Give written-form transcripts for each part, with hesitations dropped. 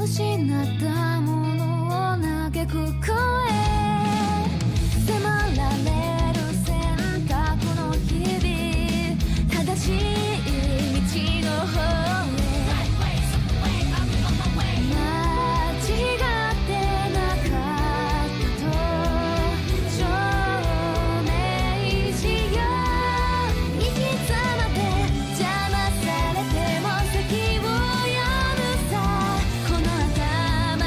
失ったものを嘆く声迫られる選択の日々正しい道の方へ間違ってなかったと証明しよう行き詰まって邪魔されても席を読むさこの頭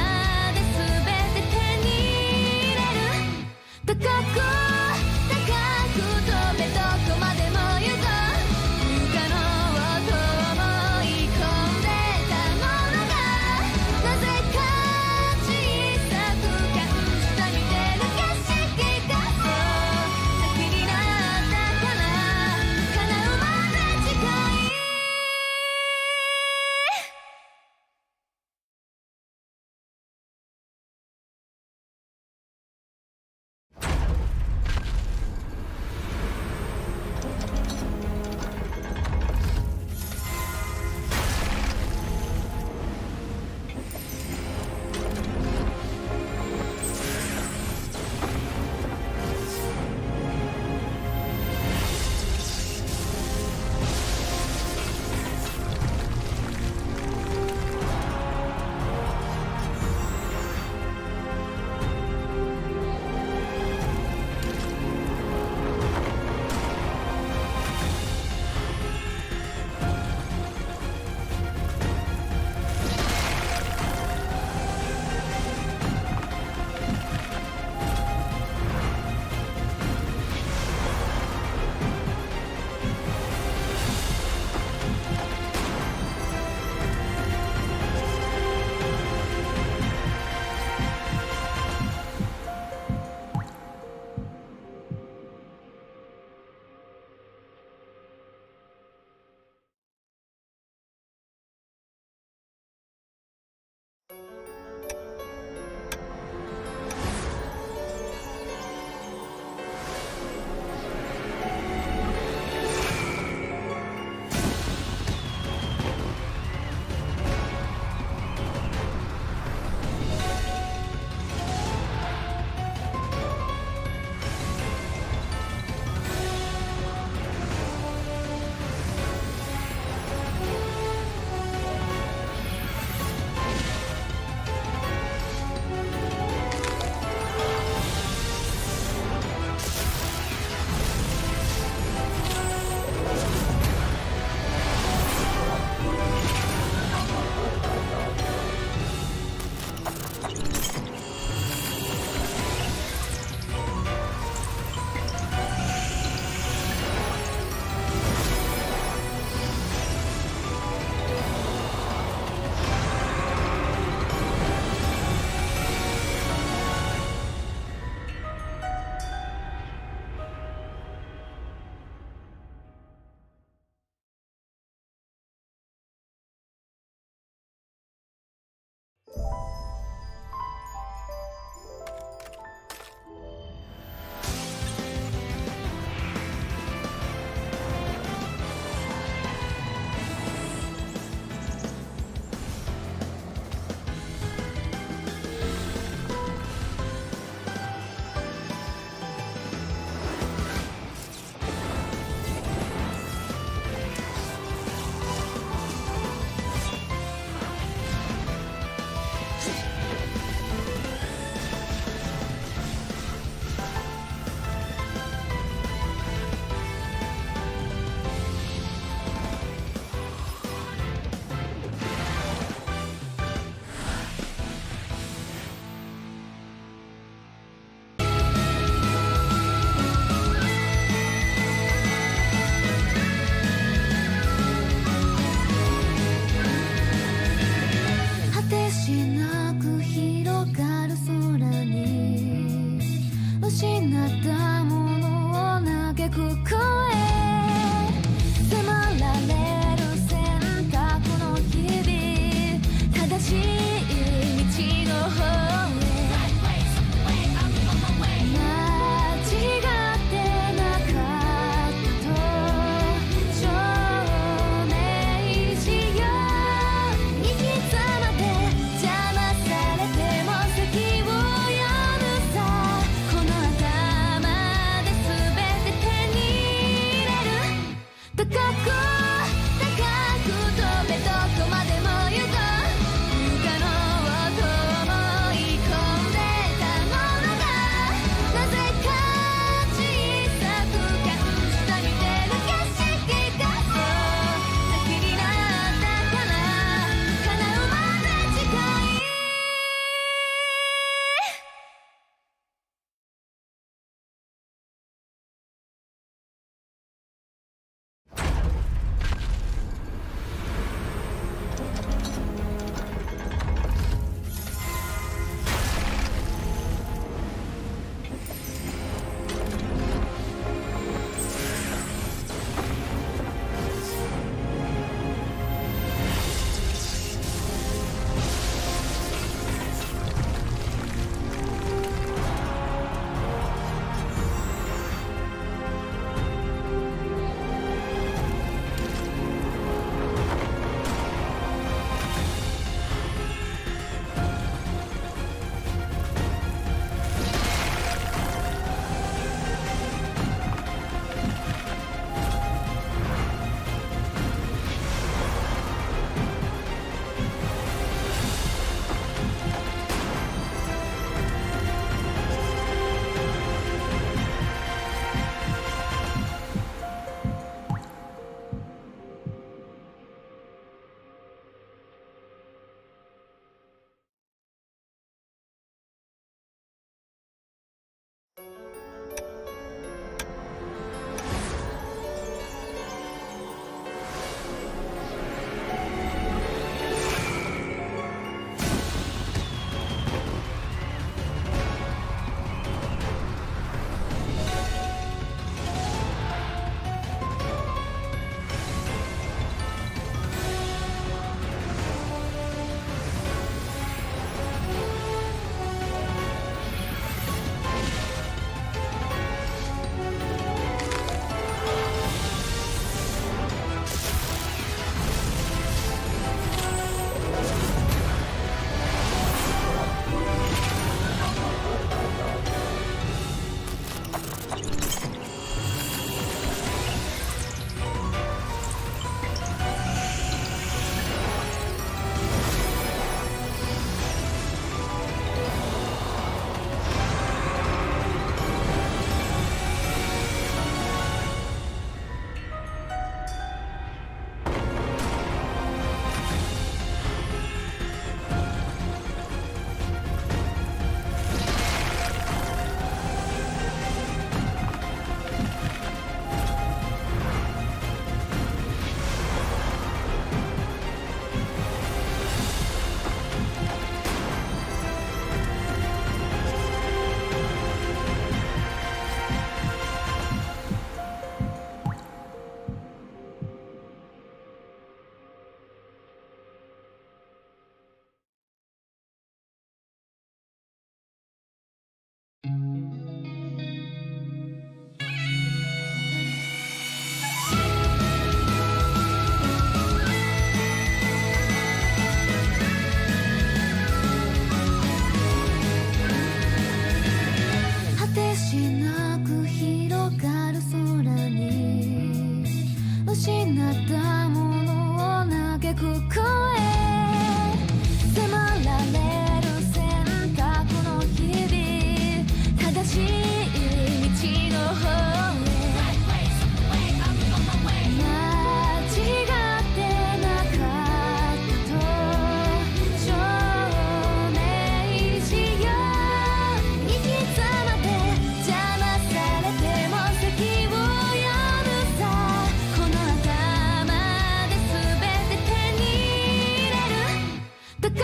高く高く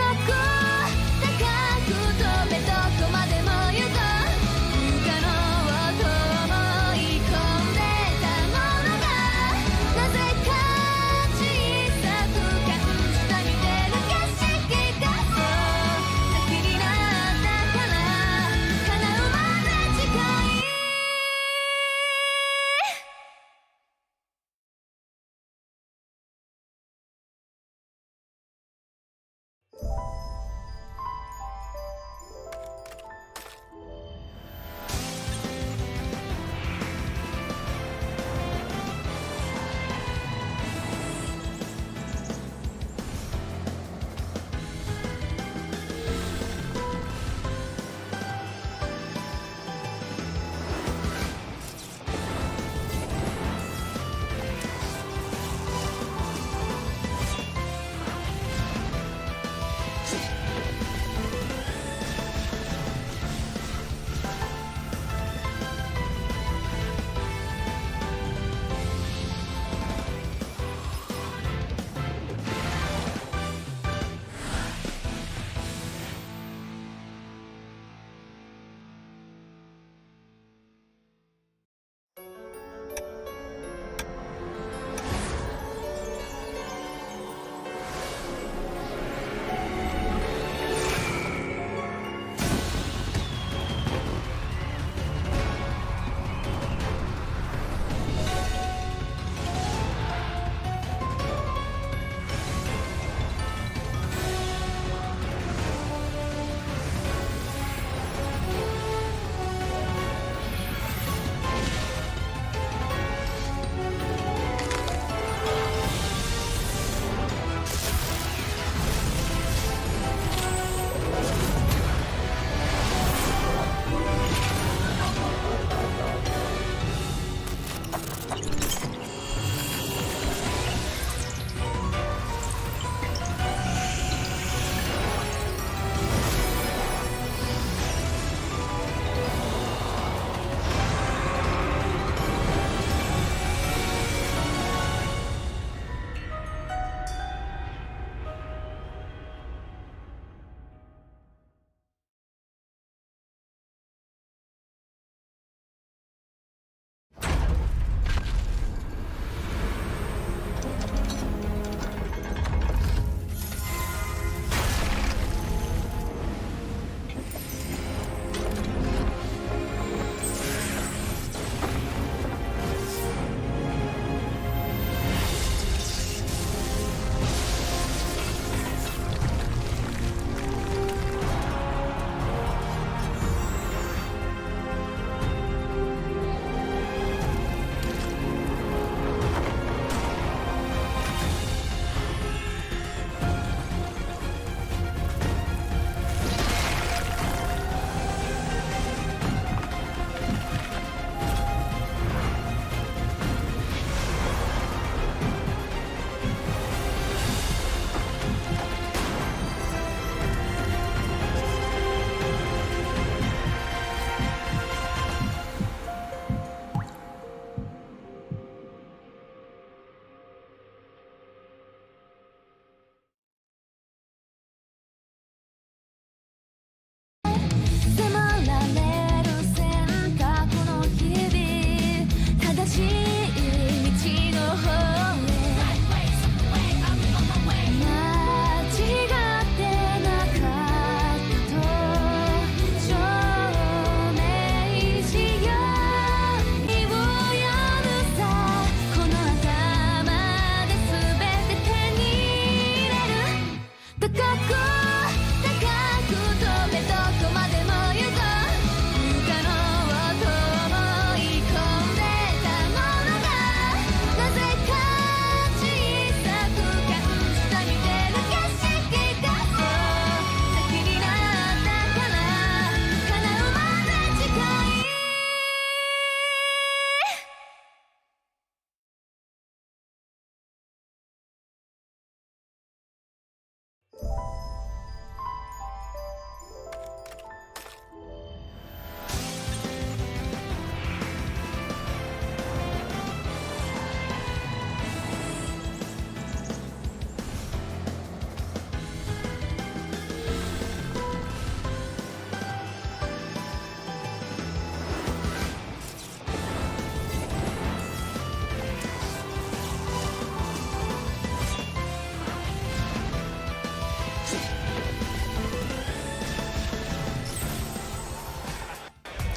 飛べどこまでも行こう不可能と思い込んでたものがなぜか小さく感じた似てる景色がそう先になったから叶うまで近い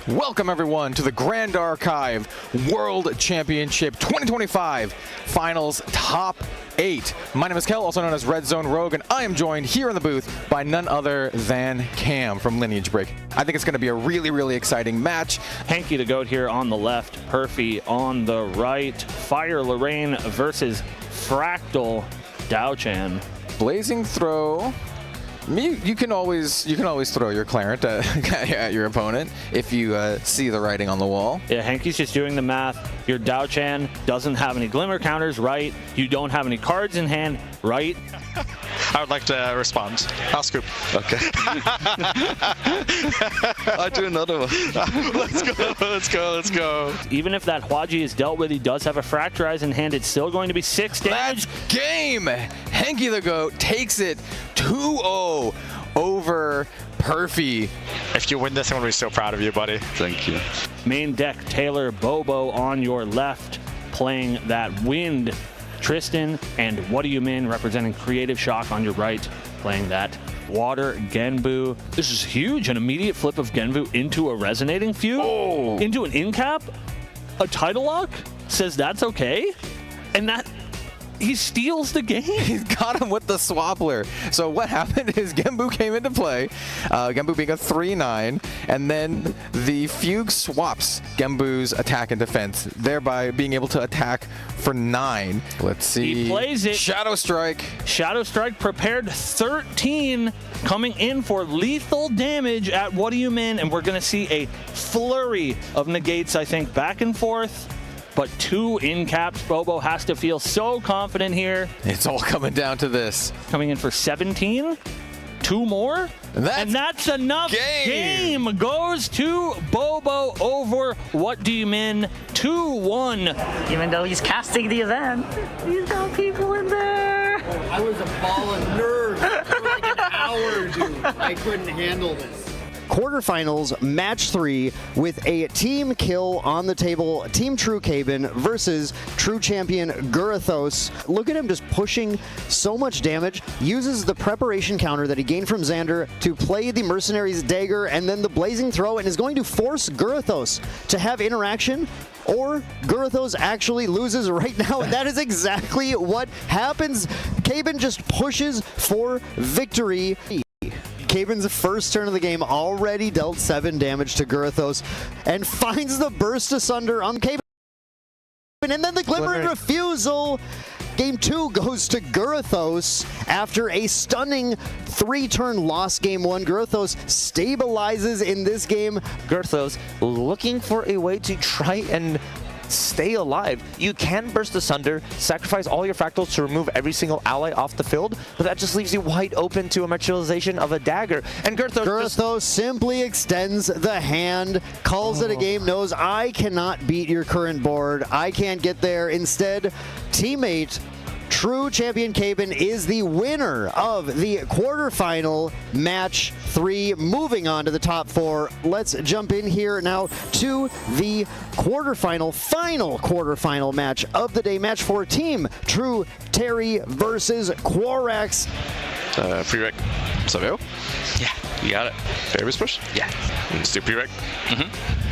Welcome everyone to the Grand Archive World Championship 2025 Finals Top 8. My name is Kel, also known as Red Zone Rogue, and I am joined here in the booth by none other than Cam from Lineage Break. I think it's going to be a really exciting match. Hanky the GOAT here on the left, Perfy on the right. Fire Lorraine versus Fractal Dao-chan. Blazing throw. You can always throw your Clarent at your opponent if you see the writing on the wall. Yeah, Hanky's just doing the math. Your Dao-chan doesn't have any glimmer counters, right? You don't have any cards in hand, right? I would like to respond. I'll scoop. Okay. I'll do another one. Let's go. Even if that Hwaji is dealt with, he does have a Fracturize in hand. It's still going to be 6 damage. That's game! Hanky the GOAT takes it 2-0 over Perfy. If you win this, I'm going to be so proud of you, buddy. Thank you. Main deck, Taylor Bobo on your left, playing that Wind Tristan, and What Do You Min representing Creative Shock on your right, playing that Water Genbu. This is huge, an immediate flip of Genbu into a Resonating Fugue, into an in-cap, a title lock, says that's okay, and that he steals the game. He's got him with the Swappler. So what happened is Genbu came into play, Genbu being a 3-9, and then the Fugue swaps Genbu's attack and defense, thereby being able to attack for 9. Let's see. He plays it. Shadow Strike. Shadow Strike prepared 13, coming in for lethal damage at What Do You Min, and we're going to see a flurry of negates, I think, back and forth. But 2 in-caps. Bobo has to feel so confident here. It's all coming down to this. Coming in for 17. 2 more. And that's enough. Game goes to Bobo over What Do You Min. 2-1. Even though he's casting the event, he's got people in there. I was a ball of nerves for like an hour, dude. I couldn't handle this. Quarterfinals match 3 with a team kill on the table. Team True Kaben versus True Champion Gurathos. Look at him just pushing so much damage. Uses the preparation counter that he gained from Xander to play the Mercenary's Dagger and then the Blazing Throw, and is going to force Gurathos to have interaction, or Gurathos actually loses right now, and that is exactly what happens. Kaben just pushes for victory. Kaben's first turn of the game already dealt 7 damage to Gurathos and finds the Burst Asunder on Kaben. And then the Glimmering Refusal. Game 2 goes to Gurathos after a stunning 3-turn loss game 1. Gurathos stabilizes in this game. Gurathos looking for a way to try and stay alive. You can burst asunder, sacrifice all your fractals to remove every single ally off the field, but that just leaves you wide open to a materialization of a dagger. And Gurathos simply extends the hand, calls it a game, knows I cannot beat your current board. I can't get there. Instead, teammate True Champion Kaben is the winner of the quarterfinal match 3, moving on to the top 4. Let's jump in here now to the final quarterfinal match of the day. Match 4, Team True Terry versus Quarax. Prereq. Savio? Yeah, you got it. Favors push? Yeah. Let's do prereq.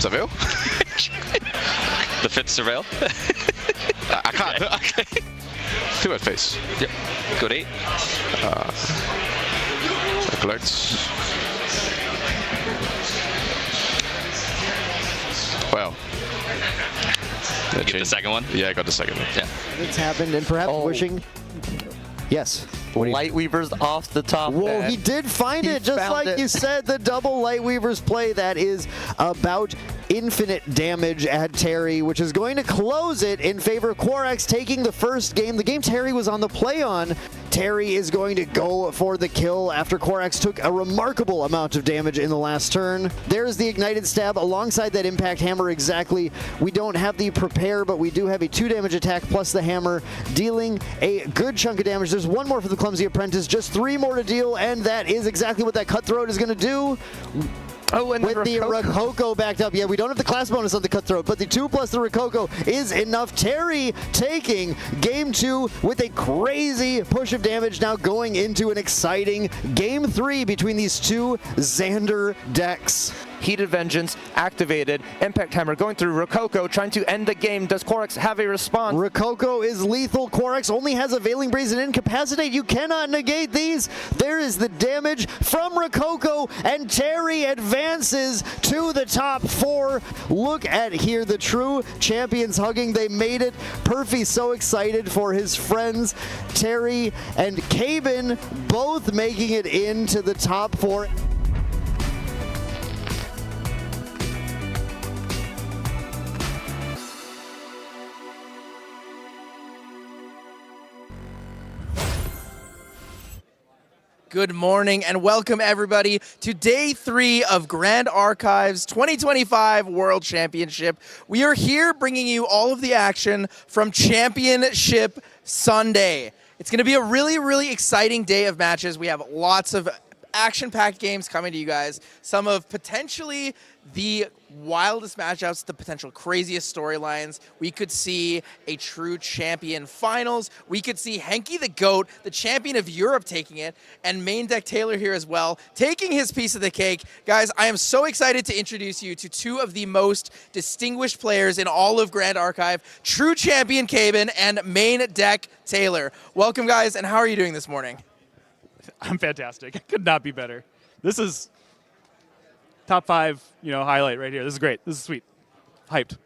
Savio? The 5th surveil. I can't. Okay. 2 at face. Yep. Good 8. I collect. Well. You get the second one? Yeah, I got the second one. Yeah. It's happened, and perhaps wishing. Yes. Lightweavers off the top. Whoa, he did find it, just like you said, the double Lightweavers play. That is about infinite damage at Terry, which is going to close it in favor of Quarax taking the first game. The game Terry was on the play on. Terry is going to go for the kill after Quarax took a remarkable amount of damage in the last turn. There's the Ignited Stab alongside that Impact Hammer exactly. We don't have the Prepare, but we do have a 2 damage attack plus the Hammer, dealing a good chunk of damage. There's 1 more for the Clumsy Apprentice, just 3 more to deal, and that is exactly what that Cutthroat is going to do. Oh, and with the Rococo backed up. Yeah, we don't have the class bonus on the Cutthroat, but the 2 plus the Rococo is enough. Terry taking game 2 with a crazy push of damage, now going into an exciting game 3 between these 2 Xander decks. Heated Vengeance activated. Impact Hammer going through Rococo, trying to end the game. Does Korix have a response? Rococo is lethal. Korix only has a Veiling Braze and Incapacitate. You cannot negate these. There is the damage from Rococo, and Terry advances to the top 4. Look at here, the true champions hugging. They made it. Perfy so excited for his friends. Terry and Caben both making it into the top 4. Good morning and welcome everybody to day 3 of Grand Archives 2025 World Championship. We are here bringing you all of the action from Championship Sunday. It's going to be a really exciting day of matches. We have lots of action-packed games coming to you guys. Some of potentially the wildest matchups, the potential craziest storylines. We could see a true champion finals. We could see Hanky the GOAT, the champion of Europe, taking it, and Main Deck Taylor here as well, taking his piece of the cake. Guys, I am so excited to introduce you to 2 of the most distinguished players in all of Grand Archive, true champion Caben and Main Deck Taylor. Welcome, guys, and how are you doing this morning? I'm fantastic. I could not be better. This is top 5, highlight right here. This is great. This is sweet. Hyped.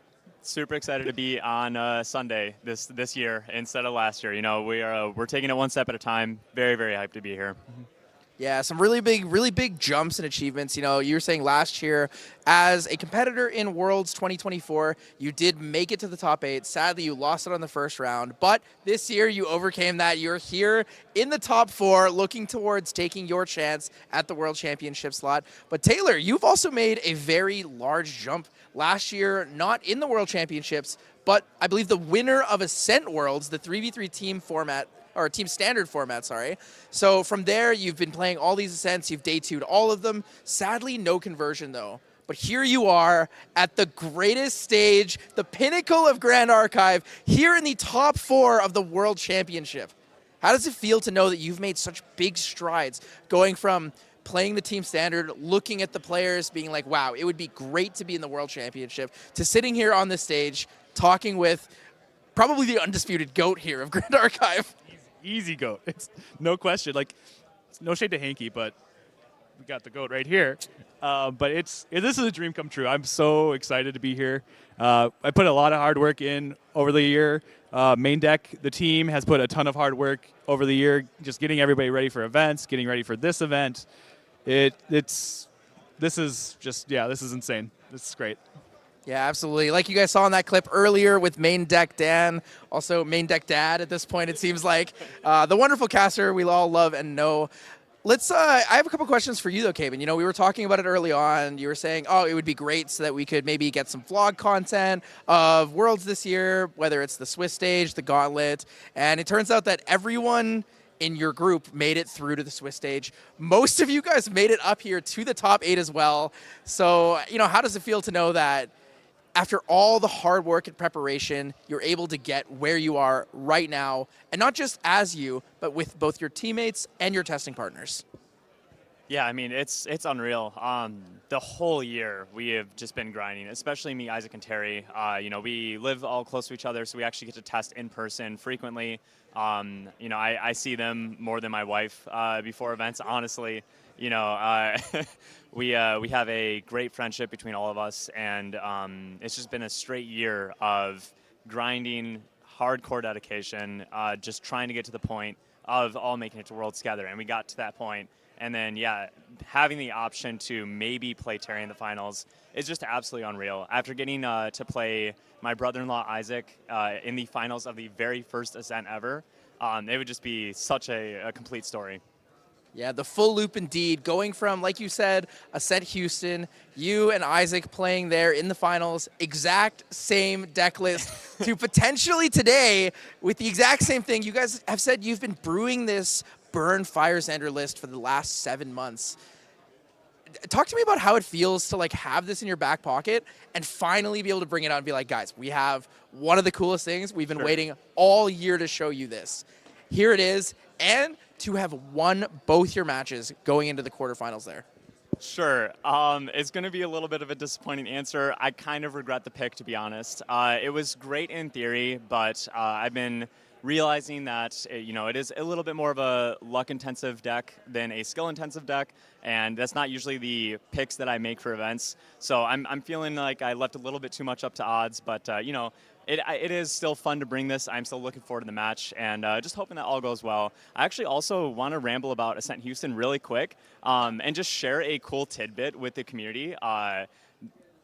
Super excited to be on Sunday this year instead of last year. We're taking it one step at a time. Very hyped to be here. Yeah, some really big jumps and achievements. You were saying last year, as a competitor in Worlds 2024, you did make it to the top 8. Sadly, you lost it on the first round. But this year, you overcame that. You're here in the top 4, looking towards taking your chance at the World Championship slot. But Taylor, you've also made a very large jump. Last year, not in the World Championships, but I believe the winner of Ascent Worlds, the 3v3 team format, or team standard format, sorry. So from there, you've been playing all these Ascents, you've day 2'd all of them. Sadly, no conversion though. But here you are at the greatest stage, the pinnacle of Grand Archive, here in the top 4 of the World Championship. How does it feel to know that you've made such big strides, going from playing the team standard, looking at the players, being like, wow, it would be great to be in the World Championship, to sitting here on this stage, talking with probably the undisputed GOAT here of Grand Archive? Easy GOAT. It's no question. It's no shade to Hanky, but we got the GOAT right here. But this is a dream come true. I'm so excited to be here. I put a lot of hard work in over the year. Main Deck, the team, has put a ton of hard work over the year, just getting everybody ready for events, getting ready for this event. This is insane. This is great. Yeah, absolutely. Like you guys saw in that clip earlier with Main Deck Dan, also Main Deck Dad at this point, it seems like. The wonderful caster we all love and know. I have a couple questions for you though, Caben. We were talking about it early on. You were saying, it would be great so that we could maybe get some vlog content of Worlds this year, whether it's the Swiss stage, the Gauntlet. And it turns out that everyone in your group made it through to the Swiss stage. Most of you guys made it up here to the top 8 as well. So, how does it feel to know that after all the hard work and preparation, you're able to get where you are right now, and not just as you, but with both your teammates and your testing partners? Yeah, it's unreal. The whole year we have just been grinding, especially me, Isaac, and Terry. We live all close to each other, so we actually get to test in person frequently. I see them more than my wife before events, honestly. We have a great friendship between all of us, and it's just been a straight year of grinding, hardcore dedication, just trying to get to the point of all making it to Worlds together, and we got to that point. And then, having the option to maybe play Terry in the finals is just absolutely unreal. After getting to play my brother-in-law Isaac in the finals of the very first Ascent ever, it would just be such a complete story. Yeah, the full loop indeed. Going from, like you said, Ascent Houston, you and Isaac playing there in the finals, exact same deck list, to potentially today with the exact same thing. You guys have said you've been brewing this Burn Firesander list for the last 7 months. Talk to me about how it feels to have this in your back pocket and finally be able to bring it out and be like, guys, we have one of the coolest things. We've been waiting all year to show you this. Here it is, and to have won both your matches going into the quarterfinals there. Sure. It's going to be a little bit of a disappointing answer. I kind of regret the pick, to be honest. It was great in theory, but I've been realizing that it is a little bit more of a luck-intensive deck than a skill-intensive deck, and that's not usually the picks that I make for events. So I'm feeling like I left a little bit too much up to odds, but it is still fun to bring this. I'm still looking forward to the match, and just hoping that all goes well. I actually also want to ramble about Ascent Houston really quick, and just share a cool tidbit with the community.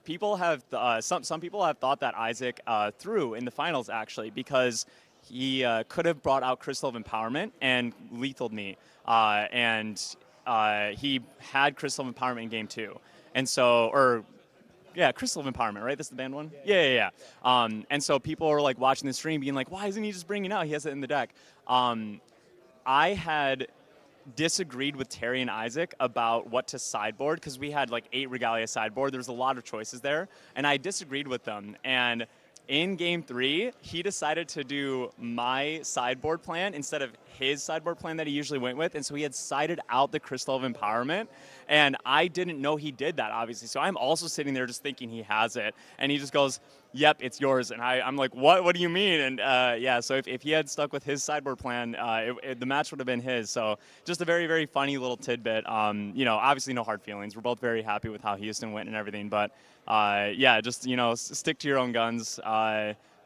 People have some people have thought that Isaac threw in the finals, actually, because he could have brought out Crystal of Empowerment and lethaled me, and he had Crystal of Empowerment in game 2, and so yeah, Crystal of Empowerment, right? That's the banned one? Yeah. And so people are like watching the stream being like, why isn't he just bringing it out? He has it in the deck. I had disagreed with Terry and Isaac about what to sideboard, because we had like 8 Regalia sideboard. There was a lot of choices there, and I disagreed with them. And in game 3, he decided to do my sideboard plan instead of his sideboard plan that he usually went with, and so he had sided out the Crystal of Empowerment, and I didn't know he did that, obviously. So I'm also sitting there just thinking he has it, and he just goes, yep, it's yours. And I'm like, what do you mean? And yeah, so if he had stuck with his sideboard plan, the match would have been his. So just a very, very funny little tidbit. Obviously no hard feelings. We're both very happy with how Houston went and everything, but yeah, just, stick to your own guns,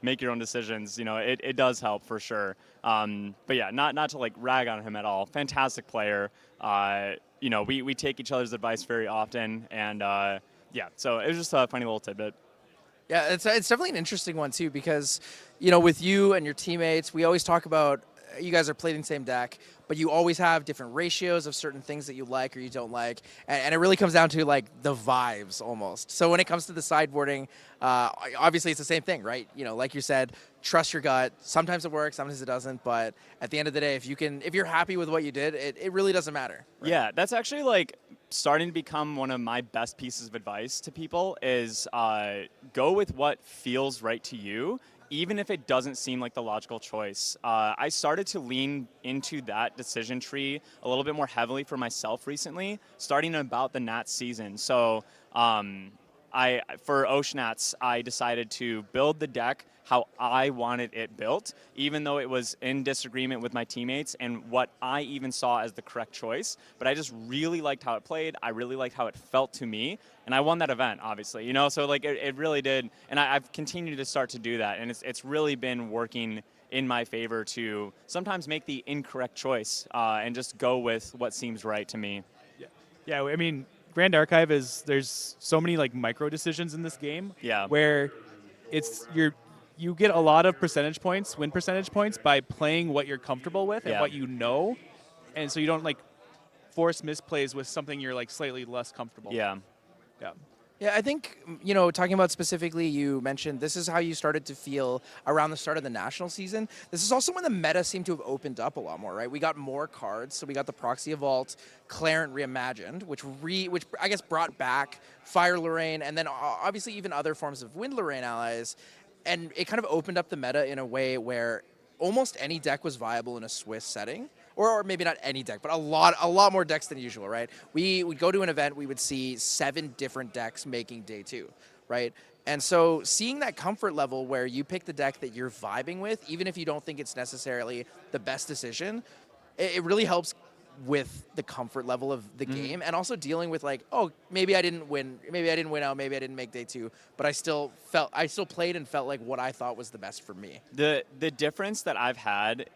make your own decisions. It does help for sure. But yeah, not to like rag on him at all. Fantastic player. We take each other's advice very often, and yeah, so it was just a funny little tidbit. Yeah, it's definitely an interesting one too, because with you and your teammates, we always talk about you guys are playing the same deck, but you always have different ratios of certain things that you like or you don't like, and it really comes down to like the vibes almost. So when it comes to the sideboarding, obviously it's the same thing, right? Like you said, trust your gut. Sometimes it works, sometimes it doesn't, but at the end of the day, if you're happy with what you did, it really doesn't matter. Right? Yeah, that's actually like starting to become one of my best pieces of advice to people is go with what feels right to you, even if it doesn't seem like the logical choice. I started to lean into that decision tree a little bit more heavily for myself recently, starting about the Nats season. So for Oceanats, I decided to build the deck how I wanted it built, even though it was in disagreement with my teammates and what I even saw as the correct choice. But I just really liked how it played. I really liked how it felt to me. And I won that event, obviously. So like it really did. And I've continued to start to do that. And it's really been working in my favor to sometimes make the incorrect choice and just go with what seems right to me. Yeah, I mean, Grand Archive there's so many like micro decisions in this game. Yeah. Where you get a lot of win percentage points by playing what you're comfortable with and what you know, and so you don't like force misplays with something you're like slightly less comfortable. Yeah. Yeah, I think, talking about specifically, you mentioned this is how you started to feel around the start of the national season. This is also when the meta seemed to have opened up a lot more, right? We got more cards, so we got the Proxy Vault, Clarent Reimagined, which I guess brought back Fire Lorraine, and then obviously even other forms of Wind Lorraine allies. And it kind of opened up the meta in a way where almost any deck was viable in a Swiss setting. Or maybe not any deck, but a lot more decks than usual, right? We would go to an event, we would see 7 different decks making day 2, right? And so seeing that comfort level where you pick the deck that you're vibing with, even if you don't think it's necessarily the best decision, it really helps with the comfort level of the game, and also dealing with like, oh, maybe I didn't win out, maybe I didn't make day 2, but I still played and felt like what I thought was the best for me. The difference that I've had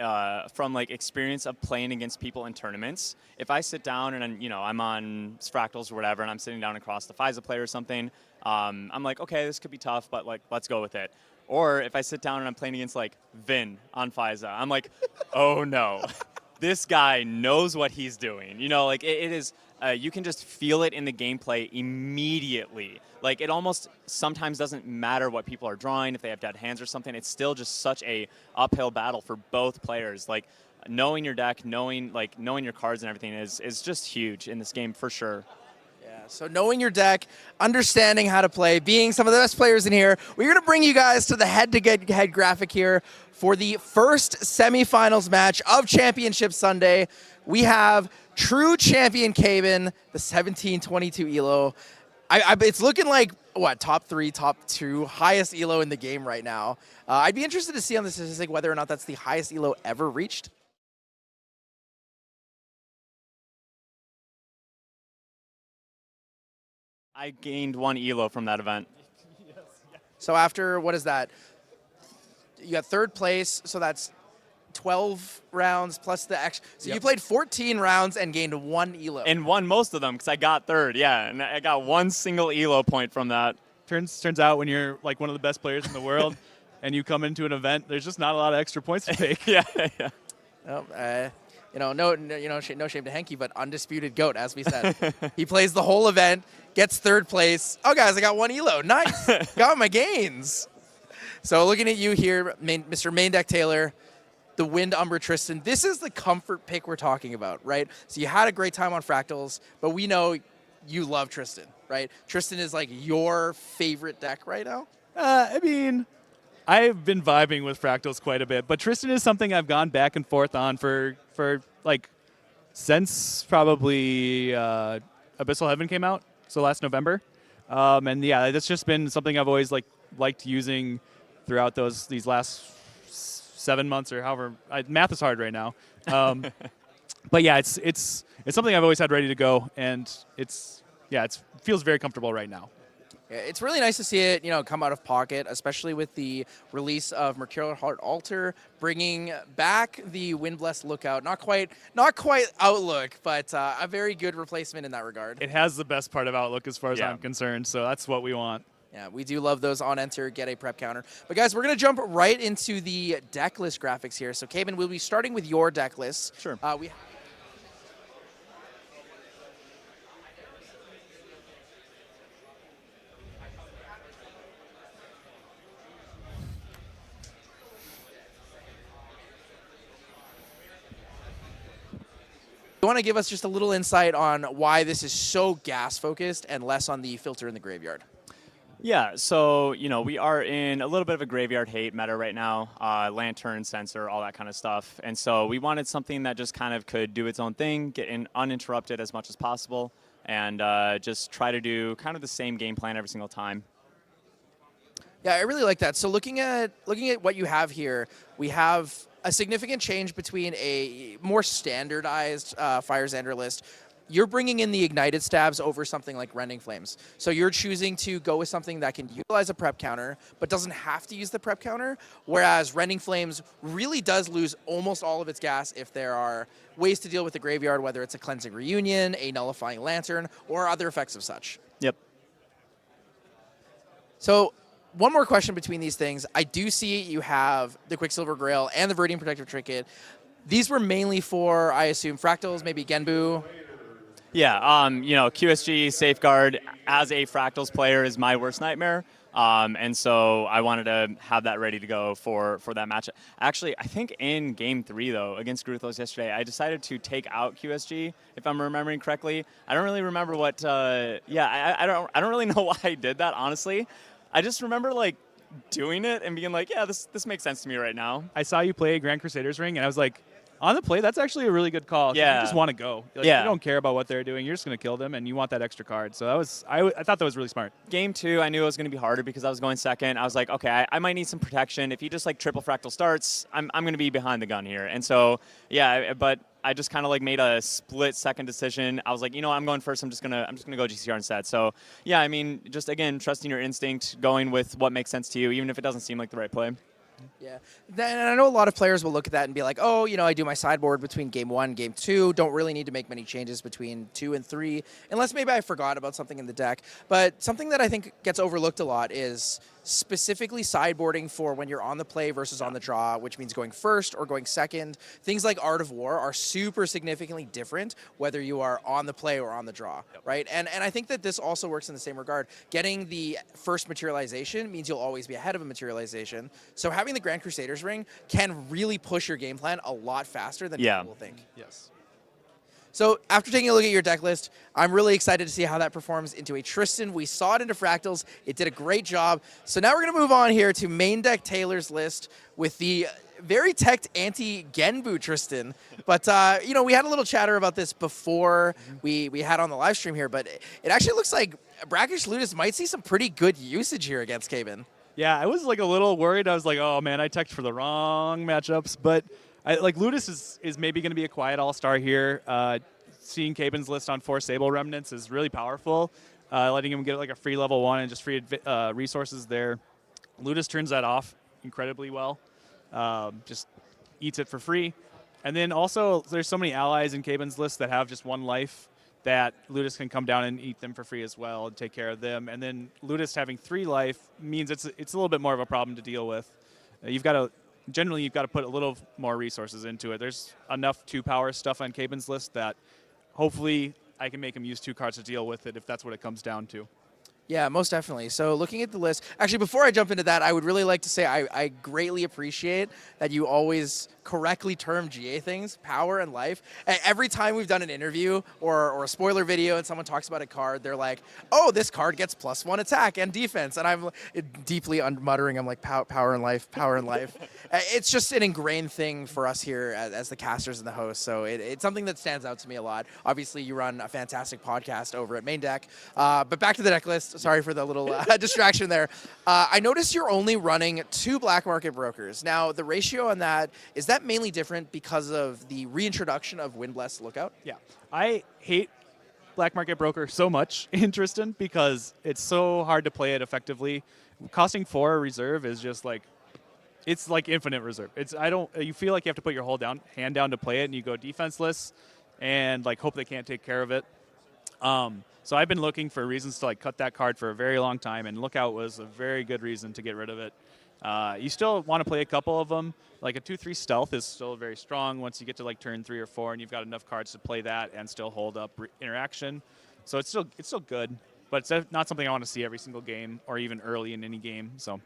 from like experience of playing against people in tournaments, if I sit down and I'm on Fractals or whatever, and I'm sitting down across the FISA player or something, I'm like, okay, this could be tough, but like, let's go with it. Or if I sit down and I'm playing against like Vin on FISA, I'm like, oh no. This guy knows what he's doing. Like it is, you can just feel it in the gameplay immediately. Like it almost sometimes doesn't matter what people are drawing, if they have dead hands or something. It's still just such a uphill battle for both players. Like knowing your deck, knowing your cards and everything is just huge in this game for sure. So knowing your deck, understanding how to play, being some of the best players in here, we're going to bring you guys to the head-to-head graphic here for the first semifinals match of Championship Sunday. We have True champion Caven, the 1722 elo. It's looking like, what, top 3, top 2, highest elo in the game right now. I'd be interested to see on the statistic whether or not that's the highest elo ever reached. I gained 1 elo from that event. So after, what is that? You got 3rd place, so that's 12 rounds plus the extra. So you played 14 rounds and gained 1 elo. And won most of them because I got 3rd, yeah. And I got 1 single elo point from that. Turns out when you're like one of the best players in the world and you come into an event, there's just not a lot of extra points to take. yeah. Well, no shame to Hanky, but undisputed GOAT, as we said. He plays the whole event, gets 3rd place. Oh, guys, I got 1 elo. Nice. Got my gains. So looking at you here, Mr. Main Deck Taylor, the Wind Umbra Tristan. This is the comfort pick we're talking about, right? So you had a great time on Fractals, but we know you love Tristan, right? Tristan is like your favorite deck right now? I mean, I've been vibing with Fractals quite a bit, but Tristan is something I've gone back and forth on for like since probably Abyssal Heaven came out, so last November. And yeah, that's just been something I've always liked using throughout these last 7 months or however. Math is hard right now. But yeah, it's something I've always had ready to go, and it feels very comfortable right now. Yeah, it's really nice to see it, come out of pocket, especially with the release of Mercurial Heart Altar, bringing back the Wind Blessed Lookout. Not quite Outlook, but a very good replacement in that regard. It has the best part of Outlook as far as I'm concerned, so that's what we want. Yeah, we do love those on enter, get a prep counter. But guys, we're going to jump right into the deck list graphics here. So Caven, we'll be starting with your deck list. Sure. You want to give us just a little insight on why this is so gas focused and less on the filter in the graveyard? Yeah, so, we are in a little bit of a graveyard hate meta right now, lantern, sensor, all that kind of stuff. And so we wanted something that just kind of could do its own thing, get in uninterrupted as much as possible, and just try to do kind of the same game plan every single time. Yeah, I really like that. So looking at what you have here, we have a significant change between a more standardized Fire Xander list. You're bringing in the Ignited Stabs over something like Rending Flames. So you're choosing to go with something that can utilize a prep counter, but doesn't have to use the prep counter, whereas Rending Flames really does lose almost all of its gas if there are ways to deal with the graveyard, whether it's a Cleansing Reunion, a Nullifying Lantern, or other effects of such. Yep. So one more question between these things. I do see you have the Quicksilver Grail and the Viridian Protective Trinket. These were mainly for, I assume, Fractals, maybe Genbu. Yeah, QSG Safeguard as a Fractals player is my worst nightmare. And so I wanted to have that ready to go for that match. Actually, I think in Game 3, though, against Gruthos yesterday, I decided to take out QSG, if I'm remembering correctly. I don't really remember what, I don't really know why I did that, honestly. I just remember, doing it and being like, yeah, this makes sense to me right now. I saw you play Grand Crusaders Ring, and I was like, on the play, that's actually a really good call. Yeah. You just want to go. You don't care about what they're doing. You're just going to kill them, and you want that extra card. So I thought that was really smart. Game 2, I knew it was going to be harder because I was going second. I was like, okay, I might need some protection. If he just triple fractal starts, I'm going to be behind the gun here. And so, yeah, but I just kind of made a split second decision. I was like, I'm going first. I'm just gonna go GCR instead. So yeah, I mean, just again, trusting your instinct, going with what makes sense to you, even if it doesn't seem like the right play. Yeah, and I know a lot of players will look at that and be like, oh, I do my sideboard between Game 1 and Game 2, don't really need to make many changes between 2 and 3, unless maybe I forgot about something in the deck. But something that I think gets overlooked a lot is specifically sideboarding for when you're on the play versus on the draw, which means going first or going second. Things like Art of War are super significantly different whether you are on the play or on the draw, right? And I think that this also works in the same regard. Getting the first materialization means you'll always be ahead of a materialization. So having the Grand Crusaders Ring can really push your game plan a lot faster than people will think. Yes. So after taking a look at your deck list, I'm really excited to see how that performs into a Tristan. We saw it into Fractals. It did a great job. So now we're going to move on here to Main Deck Taylor's list with the very teched anti-Genbu Tristan. But, you know, we had a little chatter about this before we had on the live stream here, but it actually looks like Brackish Ludus might see some pretty good usage here against Caben. Yeah, I was like a little worried. I was like, oh man, I teched for the wrong matchups. But like Ludus is maybe going to be a quiet all-star here. Seeing Caben's list on 4 Sable Remnants is really powerful. Letting him get like a free level 1 and just free resources there. Ludus turns that off incredibly well. Just eats it for free. And then also there's so many allies in Caben's list that have just 1 life that Ludus can come down and eat them for free as well and take care of them. And then Ludus having 3 life means it's a little bit more of a problem to deal with. Generally you've got to put a little more resources into it. There's enough 2-power stuff on Caben's list that hopefully I can make him use 2 cards to deal with it if that's what it comes down to. Yeah, most definitely. So looking at the list, actually, before I jump into that, I would really like to say I greatly appreciate that you always correctly term GA things, power and life. Every time we've done an interview or a spoiler video and someone talks about a card, they're like, oh, this card gets +1 attack and defense. And I'm deeply muttering, I'm like, power and life, power and life. It's just an ingrained thing for us here as the casters and the hosts. So it's something that stands out to me a lot. Obviously, you run a fantastic podcast over at Main Deck. But back to the deck list. Sorry for the little distraction there. I noticed you're only running 2 black market brokers. Now, the ratio on that, is that mainly different because of the reintroduction of Windblessed Lookout? Yeah. I hate black market broker so much in Tristan because it's so hard to play it effectively. Costing 4 reserve is just like, it's like infinite reserve. You feel like you have to put your whole hand down to play it, and you go defenseless and like hope they can't take care of it. So I've been looking for reasons to like cut that card for a very long time, and Lookout was a very good reason to get rid of it. You still want to play a couple of them. Like a 2/3 stealth is still very strong once you get to like turn 3 or 4, and you've got enough cards to play that and still hold up interaction. So it's still good, but it's not something I want to see every single game or even early in any game. So.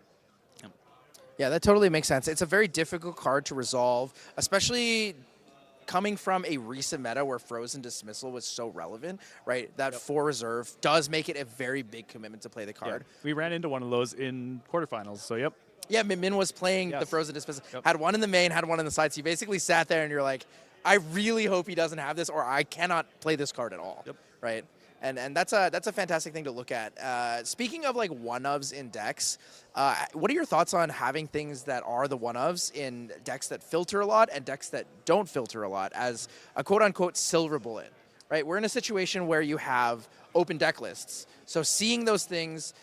Yeah, that totally makes sense. It's a very difficult card to resolve, especially coming from a recent meta where Frozen Dismissal was so relevant, right? That 4 reserve does make it a very big commitment to play the card. Yeah. We ran into one of those in quarterfinals, so yep. Yeah, Min was playing the Frozen Dismissal. Had one in the main, had one in the side. So you basically sat there and you're like, I really hope he doesn't have this, or I cannot play this card at all, right? And that's a fantastic thing to look at. Speaking of like one-ofs in decks, what are your thoughts on having things that are the one-ofs in decks that filter a lot and decks that don't filter a lot as a quote-unquote silver bullet, right? We're in a situation where you have open deck lists. So seeing those things,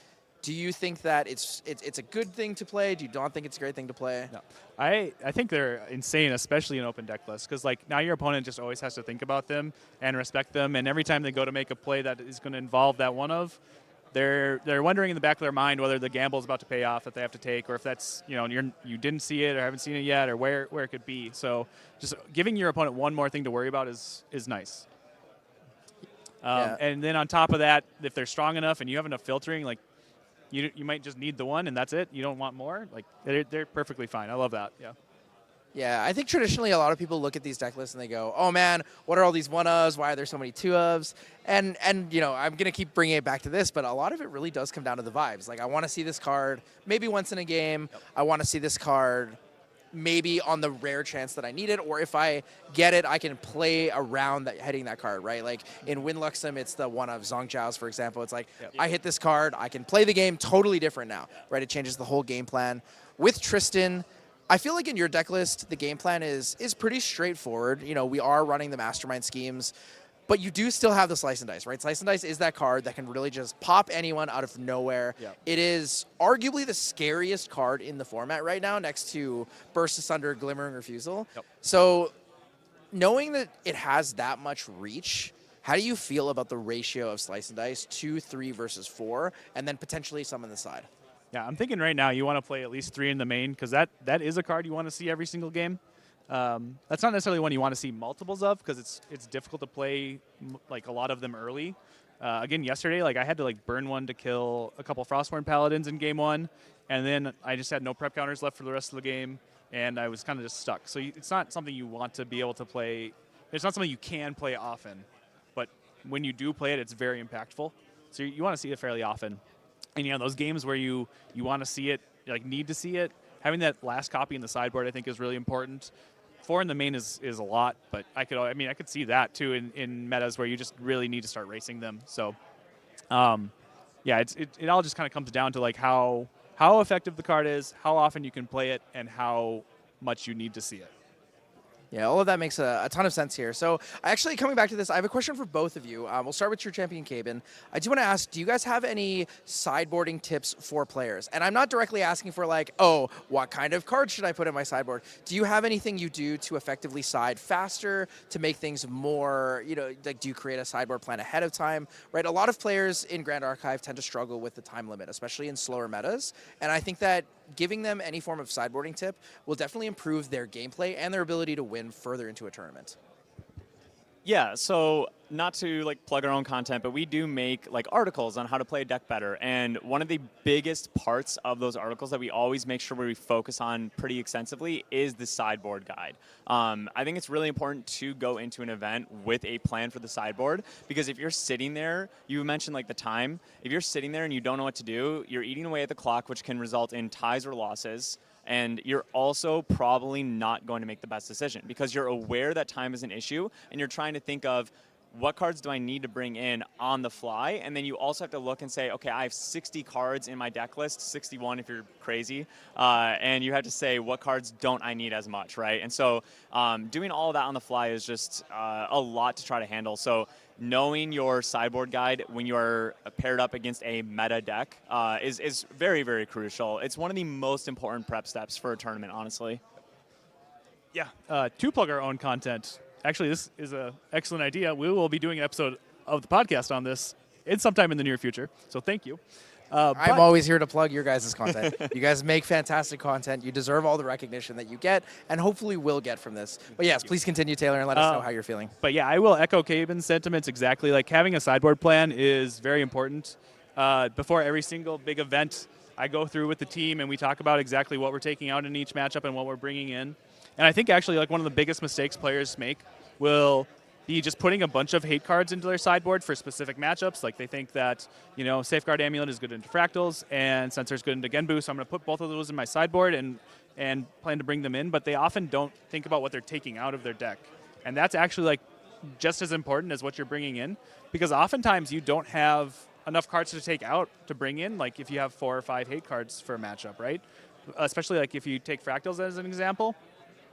do you think that it's a good thing to play? Do you not think it's a great thing to play? No. I think they're insane, especially in open deck lists, because like now your opponent just always has to think about them and respect them, and every time they go to make a play that is going to involve that one of, they're wondering in the back of their mind whether the gamble is about to pay off that they have to take, or if that's you didn't see it or haven't seen it yet, or where it could be. So just giving your opponent one more thing to worry about is nice. And then on top of that, if they're strong enough and you have enough filtering, like. You might just need the one, and that's it. You don't want more. Like they're perfectly fine. I love that. Yeah. Yeah, I think traditionally a lot of people look at these deck lists and they go, "Oh man, what are all these 1-ofs? Why are there so many 2-ofs?" And you know, I'm gonna keep bringing it back to this, but a lot of it really does come down to the vibes. Like I want to see this card maybe once in a game. I want to see this card maybe on the rare chance that I need it, or if I get it, I can play around hitting that card, right? Like in Winluxem, it's the one of Zhongjiao's, for example. It's like, I hit this card, I can play the game totally different now, right? It changes the whole game plan. With Tristan, I feel like in your deck list, the game plan is pretty straightforward. You know, we are running the mastermind schemes, but you do still have the Slice and Dice, right? Slice and Dice is that card that can really just pop anyone out of nowhere. It is arguably the scariest card in the format right now, next to Burst Asunder, Glimmering Refusal. So knowing that it has that much reach, how do you feel about the ratio of Slice and Dice, 2, 3 versus 4, and then potentially some on the side? Yeah, I'm thinking right now you want to play at least 3 in the main, because that is a card you want to see every single game. That's not necessarily one you want to see multiples of, because it's difficult to play like a lot of them early. Again, yesterday, like I had to like burn one to kill a couple Frostborn Paladins in game 1, and then I just had no prep counters left for the rest of the game, and I was kind of just stuck. So it's not something you want to be able to play. It's not something you can play often, but when you do play it, it's very impactful. So you want to see it fairly often. And those games where you want to see it, like need to see it, having that last copy in the sideboard I think is really important. 4 in the main is a lot, but I could see that too in metas where you just really need to start racing them. So, yeah, it all just kind of comes down to like how effective the card is, how often you can play it, and how much you need to see it. Yeah, all of that makes a ton of sense here. So actually, coming back to this, I have a question for both of you. We'll start with True Champion Caben. I do want to ask, do you guys have any sideboarding tips for players? And I'm not directly asking for like, oh, what kind of card should I put in my sideboard? Do you have anything you do to effectively side faster, to make things more, like do you create a sideboard plan ahead of time, right? A lot of players in Grand Archive tend to struggle with the time limit, especially in slower metas. And I think that giving them any form of sideboarding tip will definitely improve their gameplay and their ability to win further into a tournament. Yeah, so not to like plug our own content, but we do make like articles on how to play a deck better. And one of the biggest parts of those articles that we always make sure we focus on pretty extensively is the sideboard guide. I think it's really important to go into an event with a plan for the sideboard, because if you're sitting there, you mentioned like the time, if you're sitting there and you don't know what to do, you're eating away at the clock, which can result in ties or losses. And you're also probably not going to make the best decision because you're aware that time is an issue and you're trying to think of what cards do I need to bring in on the fly? And then you also have to look and say, okay, I have 60 cards in my deck list, 61 if you're crazy. And you have to say, what cards don't I need as much, right? And so doing all of that on the fly is just a lot to try to handle. So knowing your sideboard guide when you're paired up against a meta deck is very, very crucial. It's one of the most important prep steps for a tournament, honestly. Yeah, to plug our own content. Actually, this is an excellent idea. We will be doing an episode of the podcast on this sometime in the near future. So thank you. I'm always here to plug your guys' content. You guys make fantastic content. You deserve all the recognition that you get and hopefully will get from this. But yes, please continue, Taylor, and let us know how you're feeling. But yeah, I will echo Caben's sentiments exactly. Like having a sideboard plan is very important. Before every single big event, I go through with the team and we talk about exactly what we're taking out in each matchup and what we're bringing in. And I think actually like one of the biggest mistakes players make will be just putting a bunch of hate cards into their sideboard for specific matchups. Like they think that, Safeguard Amulet is good into Fractals and Sensor is good into Genbu, so I'm going to put both of those in my sideboard and plan to bring them in, but they often don't think about what they're taking out of their deck. And that's actually like just as important as what you're bringing in, because oftentimes you don't have enough cards to take out to bring in, like if you have 4 or 5 hate cards for a matchup, right? Especially like if you take Fractals as an example.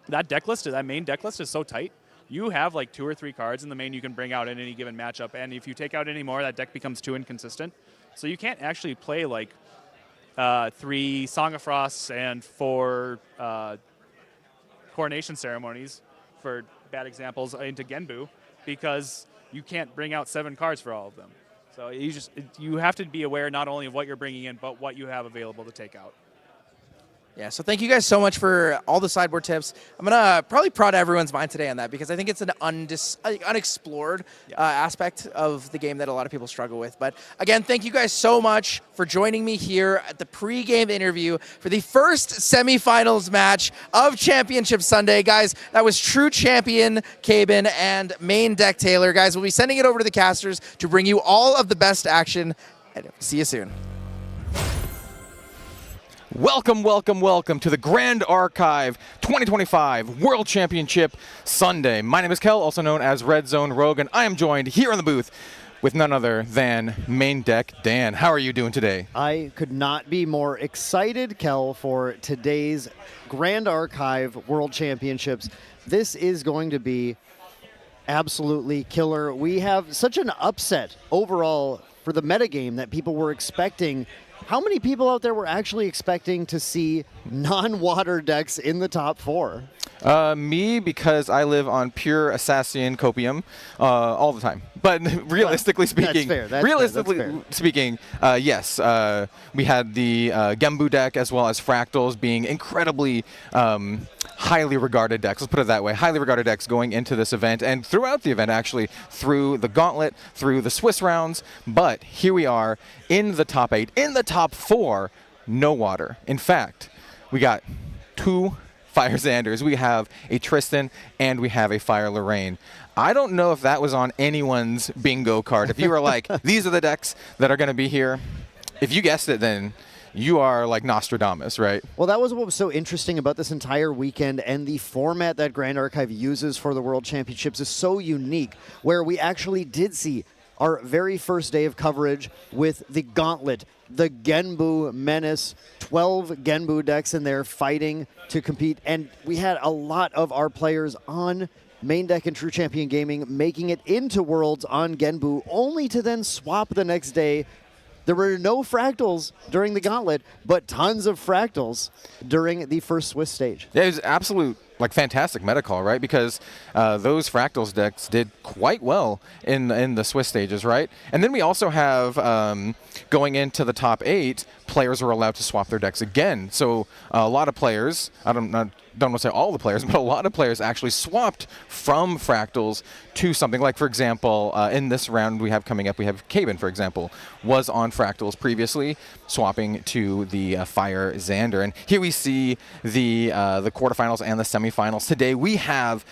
That main deck list is so tight. You have like 2 or 3 cards in the main you can bring out in any given matchup, and if you take out any more, that deck becomes too inconsistent. So you can't actually play like 3 Song of Frosts and 4 Coronation Ceremonies, for bad examples, into Genbu, because you can't bring out 7 cards for all of them. So you have to be aware not only of what you're bringing in, but what you have available to take out. Yeah, so thank you guys so much for all the sideboard tips. I'm going to probably prod everyone's mind today on that because I think it's an unexplored aspect of the game that a lot of people struggle with. But again, thank you guys so much for joining me here at the pregame interview for the first semifinals match of Championship Sunday. Guys, that was True Champion Caben and Main Deck Taylor. Guys, we'll be sending it over to the casters to bring you all of the best action. And see you soon. Welcome, welcome, welcome to the Grand Archive 2025 World Championship Sunday. My name is Kel, also known as Red Zone Rogue, and I am joined here in the booth with none other than Main Deck Dan. How are you doing today? I could not be more excited, Kel, for today's Grand Archive World Championships. This is going to be absolutely killer. We have such an upset overall for the metagame that people were expecting. How many people out there were actually expecting to see non-water decks in the top 4? Me, because I live on pure Assassinian copium all the time. But realistically speaking, yes, we had the Genbu deck as well as Fractals being incredibly highly regarded decks. Let's put it that way. Highly regarded decks going into this event and throughout the event, actually, through the gauntlet, through the Swiss rounds. But here we are in the top 8. In the top 4, no water. In fact, we got 2 Fire Xanders. We have a Tristan and we have a Fire Lorraine. I don't know if that was on anyone's bingo card. If you were like, these are the decks that are going to be here, if you guessed it, then you are like Nostradamus, right? Well, that was what was so interesting about this entire weekend, and the format that Grand Archive uses for the World Championships is so unique, where we actually did see our very first day of coverage with the Gauntlet, the Genbu Menace, 12 Genbu decks in there fighting to compete, and we had a lot of our players on main deck and True Champion Gaming making it into Worlds on Genbu, only to then swap the next day. There were no fractals during the Gauntlet, but tons of fractals during the first Swiss stage. Yeah, it was absolute, like, fantastic meta call, right? Because those fractals decks did quite well in the Swiss stages, right? And then we also have, going into the top 8, players were allowed to swap their decks again. So a lot of players, I don't want to say all the players, but a lot of players actually swapped from fractals to something like, for example, in this round we have coming up, we have Caben, for example, was on fractals previously, swapping to the Fire Xander. And here we see the quarterfinals and the semifinals. Today we have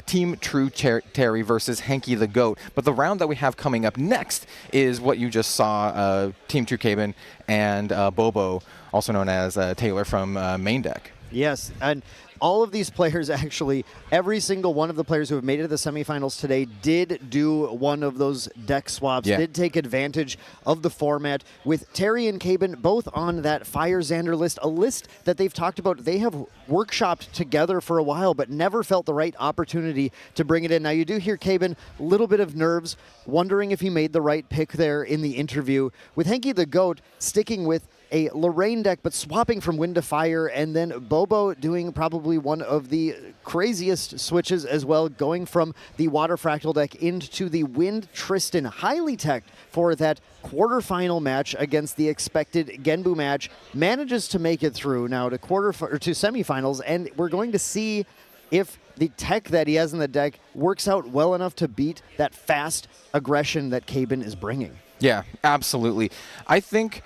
Team True Terry versus Hanky the Goat. But the round that we have coming up next is what you just saw, Team True Caben and Bobo, also known as Taylor from main deck. Yes, and all of these players actually, every single one of the players who have made it to the semifinals today did do one of those deck swaps, did take advantage of the format, with Terry and Caben both on that Fire Xander list, a list that they've talked about. They have workshopped together for a while, but never felt the right opportunity to bring it in. Now, you do hear Caben, a little bit of nerves, wondering if he made the right pick there in the interview, with Hanky the Goat sticking with a Lorraine deck, but swapping from Wind to Fire, and then Bobo doing probably one of the craziest switches as well, going from the Water Fractal deck into the Wind Tristan, highly teched for that quarterfinal match against the expected Genbu match, manages to make it through now to to semifinals, and we're going to see if the tech that he has in the deck works out well enough to beat that fast aggression that Caben is bringing. Yeah, absolutely. I think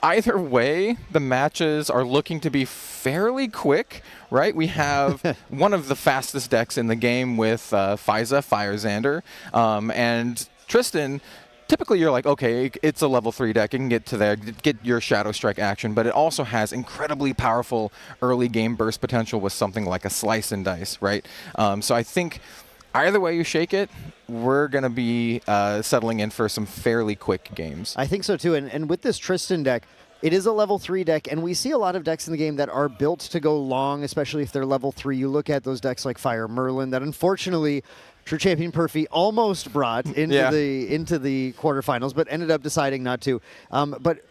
either way, the matches are looking to be fairly quick, right? We have one of the fastest decks in the game with Fiza, Fire Xander, and Tristan. Typically, you're like, okay, it's a level 3 deck. You can get to there, get your Shadow Strike action, but it also has incredibly powerful early game burst potential with something like a Slice and Dice, right? So I think either way you shake it, we're going to be settling in for some fairly quick games. I think so too, and with this Tristan deck, it is a level 3 deck, and we see a lot of decks in the game that are built to go long, especially if they're level 3. You look at those decks like Fire Merlin that unfortunately True Champion Perfy almost brought into the quarterfinals, but ended up deciding not to. But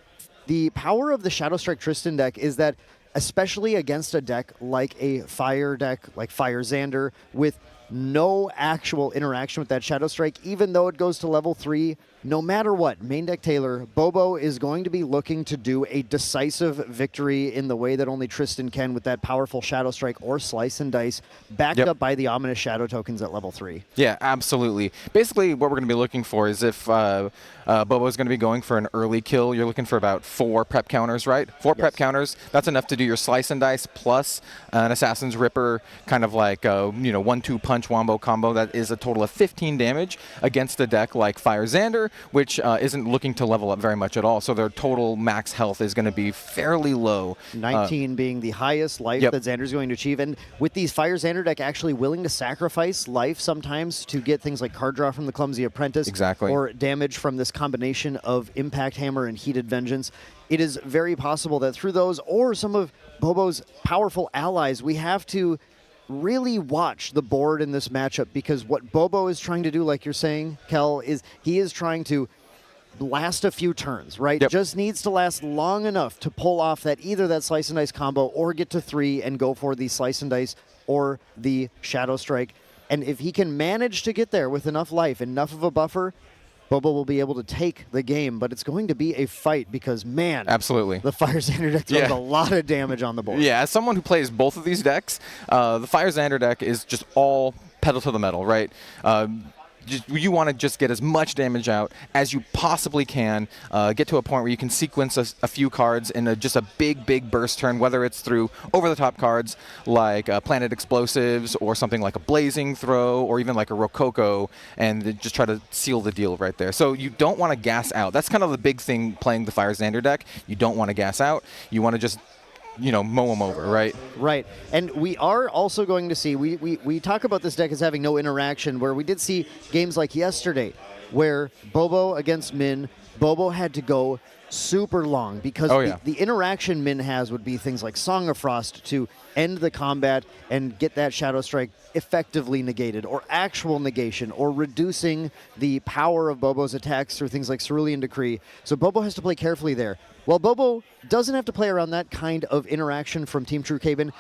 the power of the Shadow Strike Tristan deck is that, especially against a deck like a Fire deck, like Fire Xander, with no actual interaction with that Shadow Strike, even though it goes to level 3, no matter what, main deck Taylor, Bobo is going to be looking to do a decisive victory in the way that only Tristan can, with that powerful Shadow Strike or Slice and Dice, backed up by the ominous Shadow tokens at level 3. Yeah, absolutely. Basically, what we're going to be looking for is if Bobo is going to be going for an early kill, you're looking for about 4 prep counters, right? 4 prep counters. That's enough to do your Slice and Dice plus an Assassin's Ripper, kind of like a 1-2 punch wombo combo. That is a total of 15 damage against a deck like Fire Xander, which isn't looking to level up very much at all. So their total max health is going to be fairly low. 19 being the highest life that Xander's going to achieve. And with these Fire Xander deck actually willing to sacrifice life sometimes to get things like card draw from the Clumsy Apprentice, or damage from this combination of Impact Hammer and Heated Vengeance, it is very possible that through those or some of Bobo's powerful allies, we have to really watch the board in this matchup, because what Bobo is trying to do, like you're saying, Kel, is he is trying to last a few turns, right? Just needs to last long enough to pull off that either that Slice and Dice combo or get to 3 and go for the Slice and Dice or the Shadow Strike. And if he can manage to get there with enough life, enough of a buffer, Bobo will be able to take the game, but it's going to be a fight because, man, the Fire Xander deck throws a lot of damage on the board. Yeah, as someone who plays both of these decks, the Fire Xander deck is just all pedal to the metal, right? you want to just get as much damage out as you possibly can. Get to a point where you can sequence a few cards in just a big burst turn, whether it's through over-the-top cards like Planet Explosives or something like a Blazing Throw or even like a Rococo, and just try to seal the deal right there. So you don't want to gas out. That's kind of the big thing playing the Fire Xander deck. You don't want to gas out. You want to just mow them over, right? Right. And we are also going to see, we talk about this deck as having no interaction, where we did see games like yesterday where Bobo against Min, Bobo had to go super long because the interaction Min has would be things like Song of Frost to end the combat and get that Shadow Strike effectively negated, or actual negation, or reducing the power of Bobo's attacks through things like Cerulean Decree. So Bobo has to play carefully there. While Bobo doesn't have to play around that kind of interaction from Team True Caben,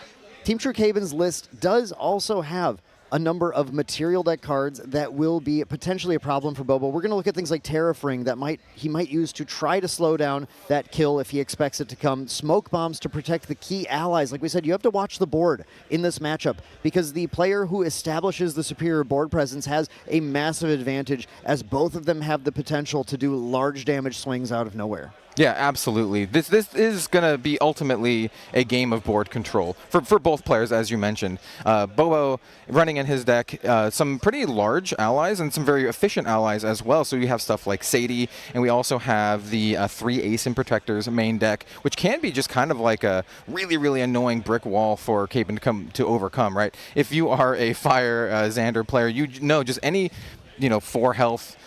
Team True Caben's list does also have a number of material deck cards that will be potentially a problem for Bobo. We're going to look at things like Terrafring that he might use to try to slow down that kill if he expects it to come. Smoke Bombs to protect the key allies. Like we said, you have to watch the board in this matchup because the player who establishes the superior board presence has a massive advantage, as both of them have the potential to do large damage swings out of nowhere. Yeah, absolutely. This is going to be ultimately a game of board control for both players, as you mentioned. Bobo running in his deck some pretty large allies and some very efficient allies as well. So you have stuff like Sadie, and we also have the 3 Ace and Protectors main deck, which can be just kind of like a really annoying brick wall for Caben to overcome, right? If you are a Fire Xander player, you know just any 4 health,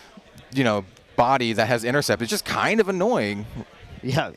body that has intercept is just kind of annoying. Yeah,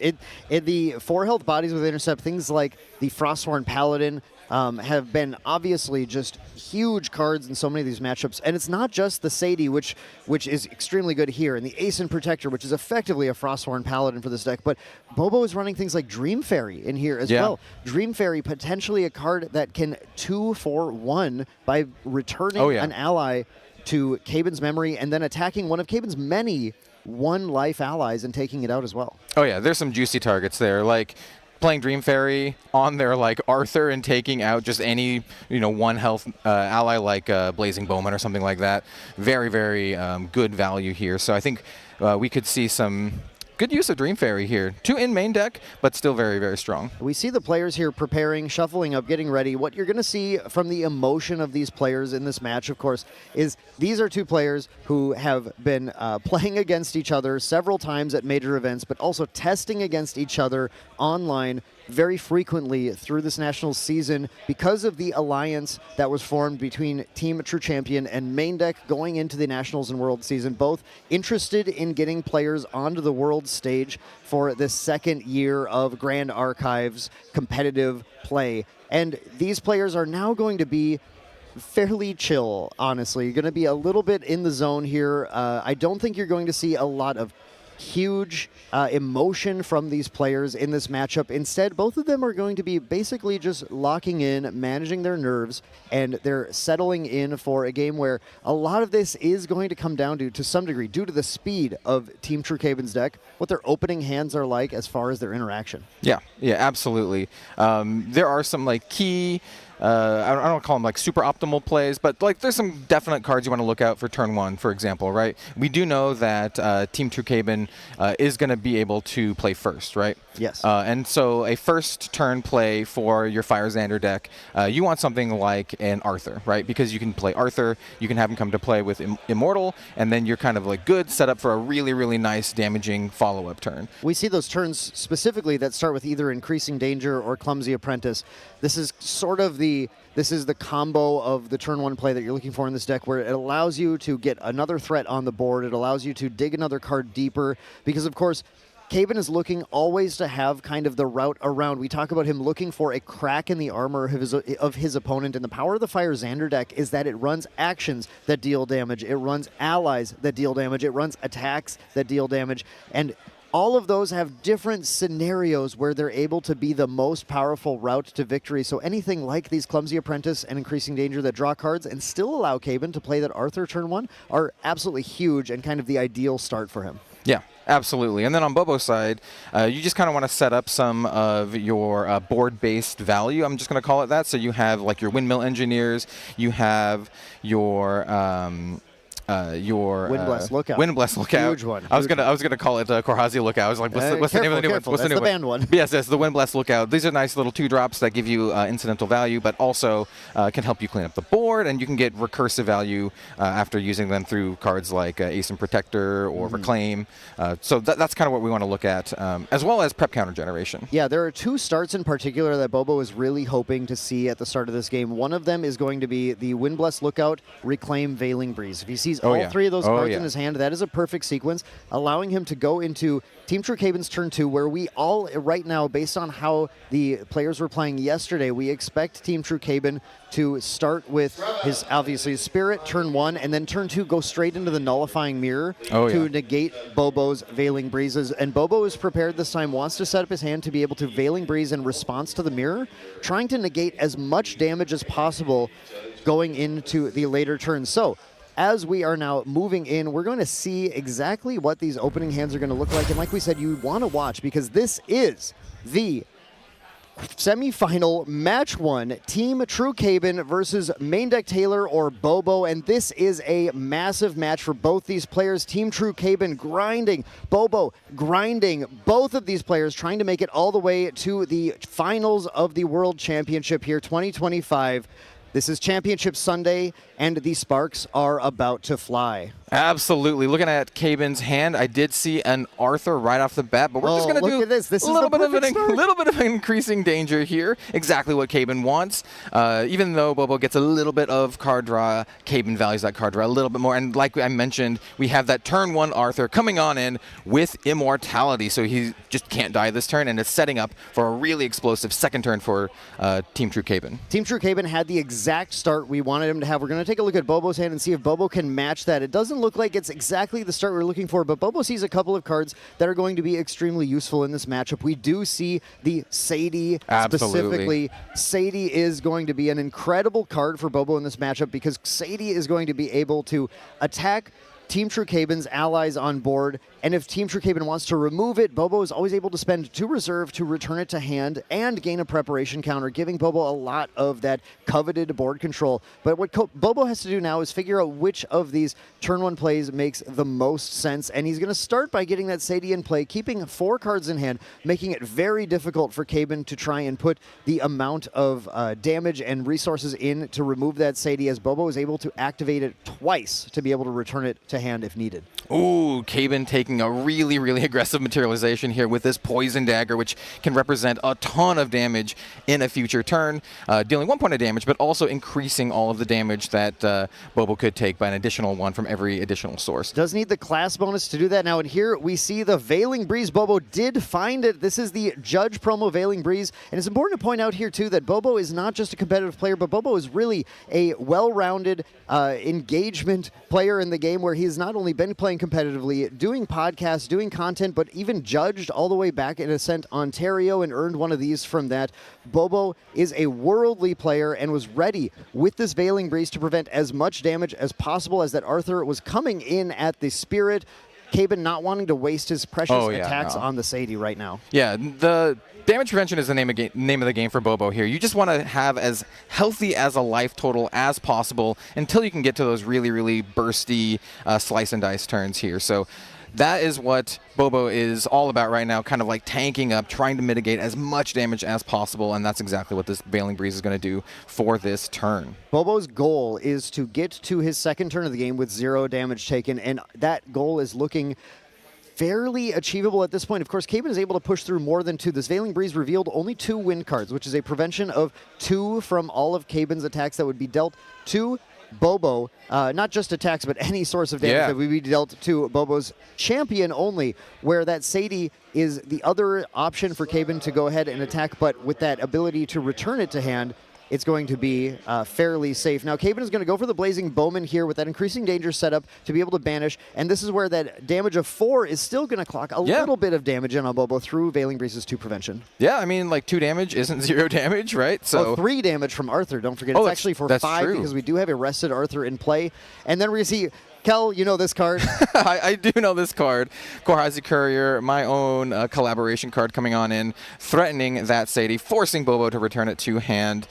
the 4 health bodies with intercept, things like the Frostsworn Paladin have been obviously just huge cards in so many of these matchups. And it's not just the Sadie, which is extremely good here, and the Ace and Protector, which is effectively a Frostsworn Paladin for this deck, but Bobo is running things like Dream Fairy in here as well. Dream Fairy, potentially a card that can 2 for 1 by returning an ally to Caben's memory and then attacking one of Caben's many 1-life allies and taking it out as well. Oh yeah, there's some juicy targets there, like playing Dream Fairy on their like Arthur and taking out just any 1 health ally like Blazing Bowman or something like that. Very good value here. So I think we could see some good use of Dream Fairy here. 2 in main deck, but still very strong. We see the players here preparing, shuffling up, getting ready. What you're going to see from the emotion of these players in this match, of course, is these are 2 players who have been playing against each other several times at major events, but also testing against each other online very frequently through this national season because of the alliance that was formed between Team True Champion and main deck going into the nationals and world season, both interested in getting players onto the world stage for this 2nd year of Grand Archives competitive play. And these players are now going to be fairly chill, honestly. You're going to be a little bit in the zone here. I don't think you're going to see a lot of huge emotion from these players in this matchup. Instead, both of them are going to be basically just locking in, managing their nerves, and they're settling in for a game where a lot of this is going to come down to some degree, due to the speed of Team True Caben's deck, what their opening hands are like as far as their interaction. Yeah, absolutely. There are some like key I don't call them like super optimal plays, but like there's some definite cards you want to look out for turn 1, for example, right? We do know that Team True Caben is going to be able to play first, right? Yes. And so a first turn play for your Fire Xander deck, you want something like an Arthur, right? Because you can play Arthur, you can have him come to play with Immortal, and then you're kind of like good set up for a really nice damaging follow-up turn. We see those turns specifically that start with either Increasing Danger or Clumsy Apprentice. This is sort of the combo of the turn 1 play that you're looking for in this deck, where it allows you to get another threat on the board. It allows you to dig another card deeper because, of course, Caben is looking always to have kind of the route around. We talk about him looking for a crack in the armor of his opponent, and the power of the Fire Xander deck is that it runs actions that deal damage, it runs allies that deal damage, it runs attacks that deal damage, and all of those have different scenarios where they're able to be the most powerful route to victory. So anything like these Clumsy Apprentice and Increasing Danger that draw cards and still allow Caben to play that Arthur turn 1 are absolutely huge and kind of the ideal start for him. Yeah, absolutely. And then on Bobo's side, you just kind of want to set up some of your board-based value. I'm just going to call it that. So you have like your Windmill Engineers, you have your your Windblast Lookout. Windblast Lookout. Huge one. I was gonna call it Korhazi Lookout. I was like, what's the name of the new one? What's That's the new the banned one. Yes, the Windblast Lookout. These are nice little 2-drops that give you incidental value, but also can help you clean up the board, and you can get recursive value after using them through cards like Ace and Protector or Reclaim. So that's kind of what we want to look at, as well as prep counter generation. Yeah, there are 2 starts in particular that Bobo is really hoping to see at the start of this game. One of them is going to be the Windblast Lookout, Reclaim, Veiling Breeze. If he sees all 3 of those cards in his hand, that is a perfect sequence, allowing him to go into Team True Caben's turn 2, where we all, right now, based on how the players were playing yesterday, we expect Team True Caben to start with his, obviously, Spirit, turn 1, and then turn 2 go straight into the Nullifying Mirror to negate Bobo's Veiling Breezes. And Bobo is prepared this time, wants to set up his hand to be able to Veiling Breeze in response to the Mirror, trying to negate as much damage as possible going into the later turns. So, as we are now moving in, we're going to see exactly what these opening hands are going to look like. And like we said, you want to watch because this is the semifinal match 1, Team True Caben versus Main Deck Taylor or Bobo, and this is a massive match for both these players. Team True Caben grinding, Bobo grinding, both of these players trying to make it all the way to the finals of the World Championship here, 2025. This is Championship Sunday, and the sparks are about to fly. Absolutely. Looking at Caben's hand, I did see an Arthur right off the bat, but we're just going to do look at this. This is little bit of increasing danger here. Exactly what Caben wants. Even though Bobo gets a little bit of card draw, Caben values that card draw a little bit more. And like I mentioned, we have that turn 1 Arthur coming on in with Immortality, so he just can't die this turn, and it's setting up for a really explosive second turn for Team True Caben. Team True Caben had the exact start we wanted him to have. We're going to take a look at Bobo's hand and see if Bobo can match that. It doesn't look like it's exactly the start we're looking for, but Bobo sees a couple of cards that are going to be extremely useful in this matchup. We do see the Sadie specifically. Sadie is going to be an incredible card for Bobo in this matchup because Sadie is going to be able to attack Team True Caben's allies on board, and if Team True Caben wants to remove it, Bobo is always able to spend 2 reserve to return it to hand and gain a preparation counter, giving Bobo a lot of that coveted board control. But what Bobo has to do now is figure out which of these turn 1 plays makes the most sense, and he's going to start by getting that Sadie in play, keeping 4 cards in hand, making it very difficult for Caben to try and put the amount of damage and resources in to remove that Sadie, as Bobo is able to activate it twice to be able to return it to hand if needed. Ooh, Caben taking a really, really aggressive materialization here with this Poison Dagger, which can represent a ton of damage in a future turn, dealing 1 point of damage, but also increasing all of the damage that Bobo could take by an additional 1 from every additional source. Does need the class bonus to do that now, and here we see the Veiling Breeze. Bobo did find it. This is the Judge promo Veiling Breeze, and it's important to point out here, too, that Bobo is not just a competitive player, but Bobo is really a well-rounded engagement player in the game, where he's not only been playing competitively, doing podcasts, doing content, but even judged all the way back in Ascent Ontario and earned one of these from that. Bobo is a worldly player and was ready with this Veiling Breeze to prevent as much damage as possible, as that Arthur was coming in at the Spirit. Caben not wanting to waste his precious attacks on the Sadie right now. Yeah, the damage prevention is the name of the game for Bobo here. You just want to have as healthy as a life total as possible until you can get to those really, really bursty slice and dice turns here. So that is what Bobo is all about right now, kind of like tanking up, trying to mitigate as much damage as possible, and that's exactly what this Veiling Breeze is going to do for this turn. Bobo's goal is to get to his second turn of the game with 0 damage taken, and that goal is looking fairly achievable at this point. Of course, Caben is able to push through more than 2. This Veiling Breeze revealed only 2 win cards, which is a prevention of 2 from all of Caben's attacks that would be dealt to Bobo, not just attacks, but any source of damage that would be dealt to Bobo's champion only, where that Sadie is the other option for Caben to go ahead and attack, but with that ability to return it to hand, it's going to be fairly safe. Now, Caben is going to go for the Blazing Bowman here with that increasing danger setup to be able to banish, and this is where that damage of 4 is still going to clock a little bit of damage in on Bobo through Veiling Breezes 2 prevention. Yeah, I mean, like 2 damage isn't 0 damage, right? So 3 damage from Arthur, don't forget. It's actually for 5 because we do have a rested Arthur in play. And then we're going to see Kel, you know this card. I do know this card. Korhazi Courier, my own collaboration card coming on in, threatening that Sadie, forcing Bobo to return it to hand.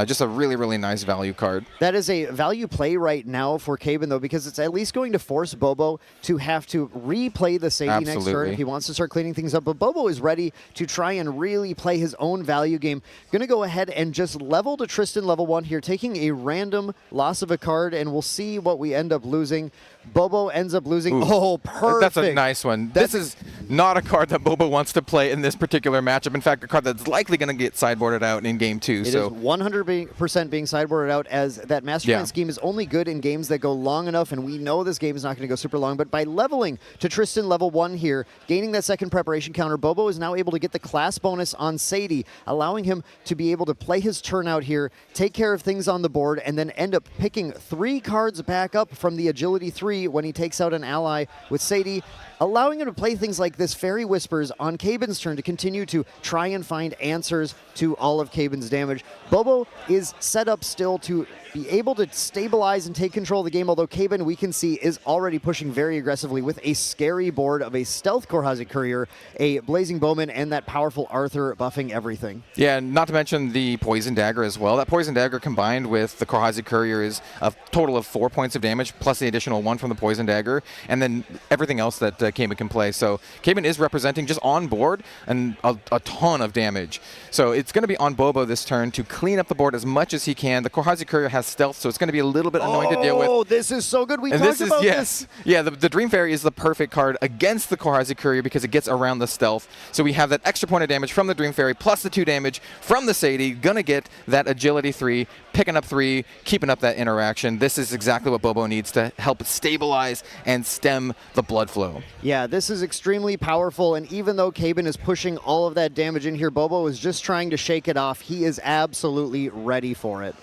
Just a really, really nice value card. That is a value play right now for Caben, though, because it's at least going to force Bobo to have to replay the Sadie next turn if he wants to start cleaning things up. But Bobo is ready to try and really play his own value game. Going to go ahead and just level to Tristan level 1 here, taking a random loss of a card, and we'll see what we end up losing. Bobo ends up losing. Ooh, oh, perfect. That's a nice one. This is not a card that Bobo wants to play in this particular matchup. In fact, a card that's likely going to get sideboarded out in game 2. It is 100% being sideboarded out, as that mastermind scheme is only good in games that go long enough, and we know this game is not going to go super long. But by leveling to Tristan level 1 here, gaining that second preparation counter, Bobo is now able to get the class bonus on Sadie, allowing him to be able to play his turn out here, take care of things on the board, and then end up picking 3 cards back up from the Agility 3 when he takes out an ally with Sadie, allowing him to play things like this Fairy Whispers on Caben's turn to continue to try and find answers to all of Caben's damage. Bobo is set up still to be able to stabilize and take control of the game, although Caben, we can see, is already pushing very aggressively with a scary board of a Stealth Korhazi Courier, a Blazing Bowman, and that powerful Arthur buffing everything. Yeah, not to mention the Poison Dagger as well. That Poison Dagger combined with the Korhazi Courier is a total of 4 points of damage, plus the additional 1 from the Poison Dagger, and then everything else that Caben can play. So Caben is representing just on board and a ton of damage. So it's going to be on Bobo this turn to clean up the board as much as he can. The Korhazi Courier has stealth, so it's going to be a little bit annoying to deal with. Oh, this is so good. We and talked about this. Yeah, the Dream Fairy is the perfect card against the Korhazi Courier because it gets around the stealth. So we have that extra point of damage from the Dream Fairy plus the 2 damage from the Sadie. Gonna get that Agility 3, picking up 3, keeping up that interaction. This is exactly what Bobo needs to help stabilize and stem the blood flow. Yeah, this is extremely powerful, and even though Caben is pushing all of that damage in here, Bobo is just trying to shake it off. He is absolutely ready for it.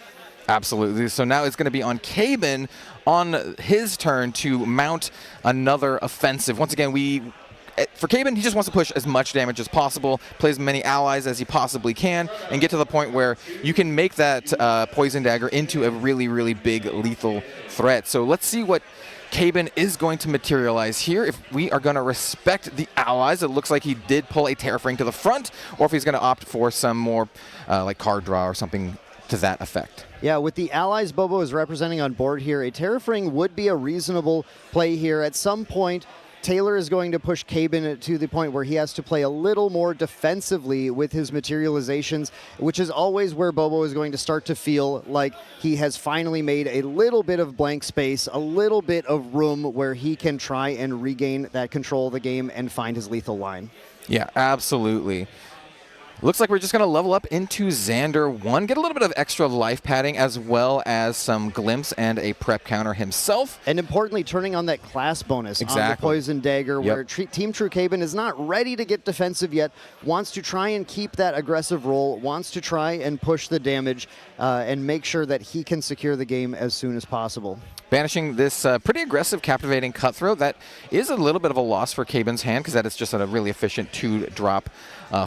Absolutely. So now it's going to be on Caben on his turn to mount another offensive. Once again, for Caben, he just wants to push as much damage as possible, play as many allies as he possibly can, and get to the point where you can make that Poison Dagger into a really, really big lethal threat. So let's see what Caben is going to materialize here. If we are going to respect the allies, it looks like he did pull a Terrafring to the front, or if he's going to opt for some more like card draw or something to that effect. Yeah, with the allies Bobo is representing on board here, a Terrafring would be a reasonable play here. At some point, Taylor is going to push Caben to the point where he has to play a little more defensively with his materializations, which is always where Bobo is going to start to feel like he has finally made a little bit of blank space, a little bit of room where he can try and regain that control of the game and find his lethal line. Yeah, absolutely. Looks like we're just going to level up into Xander 1, get a little bit of extra life padding as well as some glimpse and a prep counter himself. And importantly, turning on that class bonus on the Poison Dagger, where Team True Caben is not ready to get defensive yet, wants to try and keep that aggressive role, wants to try and push the damage and make sure that he can secure the game as soon as possible. Banishing this pretty aggressive Captivating Cutthroat. That is a little bit of a loss for Caben's hand because that is just a really efficient 2-drop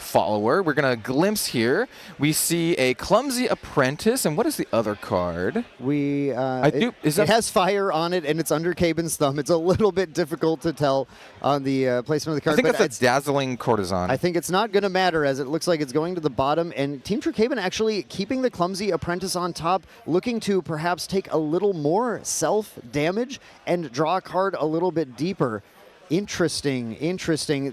follower. We're going to glimpse here. We see a Clumsy Apprentice, and what is the other card? It has fire on it, and it's under Caben's thumb. It's a little bit difficult to tell on the placement of the card. I think it's a Dazzling Courtesan. I think it's not going to matter, as it looks like it's going to the bottom, and Team True Caben actually keeping the Clumsy Apprentice on top, looking to perhaps take a little more self-damage and draw a card a little bit deeper. Interesting.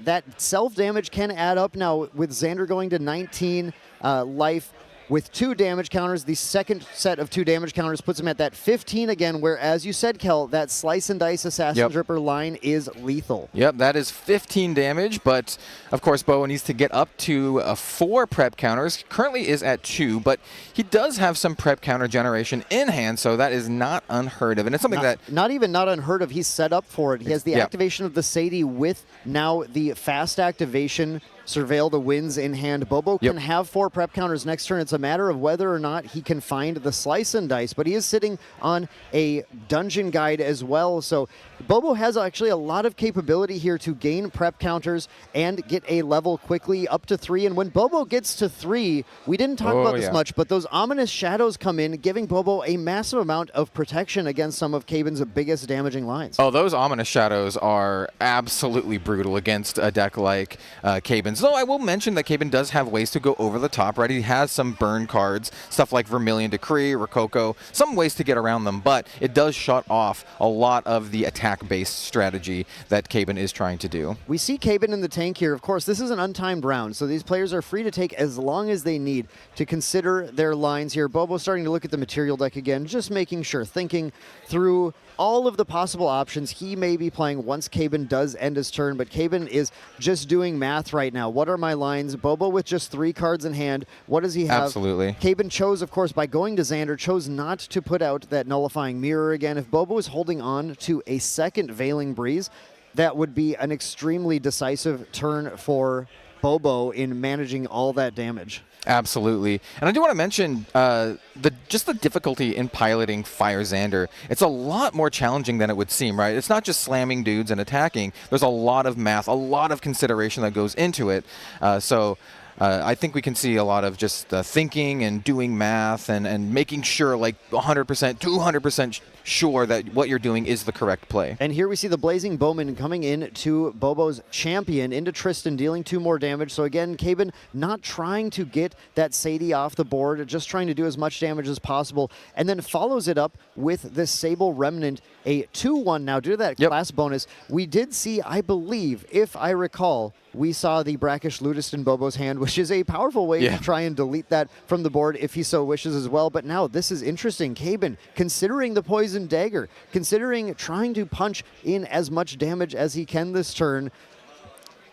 That self-damage can add up now with Xander going to 19 life with 2 damage counters. The second set of 2 damage counters puts him at that 15 again, where, as you said, Kel, that Slice and Dice Assassin Dripper line is lethal. Yep, that is 15 damage, but of course Bobo needs to get up to 4 prep counters. Currently is at 2, but he does have some prep counter generation in hand, so that is not unheard of. And it's something not even not unheard of. He's set up for it. He has the activation of the Sadie with now the fast activation surveil the wins in hand. Bobo can have 4 prep counters next turn. It's a matter of whether or not he can find the slice and dice, but he is sitting on a dungeon guide as well. So Bobo has actually a lot of capability here to gain prep counters and get a level quickly up to 3. And when Bobo gets to 3, we didn't talk about this much, but those ominous shadows come in, giving Bobo a massive amount of protection against some of Caben's biggest damaging lines. Oh, those ominous shadows are absolutely brutal against a deck like Caben's. Though I will mention that Caben does have ways to go over the top, right? He has some burn cards, stuff like Vermilion Decree, Rococo, some ways to get around them, but it does shut off a lot of the attack-based strategy that Caben is trying to do. We see Caben in the tank here. Of course, this is an untimed round, so these players are free to take as long as they need to consider their lines here. Bobo's starting to look at the material deck again, just making sure, thinking through all of the possible options he may be playing once Caben does end his turn, but Caben is just doing math right now. What are my lines? Bobo with just 3 cards in hand. What does he have? Absolutely. Caben chose, of course, by going to Xander, chose not to put out that nullifying mirror again. If Bobo is holding on to a second Veiling Breeze, that would be an extremely decisive turn for Bobo in managing all that damage. Absolutely. And I do want to mention just the difficulty in piloting Fire Xander. It's a lot more challenging than it would seem, right? It's not just slamming dudes and attacking. There's a lot of math, a lot of consideration that goes into it. I think we can see a lot of just thinking and doing math and making sure, like 100%, 200% sure that what you're doing is the correct play. And here we see the Blazing Bowman coming in to Bobo's champion, into Tristan, dealing 2 more damage. So again, Caben not trying to get that Sadie off the board, just trying to do as much damage as possible, and then follows it up with this Sable Remnant, a 2-1 now due to that class bonus. We did see, I believe, if I recall, we saw the Brackish Ludist in Bobo's hand, which is a powerful way to try and delete that from the board if he so wishes as well. But now this is interesting. Caben, considering the Poison Dagger, considering trying to punch in as much damage as he can this turn,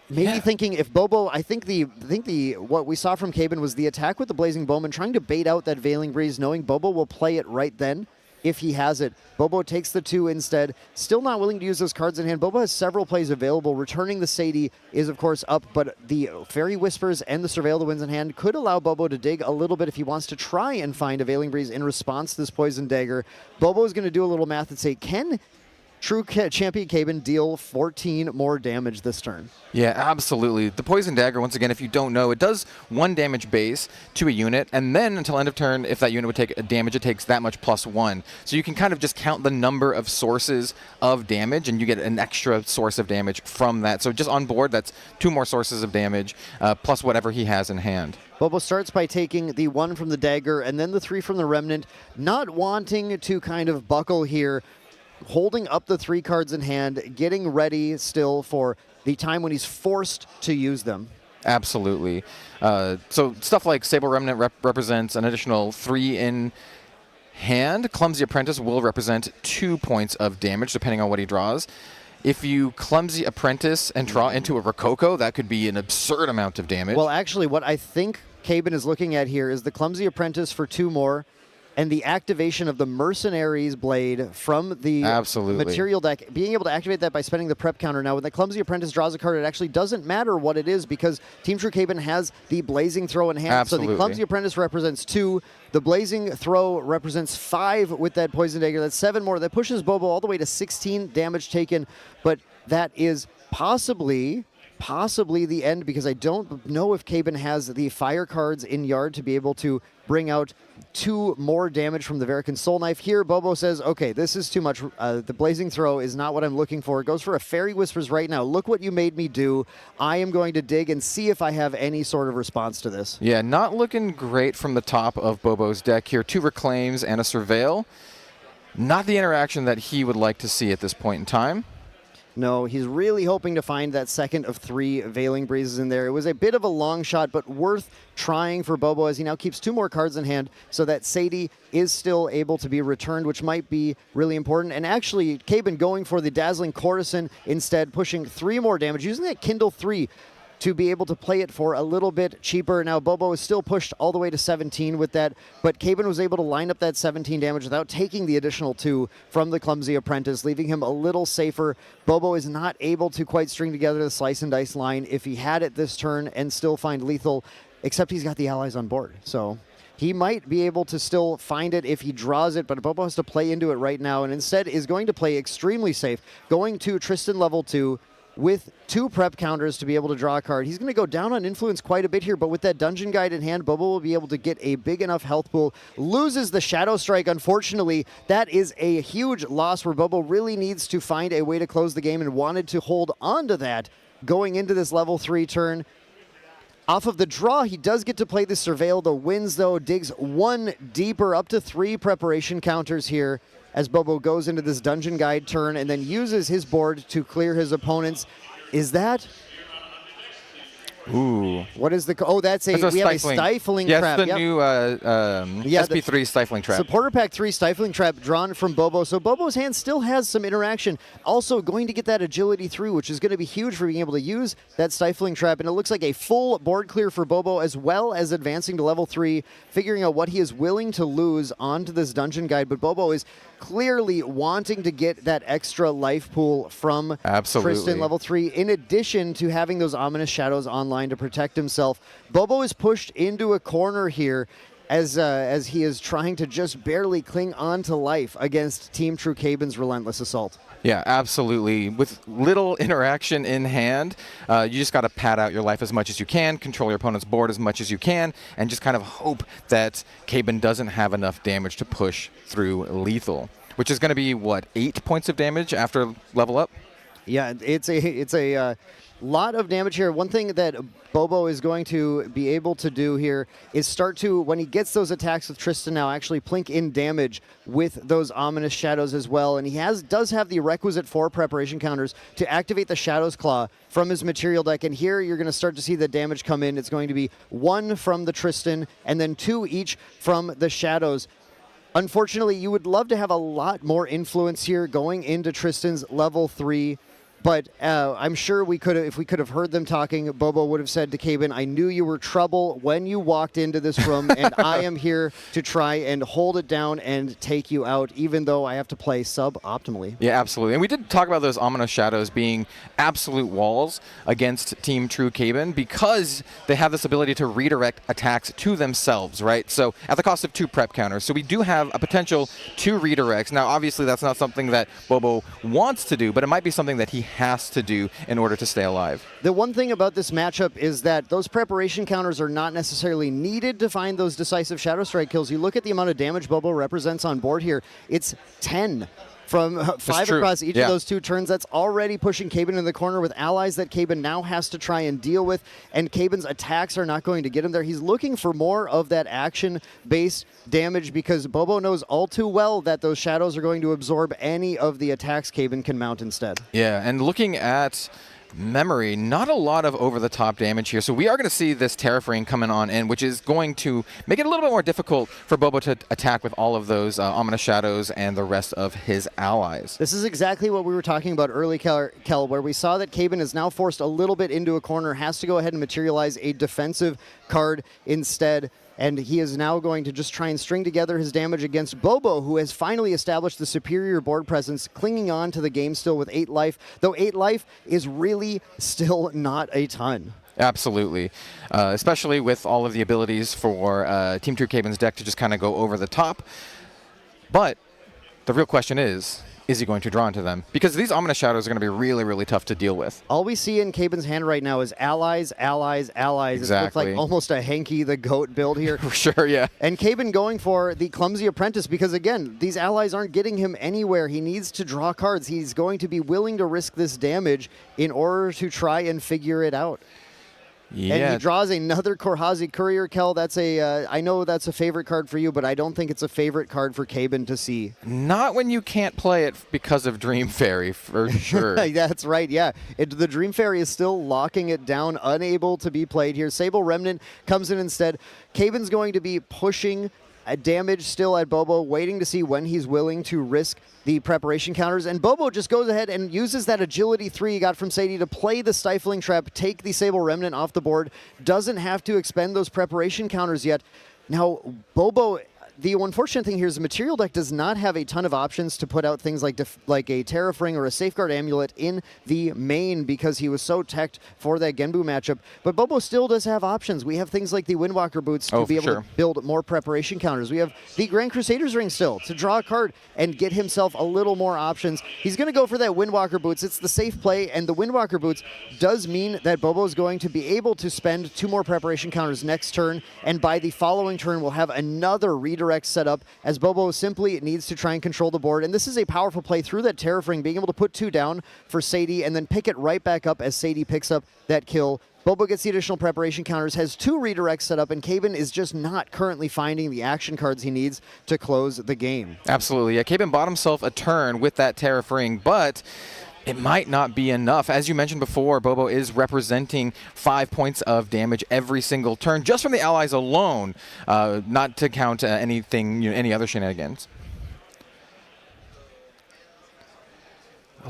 maybe thinking if Bobo, I think what we saw from Caben was the attack with the Blazing Bowman, trying to bait out that Veiling Breeze, knowing Bobo will play it right then. If he has it, Bobo takes the 2 instead. Still not willing to use those cards in hand. Bobo has several plays available. Returning the Sadie is, of course, up, but the Fairy Whispers and the Surveil the Winds in hand could allow Bobo to dig a little bit if he wants to try and find a Veiling Breeze in response to this Poison Dagger. Bobo is going to do a little math and say, can true champion Caben deal 14 more damage this turn? Yeah, absolutely. The Poison Dagger, once again, if you don't know, it does 1 damage base to a unit, and then until end of turn, if that unit would take a damage, it takes that much +1. So you can kind of just count the number of sources of damage, and you get an extra source of damage from that. So just on board, that's 2 more sources of damage, plus whatever he has in hand. Bobo starts by taking the 1 from the Dagger, and then the 3 from the Remnant, not wanting to kind of buckle here, holding up the 3 cards in hand, getting ready still for the time when he's forced to use them. Absolutely. So stuff like Sable Remnant represents an additional 3 in hand. Clumsy Apprentice will represent 2 points of damage, depending on what he draws. If you Clumsy Apprentice and draw into a Rococo, that could be an absurd amount of damage. Well, actually, what I think Caben is looking at here is the Clumsy Apprentice for 2 more, and the activation of the Mercenaries Blade from the material deck, being able to activate that by spending the prep counter. Now, when the Clumsy Apprentice draws a card, it actually doesn't matter what it is because Team True Caben has the Blazing Throw in hand. So the Clumsy Apprentice represents 2. The Blazing Throw represents 5 with that Poison Dagger. That's 7 more. That pushes Bobo all the way to 16 damage taken, but that is possibly the end, because I don't know if Caben has the fire cards in yard to be able to bring out 2 more damage from the Verican Soul Knife. Here, Bobo says, okay, this is too much. The Blazing Throw is not what I'm looking for. It goes for a Fairy Whispers right now. Look what you made me do. I am going to dig and see if I have any sort of response to this. Yeah, not looking great from the top of Bobo's deck here. 2 Reclaims and a Surveil. Not the interaction that he would like to see at this point in time. No, he's really hoping to find that second of 3 Veiling Breezes in there. It was a bit of a long shot, but worth trying for Bobo as he now keeps 2 more cards in hand so that Sadie is still able to be returned, which might be really important. And actually, Caben going for the Dazzling Courtesan instead, pushing 3 more damage, using that Kindle 3. to be able to play it for a little bit cheaper. Now, Bobo is still pushed all the way to 17 with that, but Caben was able to line up that 17 damage without taking the additional 2 from the Clumsy Apprentice, leaving him a little safer. Bobo is not able to quite string together the Slice and Dice line if he had it this turn and still find lethal, except he's got the allies on board. So he might be able to still find it if he draws it, but Bobo has to play into it right now and instead is going to play extremely safe, going to Tristan level 2, with 2 prep counters to be able to draw a card. He's going to go down on influence quite a bit here, but with that Dungeon Guide in hand, Bobo will be able to get a big enough health pool. Loses the Shadow Strike, unfortunately. That is a huge loss where Bobo really needs to find a way to close the game and wanted to hold on to that going into this level 3 turn. Off of the draw, he does get to play the Surveil. The wins, though, digs 1 deeper, up to 3 preparation counters here as Bobo goes into this Dungeon Guide turn and then uses his board to clear his opponents. Is that... Ooh. What is the... Oh, that's a... We have a Stifling Trap. Yes, the new SP3 Stifling Trap. Supporter Pack 3 Stifling Trap drawn from Bobo. So Bobo's hand still has some interaction. Also going to get that Agility through, which is going to be huge for being able to use that Stifling Trap. And it looks like a full board clear for Bobo, as well as advancing to level 3, figuring out what he is willing to lose onto this Dungeon Guide. But Bobo is clearly wanting to get that extra life pool from Tristan level 3, in addition to having those Ominous Shadows online to protect himself. Bobo is pushed into a corner here as he is trying to just barely cling on to life against Team True Caben's relentless assault. Yeah, absolutely. With little interaction in hand, you just got to pad out your life as much as you can, control your opponent's board as much as you can, and just kind of hope that Caben doesn't have enough damage to push through lethal, which is going to be, what, 8 points of damage after level up? Yeah, it's a lot of damage here. One thing that Bobo is going to be able to do here is start to, when he gets those attacks with Tristan now, actually plink in damage with those Ominous Shadows as well. And he does have the requisite 4 preparation counters to activate the Shadow's Claw from his material deck. And here you're going to start to see the damage come in. It's going to be 1 from the Tristan and then 2 each from the Shadows. Unfortunately, you would love to have a lot more influence here going into Tristan's level 3. But I'm sure if we could have heard them talking, Bobo would have said to Caben, I knew you were trouble when you walked into this room, and I am here to try and hold it down and take you out, even though I have to play sub-optimally. Yeah, absolutely. And we did talk about those Ominous Shadows being absolute walls against Team True Caben because they have this ability to redirect attacks to themselves, right? So at the cost of 2 prep counters. So we do have a potential 2 redirects. Now, obviously, that's not something that Bobo wants to do, but it might be something that he has to do in order to stay alive. The one thing about this matchup is that those preparation counters are not necessarily needed to find those decisive Shadow Strike kills. You look at the amount of damage Bobo represents on board here. It's 10 from 5 across each of those 2 turns. That's already pushing Caben in the corner with allies that Caben now has to try and deal with, and Caben's attacks are not going to get him there. He's looking for more of that action-based damage because Bobo knows all too well that those Shadows are going to absorb any of the attacks Caben can mount instead. Yeah, and looking at memory, not a lot of over-the-top damage here. So we are going to see this Terraframe coming on in, which is going to make it a little bit more difficult for Bobo to attack with all of those Ominous Shadows and the rest of his allies. This is exactly what we were talking about early, Kel, where we saw that Caben is now forced a little bit into a corner, has to go ahead and materialize a defensive card instead. And he is now going to just try and string together his damage against Bobo, who has finally established the superior board presence, clinging on to the game still with 8 life, though 8 life is really still not a ton. Absolutely, especially with all of the abilities for Team True Caben's deck to just kind of go over the top. But the real question is he going to draw into them? Because these Ominous Shadows are going to be really, really tough to deal with. All we see in Caben's hand right now is allies, allies, allies. Exactly. It looks like almost a Hanky the Goat build here. For sure, yeah. And Caben going for the Clumsy Apprentice because, again, these allies aren't getting him anywhere. He needs to draw cards. He's going to be willing to risk this damage in order to try and figure it out. Yeah. And he draws another Korhazi Courier. Kel, that's I know that's a favorite card for you, but I don't think it's a favorite card for Caben to see. Not when you can't play it because of Dream Fairy, for sure. That's right, yeah. The Dream Fairy is still locking it down, unable to be played here. Sable Remnant comes in instead. Caben's going to be pushing damage still at Bobo, waiting to see when he's willing to risk the preparation counters. And Bobo just goes ahead and uses that agility 3 he got from Sadie to play the Stifling Trap, take the Sable Remnant off the board. Doesn't have to expend those preparation counters yet. Now, Bobo, the unfortunate thing here is the material deck does not have a ton of options to put out things like a Tariff Ring or a Safeguard Amulet in the main because he was so teched for that Genbu matchup. But Bobo still does have options. We have things like the Windwalker Boots to be able to build more preparation counters. We have the Grand Crusaders Ring still to draw a card and get himself a little more options. He's going to go for that Windwalker Boots. It's the safe play, and the Windwalker Boots does mean that Bobo is going to be able to spend 2 more preparation counters next turn, and by the following turn we'll have another redirect set up as Bobo simply needs to try and control the board. And this is a powerful play through that Tariff Ring, being able to put 2 down for Sadie and then pick it right back up as Sadie picks up that kill. Bobo gets the additional preparation counters, has 2 redirects set up, and Caben is just not currently finding the action cards he needs to close the game. Absolutely. Yeah, Caben bought himself a turn with that Tariff Ring, but it might not be enough. As you mentioned before, Bobo is representing 5 points of damage every single turn, just from the allies alone, not to count anything, any other shenanigans.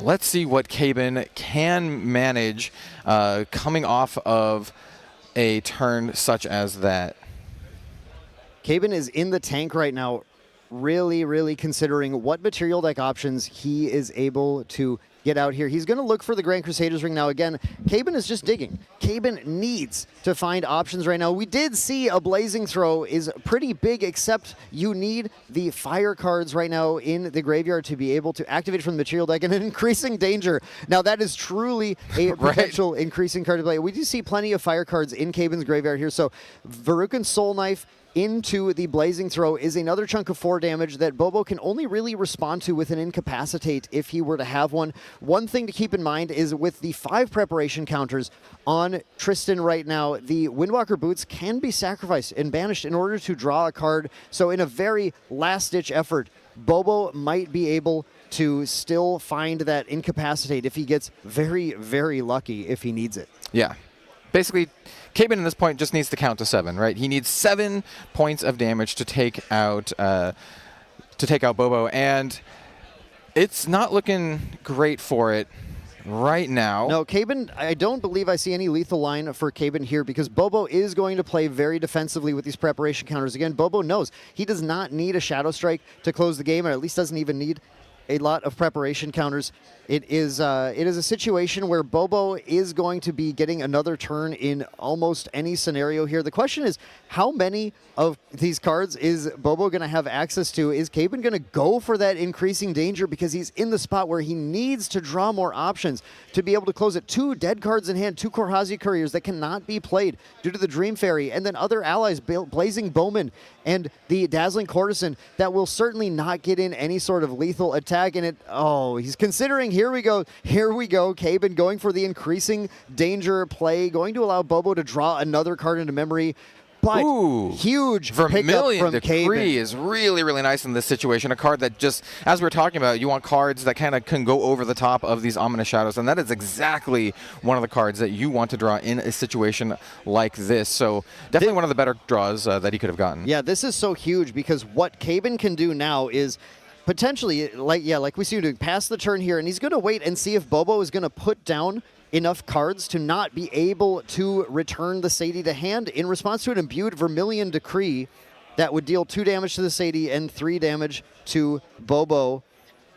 Let's see what Caben can manage coming off of a turn such as that. Caben is in the tank right now, really considering what material deck options he is able to get out here. He's going to look for the Grand Crusaders Ring now. Again, Caben is just digging. Caben needs to find options right now. We did see a Blazing Throw is pretty big, except you need the fire cards right now in the graveyard to be able to activate from the material deck, and an Increasing Danger. Now that is truly a potential increasing card to play. We do see plenty of fire cards in Caben's graveyard here. So Verucan Soul Knife into the Blazing Throw is another chunk of 4 damage that Bobo can only really respond to with an Incapacitate if he were to have one. One thing to keep in mind is with the 5 preparation counters on Tristan right now, the Windwalker Boots can be sacrificed and banished in order to draw a card. So in a very last-ditch effort, Bobo might be able to still find that Incapacitate if he gets very lucky if he needs it. Yeah. Basically, Caben at this point just needs to count to 7, right? He needs 7 points of damage to take out Bobo, and it's not looking great for it right now. No, Caben, I don't believe I see any lethal line for Caben here because Bobo is going to play very defensively with these preparation counters. Again, Bobo knows he does not need a Shadow Strike to close the game, or at least doesn't even need a lot of preparation counters. It is a situation where Bobo is going to be getting another turn in almost any scenario here. The question is, how many of these cards is Bobo going to have access to? Is Caben going to go for that Increasing Danger because he's in the spot where he needs to draw more options to be able to close it? 2 dead cards in hand, 2 Korhazi Couriers that cannot be played due to the Dream Fairy, and then other allies, Blazing Bowman and the Dazzling Courtesan, that will certainly not get in any sort of lethal attack. And he's considering. Here we go. Caben going for the Increasing Danger play, going to allow Bobo to draw another card into memory. But huge Vermilion pickup from Decree Caben. is really nice in this situation. A card that just, as we were talking about, you want cards that kind of can go over the top of these Ominous Shadows, and that is exactly one of the cards that you want to draw in a situation like this. So definitely one of the better draws that he could have gotten. Yeah, this is so huge because what Caben can do now is potentially, like we see him doing, pass the turn here, and he's going to wait and see if Bobo is going to put down enough cards to not be able to return the Sadie to hand in response to an imbued Vermilion Decree that would deal 2 damage to the Sadie and 3 damage to Bobo.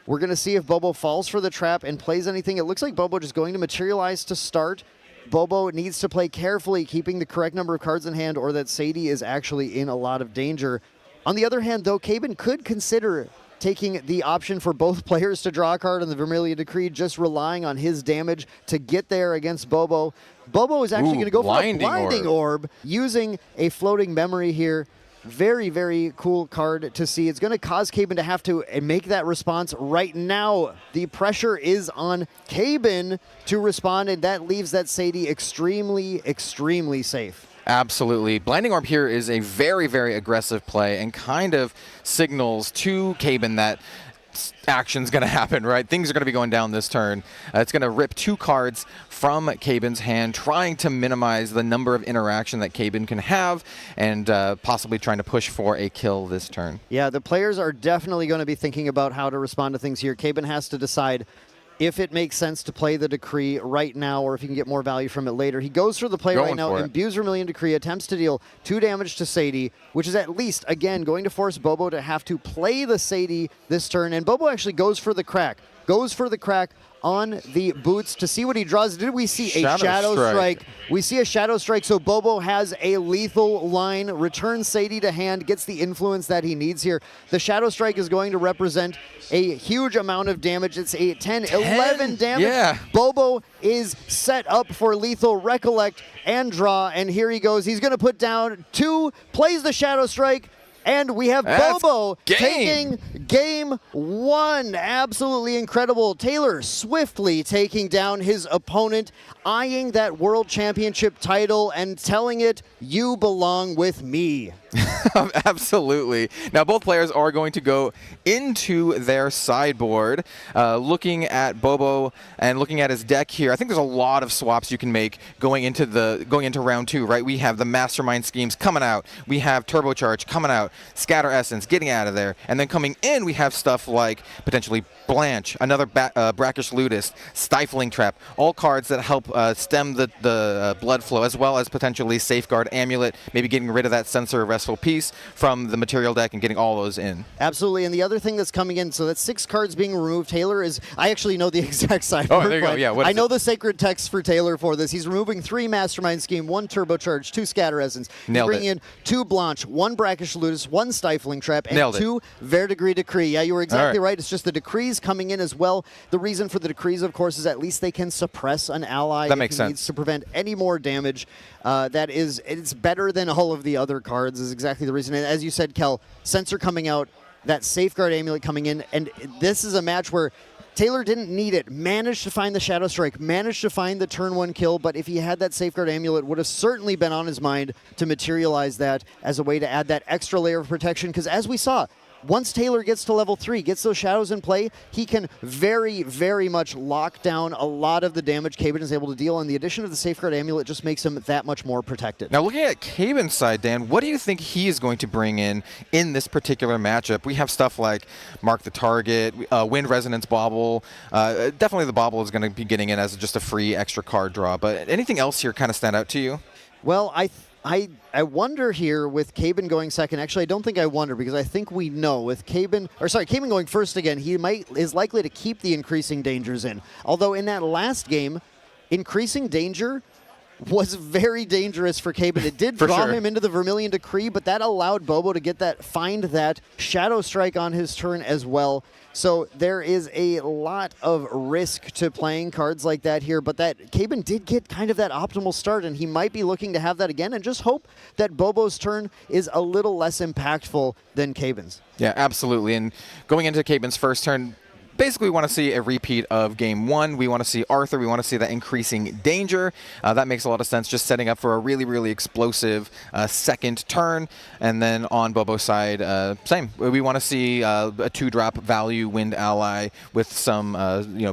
We're going to see if Bobo falls for the trap and plays anything. It looks like Bobo just going to materialize to start. Bobo needs to play carefully, keeping the correct number of cards in hand, or that Sadie is actually in a lot of danger. On the other hand, though, Caben could consider taking the option for both players to draw a card on the Vermilion Decree, just relying on his damage to get there against Bobo. Bobo is actually going to go for a Blinding Orb, using a Floating Memory here. Very cool card to see. It's going to cause Caben to have to make that response right now. The pressure is on Caben to respond, and that leaves that Sadie extremely safe. Absolutely. Blinding Orb here is a very aggressive play and kind of signals to Caben that action's going to happen, right? Things are going to be going down this turn. It's going to rip 2 cards from Cabin's hand, trying to minimize the number of interaction that Cabin can have, and possibly trying to push for a kill this turn. Yeah, the players are definitely going to be thinking about how to respond to things here. Cabin has to decide if it makes sense to play the Decree right now or if he can get more value from it later. He goes for the play right now, imbues Vermilion Decree, attempts to deal 2 damage to Sadie, which is at least, again, going to force Bobo to have to play the Sadie this turn. And Bobo actually goes for the crack. On the boots to see what he draws. Did we see a Shadow Strike? We see a Shadow Strike, so Bobo has a lethal line, returns Sadie to hand, gets the influence that he needs here. The Shadow Strike is going to represent a huge amount of damage. It's a 11 damage. Yeah. Bobo is set up for lethal recollect and draw, and here he goes. He's going to put down 2, plays the Shadow Strike, and we have Bobo taking game 1. Absolutely incredible. Taylor swiftly taking down his opponent, eyeing that World Championship title and telling it, "You belong with me." Absolutely. Now, both players are going to go into their sideboard, looking at Bobo and looking at his deck here. I think there's a lot of swaps you can make going into round 2, right? We have the Mastermind Schemes coming out. We have Turbocharge coming out. Scatter Essence getting out of there. And then coming in, we have stuff like potentially Blanche, another Brackish Ludist, Stifling Trap, all cards that help stem the blood flow, as well as potentially Safeguard Amulet, maybe getting rid of that Censor of Restful Peace from the material deck and getting all those in. Absolutely, and the other thing that's coming in, so that's 6 cards being removed. Taylor is, I actually know the exact sideboard. Oh, there you go, yeah. I know the sacred text for Taylor for this. He's removing 3 Mastermind Scheme, 1 Turbocharge, 2 Scatter Essence. Nailed bringing in 2 Blanche, 1 Brackish Ludus, 1 Stifling Trap, and 2 Verdigris Decree. Yeah, you were exactly right. It's just the decrees coming in as well. The reason for the decrees, of course, is at least they can suppress an ally. That makes sense. Needs to prevent any more damage. It's better than all of the other cards is exactly the reason. And as you said, Kel, Censor coming out, that Safeguard Amulet coming in, and this is a match where Taylor didn't need it, managed to find the Shadow Strike, managed to find the turn 1 kill, but if he had that Safeguard Amulet, would have certainly been on his mind to materialize that as a way to add that extra layer of protection, because as we saw, once Taylor gets to level 3, gets those shadows in play, he can very, very much lock down a lot of the damage Cabin is able to deal, and the addition of the Safeguard Amulet just makes him that much more protected. Now, looking at Cabin's side, Dan, what do you think he is going to bring in this particular matchup? We have stuff like Mark the Target, Wind Resonance Bauble. Definitely the Bauble is going to be getting in as just a free extra card draw, but anything else here kind of stand out to you? Well, I wonder here with Cabin going second. Actually, I don't think I wonder because I think we know with Cabin going first again, he is likely to keep the increasing dangers in. Although in that last game, increasing danger was very dangerous for Cabin. It did draw him into the Vermilion Decree, but that allowed Bobo to find that Shadow Strike on his turn as well. So there is a lot of risk to playing cards like that here, but that Cabin did get kind of that optimal start, and he might be looking to have that again, and just hope that Bobo's turn is a little less impactful than Cabin's. Yeah, absolutely. And going into Cabin's first turn, basically, we want to see a repeat of game 1. We want to see Arthur. We want to see that increasing danger. That makes a lot of sense, just setting up for a really, really explosive second turn. And then on Bobo's side, same. We want to see a 2-drop value Wind ally with some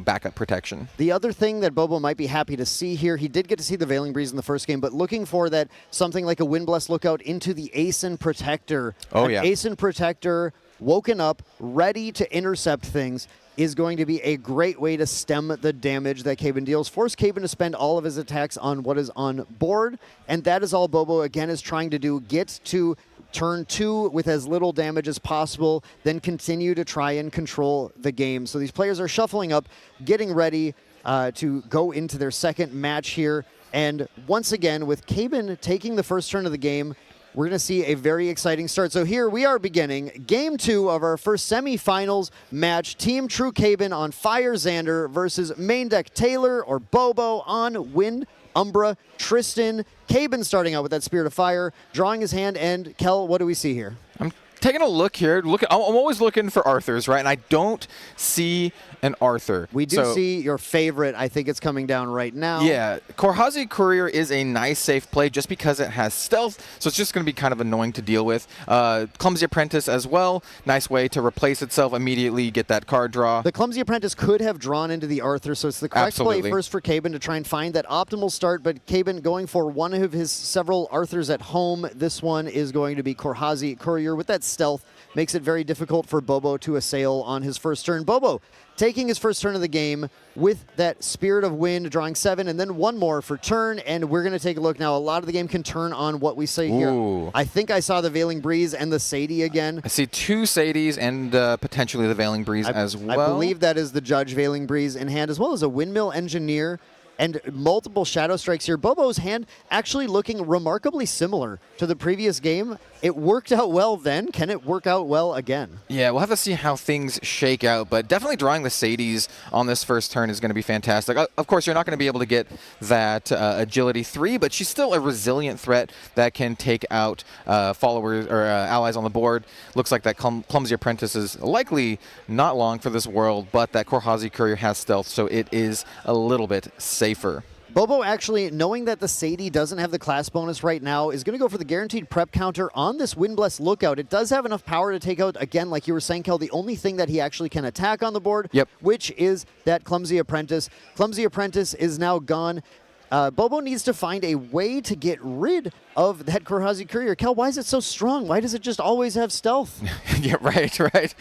backup protection. The other thing that Bobo might be happy to see here, he did get to see the Veiling Breeze in the first game, but looking for that something like a Wind Bless Lookout into the Asen Protector. Oh, yeah. Asen Protector, woken up, ready to intercept things, is going to be a great way to stem the damage that Cabin deals. Force Cabin to spend all of his attacks on what is on board, and that is all Bobo, again, is trying to do. Get to turn 2 with as little damage as possible, then continue to try and control the game. So these players are shuffling up, getting ready to go into their second match here. And once again, with Cabin taking the first turn of the game, we're going to see a very exciting start. So here we are beginning game 2 of our first semifinals match. Team True Cabin on Fire Xander versus main deck Taylor or Bobo on Wind Umbra Tristan. Cabin starting out with that Spirit of Fire, drawing his hand, and Kel, what do we see here? I'm taking a look here. I'm always looking for Arthurs, right? And I don't see an Arthur. We do see your favorite. I think it's coming down right now. Yeah, Korhazi Courier is a nice safe play just because it has stealth, so it's just going to be kind of annoying to deal with. Clumsy Apprentice as well. Nice way to replace itself immediately, get that card draw. The Clumsy Apprentice could have drawn into the Arthur, so it's the correct play first for Caben to try and find that optimal start, but Caben going for one of his several Arthurs at home. This one is going to be Korhazi Courier. With that stealth, makes it very difficult for Bobo to assail on his first turn. Bobo taking his first turn of the game with that Spirit of Wind, drawing 7, and then one more for turn, and we're going to take a look now. A lot of the game can turn on what we say here. I think I saw the Veiling Breeze and the Sadie again. I see 2 Sadies and potentially the Veiling Breeze as well. I believe that is the Judge Veiling Breeze in hand, as well as a Windmill Engineer and multiple Shadow Strikes here. Bobo's hand actually looking remarkably similar to the previous game. It worked out well then. Can it work out well again? Yeah, we'll have to see how things shake out, but definitely drawing the Sadies on this first turn is going to be fantastic. Of course, you're not going to be able to get that Agility 3, but she's still a resilient threat that can take out followers or allies on the board. Looks like that Clumsy Apprentice is likely not long for this world, but that Korhazi Courier has stealth, so it is a little bit safer. Bobo actually, knowing that the Sadie doesn't have the class bonus right now, is going to go for the guaranteed prep counter on this Windbless Lookout. It does have enough power to take out, again, like you were saying, Kel, the only thing that he actually can attack on the board, which is that Clumsy Apprentice. Clumsy Apprentice is now gone. Bobo needs to find a way to get rid of that Korhazi Courier. Kel, why is it so strong? Why does it just always have stealth? Yeah, right.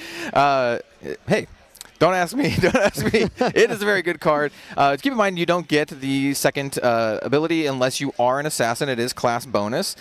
Hey. Don't ask me. Don't ask me. It is a very good card. Keep in mind, you don't get the second ability unless you are an assassin. It is class bonus.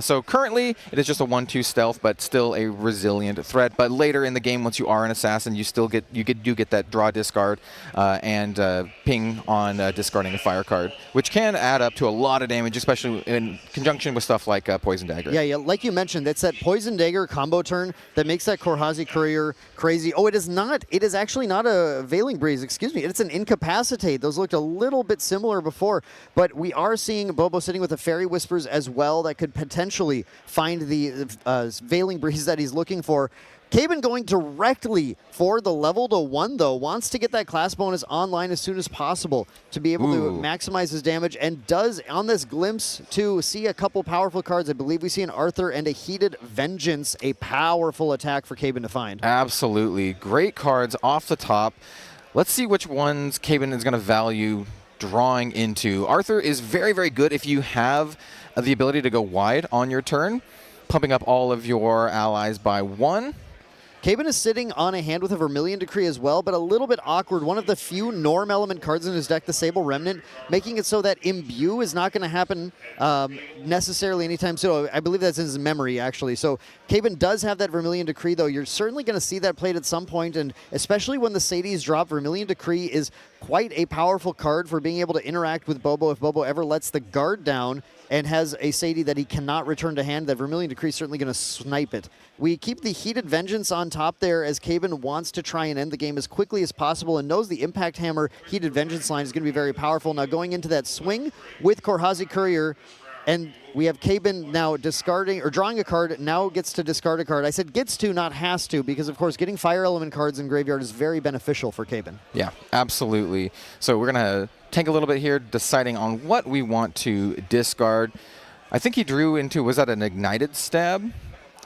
So currently, it is just a 1/2 stealth, but still a resilient threat. But later in the game, once you are an assassin, you still get that draw discard and ping on discarding a fire card, which can add up to a lot of damage, especially in conjunction with stuff like Poison Dagger. Yeah, like you mentioned, it's that Poison Dagger combo turn that makes that Korhazi Courier crazy. Oh, it is not. It is actually not a Veiling Breeze, excuse me. It's an Incapacitate. Those looked a little bit similar before, but we are seeing Bobo sitting with a Fairy Whispers as well that could potentially find the Veiling Breeze that he's looking for. Caben going directly for the level to 1, though. Wants to get that class bonus online as soon as possible to be able to maximize his damage, and does, on this glimpse, to see a couple powerful cards. I believe we see an Arthur and a Heated Vengeance, a powerful attack for Caben to find. Absolutely. Great cards off the top. Let's see which ones Caben is going to value drawing into. Arthur is very, very good if you have the ability to go wide on your turn, pumping up all of your allies by 1. Caben is sitting on a hand with a Vermilion Decree as well, but a little bit awkward. One of the few Norm element cards in his deck, the Sable Remnant, making it so that Imbue is not going to happen necessarily anytime soon. I believe that's in his memory, actually. So Caben does have that Vermilion Decree, though. You're certainly going to see that played at some point, and especially when the Sadies drop, Vermilion Decree is quite a powerful card for being able to interact with Bobo if Bobo ever lets the guard down and has a Sadie that he cannot return to hand. That Vermilion Decree is certainly going to snipe it. We keep the Heated Vengeance on top there as Caben wants to try and end the game as quickly as possible and knows the Impact Hammer Heated Vengeance line is going to be very powerful. Now going into that swing with Korhazi Courier, and we have Caben now discarding or drawing a card, now gets to discard a card. I said gets to, not has to, because of course getting Fire Element cards in Graveyard is very beneficial for Caben. Yeah, absolutely. So we're going to take a little bit here, deciding on what we want to discard. I think he drew into, was that an Ignited Stab?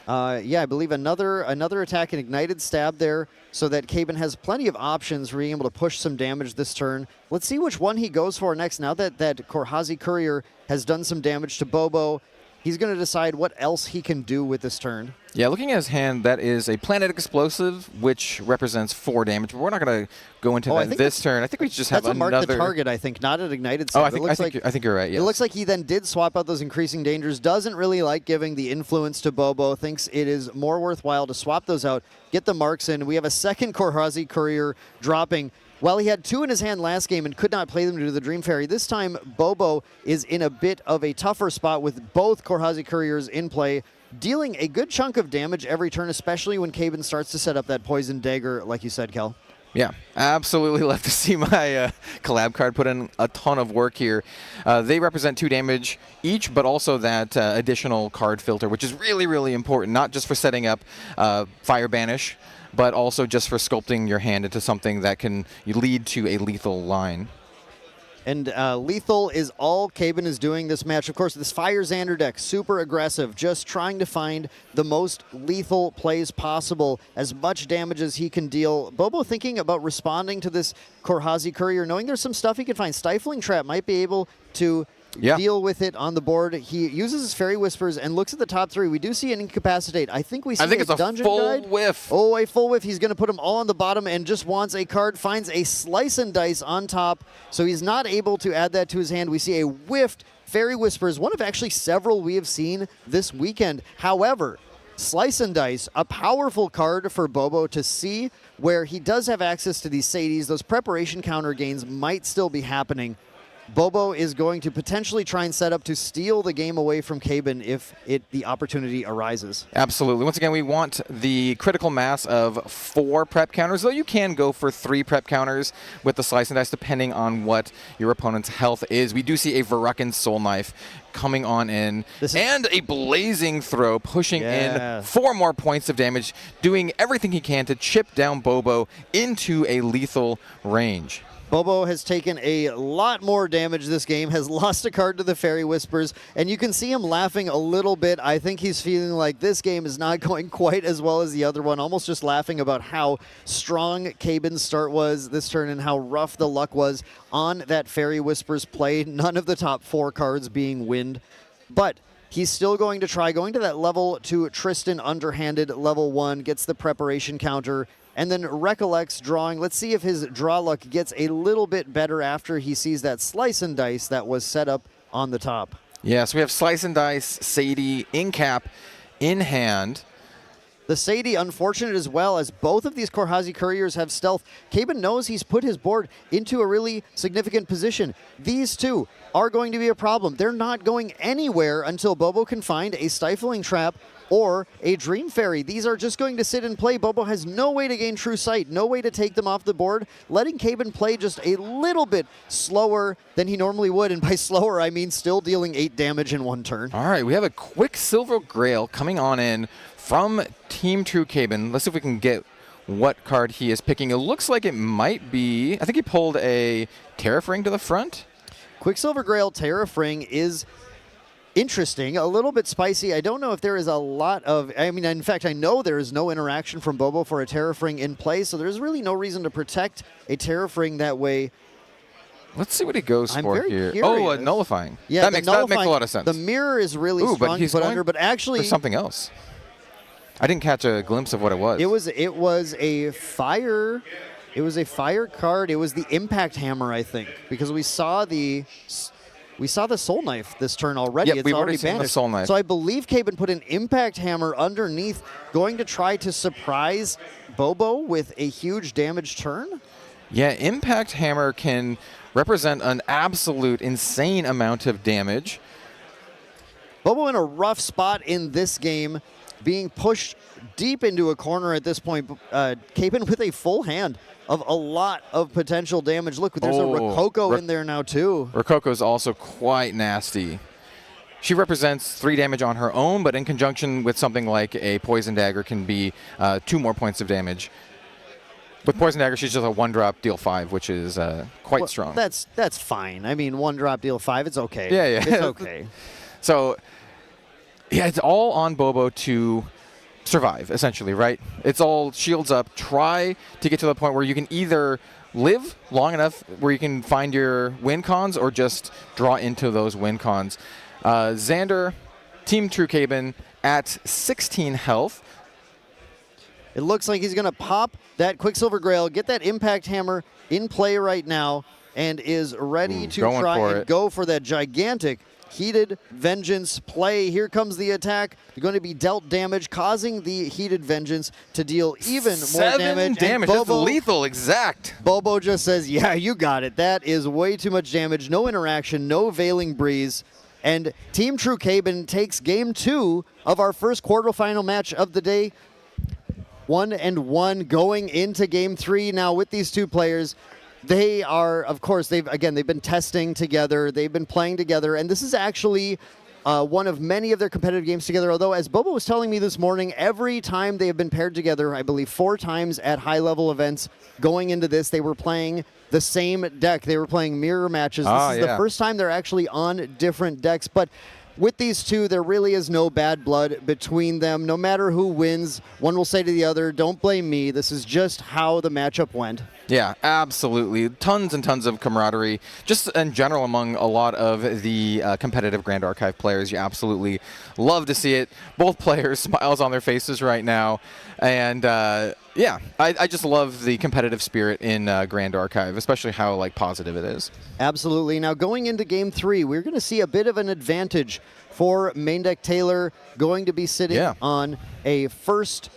Yeah, I believe another attack, an Ignited Stab there, so that Caben has plenty of options for being able to push some damage this turn. Let's see which one he goes for next. Now that Korhazi Courier has done some damage to Bobo, he's going to decide what else he can do with this turn. Yeah, looking at his hand, that is a Planet Explosive, which represents 4 damage. But we're not going to go into that this turn. I think we just have another. That's a Mark the Target, I think, not an Ignited Stab. Oh, I think you're right, yes. It looks like he then did swap out those Increasing Dangers, doesn't really like giving the influence to Bobo, thinks it is more worthwhile to swap those out, get the marks in. We have a second Korhazi Courier dropping. While he had 2 in his hand last game and could not play them due to the Dream Fairy, this time Bobo is in a bit of a tougher spot with both Korhazi Couriers in play, dealing a good chunk of damage every turn, especially when Caben starts to set up that Poison Dagger, like you said, Kel. Yeah, absolutely love to see my collab card put in a ton of work here. They represent 2 damage each, but also that additional card filter, which is really, really important, not just for setting up Fire Banish, but also just for sculpting your hand into something that can lead to a lethal line. And lethal is all Caben is doing this match. Of course, this Fire Xander deck, super aggressive, just trying to find the most lethal plays possible, as much damage as he can deal. Bobo thinking about responding to this Korhazi Courier, knowing there's some stuff he can find. Stifling Trap might be able to deal with it on the board. He uses his Fairy Whispers and looks at the top 3. We do see an Incapacitate. I think we see it's a Dungeon full Guide. whiff. Oh, a full whiff. He's going to put them all on the bottom and just wants a card. Finds a Slice and Dice on top, so he's not able to add that to his hand. We see a whiffed Fairy Whispers, one of actually several we have seen this weekend. However, Slice and Dice, a powerful card for Bobo to see where he does have access to these Sadies. Those preparation counter gains might still be happening. Bobo is going to potentially try and set up to steal the game away from Caben if the opportunity arises. Absolutely. Once again, we want the critical mass of 4 prep counters, though you can go for 3 prep counters with the Slice and Dice depending on what your opponent's health is. We do see a Verruckin Soul Knife coming on in, and a Blazing Throw pushing in 4 more points of damage, doing everything he can to chip down Bobo into a lethal range. Bobo has taken a lot more damage this game, has lost a card to the Fairy Whispers, and you can see him laughing a little bit. I think he's feeling like this game is not going quite as well as the other one, almost just laughing about how strong Caben's start was this turn and how rough the luck was on that Fairy Whispers play. None of the top 4 cards being wind, but he's still going to try going to that level 2 Tristan underhanded level 1, gets the preparation counter, and then recollects drawing. Let's see if his draw luck gets a little bit better after he sees that Slice and Dice that was set up on the top. Yeah, so we have Slice and Dice, Sadie, in cap, in hand. The Sadie, unfortunate as well, as both of these Korhazi Couriers have stealth. Caben knows he's put his board into a really significant position. These two are going to be a problem. They're not going anywhere until Bobo can find a Stifling Trap or a Dream Fairy. These are just going to sit and play. Bobo has no way to gain true sight, no way to take them off the board, letting Caben play just a little bit slower than he normally would, and by slower, I mean still dealing 8 damage in 1 turn. All right, we have a Quicksilver Grail coming on in from Team True Caben. Let's see if we can get what card he is picking. It looks like it might be, I think he pulled a Terrafring to the front. Quicksilver Grail Terrafring is interesting, a little bit spicy. I don't know if there is a lot of, I mean, in fact, I know there is no interaction from Bobo for a Terrafring in play, so there's really no reason to protect a Terrafring that way. Let's see what he goes for here. Curious. Oh, nullifying. Yeah, that makes a lot of sense. The mirror is really strong to put under, but actually for something else. I didn't catch a glimpse of what it was. It was a fire. It was a fire card. It was the Impact Hammer, I think, because we saw the Soul Knife this turn already. Yep, it's we've already seen banished. the Soul Knife. So I believe Caben put an Impact Hammer underneath, going to try to surprise Bobo with a huge damage turn. Yeah, Impact Hammer can represent an absolute insane amount of damage. Bobo in a rough spot in this game, being pushed deep into a corner at this point. Caben with a full hand of a lot of potential damage. Look, there's a Rococo in there now too. Rococo is also quite nasty. She represents 3 damage on her own, but in conjunction with something like a Poison Dagger can be 2 more points of damage. With Poison Dagger, she's just a 1-drop, deal 5, which is quite strong. That's fine. I mean, 1-drop, deal 5, it's okay. Yeah. It's okay. So, yeah, it's all on Bobo to survive, essentially, right? It's all shields up. Try to get to the point where you can either live long enough where you can find your win cons or just draw into those win cons. Xander, Team True Caben at 16 health. It looks like he's going to pop that Quicksilver Grail, get that Impact Hammer in play right now, and is ready to try and go for that gigantic Heated Vengeance play. Here comes the attack. They're going to be dealt damage, causing the Heated Vengeance to deal even more damage. 7 damage. That's lethal, exact. Bobo just says, yeah, you got it. That is way too much damage. No interaction, no Veiling Breeze. And Team True Caben takes game 2 of our first quarterfinal match of the day 1-1 going into game 3 now with these two players. They are, of course, they've been testing together, they've been playing together, and this is actually one of many of their competitive games together, although as Bobo was telling me this morning, every time they have been paired together, I believe 4 times at high-level events going into this, they were playing the same deck. They were playing mirror matches. This is the first time they're actually on different decks, but with these two, there really is no bad blood between them. No matter who wins, one will say to the other, don't blame me. This is just how the matchup went. Yeah, absolutely. Tons and tons of camaraderie, just in general among a lot of the competitive Grand Archive players. You absolutely love to see it. Both players, smiles on their faces right now. And yeah, I just love the competitive spirit in Grand Archive, especially how positive it is. Absolutely. Now going into game 3, we're going to see a bit of an advantage for main deck Taylor, going to be sitting on a first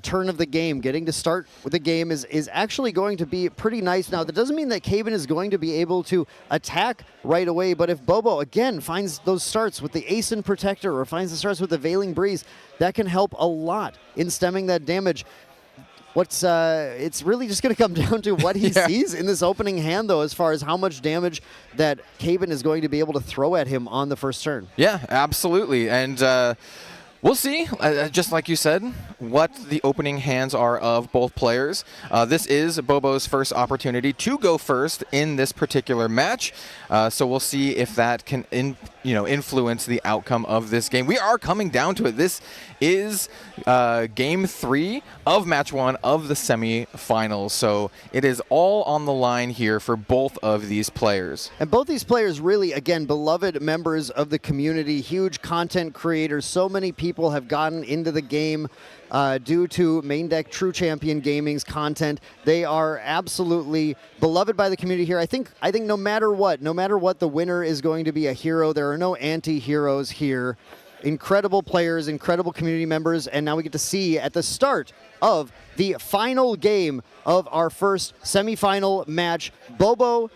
turn of the game. Getting to start with the game is actually going to be pretty nice. Now, that doesn't mean that Caben is going to be able to attack right away, but if Bobo, again, finds those starts with the Ascent Protector or finds the starts with the Veiling Breeze, that can help a lot in stemming that damage. It's really just going to come down to what he sees in this opening hand, though, as far as how much damage that Caben is going to be able to throw at him on the first turn. Yeah, absolutely. And we'll see, just like you said, what the opening hands are of both players. This is Bobo's first opportunity to go first in this particular match. So we'll see if that can influence the outcome of this game. We are coming down to it. This is game 3 of match 1 of the semifinals. So it is all on the line here for both of these players. And both these players really, again, beloved members of the community, huge content creators. So many people have gotten into the game due to Main Deck True Champion Gaming's content. They are absolutely beloved by the community here. I think no matter what the winner is going to be a hero. There are no anti-heroes here. Incredible players, incredible community members, and now we get to see at the start of the final game of our first semifinal match, Bobo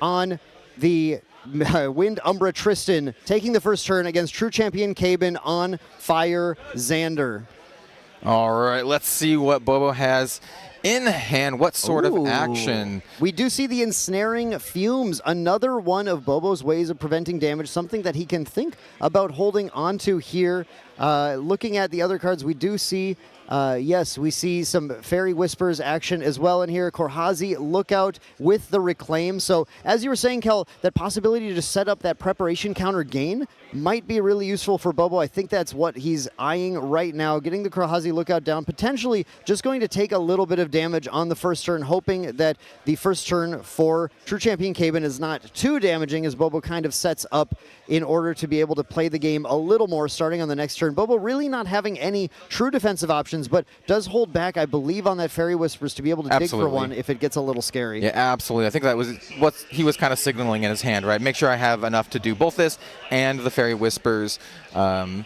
on the Wind Umbra Tristan taking the first turn against True Champion Caben on Fire Xander. All right, let's see what Bobo has in hand. What sort of action? We do see the Ensnaring Fumes, another one of Bobo's ways of preventing damage, something that he can think about holding onto here. Looking at the other cards, we do see, yes, we see some Fairy Whispers action as well in here. Korhazi Lookout with the Reclaim. So as you were saying, Kel, that possibility to just set up that preparation counter gain might be really useful for Bobo. I think that's what he's eyeing right now, getting the Korhazi Lookout down, potentially just going to take a little bit of damage on the first turn, hoping that the first turn for True Champion Caben is not too damaging as Bobo kind of sets up in order to be able to play the game a little more starting on the next turn. Bobo really not having any true defensive options, but does hold back, I believe, on that Fairy Whispers to be able to dig for one if it gets a little scary. Yeah, absolutely. I think that was what he was kind of signaling in his hand, right? Make sure I have enough to do both this and the Fairy Whispers. Yeah,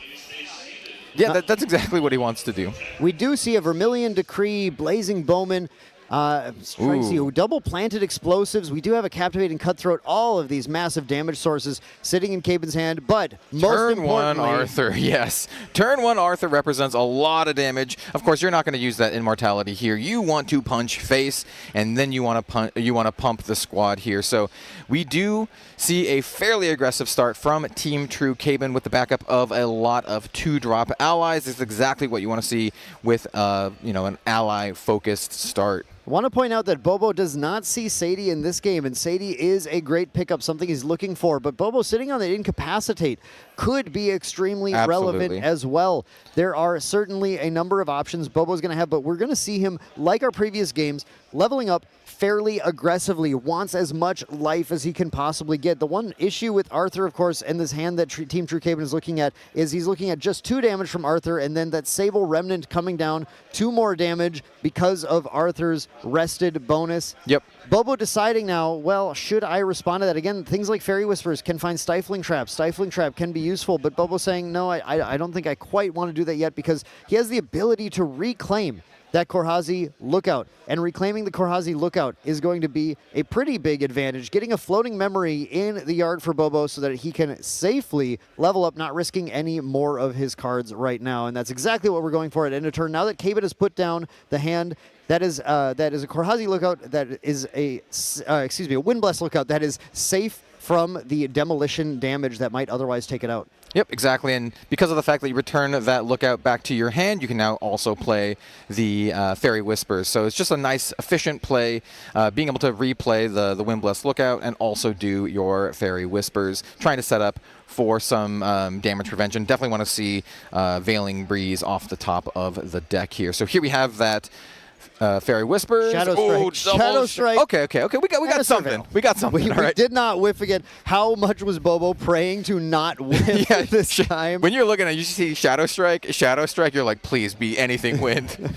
that's exactly what he wants to do. We do see a Vermilion Decree, Blazing Bowman, double planted explosives. We do have a Captivating Cutthroat, all of these massive damage sources sitting in Caben's hand, but most importantly, Turn 1 Arthur, yes. Turn 1 Arthur represents a lot of damage. Of course, you're not going to use that immortality here. You want to punch face, and then you want to pump the squad here. So we do see a fairly aggressive start from Team True Caben with the backup of a lot of 2-drop allies. This is exactly what you want to see with an ally-focused start. I want to point out that Bobo does not see Sadie in this game, and Sadie is a great pickup, something he's looking for. But Bobo sitting on the Incapacitate could be extremely relevant as well. There are certainly a number of options Bobo's going to have, but we're going to see him, like our previous games, leveling up fairly aggressively, wants as much life as he can possibly get. The one issue with Arthur, of course, and this hand that Team True Caben is looking at is he's looking at just 2 damage from Arthur, and then that Sable Remnant coming down, 2 more damage because of Arthur's rested bonus. Yep. Bobo deciding now, well, should I respond to that? Again, things like Fairy Whispers can find Stifling Trap. Stifling Trap can be useful, but Bobo saying, no, I don't think I quite want to do that yet because he has the ability to reclaim that Korhazi Lookout. And reclaiming the Korhazi Lookout is going to be a pretty big advantage. Getting a floating memory in the yard for Bobo so that he can safely level up, not risking any more of his cards right now. And that's exactly what we're going for at end of turn. Now that Caven has put down the hand, that is a Korhazi Lookout that is a Wind Blast Lookout that is safe from the demolition damage that might otherwise take it out. Yep, exactly. And because of the fact that you return that Lookout back to your hand, you can now also play the Fairy Whispers. So it's just a nice, efficient play, being able to replay the Wind Blast Lookout and also do your Fairy Whispers, trying to set up for some damage prevention. Definitely want to see Veiling Breeze off the top of the deck here. So here we have that Fairy Whispers. Shadow Strike. Shadow Strike. Okay. We got something. We got something. We did not whiff again. How much was Bobo praying to not whiff this time? When you're looking at, you see Shadow Strike, you're like, please be anything wind.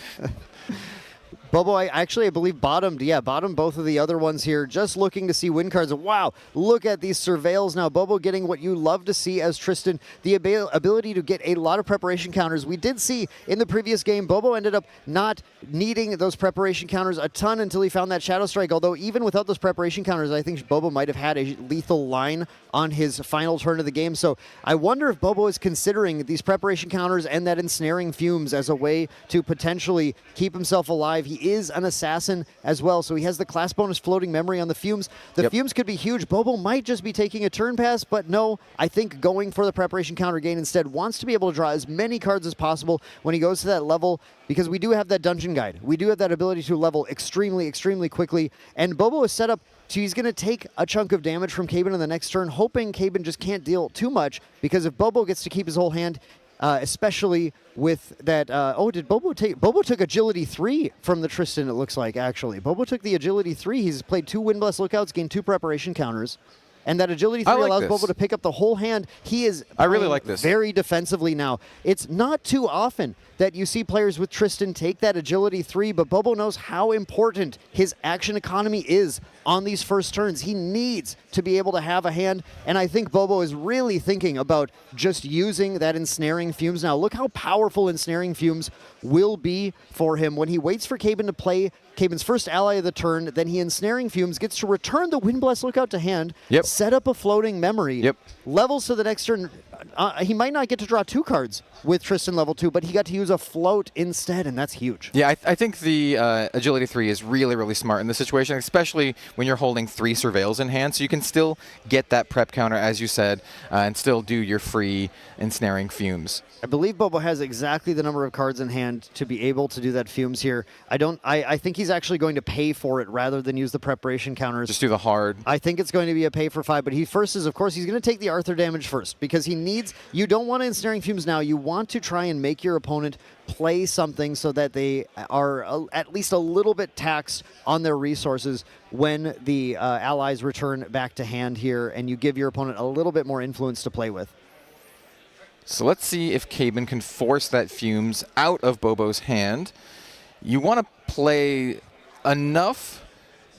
Bobo, I believe bottomed both of the other ones here, just looking to see win cards. Wow, look at these surveils now. Bobo getting what you love to see as Tristan, the ability to get a lot of preparation counters. We did see in the previous game, Bobo ended up not needing those preparation counters a ton until he found that Shadow Strike, although even without those preparation counters, I think Bobo might have had a lethal line on his final turn of the game. So I wonder if Bobo is considering these preparation counters and that ensnaring fumes as a way to potentially keep himself alive. He is an assassin as well, so he has the class bonus floating memory on the fumes. The fumes could be huge. Bobo might just be taking a turn pass, but no, I think going for the preparation counter gain instead, wants to be able to draw as many cards as possible when he goes to that level, because we do have that dungeon guide. We do have that ability to level extremely quickly, and Bobo is set up so he's going to take a chunk of damage from Caben in the next turn, hoping Caben just can't deal too much, because if Bobo gets to keep his whole hand, especially with that, did Bobo take? Bobo took Agility 3 from the Tristan, it looks like, actually. Bobo took the Agility 3. He's played 2 Wind Blast Lookouts, gained 2 preparation counters. And that Agility 3 allows Bobo to pick up the whole hand. He is I really like this. Very defensively now. It's not too often that you see players with Tristan take that Agility 3, but Bobo knows how important his action economy is on these first turns. He needs to be able to have a hand, and I think Bobo is really thinking about just using that Ensnaring Fumes now. Look how powerful Ensnaring Fumes will be for him when he waits for Caben to play Caben's first ally of the turn, then he Ensnaring Fumes, gets to return the Wind Blast Lookout to hand, set up a floating memory, levels to the next turn. He might not get to draw 2 cards with Tristan level 2, but he got to use a float instead, and that's huge. Yeah, I think the Agility 3 is really smart in this situation, especially when you're holding 3 Surveils in hand, so you can still get that prep counter, as you said, and still do your free Ensnaring Fumes. I believe Bobo has exactly the number of cards in hand to be able to do that Fumes here. I think he's actually going to pay for it rather than use the preparation counters. Just do the hard. I think it's going to be a pay for 5, but he's going to take the Arthur damage first, because you don't want to Ensnaring Fumes now. You want to try and make your opponent play something so that they are at least a little bit taxed on their resources when the allies return back to hand here, and you give your opponent a little bit more influence to play with. So let's see if Caben can force that Fumes out of Bobo's hand. You want to play enough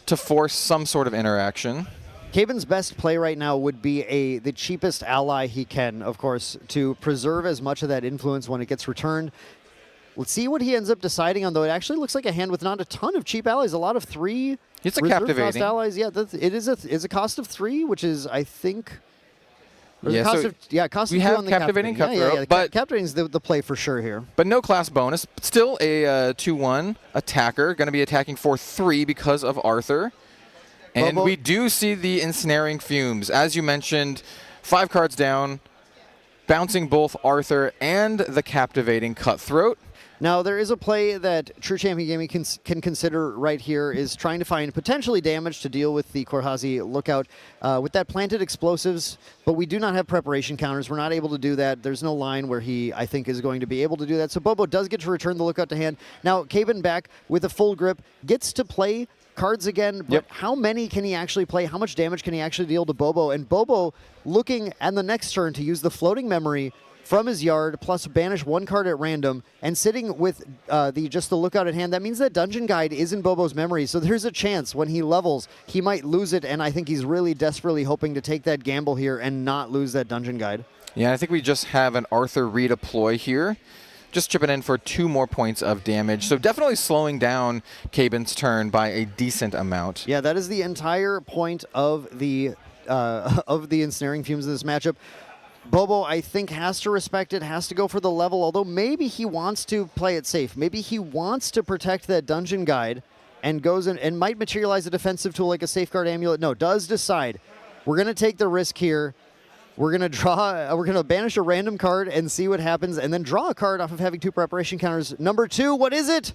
to force some sort of interaction. Caben's best play right now would be the cheapest ally he can, of course, to preserve as much of that influence when it gets returned. Let's see what he ends up deciding on, though. It actually looks like a hand with not a ton of cheap allies, a lot of 3 it's a reserve captivating cost allies. Yeah, it is a cost of 3, which is, I think... Yeah, cost of 3 on the Captivating Cutthroat, but Captivating's the play for sure here. But no class bonus. Still a 2/1 attacker, going to be attacking for 3 because of Arthur. And we do see the Ensnaring Fumes. As you mentioned, 5 cards down, bouncing both Arthur and the Captivating Cutthroat. Now, there is a play that True Champion Gaming can consider right here, is trying to find potentially damage to deal with the Korhazi Lookout with that planted explosives, but we do not have preparation counters. We're not able to do that. There's no line where he, I think, is going to be able to do that. So Bobo does get to return the Lookout to hand. Now, Caben back with a full grip, gets to play cards again, but how many can he actually play? How much damage can he actually deal to Bobo? And Bobo looking at the next turn to use the floating memory from his yard, plus banish 1 card at random, and sitting with just the Lookout at hand. That means that Dungeon Guide is in Bobo's memory, so there's a chance when he levels, he might lose it, and I think he's really desperately hoping to take that gamble here and not lose that Dungeon Guide. Yeah, I think we just have an Arthur redeploy here. just chipping in for 2 more points of damage. So definitely slowing down Cabin's turn by a decent amount. Yeah, that is the entire point of the ensnaring fumes of this matchup. Bobo, I think, has to respect it, has to go for the level, although maybe he wants to play it safe. Maybe he wants to protect that dungeon guide and goes in and might materialize a defensive tool like a safeguard amulet. No, does decide, we're going to take the risk here. We're going to banish a random card and see what happens, and then draw a card off of having 2 preparation counters. Number 2, what is it?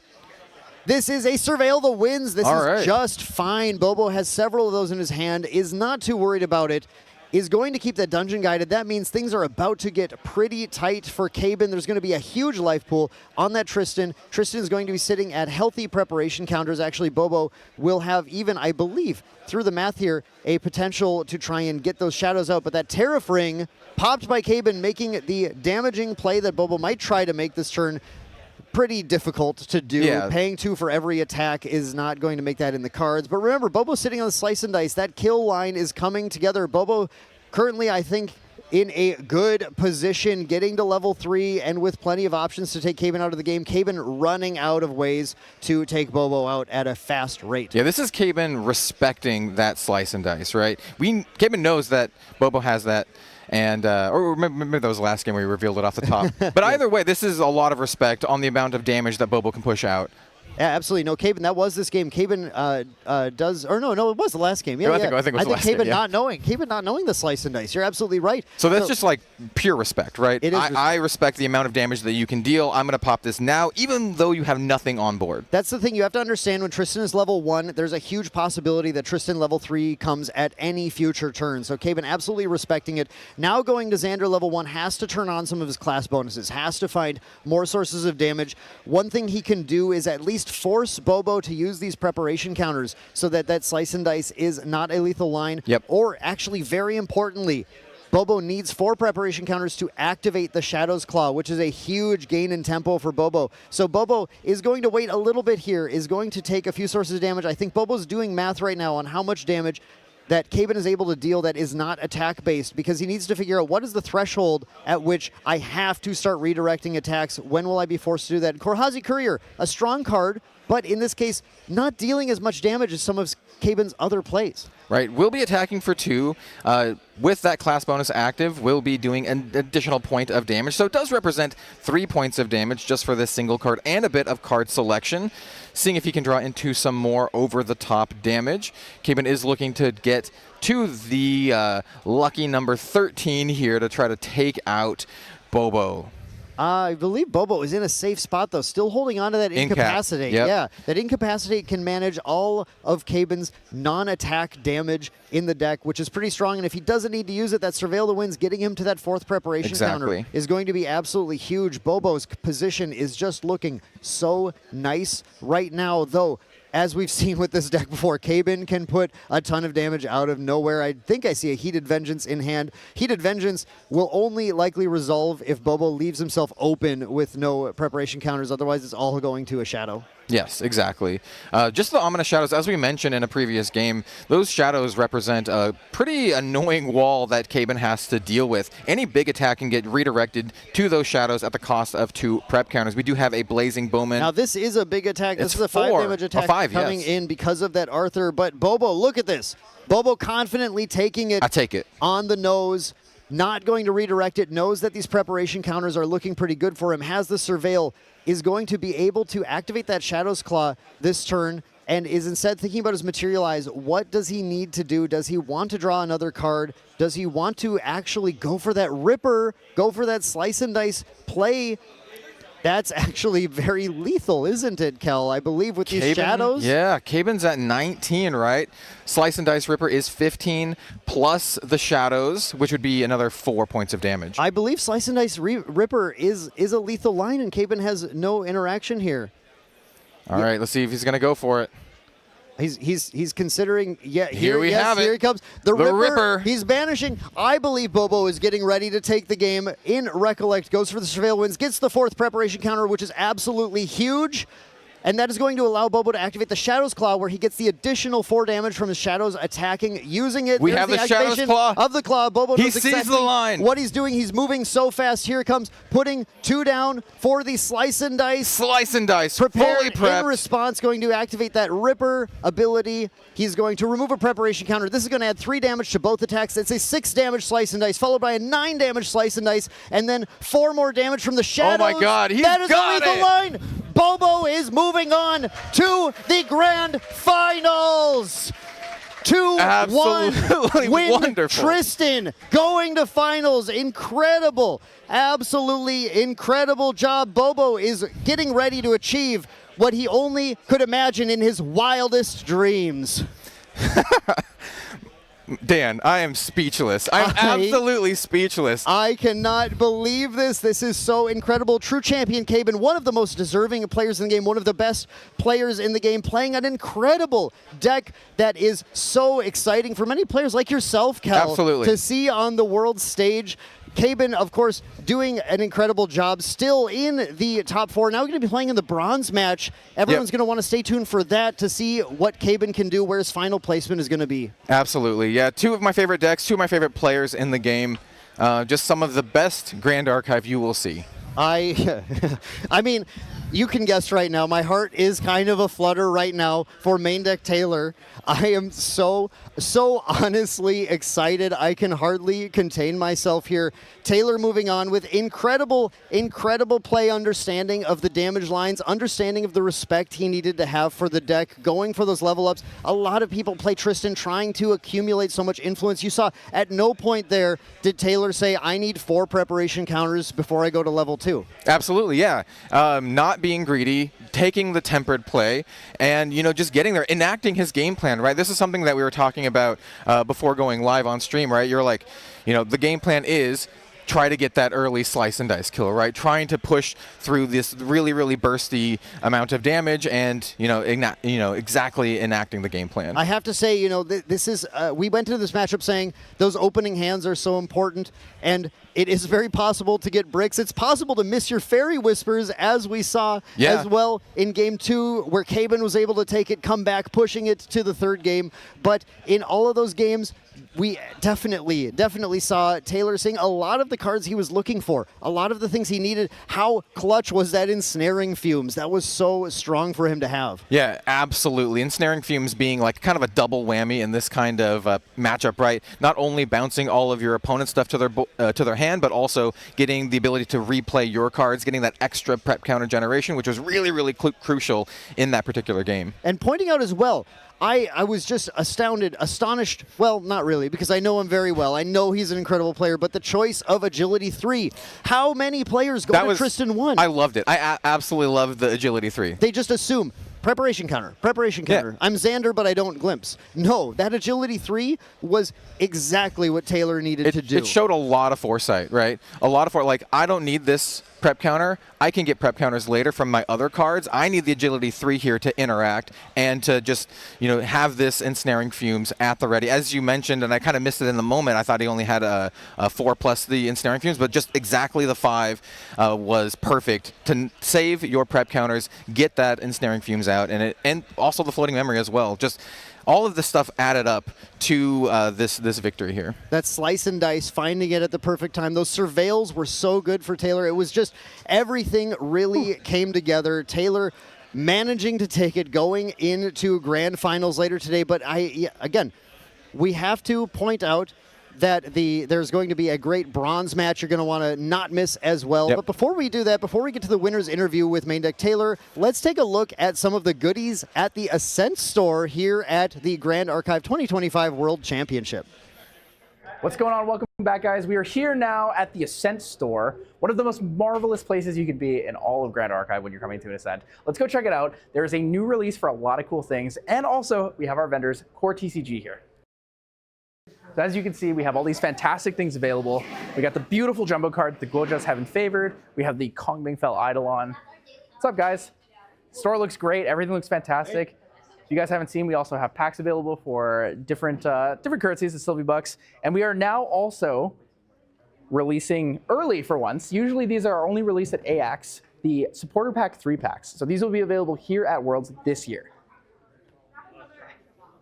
This is a Surveil the Winds. This is just fine. Bobo has several of those in his hand, is not too worried about it, is going to keep that dungeon guided. That means things are about to get pretty tight for Cabin. There's going to be a huge life pool on that Tristan. Tristan is going to be sitting at healthy preparation counters. Actually, Bobo will have even, I believe, through the math here, a potential to try and get those shadows out. But that Tariff Ring popped by Cabin, making the damaging play that Bobo might try to make this turn pretty difficult to do. Yeah. Paying 2 for every attack is not going to make that in the cards. But remember, Bobo's sitting on the slice and dice. That kill line is coming together. Bobo currently, I think, in a good position, getting to level 3 and with plenty of options to take Cabin out of the game. Cabin running out of ways to take Bobo out at a fast rate. Yeah, this is Cabin respecting that slice and dice, right? Cabin knows that Bobo has that. And or maybe that was the last game where we revealed it off the top. But either way, this is a lot of respect on the amount of damage that Bobo can push out. Yeah, absolutely. No, Cabin, that was this game. Cabin does, or no, it was the last game. Yeah, I think it was the last Cabin game, yeah. Cabin not knowing the slice and dice. You're absolutely right. So that's just like pure respect, right? It is I respect the amount of damage that you can deal. I'm going to pop this now, even though you have nothing on board. That's the thing you have to understand. When Tristan is level 1, there's a huge possibility that Tristan level 3 comes at any future turn. So Cabin absolutely respecting it. Now going to Xander level 1, has to turn on some of his class bonuses, has to find more sources of damage. One thing he can do is at least force Bobo to use these preparation counters so that that slice and dice is not a lethal line. Yep. Or actually, very importantly, Bobo needs 4 preparation counters to activate the Shadow's Claw, which is a huge gain in tempo for Bobo. So Bobo is going to wait a little bit here, is going to take a few sources of damage. I think Bobo's doing math right now on how much damage that Cabin is able to deal that is not attack-based, because he needs to figure out what is the threshold at which I have to start redirecting attacks. When will I be forced to do that? Korhazi Courier, a strong card, but in this case, not dealing as much damage as some of Cabin's other plays. Right, we'll be attacking for 2. With that class bonus active, we'll be doing an additional point of damage. So it does represent 3 points of damage just for this single card and a bit of card selection. Seeing if he can draw into some more over-the-top damage. Cabin is looking to get to the lucky number 13 here to try to take out Bobo. I believe Bobo is in a safe spot, though, still holding on to that Incapacitate. Yep. Yeah, that Incapacitate can manage all of Cabin's non-attack damage in the deck, which is pretty strong. And if he doesn't need to use it, that Surveil the Winds getting him to that 4th preparation counter is going to be absolutely huge. Bobo's position is just looking so nice right now, though. As we've seen with this deck before, Cabin can put a ton of damage out of nowhere. I think I see a Heated Vengeance in hand. Heated Vengeance will only likely resolve if Bobo leaves himself open with no preparation counters. Otherwise, it's all going to a Shadow. Yes, exactly. Just the Ominous Shadows, as we mentioned in a previous game, those shadows represent a pretty annoying wall that Cabin has to deal with. Any big attack can get redirected to those shadows at the cost of 2 prep counters. We do have a Blazing Bowman. Now, this is a big attack. This is a 4. 5 damage attack coming in because of that Arthur. But Bobo, look at this. Bobo confidently taking it. I take it. On the nose. Not going to redirect it. Knows that these preparation counters are looking pretty good for him. Has the Surveil. Is going to be able to activate that Shadow's Claw this turn, and is instead thinking about his Materialize. What does he need to do? Does he want to draw another card? Does he want to actually go for that Ripper, go for that Slice and Dice play? That's actually very lethal, isn't it, Kel? I believe with these shadows. Yeah, Cabin's at 19, right? Slice and Dice Ripper is 15 plus the shadows, which would be another 4 points of damage. I believe Slice and Dice Ripper is a lethal line, and Cabin has no interaction here. All right, let's see if he's going to go for it. He's considering. Yeah, here we have it. Here he comes. The Ripper. He's banishing. I believe Bobo is getting ready to take the game in Recollect. Goes for the Surveil Winds. Gets the 4th preparation counter, which is absolutely huge. and that is going to allow Bobo to activate the Shadow's Claw, where he gets the additional 4 damage from his Shadows attacking, using it. We There's have the Shadow's activation Claw. of the Claw. Bobo He knows sees exactly the line. what he's doing. He's moving so fast. Here it comes, putting 2 down for the Slice and Dice. Slice and Dice, Prepared fully prepped. in response, going to activate that Ripper ability. He's going to remove a preparation counter. This is going to add 3 damage to both attacks. It's a 6 damage Slice and Dice, followed by a 9 damage Slice and Dice, and then 4 more damage from the Shadows. Oh my God, he's that is got the lethal it. line. Bobo is moving on to the Grand Finals. 2-1 Absolutely win. wonderful. Tristan going to finals. Incredible. Absolutely incredible job. Bobo is getting ready to achieve what he only could imagine in his wildest dreams. Dan, I am speechless. I'm absolutely speechless. I cannot believe this. This is so incredible. True champion Caben, one of the most deserving players in the game, one of the best players in the game, playing an incredible deck that is so exciting for many players like yourself, Kel, Absolutely. to see on the world stage. Caben, of course, doing an incredible job, still in the top 4. Now we're going to be playing in the bronze match. Everyone's going to want to stay tuned for that to see what Caben can do, where his final placement is going to be. Absolutely, yeah. 2 of my favorite decks, 2 of my favorite players in the game. Just some of the best Grand Archive you will see. I mean, you can guess right now, my heart is kind of a flutter right now for main deck Taylor. I am so honestly excited. I can hardly contain myself here. Taylor moving on with incredible play, understanding of the damage lines, understanding of the respect he needed to have for the deck, going for those level ups. A lot of people play Tristan trying to accumulate so much influence. You saw at no point there did Taylor say, I need 4 preparation counters before I go to level 2. Absolutely, yeah. Not being greedy, taking the tempered play, and just getting there, enacting his game plan, right? This is something that we were talking about before going live on stream, right? You're like, the game plan is try to get that early Slice and Dice kill, right? Trying to push through this really bursty amount of damage, and exactly enacting the game plan. I have to say, this is we went into this matchup saying those opening hands are so important, and it is very possible to get bricks. It's possible to miss your Fairy Whispers, as we saw as well in game 2, where Caben was able to take it, come back, pushing it to the 3rd game. But in all of those games, we definitely saw Taylor seeing a lot of the cards he was looking for, a lot of the things he needed. How clutch was that Ensnaring Fumes? That was so strong for him to have. Yeah, absolutely. Ensnaring Fumes being like kind of a double whammy in this kind of matchup, right? Not only bouncing all of your opponent's stuff to their hand, but also getting the ability to replay your cards, getting that extra prep counter generation, which was really crucial in that particular game. And pointing out as well, I was just astonished, well, not really, because I know him very well. I know he's an incredible player, but the choice of Agility 3. How many players go to Tristan 1? I loved it. I absolutely loved the Agility 3. They just assume, preparation counter. Yeah. I'm Xander, but I don't glimpse. No, that Agility 3 was exactly what Taylor needed to do. It showed a lot of foresight, right? Like, I don't need this prep counter. I can get prep counters later from my other cards. I need the Agility 3 here to interact and to just, have this Ensnaring Fumes at the ready. As you mentioned, and I kind of missed it in the moment, I thought he only had a 4 plus the Ensnaring Fumes, but just exactly the 5 was perfect to save your prep counters, get that Ensnaring Fumes out, and also the floating memory as well. Just all of this stuff added up to this victory here. That Slice and Dice, finding it at the perfect time. Those surveils were so good for Taylor. It was just everything really came together. Taylor managing to take it, going into grand finals later today. But again, we have to point out that there's going to be a great bronze match you're going to want to not miss as well. Yep. But before we do that, before we get to the winner's interview with main deck Taylor, let's take a look at some of the goodies at the Ascent store here at the Grand Archive 2025 World Championship. What's going on? Welcome back, guys. We are here now at the Ascent store, one of the most marvelous places you could be in all of Grand Archive when you're coming to an Ascent. Let's go check it out. There's a new release for a lot of cool things, and also we have our vendors, Core TCG, here. So as you can see, we have all these fantastic things available. We got the beautiful jumbo card the Gojas haven't favored. We have the Kongbing Fel Eidolon. What's up, guys? Store looks great. Everything looks fantastic. If you guys haven't seen, we also have packs available for different currencies at Sylvie Bucks. And we are now also releasing early for once. Usually these are only released at AX. the supporter pack 3-packs. So these will be available here at Worlds this year.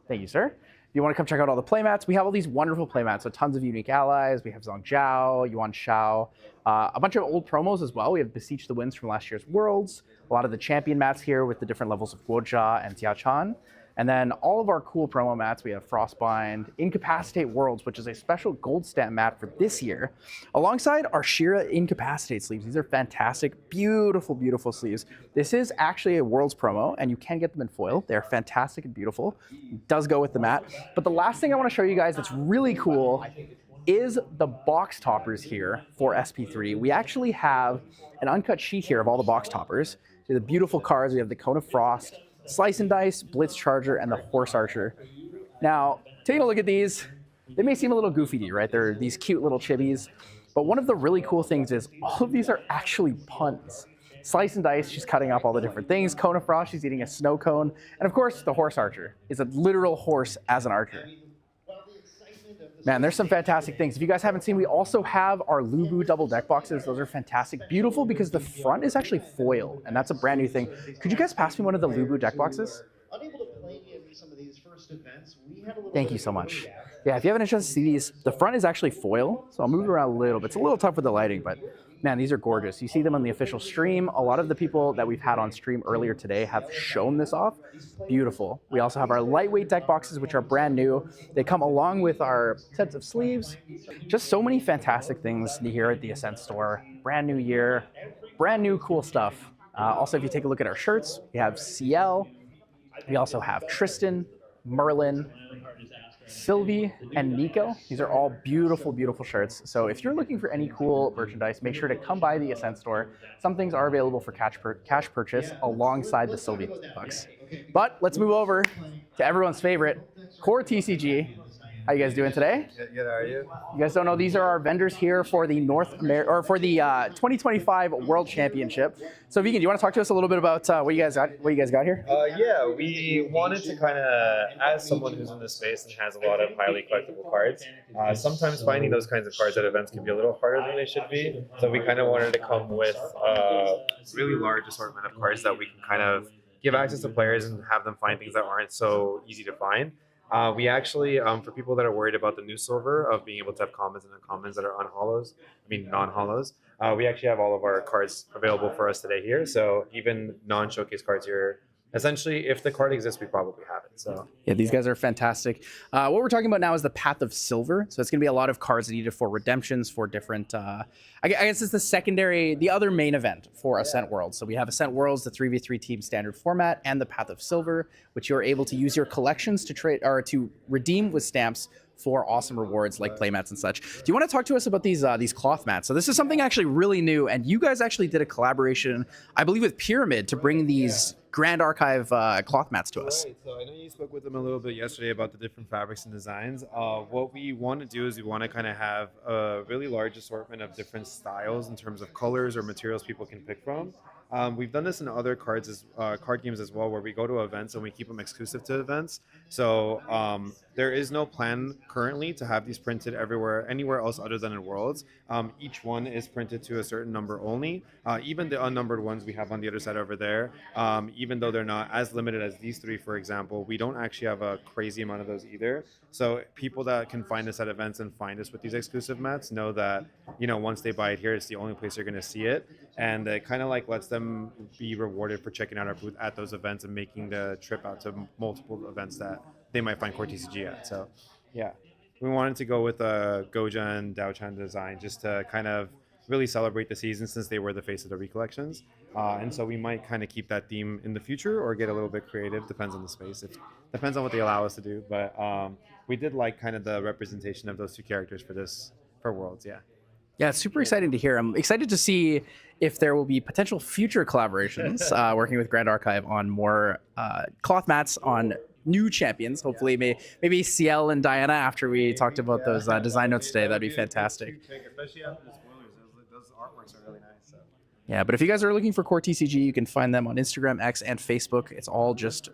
Thank you, sir. If you want to come check out all the playmats, we have all these wonderful playmats. So tons of unique allies. We have Zhong Zhao, Yuan Shao, a bunch of old promos as well. We have Beseech the Winds from last year's Worlds, a lot of the champion mats here with the different levels of Guojia and Tiachan. And then all of our cool promo mats, we have Frostbind, Incapacitate Worlds, which is a special gold stamp mat for this year, alongside our Shira Incapacitate sleeves. These are fantastic, beautiful, beautiful sleeves. This is actually a Worlds promo, and you can get them in foil. They're fantastic and beautiful. It does go with the mat. But the last thing I want to show you guys that's really cool is the box toppers here for SP3. We actually have an uncut sheet here of all the box toppers. So the beautiful cards, we have the Cone of Frost, Slice and Dice, Blitz Charger, and the Horse Archer. Now, taking a look at these, they may seem a little goofy to you, right? They're these cute little chibis. But one of the really cool things is all of these are actually puns. Slice and Dice, she's cutting up all the different things. Cone of Frost, she's eating a snow cone. And of course, the Horse Archer is a literal horse as an archer. Man, there's some fantastic things. If you guys haven't seen, we also have our Lubu double deck boxes. Those are fantastic. Beautiful because the front is actually foil, and that's a brand new thing. Could you guys pass me one of the Lubu deck boxes? Thank you so much. Yeah, if you haven't had a chance to see these, the front is actually foil, so I'll move it around a little bit. It's a little tough with the lighting, but man, these are gorgeous. You see them on the official stream. A lot of the people that we've had on stream earlier today have shown this off. Beautiful. We also have our lightweight deck boxes, which are brand new. They come along with our sets of sleeves. Just so many fantastic things here at the Ascent store. Brand new year, brand new cool stuff. Also, if you take a look at our shirts, we have CL. We also have Tristan, Merlin, Sylvie, and Nico. These are all beautiful, beautiful shirts. So if you're looking for any cool merchandise, make sure to come by the Ascent store. Some things are available for cash purchase alongside the Sylvie bucks. But let's move over to everyone's favorite, Core TCG. How you guys doing today? Good, how are you? You guys don't know, these are our vendors here for the 2025 World Championship. So Vegan, do you want to talk to us a little bit about what you guys got here? Yeah, we wanted to kind of, as someone who's in this space and has a lot of highly collectible cards, sometimes finding those kinds of cards at events can be a little harder than they should be. So we kind of wanted to come with a really large assortment of cards that we can kind of give access to players and have them find things that aren't so easy to find. We actually, for people that are worried about the new silver of being able to have commons and uncommons that are non-holos, we actually have all of our cards available for us today here. So even non-showcase cards here, essentially, if the card exists, we probably have it. So yeah, these guys are fantastic. What we're talking about now is the Path of Silver. So it's going to be a lot of cards needed for redemptions for different. I guess it's the other main event for Ascent Worlds. So we have Ascent Worlds, the 3v3 team standard format, and the Path of Silver, which you're able to use your collections to trade or to redeem with stamps for awesome rewards like playmats and such. Do you want to talk to us about these cloth mats? So this is something actually really new, and you guys actually did a collaboration, I believe, with Pyramid to bring these Grand Archive cloth mats to us. Right, so I know you spoke with them a little bit yesterday about the different fabrics and designs. What we want to do is we want to kind of have a really large assortment of different styles in terms of colors or materials people can pick from. We've done this in other card games as well, where we go to events and we keep them exclusive to events. So there is no plan currently to have these printed anywhere else other than in Worlds. Each one is printed to a certain number only. Even the unnumbered ones we have on the other side over there, even though they're not as limited as these three, for example, we don't actually have a crazy amount of those either. So people that can find us at events and find us with these exclusive mats know that, once they buy it here, it's the only place they're going to see it. And it kind of lets them be rewarded for checking out our booth at those events and making the trip out to multiple events that they might find Core TCG at. So yeah, we wanted to go with a Goja and Daochan design just to kind of really celebrate the season, since they were the face of the recollections. And so we might kind of keep that theme in the future or get a little bit creative. Depends on the space. It depends on what they allow us to do. But we did like kind of the representation of those two characters for Worlds. Yeah. Yeah, it's super exciting to hear. I'm excited to see if there will be potential future collaborations working with Grand Archive on more cloth mats on new champions. Hopefully, maybe CL and Diana after we talked about those design notes today. That'd be fantastic. Especially after the spoilers, those artworks are really nice. So. Yeah, but if you guys are looking for Core TCG, you can find them on Instagram, X, and Facebook. It's all just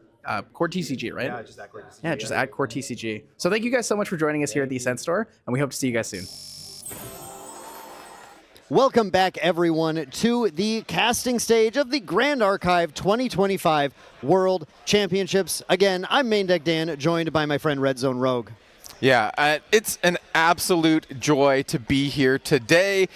Core TCG, right? Yeah, just at Core TCG. Yeah, just at Core TCG. So thank you guys so much for joining us here at the Ascent Store, and we hope to see you guys soon. Welcome back, everyone, to the casting stage of the Grand Archive 2025 World Championships. Again, I'm Main Deck Dan, joined by my friend Red Zone Rogue. Yeah, it's an absolute joy to be here today.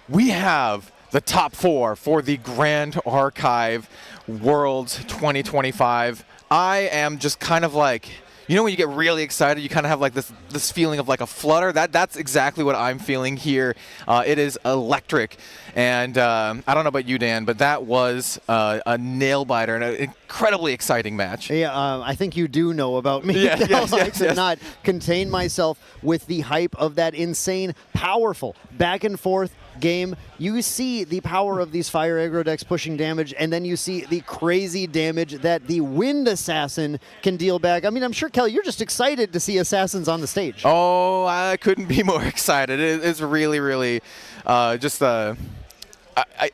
We have the top 4 for the Grand Archive Worlds 2025. I am just kind of like, you know when you get really excited, you kind of have like this feeling of like a flutter? That's exactly what I'm feeling here. It is electric. And I don't know about you, Dan, but that was a nail-biter and an incredibly exciting match. Yeah, I think you do know about me. Yes, I could not contain myself with the hype of that insane, powerful, back-and-forth game. You see the power of these fire aggro decks pushing damage, and then you see the crazy damage that the Wind Assassin can deal back. I mean, I'm sure, Kelly, you're just excited to see Assassins on the stage. Oh, I couldn't be more excited. It's really, really just I'm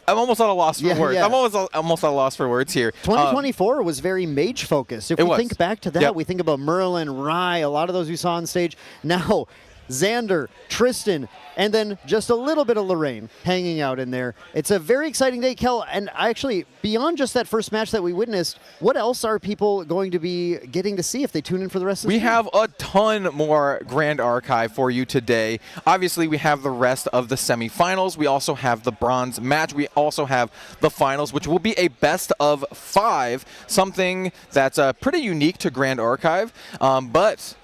almost at a loss for words. Yeah. I'm almost at a loss for words here. 2024 was very mage-focused. If we think back to that, we think about Merlin, Rye, a lot of those we saw on stage. Now, Xander, Tristan, and then just a little bit of Lorraine hanging out in there. It's a very exciting day, Kel, and actually, beyond just that first match that we witnessed, what else are people going to be getting to see if they tune in for the rest of the We stream? have a ton more Grand Archive for you today. Obviously, we have the rest of the semifinals. We also have the bronze match. We also have the finals, which will be a best of 5, something that's pretty unique to Grand Archive, but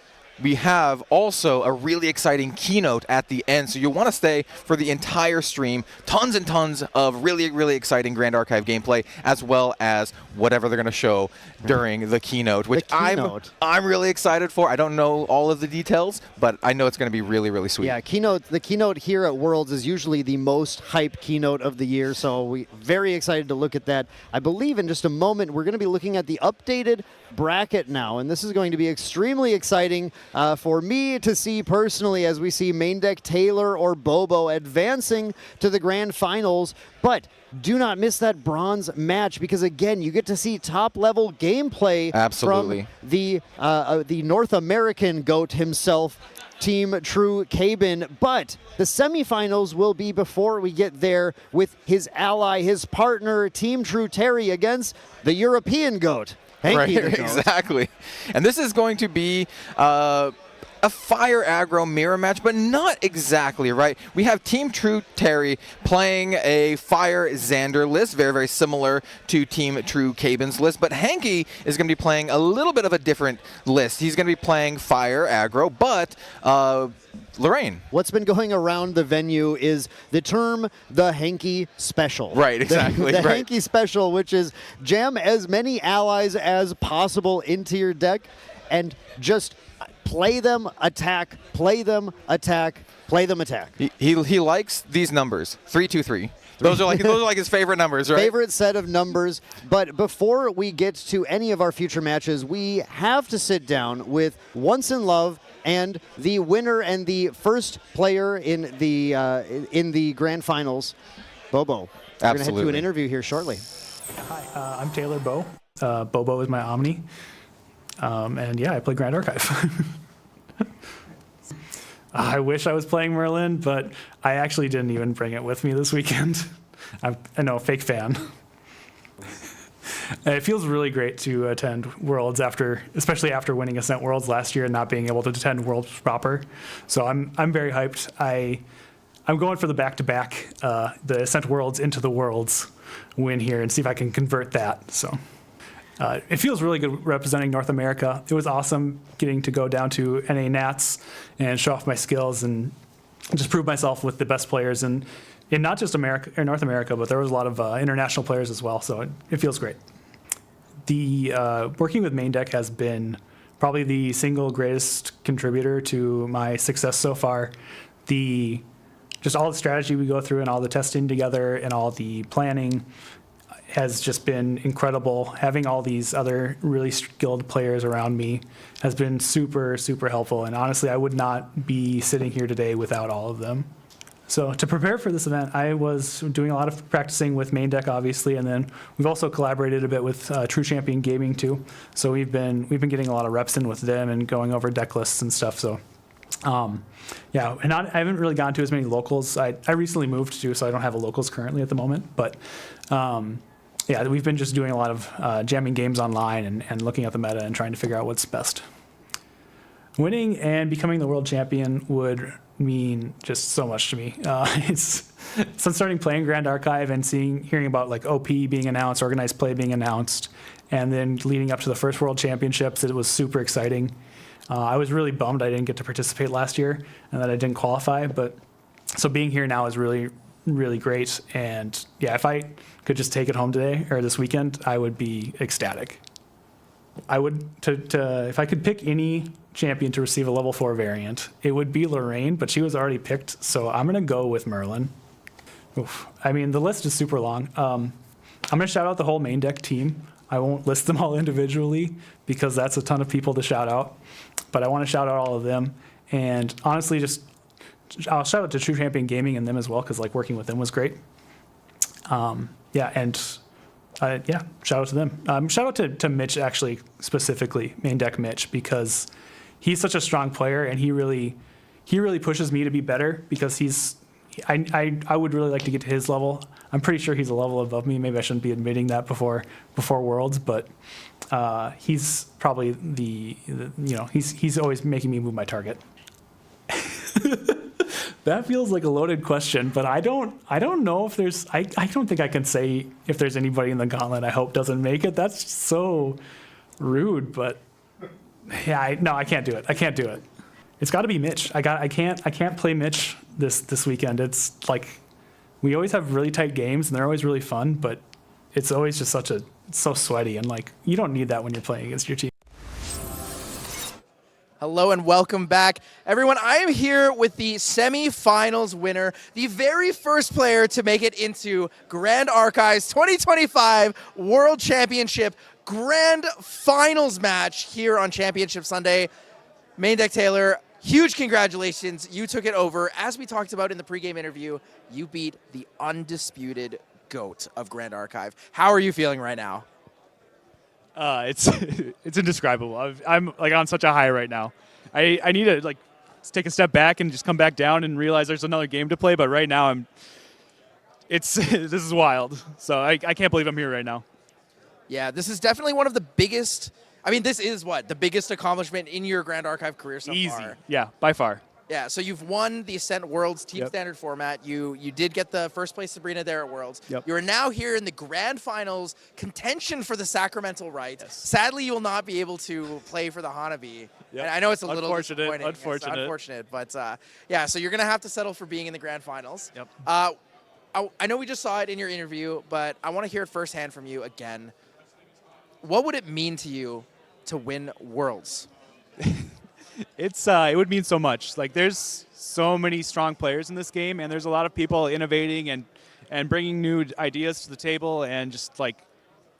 we have also a really exciting keynote at the end, so you'll want to stay for the entire stream. Tons and tons of really, really exciting Grand Archive gameplay, as well as whatever they're going to show during the keynote, which I'm really excited for. I don't know all of the details, but I know it's going to be really, really sweet. Yeah, the keynote here at Worlds is usually the most hype keynote of the year, so we're very excited to look at that. I believe in just a moment we're going to be looking at the updated bracket now, and this is going to be extremely exciting for me to see personally as we see Main Deck Taylor or Bobo advancing to the grand finals. But do not miss that bronze match, because again, you get to see top-level gameplay from the North American GOAT himself, Team True Cabin. But the semifinals will be before we get there, with his ally, his partner, Team True Terry, against the European GOAT, Hanky the GOAT. Exactly. And this is going to be a fire aggro mirror match, but not exactly, right? We have Team True Terry playing a fire Xander list, very, very similar to Team True Cabin's list, but Hanky is going to be playing a little bit of a different list. He's going to be playing fire aggro, but Lorraine. What's been going around the venue is the term the Hanky Special. Right, exactly. The Hanky Special, which is jam as many allies as possible into your deck and just play them, attack, play them, attack, play them, attack. He likes these numbers, 3-2-3. Those are like his favorite numbers, right? Favorite set of numbers. But before we get to any of our future matches, we have to sit down with Once in Love and the winner and the first player in the grand finals, Bobo. We're going to head to an interview here shortly. Hi, I'm Taylor Bo. Bobo is my Omni. And yeah, I play Grand Archive. I wish I was playing Merlin, but I actually didn't even bring it with me this weekend. I know, fake fan. It feels really great to attend Worlds especially after winning Ascent Worlds last year and not being able to attend Worlds proper. So I'm very hyped. I'm going for the back-to-back, the Ascent Worlds into the Worlds win here and see if I can convert that. So. It feels really good representing North America. It was awesome getting to go down to NA Nats and show off my skills and just prove myself with the best players in not just North America, but there was a lot of international players as well. So it feels great. Working with Main Deck has been probably the single greatest contributor to my success so far. Just all the strategy we go through and all the testing together and all the planning has just been incredible. Having all these other really skilled players around me has been super, super helpful. And honestly, I would not be sitting here today without all of them. So to prepare for this event, I was doing a lot of practicing with Main Deck, obviously, and then we've also collaborated a bit with True Champion Gaming too. So we've been getting a lot of reps in with them and going over deck lists and stuff. So Yeah, and I haven't really gone to as many locals. I recently moved too, so I don't have a locals currently at the moment. But yeah, we've been just doing a lot of jamming games online and looking at the meta and trying to figure out what's best. Winning and becoming the world champion would mean just so much to me. Since starting playing Grand Archive and hearing about like OP being announced, organized play being announced, and then leading up to the first world championships, it was super exciting. I was really bummed I didn't get to participate last year and that I didn't qualify, but so being here now is really, really great. And yeah, if I could just take it home today or this weekend, I would be ecstatic. I would, if I could pick any champion to receive a level 4 variant, it would be Lorraine, but she was already picked, so I'm going to go with Merlin. Oof. I mean, the list is super long. I'm going to shout out the whole main deck team. I won't list them all individually because that's a ton of people to shout out, but I want to shout out all of them. And honestly, I'll shout out to True Champion Gaming and them as well because like working with them was great. Yeah, shout out to them. Shout out to Mitch actually specifically, main deck Mitch, because he's such a strong player and he really pushes me to be better because I would really like to get to his level. I'm pretty sure he's a level above me. Maybe I shouldn't be admitting that before Worlds, but he's probably he's always making me move my target. That feels like a loaded question, but I don't know if there's I don't think I can say if there's anybody in the gauntlet I hope doesn't make it. That's so rude, but yeah, I can't do it. I can't do it. It's got to be Mitch. I can't play Mitch this weekend. It's like we always have really tight games and they're always really fun, but it's always just so sweaty and like you don't need that when you're playing against your team. Hello and welcome back. Everyone, I am here with the semifinals winner, the very first player to make it into Grand Archive's 2025 World Championship Grand Finals match here on Championship Sunday. Main Deck Taylor, huge congratulations. You took it over. As we talked about in the pregame interview, you beat the undisputed GOAT of Grand Archive. How are you feeling right now? It's indescribable. I'm like on such a high right now. I need to like take a step back and just come back down and realize there's another game to play. But right now this is wild. So I can't believe I'm here right now. Yeah, this is definitely one of the biggest. I mean, this is the biggest accomplishment in your Grand Archive career so far. Easy. Yeah, by far. Yeah, so you've won the Ascent Worlds Team Standard format. You did get the first place Sabrina there at Worlds. Yep. You are now here in the Grand Finals contention for the Sacramento right. Yes. Sadly, you will not be able to play for the Hanabi. Yep. And I know it's a little disappointing. Unfortunate. It's unfortunate, but yeah, so you're going to have to settle for being in the Grand Finals. Yep. I know we just saw it in your interview, but I want to hear it firsthand from you again. What would it mean to you to win Worlds? It would mean so much. Like there's so many strong players in this game, and there's a lot of people innovating and bringing new ideas to the table, and just like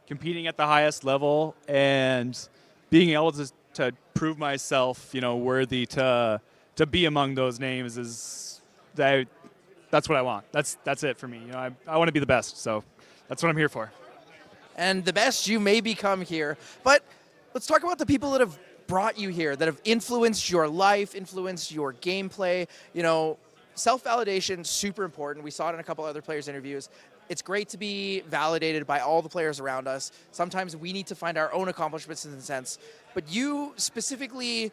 competing at the highest level and being able to prove myself, worthy to be among those names that's what I want. That's it for me. I want to be the best, so that's what I'm here for. And the best you may become here, but let's talk about the people that have brought you here, that have influenced your life, influenced your gameplay. Self-validation, super important. We saw it in a couple other players' interviews. It's great to be validated by all the players around us. Sometimes we need to find our own accomplishments in a sense. But you specifically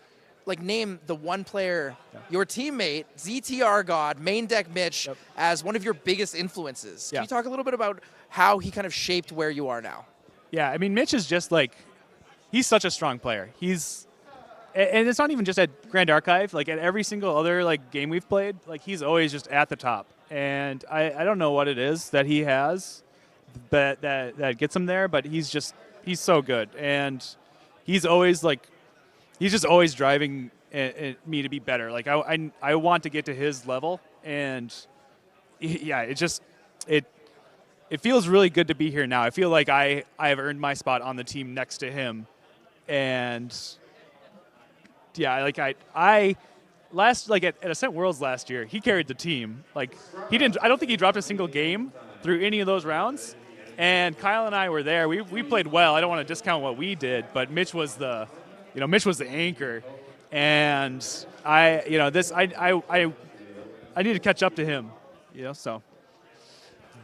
name the one player, your teammate, ZTR God, main deck Mitch, as one of your biggest influences. Can you talk a little bit about how he kind of shaped where you are now? Yeah, I mean, Mitch is just he's such a strong player. And it's not even just at Grand Archive. Like at every single other game we've played, he's always just at the top. And I don't know what it is that he has that gets him there, but he's so good. And he's always he's just always driving me to be better. I want to get to his level, and yeah, it feels really good to be here now. I feel like I have earned my spot on the team next to him, and yeah, at Ascent Worlds last year, he carried the team. I don't think he dropped a single game through any of those rounds. And Kyle and I were there. We played well. I don't want to discount what we did, but Mitch was the anchor. and I need to catch up to him.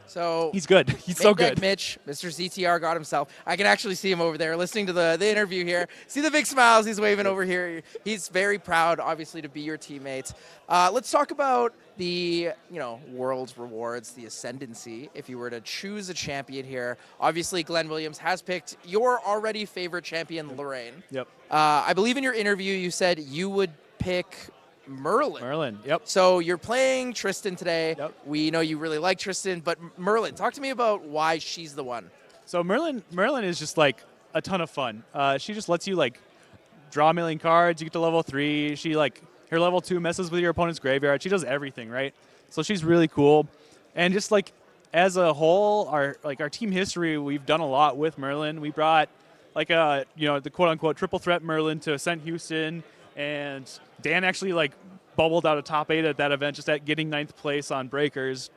So he's good. He's so Main Deck good. Mitch, Mr. ZTR got himself. I can actually see him over there listening to the interview here. See the big smiles he's waving over here. He's very proud, obviously, to be your teammate. Let's talk about the world's rewards, the ascendancy. If you were to choose a champion here, obviously Glenn Williams has picked your already favorite champion, Lorraine. Yep. I believe in your interview you said you would pick Merlin. Yep. So you're playing Tristan today. Yep. We know you really like Tristan, but Merlin, talk to me about why she's the one. So Merlin is just like a ton of fun. She just lets you like draw a million cards. You get to level 3. She her level 2 messes with your opponent's graveyard. She does everything, right? So she's really cool. And just like as a whole, our team history, we've done a lot with Merlin. We brought the quote unquote triple threat Merlin to Ascent Houston. And Dan actually bubbled out a top 8 at that event, just at getting 9th place on breakers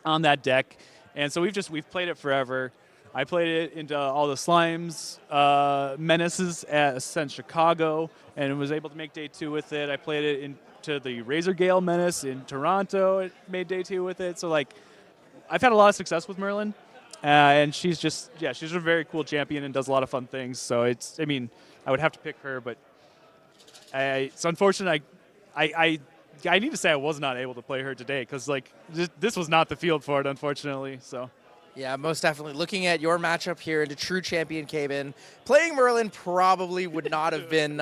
on that deck. And so we've played it forever. I played it into all the Slimes menaces at Ascent Chicago and was able to make day 2 with it. I played it into the Razor Gale menace in Toronto. It made day 2 with it. So I've had a lot of success with Merlin. And she's a very cool champion and does a lot of fun things. So I would have to pick her, but it's unfortunate. I need to say I was not able to play her today because this was not the field for it, unfortunately. So. Yeah, most definitely. Looking at your matchup here into true champion Cabin, playing Merlin probably would not have been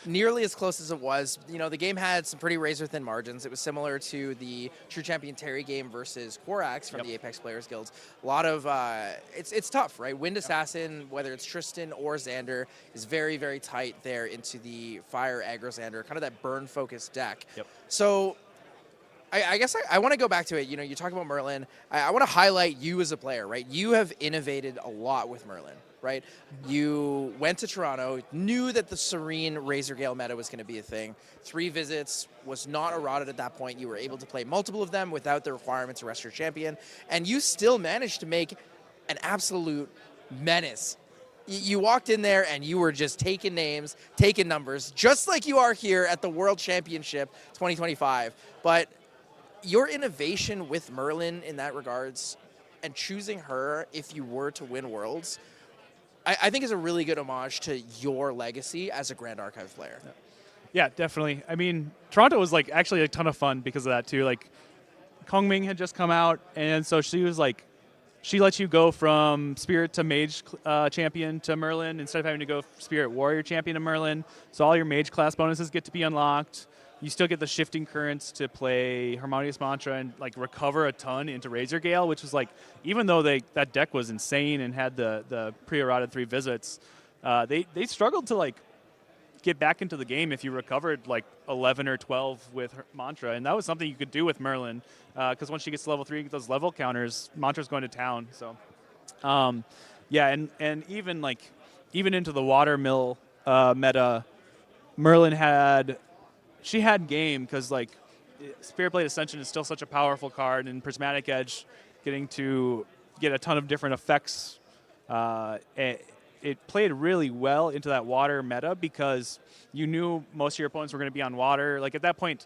nearly as close as it was. The game had some pretty razor-thin margins. It was similar to the true champion Terry game versus Korax from the Apex Players Guilds. A lot of it's tough, right? Wind Assassin, whether it's Tristan or Xander, is very, very tight there into the Fire Aggro Xander, kind of that burn-focused deck. Yep. So I guess I want to go back to it. You talk about Merlin. I want to highlight you as a player, right? You have innovated a lot with Merlin, right? You went to Toronto, knew that the Serene Razor Gale meta was going to be a thing. 3 visits was not eroded at that point. You were able to play multiple of them without the requirement to rest your champion, and you still managed to make an absolute menace. You walked in there and you were just taking names, taking numbers, just like you are here at the World Championship 2025. But your innovation with Merlin in that regards and choosing her if you were to win Worlds, I think is a really good homage to your legacy as a Grand Archive player. Yeah, definitely. Toronto was actually a ton of fun because of that too. Kong Ming had just come out, and so she was she lets you go from Spirit to Mage champion to Merlin instead of having to go Spirit Warrior champion to Merlin. So all your Mage class bonuses get to be unlocked. You still get the Shifting Currents to play Harmonious Mantra and recover a ton into Razor Gale, which was even though that deck was insane and had the pre-eroded 3 visits, they struggled to get back into the game if you recovered 11 or 12 with her Mantra, and that was something you could do with Merlin because once she gets to level 3, you get those level counters. Mantra's going to town, so yeah, and even into the Watermill meta, Merlin had game because Spirit Blade Ascension is still such a powerful card, and Prismatic Edge getting to get a ton of different effects. It played really well into that water meta because you knew most of your opponents were going to be on water. At that point,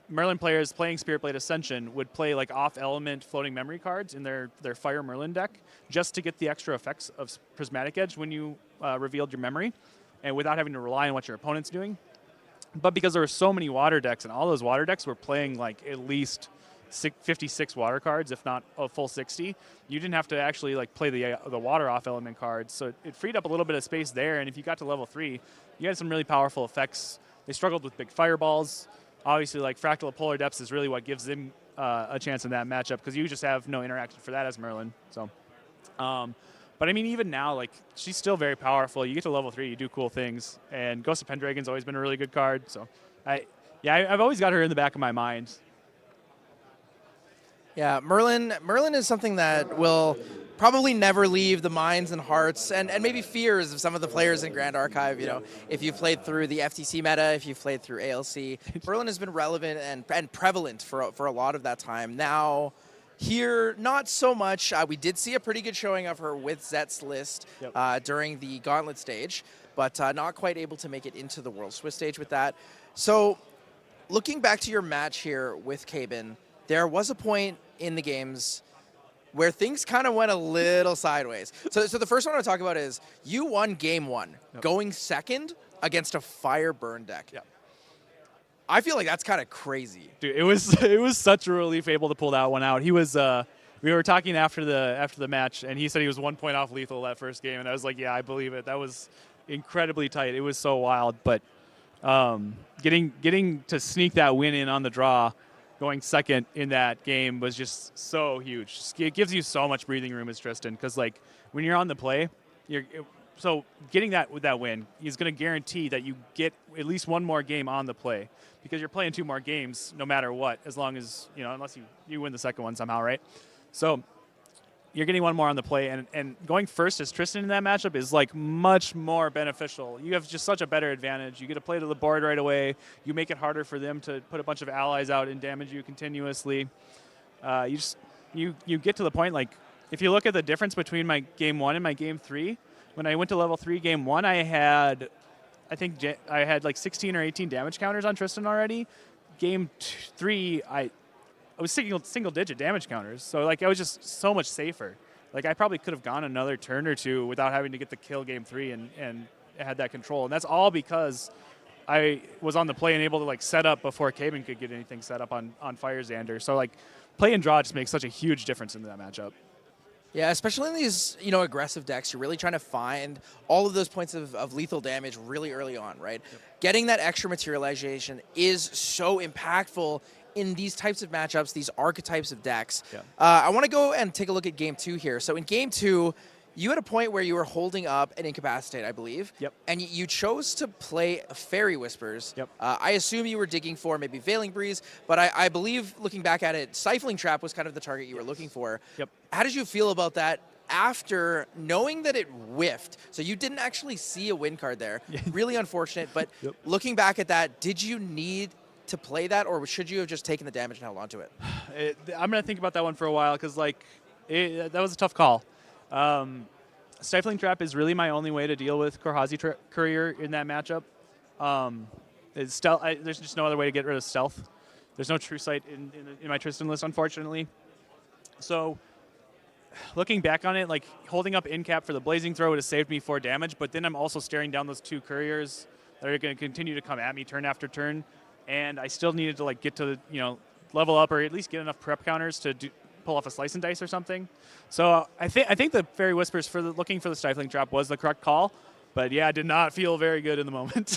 Merlin players playing Spirit Blade Ascension would play off-element floating memory cards in their Fire Merlin deck just to get the extra effects of Prismatic Edge when you revealed your memory, and without having to rely on what your opponent's doing. But because there were so many water decks, and all those water decks were playing at least 56 water cards, if not a full 60, you didn't have to actually play the water off element cards. So it freed up a little bit of space there. And if you got to level 3, you had some really powerful effects. They struggled with big fireballs. Obviously, Fractal of Polar Depths is really what gives them a chance in that matchup because you just have no interaction for that as Merlin. So. But even now, she's still very powerful. You get to level 3, you do cool things, and Ghost of Pendragon's always been a really good card. So, I've always got her in the back of my mind. Yeah, Merlin is something that will probably never leave the minds and hearts and maybe fears of some of the players in Grand Archive. If you've played through the FTC meta, if you've played through ALC, Merlin has been relevant and prevalent for a lot of that time. Now, Here, not so much. We did see a pretty good showing of her with Zet's list during the Gauntlet stage, but not quite able to make it into the World Swiss stage with that. So, looking back to your match here with Cabin, there was a point in the games where things kind of went a little sideways. So the first one I want to talk about is you won game 1, going second against a fire burn deck. I feel like that's kind of crazy. Dude, it was such a relief able to pull that one out. He was we were talking after the match, and he said he was 1 point off lethal that first game, and I was like, yeah, I believe it. That was incredibly tight. It was so wild, but getting to sneak that win in on the draw, going second in that game was just so huge. It gives you so much breathing room as Tristan, because like when you're on the play, so getting that win is going to guarantee that you get at least one more game on the play, because you're playing 2 more games no matter what, as long as unless you win the second one somehow, right? So you're getting one more on the play, and going first as Tristan in that matchup is like much more beneficial. You have just such a better advantage. You get to play to the board right away. You make it harder for them to put a bunch of allies out and damage you continuously. You get to the point, like if you look at the difference between my game 1 and my game 3, when I went to level 3 game 1, I had like 16 or 18 damage counters on Tristan already. Game 3, I was single digit damage counters, so like I was just so much safer. Like I probably could have gone another turn or 2 without having to get the kill game 3 and had that control. And that's all because I was on the play and able to like set up before Cabin could get anything set up on Fire Xander. So like play and draw just makes such a huge difference in that matchup. Yeah, especially in these, aggressive decks, you're really trying to find all of those points of lethal damage really early on, right? Getting that extra materialization is so impactful in these types of matchups, these archetypes of decks. I want to go and take a look at game 2 here. So in game 2, you had a point where you were holding up an Incapacitate, I believe. And you chose to play Fairy Whispers. I assume you were digging for maybe Veiling Breeze, but I believe, looking back at it, Stifling Trap was kind of the target you were looking for. How did you feel about that after knowing that it whiffed? So you didn't actually see a win card there. Really unfortunate, but looking back at that, did you need to play that, or should you have just taken the damage and held on to it? I'm going to think about that one for a while, because that was a tough call. Stifling Trap is really my only way to deal with Korhazi Courier in that matchup. There's just no other way to get rid of stealth. There's no True Sight in my Tristan list, unfortunately. So looking back on it, like holding up Incap for the Blazing Throw would have saved me 4 damage, but then I'm also staring down those 2 Couriers that are going to continue to come at me turn after turn. And I still needed to like get to level up, or at least get enough prep counters to pull off a Slice and Dice or something. So I think the Fairy Whispers looking for the Stifling Trap was the correct call, but yeah, I did not feel very good in the moment.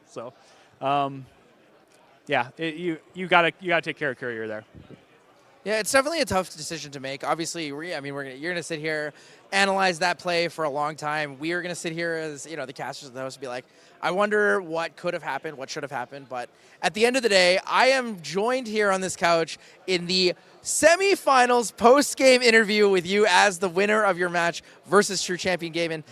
So you gotta take care of Courier there. Yeah, it's definitely a tough decision to make. Obviously, you're gonna sit here, analyze that play for a long time. We are gonna sit here as the casters of the host and be like, I wonder what could have happened, what should have happened. But at the end of the day, I am joined here on this couch in the Semifinals post-game interview with you as the winner of your match versus True Champion Gaming.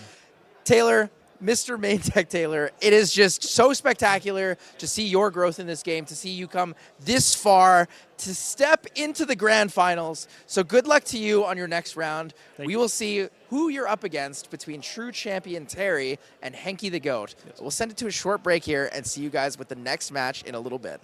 Taylor, Mr. Main Deck Taylor, it is just so spectacular to see your growth in this game, to see you come this far, to step into the grand finals. So good luck to you on your next round. We will see who you're up against between True Champion Terry and Hanky the Goat. We'll send it to a short break here and see you guys with the next match in a little bit.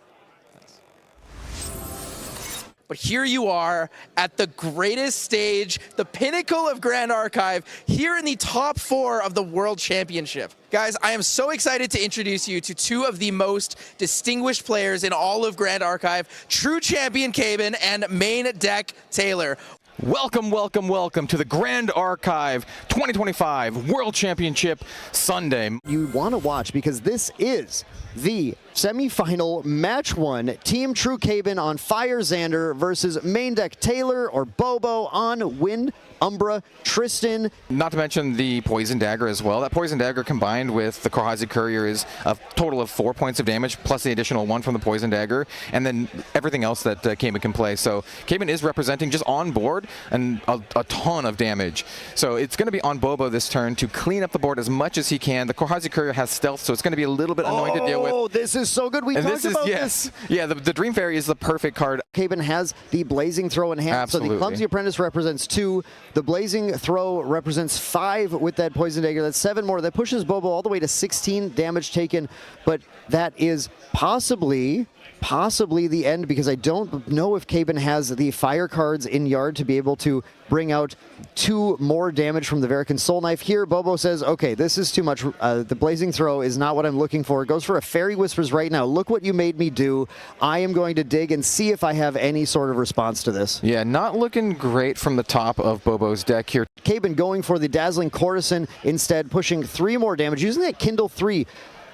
But here you are at the greatest stage, the pinnacle of Grand Archive, here in the top 4 of the World Championship. Guys, I am so excited to introduce you to 2 of the most distinguished players in all of Grand Archive, True Champion Cabin and Main Deck Taylor. Welcome, welcome, welcome to the Grand Archive 2025 World Championship Sunday. You want to watch because this is the semifinal match 1. Team True Cabin on Fire Xander versus Main Deck Taylor or Bobo on Wind Umbra Tristan. Not to mention the Poison Dagger as well. That Poison Dagger combined with the Korhazi Courier is a total of 4 points of damage, plus the additional 1 from the Poison Dagger, and then everything else that Cabin can play. So Cabin is representing just on board and a ton of damage. So it's going to be on Bobo this turn to clean up the board as much as he can. The Korhazi Courier has stealth, so it's going to be a little bit annoying to deal with. Oh, this is so good. We talked about this. Yeah, the Dream Fairy is the perfect card. Caben has the Blazing Throw in hand. Absolutely. So the Clumsy Apprentice represents 2. The Blazing Throw represents 5 with that Poison Dagger. That's 7 more. That pushes Bobo all the way to 16 damage taken. But that is possibly the end, because I don't know if Caben has the fire cards in yard to be able to bring out 2 more damage from the Verican Soul Knife. Here, Bobo says, okay, this is too much. The Blazing Throw is not what I'm looking for. Goes for a Fairy Whispers right now. Look what you made me do. I am going to dig and see if I have any sort of response to this. Yeah, not looking great from the top of Bobo's deck here. Caben going for the Dazzling Courtesan instead, pushing 3 more damage, using that Kindle 3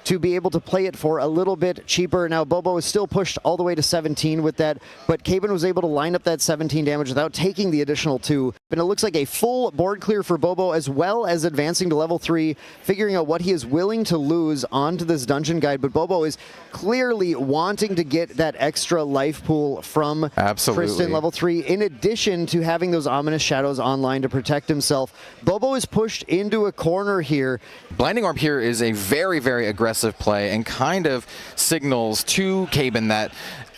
to be able to play it for a little bit cheaper. Now, Bobo is still pushed all the way to 17 with that, but Caben was able to line up that 17 damage without taking the additional 2. And it looks like a full board clear for Bobo, as well as advancing to level 3, figuring out what he is willing to lose onto this dungeon guide. But Bobo is clearly wanting to get that extra life pool from Tristan level 3, in addition to having those Ominous Shadows online to protect himself. Bobo is pushed into a corner here. Blinding Orb here is a very, very aggressive play and kind of signals to Caben that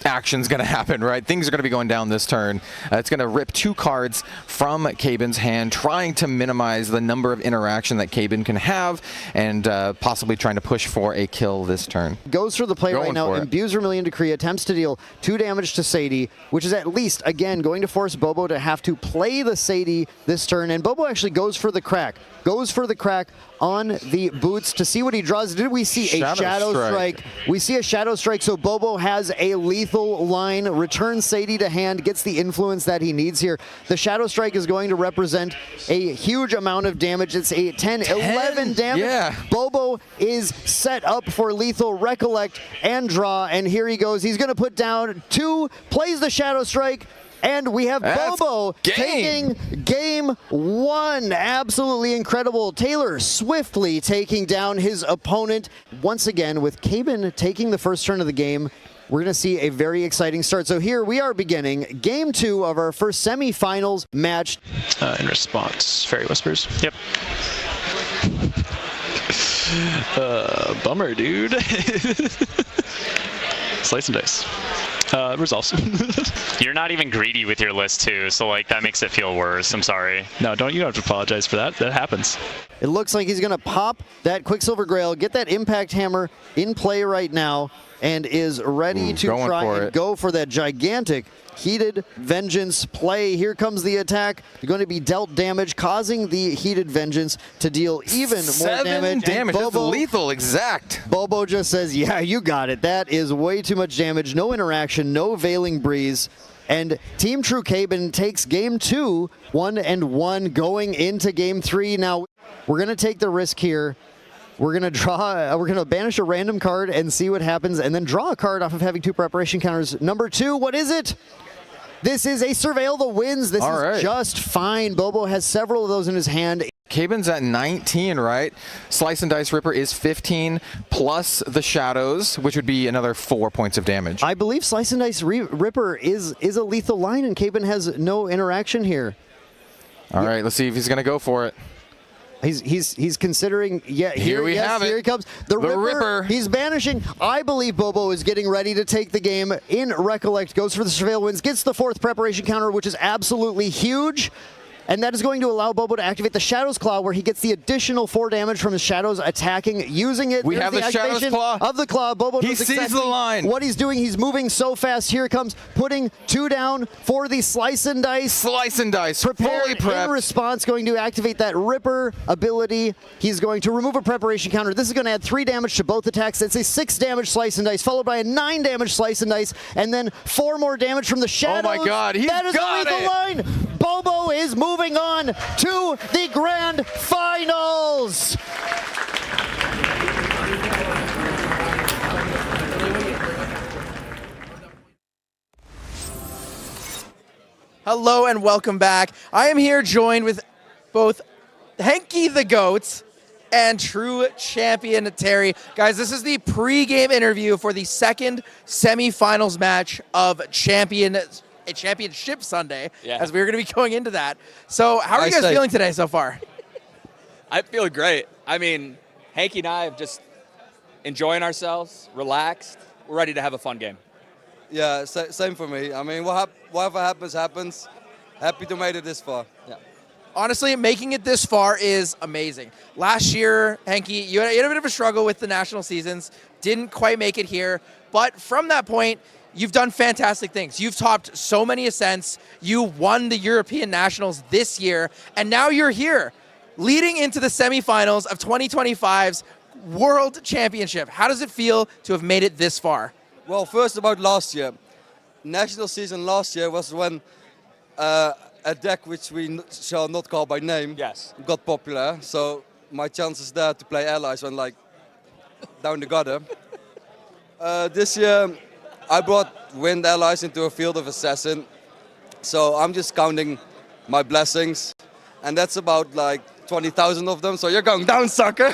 action's going to happen, right? Things are going to be going down this turn. It's going to rip 2 cards from Caben's hand, trying to minimize the number of interaction that Caben can have, and possibly trying to push for a kill this turn. Goes for the play right now, imbues Vermilion Decree, attempts to deal 2 damage to Sadie, which is at least, again, going to force Bobo to have to play the Sadie this turn, and Bobo actually goes for the crack. Goes for the crack on the boots to see what he draws. Did we see a Shadow Strike? We see a Shadow Strike, so Bobo has a lethal line, returns Sadie to hand, gets the influence that he needs here. The Shadow Strike is going to represent a huge amount of damage. It's a 11 damage. Yeah. Bobo is set up for lethal recollect and draw, and here he goes. He's going to put down 2, plays the Shadow Strike, and we have Bobo taking game 1. Absolutely incredible. Taylor swiftly taking down his opponent. Once again, with Caben taking the first turn of the game, we're going to see a very exciting start. So here we are beginning game 2 of our first semifinals match. In response, Fairy Whispers. Yep. Bummer, dude. Slice and dice. Resolves. You're not even greedy with your list too, so like that makes it feel worse. I'm sorry. No, you don't have to apologize for that. That happens. It looks like he's going to pop that Quicksilver Grail, get that Impact Hammer in play right now, and is ready to try and go for that gigantic Heated Vengeance play. Here comes the attack. They're going to be dealt damage, causing the Heated Vengeance to deal even more damage. That's lethal, exact. Bobo just says, yeah, you got it. That is way too much damage. No interaction, no Veiling Breeze. And Team True Caben takes game 2, 1-1, going into game 3. Now, we're going to take the risk here. We're going to banish a random card and see what happens, and then draw a card off of having 2 preparation counters. Number 2, what is it? This is a Surveil the Winds. This is just fine. Bobo has several of those in his hand. Caben's at 19, right? Slice and Dice Ripper is 15, plus the Shadows, which would be another 4 points of damage. I believe Slice and Dice Ripper is a lethal line, and Caben has no interaction here. All right, let's see if he's going to go for it. He's considering, here we have it. Here he comes. The Ripper. He's banishing. I believe Bobo is getting ready to take the game in Recollect. Goes for the Surveil Winds, gets the 4th preparation counter, which is absolutely huge. And that is going to allow Bobo to activate the Shadow's Claw, where he gets the additional 4 damage from his Shadows attacking, using it. We have the Shadow's Claw. Of the Claw. Bobo knows sees the line. What he's doing. He's moving so fast. Here it comes, putting 2 down for the Slice and Dice. Slice and Dice, fully prepped. In response, going to activate that Ripper ability. He's going to remove a preparation counter. This is going to add 3 damage to both attacks. It's a 6 damage Slice and Dice, followed by a 9 damage Slice and Dice, and then 4 more damage from the Shadows. Oh my God, he's got it. That is a lethal line. Bobo is moving on to the Grand Finals. Hello and welcome back. I am here joined with both Hanky the Goat and true champion Terry. Guys, this is the pre-game interview for the second semifinals match of Champion a championship Sunday, as we were going to be going into that. So how are you Nice guys save. feeling today so far? I feel great. I mean, Hanky and I have just enjoying ourselves, relaxed. We're ready to have a fun game. Yeah, same for me. I mean, whatever happens, happens. Happy to make it this far. Yeah. Honestly, making it this far is amazing. Last year, Hanky, you had a bit of a struggle with the national seasons, didn't quite make it here, but from that point, you've done fantastic things. You've topped so many ascents, you won the European Nationals this year, and now you're here, leading into the semifinals of 2025's World Championship. How does it feel to have made it this far? Well, first about last year. National season last year was when a deck which we shall not call by name got popular. So my chances there to play allies went like down the gutter. This year I brought wind allies into a field of assassin. So I'm just counting my blessings. And that's about like 20,000 of them. So you're going down, sucker.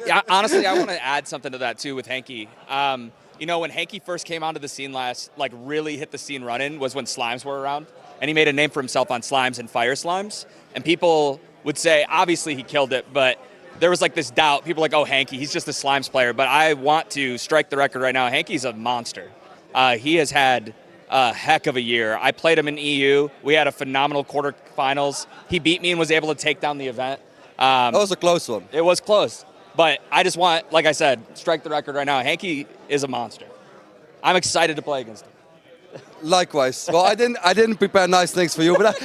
Yeah, honestly, I want to add something to that too with Hanky. You know, when Hanky first came onto the scene really hit the scene running was when slimes were around. And he made a name for himself on slimes and fire slimes. And people would say, obviously he killed it, but there was like this doubt. People were like, oh, Hanky, he's just a slimes player. But I want to strike the record right now. Hanky's a monster. He has had a heck of a year. I played him in EU. We had a phenomenal quarterfinals. He beat me and was able to take down the event. That was a close one. It was close. But I just want, like I said, strike the record right now. Hanky is a monster. I'm excited to play against him. Likewise. Well, I didn't prepare nice things for you, but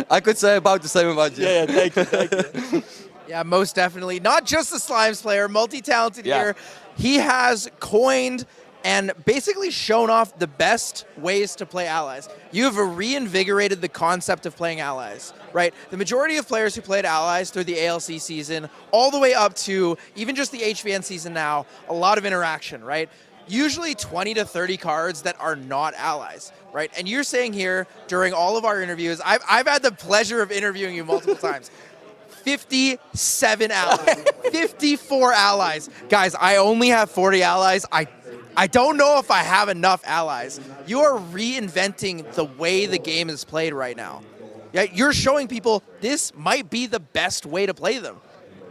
I could say about the same about you. Yeah, thank you. Yeah, most definitely. Not just a slimes player, multi-talented here. He has coined and basically shown off the best ways to play allies. You have reinvigorated the concept of playing allies, right? The majority of players who played allies through the ALC season, all the way up to even just the HVN season now, a lot of interaction, right? Usually 20 to 30 cards that are not allies, right? And you're saying here during all of our interviews, I've had the pleasure of interviewing you multiple times. 57 allies, 54 allies. Guys, I only have 40 allies. I don't know if I have enough allies. You are reinventing the way the game is played right now. Yeah, you're showing people this might be the best way to play them.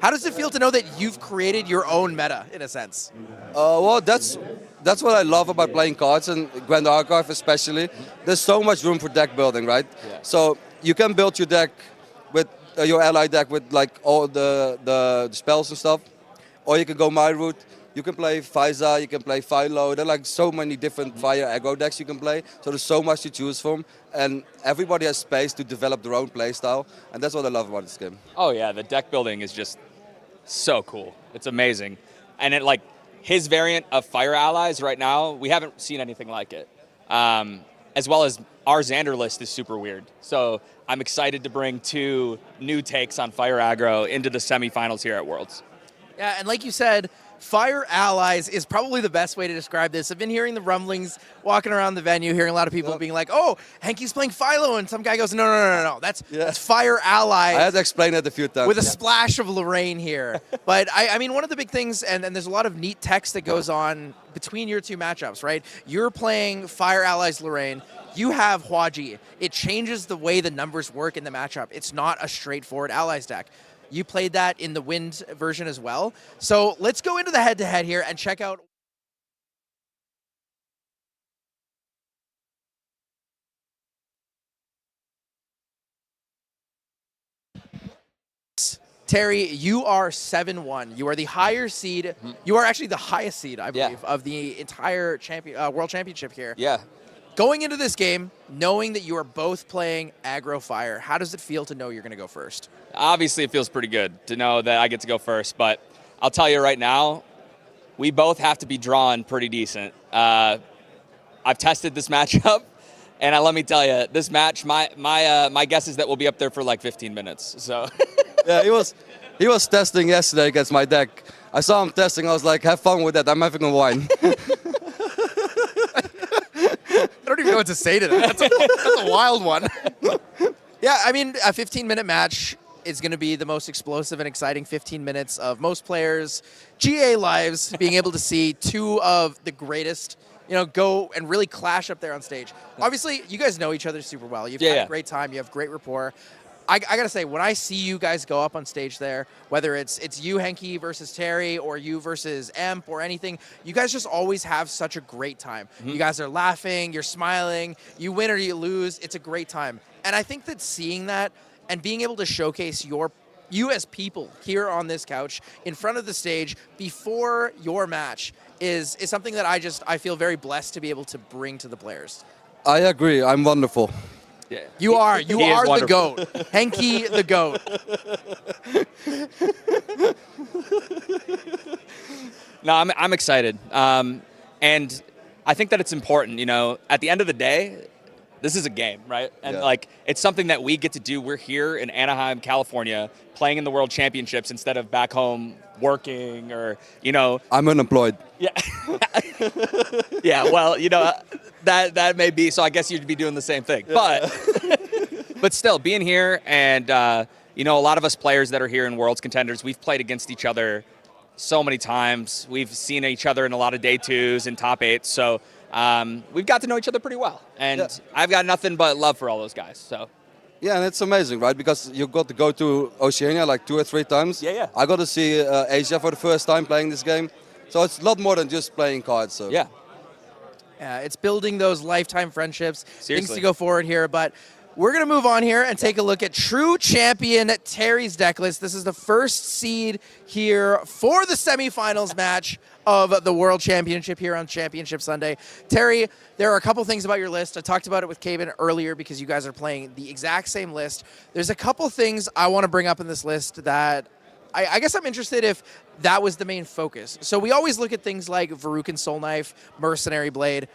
How does it feel to know that you've created your own meta, in a sense? Well, that's what I love about playing cards, and Grand Archive especially. There's so much room for deck building, right? Yeah. So you can build your deck with your ally deck with like all the spells and stuff, or you can go my route. You can play Faiza, you can play Philo. There are like so many different fire aggro decks you can play. So there's so much to choose from, and everybody has space to develop their own playstyle, and that's what I love about this game. Oh yeah, the deck building is just so cool. It's amazing. And it like his variant of fire allies right now, we haven't seen anything like it. As well as our Xander list is super weird. So I'm excited to bring 2 new takes on fire aggro into the semifinals here at Worlds. Yeah, and like you said, fire allies is probably the best way to describe this. I've been hearing the rumblings, walking around the venue, hearing a lot of people being like, oh, Hanky's playing Philo, and some guy goes, no. That's fire allies. I had to explain it a few times. With a splash of Lorraine here. But I mean, one of the big things, and there's a lot of neat text that goes on between your 2 matchups, right? You're playing fire allies Lorraine. You have Hwaji. It changes the way the numbers work in the matchup. It's not a straightforward allies deck. You played that in the wind version as well. So let's go into the head-to-head here and check out. Terry, you are 7-1. You are the higher seed. You are actually the highest seed, I believe, of the entire World Championship here. Yeah. Going into this game, knowing that you are both playing aggro fire, how does it feel to know you're going to go first? Obviously, it feels pretty good to know that I get to go first, but I'll tell you right now, we both have to be drawn pretty decent. I've tested this matchup, and let me tell you, this match, my guess is that we'll be up there for like 15 minutes. So. Yeah, he was testing yesterday against my deck. I saw him testing. I was like, have fun with that. I'm having a wine. I don't even know what to say to that. That's a wild one. Yeah, I mean, a 15-minute match is going to be the most explosive and exciting 15 minutes of most players' GA lives, being able to see 2 of the greatest go and really clash up there on stage. Obviously, you guys know each other super well. You've had a great time. You have great rapport. I gotta say, when I see you guys go up on stage there, whether it's you, Hanky, versus Terry, or you versus Emp, or anything, you guys just always have such a great time. You guys are laughing, you're smiling, you win or you lose, it's a great time. And I think that seeing that and being able to showcase you as people here on this couch in front of the stage before your match is something that I feel very blessed to be able to bring to the players. I agree. I'm wonderful. Yeah. You are the GOAT. Hanky the GOAT. No, I'm excited. And I think that it's important, at the end of the day, this is a game, right? And it's something that we get to do. We're here in Anaheim, California, playing in the World Championships instead of back home working or, I'm unemployed. Yeah. Yeah, well, that may be, so I guess you'd be doing the same thing. But still, being here and, a lot of us players that are here in Worlds Contenders, we've played against each other so many times. We've seen each other in a lot of day twos and top eights. So we've got to know each other pretty well. And I've got nothing but love for all those guys. So. Yeah, and it's amazing, right? Because you got to go to Oceania like 2 or 3 times. Yeah. I got to see Asia for the first time playing this game. So it's a lot more than just playing cards. So. Yeah. Yeah, it's building those lifetime friendships, Seriously. things to go forward here. But we're going to move on here and take a look at true champion Terry's deck list. This is the first seed here for the semifinals match of the World Championship here on Championship Sunday. Terry, there are a couple things about your list. I talked about it with Caven earlier because you guys are playing the exact same list. There's a couple things I want to bring up in this list that I guess I'm interested if that was the main focus. So we always look at things like Verucan Soul Knife, Mercenary Blade,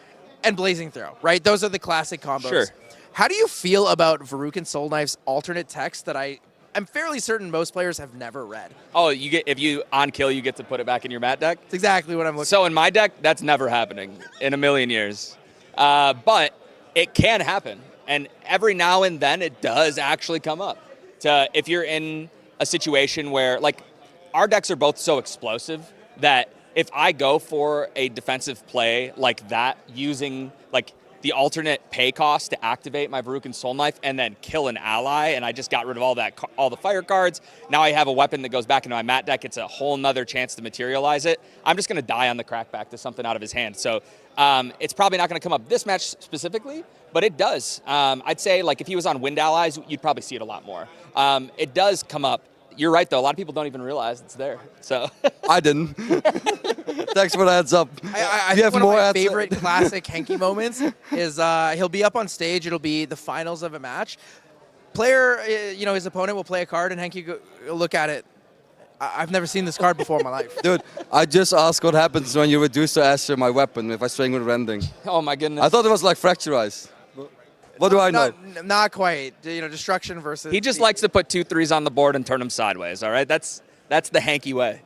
and Blazing Throw, right? Those are the classic combos. Sure. How do you feel about Verucan Soul Knife's alternate text that I'm fairly certain most players have never read? Oh, if you on kill, you get to put it back in your mat deck? That's exactly what I'm looking So in my deck, that's never happening in a million years. But it can happen. And every now and then it does actually come up. If you're in a situation where, our decks are both so explosive that if I go for a defensive play like that using, the alternate pay cost to activate my Verucan Soul Knife and then kill an ally, and I just got rid of all the fire cards. Now I have a weapon that goes back into my mat deck. It's a whole nother chance to materialize it. I'm just going to die on the crackback to something out of his hand. So it's probably not going to come up this match specifically, but it does. I'd say if he was on Wind Allies, you'd probably see it a lot more. It does come up. You're right, though. A lot of people don't even realize it's there. So I didn't. Thanks for the heads up. I think one of my favorite classic Hanky moments is he'll be up on stage. It'll be the finals of a match. Player, his opponent will play a card, and Hanky will look at it. I've never seen this card before in my life. Dude, I just asked what happens when you reduce to Asher my weapon if I swing with rending. Oh, my goodness. I thought it was like Fracturize. What do I know? Not quite. Destruction versus... He just likes to put 2/3s on the board and turn them sideways, all right? That's the Hanky way.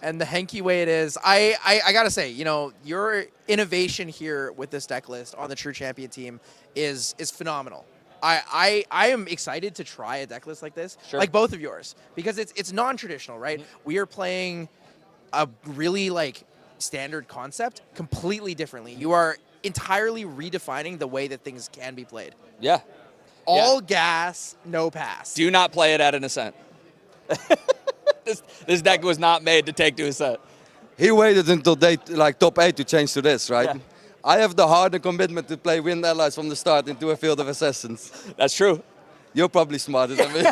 And the Hanky way it is. I got to say, your innovation here with this deck list on the True Champion team is phenomenal. I am excited to try a deck list like this, like both of yours, because it's non-traditional, right? We are playing a really standard concept completely differently. You are entirely redefining the way that things can be played. Yeah. All gas, no pass. Do not play it at an Ascent. This deck was not made to take to Ascent. He waited until top 8 to change to this, right? Yeah. I have the heart and commitment to play Wind Allies from the start into a Field of Assassins. That's true. You're probably smarter than me.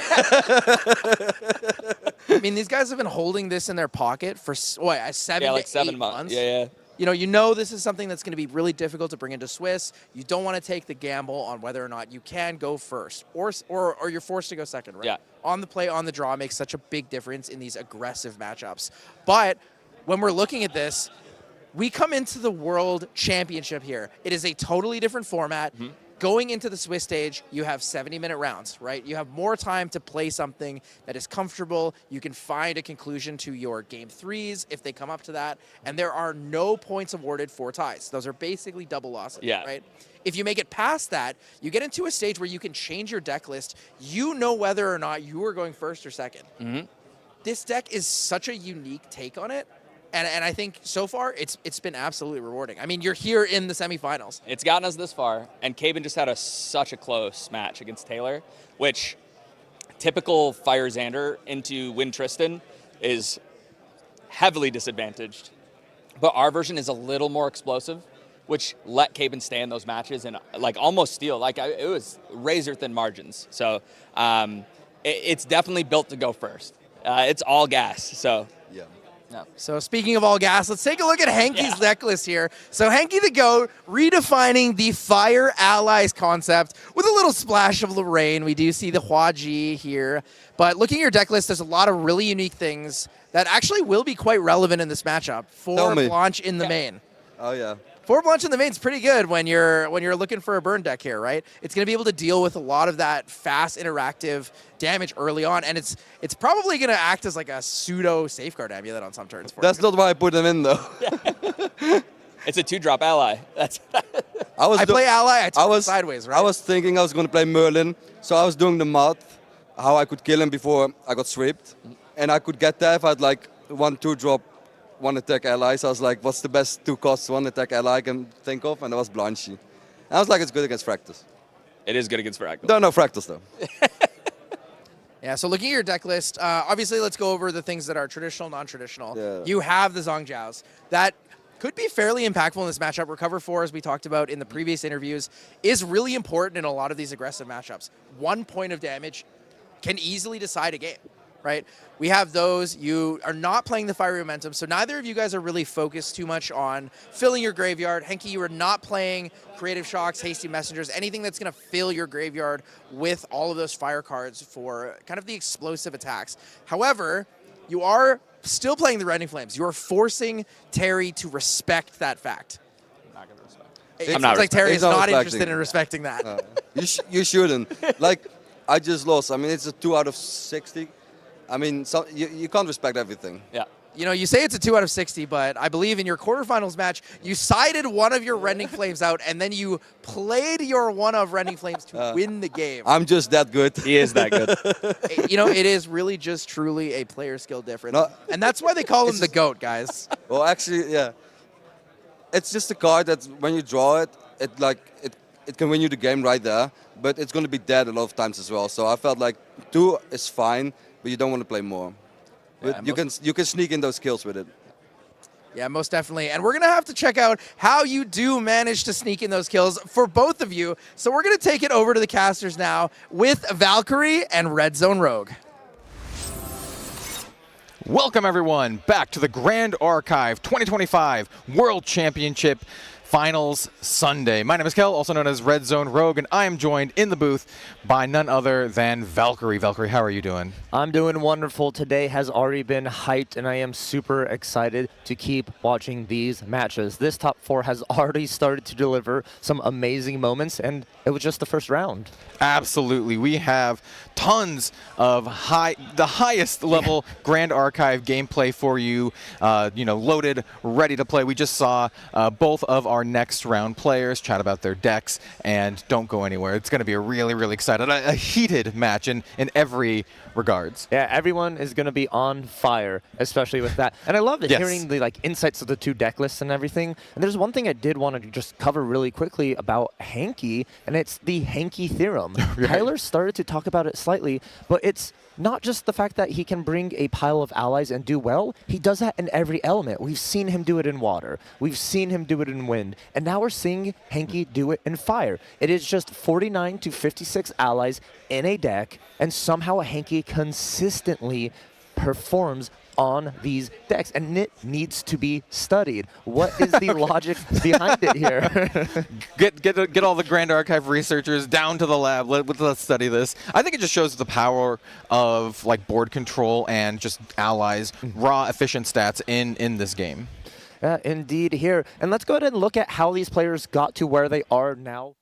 I mean, these guys have been holding this in their pocket for 7 to 8 months. Yeah. You know this is something that's going to be really difficult to bring into Swiss. You don't want to take the gamble on whether or not you can go first or you're forced to go second, right? Yeah. On the play, on the draw makes such a big difference in these aggressive matchups. But when we're looking at this, we come into the World Championship here. It is a totally different format. Mm-hmm. Going into the Swiss stage, you have 70-minute rounds, right? You have more time to play something that is comfortable. You can find a conclusion to your game 3s if they come up to that. And there are no points awarded for ties. Those are basically double losses, right? If you make it past that, you get into a stage where you can change your deck list. You know whether or not you are going first or second. Mm-hmm. This deck is such a unique take on it. And I think so far it's been absolutely rewarding. I mean, you're here in the semifinals. It's gotten us this far, and Caben just had such a close match against Taylor, which typical fire Xander into win Tristan is heavily disadvantaged. But our version is a little more explosive, which let Caben stay in those matches and like almost steal. Like it was razor thin margins. So it's definitely built to go first. It's all gas. So yeah. No. So speaking of all gas, let's take a look at Hanky's deck list here. So Hanky the GOAT redefining the Fire Allies concept with a little splash of Lorraine. We do see the Hua Ji here. But looking at your deck list, there's a lot of really unique things that actually will be quite relevant in this matchup. For Blanche in the main. Oh, yeah. 4 Blanche in the main is pretty good when you're looking for a burn deck here, right? It's going to be able to deal with a lot of that fast interactive damage early on, and it's probably going to act as like a pseudo safeguard amulet on some turns. That's not why I put them in, though. It's a 2-drop ally. That's I play ally, I was sideways, right? I was thinking I was going to play Merlin, so I was doing the math, how I could kill him before I got swept. And I could get there if I had like 1-2-drop, 1 attack ally. So I was like, what's the best 2 costs 1 attack ally I can think of? And that was Blanchy. And I was like, it's good against Fractus. It is good against Fractus. Don't know Fractus, though. Yeah, so looking at your deck list, obviously let's go over the things that are traditional, non-traditional. Yeah. You have the Zhongjiaos. That could be fairly impactful in this matchup. Recover 4, as we talked about in the previous interviews, is really important in a lot of these aggressive matchups. 1 point of damage can easily decide a game, right? We have those. You are not playing the Fiery Momentum, so neither of you guys are really focused too much on filling your graveyard. Hanky, you are not playing Creative Shocks, Hasty Messengers, anything that's going to fill your graveyard with all of those fire cards for kind of the explosive attacks. However, you are still playing the Rending Flames. You are forcing Terry to respect that fact. I'm not going to respect. It seems like Terry is not interested in respecting that. You shouldn't. Like, I just lost. I mean, it's a 2 out of 60. I mean, you can't respect everything. Yeah. You know, you say it's a 2 out of 60, but I believe in your quarterfinals match, you sided one of your Rending Flames out, and then you played your one of Rending Flames to win the game. I'm just that good. He is that good. You know, it is really just truly a player skill difference. And that's why they call him the GOAT, guys. Well, actually, yeah. It's just a card that when you draw it, it can win you the game right there, but it's going to be dead a lot of times as well. So I felt like 2 is fine, but you don't want to play more. But you can sneak in those kills with it. Yeah, most definitely. And we're going to have to check out how you do manage to sneak in those kills for both of you. So we're going to take it over to the casters now with Valkyrie and Red Zone Rogue. Welcome, everyone, back to the Grand Archive 2025 World Championship Finals Sunday. My name is Kel, also known as Red Zone Rogue, and I am joined in the booth by none other than Valkyrie. Valkyrie, how are you doing? I'm doing wonderful. Today has already been hyped, and I am super excited to keep watching these matches. This top 4 has already started to deliver some amazing moments, and it was just the first round. Absolutely. We have tons of the highest level Grand Archive gameplay for you, loaded, ready to play. We just saw both of our next round players chat about their decks, and don't go anywhere. It's going to be a really, really exciting, a heated match in every regards. Yeah, everyone is going to be on fire, especially with that. And I love it, hearing the insights of the 2 deck lists and everything. And there's one thing I did want to just cover really quickly about Hanky, and it's the Hanky theorem. Right. Tyler started to talk about it slightly, but it's not just the fact that he can bring a pile of allies and do well. He does that in every element. We've seen him do it in water. We've seen him do it in wind. And now we're seeing Hanky do it in fire. It is just 49 to 56 allies in a deck, and somehow Hanky consistently performs on these decks, and it needs to be studied. What is the logic behind it here? Get all the Grand Archive researchers down to the lab. Let's study this. I think it just shows the power of board control and just allies, raw efficient stats in this game. Indeed here. And let's go ahead and look at how these players got to where they are now.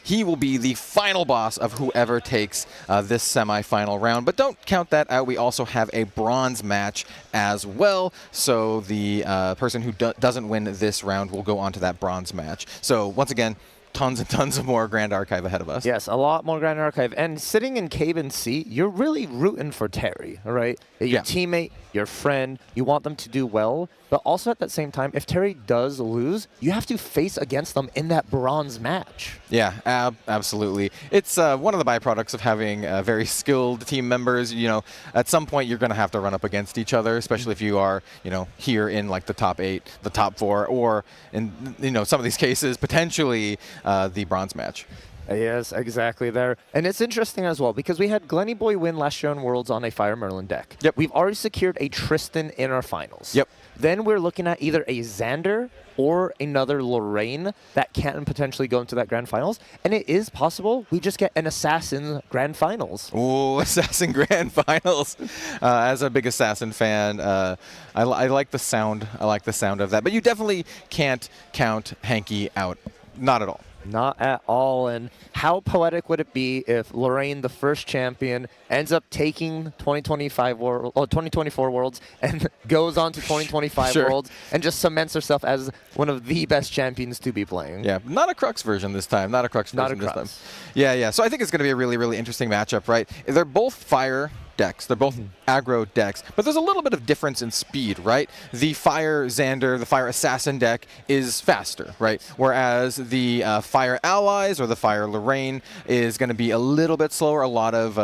he will be the final boss of whoever takes this semifinal round. But don't count that out. We also have a bronze match as well. So the person who doesn't win this round will go on to that bronze match. So once again, tons and tons of more Grand Archive ahead of us. Yes, a lot more Grand Archive. And sitting in Caven's seat, you're really rooting for Terry, all right? Your teammate, your friend, you want them to do well. But also at that same time, if Terry does lose, you have to face against them in that bronze match. Yeah, absolutely. It's one of the byproducts of having very skilled team members. You know, at some point you're going to have to run up against each other, especially if you are, you know, here in like the top 8, the top 4, or in, you know, some of these cases potentially the bronze match. Yes, exactly there. And it's interesting as well because we had Glenny Boy win last year on Worlds on a Fire Merlin deck. Yep. We've already secured a Tristan in our finals. Yep. Then we're looking at either a Xander or another Lorraine that can potentially go into that Grand Finals. And it is possible we just get an Assassin Grand Finals. Ooh, Assassin Grand Finals. As a big Assassin fan, I like the sound. I like the sound of that. But you definitely can't count Hanky out. Not at all. Not at all. And how poetic would it be if Lorraine, the first champion, ends up taking 2024 Worlds and goes on to 2025 Worlds and just cements herself as one of the best champions to be playing? Yeah, not a Crux version this time. Not a Crux version this time. Yeah. So I think it's going to be a really, really interesting matchup, right? They're both fire decks. They're both aggro decks, but there's a little bit of difference in speed, right? The Fire Xander, the Fire Assassin deck is faster, right? Whereas the Fire Allies or the Fire Lorraine is going to be a little bit slower. A lot of,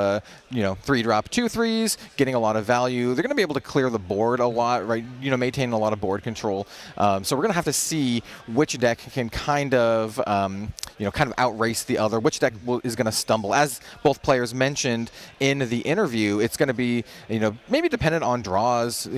3-drop 2/3s, getting a lot of value. They're going to be able to clear the board a lot, right? You know, maintain a lot of board control. So we're going to have to see which deck can kind of outrace the other. Which deck is going to stumble. As both players mentioned in the interview, it's going to be, maybe dependent on draws,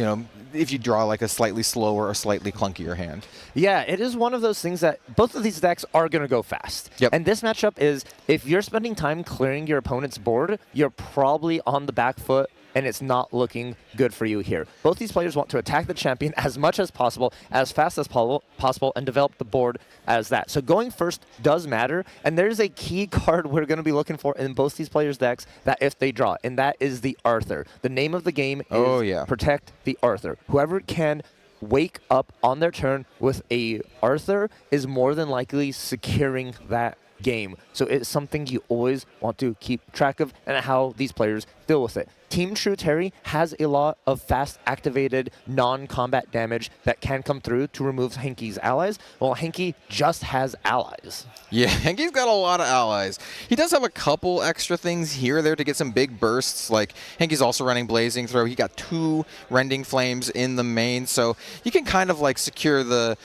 if you draw like a slightly slower or slightly clunkier hand. Yeah, it is one of those things that both of these decks are going to go fast. Yep. And this matchup is, if you're spending time clearing your opponent's board, you're probably on the back foot, and it's not looking good for you here. Both these players want to attack the champion as much as possible, as fast as possible, and develop the board as that. So going first does matter, and there's a key card we're going to be looking for in both these players' decks that if they draw, and that is the Arthur. The name of the game is Protect the Arthur. Whoever can wake up on their turn with a Arthur is more than likely securing that game. So it's something you always want to keep track of and how these players deal with it. Team True Terry has a lot of fast activated non-combat damage that can come through to remove Hanky's allies, while Hanky just has allies. Yeah, Hanky's got a lot of allies. He does have a couple extra things here or there to get some big bursts, like Hanky's also running Blazing Throw. He got 2 Rending Flames in the main, so he can kind of like secure the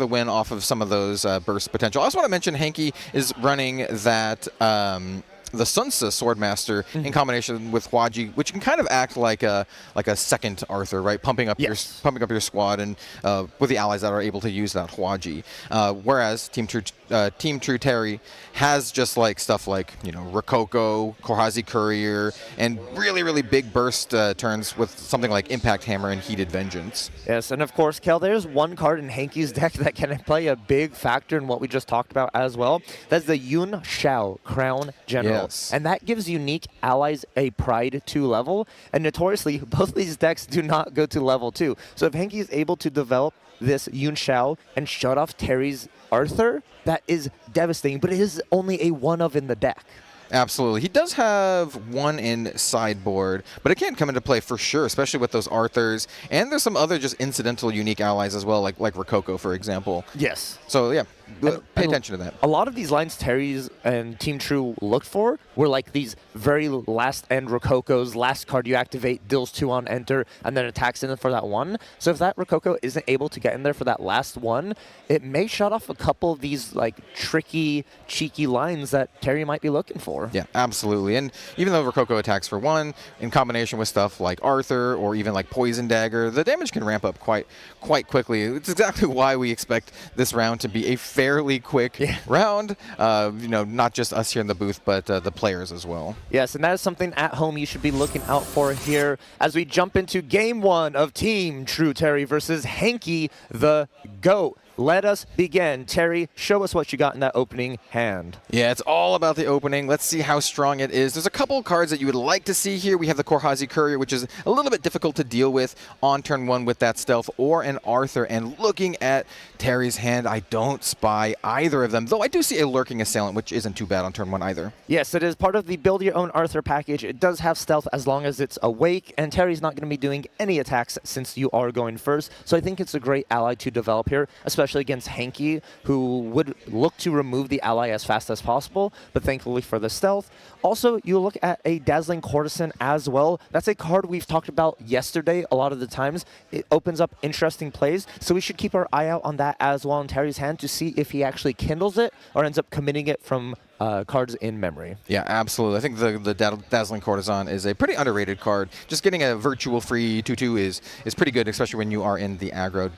win off of some of those burst potential. I also want to mention Hanky is running that the Sunsa Swordmaster in combination with Hwaji, which can kind of act like a second Arthur, right? Pumping up your squad and with the allies that are able to use that Hwaji. Whereas Team True Terry has just like stuff like Rococo, Korhazi Courier, and really big burst turns with something like Impact Hammer and Heated Vengeance. Yes, and of course, Kel, there's one card in Hanky's deck that can play a big factor in what we just talked about as well. That's the Yun Shao Crown General. Yes. And that gives unique allies a Pride 2 level. And notoriously, both these decks do not go to level 2. So if Hanky is able to develop this Yun Shao and shut off Terry's Arthur, that is devastating. But it is only a 1-of in the deck. Absolutely. He does have 1 in sideboard, but it can come into play for sure, especially with those Arthurs. And there's some other just incidental unique allies as well, like Rococo, for example. Yes. So, yeah, pay attention to that. A lot of these lines Terry's and Team True looked for were like these very last end Rococo's. Last card you activate, deals 2 on enter, and then attacks in for that 1. So if that Rococo isn't able to get in there for that last 1, it may shut off a couple of these like tricky, cheeky lines that Terry might be looking for. Yeah, absolutely. And even though Rococo attacks for 1, in combination with stuff like Arthur or even like Poison Dagger, the damage can ramp up quite quickly. It's exactly why we expect this round to be a fairly quick round. Not just us here in the booth, but the players as well. Yes, and that is something at home you should be looking out for here as we jump into Game 1 of Team True Terry versus Hanky the GOAT. let us begin. Terry, show us what you got in that opening hand. Yeah, it's all about the opening. Let's see how strong it is. There's a couple of cards that you would like to see here. We have the Korhazi Courier, which is a little bit difficult to deal with on turn 1 with that stealth, or an Arthur. And looking at Terry's hand, I don't spy either of them, though I do see a Lurking Assailant, which isn't too bad on turn 1 either. Yes, it is part of the Build Your Own Arthur package. It does have stealth as long as it's awake, and Terry's not going to be doing any attacks since you are going first. So I think it's a great ally to develop here, especially against Hanky, who would look to remove the ally as fast as possible, but thankfully for the stealth. Also, you look at a Dazzling Courtesan as well. That's a card we've talked about yesterday a lot of the times. It opens up interesting plays, so we should keep our eye out on that as well in Terry's hand to see if he actually kindles it or ends up committing it from cards in memory. Yeah, absolutely. I think the Dazzling Courtesan is a pretty underrated card. Just getting a virtual free 2/2 is pretty good, especially when you are in the aggro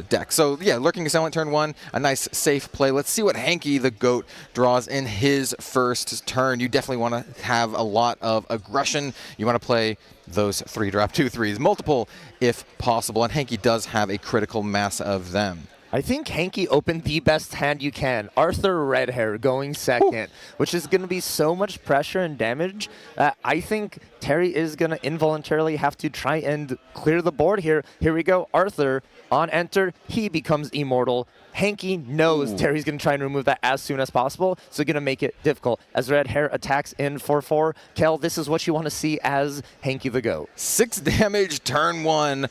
deck. So yeah, Lurking Assailant turn 1, a nice safe play. Let's see what Hanky the Goat draws in his first turn. You definitely want to have a lot of aggression. You want to play those 3-drop 2/3s, multiple if possible, and Hanky does have a critical mass of them. I think Hanky opened the best hand you can. Arthur Redhair going second, which is going to be so much pressure and damage. I think Terry is going to involuntarily have to try and clear the board here. Here we go. Arthur on enter. He becomes immortal. Hanky knows Terry's going to try and remove that as soon as possible, so going to make it difficult. As Redhair attacks in 4/4, Kel, this is what you want to see as Hanky the Goat. 6 damage turn 1.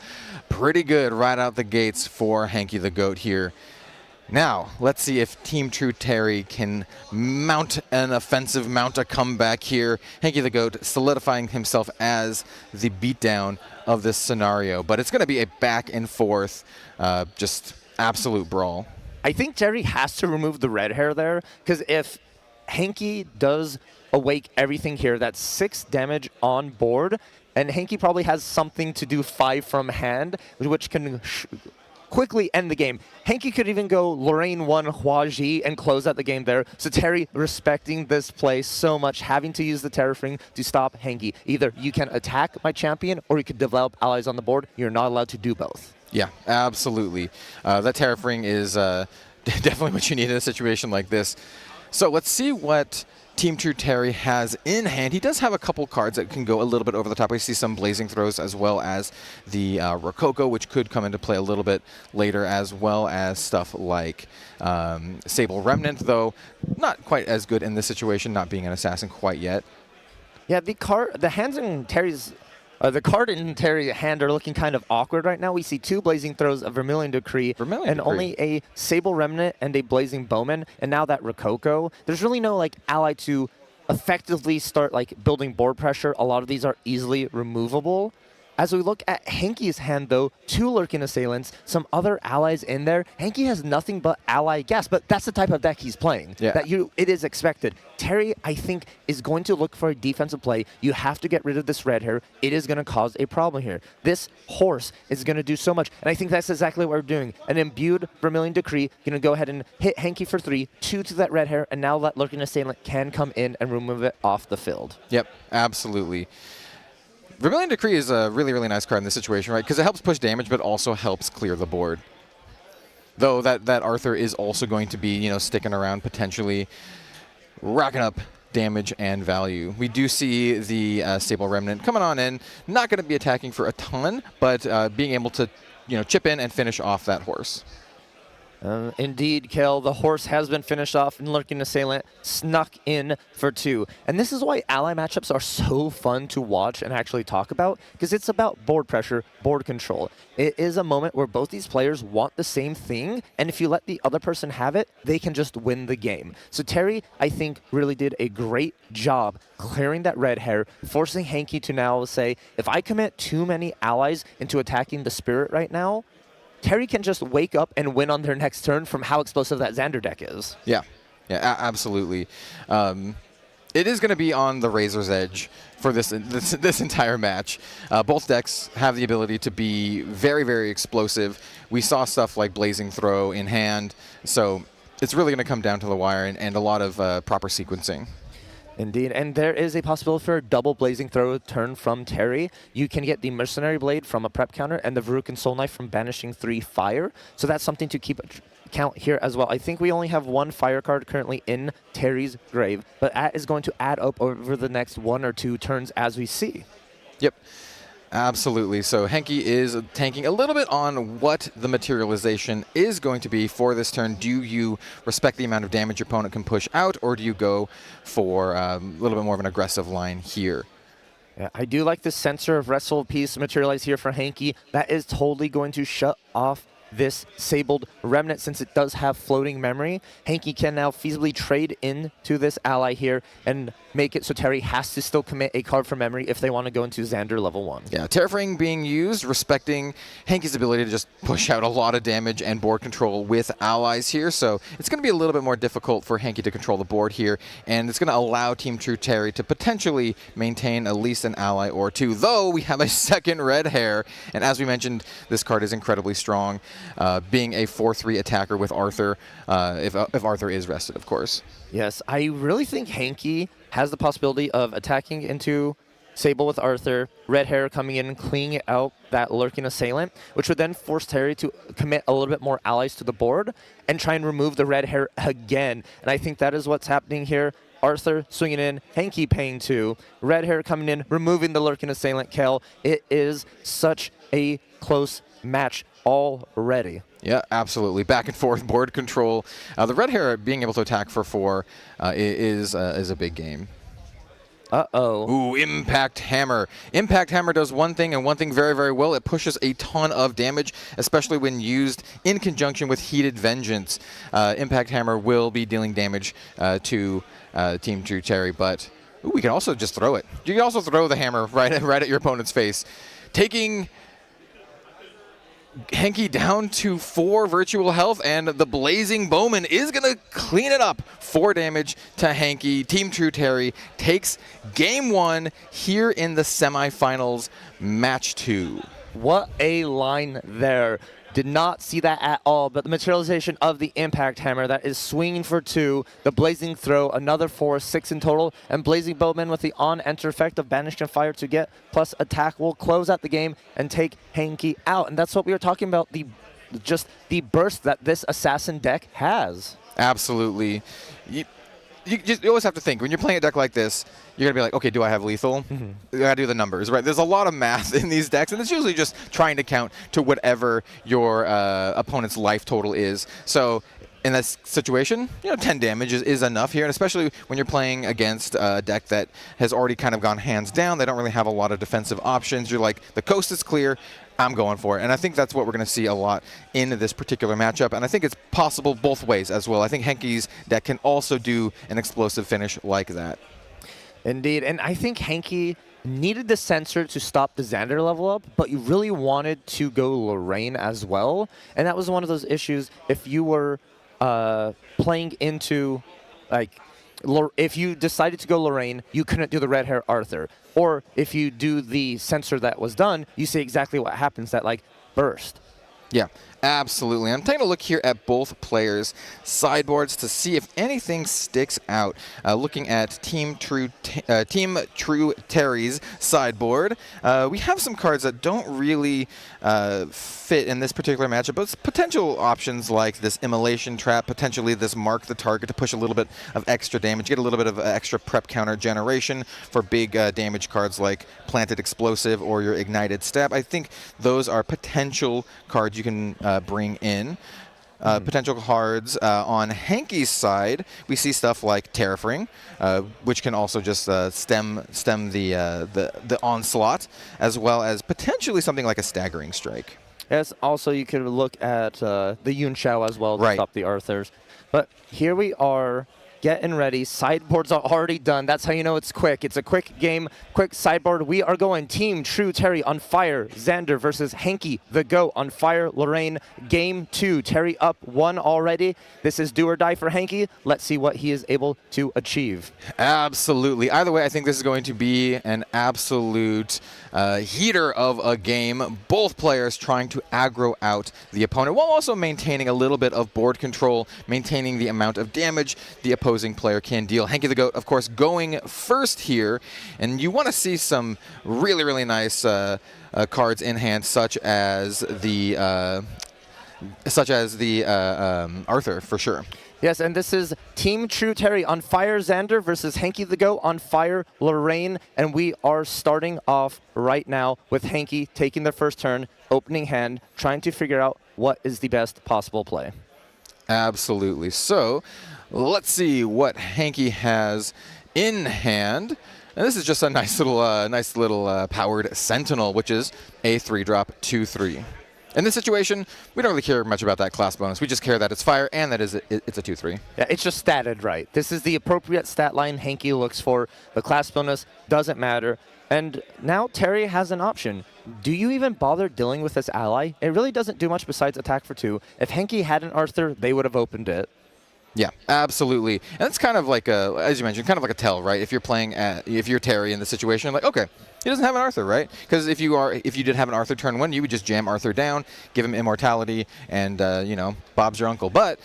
Pretty good right out the gates for Hanky the Goat here. Now, let's see if Team True Terry can mount an offensive, mount a comeback here. Hanky the Goat solidifying himself as the beatdown of this scenario. But it's going to be a back and forth, just absolute brawl. I think Terry has to remove the Redhair there, because if Hanky does awake everything here, that's 6 damage on board, and Hanky probably has something to do 5 from hand, which can quickly end the game. Hanky could even go Lorraine 1 Hua Ji and close out the game there. So Terry respecting this play so much, having to use the Terrafring to stop Hanky. Either you can attack my champion or you can develop allies on the board. You're not allowed to do both. Yeah, absolutely. That Terrafring is definitely what you need in a situation like this. So let's see what Team True Terry has in hand. He does have a couple cards that can go a little bit over the top. We see some Blazing Throws as well as the Rococo, which could come into play a little bit later, as well as stuff like Sable Remnant, though not quite as good in this situation, not being an assassin quite yet. Yeah, the hands in Terry's the card in Terry's hand are looking kind of awkward right now. We see 2 Blazing Throws, a Vermilion Decree, and only a Sable Remnant and a Blazing Bowman, and now that Rococo. There's really no like ally to effectively start like building board pressure. A lot of these are easily removable. As we look at Hanky's hand, though, 2 Lurking Assailants, some other allies in there. Hanky has nothing but ally gas, but that's the type of deck he's playing. Yeah. It is expected. Terry, I think, is going to look for a defensive play. You have to get rid of this Redhair. It is going to cause a problem here. This horse is going to do so much, and I think that's exactly what we're doing. An imbued Vermilion Decree, going to go ahead and hit Hanky for 3, 2 to that Redhair, and now that Lurking Assailant can come in and remove it off the field. Yep, absolutely. Vermilion Decree is a really, really nice card in this situation, right? Because it helps push damage, but also helps clear the board. Though that Arthur is also going to be, sticking around, potentially racking up damage and value. We do see the Sable Remnant coming on in, not going to be attacking for a ton, but being able to, chip in and finish off that horse. Indeed, Kel, the horse has been finished off, and Lurking Assailant snuck in for 2. And this is why ally matchups are so fun to watch and actually talk about, because it's about board pressure, board control. It is a moment where both these players want the same thing, and if you let the other person have it, they can just win the game. So Terry, I think, really did a great job clearing that Redhair, forcing Hanky to now say, if I commit too many allies into attacking the Spirit right now, Terry can just wake up and win on their next turn from how explosive that Xander deck is. Yeah, absolutely. It is going to be on the razor's edge for this entire match. Both decks have the ability to be very, very explosive. We saw stuff like Blazing Throw in hand, so it's really going to come down to the wire and a lot of proper sequencing. Indeed, and there is a possibility for a double Blazing Throw turn from Terry. You can get the Mercenary Blade from a prep counter and the Verucan Soul Knife from banishing 3 fire. So that's something to keep count here as well. I think we only have one fire card currently in Terry's grave, but that is going to add up over the next 1 or 2 turns as we see. Yep. Absolutely. So Hanky is tanking a little bit on what the materialization is going to be for this turn. Do you respect the amount of damage your opponent can push out, or do you go for a little bit more of an aggressive line here? Yeah, I do like the Sensor of Wrestle piece materialize here for Hanky. That is totally going to shut off this Sabled Remnant since it does have floating memory. Hanky can now feasibly trade into this ally here and make it so Terry has to still commit a card for memory if they want to go into Xander level 1. Yeah, Terraforming being used, respecting Hanky's ability to just push out a lot of damage and board control with allies here. So it's going to be a little bit more difficult for Hanky to control the board here, and it's going to allow Team True Terry to potentially maintain at least an ally or 2, though we have a second red hair, and as we mentioned, this card is incredibly strong, being a 4/3 attacker with Arthur, if Arthur is rested, of course. Yes, I really think Hanky has the possibility of attacking into Sable with Arthur, red hair coming in and cleaning out that lurking assailant, which would then force Terry to commit a little bit more allies to the board and try and remove the red hair again. And I think that is what's happening here. Arthur swinging in, Hanky paying 2, red hair coming in, removing the lurking assailant kill. It is such a close match already. Yeah, absolutely. Back and forth board control. The red hair being able to attack for 4 is a big game. Uh-oh. Ooh, Impact Hammer. Impact Hammer does one thing and one thing very, very well. It pushes a ton of damage, especially when used in conjunction with Heated Vengeance. Impact Hammer will be dealing damage to Team True Terry, but ooh, we can also just throw it. You can also throw the hammer right at your opponent's face. Taking Hanky down to 4 virtual health, and the Blazing Bowman is going to clean it up. 4 damage to Hanky. Team True Terry takes game 1 here in the semifinals, match 2. What a line there. Did not see that at all, but the materialization of the Impact Hammer that is swinging for 2, the Blazing Throw, another 4, 6 in total, and Blazing Bowman with the on-enter effect of Banished and Fire to get plus attack will close out the game and take Hanky out. And that's what we were talking about, just the burst that this Assassin deck has. Absolutely. You always have to think, when you're playing a deck like this, you're going to be like, okay, do I have lethal? You got to do the numbers, right? There's a lot of math in these decks, and it's usually just trying to count to whatever your opponent's life total is. So in this situation, 10 damage is enough here, and especially when you're playing against a deck that has already kind of gone hands down. They don't really have a lot of defensive options. You're like, the coast is clear. I'm going for it. And I think that's what we're going to see a lot in this particular matchup. And I think it's possible both ways as well. I think Hanky's deck can also do an explosive finish like that. Indeed. And I think Hanky needed the Sensor to stop the Xander level up, but you really wanted to go Lorraine as well. And that was one of those issues if you were playing into, if you decided to go Lorraine, you couldn't do the red hair Arthur. Or if you do the Sensor that was done, you see exactly what happens, that burst. Yeah, absolutely. I'm taking a look here at both players' sideboards to see if anything sticks out. Looking at Team True Terry's sideboard, we have some cards that don't really fit in this particular matchup, but it's potential options like this Immolation Trap, potentially this Mark the Target to push a little bit of extra damage, get a little bit of extra prep counter generation for big damage cards like Planted Explosive or your Ignited Stab. I think those are potential cards you can bring in. Potential cards on Hanky's side, we see stuff like Terraforming, which can also just stem the onslaught, as well as potentially something like a Staggering Strike. Yes, also you could look at the Yun Shao as well to stop the Arthurs. But here we are getting ready. Sideboards are already done. That's how you know it's quick. It's a quick game, quick sideboard. We are going Team True Terry on fire. Xander versus Hanky the Goat on fire. Lorraine, game 2. Terry up 1 already. This is do or die for Hanky. Let's see what he is able to achieve. Absolutely. Either way, I think this is going to be an absolute heater of a game. Both players trying to aggro out the opponent while also maintaining a little bit of board control, maintaining the amount of damage the opposing player can deal. Hanky the Goat, of course, going first here, and you want to see some really, really nice cards in hand, such as the such as the Arthur, for sure. Yes, and this is Team True Terry on fire Xander versus Hanky the Goat on fire Lorraine. And we are starting off right now with Hanky taking their first turn, opening hand, trying to figure out what is the best possible play. Absolutely. So let's see what Hanky has in hand. And this is just a nice little powered Sentinel, which is a 3-drop 2/3. In this situation, we don't really care much about that class bonus. We just care that it's fire and that it's a 2/3. Yeah, it's just statted right. This is the appropriate stat line Hanky looks for. The class bonus doesn't matter. And now Terry has an option. Do you even bother dealing with this ally? It really doesn't do much besides attack for 2. If Hanky had an Arthur, they would have opened it. Yeah, absolutely. And it's kind of like as you mentioned, kind of like a tell, right? If you're Terry in the situation, like, okay, he doesn't have an Arthur, right? Because if you did have an Arthur turn 1, you would just jam Arthur down, give him immortality, and Bob's your uncle. But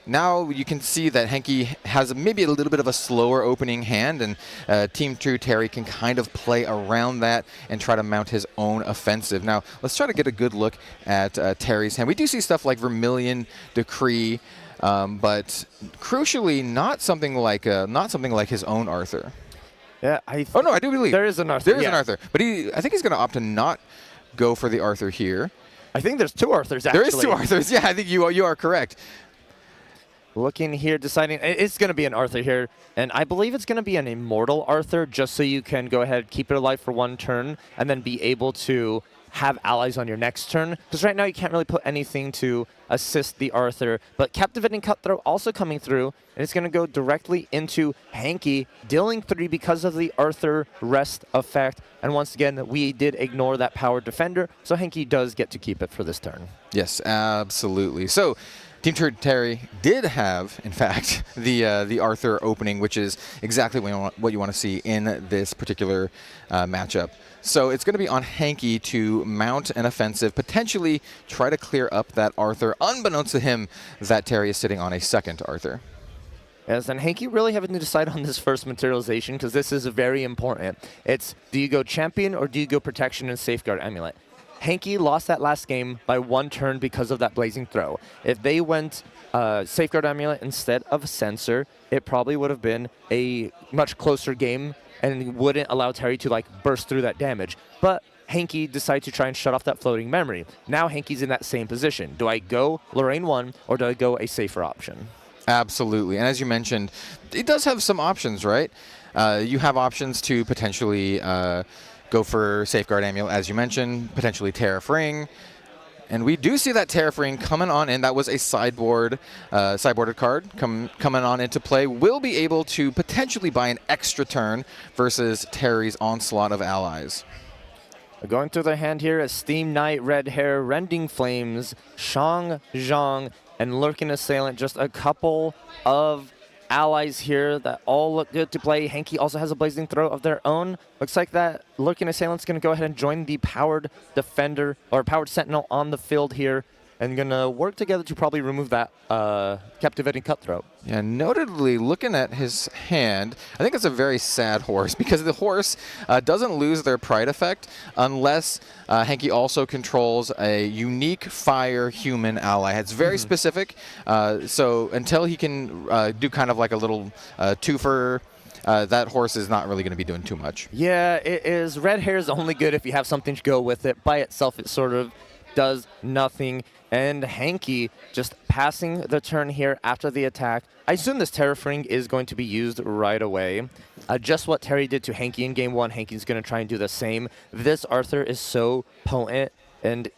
now you can see that Hanky has maybe a little bit of a slower opening hand, and Team True Terry can kind of play around that and try to mount his own offensive. Now let's try to get a good look at Terry's hand. We do see stuff like Vermilion Decree. But crucially, not something like his own Arthur. Yeah, oh no, I do believe there is an Arthur. There is an Arthur, but I think he's going to opt to not go for the Arthur here. I think there's 2 Arthurs. Actually, there is 2 Arthurs. Yeah, I think you are correct. Looking here, deciding it's going to be an Arthur here, and I believe it's going to be an Immortal Arthur, just so you can go ahead, keep it alive for 1 turn, and then be able to have allies on your next turn. Because right now you can't really put anything to assist the Arthur. But Captivating Cutthroat also coming through, and it's going to go directly into Hanky, dealing 3 because of the Arthur rest effect. And once again, we did ignore that powered defender, so Hanky does get to keep it for this turn. Yes, absolutely. So Team True Terry did have, in fact, the Arthur opening, which is exactly what you want to see in this particular matchup. So it's going to be on Hanky to mount an offensive, potentially try to clear up that Arthur, unbeknownst to him that Terry is sitting on a second Arthur. Yes, and Hanky really having to decide on this first materialization, because this is very important. It's, do you go Champion or do you go Protection and Safeguard Amulet? Hanky lost that last game by 1 turn because of that Blazing Throw. If they went Safeguard Amulet instead of Censor, it probably would have been a much closer game and wouldn't allow Terry to burst through that damage. But Hanky decided to try and shut off that floating memory. Now Hanky's in that same position. Do I go Lorraine 1 or do I go a safer option? Absolutely. And as you mentioned, it does have some options, right? You have options to potentially go for Safeguard Amulet, as you mentioned, potentially Tariff Ring. And we do see that Tariff Ring coming on in. That was a sideboarded card coming on into play. We'll be able to potentially buy an extra turn versus Terry's onslaught of allies. Going through their hand here is Steam Knight, Red Hair, Rending Flames, Shang Zhang, and Lurking Assailant. Just a couple of allies here that all look good to play. Hanky also has a Blazing Throw of their own. Looks like that Lurking Assailant's going to go ahead and join the powered defender or powered sentinel on the field here, and going to work together to probably remove that Captivating Cutthroat. Yeah, notably, looking at his hand, I think it's a very sad horse because the horse doesn't lose their Pride effect unless Hanky also controls a unique fire human ally. It's very specific, so until he can do kind of like a little twofer, that horse is not really going to be doing too much. Yeah, it is. Red Hair is only good if you have something to go with it. By itself, it sort of does nothing. And Hanky just passing the turn here after the attack. I assume this Tariff Ring is going to be used right away. Just what Terry did to Hanky in Game 1, Hanky's going to try and do the same. This Arthur is so potent, and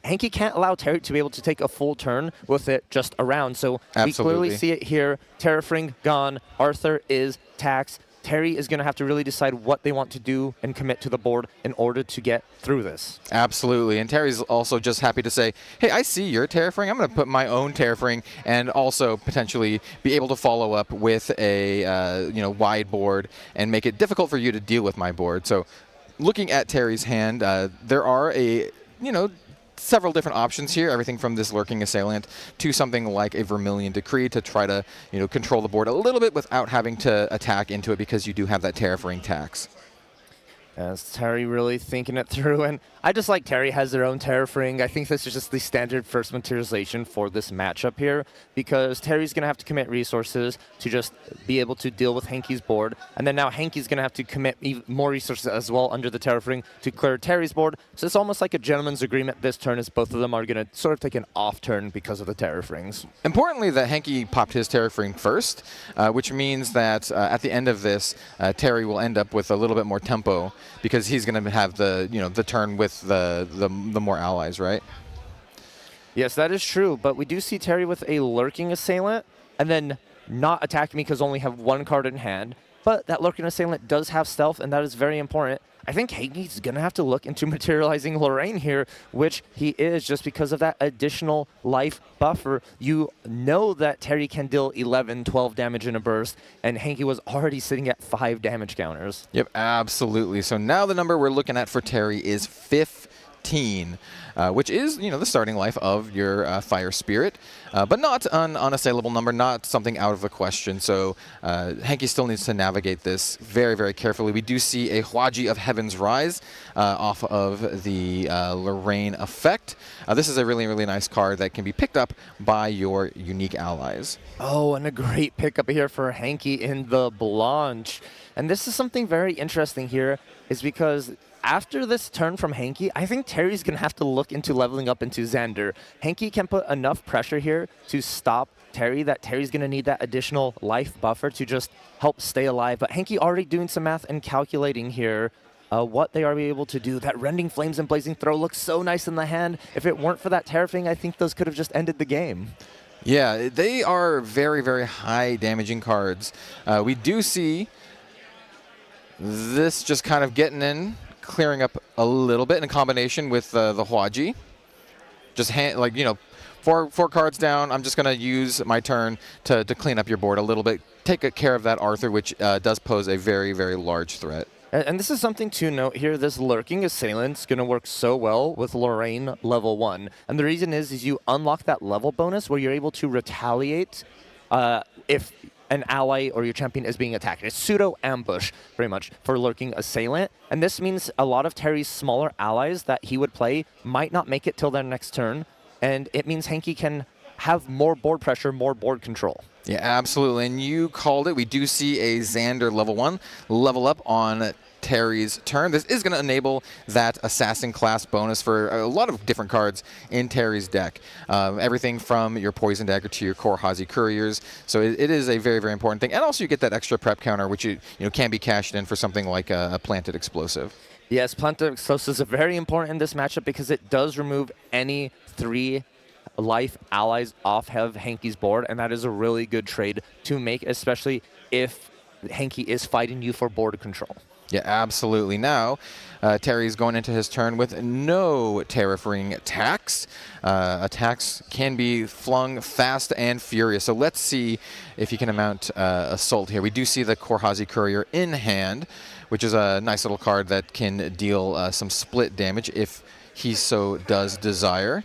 Hanky can't allow Terry to be able to take a full turn with it just around. So we clearly see it here. Tariff Ring gone. Arthur is taxed. Terry is going to have to really decide what they want to do and commit to the board in order to get through this. Absolutely. And Terry's also just happy to say, hey, I see your Tariff Ring. I'm going to put my own Tariff Ring and also potentially be able to follow up with a wide board and make it difficult for you to deal with my board. So looking at Terry's hand, there are several different options here, everything from this Lurking Assailant to something like a Vermilion Decree to try to control the board a little bit without having to attack into it because you do have that Tariff Ring tax. As Terry really thinking it through, and I just like Terry has their own terraforming. I think this is just the standard first materialization for this matchup here, because Terry's going to have to commit resources to just be able to deal with Hanky's board, and then now Hanky's going to have to commit even more resources as well under the terraforming to clear Terry's board. So it's almost like a gentleman's agreement this turn, as both of them are going to sort of take an off turn because of the terraformings. Importantly, that Hanky popped his terraforming first, which means that at the end of this, Terry will end up with a little bit more tempo, because he's going to have the the turn with the more allies, right? Yes, that is true, but we do see Terry with a lurking assailant, and then not attacking me because only have one card in hand. But that lurking assailant does have stealth, and that is very important. I think Hanky's going to have to look into materializing Lorraine here, which he is, just because of that additional life buffer. You know that Terry can deal 11, 12 damage in a burst, and Hanky was already sitting at 5 damage counters. Yep, absolutely. So now the number we're looking at for Terry is 15, which is, the starting life of your Fire Spirit, but not an unassailable number, not something out of the question. So Hanky still needs to navigate this very, very carefully. We do see a Hwaji of Heaven's Rise off of the Lorraine effect. This is a really, really nice card that can be picked up by your unique allies. Oh, and a great pickup here for Hanky in the Blanche. And this is something very interesting here, is because after this turn from Hanky, I think Terry's going to have to look into leveling up into Xander. Hanky can put enough pressure here to stop Terry, that Terry's going to need that additional life buffer to just help stay alive. But Hanky already doing some math and calculating here what they are able to do. That Rending Flames and Blazing Throw looks so nice in the hand. If it weren't for that Terrafing, I think those could have just ended the game. Yeah, they are very, very high damaging cards. We do see this just kind of getting in, clearing up a little bit in combination with the Hwaji. Just four cards down. I'm just going to use my turn to clean up your board a little bit. Take care of that Arthur, which does pose a very, very large threat. And this is something to note here. This Lurking Assailant's going to work so well with Lorraine level 1. And the reason is you unlock that level bonus where you're able to retaliate if an ally or your champion is being attacked. It's pseudo-ambush, pretty much, for Lurking Assailant. And this means a lot of Terry's smaller allies that he would play might not make it till their next turn. And it means Hanky can have more board pressure, more board control. Yeah, absolutely. And you called it. We do see a Xander level 1 level up on Terry's turn. This is going to enable that Assassin class bonus for a lot of different cards in Terry's deck. Everything from your Poison Dagger to your Korhazi Couriers. So it is a very, very important thing. And also you get that extra prep counter, which can be cashed in for something like a Planted Explosive. Yes, Planted Explosives are very important in this matchup because it does remove any 3 life allies off of Hanky's board, and that is a really good trade to make, especially if Hanky is fighting you for board control. Yeah, absolutely. Now, Terry's going into his turn with no Terrafring attacks. Attacks can be flung fast and furious. So let's see if he can mount Assault here. We do see the Korhazi Courier in hand, which is a nice little card that can deal some split damage if he so does desire.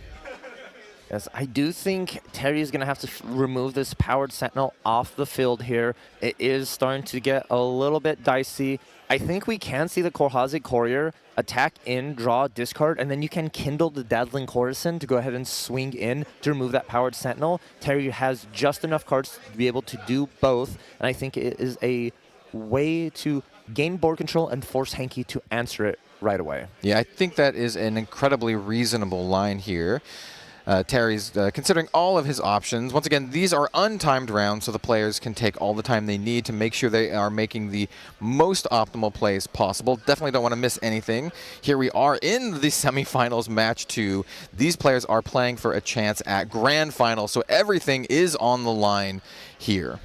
Yes, I do think Terry is going to have to remove this Powered Sentinel off the field here. It is starting to get a little bit dicey. I think we can see the Korhazi Courier attack in, draw, discard, and then you can kindle the Dazzling Courtesan to go ahead and swing in to remove that Powered Sentinel. Terry has just enough cards to be able to do both, and I think it is a way to gain board control and force Hanky to answer it right away. Yeah, I think that is an incredibly reasonable line here. Terry's considering all of his options. Once again, these are untimed rounds, so the players can take all the time they need to make sure they are making the most optimal plays possible. Definitely don't want to miss anything. Here we are in the semifinals, match 2. These players are playing for a chance at grand final, so everything is on the line here.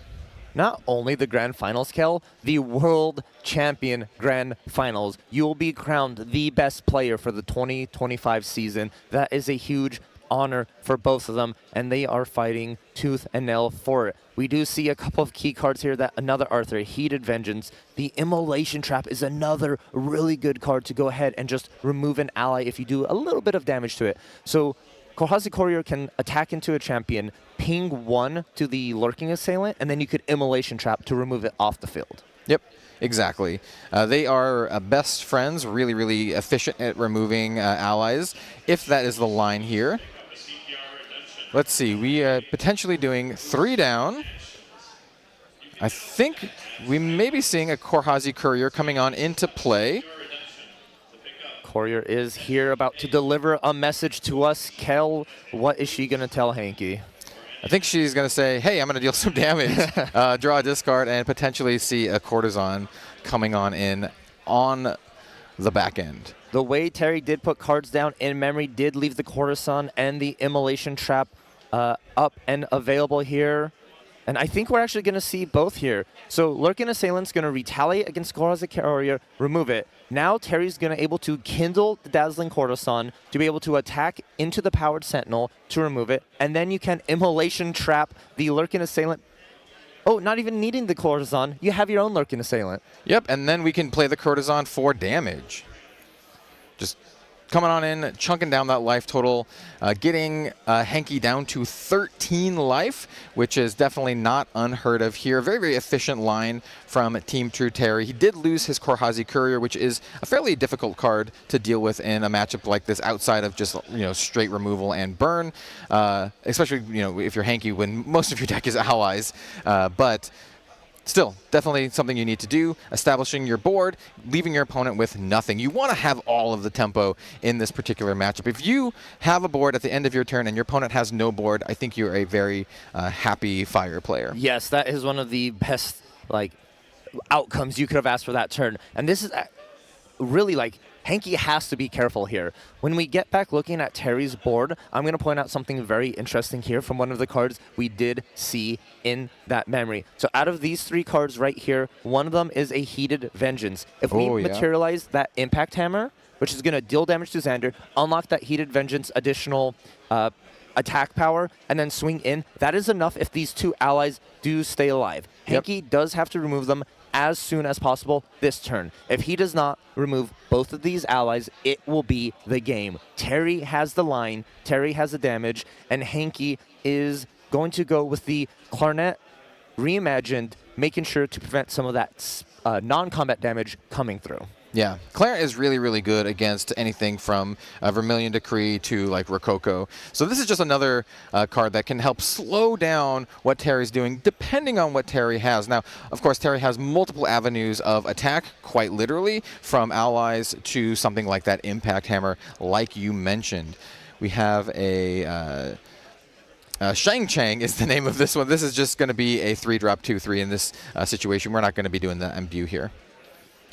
Not only the grand finals, Kel, the world champion grand finals. You will be crowned the best player for the 2025 season. That is a huge honor for both of them, and they are fighting tooth and nail for it. We do see a couple of key cards here. That another Arthur, Heated Vengeance. The Immolation Trap is another really good card to go ahead and just remove an ally if you do a little bit of damage to it. So Korhazi Courier can attack into a champion, ping 1 to the Lurking Assailant, and then you could Immolation Trap to remove it off the field. Yep, exactly. They are best friends, really, really efficient at removing allies, if that is the line here. Let's see, we are potentially doing 3 down. I think we may be seeing a Korhazi Courier coming on into play. Courier is here about to deliver a message to us. Kel, what is she going to tell Hanky? I think she's going to say, hey, I'm going to deal some damage, draw a discard, and potentially see a Courtesan coming on in on the back end. The way Terry did put cards down in memory did leave the Courtesan and the Immolation Trap up and available here. And I think we're actually going to see both here. So Lurking Assailant's going to retaliate against Korhazi Courier, remove it. Now Terry's going to able to kindle the Dazzling Courtesan to be able to attack into the Powered Sentinel to remove it. And then you can Immolation Trap the Lurking Assailant. Oh, not even needing the Courtesan, you have your own Lurking Assailant. Yep, and then we can play the Courtesan for damage. Just coming on in, chunking down that life total, getting Hanky down to 13 life, which is definitely not unheard of here. Very, very efficient line from Team True Terry. He did lose his Korhazi Courier, which is a fairly difficult card to deal with in a matchup like this outside of just, straight removal and burn, especially, if you're Hanky when most of your deck is allies. But still, definitely something you need to do, establishing your board, leaving your opponent with nothing. You want to have all of the tempo in this particular matchup. If you have a board at the end of your turn and your opponent has no board, I think you're a very happy Fire player. Yes, that is one of the best outcomes you could have asked for that turn. And this is really Hanky has to be careful here. When we get back looking at Terry's board, I'm going to point out something very interesting here from one of the cards we did see in that memory. So out of these 3 cards right here, one of them is a Heated Vengeance. If we materialize that Impact Hammer, which is going to deal damage to Xander, unlock that Heated Vengeance additional attack power, and then swing in, that is enough if these 2 allies do stay alive. Hanky does have to remove them as soon as possible this turn. If he does not remove both of these allies, it will be the game. Terry has the line, Terry has the damage, and Hanky is going to go with the Clarnet reimagined, making sure to prevent some of that non-combat damage coming through. Yeah, Claire is really, really good against anything from Vermilion Decree to Rococo. So this is just another card that can help slow down what Terry's doing, depending on what Terry has. Now, of course, Terry has multiple avenues of attack, quite literally, from allies to something like that Impact Hammer, like you mentioned. We have a Shang Chang is the name of this one. This is just going to be a 3-drop 2/3 in this situation. We're not going to be doing the imbue here.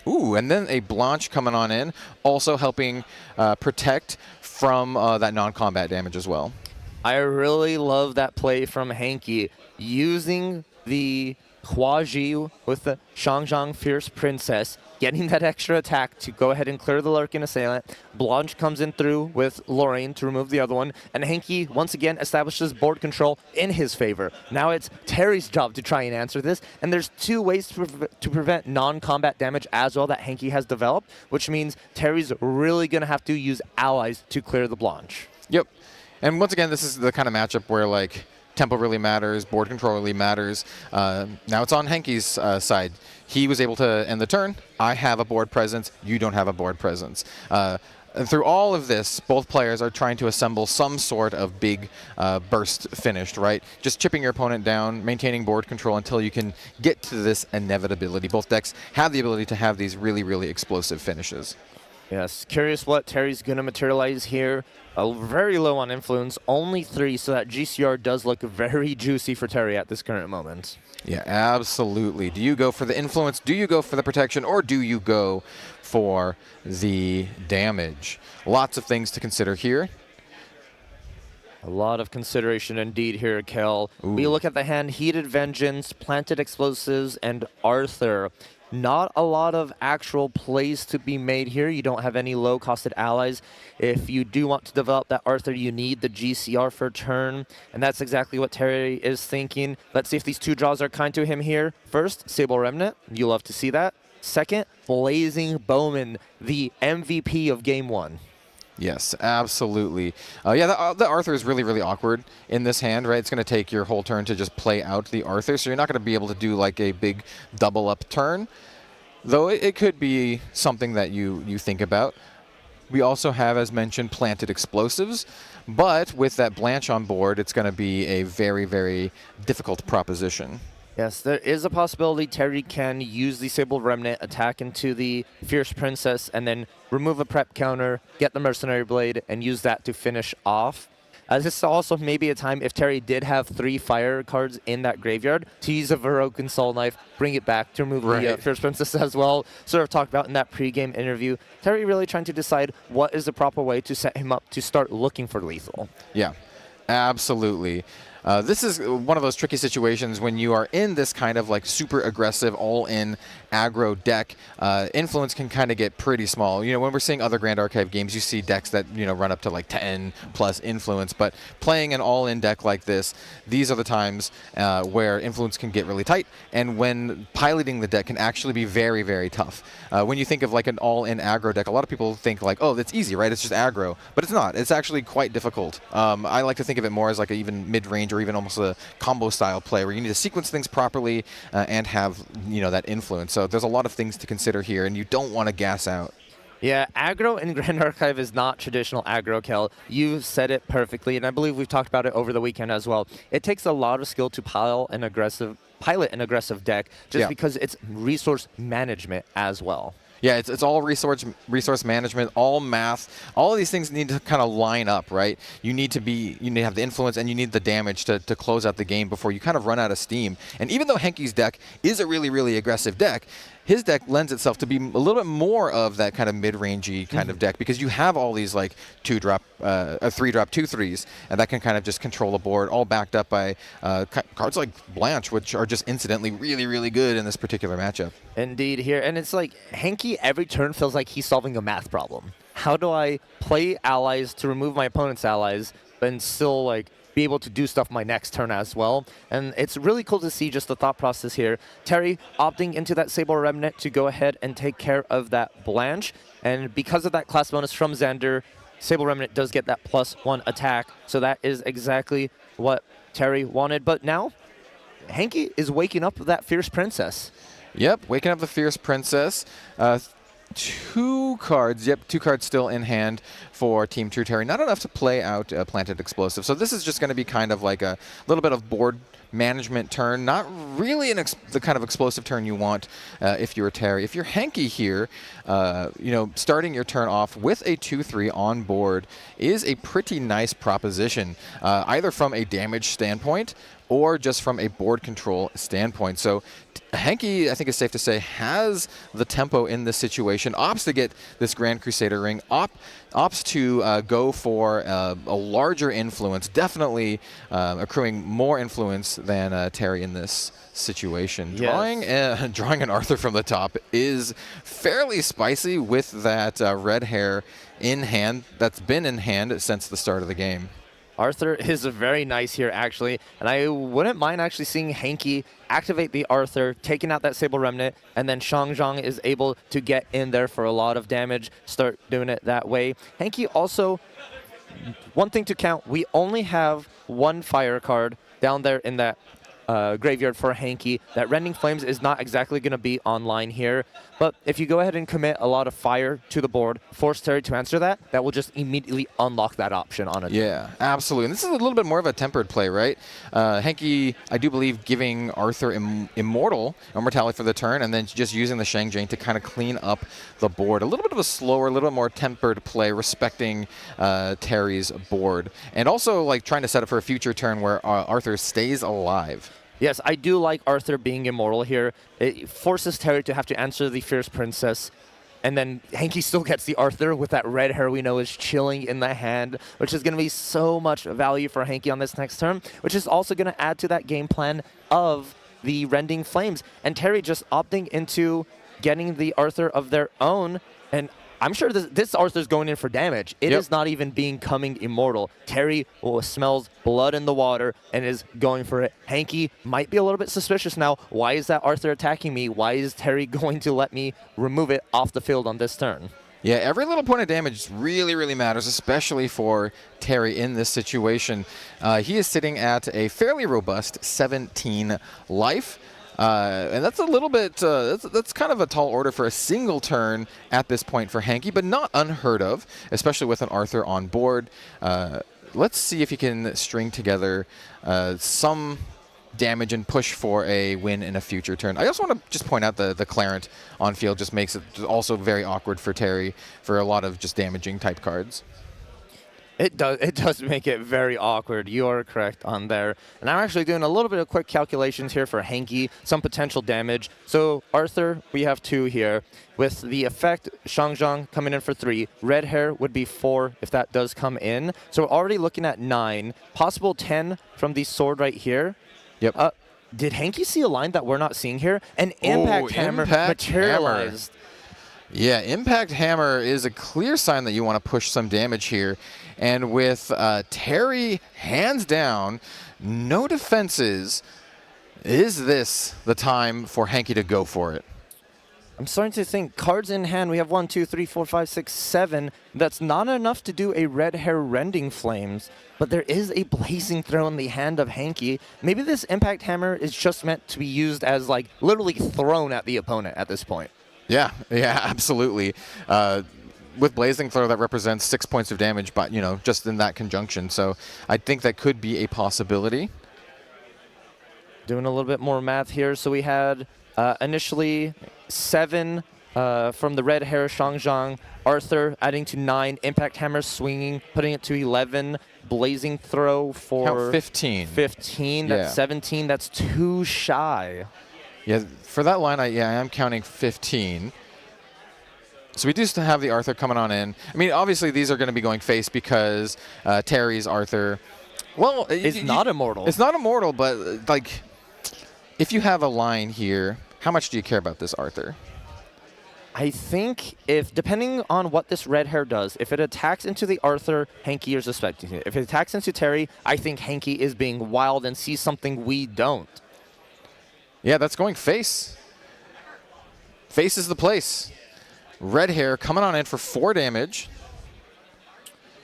Ooh, and then a Blanche coming on in, also helping protect from that non-combat damage as well. I really love that play from Hanky, using the Hua Ji with the Shangzhang Fierce Princess, getting that extra attack to go ahead and clear the Lurking Assailant. Blanche comes in through with Lorraine to remove the other one, and Hanky once again establishes board control in his favor. Now it's Terry's job to try and answer this, and there's 2 ways to prevent non-combat damage as well that Hanky has developed, which means Terry's really going to have to use allies to clear the Blanche. Yep, and once again, this is the kind of matchup where tempo really matters, board control really matters. Now it's on Hanky's side. He was able to end the turn. I have a board presence. You don't have a board presence. And through all of this, both players are trying to assemble some sort of big burst finished, right? Just chipping your opponent down, maintaining board control until you can get to this inevitability. Both decks have the ability to have these really, really explosive finishes. Yes, curious what Terry's going to materialize here. Very low on influence, only 3, so that GCR does look very juicy for Terry at this current moment. Yeah, absolutely. Do you go for the influence? Do you go for the protection? Or do you go for the damage? Lots of things to consider here. A lot of consideration indeed here, Kel. We look at the hand, Heated Vengeance, Planted Explosives, and Arthur. Not a lot of actual plays to be made here. You don't have any low-costed allies. If you do want to develop that Arthur, you need the GCR for a turn, and that's exactly what Terry is thinking. Let's see if these 2 draws are kind to him here. First, Sable Remnant. You love to see that. Second, Blazing Bowman, the MVP of Game 1. Yes, absolutely. Yeah, the Arthur is really, really awkward in this hand, right? It's going to take your whole turn to just play out the Arthur, so you're not going to be able to do like a big double up turn, though it could be something that you think about. We also have, as mentioned, planted explosives, but with that Blanche on board, it's going to be a very, very difficult proposition. Yes, there is a possibility Terry can use the Sable Remnant, attack into the Fierce Princess, and then remove a prep counter, get the Mercenary Blade, and use that to finish off. This is also maybe a time if Terry did have 3 fire cards in that graveyard to use a Varoken Soul Knife, bring it back to remove the Fierce Princess as well. Sort of talked about in that pre-game interview. Terry really trying to decide what is the proper way to set him up to start looking for lethal. Yeah, absolutely. This is one of those tricky situations when you are in this kind of like super aggressive, all-in aggro deck. Influence can kind of get pretty small. You know, when we're seeing other Grand Archive games, you see decks that, you know, run up to like 10 plus influence. But playing an all-in deck like this, these are the times where influence can get really tight, and when piloting the deck can actually be very, very tough. When you think of like an all-in aggro deck, a lot of people think like, oh, that's easy, right? It's just aggro. But it's not. It's actually quite difficult. I like to think of it more as like an even mid-range or even almost a combo style play where you need to sequence things properly and have, you know, that influence. So there's a lot of things to consider here, and you don't want to gas out. Yeah, aggro in Grand Archive is not traditional aggro, Kel. You said it perfectly, and I believe we've talked about it over the weekend as well. It takes a lot of skill to pilot an aggressive deck just because it's resource management as well. Yeah, it's all resource management, all math. All of these things need to kind of line up, right? You need to have the influence, and you need the damage to close out the game before you kind of run out of steam. And even though Hanky's deck is a really, really aggressive deck, his deck lends itself to be a little bit more of that kind of mid-rangey kind of deck, because you have all these like 3-drop 2/3s, and that can kind of just control the board, all backed up by cards like Blanche, which are just incidentally really, really good in this particular matchup. Indeed here, and it's like Hanky every turn feels like he's solving a math problem. How do I play allies to remove my opponent's allies, but still like be able to do stuff my next turn as well? And it's really cool to see just the thought process here. Terry opting into that Sable Remnant to go ahead and take care of that Blanche, and because of that class bonus from Xander, Sable Remnant does get that +1 attack, so that is exactly what Terry wanted. But now, Hanky is waking up that Fierce Princess. Yep, waking up the Fierce Princess. 2 cards, yep, 2 cards still in hand for Team True Terry. Not enough to play out Planted Explosive. So this is just going to be kind of like a little bit of board management turn. Not really the kind of explosive turn you want if you're Terry. If you're Hanky here, you know, starting your turn off with a 2/3 on board is a pretty nice proposition, either from a damage standpoint or just from a board control standpoint. So Hanky, I think it's safe to say, has the tempo in this situation, opts to get this Grand Crusader ring, opts to go for a larger influence, definitely accruing more influence than Terry in this situation. Yes. Drawing an Arthur from the top is fairly spicy with that red hair in hand that's been in hand since the start of the game. Arthur is very nice here, actually, and I wouldn't mind actually seeing Hanky activate the Arthur, taking out that Sable Remnant, and then Shangzhang is able to get in there for a lot of damage, start doing it that way. Hanky also, one thing to count, we only have 1 fire card down there in that graveyard for Hanky. That Rending Flames is not exactly going to be online here, but if you go ahead and commit a lot of fire to the board, force Terry to answer that, that will just immediately unlock that option on it. Yeah, absolutely. And this is a little bit more of a tempered play, right? Hanky, I do believe, giving Arthur Immortality for the turn, and then just using the Shang-Jane to kind of clean up the board. A little bit of a slower, a little bit more tempered play, respecting Terry's board. And also like trying to set up for a future turn where Arthur stays alive. Yes, I do like Arthur being immortal here. It forces Terry to have to answer the Fierce Princess, and then Hanky still gets the Arthur with that red hair we know is chilling in the hand, which is going to be so much value for Hanky on this next turn, which is also going to add to that game plan of the Rending Flames. And Terry just opting into getting the Arthur of their own, and I'm sure this Arthur's going in for damage. It is not even becoming immortal. Terry smells blood in the water and is going for it. Hanky might be a little bit suspicious now. Why is that Arthur attacking me? Why is Terry going to let me remove it off the field on this turn? Yeah, every little point of damage really matters, especially for Terry in this situation. He is sitting at a fairly robust 17 life. And that's a little bit, that's kind of a tall order for a single turn at this point for Hanky, but not unheard of, especially with an Arthur on board. Let's see if he can string together some damage and push for a win in a future turn. I also want to just point out the Clarent on field just makes it also very awkward for Terry for a lot of just damaging type cards. It does make it very awkward. You are correct on there. And I'm actually doing a little bit of quick calculations here for Hanky, some potential damage. So Arthur, we have 2 here. With the effect, Shangzhang coming in for 3. Red hair would be 4 if that does come in. So we're already looking at 9. Possible 10 from the sword right here. Yep. Did Hanky see a line that we're not seeing here? An Impact Hammer materialized. Yeah, Impact Hammer is a clear sign that you want to push some damage here. And with Terry hands down, no defenses, is this the time for Hanky to go for it? I'm starting to think cards in hand. We have 1, 2, 3, 4, 5, 6, 7. That's not enough to do a red hair rending flames, but there is a blazing throw in the hand of Hanky. Maybe this Impact Hammer is just meant to be used as like literally thrown at the opponent at this point. Yeah, absolutely. With Blazing Throw, that represents 6 points of damage, but just in that conjunction. So I think that could be a possibility. Doing a little bit more math here. So we had initially 7 from the red hair Shangzhang. Arthur adding to 9. Impact Hammer swinging, putting it to 11. Blazing Throw for Count 15. 15. That's 17. That's too shy. Yeah, for that line, I am counting 15. So we do still have the Arthur coming on in. I mean, obviously these are going to be going face because Terry's Arthur, well, it's not immortal. It's not immortal, but like, if you have a line here, how much do you care about this Arthur? I think depending on what this red hair does, if it attacks into the Arthur, Hanky is expecting it. If it attacks into Terry, I think Hanky is being wild and sees something we don't. Yeah, that's going face. Face is the place. Red hair coming on in for 4 damage.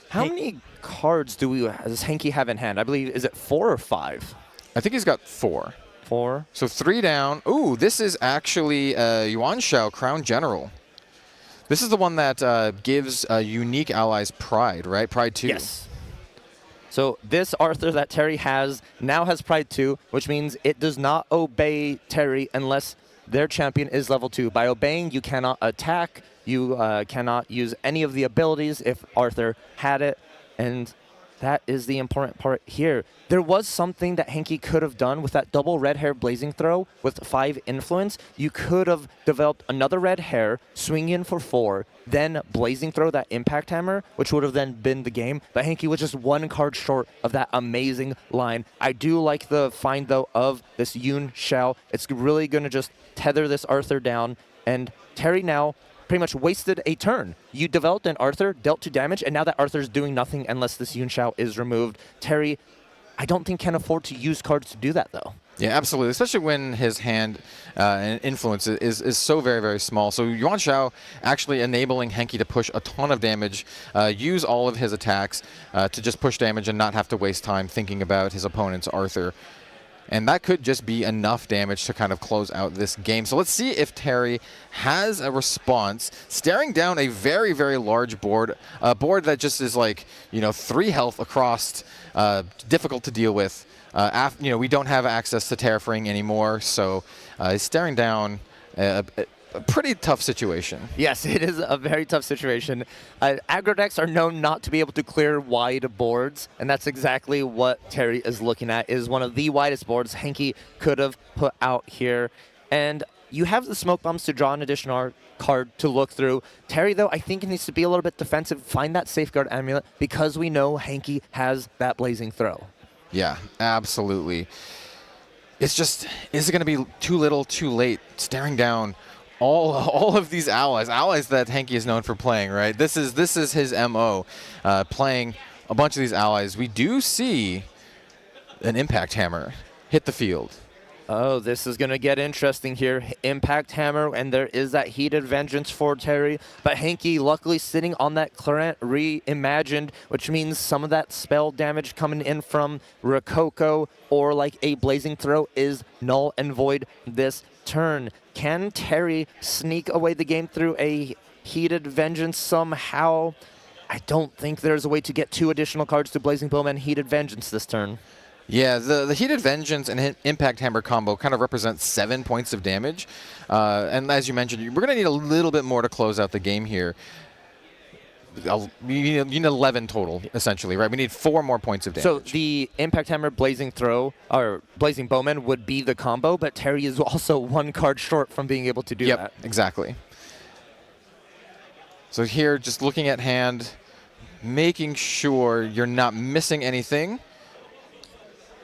How many cards does Hanky have in hand? I believe, is it 4 or 5? I think he's got 4. 4. So 3 down. Ooh, this is actually Yuan Shao, Crown General. This is the one that gives unique allies Pride, right? Pride 2. Yes. So this Arthur that Terry has now has Pride 2, which means it does not obey Terry unless their champion is level 2. By obeying, you cannot attack. You cannot use any of the abilities if Arthur had it. And that is the important part here. There was something that Hanky could have done with that double red hair blazing throw with 5 influence. You could have developed another red hair, swing in for 4, then blazing throw that impact hammer, which would have then been the game. But Hanky was just 1 card short of that amazing line. I do like the find, though, of this Yun Shao. It's really going to just tether this Arthur down. And Terry now pretty much wasted a turn. You developed an Arthur, dealt 2 damage, and now that Arthur's doing nothing unless this Yun Shao is removed. Terry, I don't think can afford to use cards to do that, though. Yeah, absolutely, especially when his hand and influence is so very small. So Yuan Shao actually enabling Hanky to push a ton of damage, use all of his attacks to just push damage and not have to waste time thinking about his opponent's Arthur. And that could just be enough damage to kind of close out this game. So let's see if Terry has a response. Staring down a very large board, a board that just is like, 3 health across, difficult to deal with. We don't have access to Terrafring anymore, so he's staring down a pretty tough situation. Yes, it is a very tough situation. Aggro decks are known not to be able to clear wide boards, and that's exactly what Terry is looking at, is one of the widest boards Hanky could have put out here. And you have the smoke bombs to draw an additional card to look through. Terry, though, I think needs to be a little bit defensive, find that safeguard amulet, because we know Hanky has that blazing throw. Yeah, absolutely. It's just, is it going to be too little, too late? Staring down all of these allies that Hanky is known for playing, right? This is his MO, playing a bunch of these allies. We do see an impact hammer hit the field. Oh, this is going to get interesting here. Impact Hammer, and there is that Heated Vengeance for Terry. But Hanky luckily sitting on that Clarent Reimagined, which means some of that spell damage coming in from Rococo or like a Blazing Throw is null and void this turn. Can Terry sneak away the game through a Heated Vengeance somehow? I don't think there's a way to get 2 additional cards to Blazing Bowman Heated Vengeance this turn. Yeah, the Heated Vengeance and Impact Hammer combo kind of represents 7 points of damage. And as you mentioned, we're going to need a little bit more to close out the game here. You need 11 total, essentially, right? We need 4 more points of damage. So the Impact Hammer, Blazing Throw, or Blazing Bowman would be the combo, but Terry is also 1 card short from being able to do that. Yep, exactly. So here, just looking at hand, making sure you're not missing anything.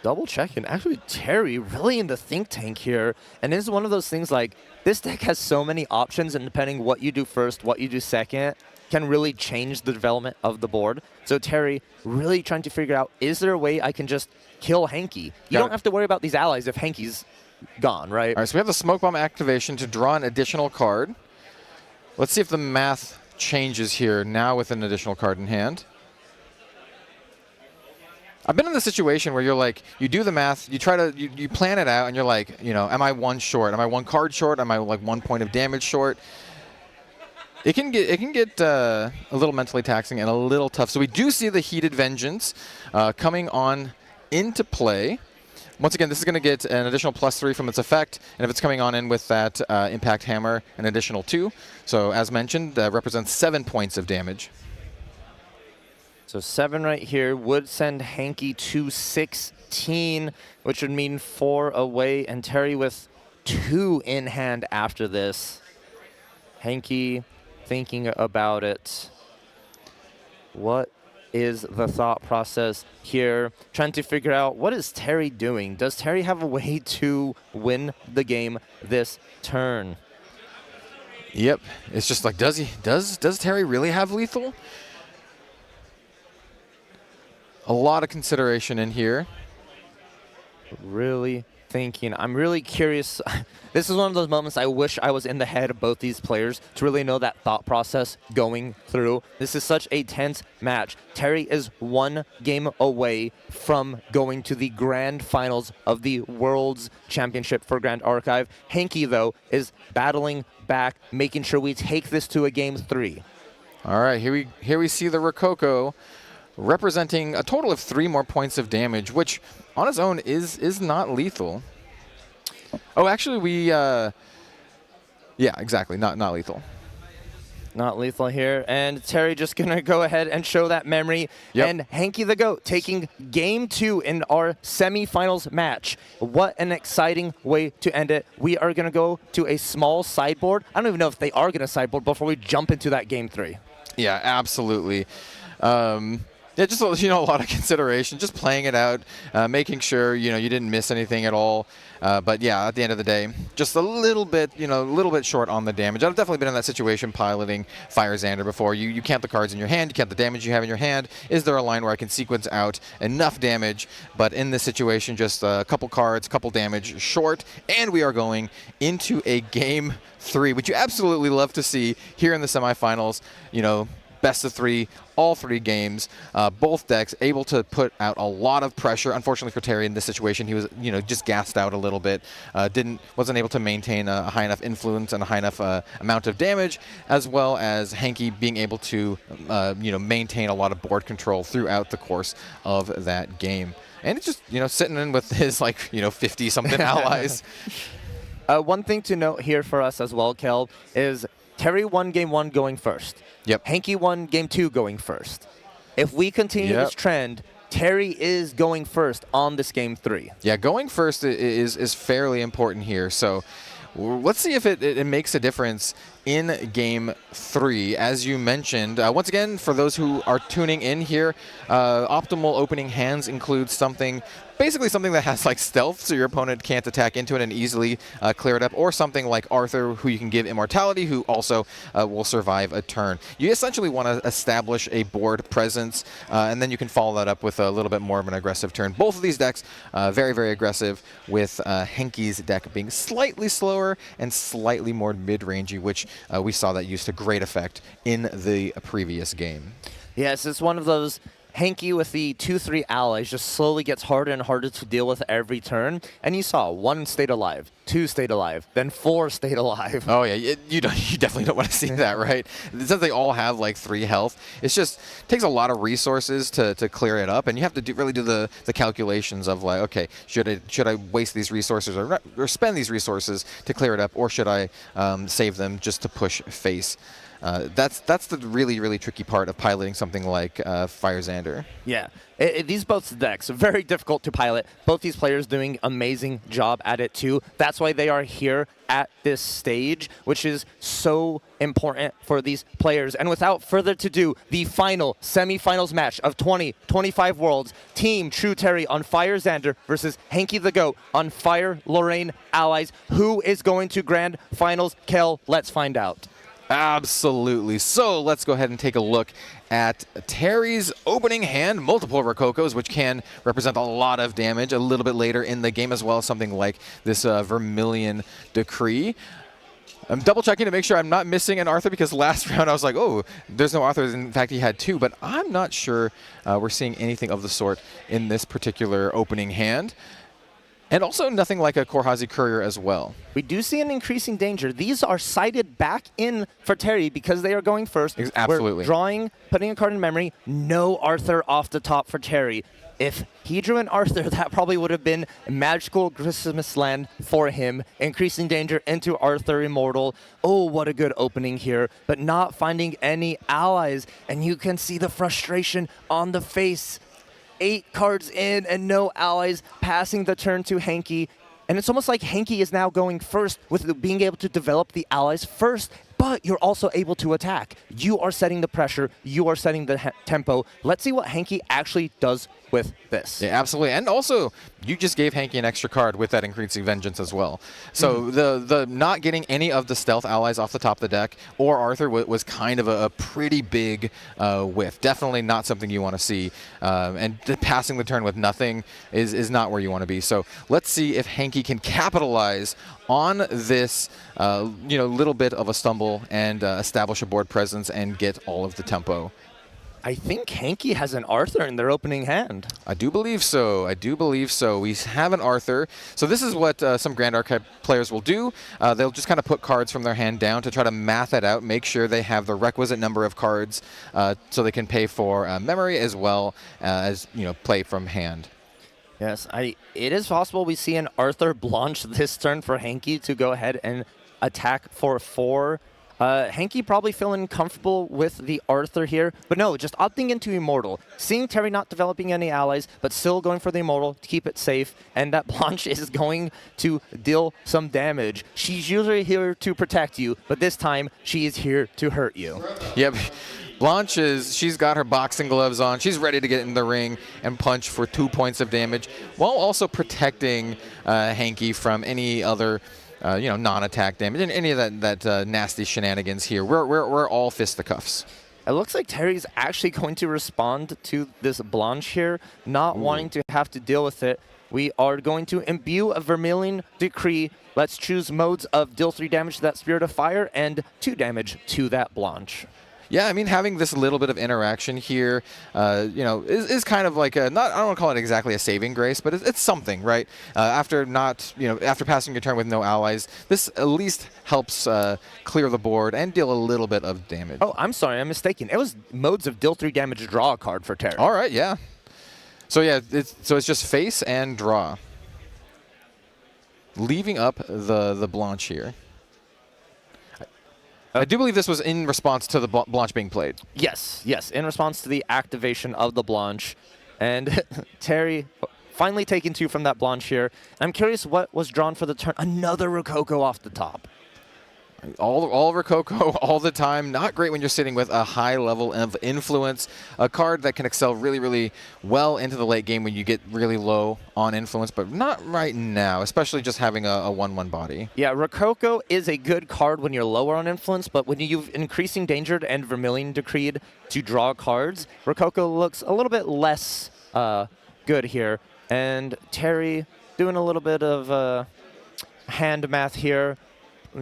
Double checking. Actually, Terry really in the think tank here. And this is one of those things like, this deck has so many options, and depending what you do first, what you do second, can really change the development of the board. So Terry really trying to figure out, is there a way I can just kill Hanky? You don't have to worry about these allies if Hanky's gone, right? All right, so we have the Smoke Bomb activation to draw an additional card. Let's see if the math changes here now with an additional card in hand. I've been in the situation where you're like, you do the math, you try to, you plan it out, and you're like, you know, am I 1 short? Am I 1 card short? Am I like 1 point of damage short? It can get a little mentally taxing and a little tough. So we do see the Heated Vengeance coming on into play. Once again, this is going to get an additional +3 from its effect, and if it's coming on in with that Impact Hammer, an additional 2. So as mentioned, that represents 7 points of damage. So 7 right here would send Hanky to 16, which would mean 4 away, and Terry with 2 in hand after this. Hanky thinking about it. What is the thought process here? Trying to figure out, what is Terry doing? Does Terry have a way to win the game this turn? Yep. It's just like, does Terry really have lethal? A lot of consideration in here. Really thinking. I'm really curious. This is one of those moments I wish I was in the head of both these players to really know that thought process going through. This is such a tense match. Terry is 1 game away from going to the grand finals of the World's Championship for Grand Archive. Hanky, though, is battling back, making sure we take this to a game 3. All right, here we see the Rococo representing a total of 3 more points of damage, which on its own is not lethal. Oh, actually, yeah, exactly, not lethal. Not lethal here, and Terry just gonna go ahead and show that memory. Yep. And Hanky the Goat taking game 2 in our semifinals match. What an exciting way to end it. We are gonna go to a small sideboard. I don't even know if they are gonna sideboard before we jump into that game 3. Yeah, absolutely. Yeah, just a lot of consideration, just playing it out, making sure you didn't miss anything at all. But yeah, at the end of the day, just a little bit short on the damage. I've definitely been in that situation piloting Fire Xander before. You count the cards in your hand, you count the damage you have in your hand. Is there a line where I can sequence out enough damage? But in this situation, just a couple cards, couple damage short, and we are going into a game 3, which you absolutely love to see here in the semifinals. Best of 3, all 3 games. Both decks able to put out a lot of pressure. Unfortunately for Terry in this situation, he was just gassed out a little bit. Wasn't able to maintain a high enough influence and a high enough amount of damage, as well as Hanky being able to maintain a lot of board control throughout the course of that game. And it's just sitting in with his 50 something allies. One thing to note here for us as well, Kel, is Terry won game 1 going first. Yep. Hanky won game 2 going first. If we continue this trend, Terry is going first on this game 3. Yeah, going first is fairly important here. So let's see if it makes a difference in Game 3. As you mentioned, once again, for those who are tuning in here, optimal opening hands include basically something that has like stealth, so your opponent can't attack into it and easily clear it up, or something like Arthur, who you can give immortality, who also will survive a turn. You essentially want to establish a board presence, and then you can follow that up with a little bit more of an aggressive turn. Both of these decks, very, very aggressive, with Hanky's deck being slightly slower and slightly more mid-rangey, which we saw that used to great effect in the previous game. Yes, it's one of those Hanky with the 2-3 allies just slowly gets harder and harder to deal with every turn. And you saw 1 stayed alive, 2 stayed alive, then 4 stayed alive. Oh yeah, you definitely don't want to see that, right? Since they all have like 3 health, it's just takes a lot of resources to clear it up, and you have to really do the calculations of like, okay, should I waste these resources or spend these resources to clear it up, or should I save them just to push face? That's the really, really tricky part of piloting something like Fire Xander. Yeah, these both decks are very difficult to pilot. Both these players doing amazing job at it too. That's why they are here at this stage, which is so important for these players. And without further ado, the final semifinals match of 2025 Worlds, Team True Terry on Fire Xander versus Hanky the Goat on Fire Lorraine Allies. Who is going to Grand Finals? Kel, let's find out. Absolutely. So let's go ahead and take a look at Terry's opening hand, multiple Rokokos, which can represent a lot of damage a little bit later in the game, as well as something like this Vermilion Decree. I'm double checking to make sure I'm not missing an Arthur, because last round I was like, oh, there's no Arthur. In fact, he had 2, but I'm not sure we're seeing anything of the sort in this particular opening hand. And also nothing like a Korhazi Courier as well. We do see an increasing danger. These are sighted back in for Terry because they are going first. Absolutely. We're drawing, putting a card in memory. No Arthur off the top for Terry. If he drew an Arthur, that probably would have been magical Christmas land for him. Increasing danger into Arthur Immortal. Oh, what a good opening here. But not finding any allies. And you can see the frustration on the face. 8 cards in and no allies, passing the turn to Hanky. And it's almost like Hanky is now going first with being able to develop the allies first, but you're also able to attack. You are setting the pressure. You are setting the tempo. Let's see what Hanky actually does with this. Yeah, absolutely. And also, you just gave Hanky an extra card with that increasing vengeance as well. So the not getting any of the stealth allies off the top of the deck or Arthur was kind of a pretty big whiff. Definitely not something you want to see. And passing the turn with nothing is not where you want to be. So let's see if Hanky can capitalize on this little bit of a stumble and establish a board presence and get all of the tempo. I think Hanky has an Arthur in their opening hand. I do believe so. I do believe so. We have an Arthur. So this is what some Grand Archive players will do. They'll just kind of put cards from their hand down to try to math it out, make sure they have the requisite number of cards so they can pay for memory as well as play from hand. Yes, it is possible we see an Arthur Blanche this turn for Hanky to go ahead and attack for 4. Hanky probably feeling comfortable with the Arthur here, but no, just opting into Immortal. Seeing Terry not developing any allies, but still going for the Immortal to keep it safe, and that Blanche is going to deal some damage. She's usually here to protect you, but this time she is here to hurt you. Yep. Blanche she's got her boxing gloves on. She's ready to get in the ring and punch for 2 points of damage, while also protecting Hanky from any other non-attack damage and any of that nasty shenanigans here. We're all fisticuffs. It looks like Terry's actually going to respond to this Blanche here, not wanting to have to deal with it. We are going to imbue a Vermilion Decree. Let's choose modes of deal 3 damage to that Spirit of Fire and 2 damage to that Blanche. Yeah, I mean, having this little bit of interaction here, is kind of like I don't want to call it exactly a saving grace, but it's something, right? After passing your turn with no allies, this at least helps clear the board and deal a little bit of damage. Oh, I'm sorry, I'm mistaken. It was modes of deal 3 damage draw a card for Terry. All right, yeah. So yeah, it's just face and draw, leaving up the Blanche here. I do believe this was in response to the Blanche being played. Yes, in response to the activation of the Blanche. And Terry finally taking 2 from that Blanche here. I'm curious what was drawn for the turn. Another Rokoko off the top. All Rococo all the time. Not great when you're sitting with a high level of influence. A card that can excel really, really well into the late game when you get really low on influence, but not right now, especially just having a 1/1 body. Yeah, Rococo is a good card when you're lower on influence, but when you've increasing danger and Vermilion Decreed to draw cards, Rococo looks a little bit less good here. And Terry doing a little bit of hand math here.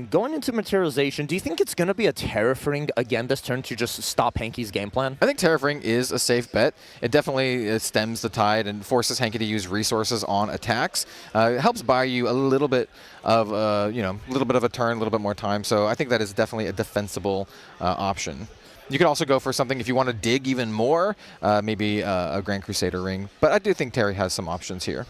Going into materialization, do you think it's going to be a Terraforming again this turn to just stop Hanky's game plan? I think Terraforming is a safe bet. It definitely stems the tide and forces Hanky to use resources on attacks. It helps buy you a little bit of, a little bit of a turn, a little bit more time. So I think that is definitely a defensible option. You could also go for something if you want to dig even more, maybe a Grand Crusader ring. But I do think Terry has some options here.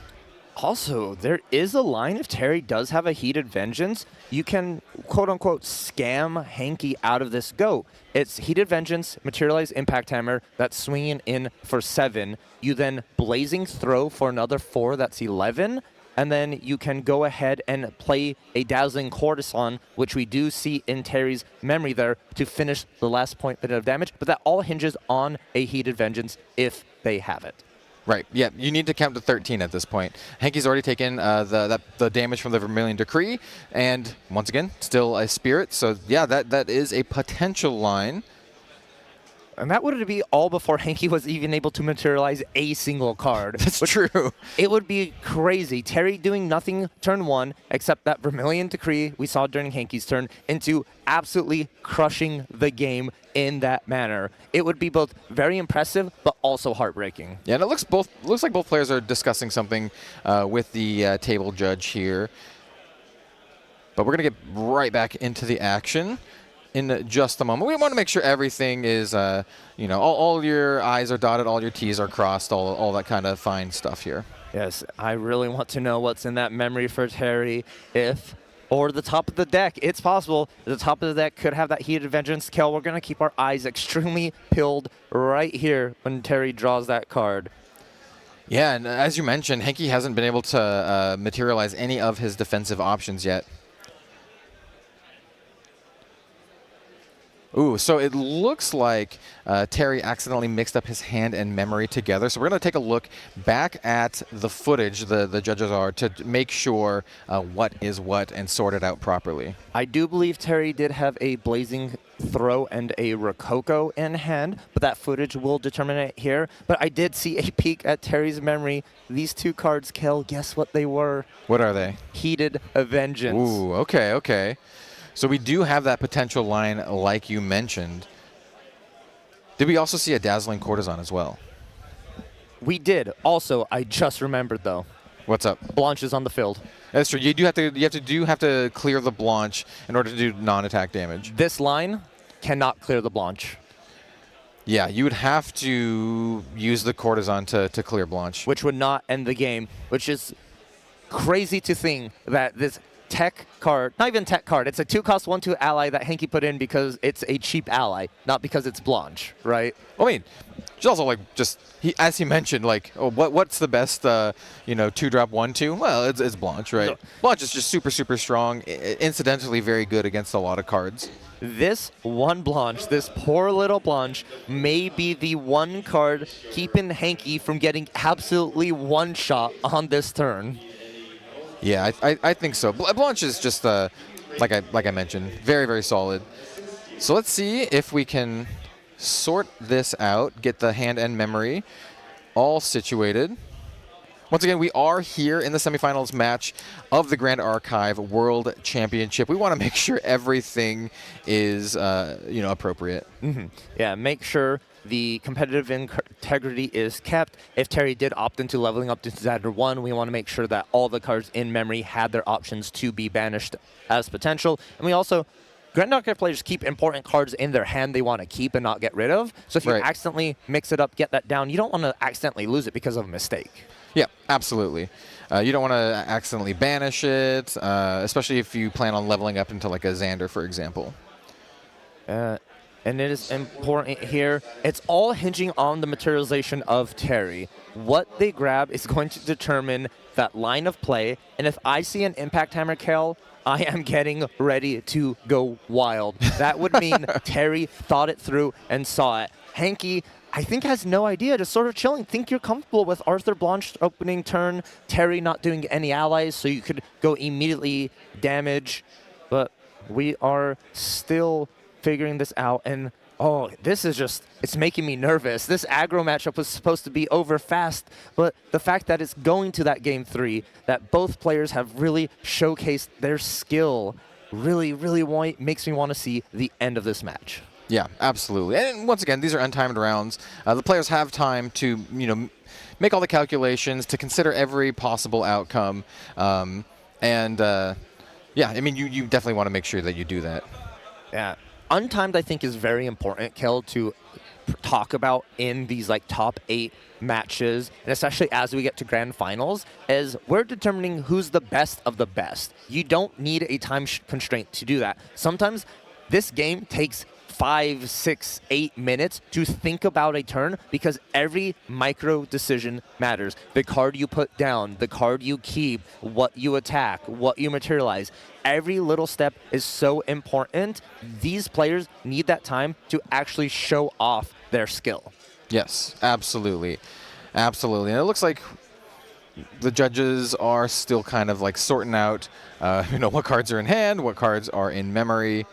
Also, there is a line if Terry does have a Heated Vengeance, you can quote-unquote scam Hanky out of this go. It's Heated Vengeance, Materialize Impact Hammer, that's swinging in for 7. You then Blazing Throw for another 4, that's 11. And then you can go ahead and play a Dazzling Courtesan, which we do see in Terry's memory there, to finish the last point bit of damage. But that all hinges on a Heated Vengeance if they have it. Right, yeah, you need to count to 13 at this point. Hanky's already taken the damage from the Vermilion Decree, and once again, still a Spirit, so yeah, that is a potential line. And that would be all before Hanky was even able to materialize a single card. That's true. It would be crazy. Terry doing nothing turn 1, except that Vermilion Decree we saw during Hanky's turn, into absolutely crushing the game in that manner. It would be both very impressive, but also heartbreaking. Yeah, and it looks like both players are discussing something with the table judge here. But we're going to get right back into the action in just a moment. We want to make sure everything is, all your I's are dotted, all your T's are crossed, all that kind of fine stuff here. Yes, I really want to know what's in that memory for Terry. Or the top of the deck. It's possible the top of the deck could have that Heated Vengeance. Kel, we're going to keep our eyes extremely peeled right here when Terry draws that card. Yeah, and as you mentioned, Hanky hasn't been able to materialize any of his defensive options yet. Ooh, so it looks like Terry accidentally mixed up his hand and memory together. So we're going to take a look back at the footage, the judges are, to make sure what is what and sort it out properly. I do believe Terry did have a Blazing Throw and a Rococo in hand, but that footage will determine it here. But I did see a peek at Terry's memory. These two cards, Kel, guess what they were? What are they? Heated Vengeance. Ooh, okay. So we do have that potential line like you mentioned. Did we also see a Dazzling Courtesan as well? We did. Also, I just remembered though. What's up? Blanche is on the field. That's true. You have to clear the Blanche in order to do non-attack damage. This line cannot clear the Blanche. Yeah, you would have to use the Courtesan to clear Blanche. Which would not end the game, which is crazy to think that this tech card, not even tech card, it's a 2-cost 1/2 ally that Hanky put in because it's a cheap ally, not because it's Blanche, right? I mean, she's also as he mentioned, what's the best 2-drop 1/2? Well, it's Blanche, right? No. Blanche is just super, super strong, incidentally very good against a lot of cards. This one Blanche, this poor little Blanche, may be the one card keeping Hanky from getting absolutely one shot on this turn. Yeah, I think so. Blanche is just, like I mentioned, very, very solid. So let's see if we can sort this out, get the hand and memory all situated. Once again, we are here in the semifinals match of the Grand Archive World Championship. We want to make sure everything is, appropriate. Mm-hmm. Yeah, make sure the competitive integrity is kept. If Terry did opt into leveling up to Xander 1, we want to make sure that all the cards in memory had their options to be banished as potential. And we also, Grand Archive players keep important cards in their hand they want to keep and not get rid of. So if you accidentally mix it up, get that down, you don't want to accidentally lose it because of a mistake. Yeah, absolutely. You don't want to accidentally banish it, especially if you plan on leveling up into like a Xander, for example. And it is important here. It's all hinging on the materialization of Terry. What they grab is going to determine that line of play. And if I see an Impact Hammer, Kel, I am getting ready to go wild. That would mean Terry thought it through and saw it. Hanky, I think, has no idea, just sort of chilling. Think you're comfortable with Arthur Blanche opening turn, Terry not doing any allies, so you could go immediately damage. But we are still figuring this out, and oh, this is just, it's making me nervous. This aggro matchup was supposed to be over fast, but the fact that it's going to that game 3, that both players have really showcased their skill, really makes me want to see the end of this match. Yeah, absolutely. And once again, these are untimed rounds. The players have time to, make all the calculations, to consider every possible outcome. Yeah, I mean, you definitely want to make sure that you do that. Yeah. Untimed, I think, is very important, Kel, to talk about in these top 8 matches, and especially as we get to grand finals, is we're determining who's the best of the best. You don't need a time constraint to do that. Sometimes this game takes 5, 6, 8 minutes to think about a turn because every micro decision matters. The card you put down, the card you keep, what you attack, what you materialize. Every little step is so important. These players need that time to actually show off their skill. Yes, absolutely. Absolutely. And it looks like the judges are still kind of sorting out, what cards are in hand, what cards are in memory.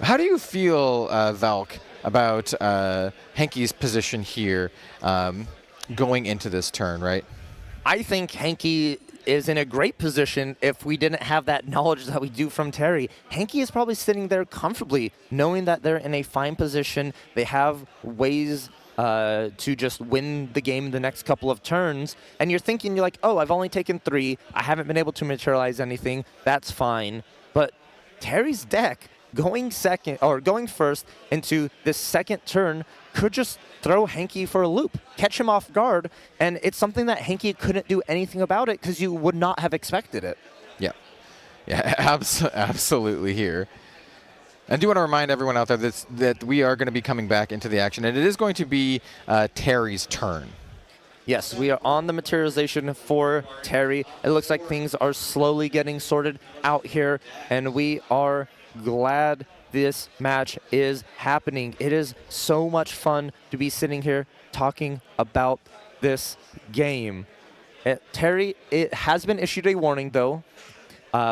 How do you feel, Valk, about Hanky's position here going into this turn, right? I think Hanky is in a great position if we didn't have that knowledge that we do from Terry. Hanky is probably sitting there comfortably, knowing that they're in a fine position. They have ways to just win the game in the next couple of turns. And you're thinking, oh, I've only taken 3. I haven't been able to materialize anything. That's fine. But Terry's deck, going first into this second turn, could just throw Hanky for a loop, catch him off guard, and it's something that Hanky couldn't do anything about it because you would not have expected it. Yeah, absolutely here. I do want to remind everyone out there that we are going to be coming back into the action, and it is going to be Terry's turn. Yes, we are on the materialization for Terry. It looks like things are slowly getting sorted out here, and we are glad this match is happening. It is so much fun to be sitting here talking about this game. Terry, it has been issued a warning, though,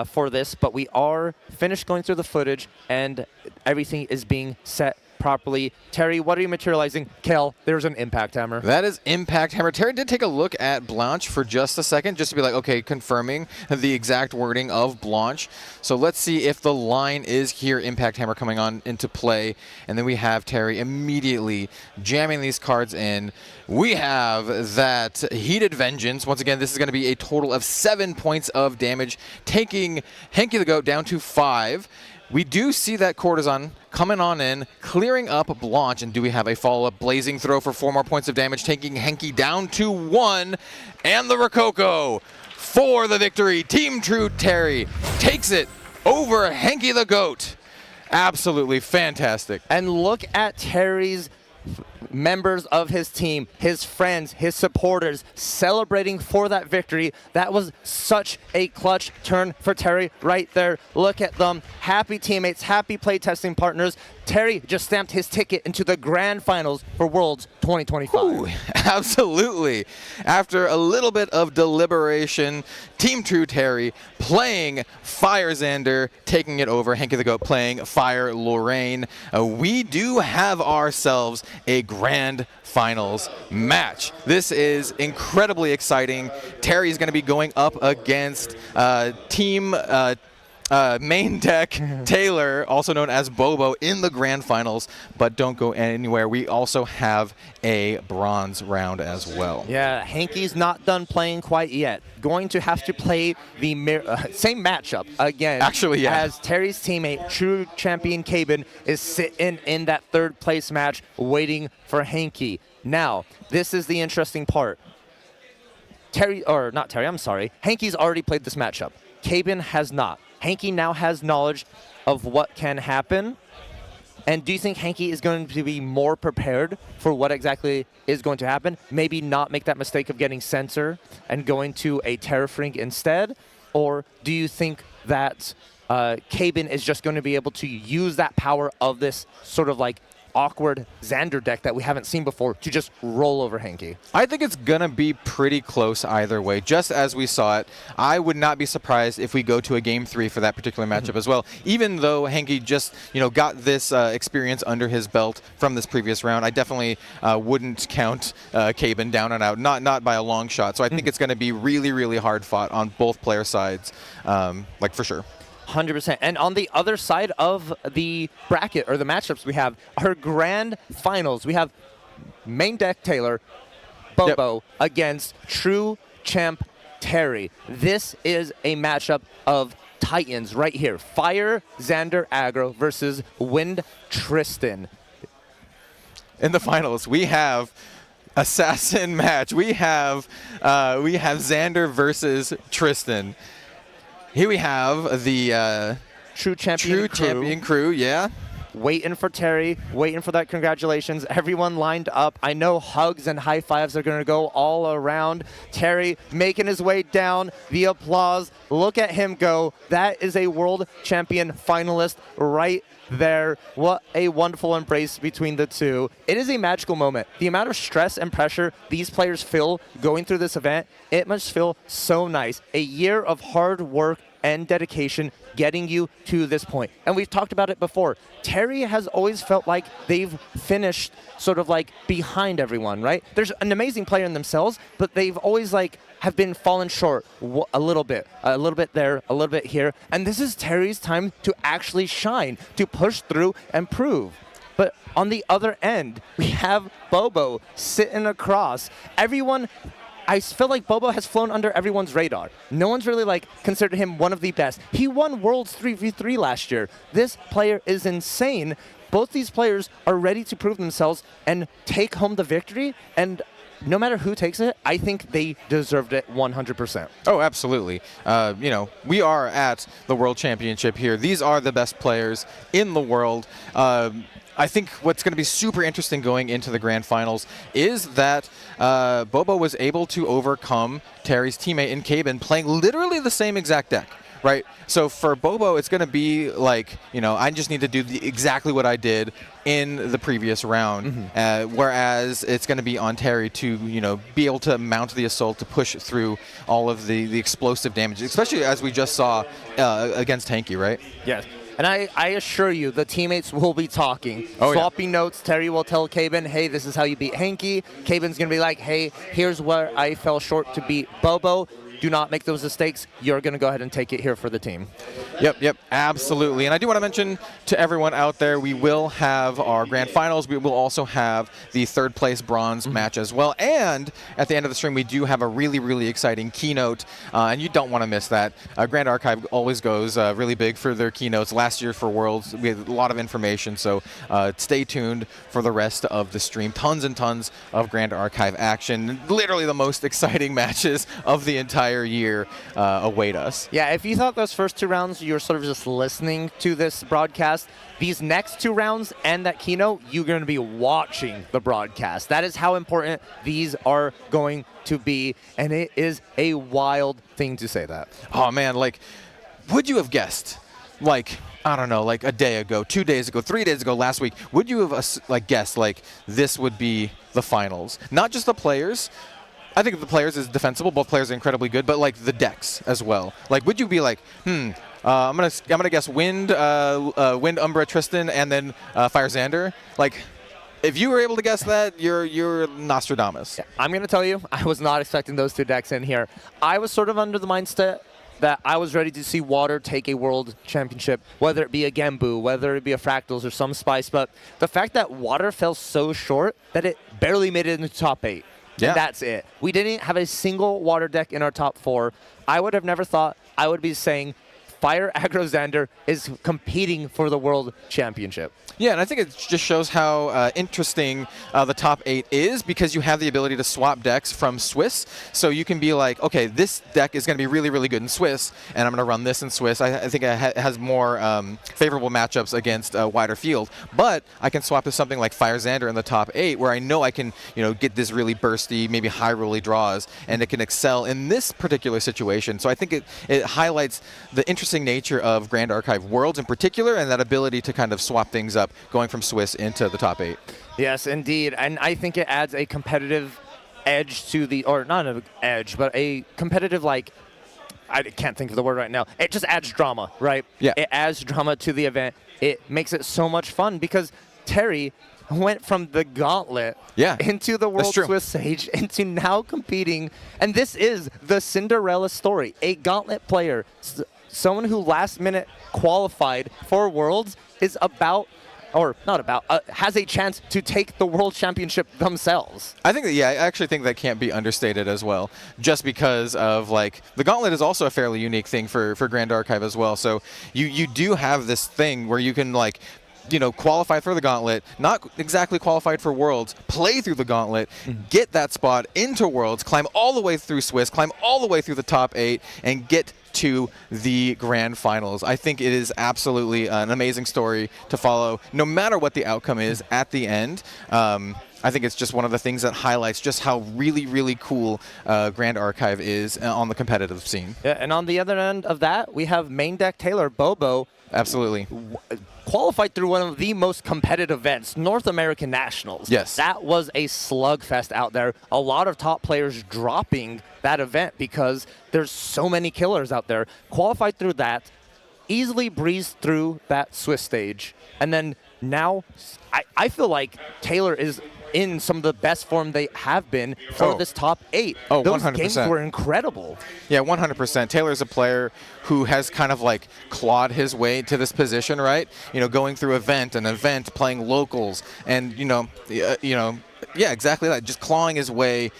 for this, but we are finished going through the footage, and everything is being set properly. Terry, what are you materializing? Kel, there's an Impact Hammer. That is Impact Hammer. Terry did take a look at Blanche for just a second, just to be okay, confirming the exact wording of Blanche. So let's see if the line is here, Impact Hammer coming on into play. And then we have Terry immediately jamming these cards in. We have that Heated Vengeance. Once again, this is going to be a total of 7 points of damage, taking Hanky the Goat down to 5. We do see that Courtesan coming on in, clearing up Blanche, and do we have a follow-up Blazing Throw for 4 more points of damage, taking Hanky down to 1, and the Rococo for the victory. Team True Terry takes it over Hanky the Goat. Absolutely fantastic. And look at Terry's members of his team, his friends, his supporters celebrating for that victory. That was such a clutch turn for Terry right there. Look at them. Happy teammates, happy playtesting partners. Terry just stamped his ticket into the grand finals for Worlds 2025. Ooh, absolutely. After a little bit of deliberation, Team True Terry playing Fire Xander, taking it over. Hanky the Goat playing Fire Lorraine. We do have ourselves a grand finals match. This is incredibly exciting. Terry is going to be going up against Team main deck Taylor, also known as Bobo, in the grand finals. But don't go anywhere. We also have a bronze round as well. Yeah, Hanky's not done playing quite yet. Going to have to play the same matchup again. Actually, yeah. As Terry's teammate, true champion Cabin, is sitting in that 3rd place match waiting for Hanky. Now, this is the interesting part. Hanky's already played this matchup. Cabin has not. Hanky now has knowledge of what can happen. And do you think Hanky is going to be more prepared for what exactly is going to happen? Maybe not make that mistake of getting Censor and going to a Terrafring instead? Or do you think that Caben is just going to be able to use that power of this sort of like awkward Xander deck that we haven't seen before to just roll over Hanky? I think it's going to be pretty close either way, just as we saw it. I would not be surprised if we go to a Game 3 for that particular matchup as well. Even though Hanky just, got this experience under his belt from this previous round, I definitely wouldn't count Caben down and out, not by a long shot. So I think it's going to be really, really hard fought on both player sides, for sure. 100%. And on the other side of the bracket, or the matchups, we have our grand finals. We have main deck Taylor, Bobo, against true champ Terry. This is a matchup of titans right here. Fire Xander Aggro versus Wind Tristan. In the finals, we have Assassin match. We have Xander versus Tristan. Here we have the True Champion crew, yeah. Waiting for Terry, waiting for that congratulations. Everyone lined up. I know hugs and high fives are going to go all around. Terry making his way down. The applause. Look at him go. That is a world champion finalist right there. What a wonderful embrace between the two. It is a magical moment. The amount of stress and pressure these players feel going through this event, it must feel so nice. A year of hard work and dedication getting you to this point. And we've talked about it before. Terry has always felt like they've finished sort of like behind everyone, right? There's an amazing player in themselves, but they've always have been fallen short a little bit there, a little bit here. And this is Terry's time to actually shine, to push through and prove. But on the other end, we have Bobo sitting across. I feel like Bobo has flown under everyone's radar. No one's really considered him one of the best. He won Worlds 3v3 last year. This player is insane. Both these players are ready to prove themselves and take home the victory. And no matter who takes it, I think they deserved it 100%. Oh, absolutely. We are at the World Championship here. These are the best players in the world. I think what's going to be super interesting going into the grand finals is that Bobo was able to overcome Terry's teammate in Caben playing literally the same exact deck, right? So for Bobo, it's going to be I just need to do exactly what I did in the previous round, whereas it's going to be on Terry to, be able to mount the assault to push through all of the explosive damage, especially as we just saw against Hanky, right? Yes. And I assure you, the teammates will be talking, Oh, swapping notes. Terry will tell Caben, hey, this is how you beat Hanky. Caben's going to be like, hey, here's where I fell short to beat Bobo. Do not make those mistakes. You're going to go ahead and take it here for the team. Yep, absolutely. And I do want to mention to everyone out there, we will have our grand finals. We will also have the third place bronze match as well. And at the end of the stream, we do have a really, really exciting keynote, and you don't want to miss that. Grand Archive always goes really big for their keynotes. Last year for Worlds, we had a lot of information, so stay tuned for the rest of the stream. Tons and tons of Grand Archive action. Literally the most exciting matches of the entire year await us. Yeah, if you thought those first two rounds you're sort of just listening to this broadcast, these next two rounds and that keynote, you're going to be watching the broadcast. That is how important these are going to be, and it is a wild thing to say that. Oh man, would you have guessed, I don't know, a day ago, 2 days ago, 3 days ago, last week, would you have guessed this would be the finals? Not just the players. I think the players is defensible. Both players are incredibly good, but the decks as well. Would you be I'm gonna guess Wind Umbra Tristan and then Fire Xander. If you were able to guess that, you're Nostradamus. Yeah, I'm gonna tell you, I was not expecting those two decks in here. I was sort of under the mindset that I was ready to see Water take a world championship, whether it be a Gembu, whether it be a Fractals or some Spice. But the fact that Water fell so short that it barely made it into top 8. Yeah. And that's it. We didn't have a single Water deck in our top 4. I would have never thought I would be saying Fire Aggro Xander is competing for the World Championship. Yeah, and I think it just shows how interesting the top 8 is, because you have the ability to swap decks from Swiss. So you can be like, okay, this deck is going to be really, really good in Swiss, and I'm going to run this in Swiss. I think it has more favorable matchups against a wider field. But I can swap to something like Fire Xander in the top 8, where I know I can get this really bursty, maybe high rolly draws, and it can excel in this particular situation. So I think it highlights the interesting interesting nature of Grand Archive Worlds in particular, and that ability to kind of swap things up, going from Swiss into the top 8. Yes, indeed. And I think it adds a competitive edge to the, or not an edge, but a competitive, like, I can't think of the word right now. It just adds drama, right? Yeah. It adds drama to the event. It makes it so much fun because Terry went from the gauntlet into the World Swiss stage into now competing. And this is the Cinderella story. A gauntlet player, someone who last minute qualified for Worlds, is about, or not about, has a chance to take the World Championship themselves. I think that, I actually think that can't be understated as well, just because of, like, the Gauntlet is also a fairly unique thing for Grand Archive as well. So you do have this thing where you can, like, qualify for the Gauntlet, not exactly qualified for Worlds, play through the Gauntlet, get that spot into Worlds, climb all the way through Swiss, climb all the way through the top 8, and get to the grand finals. I think it is absolutely an amazing story to follow, no matter what the outcome is at the end. I think it's just one of the things that highlights just how really, really cool Grand Archive is on the competitive scene. Yeah, and on the other end of that, we have main deck Taylor Bobo. Absolutely. Qualified through one of the most competitive events, North American Nationals. Yes. That was a slugfest out there. A lot of top players dropping that event because there's so many killers out there. Qualified through that, easily breezed through that Swiss stage. And then now, I feel like Taylor is in some of the best form they have been for this top 8. Oh, those 100%. games were incredible. Yeah, 100%. Taylor's a player who has kind of like clawed his way to this position, right? Going through event and event, playing locals, and yeah, exactly that. Just clawing his way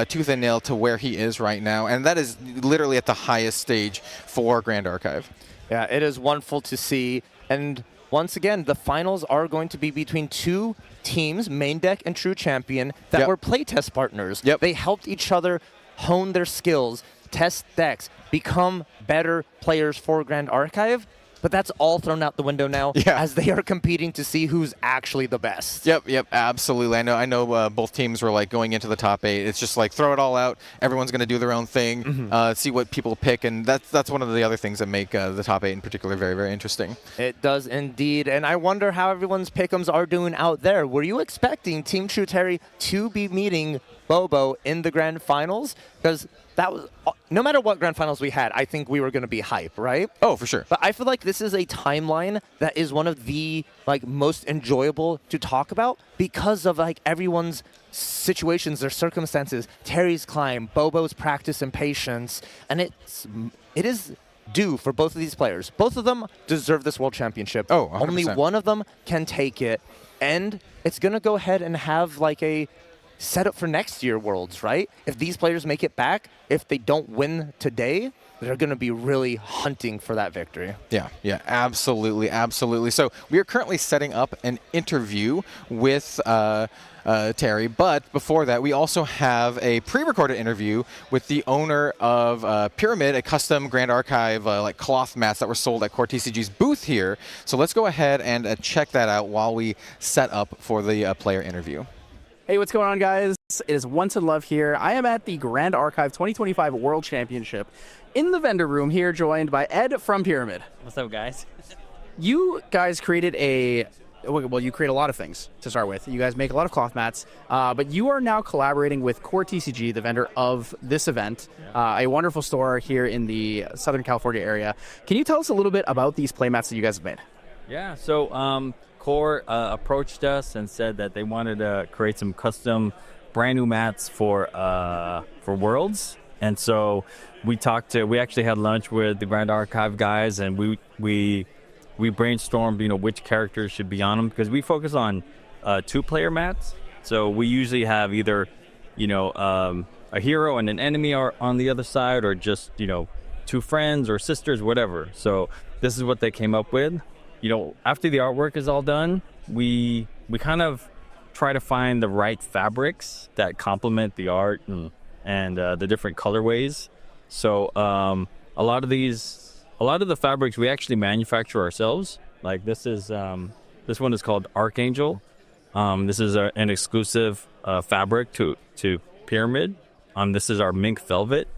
tooth and nail to where he is right now, and that is literally at the highest stage for Grand Archive. Yeah, it is wonderful to see, and once again, the finals are going to be between two teams, Main Deck and True Champion, that were playtest partners. They helped each other hone their skills, test decks, become better players for Grand Archive. But that's all thrown out the window now as they are competing to see who's actually the best. Yep, absolutely. I know both teams were like going into the top 8. It's just like throw it all out. Everyone's going to do their own thing, see what people pick, and that's one of the other things that make the top 8 in particular very, very interesting. It does indeed, and I wonder how everyone's pick'ems are doing out there. Were you expecting Team True Terry to be meeting Bobo in the grand finals? Because that was, no matter what grand finals we had, I think we were going to be hype, right? Oh, for sure. But I feel like this is a timeline that is one of the most enjoyable to talk about because of everyone's situations, their circumstances, Terry's climb, Bobo's practice and patience, and it is due for both of these players. Both of them deserve this world championship. Oh, 100%. Only one of them can take it, and it's going to go ahead and have a set up for next year Worlds, right? If these players make it back, if they don't win today, they're going to be really hunting for that victory. Yeah, absolutely. So we are currently setting up an interview with Terry, but before that, we also have a pre-recorded interview with the owner of Pyramid, a custom Grand Archive cloth mats that were sold at Core TCG's booth here. So let's go ahead and check that out while we set up for the player interview. Hey, what's going on, guys? It is Once in Love here. I am at the Grand Archive 2025 World Championship in the vendor room here, joined by Ed from Pyramid. What's up, guys? You guys created you create a lot of things to start with. You guys make a lot of cloth mats, but you are now collaborating with Core TCG, the vendor of this event, a wonderful store here in the Southern California area. Can you tell us a little bit about these play mats that you guys have made? Yeah, so Core approached us and said that they wanted to create some custom brand new mats for Worlds. And so we actually had lunch with the Grand Archive guys, and we brainstormed, which characters should be on them, because we focus on 2-player mats. So we usually have either, a hero and an enemy are on the other side, or just, 2 friends or sisters, whatever. So this is what they came up with. After the artwork is all done, we kind of try to find the right fabrics that complement the art and the different colorways. So a lot of the fabrics we actually manufacture ourselves. Like this one is called Archangel. This is an exclusive fabric to Pyramid. This is our mink velvet.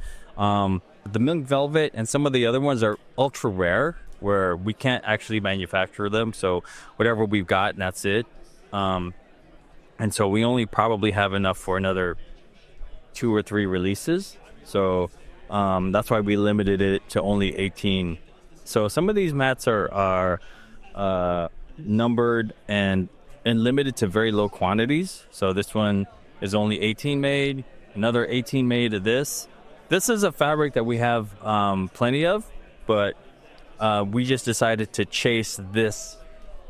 The milk velvet and some of the other ones are ultra rare, where we can't actually manufacture them. So whatever we've got, and that's it. And so we only probably have enough for another 2 or 3 releases. So that's why we limited it to only 18. So some of these mats are numbered and limited to very low quantities. So this one is only 18 made, another 18 made of this. This is a fabric that we have plenty of, but we just decided to chase this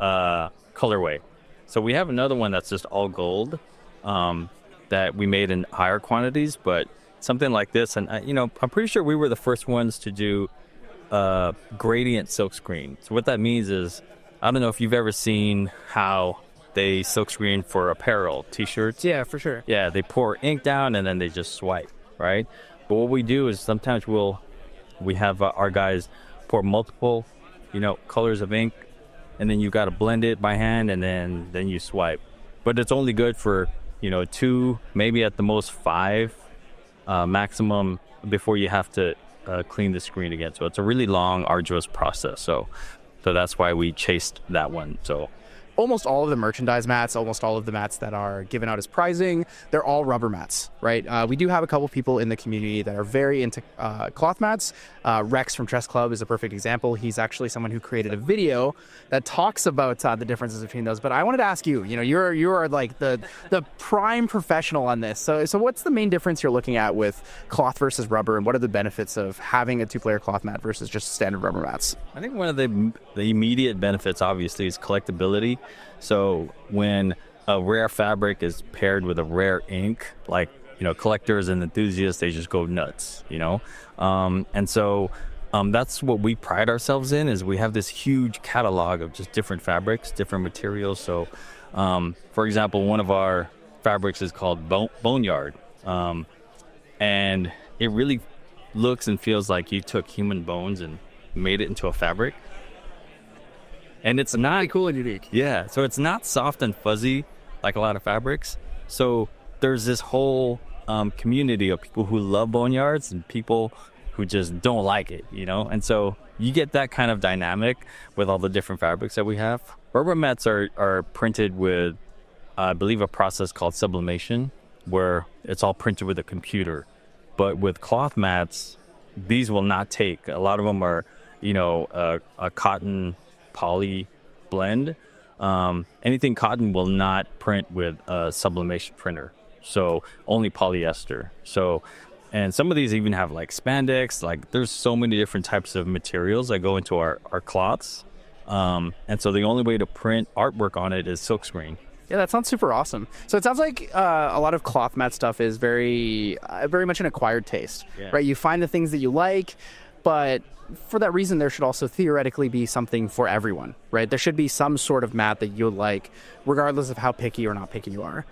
colorway. So we have another one that's just all gold that we made in higher quantities, but something like this. And, I'm pretty sure we were the first ones to do gradient silkscreen. So what that means is, I don't know if you've ever seen how they silkscreen for apparel, t-shirts. Yeah, for sure. Yeah, they pour ink down and then they just swipe, right? But what we do is sometimes we have our guys pour multiple, colors of ink, and then you got to blend it by hand, and then you swipe. But it's only good for 2, maybe at the most 5 maximum before you have to clean the screen again. So it's a really long, arduous process. So that's why we chased that one. So almost all of the merchandise mats, almost all of the mats that are given out as prizing, they're all rubber mats, right? We do have a couple people in the community that are very into cloth mats. Rex from Chess Club is a perfect example. He's actually someone who created a video that talks about the differences between those. But I wanted to ask you, you are like the prime professional on this. So what's the main difference you're looking at with cloth versus rubber, and what are the benefits of having a 2-player cloth mat versus just standard rubber mats? I think one of the immediate benefits, obviously, is collectability. So when a rare fabric is paired with a rare ink, like, collectors and enthusiasts, they just go nuts, And so that's what we pride ourselves in, is we have this huge catalog of just different fabrics, different materials. So, for example, one of our fabrics is called Boneyard. And it really looks and feels like you took human bones and made it into a fabric. And it's not really cool and unique. Yeah, so it's not soft and fuzzy like a lot of fabrics. So there's this whole community of people who love boneyards and people who just don't like it, And so you get that kind of dynamic with all the different fabrics that we have. Rubber mats are printed with, I believe, a process called sublimation, where it's all printed with a computer. But with cloth mats, these will not take. A lot of them are, a cotton poly blend. Anything cotton will not print with a sublimation printer, so only polyester. So, and some of these even have like spandex. Like, there's so many different types of materials that go into our cloths, and so the only way to print artwork on it is silkscreen. Yeah, that sounds super awesome. So it sounds like a lot of cloth mat stuff is very much an acquired taste, right? You find the things that you like, but for that reason, there should also theoretically be something for everyone, right? There should be some sort of mat that you like, regardless of how picky or not picky you are.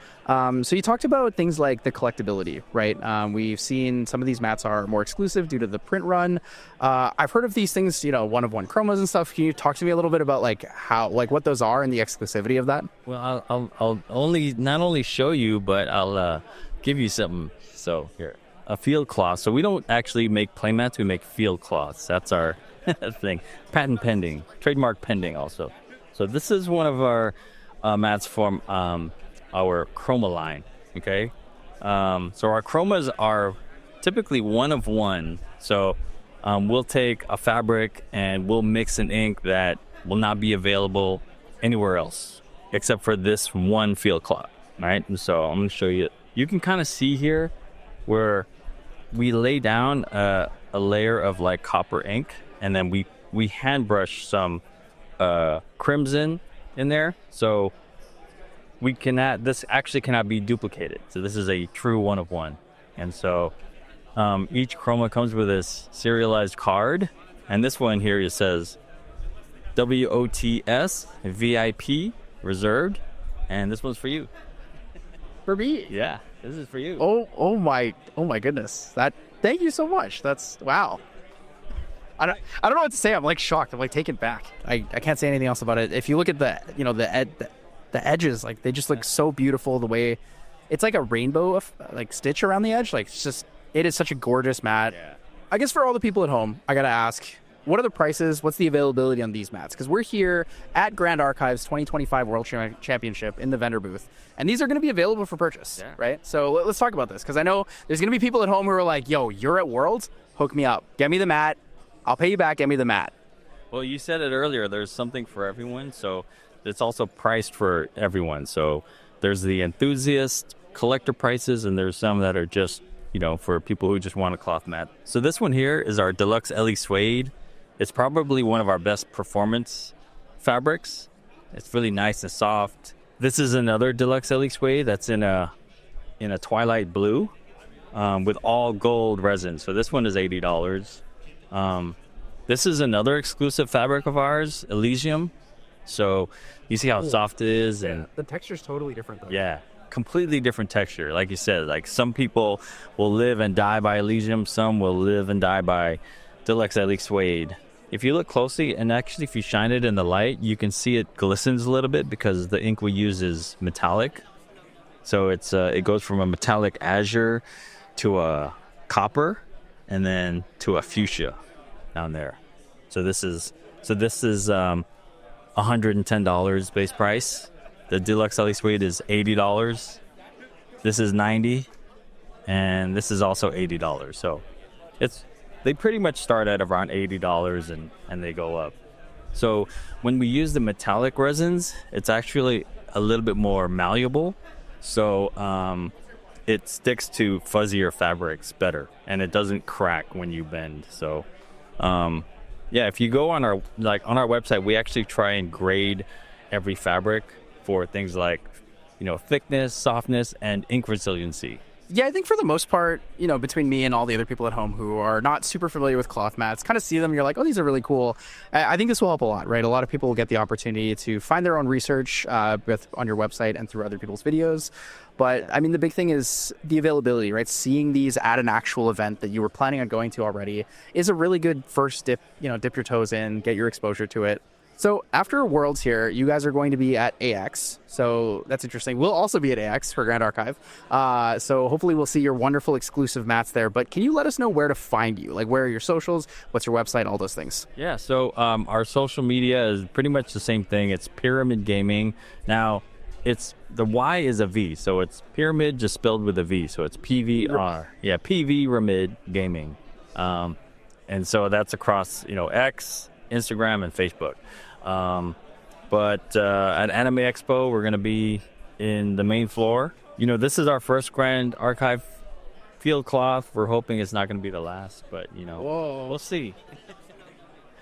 So you talked about things like the collectability, right? We've seen some of these mats are more exclusive due to the print run. I've heard of these things, one-of-one chromos and stuff. Can you talk to me a little bit about what those are and the exclusivity of that? Well, I'll not only show you, but I'll give you something. So here. A field cloth. So we don't actually make playmats, we make field cloths. That's our thing. Patent pending, trademark pending also. So this is one of our mats from our chroma line, okay? So our chromas are typically one of one. So we'll take a fabric and we'll mix an ink that will not be available anywhere else except for this one field cloth, right? And so I'm gonna show you. You can kind of see here where we lay down a layer of like copper ink, and then we hand brush some crimson in there. So this actually cannot be duplicated. So this is a true one of one. And so each chroma comes with this serialized card. And this one here, it says WOTS VIP reserved. And this one's for you. For me? Yeah. This is for you. Oh my goodness. Thank you so much. That's wow. I don't know what to say. I'm like shocked. I'm like taken back. I can't say anything else about it. If you look at the edges, like they just look so beautiful. The way it's like a rainbow of like stitch around the edge. Like it is such a gorgeous mat. I guess for all the people at home, I got to ask, what are the prices? What's the availability on these mats? Because we're here at Grand Archives 2025 World Championship in the vendor booth, and these are going to be available for purchase, right? So let's talk about this, because I know there's going to be people at home who are like, yo, you're at Worlds? Hook me up. Get me the mat. I'll pay you back. Get me the mat. Well, you said it earlier. There's something for everyone, so it's also priced for everyone. So there's the enthusiast collector prices, and there's some that are just, for people who just want a cloth mat. So this one here is our Deluxe LE Suede. It's probably one of our best performance fabrics. It's really nice and soft. This is another Deluxe LE Suede that's in a twilight blue with all gold resin. So this one is $80. This is another exclusive fabric of ours, Elysium. So you see how soft it is, and the texture's totally different though. Yeah, completely different texture. Like you said, like some people will live and die by Elysium, some will live and die by Deluxe LE Suede. If you look closely, and actually if you shine it in the light, you can see it glistens a little bit because the ink we use is metallic. So it goes from a metallic azure to a copper, and then to a fuchsia down there. So this is $110 base price. The Deluxe LE Suede is $80. This is $90, and this is also $80. So they pretty much start at around $80 and they go up. So when we use the metallic resins, it's actually a little bit more malleable. So it sticks to fuzzier fabrics better, and it doesn't crack when you bend. So yeah, if you go on our website, we actually try and grade every fabric for things like, thickness, softness, and ink resiliency. Yeah, I think for the most part, between me and all the other people at home who are not super familiar with cloth mats, kind of see them, you're like, oh, these are really cool. I think this will help a lot, right? A lot of people will get the opportunity to find their own research on your website and through other people's videos. But I mean, the big thing is the availability, right? Seeing these at an actual event that you were planning on going to already is a really good first dip your toes in, get your exposure to it. So after Worlds here, you guys are going to be at AX. So that's interesting. We'll also be at AX for Grand Archive. So hopefully we'll see your wonderful exclusive mats there. But can you let us know where to find you? Like, where are your socials? What's your website? All those things. Yeah, so our social media is pretty much the same thing. It's Pyramid Gaming. Now, the Y is a V. So it's Pyramid just spelled with a V. So it's PVR. Yeah, PV Ramid Gaming. And so that's across, X, Instagram, and Facebook. But at Anime Expo, we're going to be in the main floor. This is our first Grand Archive field cloth. We're hoping it's not going to be the last, but, we'll see.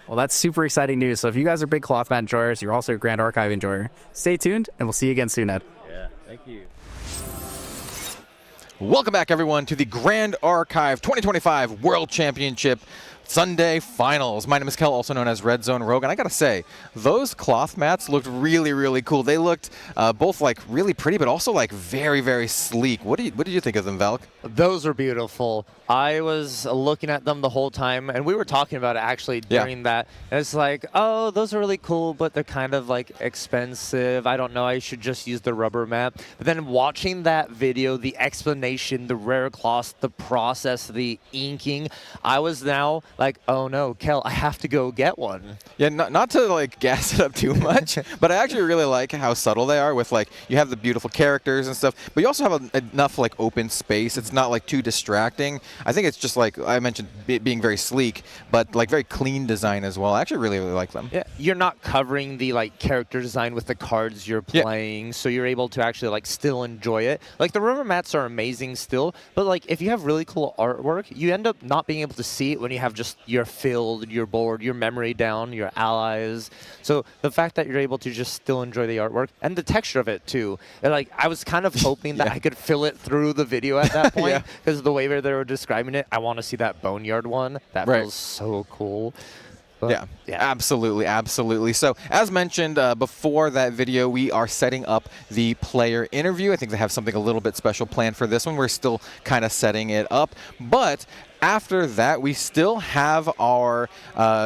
Well, that's super exciting news. So if you guys are big cloth mat enjoyers, you're also a Grand Archive enjoyer, stay tuned, and we'll see you again soon, Ed. Yeah, thank you. Welcome back, everyone, to the Grand Archive 2025 World Championship Sunday Finals. My name is Kel, also known as Red Zone Rogue, and I gotta say, those cloth mats looked really, really cool. They looked both like really pretty, but also like very, very sleek. What did you think of them, Valk? Those are beautiful. I was looking at them the whole time, and we were talking about it actually during that. And it's like, oh, those are really cool, but they're kind of like expensive. I don't know, I should just use the rubber mat. But then watching that video, the explanation, the rare cloths, the process, the inking, I was now like, oh no, Kel, I have to go get one. Yeah, not to like gas it up too much, but I actually really like how subtle they are with like, you have the beautiful characters and stuff, but you also have enough like open space. It's not like too distracting. I think it's just like I mentioned, being very sleek, but like very clean design as well. I actually really, really like them. Yeah, you're not covering the like character design with the cards you're playing, so you're able to actually like still enjoy it. Like the rubber mats are amazing still, but like if you have really cool artwork, you end up not being able to see it when you have just your field, your board, your memory down, your allies. So the fact that you're able to just still enjoy the artwork and the texture of it too. And like I was kind of hoping that I could fill it through the video at that point because the way they were describing it, I want to see that Boneyard one. That feels so cool. But, yeah, absolutely, absolutely. So as mentioned before that video, we are setting up the player interview. I think they have something a little bit special planned for this one. We're still kind of setting it up. But After that, we still have our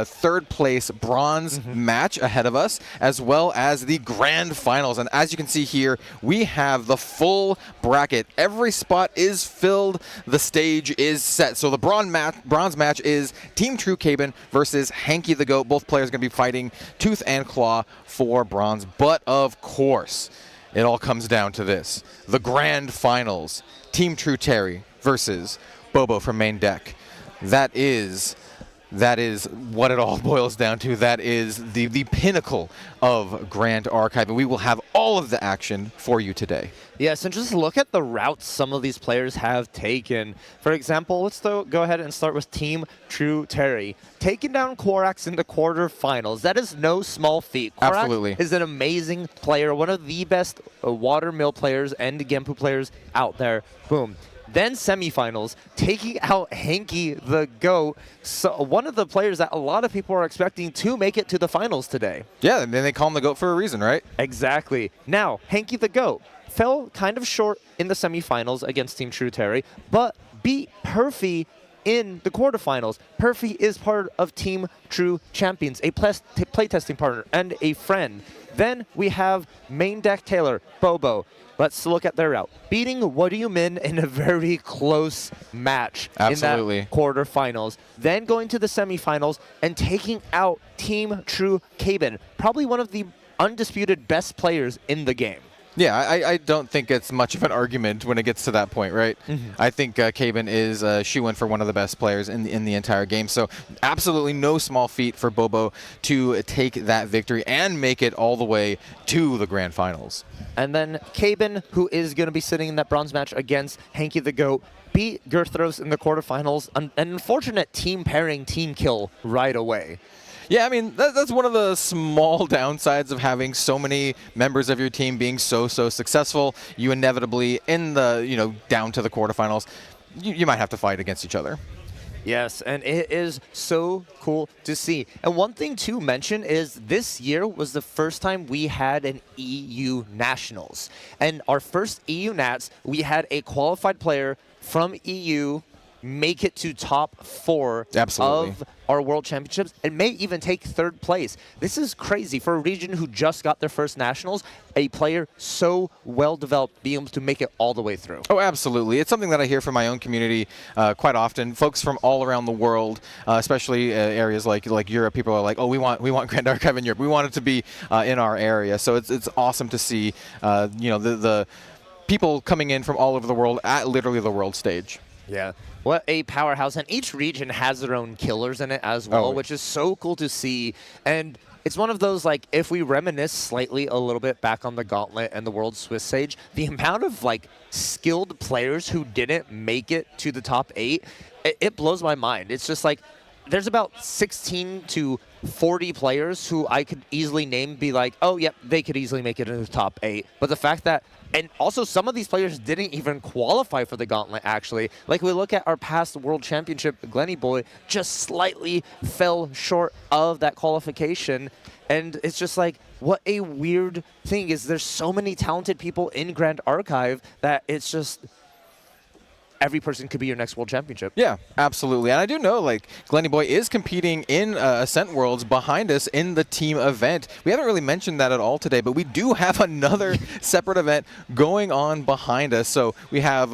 third place bronze match ahead of us, as well as the grand finals. And as you can see here, we have the full bracket. Every spot is filled. The stage is set. So the bronze match is Team True Cabin versus Hanky the Goat. Both players going to be fighting tooth and claw for bronze. But of course, it all comes down to this. The grand finals. Team True Terry versus Bobo from main deck. That is what it all boils down to. That is the pinnacle of Grand Archive, and we will have all of the action for you today. Yes, and just look at the routes some of these players have taken. For example, let's go ahead and start with Team True Terry. Taking down Korax in the quarterfinals. That is no small feat. Korax Absolutely. is an amazing player, one of the best watermill players and Genpu players out there. Boom. Then semifinals, taking out Hanky the Goat, so one of the players that a lot of people are expecting to make it to the finals today. Yeah, and they call him the Goat for a reason, right? Exactly. Now, Hanky the Goat fell kind of short in the semifinals against Team True Terry, but beat Perfy in the quarterfinals. Perfy is part of Team True Champions, a playtesting partner and a friend. Then we have main deck Taylor, Bobo. Let's look at their route. Beating What Do You Min in a very close match Absolutely. in that quarterfinals. Then going to the semifinals and taking out Team True Cabin. Probably one of the undisputed best players in the game. Yeah, I don't think it's much of an argument when it gets to that point, right? I think Cabin is a shoe-in for one of the best players in the entire game. So absolutely no small feat for Bobo to take that victory and make it all the way to the grand finals. And then Cabin, who is going to be sitting in that bronze match against Hanky the Goat, beat Girthros in the quarterfinals. An unfortunate team pairing team kill right away. Yeah, I mean, that's one of the small downsides of having so many members of your team being so successful. You inevitably, in the, down to the quarterfinals, you might have to fight against each other. Yes, and it is so cool to see. And one thing to mention is this year was the first time we had an EU Nationals. And our first EU Nats, we had a qualified player from EU make it to top 4 of our World Championships and may even take 3rd place. This is crazy for a region who just got their first Nationals, a player so well developed being able to make it all the way through. Oh, absolutely. It's something that I hear from my own community quite often. Folks from all around the world, especially areas like Europe, people are like, oh, we want Grand Archive in Europe. We want it to be in our area. So it's awesome to see the people coming in from all over the world at literally the world stage. Yeah. What a powerhouse. And each region has their own killers in it as well, which is so cool to see. And it's one of those, like, if we reminisce slightly a little bit back on the Gauntlet and the World Swiss Sage, the amount of, like, skilled players who didn't make it to the top 8, it blows my mind. It's just like, there's about 16 to 40 players who I could easily name, be like, oh, yep, they could easily make it into the top 8. But the fact that, and also some of these players didn't even qualify for the Gauntlet, actually. Like, we look at our past World Championship, Glenny Boy just slightly fell short of that qualification. And it's just like, what a weird thing is there's so many talented people in Grand Archive that it's just every person could be your next World Championship. Yeah, absolutely. And I do know, like, Glenny Boy is competing in Ascent Worlds behind us in the team event. We haven't really mentioned that at all today, but we do have another separate event going on behind us. So we have,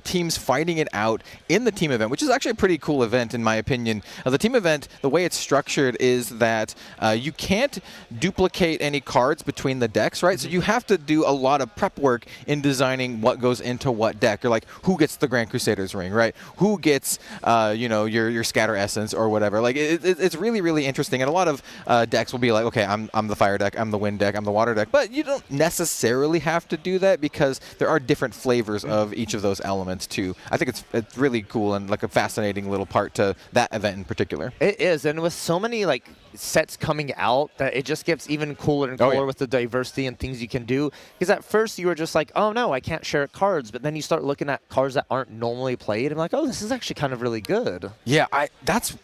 teams fighting it out in the team event, which is actually a pretty cool event, in my opinion. The team event, the way it's structured is that you can't duplicate any cards between the decks, right? So you have to do a lot of prep work in designing what goes into what deck. You're like, who gets the Grand Crusader's Ring, right? Who gets, your Scatter Essence or whatever. Like, it's really, really interesting. And a lot of decks will be like, okay, I'm the Fire deck, I'm the Wind deck, I'm the Water deck. But you don't necessarily have to do that because there are different flavors of each of those elements too. I think it's really cool and like a fascinating little part to that event in particular. It is, and with so many like sets coming out, that it just gets even cooler and cooler with the diversity and things you can do. Because at first you were just like, oh no, I can't share cards, but then you start looking at cards that aren't normally played and I'm like, oh, this is actually kind of really good. Yeah, that's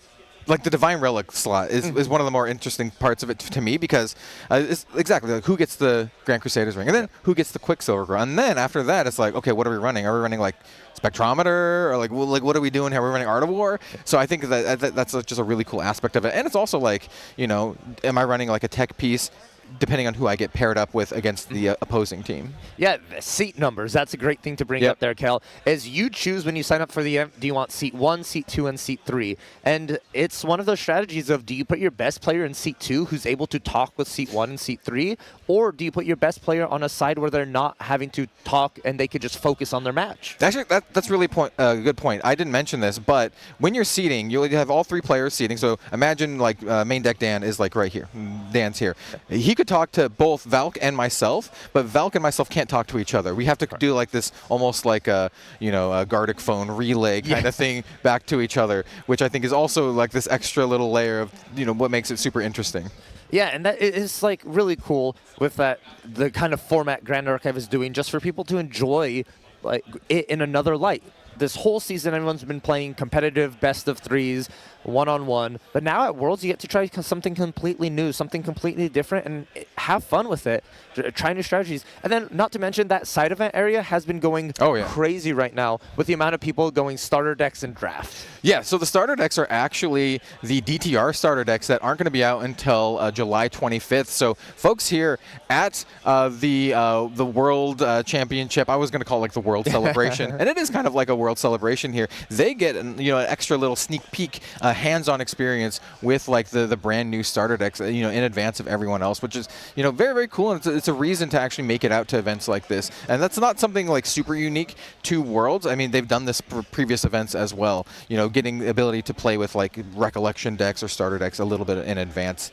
like the Divine Relic slot is one of the more interesting parts of it to me, because it's exactly like who gets the Grand Crusader's ring, and then who gets the Quicksilver Girl, and then after that it's like, okay, what are we running? Are we running like Spectrometer, or like what are we doing here? Are we running Art of War? So I think that's just a really cool aspect of it, and it's also like, you know, am I running like a tech piece? Depending on who I get paired up with against the opposing team. Yeah, the seat numbers. That's a great thing to bring up there, Kel. As you choose when you sign up for the event, do you want seat 1, seat 2, and seat 3? And it's one of those strategies of, do you put your best player in seat 2 who's able to talk with seat 1 and seat 3? Or do you put your best player on a side where they're not having to talk and they could just focus on their match? Actually, that's really a good point. I didn't mention this, but when you're seating, you have all 3 players seating. So imagine like main deck Dan is like right here. Dan's here. He could talk to both Valk and myself, but Valk and myself can't talk to each other. We have to do like this almost like a, you know, a Gardic phone relay kind of thing back to each other, which I think is also like this extra little layer of, you know, what makes it super interesting. Yeah, and that is like really cool with that, the kind of format Grand Archive is doing, just for people to enjoy like it in another light. This whole season, everyone's been playing competitive best of 3s, one-on-one. But now at Worlds, you get to try something completely new, something completely different, and have fun with it. Try new strategies. And then, not to mention, that side event area has been going crazy right now with the amount of people going starter decks and draft. Yeah, so the starter decks are actually the DTR starter decks that aren't going to be out until July 25th. So folks here at the World Championship, I was going to call it like the World Celebration, and it is kind of like a World Celebration here. They get, you know, an extra little sneak peek, hands-on experience with like the brand new starter decks, you know, in advance of everyone else, which is, you know, very, very cool, and it's a reason to actually make it out to events like this. And that's not something like super unique to Worlds. I mean, they've done this for previous events as well, you know, getting the ability to play with like recollection decks or starter decks a little bit in advance,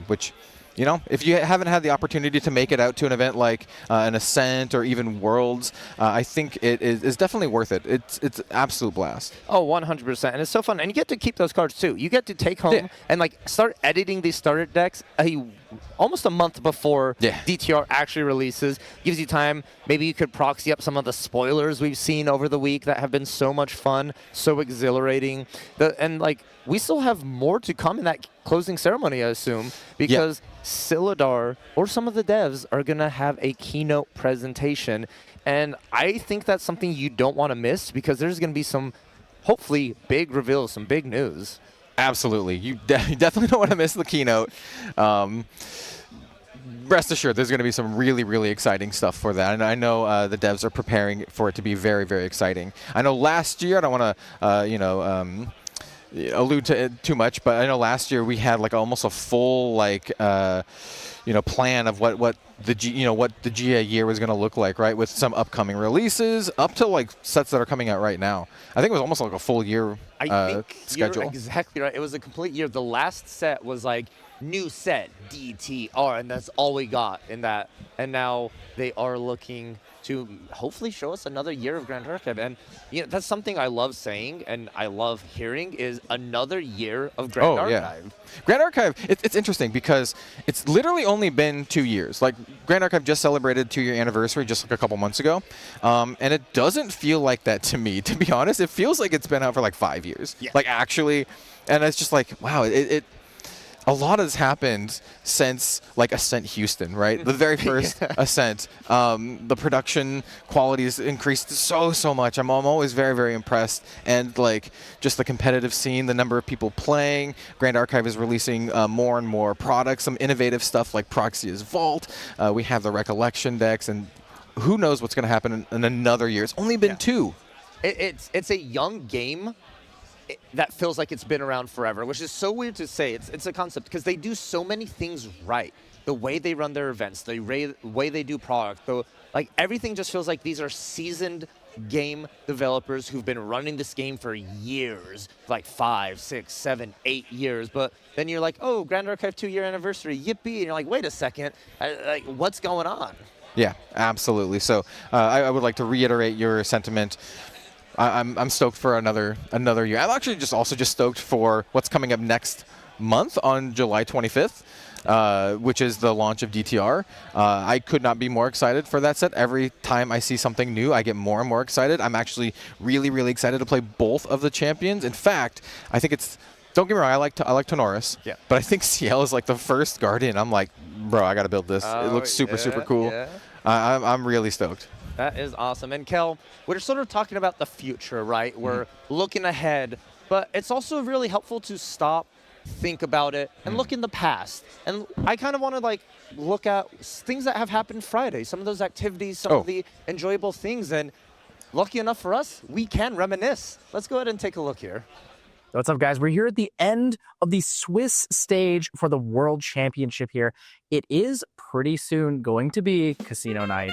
which, you know, if you haven't had the opportunity to make it out to an event like an Ascent or even Worlds, I think it is definitely worth it. It's an absolute blast. Oh, 100%. And it's so fun. And you get to keep those cards too. You get to take home and like start editing these starter decks almost a month before DTR actually releases. Gives you time. Maybe you could proxy up some of the spoilers we've seen over the week that have been so much fun, so exhilarating. And like, we still have more to come in that closing ceremony, I assume, because Silidar or some of the devs are going to have a keynote presentation. And I think that's something you don't want to miss, because there's going to be some, hopefully, big reveals, some big news. Absolutely. You definitely don't want to miss the keynote. Rest assured, there's going to be some really, really exciting stuff for that. And I know the devs are preparing for it to be very, very exciting. I know last year, I don't want to, allude to it too much, but I know last year we had like almost a full like plan of what the GA year was going to look like, right, with some upcoming releases up to like sets that are coming out right now. I think it was almost like a full year schedule. You're exactly right. It was a complete year. The last set was like new set DTR, and that's all we got in that. And now they are looking to hopefully show us another year of Grand Archive. And you know, that's something I love saying and I love hearing, is another year of Grand Archive. Yeah. Grand Archive, it's interesting because it's literally only been 2 years. Like, Grand Archive just celebrated 2-year anniversary just like a couple months ago. And it doesn't feel like that to me, to be honest. It feels like it's been out for like 5 years. Yeah. Like, actually. And it's just like, wow, a lot has happened since like Ascent Houston, right? The very first Ascent. The production quality has increased so much. I'm always very, very impressed. And like just the competitive scene, the number of people playing. Grand Archive is releasing more and more products, some innovative stuff like Proxia's Vault. We have the Recollection decks, and who knows what's going to happen in another year. It's only been 2. It's a young game that feels like it's been around forever, which is so weird to say. It's a concept because they do so many things right. The way they run their events, the way they do product, like everything just feels like these are seasoned game developers who've been running this game for years, like 5, 6, 7, 8 years. But then you're like, oh, Grand Archive 2-year anniversary, yippee! And you're like, wait a second, like what's going on? Yeah, absolutely. So I would like to reiterate your sentiment. I'm stoked for another year. I'm actually just stoked for what's coming up next month on July 25th, which is the launch of DTR. I could not be more excited for that set. Every time I see something new, I get more and more excited. I'm actually really, really excited to play both of the champions. In fact, I think it's don't get me wrong, I like Tenoris. Yeah. But I think CL is like the first Guardian. I'm like, bro, I got to build this. It looks super cool. Yeah. I'm really stoked. That is awesome. And Kel, we're sort of talking about the future, right? We're looking ahead, but it's also really helpful to stop, think about it, and look in the past. And I kind of want to like look at things that have happened Friday, some of those activities, some of the enjoyable things. And lucky enough for us, we can reminisce. Let's go ahead and take a look here. What's up, guys? We're here at the end of the Swiss stage for the World Championship here. It is pretty soon going to be Casino Night.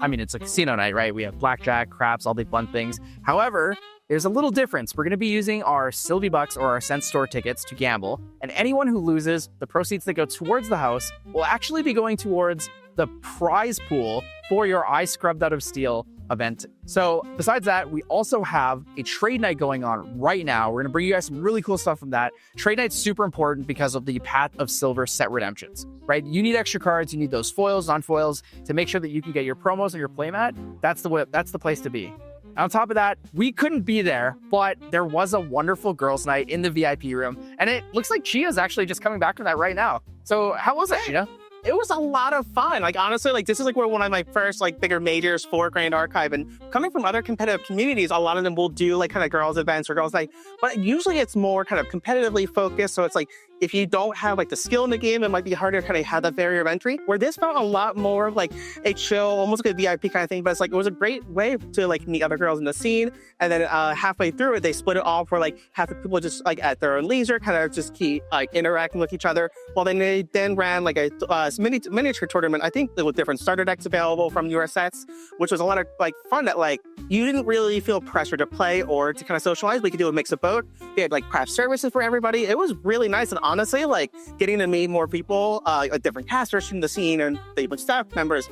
I mean, it's a casino night, right? We have blackjack, craps, all the fun things. However, there's a little difference. We're going to be using our Sylvie Bucks or our Ascent store tickets to gamble. And anyone who loses, the proceeds that go towards the house will actually be going towards the prize pool for your I Scrubbed Out of Steel event. So besides that, we also have a trade night going on right now. We're going to bring you guys some really cool stuff from that. Trade night's super important because of the Path of Silver set redemptions, right? You need extra cards. You need those foils, non-foils to make sure that you can get your promos on your playmat. That's the place to be. On top of that, we couldn't be there, but there was a wonderful girls' night in the VIP room. And it looks like Chia's actually just coming back from that right now. So how was that, Chia? It was a lot of fun. Like, honestly, like, this is like one of my first like bigger majors for Grand Archive, and coming from other competitive communities, a lot of them will do like kind of girls events or girls night, but usually it's more kind of competitively focused. So it's like, if you don't have like the skill in the game, it might be harder to kind of have that barrier of entry, where this felt a lot more of like a chill, almost like a VIP kind of thing. But it's like, it was a great way to like meet other girls in the scene. And then halfway through it, they split it off where like half the people just like at their own leisure, kind of just keep like interacting with each other. Well, then they then ran like a miniature tournament. I think there were different starter decks available from your sets, which was a lot of like fun that like you didn't really feel pressure to play or to kind of socialize. We could do a mix of both. We had like craft services for everybody. It was really nice. And honestly, like getting to meet more people, different casters in the scene and the staff members.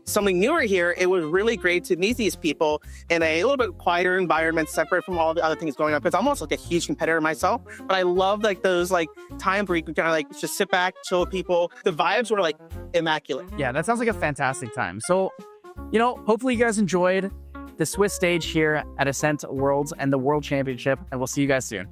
Something newer here, it was really great to meet these people in a little bit quieter environment, separate from all the other things going on. Because I'm almost like a huge competitor myself, but I love like those like times where you can kind of like just sit back, chill with people. The vibes were like immaculate. Yeah, that sounds like a fantastic time. So, you know, hopefully you guys enjoyed the Swiss stage here at Ascent Worlds and the World Championship, and we'll see you guys soon.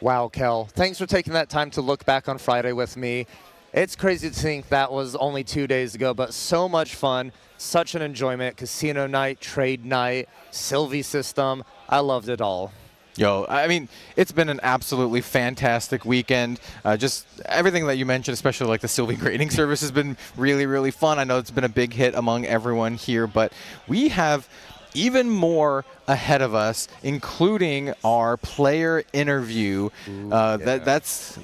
Wow, Kel, thanks for taking that time to look back on Friday with me. It's crazy to think that was only 2 days ago, but so much fun, such an enjoyment. Casino night, trade night, Sylvie system. I loved it all. Yo, I mean, it's been an absolutely fantastic weekend. Just everything that you mentioned, especially like the Sylvie grading service, has been really, really fun. I know it's been a big hit among everyone here, but we have even more ahead of us, including our player interview. That's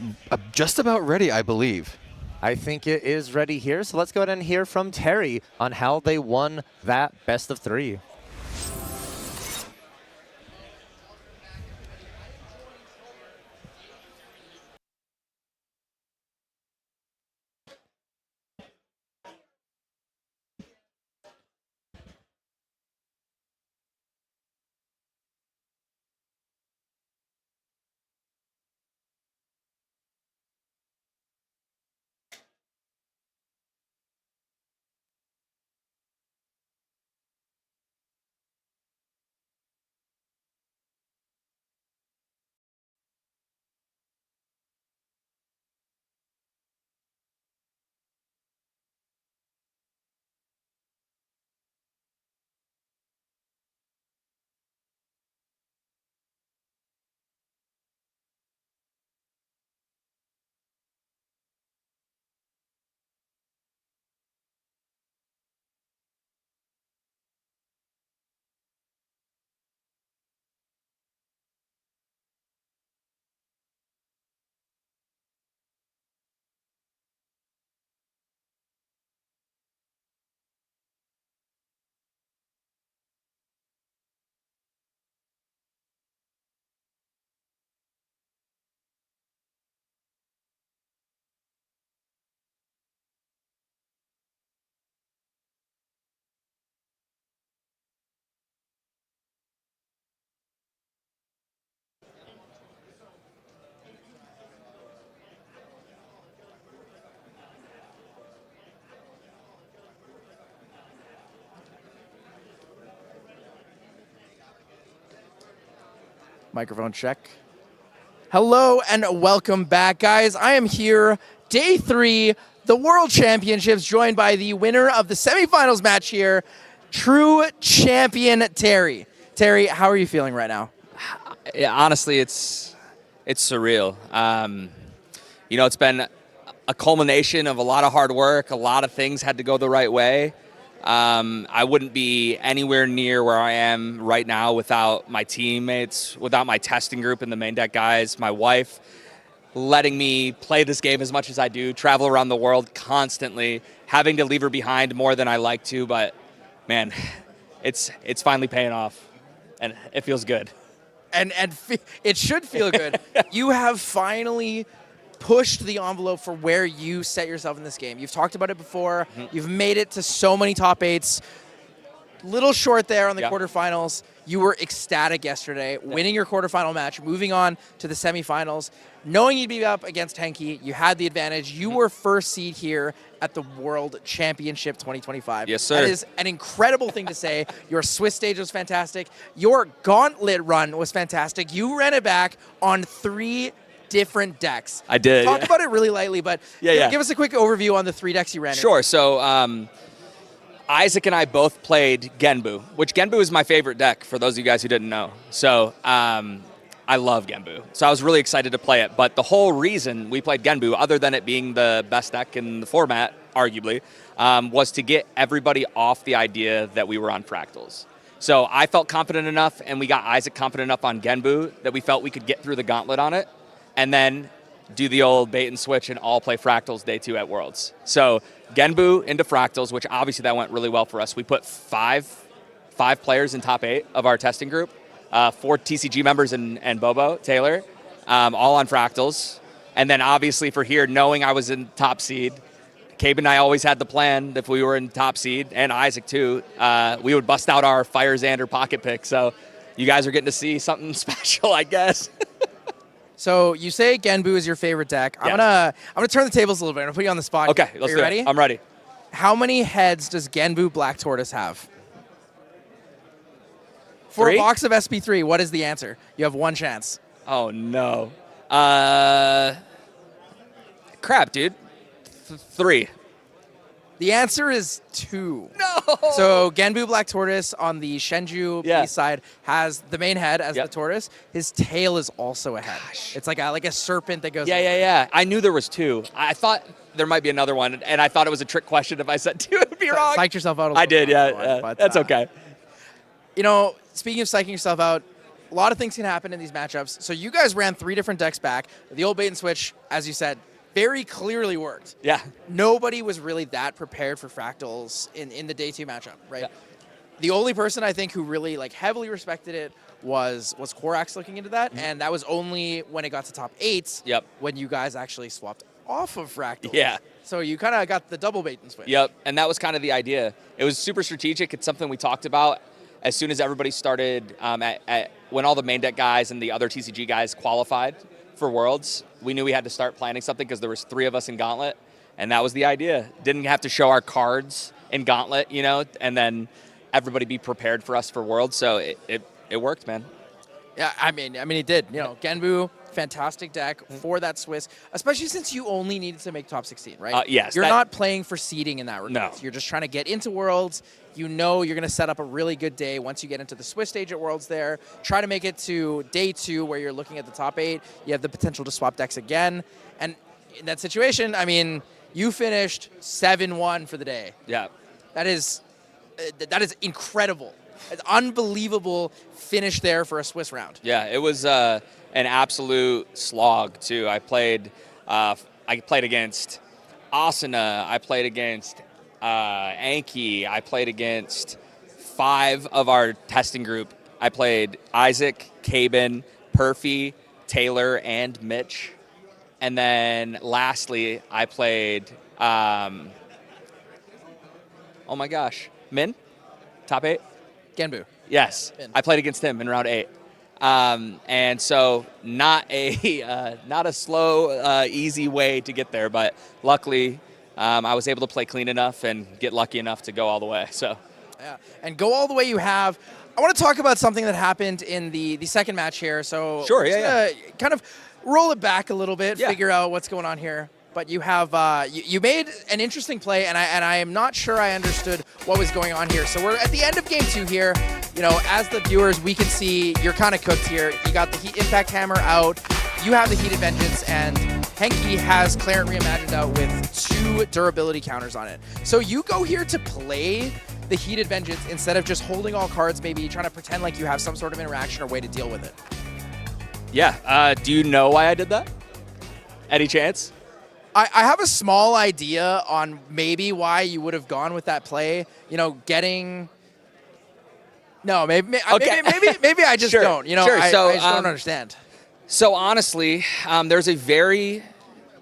just about ready, I believe. I think it is ready here, so let's go ahead and hear from Terry on how they won that best of 3. Microphone check. Hello and welcome back, guys. I am here, day 3, the World Championships, joined by the winner of the semifinals match here, true champion Terry. Terry, how are you feeling right now? Yeah, honestly, it's surreal. It's been a culmination of a lot of hard work. A lot of things had to go the right way. I wouldn't be anywhere near where I am right now without my teammates, without my testing group and the main deck guys, my wife, letting me play this game as much as I do, travel around the world constantly, having to leave her behind more than I like to, but man, it's finally paying off, and it feels good. And it should feel good. You have finally pushed the envelope for where you set yourself in this game. You've talked about it before. You've made it to so many top 8s. Little short there on the quarterfinals. You were ecstatic yesterday, winning your quarterfinal match, moving on to the semifinals. Knowing you'd be up against Hanky, you had the advantage. You were first seed here at the World Championship 2025. Yes, sir. That is an incredible thing to say. Your Swiss stage was fantastic. Your gauntlet run was fantastic. You ran it back on 3 different decks. I did. Talk about it really lightly, but give us a quick overview on the 3 decks you ran. Sure. So Isaac and I both played Genbu, which Genbu is my favorite deck, for those of you guys who didn't know. So I love Genbu. So I was really excited to play it. But the whole reason we played Genbu, other than it being the best deck in the format, arguably, was to get everybody off the idea that we were on Fractals. So I felt confident enough, and we got Isaac confident enough on Genbu, that we felt we could get through the gauntlet on it, and then do the old bait and switch and all play Fractals day 2 at Worlds. So Genbu into Fractals, which obviously that went really well for us. We put five players in top 8 of our testing group, 4 TCG members and Bobo, Taylor, all on Fractals. And then obviously for here, knowing I was in top seed, Cabe and I always had the plan that if we were in top seed, and Isaac too, we would bust out our Fire Xander pocket pick. So you guys are getting to see something special, I guess. So you say Genbu is your favorite deck. Yes. I'm gonna turn the tables a little bit. I'm gonna put you on the spot. Okay, Are let's you do ready? it. I'm ready. How many heads does Genbu Black Tortoise have? For 3? a box of SP3, what is the answer? You have 1 chance. Oh no. Crap, dude. 3. The answer is 2. No! So Genbu Black Tortoise on the Shenju piece side has the main head as the tortoise. His tail is also a head. It's like a serpent that goes. Yeah. I knew there was 2. I thought there might be another one, and I thought it was a trick question. If I said 2, it would be wrong. Psyched yourself out a little I did, bit on that yeah. one, but, That's okay. You know, speaking of psyching yourself out, a lot of things can happen in these matchups. So you guys ran 3 different decks back. The old bait and switch, as you said, very clearly worked. Yeah. Nobody was really that prepared for Fractals in the day 2 matchup, right? Yeah. The only person I think who really heavily respected it was Korax looking into that, and that was only when it got to top 8 when you guys actually swapped off of Fractals. Yeah. So you kind of got the double bait and switch. Yep, and that was kind of the idea. It was super strategic. It's something we talked about as soon as everybody started, when all the main deck guys and the other TCG guys qualified for Worlds, we knew we had to start planning something because there was 3 of us in Gauntlet, and that was the idea. Didn't have to show our cards in Gauntlet, and then everybody be prepared for us for Worlds. So it worked, man. Yeah, I mean it did. Genbu, fantastic deck for that Swiss, especially since you only needed to make top 16, right? Yes. You're not playing for seeding in that regard. No. You're just trying to get into Worlds. You're going to set up a really good day once you get into the Swiss stage at Worlds there. Try to make it to day 2 where you're looking at the top 8. You have the potential to swap decks again. And in that situation, you finished 7-1 for the day. Yeah. That is incredible. It's unbelievable finish there for a Swiss round. Yeah, it was an absolute slog too. I played against Asana. I played against Hanky. I played against 5 of our testing group. I played Isaac, Caben, Perfy, Taylor, and Mitch. And then lastly, I played, oh my gosh, Min, top 8? Genbu. Yes, Min. I played against him in round 8. And so not a slow, easy way to get there, but luckily I was able to play clean enough and get lucky enough to go all the way. So. Yeah, and go all the way you have. I want to talk about something that happened in the second match here. So Sure, we're just gonna kind of roll it back a little bit, figure out what's going on here. But you have you made an interesting play, and I am not sure I understood what was going on here. So we're at the end of game 2 here. You know, as the viewers, we can see you're kind of cooked here. You got the Heat Impact Hammer out. You have the Heated Vengeance, and Hanky has Clarent reimagined out with 2 durability counters on it. So you go here to play the Heated Vengeance instead of just holding all cards, maybe trying to pretend like you have some sort of interaction or way to deal with it. Yeah. Do you know why I did that? Any chance? I have a small idea on maybe why you would have gone with that play. You know, getting. No, maybe I just Sure, don't. You know, sure. I So, just don't understand. So honestly, there's a very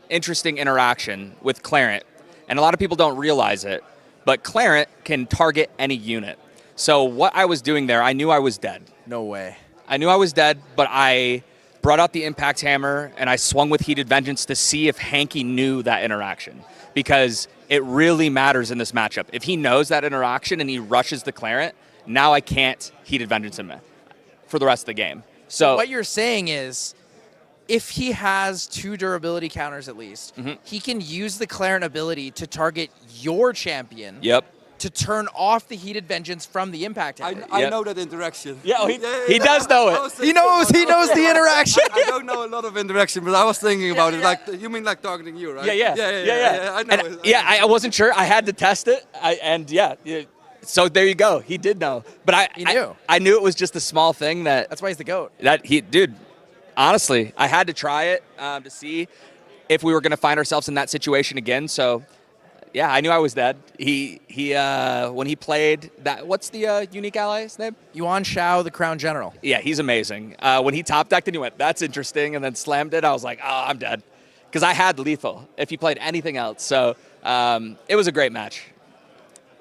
interesting interaction with Clarent, and a lot of people don't realize it, but Clarent can target any unit. So what I was doing there, I knew I was dead. No way. I knew I was dead, but I brought out the Impact Hammer, and I swung with Heated Vengeance to see if Hanky knew that interaction, because it really matters in this matchup. If he knows that interaction and he rushes the Clarent, now I can't Heated Vengeance him for the rest of the game. So what you're saying is, if he has 2 durability counters at least, he can use the Clarent ability to target your champion. Yep. To turn off the Heated Vengeance from the Impact Hammer. I know that interaction. Yeah, he does know it. He knows the interaction. I don't know a lot of interaction, but I was thinking about it. Like, you mean like targeting you, right? Yeah. I know. And, I wasn't sure. I had to test it. So there you go. He did know, but he knew. I knew it was just a small thing That's why he's the GOAT. Dude. Honestly, I had to try it to see if we were going to find ourselves in that situation again. So, yeah, I knew I was dead. He when he played that, what's the unique ally's name? Yuan Shao, the Crown General. Yeah, he's amazing. When he top decked and he went, that's interesting, and then slammed it, I was like, oh, I'm dead. Because I had lethal if he played anything else. So it was a great match.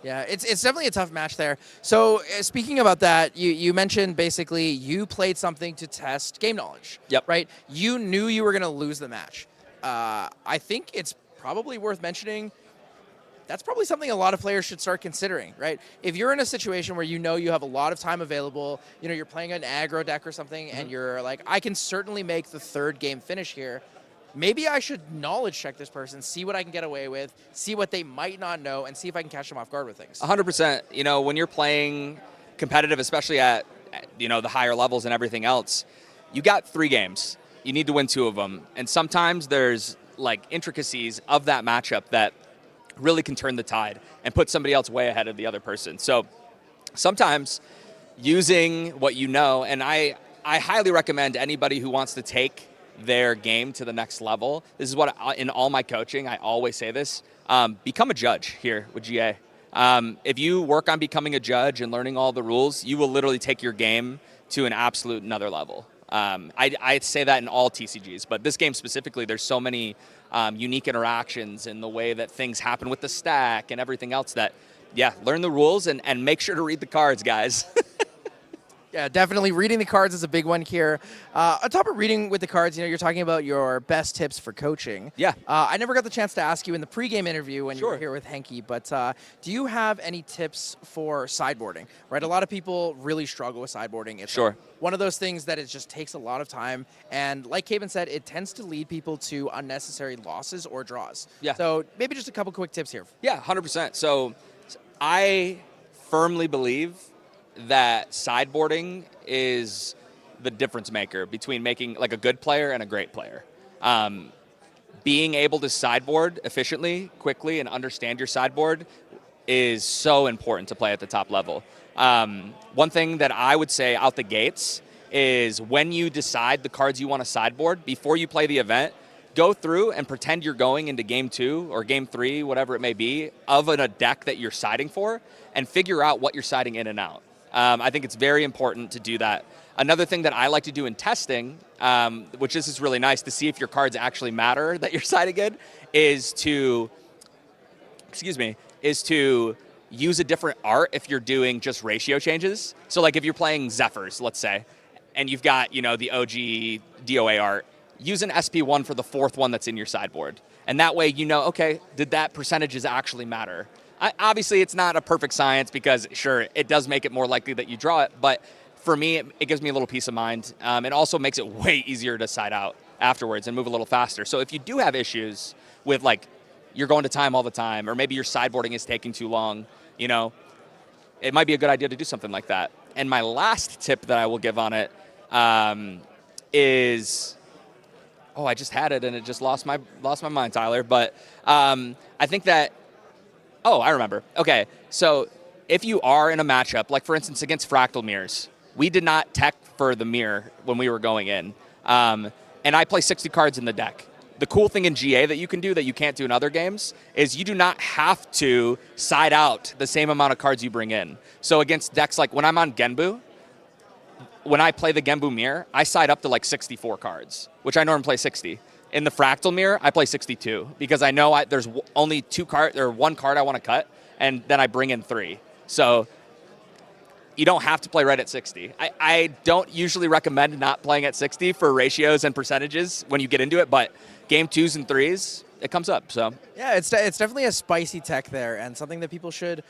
Yeah, it's definitely a tough match there. So speaking about that, you mentioned basically you played something to test game knowledge. Yep. Right? You knew you were going to lose the match. I think it's probably worth mentioning that's probably something a lot of players should start considering, right? If you're in a situation where you know you have a lot of time available, you know, you're playing an aggro deck or something, and you're like, I can certainly make the 3rd game finish here. Maybe I should knowledge check this person, see what I can get away with, see what they might not know, and see if I can catch them off guard with things. 100%. You know, when you're playing competitive, especially at the higher levels and everything else, you got 3 games. You need to win 2 of them. And sometimes there's like intricacies of that matchup that really can turn the tide and put somebody else way ahead of the other person. So sometimes using what you know, and I highly recommend anybody who wants to take their game to the next level. This is what, in all my coaching, I always say this, become a judge here with GA. If you work on becoming a judge and learning all the rules, you will literally take your game to an absolute another level. I say that in all TCGs, but this game specifically, there's so many unique interactions in the way that things happen with the stack and everything else that, learn the rules and make sure to read the cards, guys. Yeah, definitely. Reading the cards is a big one here. On top of reading with the cards, you're talking about your best tips for coaching. Yeah. I never got the chance to ask you in the pregame interview when you were here with Hanky, but do you have any tips for sideboarding? Right, a lot of people really struggle with sideboarding. It's like one of those things that it just takes a lot of time, and like Caven said, it tends to lead people to unnecessary losses or draws. Yeah. So maybe just a couple quick tips here. Yeah, 100%. So I firmly believe that sideboarding is the difference maker between making like a good player and a great player. Being able to sideboard efficiently, quickly, and understand your sideboard is so important to play at the top level. One thing that I would say out the gates is when you decide the cards you want to sideboard, before you play the event, go through and pretend you're going into game 2 or game 3, whatever it may be, of a deck that you're siding for, and figure out what you're siding in and out. I think it's very important to do that. Another thing that I like to do in testing, which this is really nice to see if your cards actually matter that you're siding in, is to use a different art if you're doing just ratio changes. So like if you're playing Zephyrs, let's say, and you've got, the OG DOA art, use an SP1 for the 4th one that's in your sideboard. And that way, okay, did that percentages actually matter? Obviously, it's not a perfect science because, sure, it does make it more likely that you draw it. But for me, it gives me a little peace of mind. It also makes it way easier to side out afterwards and move a little faster. So if you do have issues with, like, you're going to time all the time, or maybe your sideboarding is taking too long, you know, it might be a good idea to do something like that. And my last tip that I will give on it is, oh, I just had it and it just lost my mind, Tyler. But I think that, oh, I remember. Okay, so if you are in a matchup, like for instance against Fractal Mirrors, we did not tech for the mirror when we were going in, and I play 60 cards in the deck. The cool thing in GA that you can do that you can't do in other games is you do not have to side out the same amount of cards you bring in. So against decks like when I'm on Genbu, when I play the Genbu Mirror, I side up to like 64 cards, which I normally play 60. In the Fractal Mirror, I play 62 because I know there's only one card I want to cut, and then I bring in 3. So you don't have to play right at 60. I don't usually recommend not playing at 60 for ratios and percentages when you get into it, but game 2s and 3s, it comes up. So yeah, it's definitely a spicy tech there, and something that people should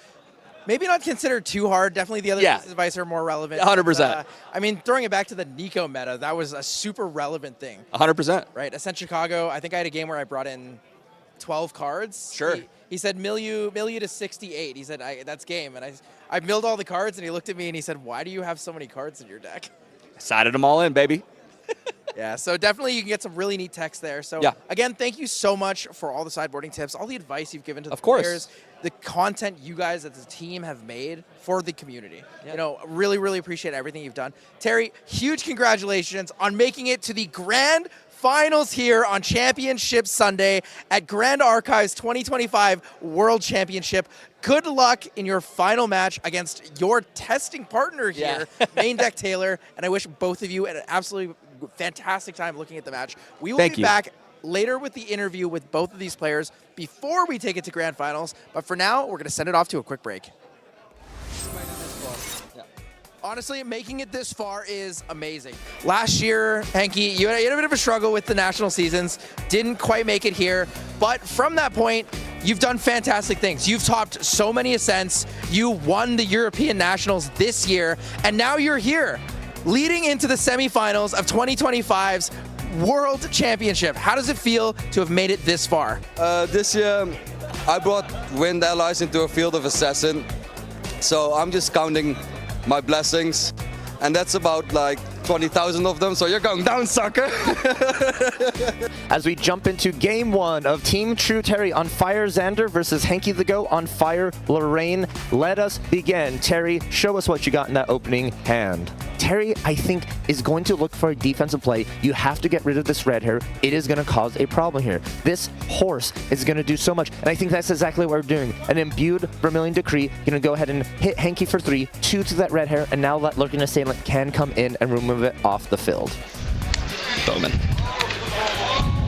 maybe not consider too hard. Definitely the other pieces of advice are more relevant. 100%. I mean, throwing it back to the Nico meta, that was a super relevant thing. 100%. Right? Ascent Chicago, I think I had a game where I brought in 12 cards. Sure. He said, mill you to 68. He said, that's game. And I milled all the cards, and he looked at me and he said, why do you have so many cards in your deck? Sided them all in, baby. Yeah, so definitely you can get some really neat text there. So again, thank you so much for all the sideboarding tips, all the advice you've given to the players, the content you guys as a team have made for the community. You know, really, really appreciate everything you've done. Terry, huge congratulations on making it to the Grand Finals here on Championship Sunday at Grand Archives 2025 World Championship. Good luck in your final match against your testing partner here, Main Deck Taylor, and I wish both of you an absolutely fantastic time looking at the match. We will be back later with the interview with both of these players before we take it to Grand Finals, but for now, we're going to send it off to a quick break. Honestly, making it this far is amazing. Last year, Hanky, you had a bit of a struggle with the national seasons, didn't quite make it here, but from that point, you've done fantastic things. You've topped so many Ascents, you won the European Nationals this year, and now you're here, leading into the semifinals of 2025's World Championship. How does it feel to have made it this far? This year, I brought Wind Allies into a field of Assassin, so I'm just counting my blessings, and that's about like 20,000 of them, so you're going down, sucker. As we jump into game 1 of Team True Terry on fire Xander versus Hanky the Goat on fire Lorraine, let us begin. Terry, show us what you got in that opening hand. Terry, I think, is going to look for a defensive play. You have to get rid of this red hair. It is going to cause a problem here. This horse is going to do so much, and I think that's exactly what we're doing. An imbued Vermilion Decree, going to go ahead and hit Hanky for 3, 2 to that red hair, and now that Lurking Assailant can come in and remove it off the field. Bowman.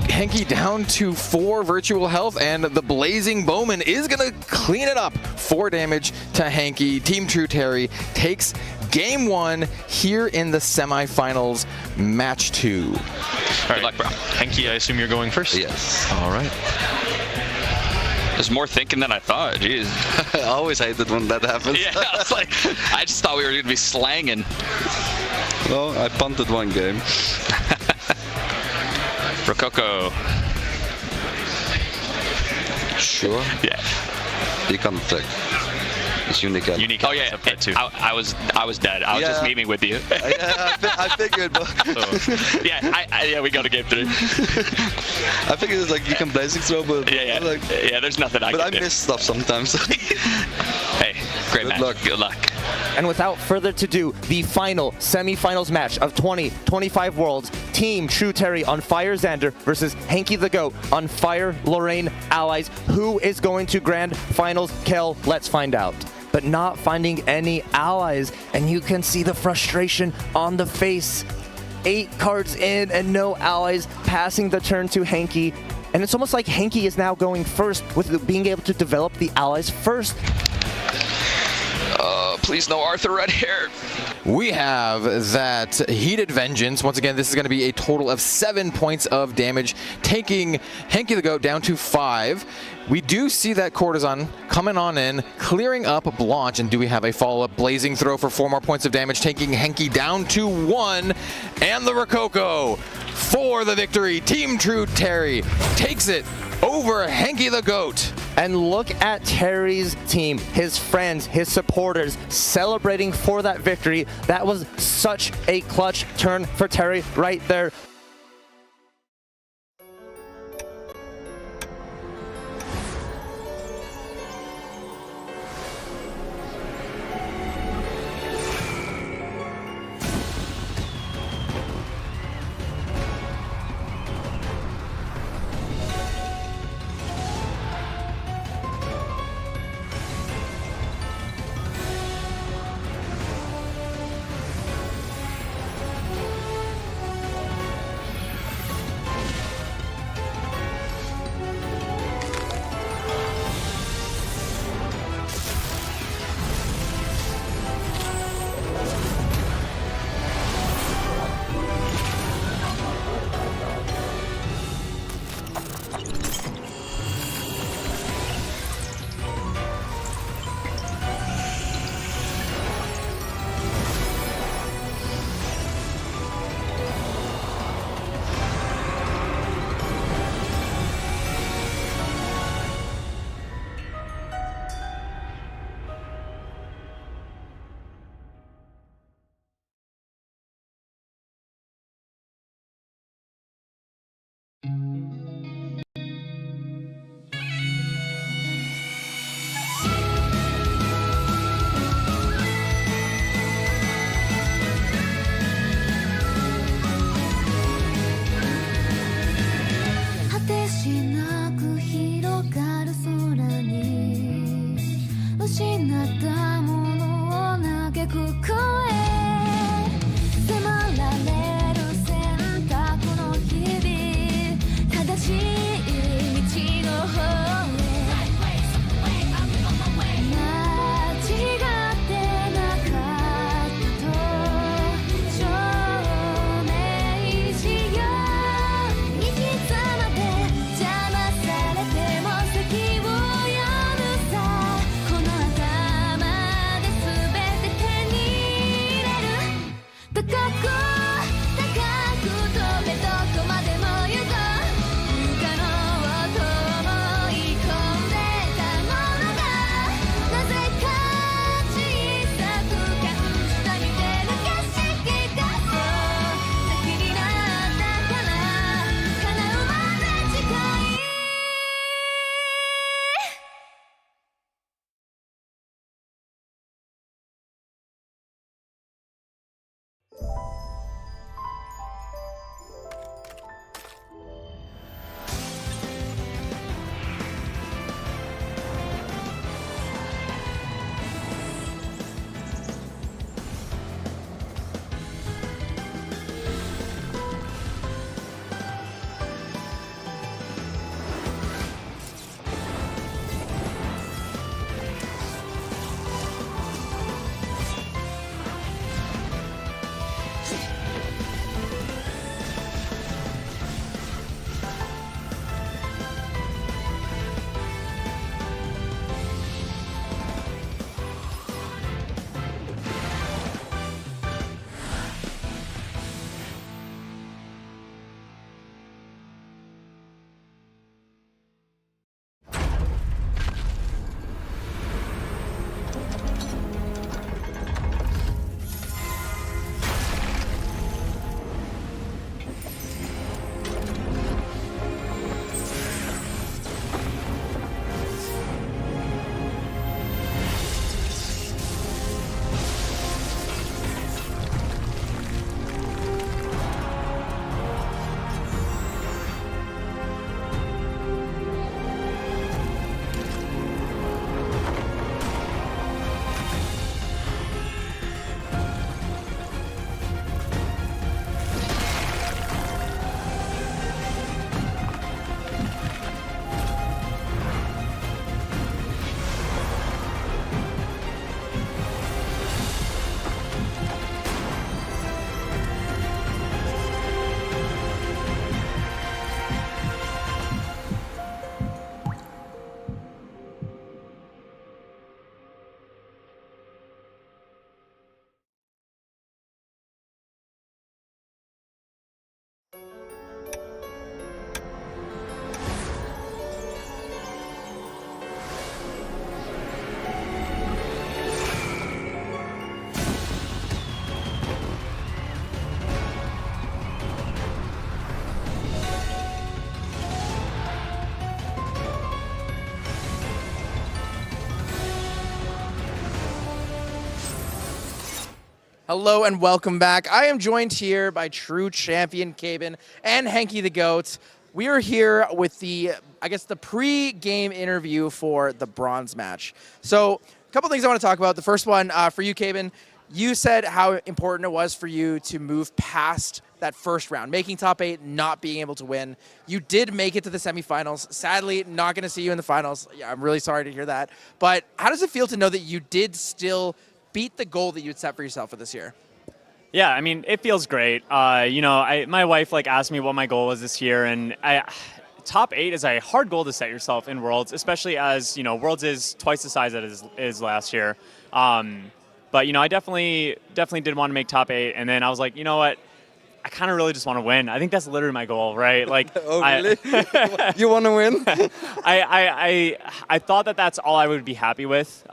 Hanky down to 4 virtual health, and the Blazing Bowman is going to clean it up. 4 damage to Hanky. Team True Terry takes game 1 here in the semifinals, match 2. Good luck, bro. Hanky, I assume you're going first? Yes. All right. There's more thinking than I thought. Jeez. I always hate it when that happens. Yeah, I was like, I just thought we were going to be slanging. Well, I punted one game. Rococo. Sure? Yeah. You can take. It's unique. Oh yeah, I was dead. I was just memeing with you. Yeah, I figured, but yeah, we go to game 3. I figured it's like you can blazing throw, but yeah, there's nothing I can do. But I miss stuff sometimes. Hey, great match. Good luck. And without further ado, the final semifinals match of 2025 Worlds, Team True Terry on fire Xander versus Hanky the Goat on fire Lorraine Allies. Who is going to Grand Finals? Kel, let's find out. But not finding any allies, and you can see the frustration on the face. 8 cards in and no allies, passing the turn to Hanky. And it's almost like Hanky is now going first with being able to develop the allies first. Please no Arthur red hair. We have that Heated Vengeance. Once again, this is going to be a total of 7 points of damage, taking Hanky the Goat down to 5. We do see that Courtesan coming on in, clearing up Blanche, and do we have a follow-up Blazing Throw for 4 more points of damage, taking Hanky down to 1, and the Rococo for the victory. Team True Terry takes it over Hanky the Goat. And look at Terry's team, his friends, his supporters celebrating for that victory. That was such a clutch turn for Terry right there. Hello and welcome back. I am joined here by true champion Caben and Hanky the Goat. We are here with the pre-game interview for the bronze match. So a couple things I want to talk about. The first one for you, Caben, you said how important it was for you to move past that first round, making top 8, not being able to win. You did make it to the semifinals. Sadly, not going to see you in the finals. Yeah, I'm really sorry to hear that. But how does it feel to know that you did still beat the goal that you had set for yourself for this year? Yeah, I mean, it feels great. My wife asked me what my goal was this year, and top 8 is a hard goal to set yourself in Worlds, especially as Worlds is twice the size that it is last year. But I definitely did want to make top 8, and then I was like, you know what? I kind of really just want to win. I think that's literally my goal, right? Like, oh, really? You want to win? I thought that that's all I would be happy with.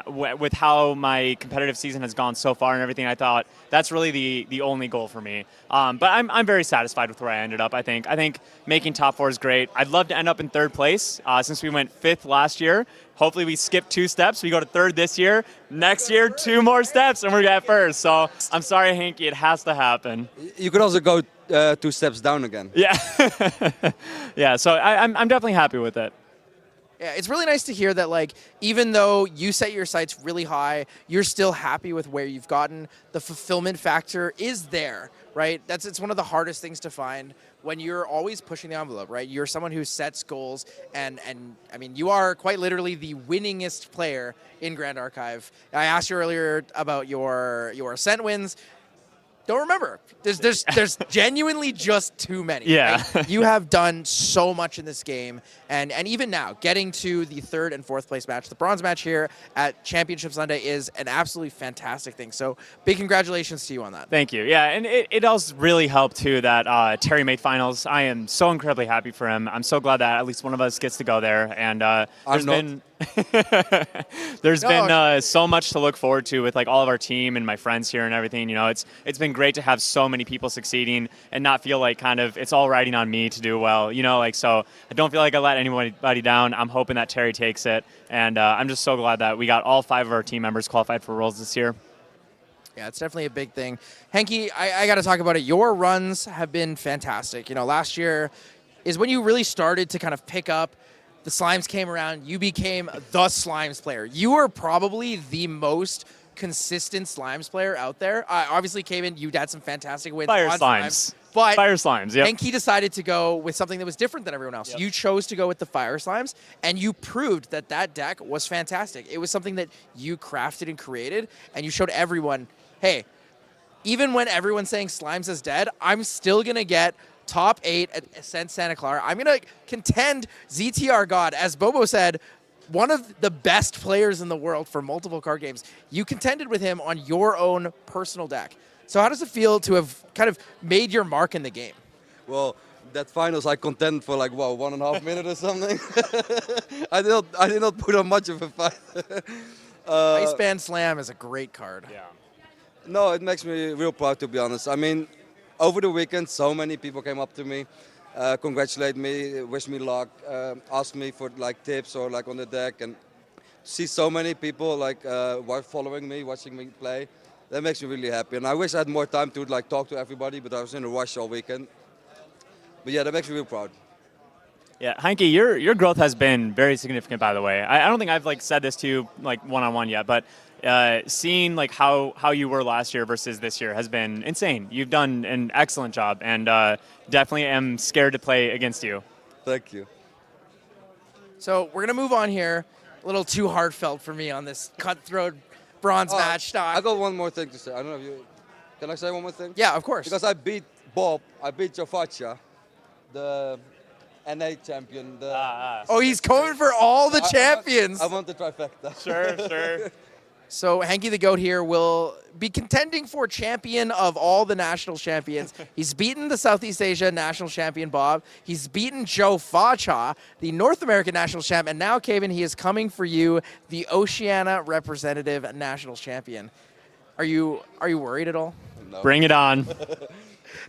With how my competitive season has gone so far and everything, I thought that's really the only goal for me. But I'm very satisfied with where I ended up. I think making top 4 is great. I'd love to end up in 3rd place since we went 5th last year. Hopefully we skip 2 steps. We go to 3rd this year. Next year, 2 more steps, and we're at 1st. So I'm sorry, Hanky, it has to happen. You could also go 2 steps down again. Yeah. Yeah, so I'm definitely happy with it. Yeah, it's really nice to hear that, even though you set your sights really high, you're still happy with where you've gotten. The fulfillment factor is there, right? It's one of the hardest things to find when you're always pushing the envelope, right? You're someone who sets goals, and I mean, you are quite literally the winningest player in Grand Archive. I asked you earlier about your Ascent wins. Don't remember. There's genuinely just too many. Yeah. Right? You have done so much in this game, and even now, getting to the 3rd and 4th place match, the bronze match here at Championship Sunday is an absolutely fantastic thing. So big congratulations to you on that. Thank you. Yeah, and it does really help too that Terry made finals. I am so incredibly happy for him. I'm so glad that at least one of us gets to go there. And there's been so much to look forward to with all of our team and my friends here and everything. It's been great to have so many people succeeding and not feel like it's all riding on me to do well. So I don't feel like I let anybody down. I'm hoping that Terry takes it, and I'm just so glad that we got all 5 of our team members qualified for Worlds this year. Yeah, it's definitely a big thing. Hanky, I got to talk about it. Your runs have been fantastic. Last year is when you really started to kind of pick up. The Slimes came around. You became the Slimes player. You are probably the most consistent Slimes player out there. Obviously, Caben, you had some fantastic wins Fire on Slimes. But Fire Slimes, yep. Hanky decided to go with something that was different than everyone else. Yep. You chose to go with the Fire Slimes, and you proved that deck was fantastic. It was something that you crafted and created, and you showed everyone, hey, even when everyone's saying Slimes is dead, I'm still going to get top 8 at Ascent Santa Clara. I'm going to contend ZTR God. As Bobo said, one of the best players in the world for multiple card games. You contended with him on your own personal deck. So how does it feel to have kind of made your mark in the game? Well, that finals I contended for 1.5 minutes or something. I did not put on much of a fight. Ice Band Slam is a great card. Yeah. No, it makes me real proud, to be honest. I mean, over the weekend, so many people came up to me, congratulate me, wish me luck, ask me for tips or on the deck, and see so many people following me, watching me play. That makes me really happy. And I wish I had more time to talk to everybody, but I was in a rush all weekend. But yeah, that makes me real proud. Yeah, Hanky, your growth has been very significant, by the way. I don't think I've said this to you one-on-one yet, but seeing how you were last year versus this year has been insane. You've done an excellent job, and definitely am scared to play against you. Thank you. So we're gonna move on here. A little too heartfelt for me on this cutthroat bronze match. I got one more thing to say. I don't know if you... Can I say one more thing? Yeah, of course. Because I beat Bob, I beat Jovacha, the NA champion. Oh, he's going for all the champions. I want the trifecta. Sure. So Hanky the Goat here will be contending for champion of all the national champions. He's beaten the Southeast Asia national champion, Bob. He's beaten Joe Facha, the North American national champ. And now, Caben, he is coming for you, the Oceania representative national champion. Are you worried at all? No. Bring it on.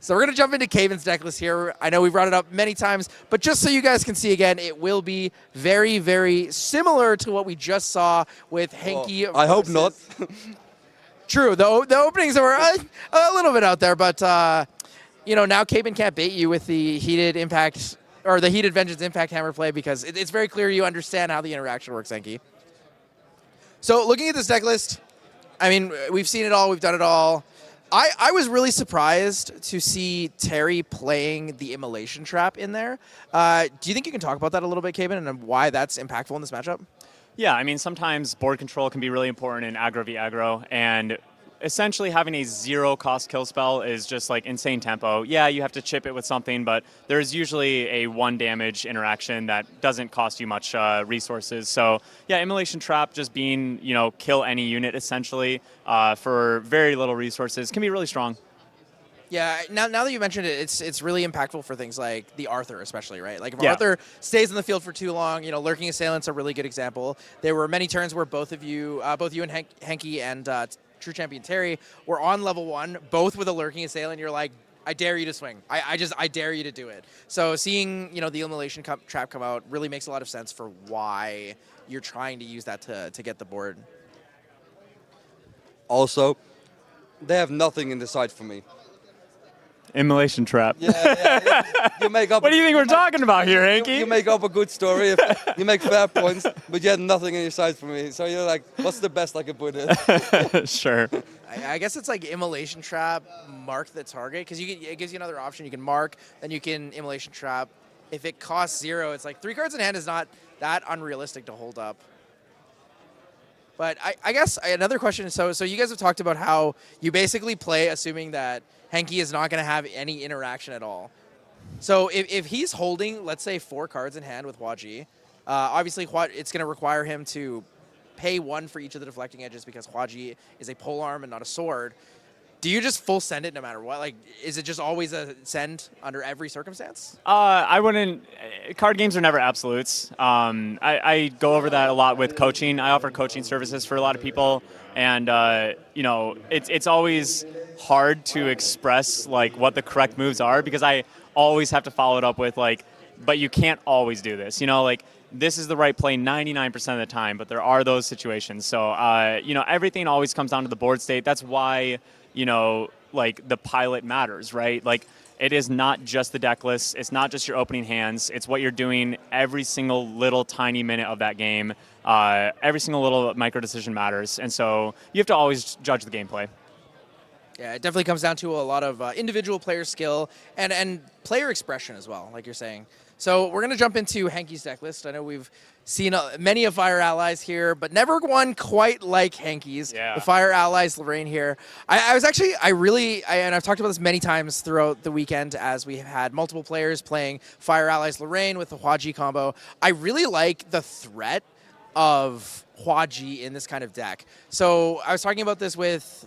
So we're going to jump into Caben's deck list here. I know we've brought it up many times, but just so you guys can see again, it will be very, very similar to what we just saw with Hanky. I hope not. True. The openings were a little bit out there, but you know, now Caben can't bait you with the heated impact or the heated vengeance impact hammer play because it's very clear you understand how the interaction works, Hanky. So looking at this deck list, I mean, we've seen it all, we've done it all. I was really surprised to see Terry playing the Immolation Trap in there. Do you think you can talk about that a little bit, Caben, and why that's impactful in this matchup? Yeah, I mean, sometimes board control can be really important in aggro v aggro, and essentially having a zero-cost kill spell is just like insane tempo. Yeah, you have to chip it with something, but there's usually a 1 damage interaction that doesn't cost you much resources. So yeah, Immolation Trap just being, you know, kill any unit essentially for very little resources can be really strong. Yeah, now that you mentioned it, it's really impactful for things like the Arthur especially, right? Like if Yeah. Arthur stays in the field for too long, you know, Lurking Assailant's a really good example. There were many turns where both you and Hanky and True Champion Terry were on level 1, both with a Lurking Assailant. You're like, I dare you to swing. I dare you to do it. So seeing, you know, the Immolation Trap come out really makes a lot of sense for why you're trying to use that to get the board. Also, they have nothing in the side for me. Immolation Trap. Yeah. You make up. What do you think we're talking about here, Hanky? You make up a good story. If you make fair points, but you had nothing in your side for me. So you're like, what's the best I can put in? Sure. I guess it's like Immolation Trap, mark the target, because it gives you another option. You can mark, then you can Immolation Trap. If it costs 0, it's like 3 cards in hand is not that unrealistic to hold up. But I guess another question is, so you guys have talked about how you basically play assuming that Hanky is not going to have any interaction at all. So if he's holding, let's say, 4 cards in hand with Hua Ji, obviously it's going to require him to pay 1 for each of the deflecting edges because Hua Ji is a polearm and not a sword. Do you just full send it no matter what? Like, is it just always a send under every circumstance? I wouldn't. Card games are never absolutes. I go over that a lot with coaching. I offer coaching services for a lot of people, and you know, it's always hard to express like what the correct moves are because I always have to follow it up with like, but you can't always do this. You know, like this is the right play 99% of the time, but there are those situations. So you know, everything always comes down to the board state. That's why, you know, like the pilot matters, right? Like it is not just the deck list. It's not just your opening hands. It's what you're doing every single little tiny minute of that game. Every single little micro decision matters. And so you have to always judge the gameplay. Yeah, it definitely comes down to a lot of individual player skill and player expression as well, like you're saying. So we're going to jump into Hanky's deck list. I know we've seen many of Fire Allies here, but never one quite like Hanky's. Yeah. The Fire Allies Lorraine here. And I've talked about this many times throughout the weekend as we had multiple players playing Fire Allies Lorraine with the Hua Ji combo. I really like the threat of Hua Ji in this kind of deck. So I was talking about this with,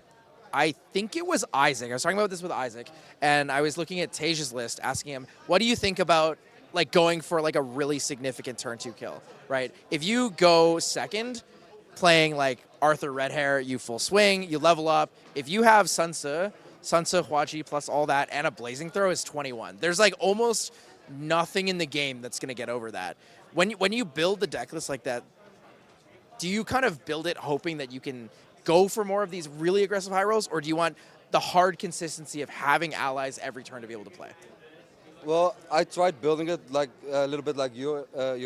I think it was Isaac. I was talking about this with Isaac, and I was looking at Taja's list, asking him, what do you think about like going for like a really significant turn 2 kill, right? If you go second, playing like Arthur Redhair, you full swing, you level up. If you have Sansa, Hua Ji plus all that, and a Blazing Throw is 21. There's like almost nothing in the game that's going to get over that. When you build the deck list like that, do you kind of build it hoping that you can go for more of these really aggressive high rolls, or do you want the hard consistency of having allies every turn to be able to play? Well, I tried building it like a little bit like you're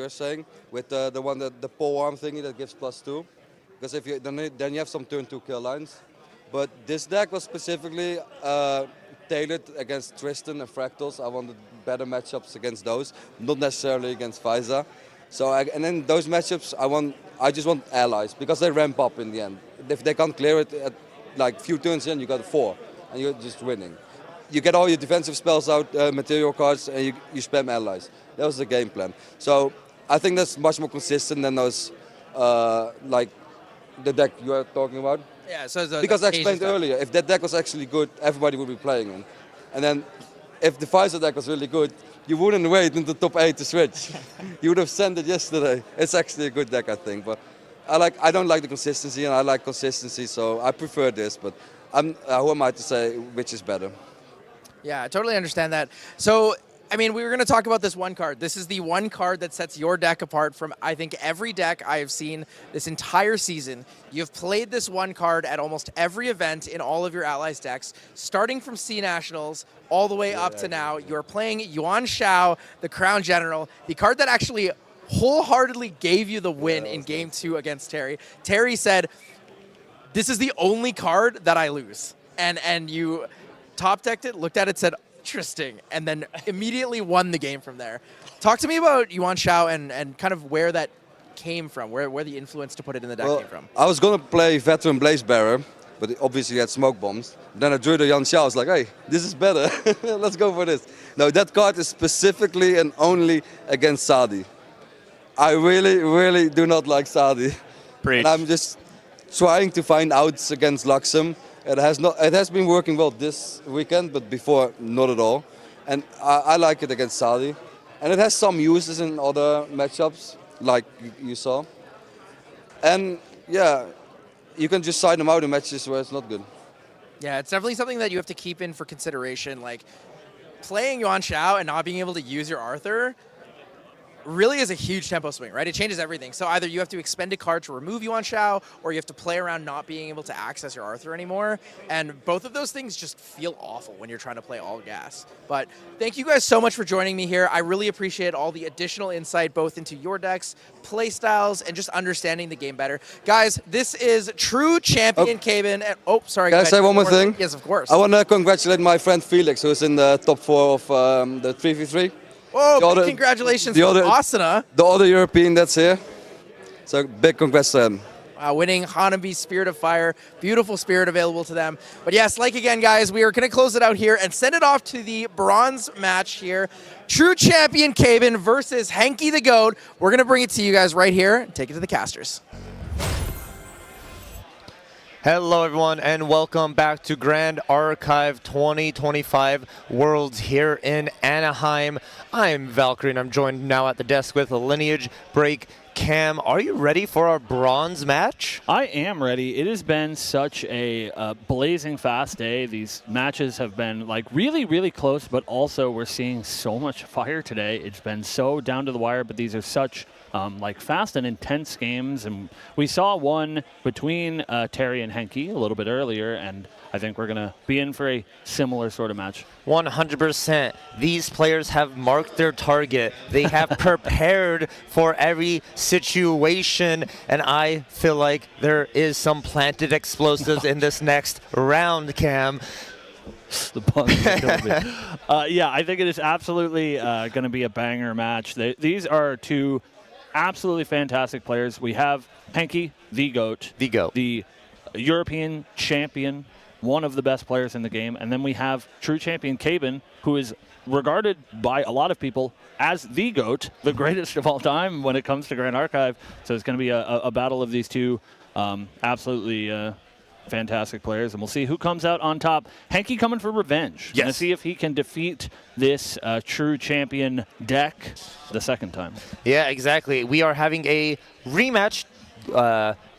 saying, with the pole arm thingy that gives +2, because if you then you have some turn 2 kill lines. But this deck was specifically tailored against Tristan and Fractals. I wanted better matchups against those, not necessarily against Visa. So and then those matchups, I just want allies because they ramp up in the end. If they can't clear it at like few turns in, you got 4, and you're just winning. You get all your defensive spells out, material cards, and you spam allies. That was the game plan. So I think that's much more consistent than those, like the deck you are talking about. Yeah, so because I explained earlier, if that deck was actually good, everybody would be playing it. And then if the Pfizer deck was really good, you wouldn't wait until top 8 to switch. You would have sent it yesterday. It's actually a good deck, I think. But I don't like the consistency, and I like consistency, so I prefer this. But who am I to say which is better? Yeah, I totally understand that. So I mean, we were going to talk about this one card. This is the one card that sets your deck apart from, I think, every deck I have seen this entire season. You've played this one card at almost every event in all of your Allies decks, starting from C Nationals all the way up to now. You're playing Yuan Shao, the Crown General, the card that actually wholeheartedly gave you the win in Game 2 against Terry. Terry said, this is the only card that I lose. And you top decked it, looked at it, said, interesting, and then immediately won the game from there. Talk to me about Yuan Shao and kind of where that came from, where the influence to put it in the deck came from. I was going to play Veteran Blaze Bearer, but obviously he had smoke bombs. Then I drew the Yuan Shao. I was like, hey, this is better. Let's go for this. No, that card is specifically and only against Sadi. I really, really do not like Sadi. Preach. And I'm just trying to find outs against Luxem. It has been working well this weekend, but before not at all. And I like it against Sadi. And it has some uses in other matchups, like you saw. And yeah, you can just side them out in matches where it's not good. Yeah, it's definitely something that you have to keep in for consideration. Like, playing Yuan Shao and not being able to use your Arthur really is a huge tempo swing, right? It changes everything. So either you have to expend a card to remove Yuan Shao, or you have to play around not being able to access your Arthur anymore. And both of those things just feel awful when you're trying to play all gas. But thank you guys so much for joining me here. I really appreciate all the additional insight, both into your decks, play styles, and just understanding the game better. Guys, this is true champion Caben. Oh, sorry. Can I say one more thing? Yes, of course. I want to congratulate my friend Felix, who's in the top 4 of the 3v3. Oh, big congratulations to Asana. The other European that's here. So big congrats to him. Winning Hanabi Spirit of Fire. Beautiful spirit available to them. But yes, like again, guys, we are going to close it out here and send it off to the bronze match here. True champion Caben versus Hanky the Goat. We're going to bring it to you guys right here and take it to the casters. Hello everyone and welcome back to Grand Archive 2025 Worlds here in Anaheim. I'm Valkyrie and I'm joined now at the desk with Lineage Break Cam. Are you ready for our bronze match? I am ready. It has been such a blazing fast day. These matches have been like really, really close, but also we're seeing so much fire today. It's been so down to the wire, but these are such like fast and intense games, and we saw one between Terry and Hanky a little bit earlier, and I think we're going to be in for a similar sort of match. 100%. These players have marked their target. They have prepared for every situation, and I feel like there is some planted explosives in this next round, Cam. The pun killed me. Yeah, I think it is absolutely going to be a banger match. These are two absolutely fantastic players. We have Hanky, the GOAT. The GOAT. The European champion, one of the best players in the game. And then we have true champion Caben, who is regarded by a lot of people as the GOAT, the greatest of all time when it comes to Grand Archive. So it's going to be a battle of these two absolutely fantastic players, and we'll see who comes out on top. Hanky coming for revenge. Yes. Gonna see if he can defeat this true champion deck the second time. Yeah, exactly. We are having a rematch.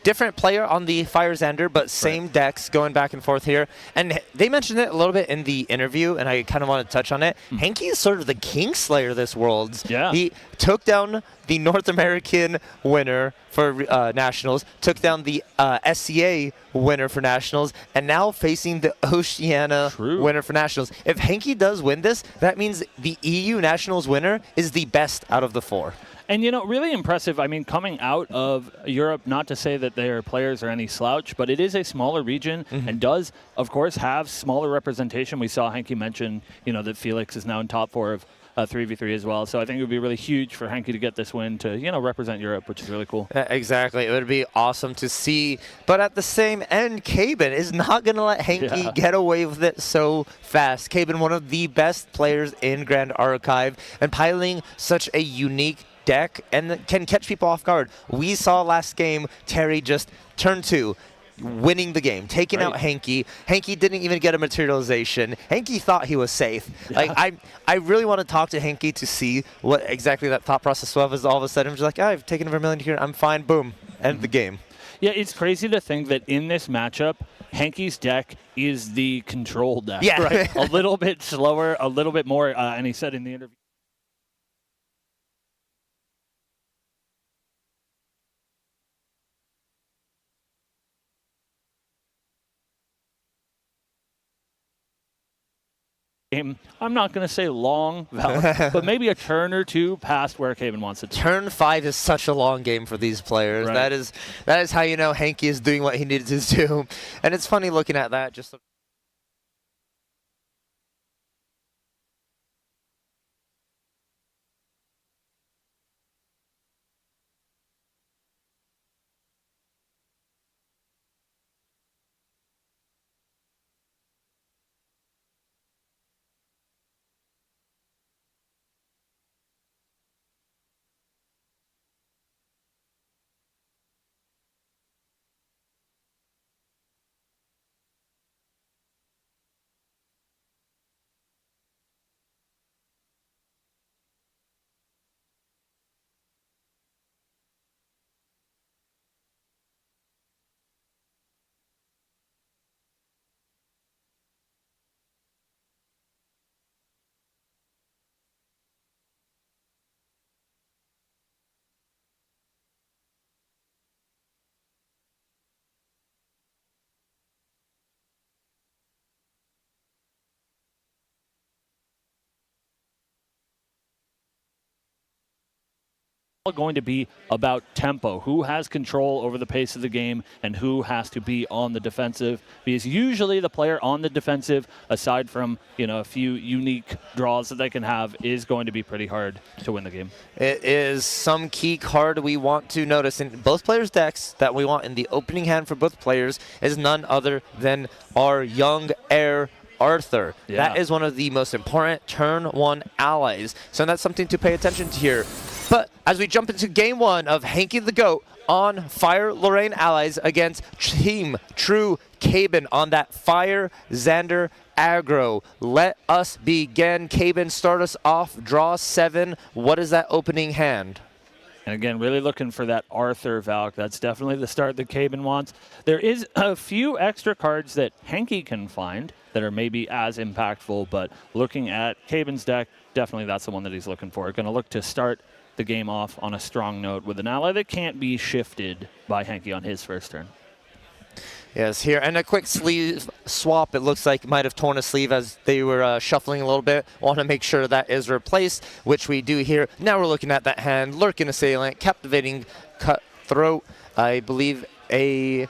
Different player on the Fire Xander, but same decks going back and forth here. And they mentioned it a little bit in the interview, and I kind of want to touch on it. Hanky is sort of the Kingslayer of this Worlds. Yeah. He took down the North American winner for Nationals, took down the SCA winner for Nationals, and now facing the Oceania winner for Nationals. If Hanky does win this, that means the EU Nationals winner is the best out of the 4. And, you know, really impressive. I mean, coming out of Europe, not to say that their players are any slouch, but it is a smaller region and does, of course, have smaller representation. We saw Hanky mention, you know, that Felix is now in top 4 of 3v3 as well. So I think it would be really huge for Hanky to get this win to, you know, represent Europe, which is really cool. Exactly. It would be awesome to see. But at the same end, Caben is not going to let Hanky get away with it so fast. Caben, one of the best players in Grand Archive, and piloting such a unique deck and can catch people off guard. We saw last game Terry just turn 2, winning the game, taking out Hanky. Hanky didn't even get a materialization. Hanky thought he was safe. Like I really want to talk to Hanky to see what exactly that thought process was. All of a sudden, just like, I've taken a Vermilion here, I'm fine, boom, end the game. Yeah, it's crazy to think that in this matchup, Hanky's deck is the control deck. Yeah. Right? A little bit slower, a little bit more, and he said in the interview. I'm not going to say long, but maybe a turn or two past where Caven wants it to. Turn 5 is such a long game for these players. Right. That is how you know Hanky is doing what he needed to do. And it's funny looking at that. Just going to be about tempo, who has control over the pace of the game and who has to be on the defensive, because usually the player on the defensive, aside from a few unique draws that they can have, is going to be pretty hard to win the game. it is some key card we want to notice in both players' decks that we want in the opening hand for both players is none other than our young heir Arthur. Yeah. That is one of the most important turn 1 allies, so that's something to pay attention to here. But as we jump into game 1 of Hanky the Goat on Fire Lorraine allies against Team True Caben on that Fire Xander aggro. Let us begin. Caben, start us off. Draw 7. What is that opening hand? And again, really looking for that Arthur Valk. That's definitely the start that Caben wants. There is a few extra cards that Hanky can find that are maybe as impactful, but looking at Caben's deck, definitely that's the one that he's looking for. Going to look to start the game off on a strong note with an ally that can't be shifted by Hanky on his first turn. Yes, here, and a quick sleeve swap. It looks like might have torn a sleeve as they were shuffling a little bit. Want to make sure that is replaced, which we do here. Now we're looking at that hand. Lurking Assailant, Captivating Cutthroat, I believe a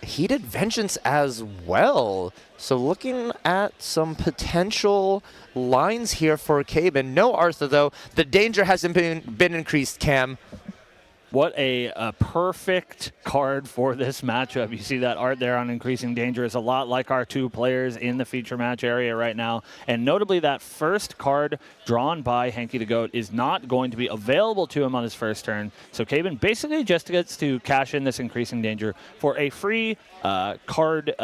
Heated Vengeance as well. So looking at some potential lines here for Caben. No Arthur, though. The danger hasn't been increased, Cam. What a perfect card for this matchup. You see that art there on Increasing Danger is a lot like our two players in the feature match area right now. And notably, that first card drawn by Hanky the Goat is not going to be available to him on his first turn. So Caben basically just gets to cash in this Increasing Danger for a free card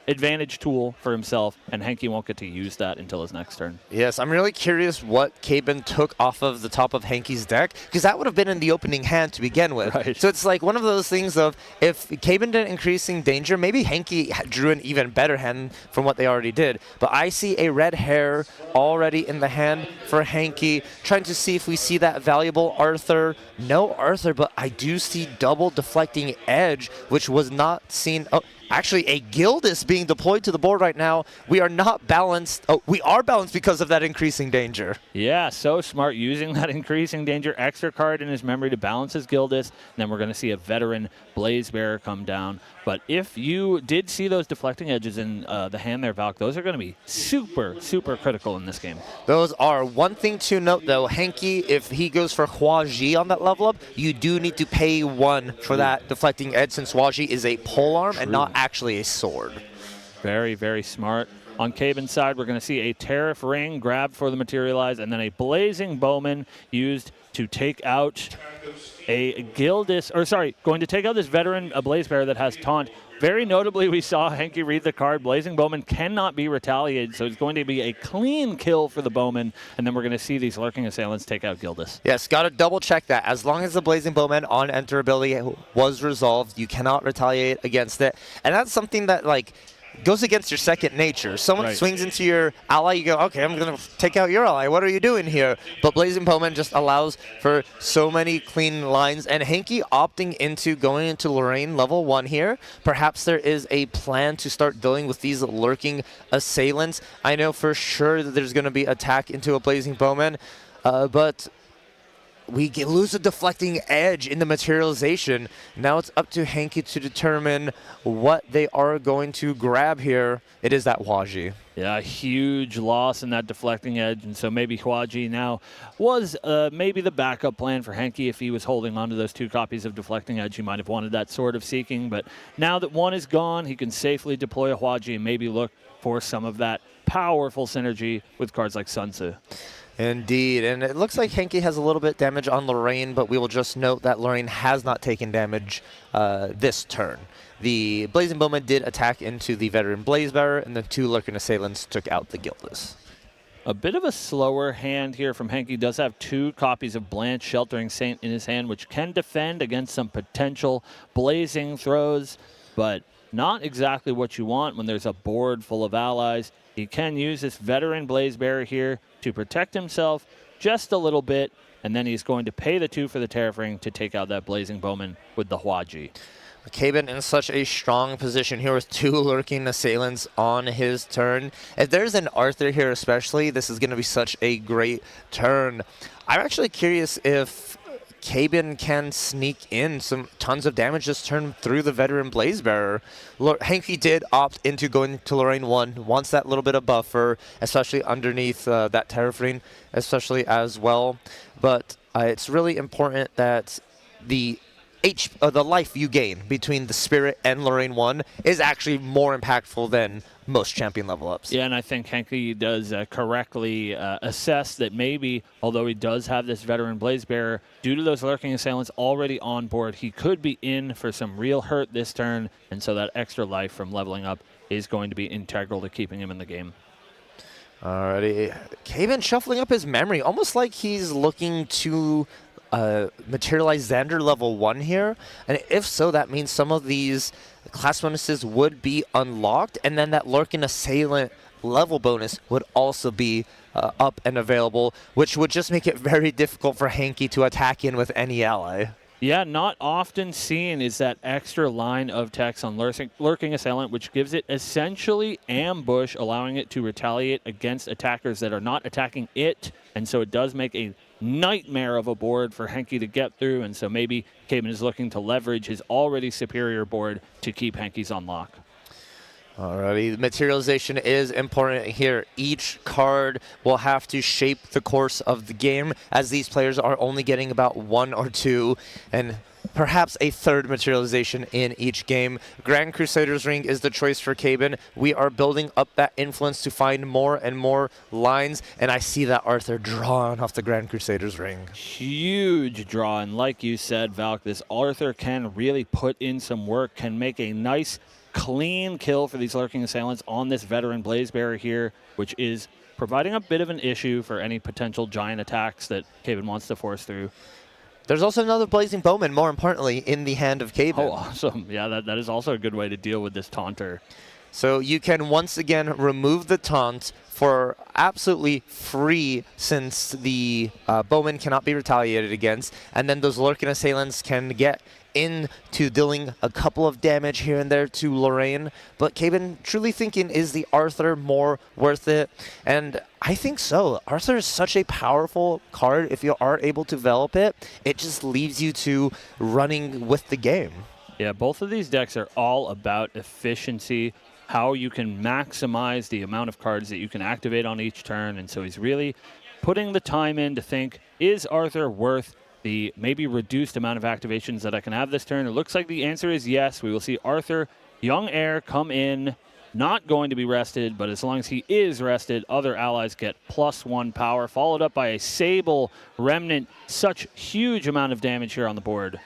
advantage tool for himself, and Hanky won't get to use that until his next turn. Yes, I'm really curious what Caben took off of the top of Hanky's deck, because that would have been in the opening hand to begin with. Right. So it's like one of those things of, if Caben did Increasing Danger, maybe Hanky drew an even better hand from what they already did. But I see a red hair already in the hand for Hanky, trying to see if we see that valuable Arthur. No Arthur, but I do see double Deflecting Edge, which was not seen. Oh, actually, a Gildas being deployed to the board right now. We are not balanced. Oh, we are balanced because of that Increasing Danger. Yeah, so smart, using that Increasing Danger extra card in his memory to balance his Gildas. And then we're going to see a veteran Blaze Bearer come down. But if you did see those Deflecting Edges in the hand there, Valk, those are going to be super, super critical in this game. Those are. One thing to note, though, Hanky, if he goes for Hua Ji on that level up, you do need to pay 1 for that Deflecting Edge, since Hua Ji is a polearm and not actually a sword. Very, very smart. On Caben's side, we're going to see a Tariff Ring grabbed for the Materialize, and then a Blazing Bowman used to take out a Gildas, or sorry, going to take out this veteran Blaze Bearer that has Taunt Very notably, we saw Hanky read the card. Blazing Bowman cannot be retaliated, so it's going to be a clean kill for the Bowman, and then we're going to see these Lurking Assailants take out Gildas. Yes, got to double check that. As long as the Blazing Bowman on enter ability was resolved, you cannot retaliate against it. And that's something that, like, goes against your second nature. Someone swings into your ally, you go, okay, I'm going to take out your ally. What are you doing here? But Blazing Bowman just allows for so many clean lines. And Hanky opting into going into Lorraine level 1 here. Perhaps there is a plan to start dealing with these Lurking Assailants. I know for sure that there's going to be attack into a Blazing Bowman, but we lose a deflecting edge in the materialization. Now it's up to Hanky to determine what they are going to grab here. It is that Hwaji. Yeah, huge loss in that deflecting edge, and so maybe Hwaji now was maybe the backup plan for Hanky. If he was holding on to those 2 copies of deflecting edge, he might have wanted that Sword of Seeking, but now that one is gone, he can safely deploy a Hwaji and maybe look for some of that powerful synergy with cards like Sun Tzu. Indeed, and it looks like Hanky has a little bit damage on Lorraine, but we will just note that Lorraine has not taken damage this turn. The Blazing Bowman did attack into the veteran Blazebearer, and the 2 Lurking Assailants took out the Gildas. A bit of a slower hand here from Hanky. Does have 2 copies of Blanche Sheltering Saint in his hand, which can defend against some potential blazing throws, but not exactly what you want when there's a board full of allies. He can use this veteran Blazebearer here to protect himself just a little bit, and then he's going to pay the 2 for the Terrafring to take out that Blazing Bowman with the Hwaji. Kaben in such a strong position here with 2 Lurking Assailants on his turn. If there's an Arthur here especially, this is going to be such a great turn. I'm actually curious if Kaben can sneak in some tons of damage this turn through the veteran Blazebearer. Hanky did opt into going to Lorraine 1, wants that little bit of buffer, especially underneath that Terrafring, especially as well. But it's really important that the life you gain between the Spirit and Lorraine 1 is actually more impactful than most champion level ups. Yeah, and I think Hanky does correctly assess that maybe, although he does have this veteran Blazebearer, due to those Lurking Assailants already on board, he could be in for some real hurt this turn, and so that extra life from leveling up is going to be integral to keeping him in the game. Alrighty, Kaben shuffling up his memory, almost like he's looking to materialize Xander level 1 here, and if so, that means some of these class bonuses would be unlocked, and then that Lurking Assailant level bonus would also be up and available, which would just make it very difficult for Hanky to attack in with any ally. Yeah, not often seen is that extra line of text on Lurking Assailant, which gives it essentially ambush, allowing it to retaliate against attackers that are not attacking it, and so it does make a nightmare of a board for Hanky to get through, and so maybe Kaben is looking to leverage his already superior board to keep Hanky's on lock. Alrighty, the materialization is important here. Each card will have to shape the course of the game, as these players are only getting about 1 or 2, and perhaps a 3rd materialization in each game. Grand Crusader's Ring is the choice for Kaben. We are building up that influence to find more and more lines, and I see that Arthur drawn off the Grand Crusader's Ring. Huge draw, and like you said, Valk, this Arthur can really put in some work, can make a nice clean kill for these Lurking Assailants on this veteran Blazebearer here, which is providing a bit of an issue for any potential giant attacks that Kaben wants to force through. There's also another Blazing Bowman, more importantly, in the hand of Kaben. Oh, awesome. Yeah, that is also a good way to deal with this taunter. So you can once again remove the taunt for absolutely free, since the Bowman cannot be retaliated against, and then those Lurking Assailants can get into dealing a couple of damage here and there to Lorraine. But Kaben truly thinking, is the Arthur more worth it? And I think so. Arthur is such a powerful card. If you are able to develop it, it just leaves you to running with the game. Yeah, both of these decks are all about efficiency, how you can maximize the amount of cards that you can activate on each turn. And so he's really putting the time in to think, is Arthur worth the maybe reduced amount of activations that I can have this turn? It looks like the answer is yes. We will see Arthur, young heir, come in, not going to be rested, but as long as he is rested, other allies get +1 power, followed up by a Sable Remnant. Such huge amount of damage here on the board.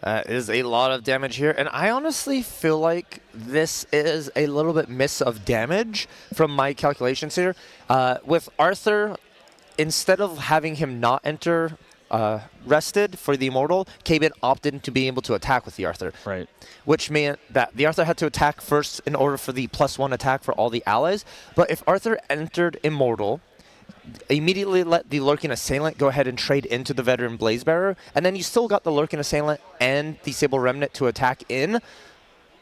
Is a lot of damage here, and I honestly feel like this is a little bit miss of damage from my calculations here. With Arthur, instead of having him not enter rested for the Immortal, K-Bin opted to be able to attack with the Arthur. Right. Which meant that the Arthur had to attack first in order for the +1 attack for all the allies. But if Arthur entered Immortal, immediately let the Lurking Assailant go ahead and trade into the Veteran Blazebearer, and then you still got the Lurking Assailant and the Sable Remnant to attack in.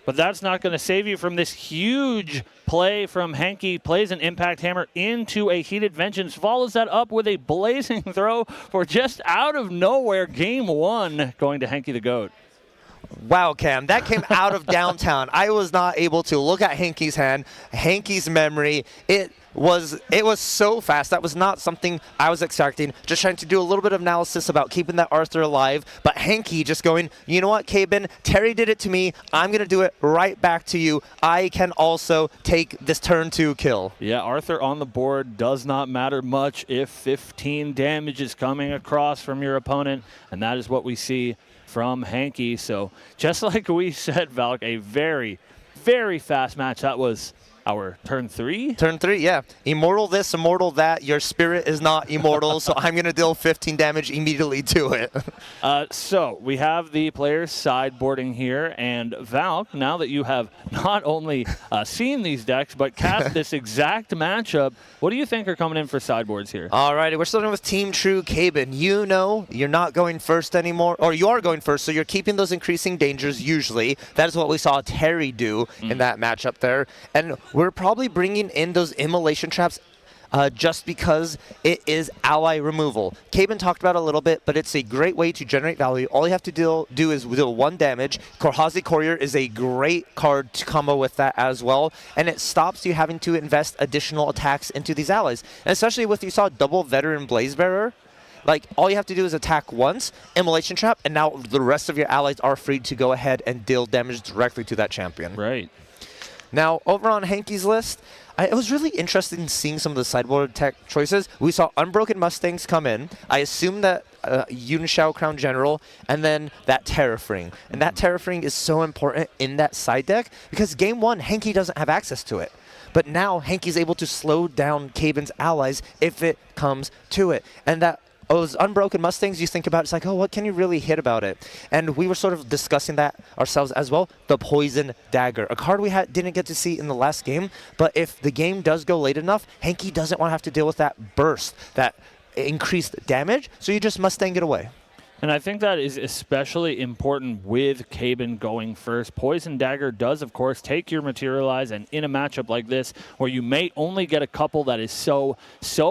But that's not going to save you from this huge play from Hanky. Plays an Impact Hammer into a Heated Vengeance. Follows that up with a Blazing Throw for just out of nowhere. Game 1 going to Hanky the Goat. Wow, Cam, that came out of downtown. I was not able to look at Hanky's hand, Hanky's memory. It was so fast. That was not something I was expecting. Just trying to do a little bit of analysis about keeping that Arthur alive. But Hanky just going, you know what, K-Bin, Terry did it to me. I'm going to do it right back to you. I can also take this turn 2 kill. Yeah, Arthur on the board does not matter much if 15 damage is coming across from your opponent. And that is what we see from Hanky. So just like we said, Valk, a very, very fast match. That was our turn 3? Turn 3, yeah. Immortal this, immortal that. Your spirit is not immortal, so I'm going to deal 15 damage immediately to it. So we have the players sideboarding here, and Valk, now that you have not only seen these decks, but cast this exact matchup, what do you think are coming in for sideboards here? All right, we're starting with Team True K-Bin. You know you're not going first anymore, or you are going first, so you're keeping those increasing dangers usually. That is what we saw Terry do in that matchup there. And we're probably bringing in those immolation traps just because it is ally removal. K-Bin talked about it a little bit, but it's a great way to generate value. All you have to do is deal 1 damage. Korhazi Courier is a great card to combo with that as well, and it stops you having to invest additional attacks into these allies. And especially with, you saw double Veteran Blazebearer, like, all you have to do is attack once, Immolation Trap, and now the rest of your allies are free to go ahead and deal damage directly to that champion. Right. Now, over on Hanky's list, it was really interesting seeing some of the sideboard tech choices. We saw Unbroken Mustangs come in. I assume that Yunshao Crown General, and then that Terrafring. And that Terrafring is so important in that side deck because Game 1, Hanky doesn't have access to it. But now Hanky's able to slow down K-Bin's allies if it comes to it. And that those Unbroken Mustangs, you think about, it's like, oh, what can you really hit about it? And we were sort of discussing that ourselves as well. The Poison Dagger, a card we didn't get to see in the last game, but if the game does go late enough, Hanky doesn't want to have to deal with that burst, that increased damage, so you just Mustang it away. And I think that is especially important with K-Bin going first. Poison Dagger does, of course, take your Materialize, and in a matchup like this, where you may only get a couple that is so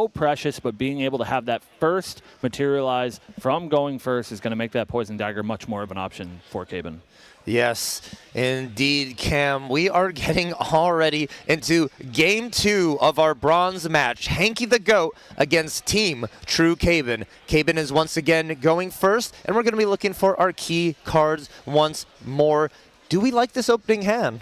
precious, but being able to have that first Materialize from going first is going to make that Poison Dagger much more of an option for K-Bin. Yes, indeed, Cam. We are getting already into Game 2 of our bronze match. Hanky the Goat against Team True K-Bin. K-Bin is once again going first, and we're going to be looking for our key cards once more. Do we like this opening hand?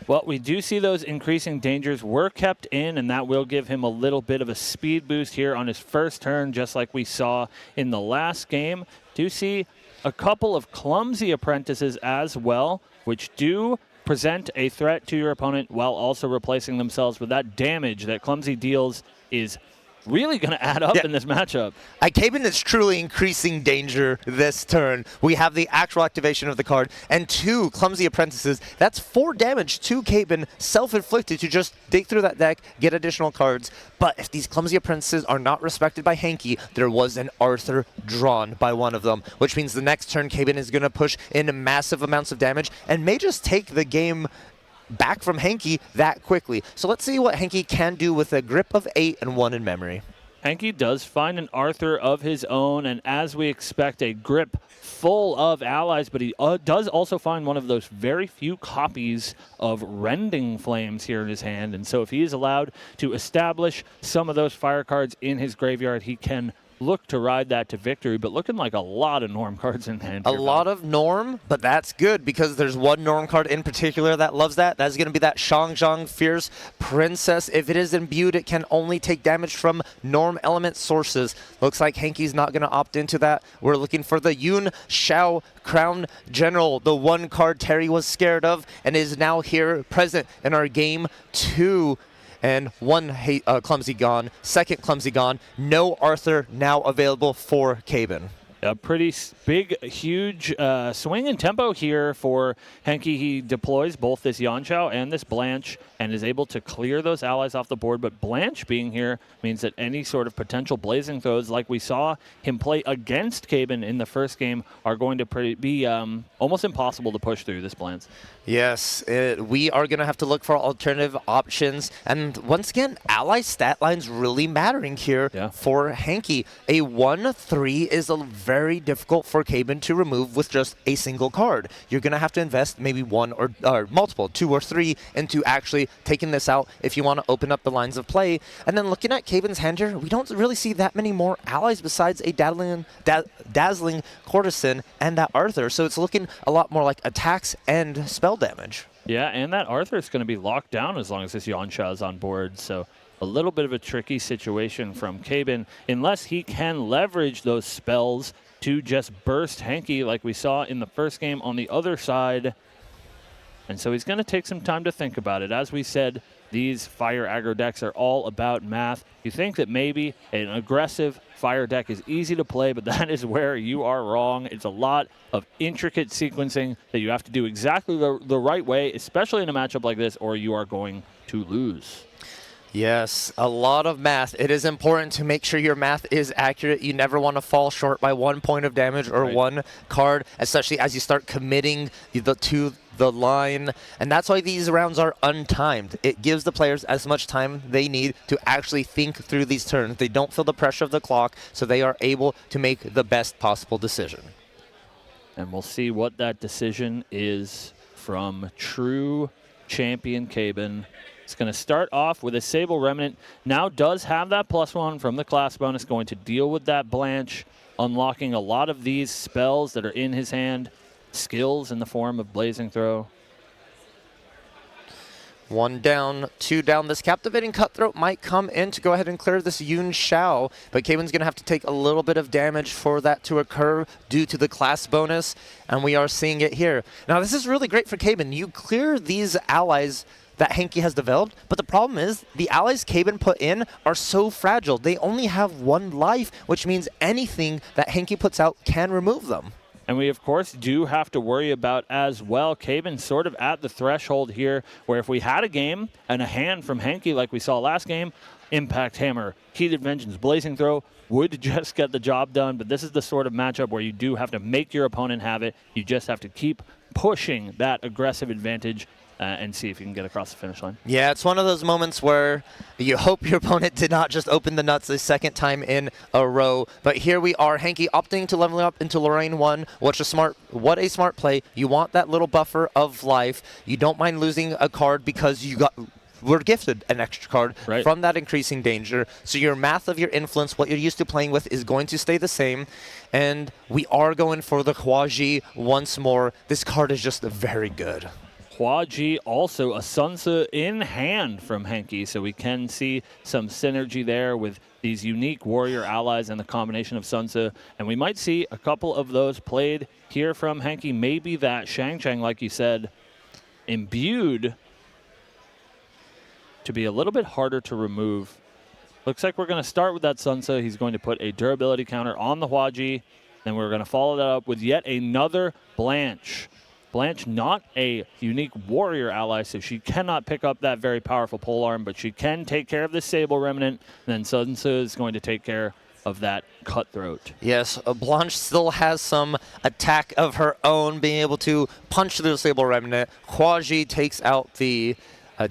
Well, we do see those increasing dangers were kept in, and that will give him a little bit of a speed boost here on his first turn, just like we saw in the last game. Do see a couple of Clumsy Apprentices as well, which do present a threat to your opponent while also replacing themselves, with that damage that Clumsy deals is really going to add up in this matchup. K-Bin is truly increasing danger this turn. We have the actual activation of the card and 2 Clumsy Apprentices. That's 4 damage to K-Bin, self-inflicted, to just dig through that deck, get additional cards. But if these Clumsy Apprentices are not respected by Hanky, there was an Arthur drawn by one of them, which means the next turn K-Bin is going to push in massive amounts of damage and may just take the game back from Hanky that quickly. So let's see what Hanky can do with a grip of 8 and 1 in memory. Hanky does find an Arthur of his own, and as we expect, a grip full of allies, but he does also find one of those very few copies of Rending Flames here in his hand. And so if he is allowed to establish some of those fire cards in his graveyard, he can look to ride that to victory, but looking like a lot of Norm cards in hand. A lot of Norm, but that's good because there's one Norm card in particular that loves that. That's going to be that Shangzhang Fierce Princess. If it is imbued, it can only take damage from Norm element sources. Looks like Hanky's not going to opt into that. We're looking for the Yun Shao Crown General, the one card Terry was scared of and is now here present in our game 2. And one Clumsy gone, second Clumsy gone. No Arthur now available for Caben. A pretty big, huge swing in tempo here for Hanky. He deploys both this Yanchao and this Blanche and is able to clear those allies off the board. But Blanche being here means that any sort of potential blazing throws, like we saw him play against Caben in the first game, are going to be almost impossible to push through this Blanche. Yes, we are going to have to look for alternative options. And once again, ally stat lines really mattering here for Hanky. A 1-3 is a very difficult for Caben to remove with just a single card. You're going to have to invest maybe one or multiple, 2 or 3, into actually taking this out if you want to open up the lines of play. And then looking at Caben's hand here, we don't really see that many more allies besides a dazzling Courtesan and that Arthur. So it's looking a lot more like attacks and spell damage. Yeah, and that Arthur's going to be locked down as long as this Yansha is on board. So a little bit of a tricky situation from Caben, unless he can leverage those spells to just burst Hanky like we saw in the first game on the other side. And so he's going to take some time to think about it. As we said, these fire aggro decks are all about math. You think that maybe an aggressive fire deck is easy to play, but that is where you are wrong. It's a lot of intricate sequencing that you have to do exactly the right way, especially in a matchup like this, or you are going to lose. Yes, a lot of math. It is important to make sure your math is accurate. You never want to fall short by 1 point of damage or one card, especially as you start committing to the line. And that's why these rounds are untimed. It gives the players as much time they need to actually think through these turns. They don't feel the pressure of the clock, so they are able to make the best possible decision. And we'll see what that decision is from true champion Caben. It's going to start off with a Sable Remnant. Now does have that +1 from the class bonus, going to deal with that Blanche, unlocking a lot of these spells that are in his hand, skills in the form of Blazing Throw. 1 down, 2 down. This Captivating Cutthroat might come in to go ahead and clear this Yun Shao, but Caben's going to have to take a little bit of damage for that to occur due to the class bonus, and we are seeing it here. Now, this is really great for Caben. You clear these allies that Hanky has developed, but the problem is the allies Caben put in are so fragile. They only have 1 life, which means anything that Hanky puts out can remove them. And we, of course, do have to worry about as well. Caben sort of at the threshold here, where if we had a game and a hand from Hanky like we saw last game, Impact Hammer, Heated Vengeance, Blazing Throw would just get the job done. But this is the sort of matchup where you do have to make your opponent have it. You just have to keep pushing that aggressive advantage and see if you can get across the finish line. Yeah, it's one of those moments where you hope your opponent did not just open the nuts a second time in a row. But here we are, Hanky opting to level up into Lorraine 1. What a smart play. You want that little buffer of life. You don't mind losing a card because you were gifted an extra card from that increasing danger. So your math of your influence, what you're used to playing with, is going to stay the same. And we are going for the Huaji once more. This card is just very good. Hua Ji, also a Sunsa in hand from Hanky, so we can see some synergy there with these unique warrior allies and the combination of Sunsa, and we might see a couple of those played here from Hanky. Maybe that Shangchang, like you said, imbued to be a little bit harder to remove. Looks like we're going to start with that Sunsa. He's going to put a durability counter on the Hua Ji, then we're going to follow that up with yet another Blanche. Blanche, not a unique warrior ally, so she cannot pick up that very powerful polearm, but she can take care of the Sable Remnant. And then Sunsa is going to take care of that Cutthroat. Yes, Blanche still has some attack of her own, being able to punch through the Sable Remnant. Huaji takes out the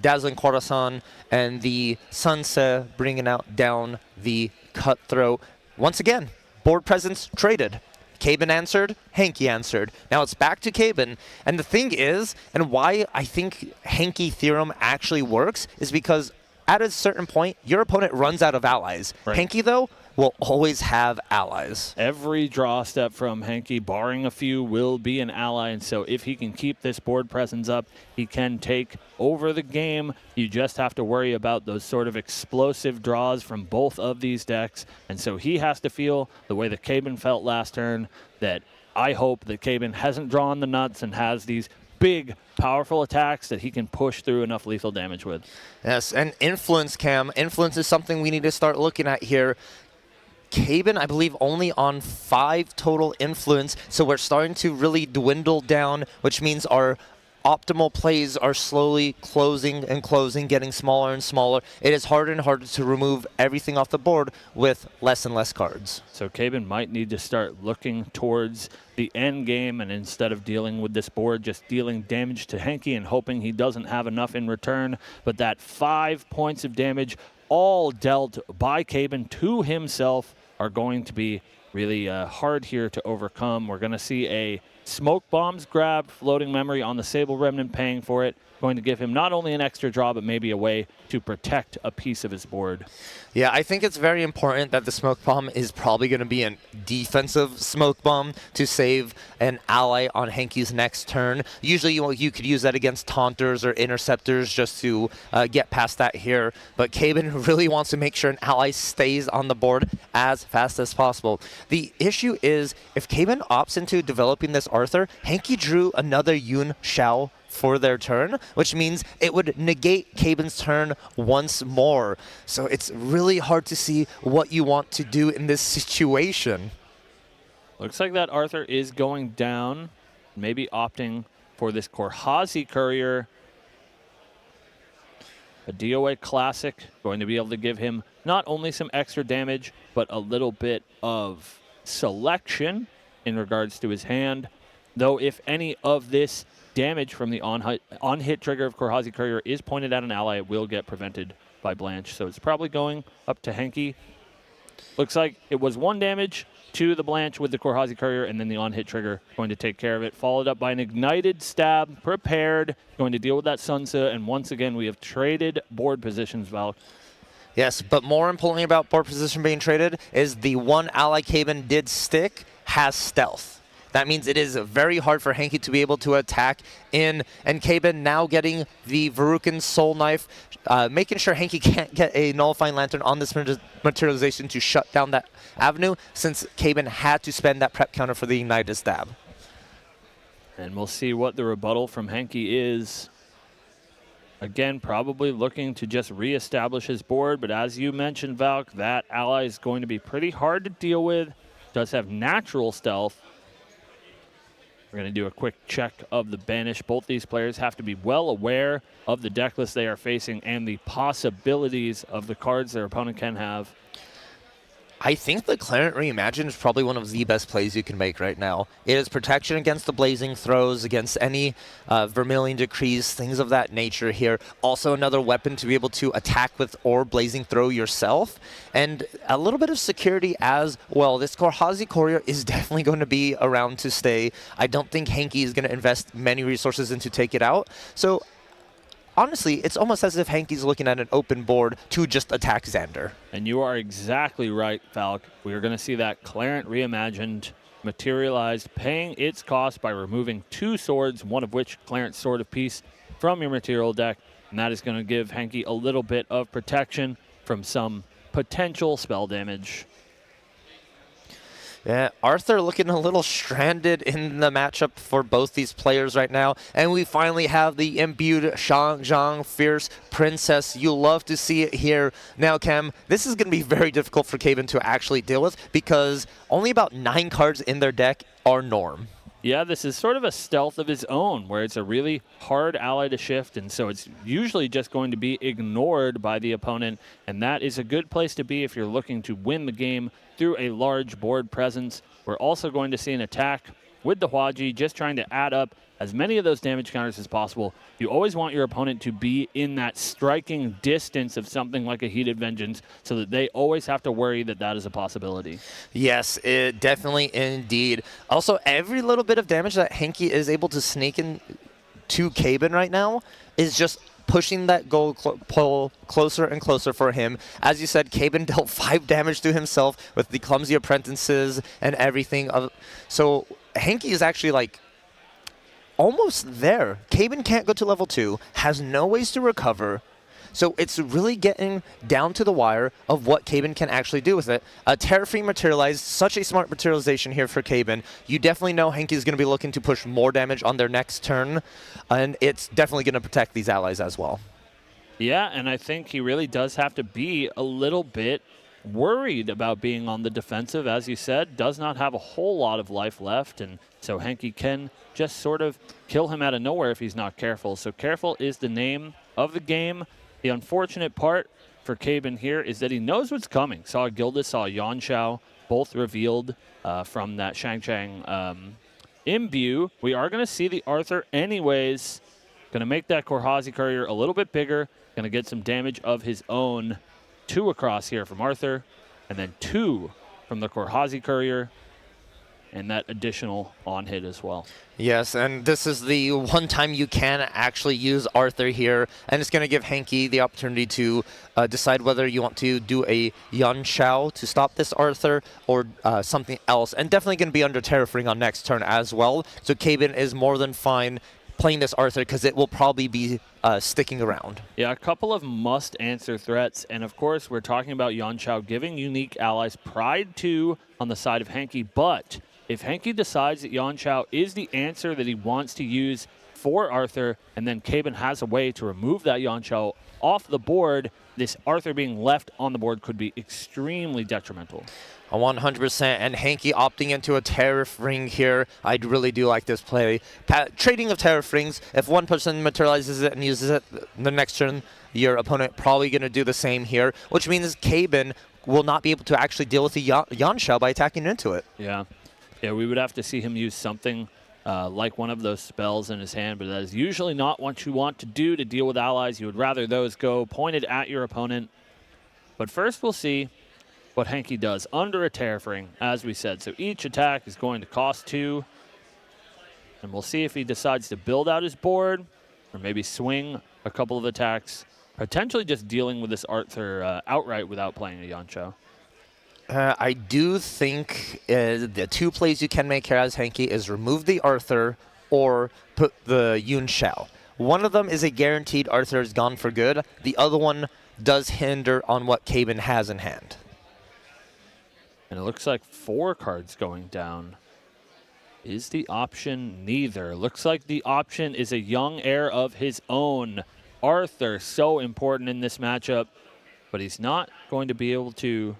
Dazzling Corazon, and the Sunsa bringing down the Cutthroat. Once again, board presence traded. Caben answered, Hanky answered. Now it's back to Caben. And the thing is, and why I think Hanky theorem actually works, is because at a certain point, your opponent runs out of allies. Hanky, though, will always have allies. Every draw step from Hanky, barring a few, will be an ally, and so if he can keep this board presence up, he can take over the game. You just have to worry about those sort of explosive draws from both of these decks, and so he has to feel the way that Caben felt last turn, that I hope that Caben hasn't drawn the nuts and has these big, powerful attacks that he can push through enough lethal damage with. Yes, and influence, Cam. Influence is something we need to start looking at here. Caben, I believe, only on 5 total influence, so we're starting to really dwindle down, which means our optimal plays are slowly closing and closing, getting smaller and smaller. It is harder and harder to remove everything off the board with less and less cards. So Caben might need to start looking towards the end game, and instead of dealing with this board, just dealing damage to Hanky and hoping he doesn't have enough in return. But that 5 points of damage, all dealt by Caben to himself, are going to be really hard here to overcome. We're going to see a Smoke Bombs grab, floating memory on the Sable Remnant, paying for it. Going to give him not only an extra draw, but maybe a way to protect a piece of his board. Yeah, I think it's very important that the Smoke Bomb is probably going to be a defensive Smoke Bomb to save an ally on Hanky's next turn. Usually you could use that against Taunters or Interceptors just to get past that here. But Caben really wants to make sure an ally stays on the board as fast as possible. The issue is, if Caben opts into developing this Arthur, Hanky drew another Yun Shao for their turn, which means it would negate Caben's turn once more. So it's really hard to see what you want to do in this situation. Looks like that Arthur is going down, maybe opting for this Korhazi Courier. A DOA Classic, going to be able to give him not only some extra damage, but a little bit of selection in regards to his hand. Though if any of this damage from the on-hit trigger of Korhazi Courier is pointed at an ally, it will get prevented by Blanche. So it's probably going up to Hanky. Looks like it was 1 damage to the Blanche with the Korhazi Courier, and then the on-hit trigger going to take care of it. Followed up by an Ignited Stab, prepared, going to deal with that Sunsa, and once again we have traded board positions, Val. Yes, but more importantly about board position being traded is the one ally Caben did stick has stealth. That means it is very hard for Hanky to be able to attack in, and Caben now getting the Verucan Soul Knife, making sure Hanky can't get a Nullifying Lantern on this materialization to shut down that avenue, since Caben had to spend that prep counter for the Ignited Stab. And we'll see what the rebuttal from Hanky is. Again, probably looking to just reestablish his board, but as you mentioned, Valk, that ally is going to be pretty hard to deal with. Does have natural stealth. We're going to do a quick check of the banish. Both these players have to be well aware of the deck list they are facing and the possibilities of the cards their opponent can have. I think the Clarent Reimagine is probably one of the best plays you can make right now. It is protection against the Blazing Throws, against any Vermilion Decrees, things of that nature here. Also another weapon to be able to attack with or Blazing Throw yourself. And a little bit of security as well. This Korhazi Courier is definitely going to be around to stay. I don't think Hanky is going to invest many resources into take it out. So honestly, it's almost as if Hanky's looking at an open board to just attack Xander. And you are exactly right, Falk. We are going to see that Clarent Reimagined materialized, paying its cost by removing 2 swords, one of which Clarent's Sword of Peace, from your material deck. And that is going to give Hanky a little bit of protection from some potential spell damage. Yeah, Arthur looking a little stranded in the matchup for both these players right now. And we finally have the imbued Shang Zhang Fierce Princess. You love to see it here. Now, Cam, this is going to be very difficult for Caben to actually deal with because only about 9 cards in their deck are norm. Yeah, this is sort of a stealth of his own, where it's a really hard ally to shift, and so it's usually just going to be ignored by the opponent, and that is a good place to be if you're looking to win the game through a large board presence. We're also going to see an attack with the Hwaji, just trying to add up as many of those damage counters as possible. You always want your opponent to be in that striking distance of something like a Heated Vengeance so that they always have to worry that that is a possibility. Yes, it definitely indeed. Also, every little bit of damage that Hanky is able to sneak in to Caben right now is just pushing that goal pole closer and closer for him. As you said, Caben dealt 5 damage to himself with the clumsy apprentices and everything. So Hanky is actually like almost there. Caben can't go to level 2, has no ways to recover. So it's really getting down to the wire of what Caben can actually do with it. Terrafree materialized, such a smart materialization here for Caben. You definitely know Hanky is going to be looking to push more damage on their next turn, and it's definitely going to protect these allies as well. Yeah, and I think he really does have to be a little bit worried about being on the defensive. As you said, does not have a whole lot of life left, and so Hanky can just sort of kill him out of nowhere if he's not careful. So careful is the name of the game. The unfortunate part for Caben here is that he knows what's coming. Saw Gildas, saw Yanshao, both revealed from that Shang-Chang imbue. We are going to see the Arthur anyways. Going to make that Korhazi Courier a little bit bigger. Going to get some damage of his own. 2 across here from Arthur, and then 2 from the Korhazi Courier, and that additional on hit as well. Yes, and this is the one time you can actually use Arthur here, and it's going to give Hanky the opportunity to decide whether you want to do a Yanshao to stop this Arthur or something else, and definitely going to be under Terrafring on next turn as well. So Caben is more than fine playing this Arthur because it will probably be sticking around. Yeah, a couple of must-answer threats, and of course we're talking about Yanshao giving unique allies Pride 2 on the side of Hanky, but if Hanky decides that Yanshao is the answer that he wants to use for Arthur, and then Caben has a way to remove that Yanshao off the board, this Arthur being left on the board could be extremely detrimental. 100%, and Hanky opting into a Tariff Ring here. I really do like this play. Trading of Tariff Rings, if one person materializes it and uses it the next turn, your opponent probably going to do the same here, which means Caben will not be able to actually deal with the Yanshao by attacking into it. Yeah, we would have to see him use something like one of those spells in his hand, but that is usually not what you want to do to deal with allies. You would rather those go pointed at your opponent. But first we'll see what Hanky does under a Tariff Ring, as we said. So each attack is going to cost 2. And we'll see if he decides to build out his board or maybe swing a couple of attacks, potentially just dealing with this Arthur outright without playing a Yanshao. I do think the 2 plays you can make here as Hanky is remove the Arthur or put the Yanshao. One of them is a guaranteed Arthur is gone for good. The other one does hinder on what Caben has in hand. And it looks like 4 cards going down. Is the option neither? Looks like the option is a young heir of his own. Arthur, so important in this matchup, but he's not going to be able to...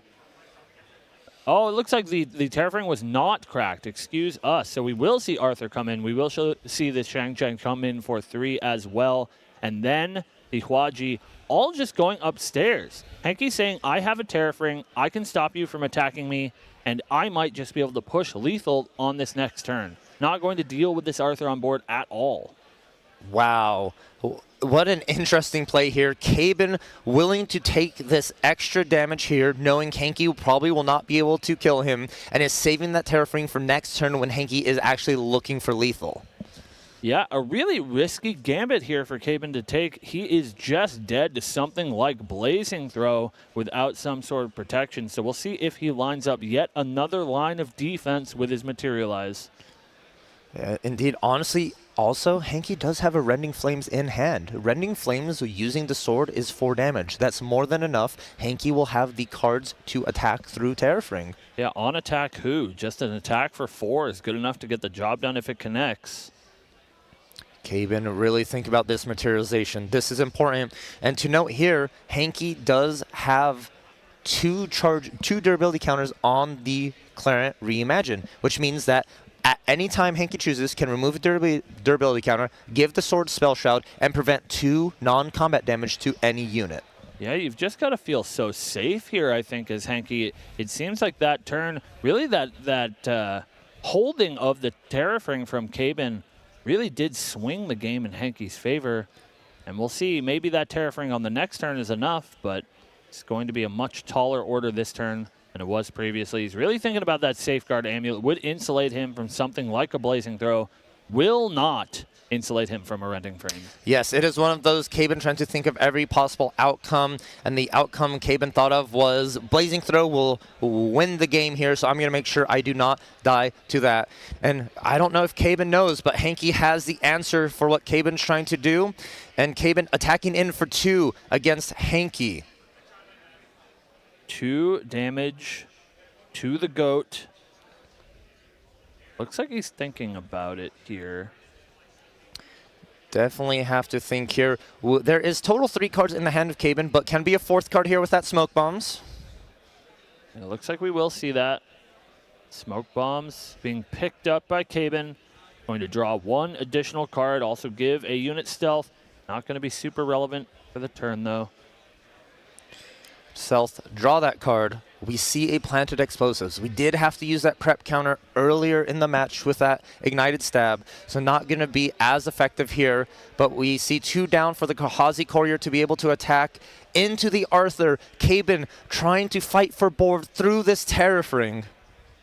Oh, it looks like the Tariff Ring was not cracked. Excuse us. So we will see Arthur come in. We will see the Shang-Chang come in for 3 as well. And then the Huaji all just going upstairs. Hanky saying, I have a Tariff Ring, I can stop you from attacking me, and I might just be able to push lethal on this next turn. Not going to deal with this Arthur on board at all. Wow. What an interesting play here. Caben willing to take this extra damage here, knowing Hanky probably will not be able to kill him, and is saving that Tariff Ring for next turn when Hanky is actually looking for lethal. Yeah, a really risky gambit here for Caben to take. He is just dead to something like Blazing Throw without some sort of protection. So we'll see if he lines up yet another line of defense with his Materialize. Indeed, honestly, also, Hanky does have a Rending Flames in hand. Rending Flames using the sword is 4 damage. That's more than enough. Hanky will have the cards to attack through Tariff Ring. Yeah, on attack who? Just an attack for 4 is good enough to get the job done if it connects. Caben, really think about this materialization. This is important. And to note here, Hanky does have 2 durability counters on the Clarent Reimagine, which means that at any time Hanky chooses, can remove a durability counter, give the sword Spell Shroud, and prevent 2 non-combat damage to any unit. Yeah, you've just got to feel so safe here, I think, as Hanky. It seems like that turn, really that holding of the Tariff Ring from Caben really did swing the game in Hanky's favor. And we'll see, maybe that Tariff Ring on the next turn is enough, but it's going to be a much taller order this turn than it was previously. He's really thinking about that Safeguard Amulet. Would insulate him from something like a Blazing Throw, will not insulate him from a rending frame. Yes, it is one of those Caben trying to think of every possible outcome, and the outcome Caben thought of was Blazing Throw will win the game here, so I'm going to make sure I do not die to that. And I don't know if Caben knows, but Hanky has the answer for what Caben's trying to do, and Caben attacking in for 2 against Hanky. 2 damage to the goat. Looks like he's thinking about it here. Definitely have to think here. There is total 3 cards in the hand of Caben, but can be a 4th card here with that Smoke Bombs. It looks like we will see that. Smoke Bombs being picked up by Caben. Going to draw 1 additional card, also give a unit stealth. Not going to be super relevant for the turn, though. Stealth, draw that card. We see a planted explosives. We did have to use that prep counter earlier in the match with that ignited stab, so not going to be as effective here, but we see 2 down for the Kahazi Courier to be able to attack into the Arthur. Caben trying to fight for board through this Terrafring.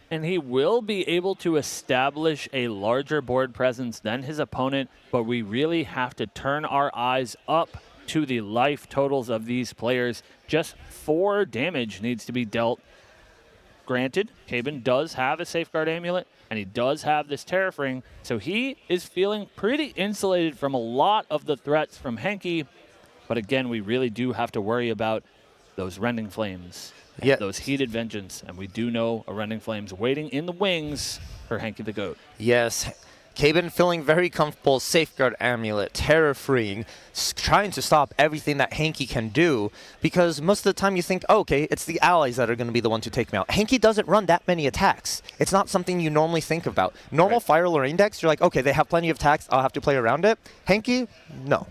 And he will be able to establish a larger board presence than his opponent, but we really have to turn our eyes up to the life totals of these players. Just 4 damage needs to be dealt. Granted, Caben does have a Safeguard Amulet, and he does have this Terrafring, so he is feeling pretty insulated from a lot of the threats from Hanky. But again, we really do have to worry about those Rending Flames, those Heated Vengeance, and we do know a Rending Flames waiting in the wings for Hanky the Goat. Yes. Caben feeling very comfortable, Safeguard Amulet, Terrafring, trying to stop everything that Hanky can do, because most of the time you think, oh, okay, it's the allies that are going to be the one to take me out. Hanky doesn't run that many attacks. It's not something you normally think about. Normal Fire Lorraine decks, you're like, okay, they have plenty of attacks, I'll have to play around it. Hanky, no.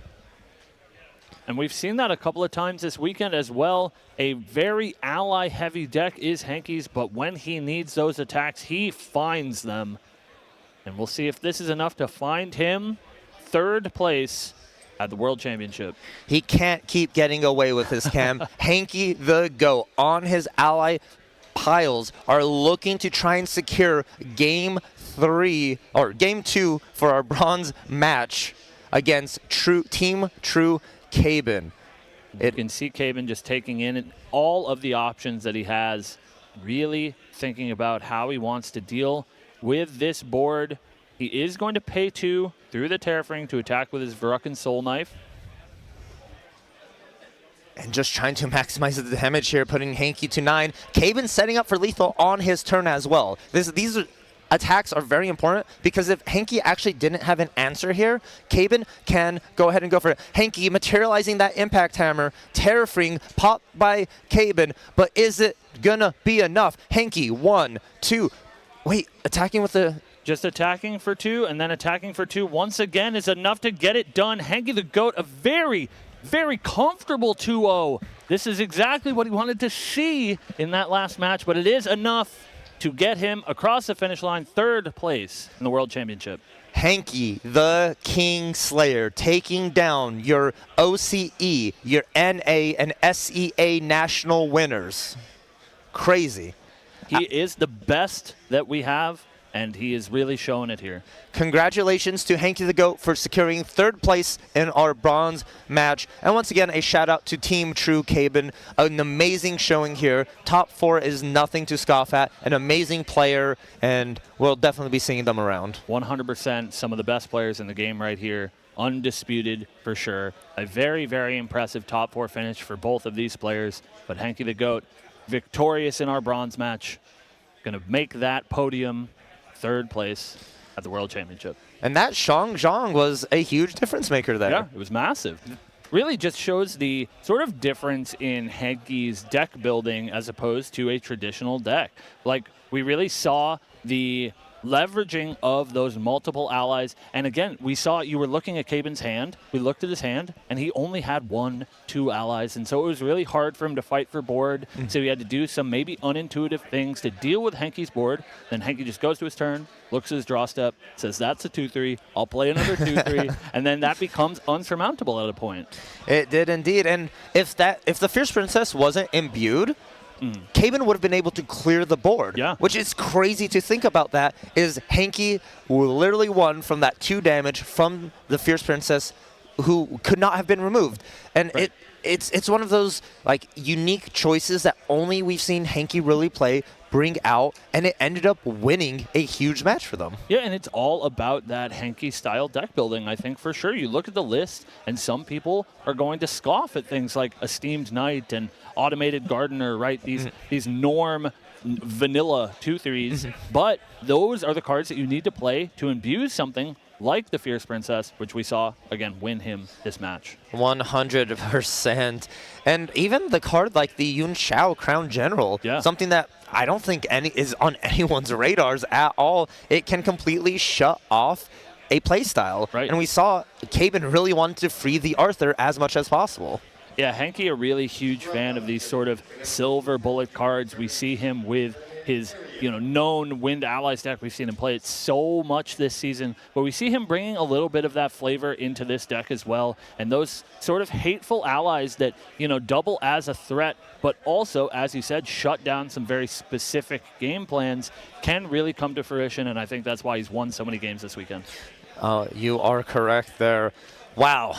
And we've seen that a couple of times this weekend as well. A very ally-heavy deck is Hanky's, but when he needs those attacks, he finds them. And we'll see if this is enough to find him 3rd place at the World Championship. He can't keep getting away with this, Cam. Hanky the Goat on his ally piles are looking to try and secure game 2 for our bronze match against Team True Caben. You can see Caben just taking in all of the options that he has, really thinking about how he wants to deal with this board. He is going to pay 2 through the Terrafring to attack with his Verruckin Soul Knife. And just trying to maximize the damage here, putting Hanky to 9. Caben setting up for lethal on his turn as well. These attacks are very important, because if Hanky actually didn't have an answer here, Caben can go ahead and go for it. Hanky materializing that Impact Hammer, Terrafring popped by Caben, but is it gonna be enough? Hanky, 1, 2, wait, attacking with the... Just attacking for 2 and then attacking for 2 once again is enough to get it done. Hanky the Goat, a very, very comfortable 2-0. This is exactly what he wanted to see in that last match, but it is enough to get him across the finish line, 3rd place in the World Championship. Hanky, the King Slayer, taking down your OCE, your NA, and SEA national winners. Crazy. He is the best that we have, and he is really showing it here. Congratulations to Hanky the Goat for securing 3rd place in our bronze match. And once again, a shout out to Team True Caben. An amazing showing here. Top 4 is nothing to scoff at. An amazing player, and we'll definitely be seeing them around. 100%. Some of the best players in the game right here. Undisputed for sure. A very, very impressive top 4 finish for both of these players. But Hanky the Goat, victorious in our bronze match. Going to make that podium 3rd place at the World Championship. And that Shang Zhang was a huge difference maker there. Yeah, it was massive. Really just shows the sort of difference in Hanky's deck building as opposed to a traditional deck. Like, we really saw the leveraging of those multiple allies. And again, we saw, you were looking at Caben's hand. We looked at his hand, and he only had 1, 2 allies. And so it was really hard for him to fight for board. So he had to do some maybe unintuitive things to deal with Hanky's board. Then Hanky just goes to his turn, looks at his draw step, says, that's a 2-3. I'll play another 2-3. And then that becomes unsurmountable at a point. It did indeed. And if the Fierce Princess wasn't imbued, Caben would have been able to clear the board. Yeah. Which is crazy to think about. That is Hanky literally won from that 2 damage from the Fierce Princess, who could not have been removed. And it's one of those like unique choices that only we've seen Hanky really bring out, and it ended up winning a huge match for them. Yeah, and it's all about that Hanky-style deck building, I think, for sure. You look at the list, and some people are going to scoff at things like Esteemed Knight and Automated Gardener, right? These norm vanilla 2/3s, but those are the cards that you need to play to imbue something like the Fierce Princess, which we saw, again, win him this match. 100%. And even the card like the Yun Shao Crown General, something that I don't think is on anyone's radars at all. It can completely shut off a playstyle. And we saw Caben really wanted to free the Arthur as much as possible. Yeah, Hanky, a really huge fan of these sort of silver bullet cards. We see him with his known Wind Allies deck. We've seen him play it so much this season, but we see him bringing a little bit of that flavor into this deck as well. And those sort of hateful allies that, double as a threat, but also, as you said, shut down some very specific game plans can really come to fruition. And I think that's why he's won so many games this weekend. You are correct there. Wow.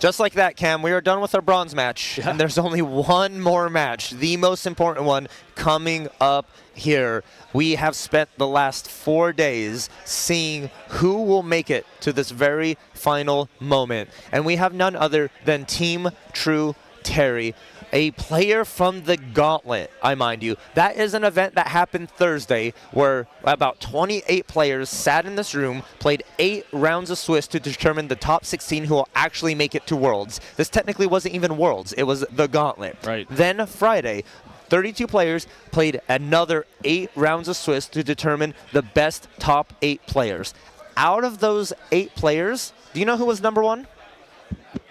Just like that, Cam, we are done with our bronze match, and there's only one more match, the most important one, coming up here. We have spent the last 4 days seeing who will make it to this very final moment, and we have none other than Team True Terry, a player from the Gauntlet, I mind you. That is an event that happened Thursday where about 28 players sat in this room, played 8 rounds of Swiss to determine the top 16 who will actually make it to Worlds. This technically wasn't even Worlds, it was the Gauntlet. Then Friday, 32 players played another 8 rounds of Swiss to determine the best top 8 players. Out of those 8 players, do you know who was number 1?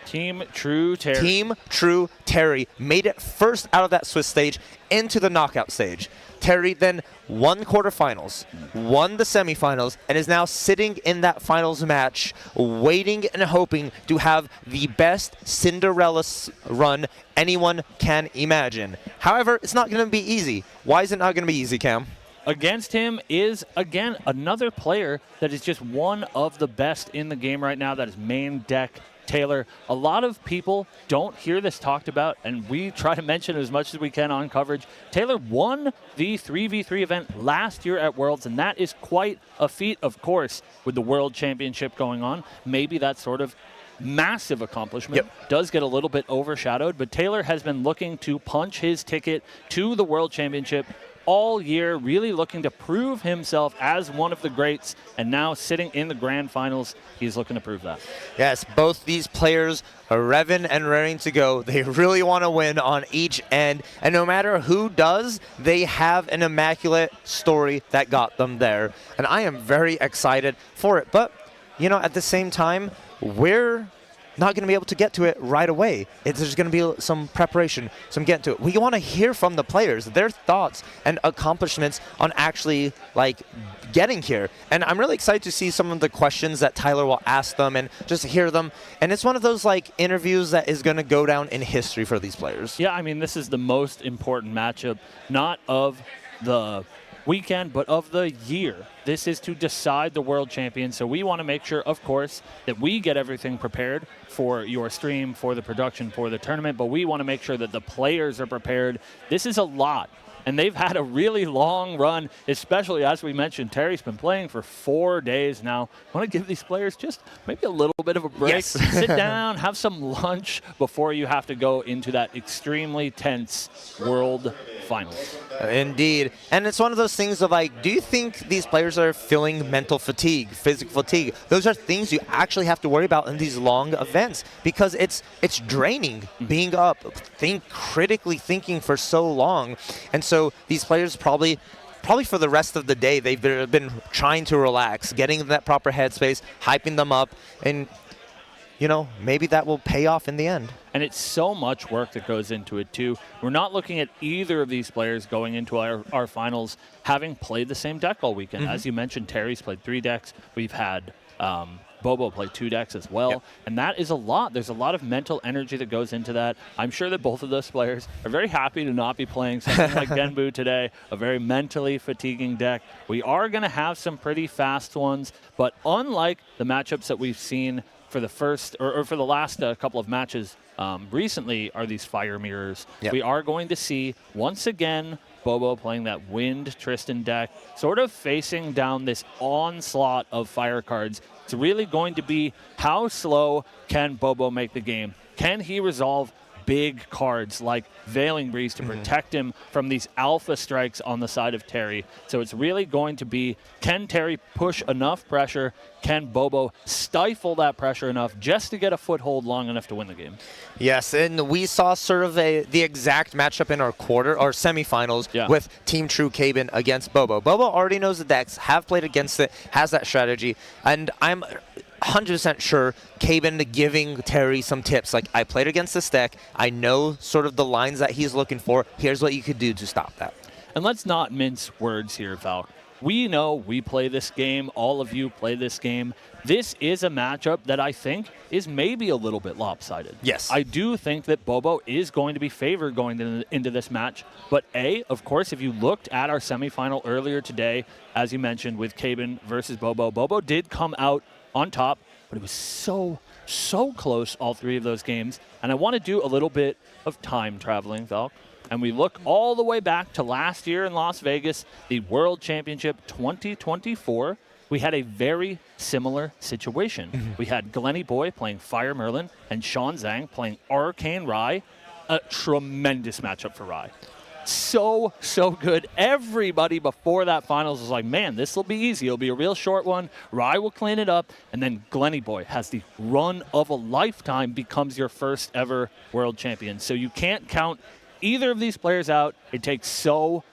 Team True Terry. Team True Terry made it first out of that Swiss stage into the knockout stage. Terry then won quarterfinals, won the semifinals, and is now sitting in that finals match, waiting and hoping to have the best Cinderella run anyone can imagine. However, it's not going to be easy. Why is it not going to be easy, Cam? Against him is, again, another player that is just one of the best in the game right now. That is main deck Taylor. A lot of people don't hear this talked about, and we try to mention it as much as we can on coverage. Taylor won the 3v3 event last year at Worlds, and that is quite a feat, of course, with the World Championship going on. Maybe that sort of massive accomplishment does get a little bit overshadowed, but Taylor has been looking to punch his ticket to the World Championship all year, really looking to prove himself as one of the greats, and now sitting in the grand finals, he's looking to prove that. Yes, both these players are revving and raring to go. They really want to win on each end, and no matter who does, they have an immaculate story that got them there, and I am very excited for it. But, at the same time, we're not going to be able to get to it right away. There's going to be some preparation, some getting to it. We want to hear from the players, their thoughts and accomplishments on actually getting here. And I'm really excited to see some of the questions that Tyler will ask them and just hear them. And it's one of those interviews that is going to go down in history for these players. Yeah, I mean, this is the most important matchup, not of the weekend, but of the year. This is to decide the world champion, so we want to make sure, of course, that we get everything prepared for your stream, for the production, for the tournament, but we want to make sure that the players are prepared. This is a lot, and they've had a really long run, especially, as we mentioned, Terry's been playing for 4 days now. I want to give these players just maybe a little bit of a break. Yes. Sit down, have some lunch before you have to go into that extremely tense world finals. Indeed. And it's one of those things of do you think these players are feeling mental fatigue, physical fatigue? Those are things you actually have to worry about in these long events, because it's draining being up, critically thinking for so long. And so these players probably for the rest of the day, they've been trying to relax, getting in that proper headspace, hyping them up, and maybe that will pay off in the end. And it's so much work that goes into it, too. We're not looking at either of these players going into our finals having played the same deck all weekend. As you mentioned, Terry's played 3 decks. We've had Bobo play 2 decks as well, and that is a lot. There's a lot of mental energy that goes into that. I'm sure that both of those players are very happy to not be playing something like Genbu today, a very mentally fatiguing deck. We are going to have some pretty fast ones, but unlike the matchups that we've seen for the first or for the last couple of matches recently are these Fire Mirrors. We are going to see, once again, Bobo playing that Wind Tristan deck, sort of facing down this onslaught of fire cards. It's really going to be how slow can Bobo make the game? Can he resolve big cards like Veiling Breeze to protect him from these alpha strikes on the side of Terry? So it's really going to be, can Terry push enough pressure? Can Bobo stifle that pressure enough just to get a foothold long enough to win the game? Yes, and we saw sort of the exact matchup in our semifinals with Team True Caben against Bobo. Bobo already knows the decks, have played against it, has that strategy, and I'm 100% sure Caben giving Terry some tips. Like, I played against this deck. I know sort of the lines that he's looking for. Here's what you could do to stop that. And let's not mince words here, Falk. We know we play this game. All of you play this game. This is a matchup that I think is maybe a little bit lopsided. Yes. I do think that Bobo is going to be favored going into this match. But of course, if you looked at our semifinal earlier today, as you mentioned, with Caben versus Bobo, Bobo did come out on top, but it was so close, all 3 of those games. And I want to do a little bit of time traveling, Falk. And we look all the way back to last year in Las Vegas, the World Championship 2024. We had a very similar situation. We had Glenny Boy playing Fire Merlin and Sean Zhang playing Arcane Rai. A tremendous matchup for Rai. So good. Everybody before that finals was like, man, this will be easy. It'll be a real short one. Rai will clean it up. And then Glenny Boy has the run of a lifetime, becomes your first ever world champion. So you can't count either of these players out. It takes so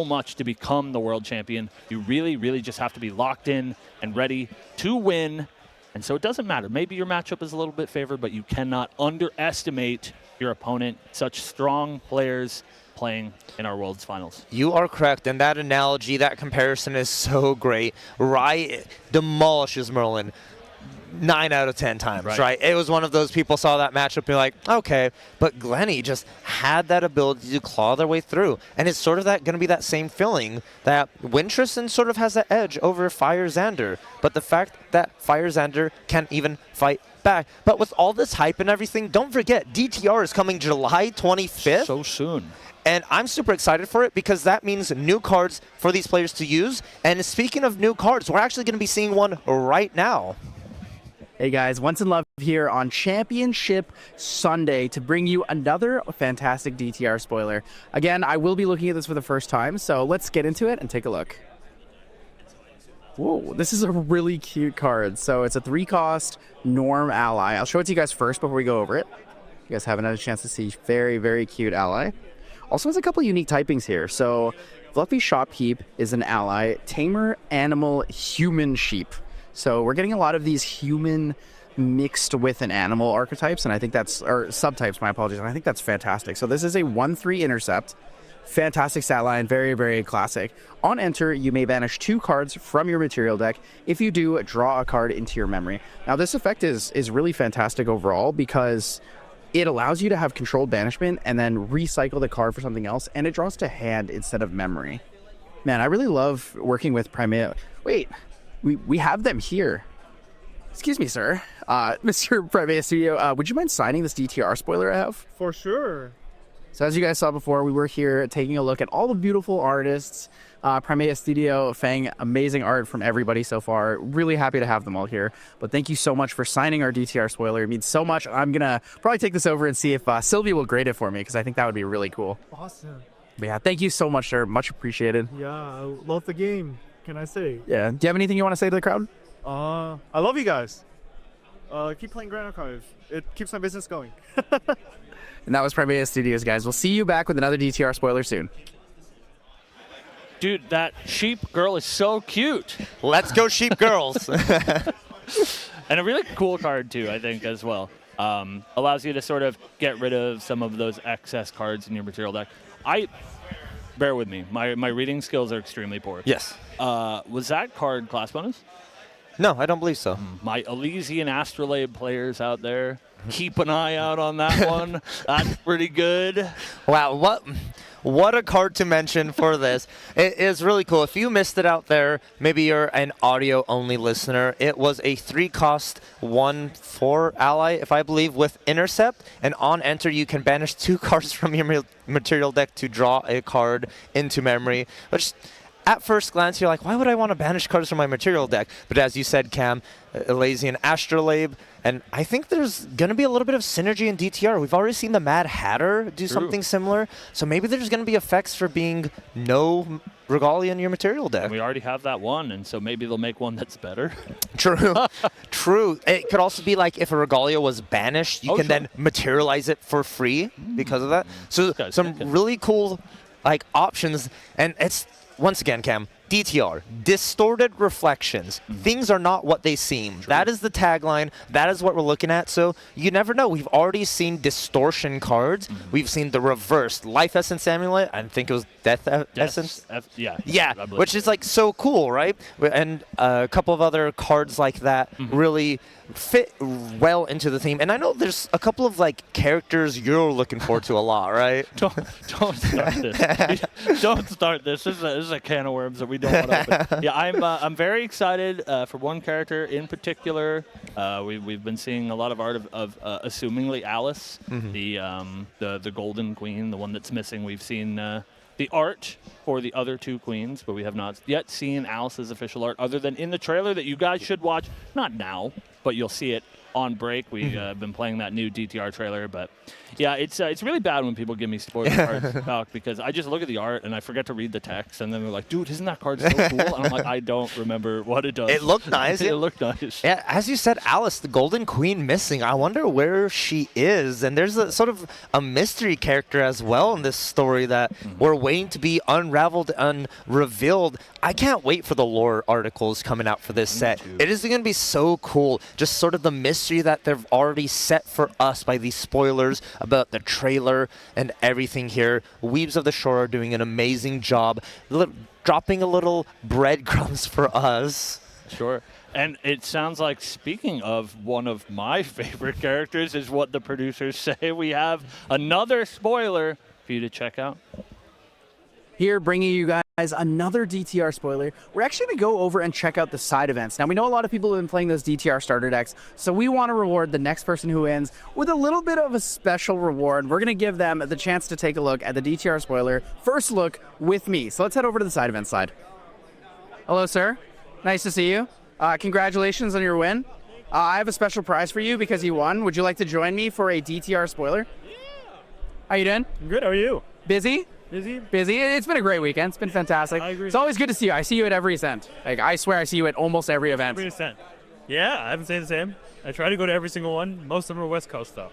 much to become the world champion. You really just have to be locked in and ready to win. And so it doesn't matter. Maybe your matchup is a little bit favored, but you cannot underestimate your opponent. Such strong players playing in our Worlds Finals. You are correct, and that analogy, that comparison is so great. Rai demolishes Merlin 9 out of 10 times, right? It was one of those people saw that matchup and be like, okay, but Glenny just had that ability to claw their way through. And it's sort of that going to be that same feeling that Tristan sort of has that edge over Fire Xander. But the fact that Fire Xander can't even fight back. But with all this hype and everything, don't forget, DTR is coming July 25th. So soon. And I'm super excited for it because that means new cards for these players to use. And speaking of new cards, we're actually going to be seeing one right now. Hey guys, Once in Love here on Championship Sunday to bring you another fantastic DTR spoiler. Again, I will be looking at this for the first time, so let's get into it and take a look. Whoa, this is a really cute card. So it's a 3-cost Norm ally. I'll show it to you guys first before we go over it. You guys haven't had a chance to see. Very cute ally. Also has a couple unique typings here. So Fluffy Shopkeep is an ally. Tamer Animal Human Sheep. So we're getting a lot of these human mixed with an animal archetypes, and I think that's, or subtypes, my apologies, and I think that's fantastic. So this is a 1/3 intercept. Fantastic stat line, very classic. On enter, you may banish 2 cards from your material deck. If you do, draw a card into your memory. Now this effect is really fantastic overall because it allows you to have controlled banishment and then recycle the card for something else, and it draws to hand instead of memory. Man, I really love working with Primea. Wait, we have them here. Excuse me, sir. Mr. Primea Studio, would you mind signing this DTR spoiler I have? For sure. So as you guys saw before, we were here taking a look at all the beautiful artists. Primea Studio, Fang, amazing art from everybody so far. Really happy to have them all here. But thank you so much for signing our DTR spoiler. It means so much. I'm going to probably take this over and see if Sylvie will grade it for me because I think that would be really cool. Awesome. But yeah, thank you so much, sir. Much appreciated. Yeah, I love the game. Can I say? Yeah. Do you have anything you want to say to the crowd? I love you guys. Keep playing Grand Archive. It keeps my business going. And that was Primea Studios, guys. We'll see you back with another DTR spoiler soon. Dude, that sheep girl is so cute. Let's go, sheep girls. And a really cool card, too, I think, as well. Allows you to sort of get rid of some of those excess cards in your material deck. Bear with me. My reading skills are extremely poor. Yes. Was that card class bonus? No, I don't believe so. My Elysian Astrolabe players out there, keep an eye out on that one. That's pretty good. Wow, what a card to mention for this. It is really cool. If you missed it out there, maybe you're an audio-only listener. It was a 3-cost 1/4 ally, if I believe, with Intercept. And on enter, you can banish 2 cards from your material deck to draw a card into memory, which at first glance, you're like, why would I want to banish cards from my material deck? But as you said, Cam, Elysian Astrolabe, and I think there's going to be a little bit of synergy in DTR. We've already seen the Mad Hatter do something similar, so maybe there's going to be effects for being no Regalia in your material deck. And we already have that one, and so maybe they'll make one that's better. True. True. It could also be like if a Regalia was banished, you can then materialize it for free because of that. So some really cool options, and it's, once again, Cam, DTR, distorted reflections. Things are not what they seem. That is the tagline. That is what we're looking at. So you never know. We've already seen distortion cards. We've seen the reversed Life Essence Amulet. I think it was Death Essence. Yeah, which is so cool, right? And a couple of other cards like that really fit well into the theme. And I know there's a couple of characters you're looking forward to a lot, right? Don't start this. Don't start this. This is a can of worms that we don't want to open. Yeah, I'm very excited for one character in particular. We've been seeing a lot of art of assumingly Alice, the Golden Queen, the one that's missing. We've seen the art for the other 2 queens, but we have not yet seen Alice's official art other than in the trailer that you guys should watch. Not now, but you'll see it on break. We've been playing that new DTR trailer, but yeah, it's really bad when people give me spoiler cards to talk, because I just look at the art and I forget to read the text, and then they're like, dude, isn't that card so cool? And I'm like, I don't remember what it does. It looked nice. It looked nice. Yeah, as you said, Alice, the Golden Queen, missing. I wonder where she is. And there's a sort of a mystery character as well in this story that we're waiting to be unraveled and revealed. I can't wait for the lore articles coming out for this set. It is going to be so cool. Just sort of the mystery that they've already set for us by these spoilers about the trailer and everything here. Weebs of the Shore are doing an amazing job dropping a little breadcrumbs for us. Sure. And it sounds like, speaking of one of my favorite characters, is what the producers say. We have another spoiler for you to check out. Here, bringing you guys another DTR spoiler. We're actually going to go over and check out the side events. Now, we know a lot of people have been playing those DTR starter decks, so we want to reward the next person who wins with a little bit of a special reward. We're going to give them the chance to take a look at the DTR spoiler. First look with me. So let's head over to the side event side. Hello, sir. Nice to see you. Congratulations on your win. I have a special prize for you because you won. Would you like to join me for a DTR spoiler? Yeah. How you doing? Good. How are you? Busy? Busy. It's been a great weekend. It's been fantastic. I agree. It's always good to see you. I see you at every event. I swear I see you at almost every event. Every event. Yeah, I haven't said the same. I try to go to every single one. Most of them are West Coast, though.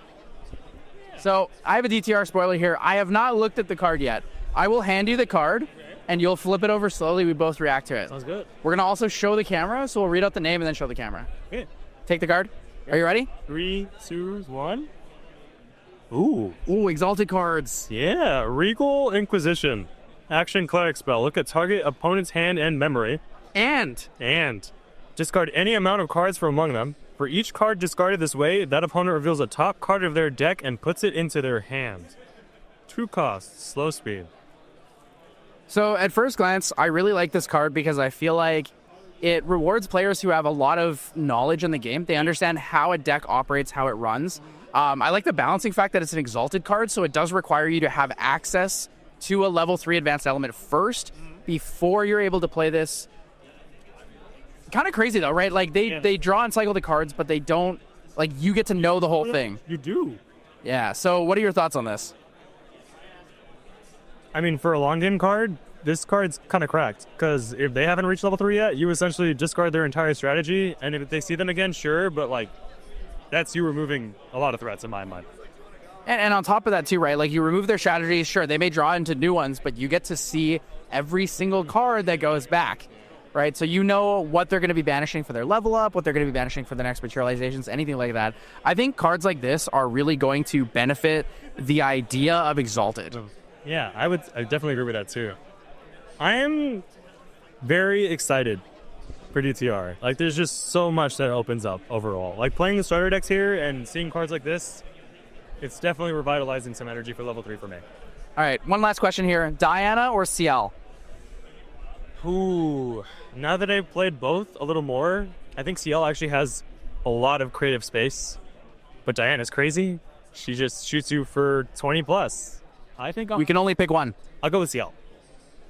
So I have a DTR spoiler here. I have not looked at the card yet. I will hand you the card, and you'll flip it over slowly. We both react to it. Sounds good. We're going to also show the camera, so we'll read out the name and then show the camera. Okay. Take the card. Are you ready? 3, 2, 1. Ooh, Exalted cards. Yeah, Regal Inquisition. Action Cleric spell. Look at target opponent's hand and memory. And discard any amount of cards from among them. For each card discarded this way, that opponent reveals a top card of their deck and puts it into their hand. 2 costs, slow speed. So at first glance, I really like this card because I feel like it rewards players who have a lot of knowledge in the game. They understand how a deck operates, how it runs. I like the balancing fact that it's an Exalted card, so it does require you to have access to a level 3 advanced element first before you're able to play this. Kind of crazy though, right? They draw and cycle the cards, but they don't, you get to know the whole thing. You do. Yeah, so what are your thoughts on this? I mean, for a long game card, this card's kind of cracked, because if they haven't reached level 3 yet, you essentially discard their entire strategy, and if they see them again, sure, but that's you removing a lot of threats in my mind. And on top of that too, right? You remove their strategies, sure, they may draw into new ones, but you get to see every single card that goes back, right? So you know what they're going to be banishing for their level up, what they're going to be banishing for their next materializations, anything like that. I think cards like this are really going to benefit the idea of Exalted. Yeah, I definitely agree with that too. I am very excited for DTR. Like, there's just so much that opens up overall. Like, playing the starter decks here and seeing cards like this, it's definitely revitalizing some energy for level 3 for me. All right, one last question here. Diana or CL? Ooh, now that I've played both a little more, I think CL actually has a lot of creative space. But Diana's crazy. She just shoots you for 20 plus. I think we can only pick one. I'll go with CL.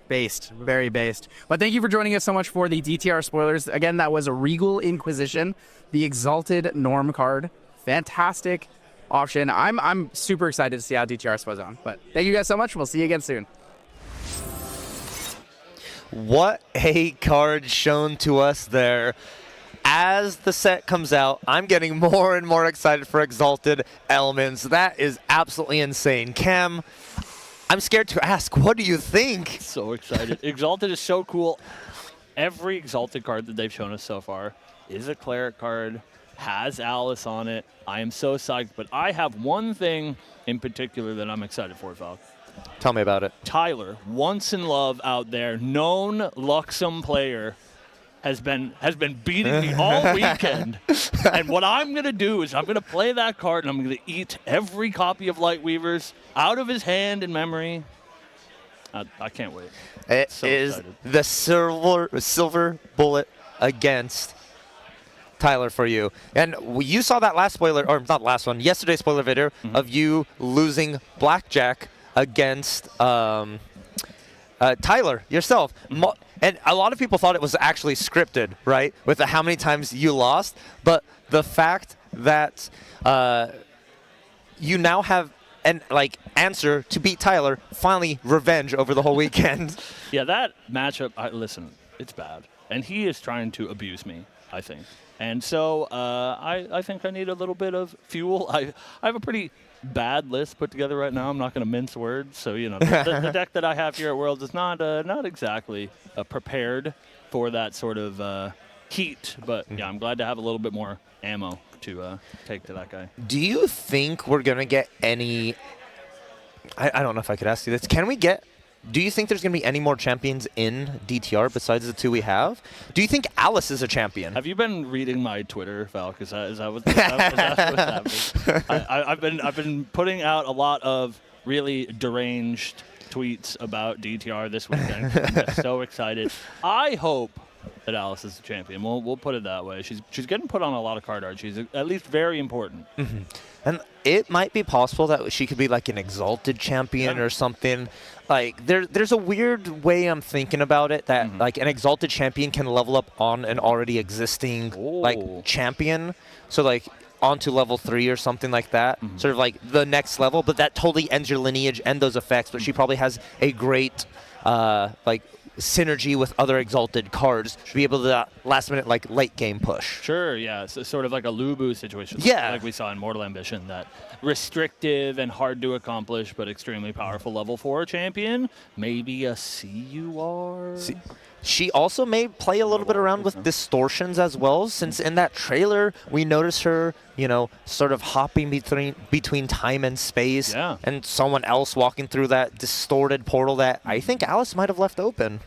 Based, very based. But thank you for joining us so much for the DTR spoilers. Again, that was a Regal Inquisition, the Exalted Norm card. Fantastic option. I'm super excited to see how DTR spoils on. But thank you guys so much. We'll see you again soon. What a card shown to us there. As the set comes out, I'm getting more and more excited for Exalted Elements. That is absolutely insane. Cam, I'm scared to ask, what do you think? So excited. Exalted is so cool. Every Exalted card that they've shown us so far is a Cleric card, has Alice on it. I am so psyched, but I have one thing in particular that I'm excited for, Val. Tell me about it. Tyler, once in love out there, known Luxem player, has been beating me all weekend. And what I'm going to do is I'm going to play that card and I'm going to eat every copy of Lightweavers out of his hand in memory. I can't wait. It so is excited. the silver bullet against Tyler for you. And you saw that last spoiler, or not last one, yesterday's spoiler video of you losing Blackjack against Tyler yourself. And a lot of people thought it was actually scripted, right? With how many times you lost. But the fact that you now have an answer to beat Tyler, finally revenge over the whole weekend. Yeah, that matchup, listen, it's bad. And he is trying to abuse me, I think. And so I think I need a little bit of fuel. I have a pretty bad list put together right now. I'm not going to mince words. So, you know, the deck that I have here at Worlds is not exactly prepared for that sort of heat. But, yeah, I'm glad to have a little bit more ammo to take to that guy. Do you think we're going to get any... I don't know if I could ask you this. Do you think there's going to be any more champions in DTR besides the two we have? Do you think Alice is a champion? Have you been reading my Twitter, Val? Is that what's happening? I've been putting out a lot of really deranged tweets about DTR this weekend. I'm just so excited. I hope that Alice is the champion. We'll put it that way. She's getting put on a lot of card art. She's at least very important. Mm-hmm. And it might be possible that she could be like an Exalted champion or something. Like there's a weird way I'm thinking about it that like an Exalted champion can level up on an already existing like champion. So like onto level 3 or something like that. Sort of like the next level, but that totally ends your lineage and those effects. But she probably has a great like synergy with other Exalted cards to be able to last minute like late game push. Sure, yeah. So sort of like a Lubu situation. Yeah. Like we saw in Mortal Ambition, that restrictive and hard to accomplish but extremely powerful level 4 champion. Maybe a CUR. She also may play a little bit around with distortions as well, since in that trailer we notice her, you know, sort of hopping between time and space, and someone else walking through that distorted portal that I think Alice might have left open.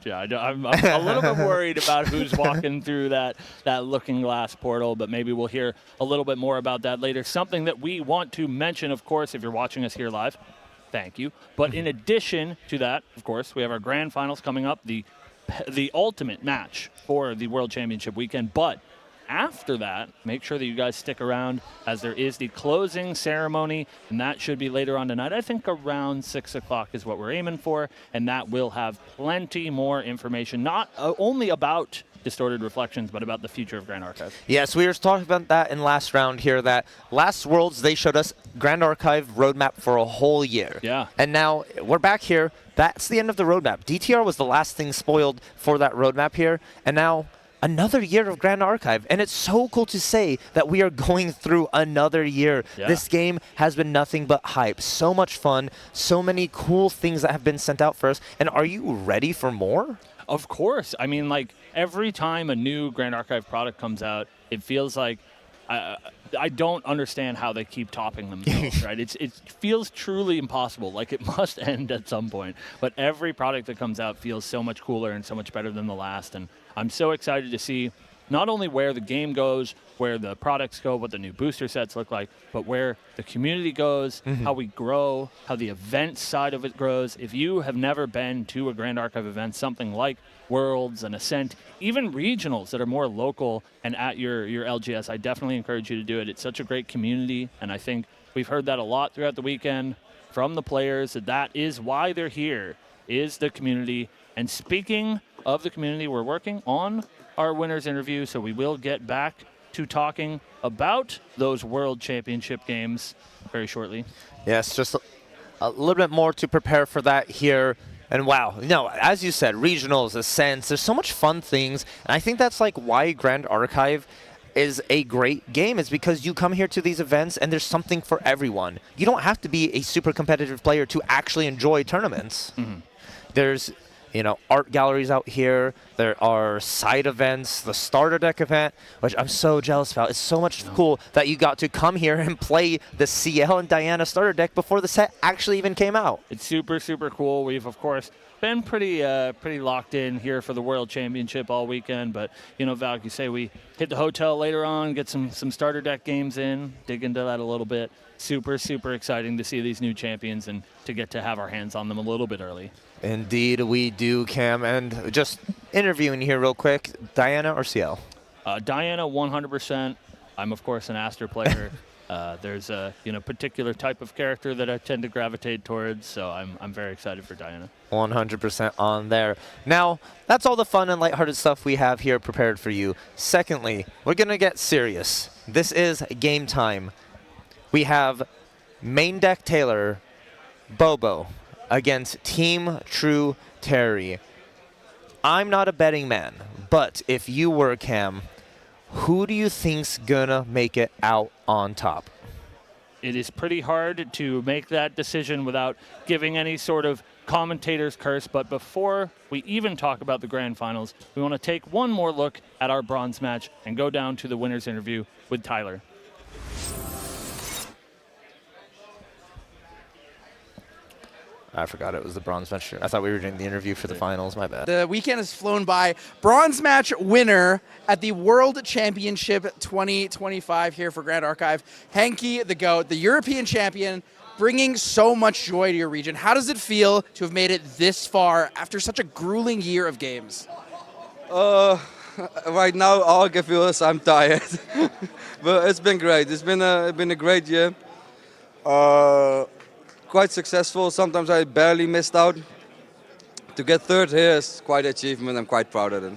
Yeah, I'm a little bit worried about who's walking through that looking glass portal, but maybe we'll hear a little bit more about that later. Something that we want to mention, of course, if you're watching us here live, thank you. But in addition to that, of course, we have our grand finals coming up, the ultimate match for the World Championship weekend. But after that, make sure that you guys stick around, as there is the closing ceremony, and that should be later on tonight. I think around 6 o'clock is what we're aiming for, and that will have plenty more information, not only about Distorted Reflections, but about the future of Grand Archive. Yes, we were talking about that in last round here, that last Worlds, they showed us Grand Archive roadmap for a whole year. Yeah. And now we're back here. That's the end of the roadmap. DTR was the last thing spoiled for that roadmap here, and now another year of Grand Archive. And it's so cool to say that we are going through another year. Yeah. This game has been nothing but hype. So much fun, so many cool things that have been sent out for us. And are you ready for more? Of course. I mean, like, every time a new Grand Archive product comes out, it feels like I don't understand how they keep topping themselves, right? It feels truly impossible, like it must end at some point. But every product that comes out feels so much cooler and so much better than the last. And I'm so excited to see not only where the game goes, where the products go, what the new booster sets look like, but where the community goes, how we grow, how the event side of it grows. If you have never been to a Grand Archive event, something like Worlds and Ascent, even regionals that are more local and at your LGS, I definitely encourage you to do it. It's such a great community, and I think we've heard that a lot throughout the weekend from the players, that is why they're here, is the community. And speaking of the community, we're working on our winners interview, so we will get back to talking about those World Championship games very shortly. Yes, just a little bit more to prepare for that here. And wow, as you said, regionals, Ascents, there's so much fun things. And I think that's like why Grand Archive is a great game, is because you come here to these events and there's something for everyone. You don't have to be a super competitive player to actually enjoy tournaments. There's art galleries out here. There are side events, the starter deck event, which I'm so jealous about. It's so much cool that you got to come here and play the CL and Diana starter deck before the set actually even came out. It's super, super cool. We've, of course, been pretty locked in here for the World Championship all weekend. But, Val, like you say, we hit the hotel later on, get some starter deck games in, dig into that a little bit. Super, super exciting to see these new champions and to get to have our hands on them a little bit early. Indeed we do, Cam. And just interviewing here real quick, Diana or CL? Diana, 100%. I'm, of course, an Aster player. There's a particular type of character that I tend to gravitate towards, so I'm very excited for Diana. 100% on there. Now, that's all the fun and lighthearted stuff we have here prepared for you. Secondly, we're going to get serious. This is game time. We have main deck Taylor, Bobo, against Team True Terry. I'm not a betting man, but if you were, Cam, who do you think's gonna make it out on top? It is pretty hard to make that decision without giving any sort of commentator's curse, but before we even talk about the grand finals, we want to take one more look at our bronze match and go down to the winner's interview with Tyler. I forgot it was the bronze match. I thought we were doing the interview for the finals. My bad. The weekend has flown by. Bronze match winner at the World Championship 2025 here for Grand Archive. Hanky, the GOAT, the European champion, bringing so much joy to your region. How does it feel to have made it this far after such a grueling year of games? Right now, all I can feel is I'm tired. But it's been great. It's been a great year. Quite successful. Sometimes I barely missed out. To get third here is quite an achievement. I'm quite proud of it.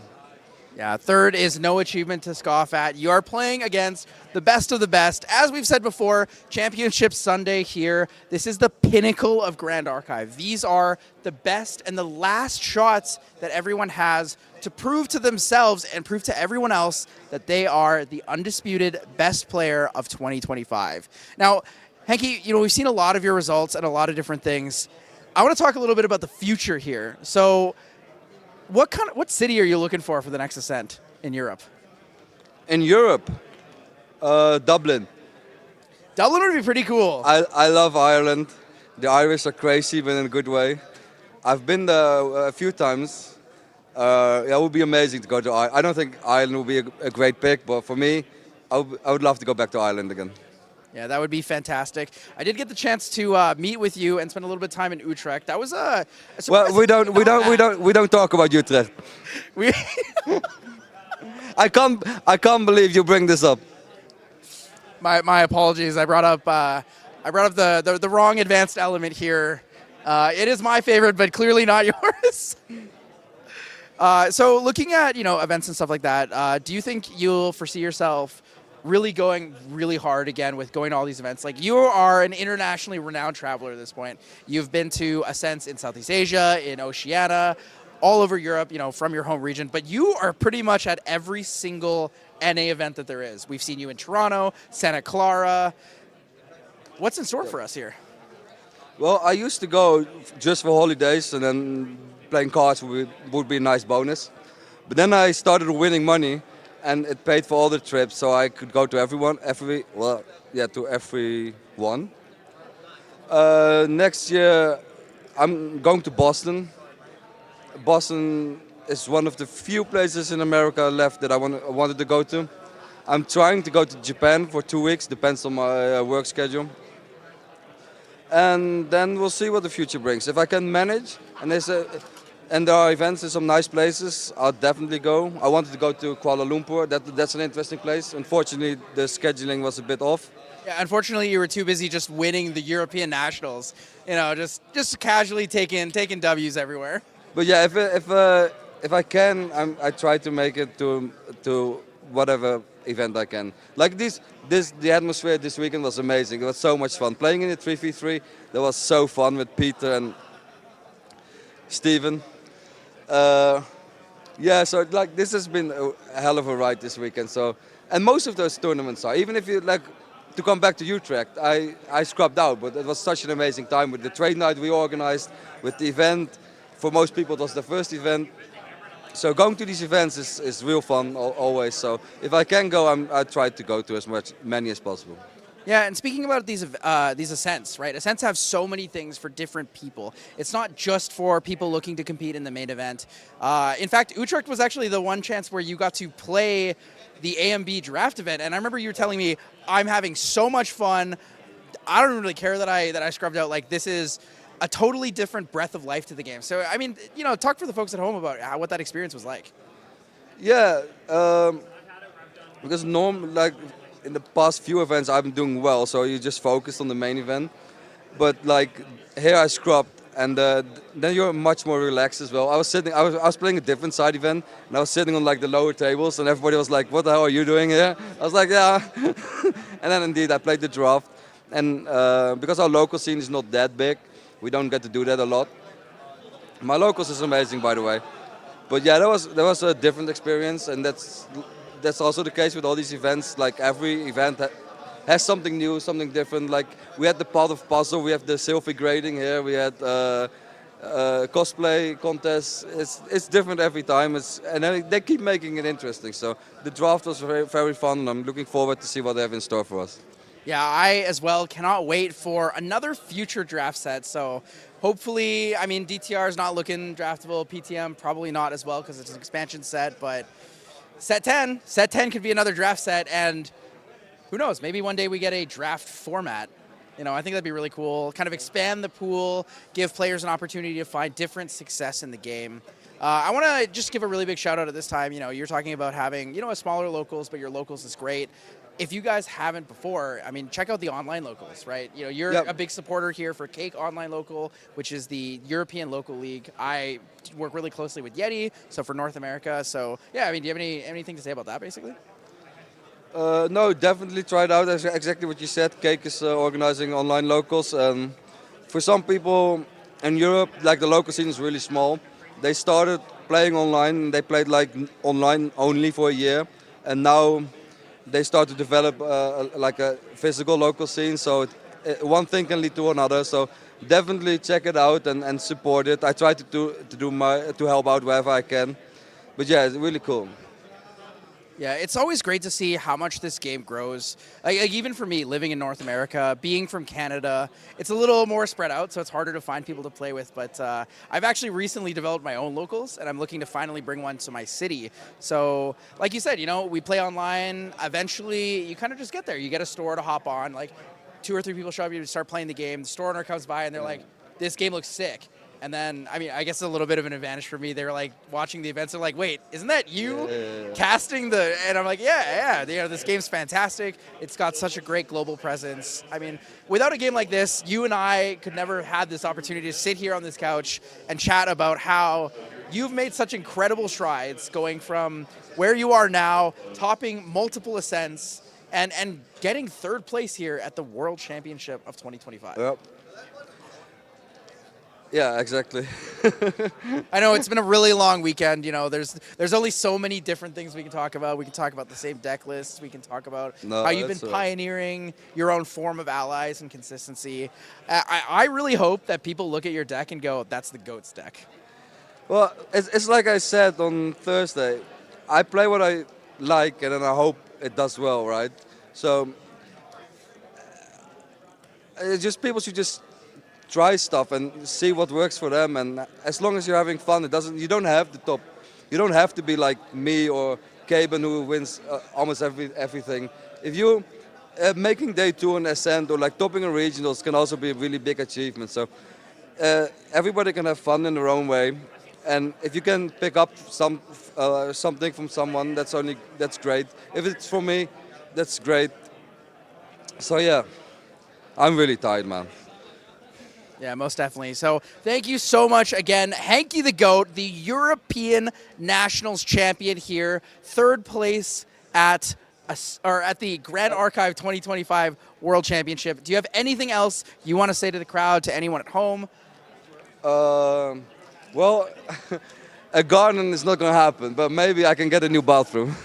Yeah, third is no achievement to scoff at. You are playing against the best of the best. As we've said before, Championship Sunday here. This is the pinnacle of Grand Archive. These are the best and the last shots that everyone has to prove to themselves and prove to everyone else that they are the undisputed best player of 2025. Now, Hanky, we've seen a lot of your results and a lot of different things. I want to talk a little bit about the future here. So, what city are you looking for the next Ascent in Europe? In Europe, Dublin. Dublin would be pretty cool. I love Ireland. The Irish are crazy, but in a good way. I've been there a few times. It would be amazing to go to Ireland. I don't think Ireland would be a great pick, but for me, I would love to go back to Ireland again. Yeah, that would be fantastic. I did get the chance to meet with you and spend a little bit of time in Utrecht. That was a well, we don't talk about Utrecht. I can't believe you bring this up. My apologies. I brought up the wrong advanced element here. It is my favorite, but clearly not yours. So looking at events and stuff like that, do you think you'll foresee yourself really going really hard again with going to all these events? Like, you are an internationally renowned traveler at this point. You've been to Ascents in Southeast Asia, in Oceania, all over Europe, from your home region, but you are pretty much at every single NA event that there is. We've seen you in Toronto, Santa Clara. What's in store for us here? Well, I used to go just for holidays, and then playing cards would be a nice bonus. But then I started winning money, and it paid for all the trips, so I could go to to every one. Next year, I'm going to Boston. Boston is one of the few places in America left that I wanted to go to. I'm trying to go to Japan for 2 weeks, depends on my work schedule. And then we'll see what the future brings. If I can manage, and there are events in some nice places, I'll definitely go. I wanted to go to Kuala Lumpur. That's an interesting place. Unfortunately, the scheduling was a bit off. Yeah, unfortunately, you were too busy just winning the European Nationals. You know, just casually taking W's everywhere. But yeah, if I can, I try to make it to whatever event I can. Like the atmosphere this weekend was amazing. It was so much fun playing in the 3v3. That was so fun with Peter and Steven. Yeah, so like this has been a hell of a ride this weekend. So, and most of those tournaments are, even if you like to come back to Utrecht, I scrubbed out, but it was such an amazing time with the trade night we organized, with the event. For most people, it was the first event. So going to these events is real fun always. So if I can go, I try to go to many as possible. Yeah, and speaking about these Ascents, right? Ascents have so many things for different people. It's not just for people looking to compete in the main event. In fact, Utrecht was actually the one chance where you got to play the AMB draft event, and I remember you were telling me, I'm having so much fun. I don't really care that I scrubbed out. Like, this is a totally different breath of life to the game. So, I mean, you know, talk for the folks at home about what that experience was like. Yeah, because like in the past few events I've been doing well, so you just focus on the main event. But like here I scrubbed, and then you're much more relaxed as well. I was playing a different side event, and I was sitting on like the lower tables, and everybody was like, "What the hell are you doing here?" I was like, "Yeah." And then indeed I played the draft, and because our local scene is not that big, we don't get to do that a lot. My locals is amazing, by the way. But yeah, that was a different experience, and that's also the case with all these events. Like every event has something new, something different. Like we had the part of puzzle, we have the selfie grading here, we had cosplay contests. It's different every time. And they keep making it interesting. So the draft was very, very fun, and I'm looking forward to see what they have in store for us. Yeah, I as well cannot wait for another future draft set. So hopefully, I mean, DTR is not looking draftable. PTM probably not as well because it's an expansion set. But set 10 could be another draft set. And who knows, maybe one day we get a draft format. You know, I think that'd be really cool. Kind of expand the pool, give players an opportunity to find different success in the game. I want to just give a really big shout out at this time. You know, you're talking about having, you know, a smaller locals, but your locals is great. If you guys haven't before, I mean, check out the online locals, right? You know, you're a big supporter here for Cake Online Local, which is the European local league. I work really closely with Yeti, so for North America. So, yeah, I mean, do you have anything to say about that, basically? No, definitely try it out. That's exactly what you said. Cake is organizing online locals. For some people in Europe, like the local scene is really small. They started playing online, and they played like online only for a year, and now they start to develop like a physical local scene. So one thing can lead to another. So definitely check it out and support it. I try to help out wherever I can. But yeah, it's really cool. Yeah, it's always great to see how much this game grows. Like even for me, living in North America, being from Canada, it's a little more spread out, so it's harder to find people to play with. But I've actually recently developed my own locals, and I'm looking to finally bring one to my city. So, like you said, you know, we play online. Eventually, you kind of just get there. You get a store to hop on. Like 2 or 3 people show up, you start playing the game. The store owner comes by, and they're like, "This game looks sick." And then, I mean, I guess a little bit of an advantage for me. They were like watching the events. They're like, "Wait, isn't that you casting the?" And I'm like, "Yeah. You know, this game's fantastic. It's got such a great global presence. I mean, without a game like this, you and I could never have had this opportunity to sit here on this couch and chat about how you've made such incredible strides, going from where you are now, topping multiple ascents, and getting 3rd place here at the World Championship of 2025. Yep. Yeah, exactly. I know it's been a really long weekend. You know, there's only so many different things we can talk about. We can talk about the same deck lists. We can talk about how you've been pioneering your own form of allies and consistency. I really hope that people look at your deck and go, "That's the GOAT's deck." Well, it's like I said on Thursday. I play what like, and then I hope it does well, right? So it's just people should just try stuff and see what works for them. And as long as you're having fun, you don't have the top. You don't have to be like me or Caben who wins almost everything. If you making day 2 on Ascent or like topping in regionals can also be a really big achievement. So everybody can have fun in their own way. And if you can pick up something from someone, that's great. If it's for me, that's great. So yeah, I'm really tired, man. Yeah, most definitely. So thank you so much again. Hanky the GOAT, the European Nationals champion here, 3rd place at the Grand Archive 2025 World Championship. Do you have anything else you want to say to the crowd, to anyone at home? Well, a garden is not going to happen, but maybe I can get a new bathroom.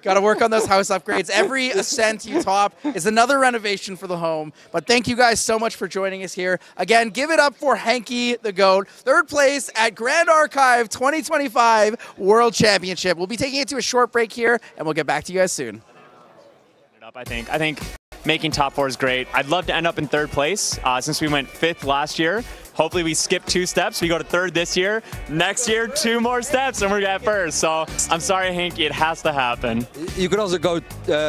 Got to work on those house upgrades. Every Ascent you top is another renovation for the home. But thank you guys so much for joining us here. Again, give it up for Hanky the GOAT, 3rd place at Grand Archive 2025 World Championship. We'll be taking it to a short break here, and we'll get back to you guys soon. I think making top 4 is great. I'd love to end up in 3rd place since we went 5th last year. Hopefully we skip 2 steps. We go to 3rd this year. Next year, 2 more steps and we're at 1st. So I'm sorry, Hanky, it has to happen. You could also go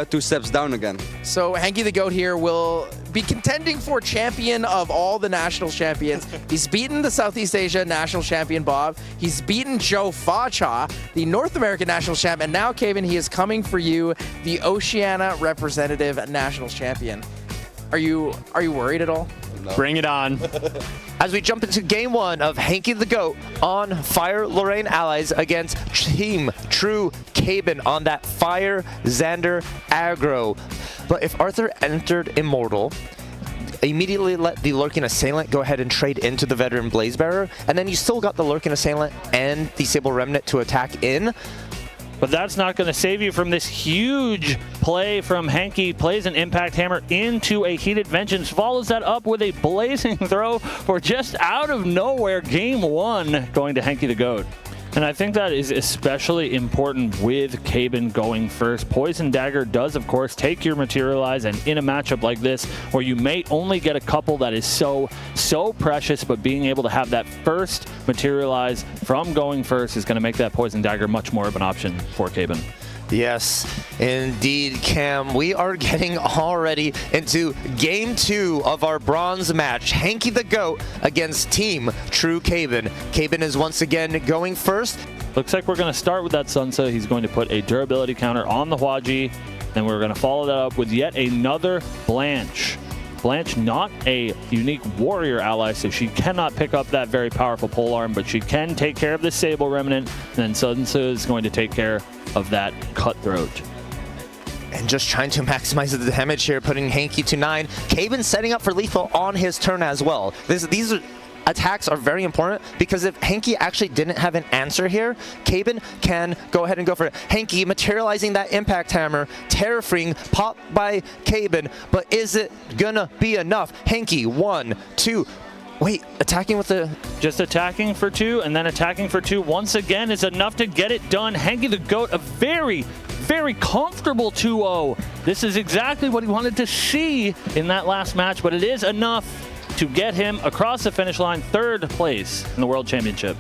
2 steps down again. So Hanky the GOAT here will be contending for champion of all the national champions. He's beaten the Southeast Asia national champion, Bob. He's beaten Joe Facha, the North American national champ. And now, Caven, he is coming for you, the Oceania representative national champion. Are you worried at all? No. Bring it on. As we jump into game 1 of Hanky the GOAT on Fire Lorraine Allies against Team True Caben on that Fire Xander aggro. But if Arthur entered Immortal, immediately let the Lurking Assailant go ahead and trade into the Veteran Blazebearer, and then you still got the Lurking Assailant and the Sable Remnant to attack in. But that's not going to save you from this huge play from Hanky. Plays an Impact Hammer into a Heated Vengeance. Follows that up with a Blazing Throw for just out of nowhere game 1 going to Hanky the GOAT. And I think that is especially important with Caben going first. Poison Dagger does, of course, take your Materialize, and in a matchup like this, where you may only get a couple that is so precious, but being able to have that first Materialize from going first is going to make that Poison Dagger much more of an option for Caben. Yes, indeed, Cam. We are getting already into game 2 of our bronze match. Hanky the GOAT against Team True Caben. Caben is once again going first. Looks like we're going to start with that Sunset. He's going to put a durability counter on the Hwaji. Then we're going to follow that up with yet another Blanche. Blanche, not a unique warrior ally, so she cannot pick up that very powerful polearm, but she can take care of the Sable Remnant. And then Sunset is going to take care of that Cutthroat. And just trying to maximize the damage here, putting Hanky to 9. Caben setting up for lethal on his turn as well. These attacks are very important because if Hanky actually didn't have an answer here, Caben can go ahead and go for it. Hanky materializing that Impact Hammer, Terrafring, pop by Caben, but is it gonna be enough? Hanky, 1, 2. Wait, attacking with the... Just attacking for 2 and then attacking for 2 once again is enough to get it done. Hanky the GOAT, a very comfortable 2-0. This is exactly what he wanted to see in that last match, but it is enough to get him across the finish line, 3rd place in the World Championship.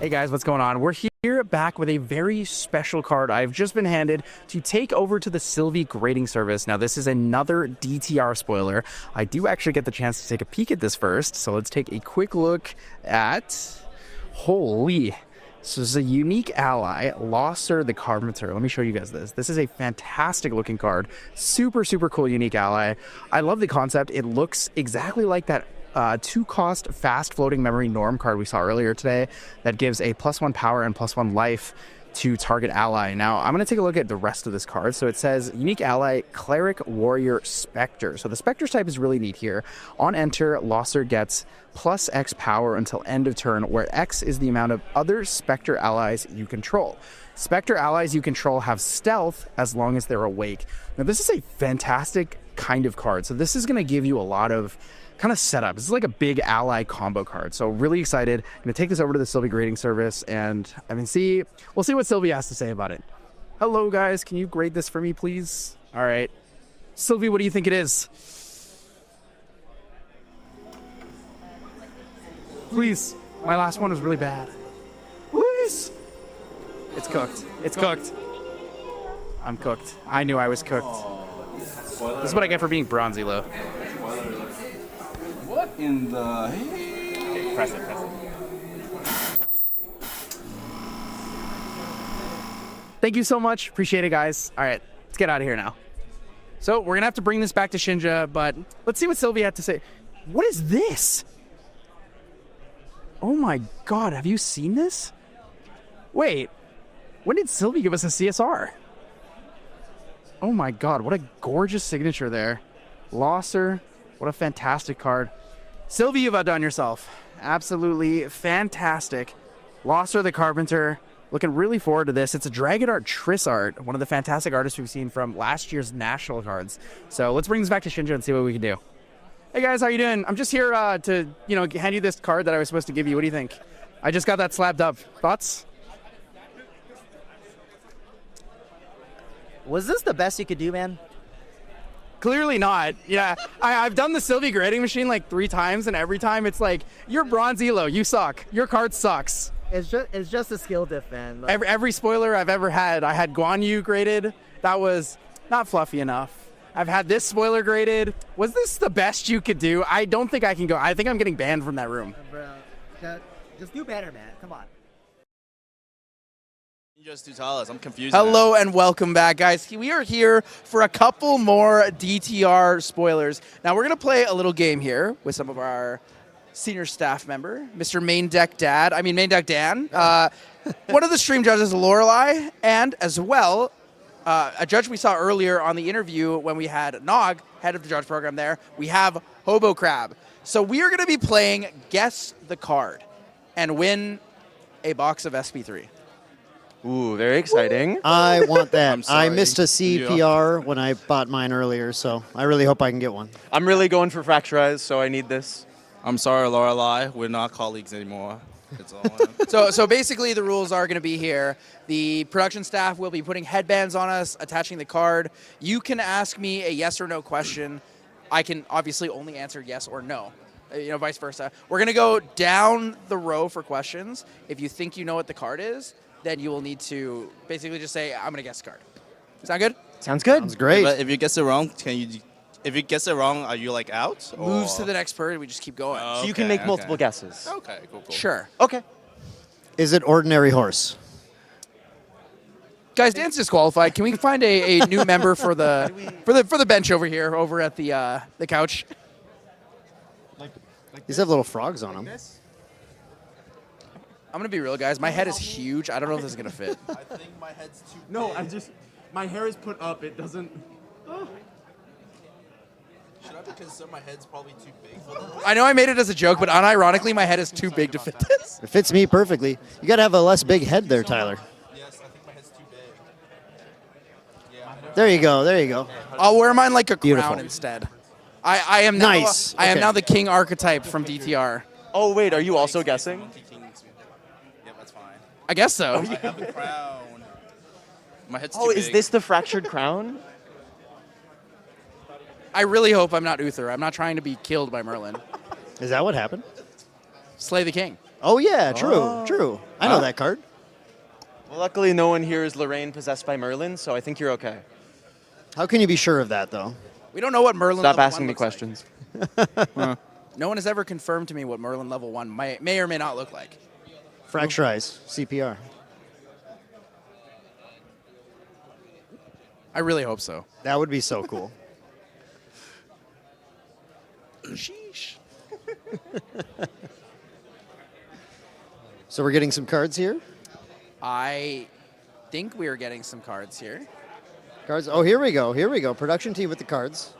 Hey guys, what's going on? We're here back with a very special card I've just been handed to take over to the Sylvie grading service. Now this is another DTR spoiler. I do actually get the chance to take a peek at this first, so let's take a quick look at... Holy... So this is a unique ally, Losser the Carpenter. Let me show you guys this. This is a fantastic looking card. Super, super cool unique ally. I love the concept. It looks exactly like that 2-cost fast floating memory norm card we saw earlier today that gives a +1 power and +1 life to target ally. Now I'm going to take a look at the rest of this card. So it says unique ally, Cleric Warrior Spectre. So the Spectre type is really neat here. On enter, Losser gets +X power until end of turn, where X is the amount of other Spectre allies you control. Spectre allies you control have stealth as long as they're awake. Now this is a fantastic kind of card. So this is going to give you a lot of kind of setup. This is like a big ally combo card. So really excited. I'm going to take this over to the Sylvie grading service and we'll see what Sylvie has to say about it. Hello guys, can you grade this for me please? All right. Sylvie, what do you think it is? Please. My last one was really bad. Please. It's cooked. It's cooked. I'm cooked. I knew I was cooked. This is what I get for being bronzy low. What in the... Okay, press it. Thank you so much. Appreciate it, guys. All right, let's get out of here now. So we're going to have to bring this back to Shinja, but let's see what Sylvie had to say. What is this? Oh my god, have you seen this? Wait, when did Sylvie give us a CSR? Oh my god, what a gorgeous signature there. Losser, what a fantastic card. Sylvie, you've outdone yourself. Absolutely fantastic. Losser the Carpenter, looking really forward to this. It's a Dragon Art Triss art, one of the fantastic artists we've seen from last year's national cards. So let's bring this back to Shinja and see what we can do. Hey guys, how you doing? I'm just here to, hand you this card that I was supposed to give you. What do you think? I just got that slabbed up. Thoughts? Was this the best you could do, man? Clearly not. Yeah, I've done the Sylvie grading machine like 3 times, and every time it's like, you're bronze elo, you suck. Your card sucks. It's just a skill diff, man. Every spoiler I've ever had, I had Guan Yu graded. That was not fluffy enough. I've had this spoiler graded. Was this the best you could do? I don't think I can go. I think I'm getting banned from that room. Bro, just do better, man. Come on. You just do tell us. I'm confused. Hello and welcome back, guys. We are here for a couple more DTR spoilers. Now we're gonna play a little game here with some of our senior staff member, Mr. Main Deck Dan. One of the stream judges, Lorelei, and as well, a judge we saw earlier on the interview when we had Nog, head of the judge program there, we have Hobo Crab. So we are going to be playing Guess the Card and win a box of SP3. Ooh, very exciting. I want that. I missed a CPR when I bought mine earlier, so I really hope I can get one. I'm really going for Fracturized, so I need this. I'm sorry, Lorelei. We're not colleagues anymore. It's all So basically the rules are going to be here. The production staff will be putting headbands on us, attaching the card. You can ask me a yes or no question. I can obviously only answer yes or no. Vice versa. We're going to go down the row for questions. If you think you know what the card is, then you will need to basically just say, I'm going to guess the card. Sound good? Sounds good. Sounds great. But if you guess it wrong, if you guess it wrong, are you like out? Or? Moves to the next person. We just keep going. So you can make multiple guesses. Okay, cool. Sure. Okay. Is it ordinary horse? Guys, Dan's disqualified. Can we find a new member for the bench over here, over at the couch? These have little frogs on them. I'm gonna be real, guys. My head is huge. I don't know if this is gonna fit. I think my head's too big. No, my hair is put up. It doesn't... Should I be concerned my head's probably too big for this? I know I made it as a joke, but unironically, my head is too big to fit this. It fits me perfectly. You got to have a less big head there, Tyler. Yes, I think my head's too big. There you go. There you go. I'll wear mine like a Beautiful. crown instead. I am now, Nice. I am Okay. now the king archetype from DTR. Oh, wait, are you also guessing? Yep, that's fine. I guess so. I have the crown. My head's too Oh, big. is this the fractured crown? I really hope I'm not Uther. I'm not trying to be killed by Merlin. Is that what happened? Slay the king. Oh, yeah, true, true. I know that card. Well, luckily no one here is Lorraine possessed by Merlin, so I think you're okay. How can you be sure of that, though? We don't know what Merlin Stop level asking 1 me looks questions. like. No one has ever confirmed to me what Merlin level 1 may or may not look like. Fracture Eyes, CPR. I really hope so. That would be so cool. Sheesh. So we're getting some cards here? I think we are getting some cards here. Cards. Oh, here we go. Here we go. Production team with the cards.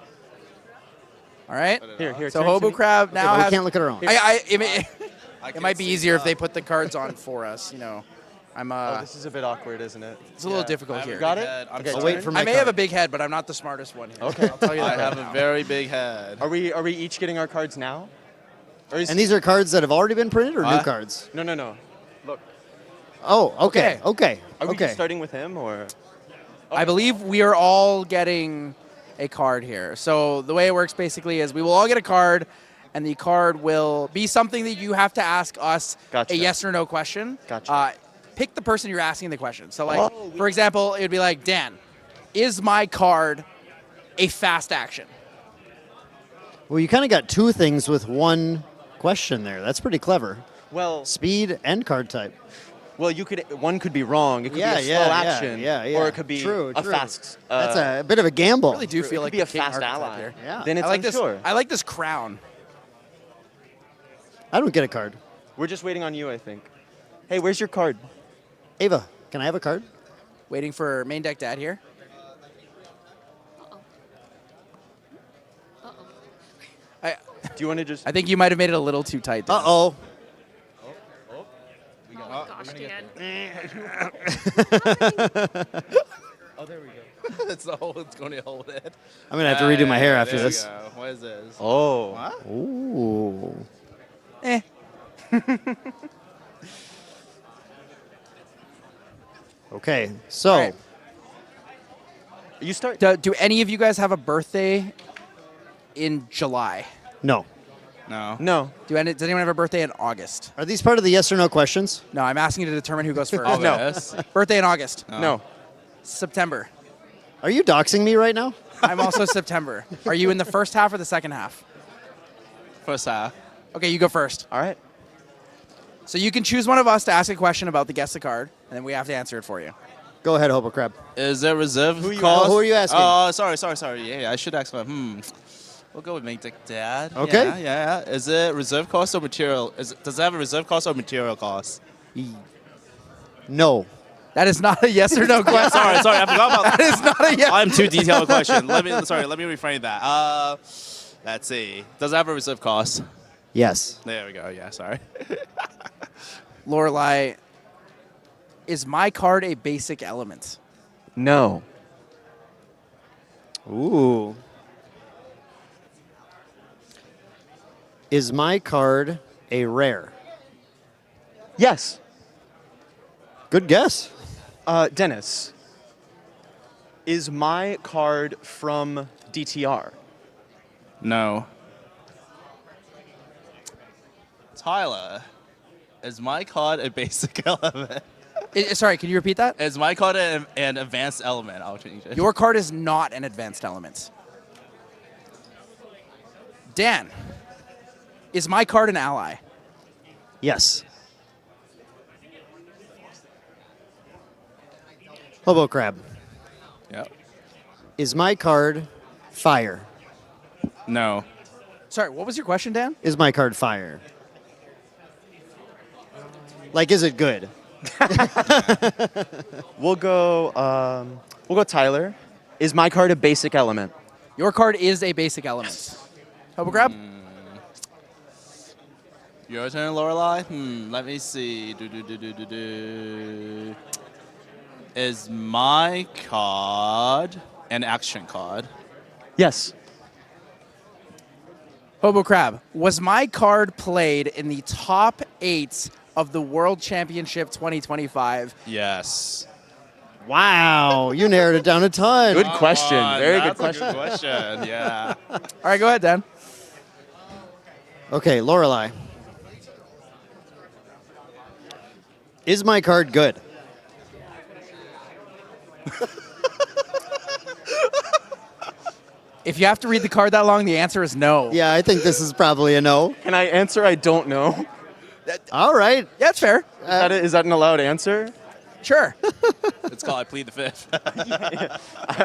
All right. Here. So Hobo Crab Okay, now but we has. can't look at our own. It might be easier if they put the cards on for us. You know, I'm. Oh, this is a bit awkward, isn't it? It's a little difficult here. Got it? Okay, I'll wait for my I may card. have a big head, but I'm not the smartest one here. Okay. I'll tell you that. I have right a now. very big head. Are we each getting our cards now? Or is And these are cards that have already been printed or new cards? No. Look. Oh, okay. Okay. Are we Okay. just starting with him or? I believe we are all getting a card here. So the way it works basically is we will all get a card, and the card will be something that you have to ask us Gotcha. a yes or no question. Gotcha. Pick the person you're asking the question. So, like, for example, it would be like, Dan, is my card a fast action? Well, you kind of got two things with one question there. That's pretty clever. Well, speed and card type. Well, one could be wrong. It could be a slow action, or it could be a fast. That's a bit of a gamble. I really do feel it like could be a the king fast archetype ally. here. Yeah. Then it's I like unsure. this. I like this crown. I don't get a card. We're just waiting on you, I think. Hey, where's your card? Ava, can I have a card? Waiting for main deck dad here. Do you want to just? I think you might have made it a little too tight. Dan. Uh-oh. Oh gosh, Dan. Oh, there we go. It's the hole. It's going to hold it. I'm going to have to redo my hair after there we this. go. What is this? Oh. What? Ooh. Okay, so. All right. You start. Do any of you guys have a birthday in July? No. No. No. Does anyone have a birthday in August? Are these part of the yes or no questions? No, I'm asking you to determine who goes first. August. Birthday in August. No. September. Are you doxing me right now? I'm also September. Are you in the first half or the second half? First half. Okay, you go first. All right. So you can choose one of us to ask a question about the guess the card, and then we have to answer it for you. Go ahead, Hobo Crab. Is there reserve Who cost? are you asking? Oh, sorry. Yeah, I should ask one. We'll go with Make Dad. Okay. Yeah. Is it reserve cost or material? Does it have a reserve cost or material cost? No. That is not a yes or no question. sorry, I forgot about that. That is not a yes. I'm too detailed a question. Let me reframe that. Let's see. Does it have a reserve cost? Yes. There we go. Yeah, sorry. Lorelai, is my card a basic element? No. Ooh. Is my card a rare? Yes. Good guess. Dennis, is my card from DTR? No. Tyler, is my card a basic element? Sorry, can you repeat that? Is my card an advanced element? I'll change it. Your card is not an advanced element. Dan, is my card an ally? Yes. Hobo Crab. Yep. Is my card fire? No. Sorry, what was your question, Dan? Is my card fire? Like, is it good? We'll go Tyler. Is my card a basic element? Your card is a basic element. Hobo Crab? Your turn, Lorelai. Let me see. Is my card an action card? Yes. Hobo Crab, was my card played in the top 8 of the World Championship 2025? Yes. Wow, you narrowed it down a ton. Good question. Very good That's question. a good question. Yeah. All right, go ahead, Dan. Okay, Lorelai. Is my card good? If you have to read the card that long, the answer is no. Yeah, I think this is probably a no. Can I answer I don't know? All right. Yeah, that's fair. Is that an allowed answer? Sure. It's called I plead the fifth.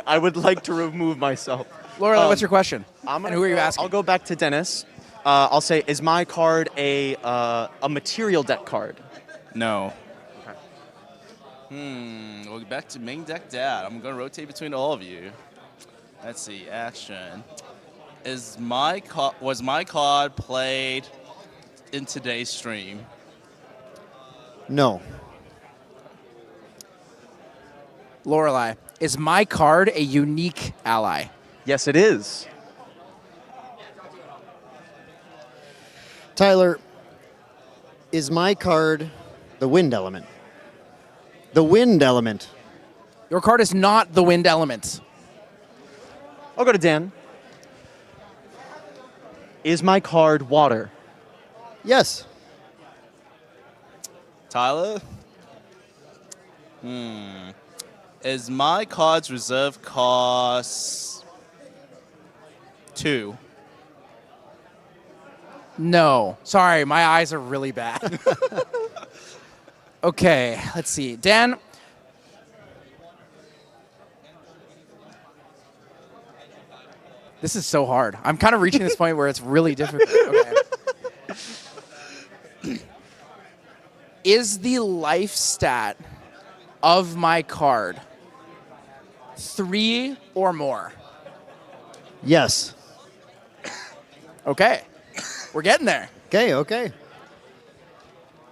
I would like to remove myself. Laura, what's your question? And who are you asking? I'll go back to Dennis. I'll say, is my card a material deck card? No. We'll get back to main deck dad. I'm going to rotate between all of you. Let's see, action. Was my card played in today's stream? No. Lorelai, is my card a unique ally? Yes, it is. Tyler, is my card the wind element? The wind element. Your card is not the wind element. I'll go to Dan. Is my card water? Yes. Tyler? Is my card's reserve cost 2? No. Sorry, my eyes are really bad. Okay, let's see. Dan. This is so hard. I'm kind of reaching this point where it's really difficult. Okay. Is the life stat of my card 3 or more? Yes. Okay. We're getting there. Okay.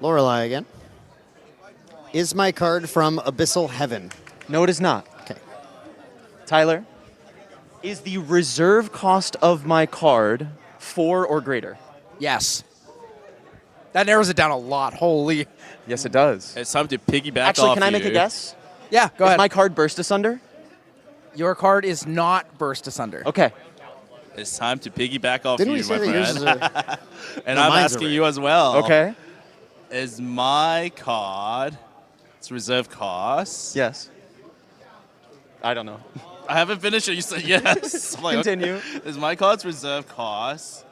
Lorelai again. Is my card from Abyssal Heaven? No, it is not. Okay. Tyler, is the reserve cost of my card 4 or greater? Yes. That narrows it down a lot. Holy. Yes, it does. It's time to piggyback off Actually, can I make a guess? Yeah, go is ahead. my card burst asunder? Your card is not burst asunder. Okay. It's time to piggyback off Didn't you, we say my that yours friend. is And No, I'm mine's asking a you as well. Okay. Is my card its reserve cost? Yes. I don't know. I haven't finished it. You said yes. I'm like, Continue. Okay. Is my card's reserve cost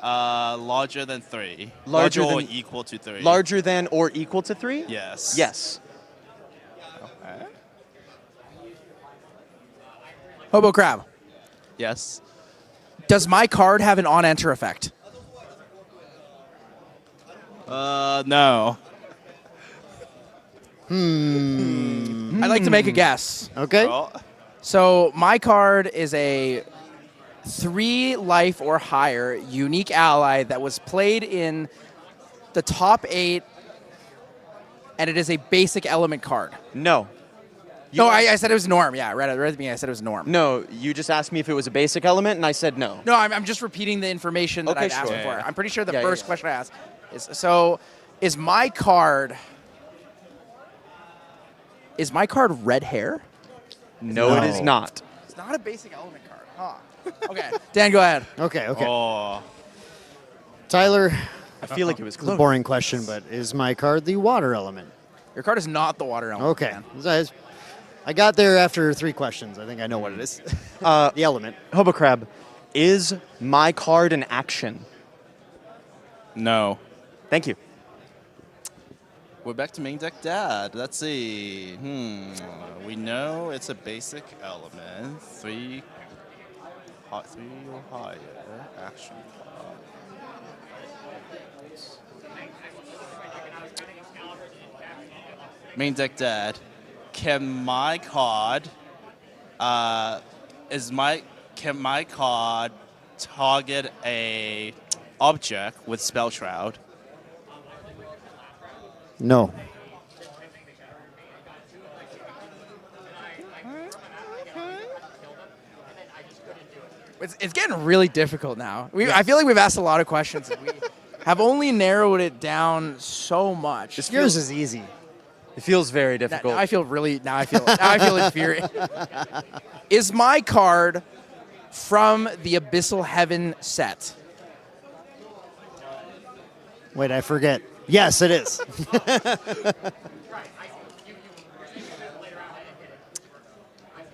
larger than 3? Larger or than- equal to 3? Larger than or equal to 3? Yes. Yes. Okay. Hobo Crab. Yes. Does my card have an on-enter effect? No. I'd like to make a guess. Okay. So my card is a 3 life or higher unique ally that was played in the top 8, and it is a basic element card. No. No, I said it was norm. Yeah, right at the beginning I said it was norm. No, you just asked me if it was a basic element, and I said no. No, I'm just repeating the information that Okay, I've asked sure. before. I'm pretty sure the Yeah, first yeah. question I asked is, so is my card red hair? No, it is not. It's not a basic element card. Huh. Okay. Dan, go ahead. Okay. Oh. Tyler, I feel like it was it's a close. boring question, but is my card the water element? Your card is not the water element. Okay. Dan. I got there after 3 questions. I think I know what it is. The element. Hobo Crab, is my card an action? No. Thank you. We're back to main deck dad. Let's see. We know it's a basic element. 3 or higher action card. Main deck dad. Can my card target a object with spell shroud? No. It's getting really difficult now. I feel like we've asked a lot of questions. And we have only narrowed it down so much. Yours is easy. It feels very difficult. Now I feel infuriated. Is my card from the Abyssal Heaven set? Wait, I forget. Yes, it is.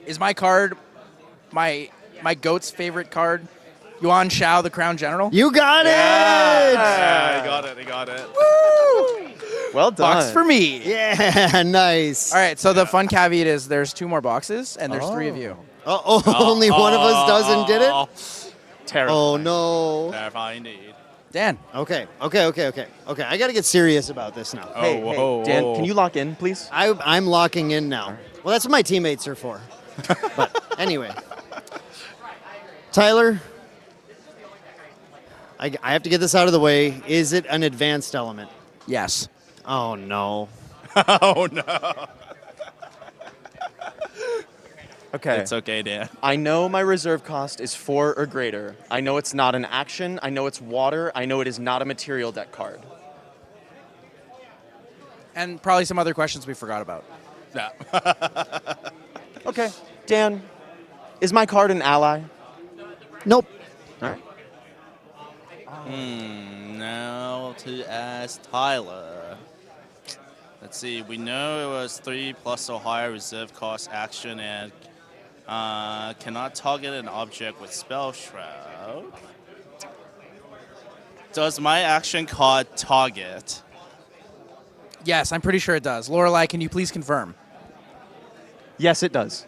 Is my card my goat's favorite card? Yuan Shao, the Crown General? You got it! Yeah, he got it. He got it. Well done. Box for me. Yeah, nice. All right, so the fun caveat is there's 2 more boxes, and there's 3 of you. Only one of us does and did it? Terrible. Oh, no. Terrifying indeed. Dan. Okay, I got to get serious about this now. Hey, Dan, can you lock in, please? I'm locking in now. Well, that's what my teammates are for. But anyway. Tyler, I have to get this out of the way. Is it an advanced element? Yes. Oh, no. Oh, no. Okay. It's okay, Dan. I know my reserve cost is 4 or greater. I know it's not an action. I know it's water. I know it is not a material deck card. And probably some other questions we forgot about. Yeah. Okay. Dan, is my card an ally? Nope. All right. Now to ask Tyler. Let's see. We know it was 3+ or higher reserve cost action and cannot target an object with Spell Shroud. Does my action card target? Yes, I'm pretty sure it does. Lorelai, can you please confirm? Yes, it does.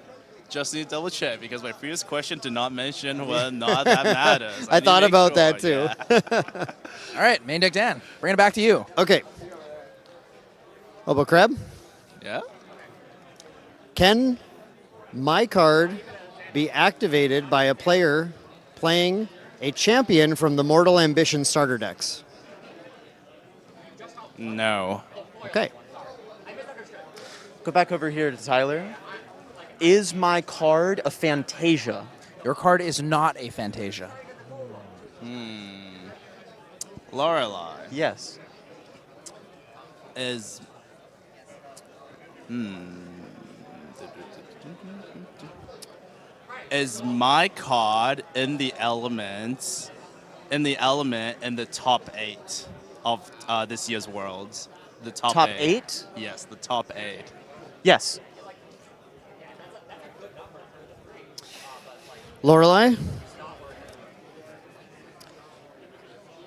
Just need to double check because my previous question did not mention whether or not that matters. I thought about that too. Yeah. All right, main deck Dan. Bring it back to you. Okay. Obo Crab, Yeah? can my card be activated by a player playing a champion from the Mortal Ambition starter decks? No. Okay. Go back over here to Tyler. Is my card a Fantasia? Your card is not a Fantasia. Lorelai. Yes. Is Is my card in the elements in the top 8 of this year's Worlds? The top 8? Yes, the top 8. Yes. Lorelai?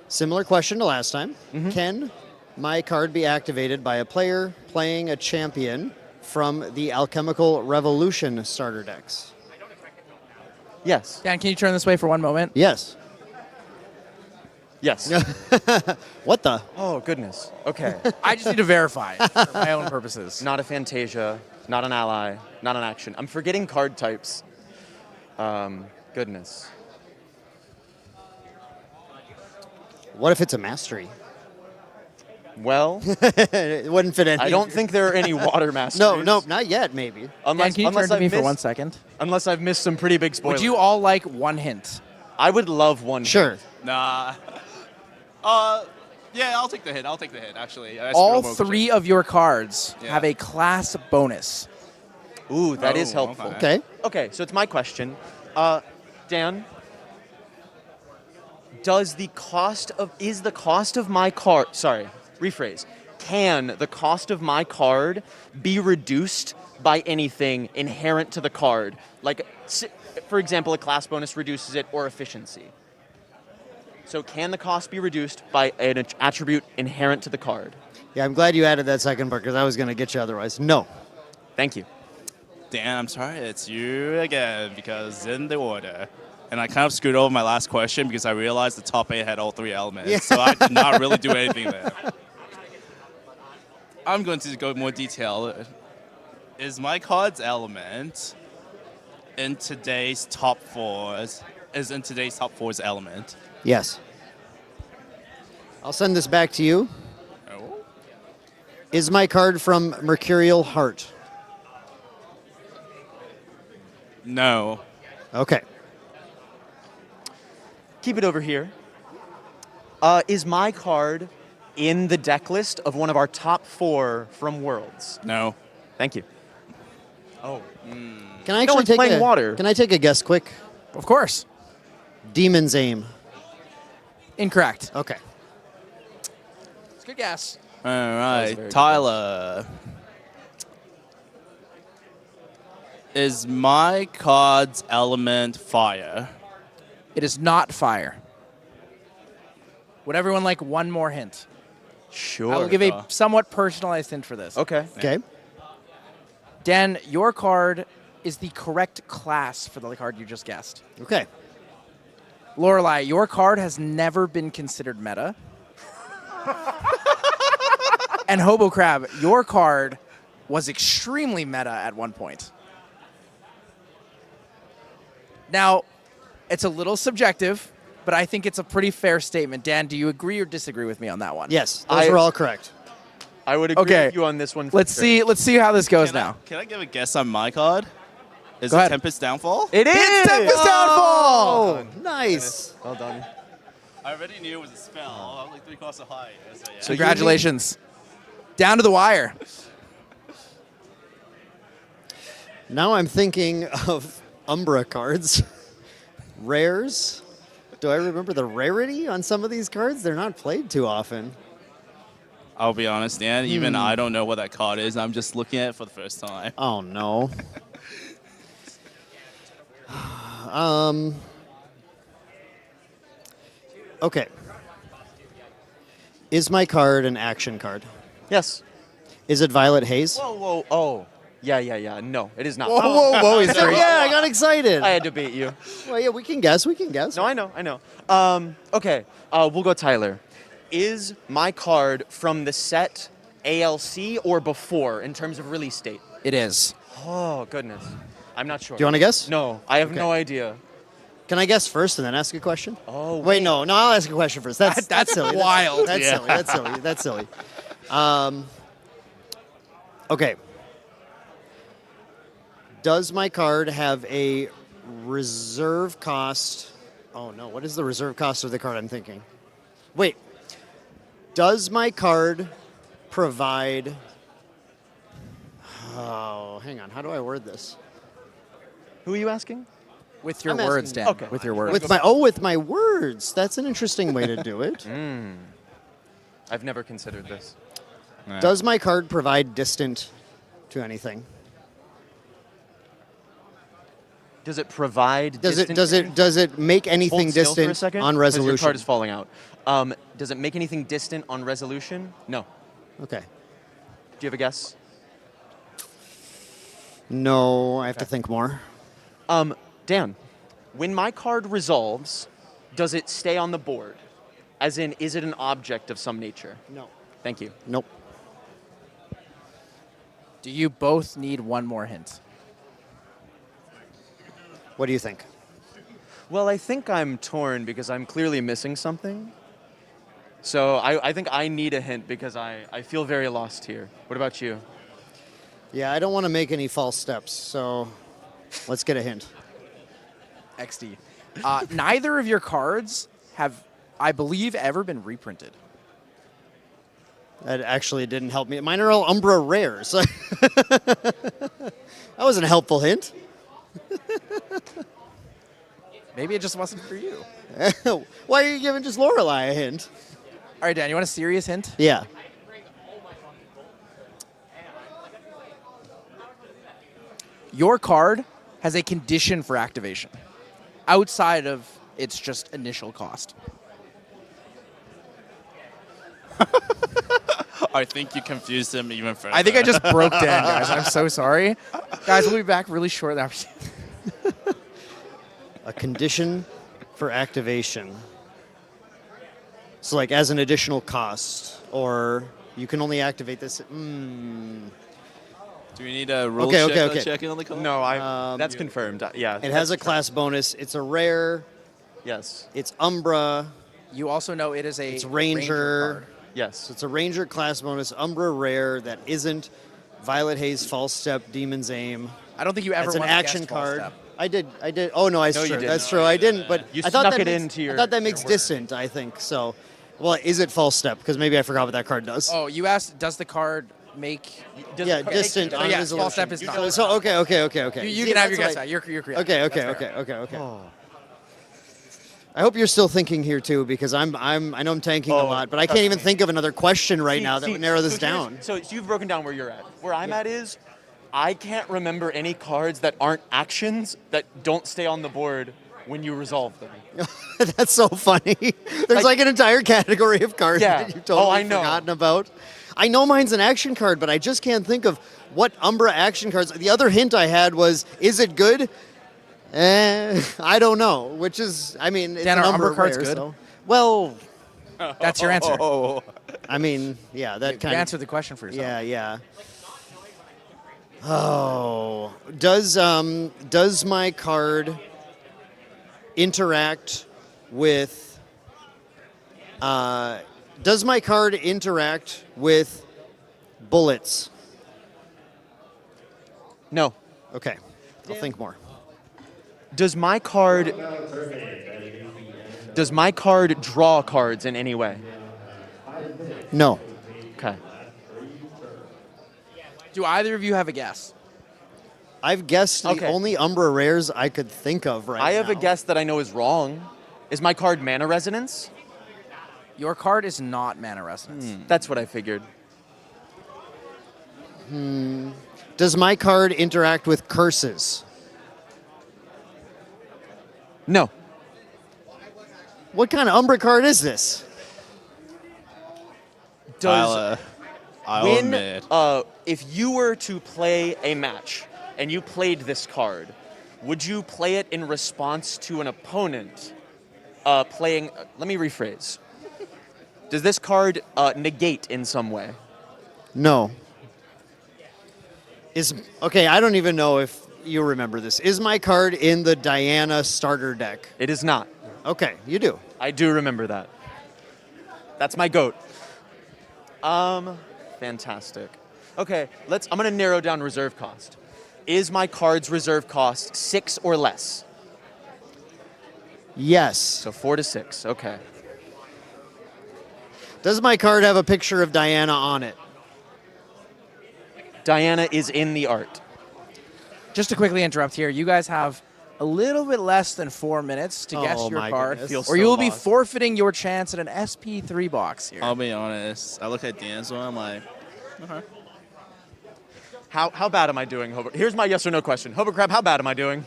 Similar question to last time. Can my card be activated by a player playing a champion from the Alchemical Revolution starter decks? Yes. Dan, can you turn this way for one moment? Yes. Yes. What the? Oh, goodness. Okay. I just need to verify for my own purposes. Not a Fantasia, not an ally, not an action. I'm forgetting card types. Goodness. What if it's a mastery? Well, it wouldn't fit in. I don't think there are any water masters. No, not yet, maybe. Unless, Dan, can you turn to me for missed, 1 second? Unless I've missed some pretty big spoilers. Would you all like one hint? I would love one. Sure. Nah. Yeah, I'll take the hit. Actually, All 3 of your cards Yeah. have a class bonus. Ooh, that is helpful. Okay. Okay, so it's my question. Dan, is the cost of my card, rephrase, can the cost of my card be reduced by anything inherent to the card? Like, for example, a class bonus reduces it or efficiency. So can the cost be reduced by an attribute inherent to the card? Yeah, I'm glad you added that second part because I was going to get you otherwise. No. Thank you. Dan, I'm sorry, it's you again because in the order. And I kind of screwed over my last question because I realized the top 8 had all 3 elements. Yeah. So I did not really do anything there. I'm going to go more detail. Is my card's element in today's top 4's element? Yes. I'll send this back to you. Oh. Is my card from Mercurial Heart? No. Okay. Keep it over here. Is my card in the deck list of one of our top 4 from Worlds? No. Thank you. Oh. Can I actually take playing water. Can I take a guess quick? Of course. Demon's Aim. Incorrect. Okay. It's a good guess. All was a very right, good Tyler. Is my card's element fire? It is not fire. Would everyone like one more hint? Sure. I will give a somewhat personalized hint for this. Okay. Okay. Dan, your card is the correct class for the card you just guessed. Okay. Lorelei, your card has never been considered meta. And Hobo Crab, your card was extremely meta at one point. Now, it's a little subjective, but I think it's a pretty fair statement. Dan, do you agree or disagree with me on that one? Yes, those are all correct. I would agree with you on this one. Let's see how this goes now. Can I give a guess on my card? Is Go it ahead. Tempest Downfall? It is! It's Tempest Downfall! Oh, nice. Well done. I already knew it was a spell. I was like 3 costs so high. So, yeah. Congratulations. Down to the wire. Now I'm thinking of Umbra cards. Rares. Do I remember the rarity on some of these cards? They're not played too often. I'll be honest, Dan. Even I don't know what that card is. I'm just looking at it for the first time. Oh, no. Okay. Is my card an action card? Yes. Is it Violet Haze? Whoa, whoa, oh. Yeah. No, it is not. Whoa, whoa, he's yeah, I got excited. I had to beat you. Well, yeah, we can guess. No, I know. Okay, we'll go Tyler. Is my card from the set ALC or before in terms of release date? It is. Oh, goodness. I'm not sure. Do you want to guess? No, I have no idea. Can I guess first and then ask a question? Oh, wait, no, I'll ask a question first. That's silly. wild. That's silly. Okay. Does my card have a reserve cost? Oh, no. What is the reserve cost of the card I'm thinking? Wait. Does my card provide... Oh, hang on. How do I word this? Who are you asking? With your I'm words, asking- Dan. Okay. With your words. With my words. That's an interesting way to do it. I've never considered this. Does my card provide distant to anything? Does it provide Does distant- it make anything Hold still for a distant second, on 'cause resolution? Your card is falling out. Does it make anything distant on resolution? No. Okay. Do you have a guess? No, I have to think more. Dan, when my card resolves, does it stay on the board? As in, is it an object of some nature? No. Thank you. Nope. Do you both need one more hint? What do you think? Well, I think I'm torn because I'm clearly missing something. So I think I need a hint because I feel very lost here. What about you? Yeah, I don't want to make any false steps, so let's get a hint. XD. Neither of your cards have, I believe, ever been reprinted. That actually didn't help me. Mine are all Umbra rares. That wasn't a helpful hint. Maybe it just wasn't for you. Why are you giving just Lorelei a hint? All right, Dan, you want a serious hint? Yeah. Your card has a condition for activation outside of its just initial cost. I think you confused him even further. I think I just broke Dan, guys. I'm so sorry. Guys, we'll be back really short after. A condition for activation. So like as an additional cost, or you can only activate this. Do we need a rule check in on the card? No, that's confirmed. Yeah. It has a class bonus. It's a rare. Yes. It's Umbra. You also know it is a It's Ranger. card. Yes. So it's a Ranger class bonus, Umbra rare that isn't Violet Haze, False Step, Demon's Aim. I don't think you ever It's an once action guessed False card. Step. I did. Oh no, No, you true. didn't. That's true. I didn't, but You I thought snuck that it makes, into your- I thought that makes your word. distant. I think so. Well, is it False Step? Because maybe I forgot what that card does. Oh, you asked, does the card make... Yeah, distant Oh, on yes, resolution. False Step is not. So okay. You See, can have your that's guess what back. You're correct. Okay. That's fair. Okay. I hope you're still thinking here too, because I know I'm tanking a lot, but I can't even think of another question right now that would narrow this down. So you've broken down where you're at. Where I'm at is, I can't remember any cards that aren't actions that don't stay on the board when you resolve them. That's so funny. There's like an entire category of cards that you've totally forgotten about. I know mine's an action card, but I just can't think of what Umbra action cards. The other hint I had was, is it good? I don't know, which is, I mean, it's Dan, an are Umbra Umbra cards rare, good? so. Well, That's your answer. I mean, yeah, that You kind of answered the question for yourself. Yeah. Oh, does my card interact with? Does my card interact with bullets? No. Okay, I'll think more. Does my card draw cards in any way? No. Okay. Do either of you have a guess? I've guessed the Okay. only Umbra rares I could think of right now. I have a guess that I know is wrong. Is my card Mana Resonance? Your card is not Mana Resonance. That's what I figured. Does my card interact with curses? No. What kind of Umbra card is this? Does I'll when admit. if you were to play a match and you played this card, would you play it in response to an opponent playing? Let me rephrase. Does this card negate in some way? No. Okay, I don't even know if you remember this. Is my card in the Diana starter deck? It is not. Okay, you do. I do remember that. That's my goat. Fantastic. Okay, I'm gonna narrow down reserve cost. Is my card's reserve cost 6 or less? Yes. So 4 to 6, okay. Does my card have a picture of Diana on it? Diana is in the art. Just to quickly interrupt here, you guys have a little bit less than 4 minutes to guess your my card, goodness. or you will be forfeiting your chance at an SP3 box here. I'll be honest. I look at Dan's one, I'm like, okay. How bad am I doing, Hobart? Here's my yes or no question. Hobart Crab, how bad am I doing?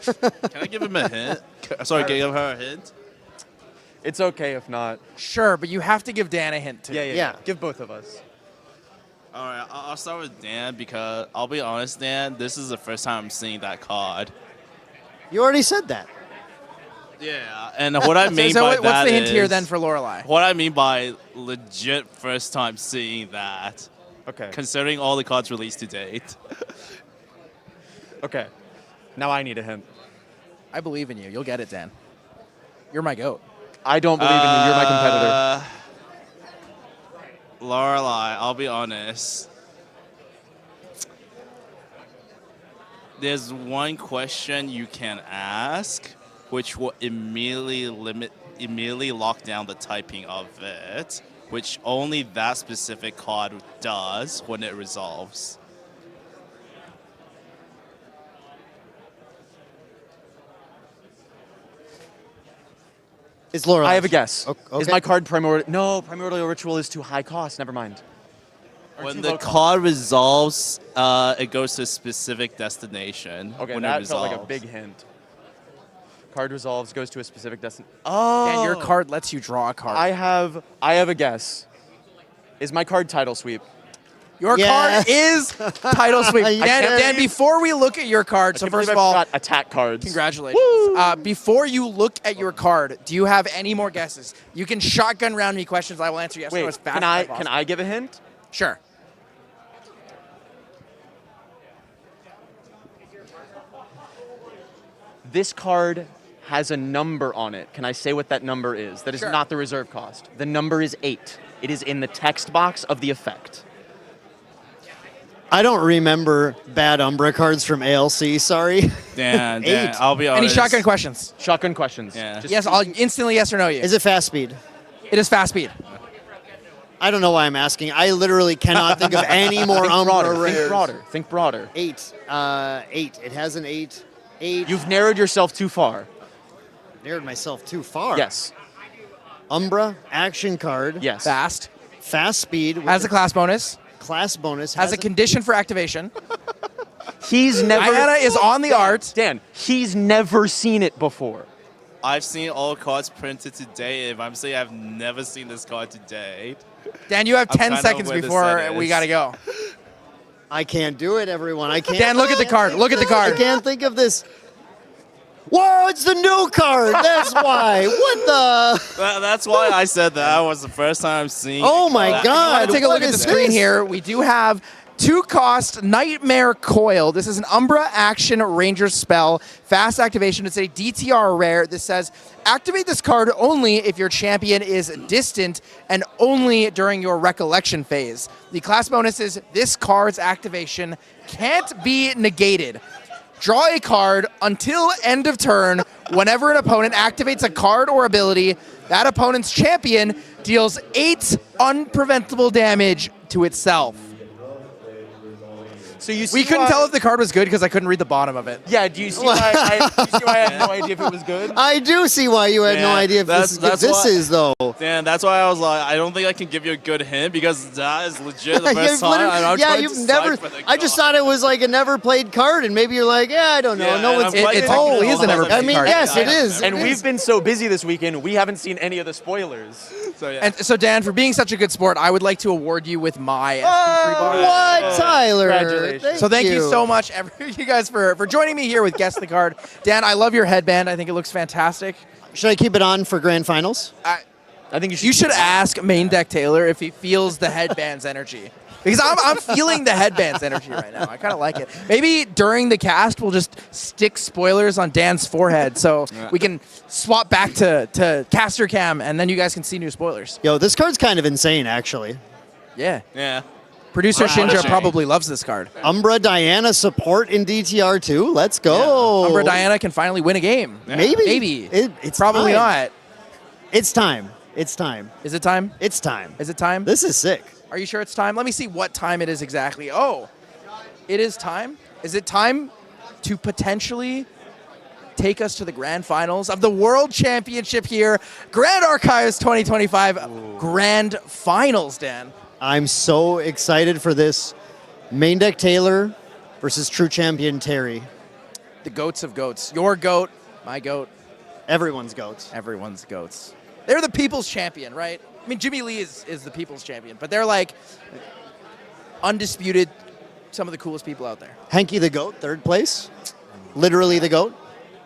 Can I give him a hint? Sorry, give her a hint? It's okay if not. Sure, but you have to give Dan a hint too. Yeah. Give both of us. All right, I'll start with Dan because I'll be honest, Dan, this is the first time I'm seeing that card. You already said that. Yeah, and what I mean by that what's the hint here is- then for Lorelai? What I mean by legit first time seeing that. Okay. Considering all the cards released to date. Okay. Now I need a hint. I believe in you. You'll get it, Dan. You're my goat. I don't believe in you. You're my competitor. Lorelai, I'll be honest. There's one question you can ask, which will immediately lock down the typing of it, which only that specific card does when it resolves. Is Lorelai? I have a guess. Okay. Is my card Primordial? No, Primordial Ritual is too high cost. Never mind. Or When too the low cost. card resolves, it goes to a specific destination. Okay, when that it felt resolves. like a big hint. Card resolves, goes to a specific destination. Oh! Dan, your card lets you draw a card. I have a guess. Is my card Title Sweep? Your card is Title Sweep. Dan, before we look at your card, so first of all, attack cards. Congratulations. Before you look at your card, do you have any more guesses? You can shotgun round me questions. I will answer yes or no Wait, as fast can as I possible. give a hint? Sure. This card has a number on it. Can I say what that number is? That is Sure. not the reserve cost. The number is 8. It is in the text box of the effect. I don't remember bad Umbra cards from ALC, sorry. Dan, 8. I'll be honest. Any shotgun questions? Shotgun questions. Yeah. Yes, I'll instantly yes or no you. Is it fast speed? It is fast speed. I don't know why I'm asking. I literally cannot think of any more Think Umbra broader. rares. Think broader. Think broader. 8. 8. It has an 8. 8. You've narrowed yourself too far. narrowed myself too far. Yes. Umbra action card. Yes. Fast speed. Has a class bonus. Class bonus. Has a condition for activation. He's never. Diana is on the art. Dan, he's never seen it before. I've seen all cards printed today. If I'm saying I've never seen this card today. Dan, you have I'm 10 kind of seconds where the before set we is. got to go. I can't do it, everyone. I can't. Dan, look at the card. Look at the card. I can't think of this. Whoa, it's the new card. That's why. What the? That's why I said that was the first time seeing. Oh my God. Take a what look at the is screen this? here. We do have 2-cost Nightmare Coil. This is an Umbra action ranger spell. Fast activation. It's a DTR rare. This says activate this card only if your champion is distant and only during your recollection phase. The class bonus is this card's activation can't be negated. Draw a card until end of turn. Whenever an opponent activates a card or ability, that opponent's champion deals 8 unpreventable damage to itself. So you see we couldn't why- tell if the card was good because I couldn't read the bottom of it. Yeah, do you see why I had no idea if it was good? I do see why you had no Yeah, idea if this why- is, though. Dan, that's why I was like, I don't think I can give you a good hint because that is legit the first You've time. literally- and I'm yeah, trying to you've decide never. for the I just thought it was like a never played card, and maybe you're like, yeah, I don't know. Yeah, no, and it's I'm playing it technically is a never I played mean, card. yes, it is. And It we've is. been so busy this weekend, we haven't seen any of the spoilers. So, yeah. And so, Dan, for being such a good sport, I would like to award you with my SP3 bar. What, Tyler? Congratulations. So thank you so much, you guys, for joining me here with Guess the Card. Dan, I love your headband. I think it looks fantastic. Should I keep it on for grand finals? I think You should ask Main Deck Taylor if he feels the headband's energy. Because I'm feeling the headband's energy right now. I kind of like it. Maybe during the cast, we'll just stick spoilers on Dan's forehead so we can swap back to caster cam, and then you guys can see new spoilers. Yo, this card's kind of insane, actually. Yeah. Yeah. Producer Wow. Shinja probably loves this card. Umbra Diana support in DTR too. Let's go. Umbra Diana can finally win a game. Maybe. Maybe. It's Probably time. not. It's time. It's time. Is it time? It's time. Is it time? This is sick. Are you sure it's time? Let me see what time it is exactly. Oh, it is time. Is it time to potentially take us to the grand finals of the World Championship here? Grand Archives 2025 Grand Finals, Dan. I'm so excited for this. Main Deck Taylor versus True Champion Terry. The goats of goats. Your goat, my goat. Everyone's goats. Everyone's goats. They're the people's champion, right? I mean, Jimmy Lee is the people's champion, but they're like undisputed, some of the coolest people out there. Hanky the GOAT, third place. Literally the GOAT.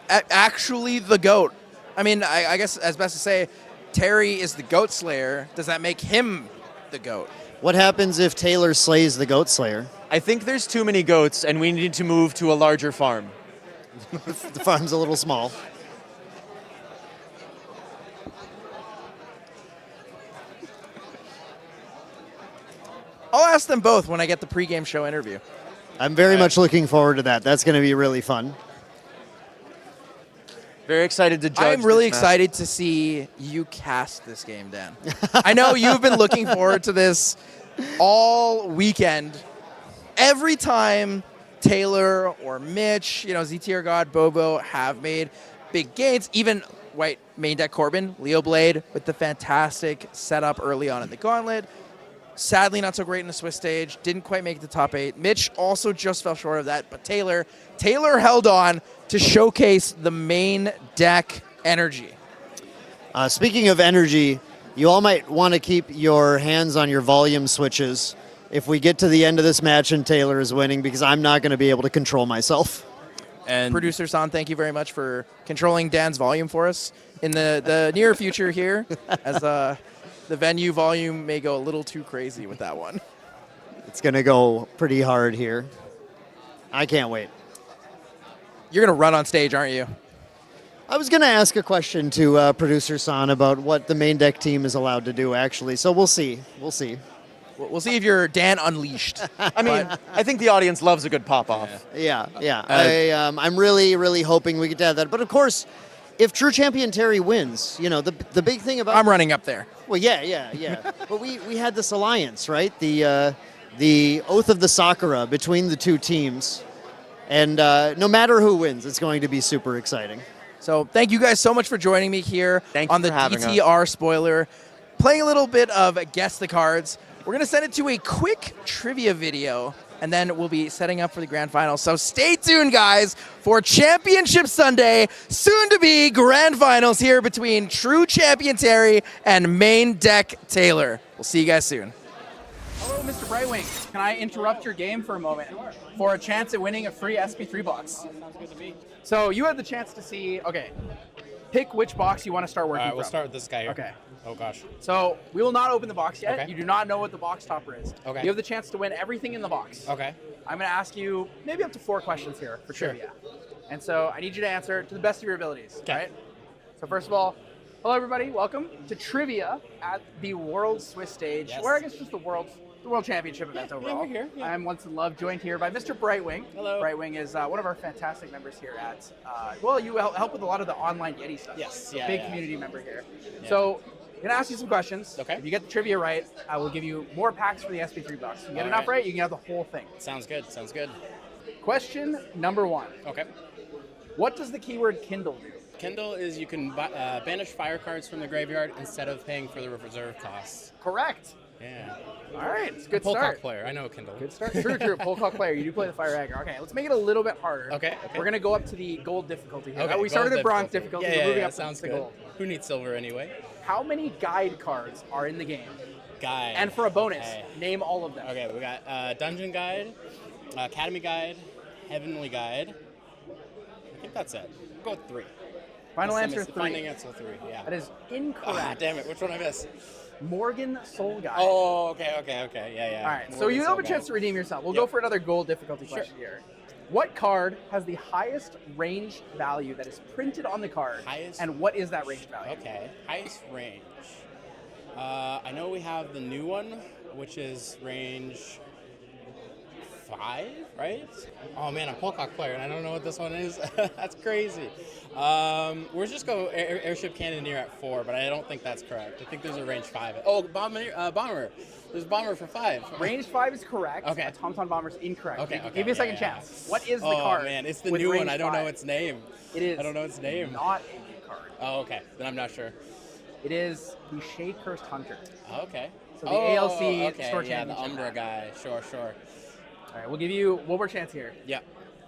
Actually, the GOAT. I mean, I guess as best to say, Terry is the GOAT Slayer. Does that make him the GOAT? What happens if Taylor slays the GOAT Slayer? I think there's too many goats, and we need to move to a larger farm. The farm's a little small. I'll ask them both when I get the pregame show interview. I'm very much looking forward to that. That's going to be really fun. Very excited to judge. I'm really this match. excited to see you cast this game, Dan. I know you've been looking forward to this all weekend. Every time Taylor or Mitch, ZTR God, Bobo have made big gains, even White Main Deck Corbin, Leo Blade with the fantastic setup early on in the gauntlet. Sadly, not so great in the Swiss stage. Didn't quite make the top 8. Mitch also just fell short of that, but Taylor held on to showcase the main deck energy. Speaking of energy, you all might want to keep your hands on your volume switches if we get to the end of this match and Taylor is winning, because I'm not going to be able to control myself. And Producer San, thank you very much for controlling Dan's volume for us in the near future here, as the venue volume may go a little too crazy with that one. It's going to go pretty hard here. I can't wait. You're going to run on stage, aren't you? I was going to ask a question to Producer San about what the main deck team is allowed to do, actually. So we'll see. We'll see. We'll see if you're Dan Unleashed. I mean, I think the audience loves a good pop-off. Yeah. I'm really, really hoping we get to have that. But of course, if True Champion Terry wins, the big thing about... I'm running up there. Well, yeah. But we had this alliance, right? The Oath of the Sakura between the two teams. And no matter who wins, it's going to be super exciting. So thank you guys so much for joining me here on the for having us. DTR spoiler. Playing a little bit of Guess the Cards. We're going to send it to a quick trivia video, and then we'll be setting up for the grand final. So stay tuned, guys, for Championship Sunday, soon to be grand finals here between True Champion Terry and Main Deck Taylor. We'll see you guys soon. Hello, Mr. Brightwing. Can I interrupt your game for a moment for a chance at winning a free SP3 box? Sounds good to me. So you had the chance to see, okay, pick which box you want to start working from. We'll start with this guy here. Okay. Oh, gosh. So we will not open the box yet. Okay. You do not know what the box topper is. Okay. You have the chance to win everything in the box. Okay. I'm going to ask you maybe up to 4 questions here for Sure. trivia. And so I need you to answer to the best of your abilities, right? So first of all, hello everybody, welcome to trivia at the World Swiss stage, Yes. or I guess just the World Championship event overall. we're here, yeah. I'm Once in Love, joined here by Mr. Brightwing. Hello. Brightwing is one of our fantastic members here at, well, you help with a lot of the online Yeti stuff. Yes, So yeah, big yeah. community member here. Yeah. So I'm going to ask you some questions. Okay. If you get the trivia right, I will give you more packs for the SP3 box. If you get All enough right. right, you can have the whole thing. Sounds good. Sounds good. Question number 1. Okay. What does the keyword Kindle do? Kindle is you can banish fire cards from the graveyard instead of paying for the reserve costs. Correct. Yeah. All right, it's a good Polcock start. player. I know Kindle. Good start. True. Polcock player. You do play the Fire Agger. Okay, let's make it a little bit harder. Okay. We're going to go up to the gold difficulty here. Okay, we started gold at bronze difficulty. Yeah, We're moving yeah, up sounds to good. gold. Who needs silver anyway? How many guide cards are in the game? Guide. And for a bonus, Okay. name all of them. Okay, we got Dungeon Guide, Academy Guide, Heavenly Guide. I think that's it. Go with 3. Final answer, 3. Final answer 3, yeah. That is incorrect. Ah, damn it, which one I missed? Morgan Soul Guide. Oh, okay, yeah. All right, so Morgan you have Soul a chance Guide. to redeem yourself. We'll Yep. go for another gold difficulty Sure. question here. What card has the highest range value that is printed on the card? Highest- And what is that range value? Okay, highest range. I know we have the new one, which is range 5, right? Oh man, I'm Polcock player and I don't know what this one is. That's crazy. We're just go Airship Cannoneer at 4, but I don't think that's correct. I think there's a range 5. Oh, Bomber. There's Bomber for 5. Range 5 is correct. Okay. Tauntaun Bomber is incorrect. Okay, Give you a second yeah. chance. What is the Oh card? man, it's the with new one. range I don't know 5? its name. It is. I don't know its name. Not a new card. Oh, okay. Then I'm not sure. It is the Shade Cursed Hunter. Okay. So the Oh, ALC okay, Store yeah, the Championship Umbra pack. guy. Sure. All right, we'll give you one more chance here. Yeah.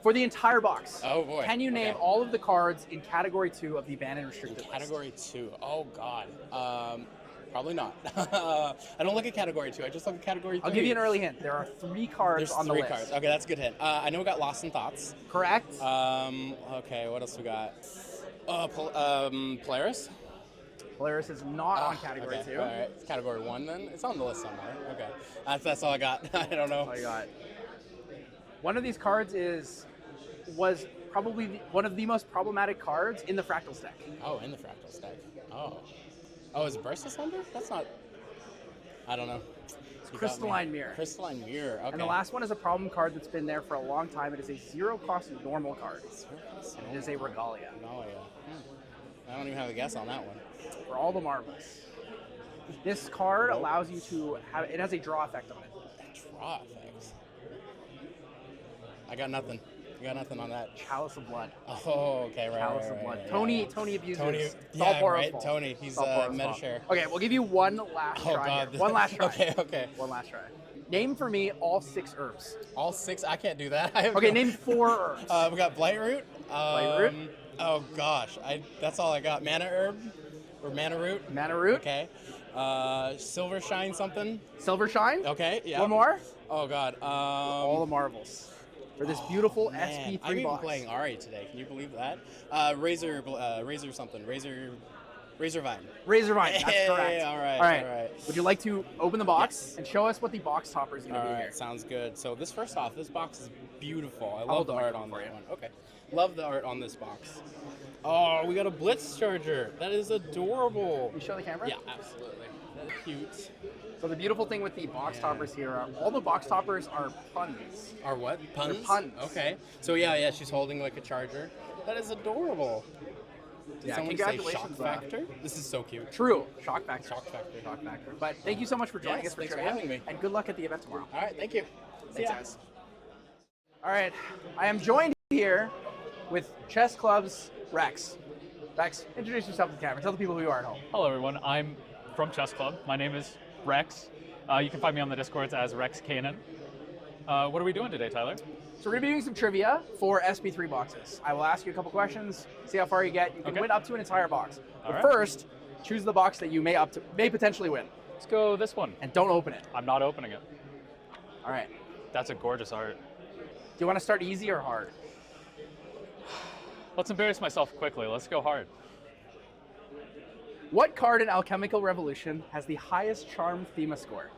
For the entire box, Oh boy. can you name Okay. all of the cards in Category 2 of the banned and restricted list? Category 2. Oh God. Probably not. I don't look at Category 2. I just look at Category 3. I'll give you an early hint. There are 3 cards There's on the 3 list. cards. Okay, that's a good hint. I know we got Lost in Thoughts. Correct. Okay, what else we got? Polaris. Polaris is not on Category 2. All right, it's Category 1 then. It's on the list somewhere. Okay, that's all I got. I don't know. All you got. One of these cards was probably one of the most problematic cards in the Fractals deck. Oh, in the Fractal stack. Oh, is it Burst Asunder? That's not. I don't know. It's Crystalline Mirror. Crystalline Mirror. Okay. And the last one is a problem card that's been there for a long time. It is a 0-cost normal card. And it is a Regalia. I don't even have a guess on that one. For all the marbles. This card allows you to have, it has a draw effect on it. Draw effects. I got nothing. On that. Chalice of Blood. Oh, okay, right. Chalice of Blood. Tony abuses. Tony, It's all Poro's right. fault. Tony, he's It's all Poro's fault. Metashare. Okay, we'll give you one last Oh, try. God. Here. One last try. Okay. One last try. Name for me all 6 herbs. All 6? I can't do that. Okay, name 4 herbs. We got Blightroot. Blightroot. Oh gosh, that's all I got. Mana Herb or Mana Root. Mana Root. Okay. Silver Shine something. Silver Shine. Okay. Yeah. One more. Oh God. All the marbles. For this beautiful SP3 I'm even box. playing Ari today. Can you believe that? Razor something. Razor Vine. Razor Vine, that's correct. All right. All right. Would you like to open the box and show us what the box topper is going to be All right, here? sounds good. So this first off, this box is beautiful. I I'll love the open it art on that one. Okay. Love the art on this box. Oh, we got a Blitz Charger. That is adorable. Can you show the camera? Yeah, absolutely. That's cute. So the beautiful thing with the box toppers here are all the box toppers are puns. Are what? Puns? They're puns. Okay. So yeah, she's holding like a charger. That is adorable. Did Yeah, someone congratulations, say Shock Factor? This is so cute. True. Shock Factor. Shock Factor. Shock Factor. But thank you so much for joining Yes, us for thanks for trivia. having me. And good luck at the event tomorrow. All right, thank you. Thanks, guys. All right, I am joined here with Chess Club's Rex. Rex, introduce yourself to the camera. Tell the people who you are at home. Hello, everyone. I'm from Chess Club. My name is Rex. You can find me on the Discords as Rex Kanan. What are we doing today, Tyler? So we're going to be doing some trivia for SP3 boxes. I will ask you a couple questions, see how far you get. You can win up to an entire box. But first, choose the box that you may potentially win. Let's go this one. And don't open it. I'm not opening it. All right. That's a gorgeous art. Do you want to start easy or hard? Let's embarrass myself quickly. Let's go hard. What card in Alchemical Revolution has the highest Charm Thema score?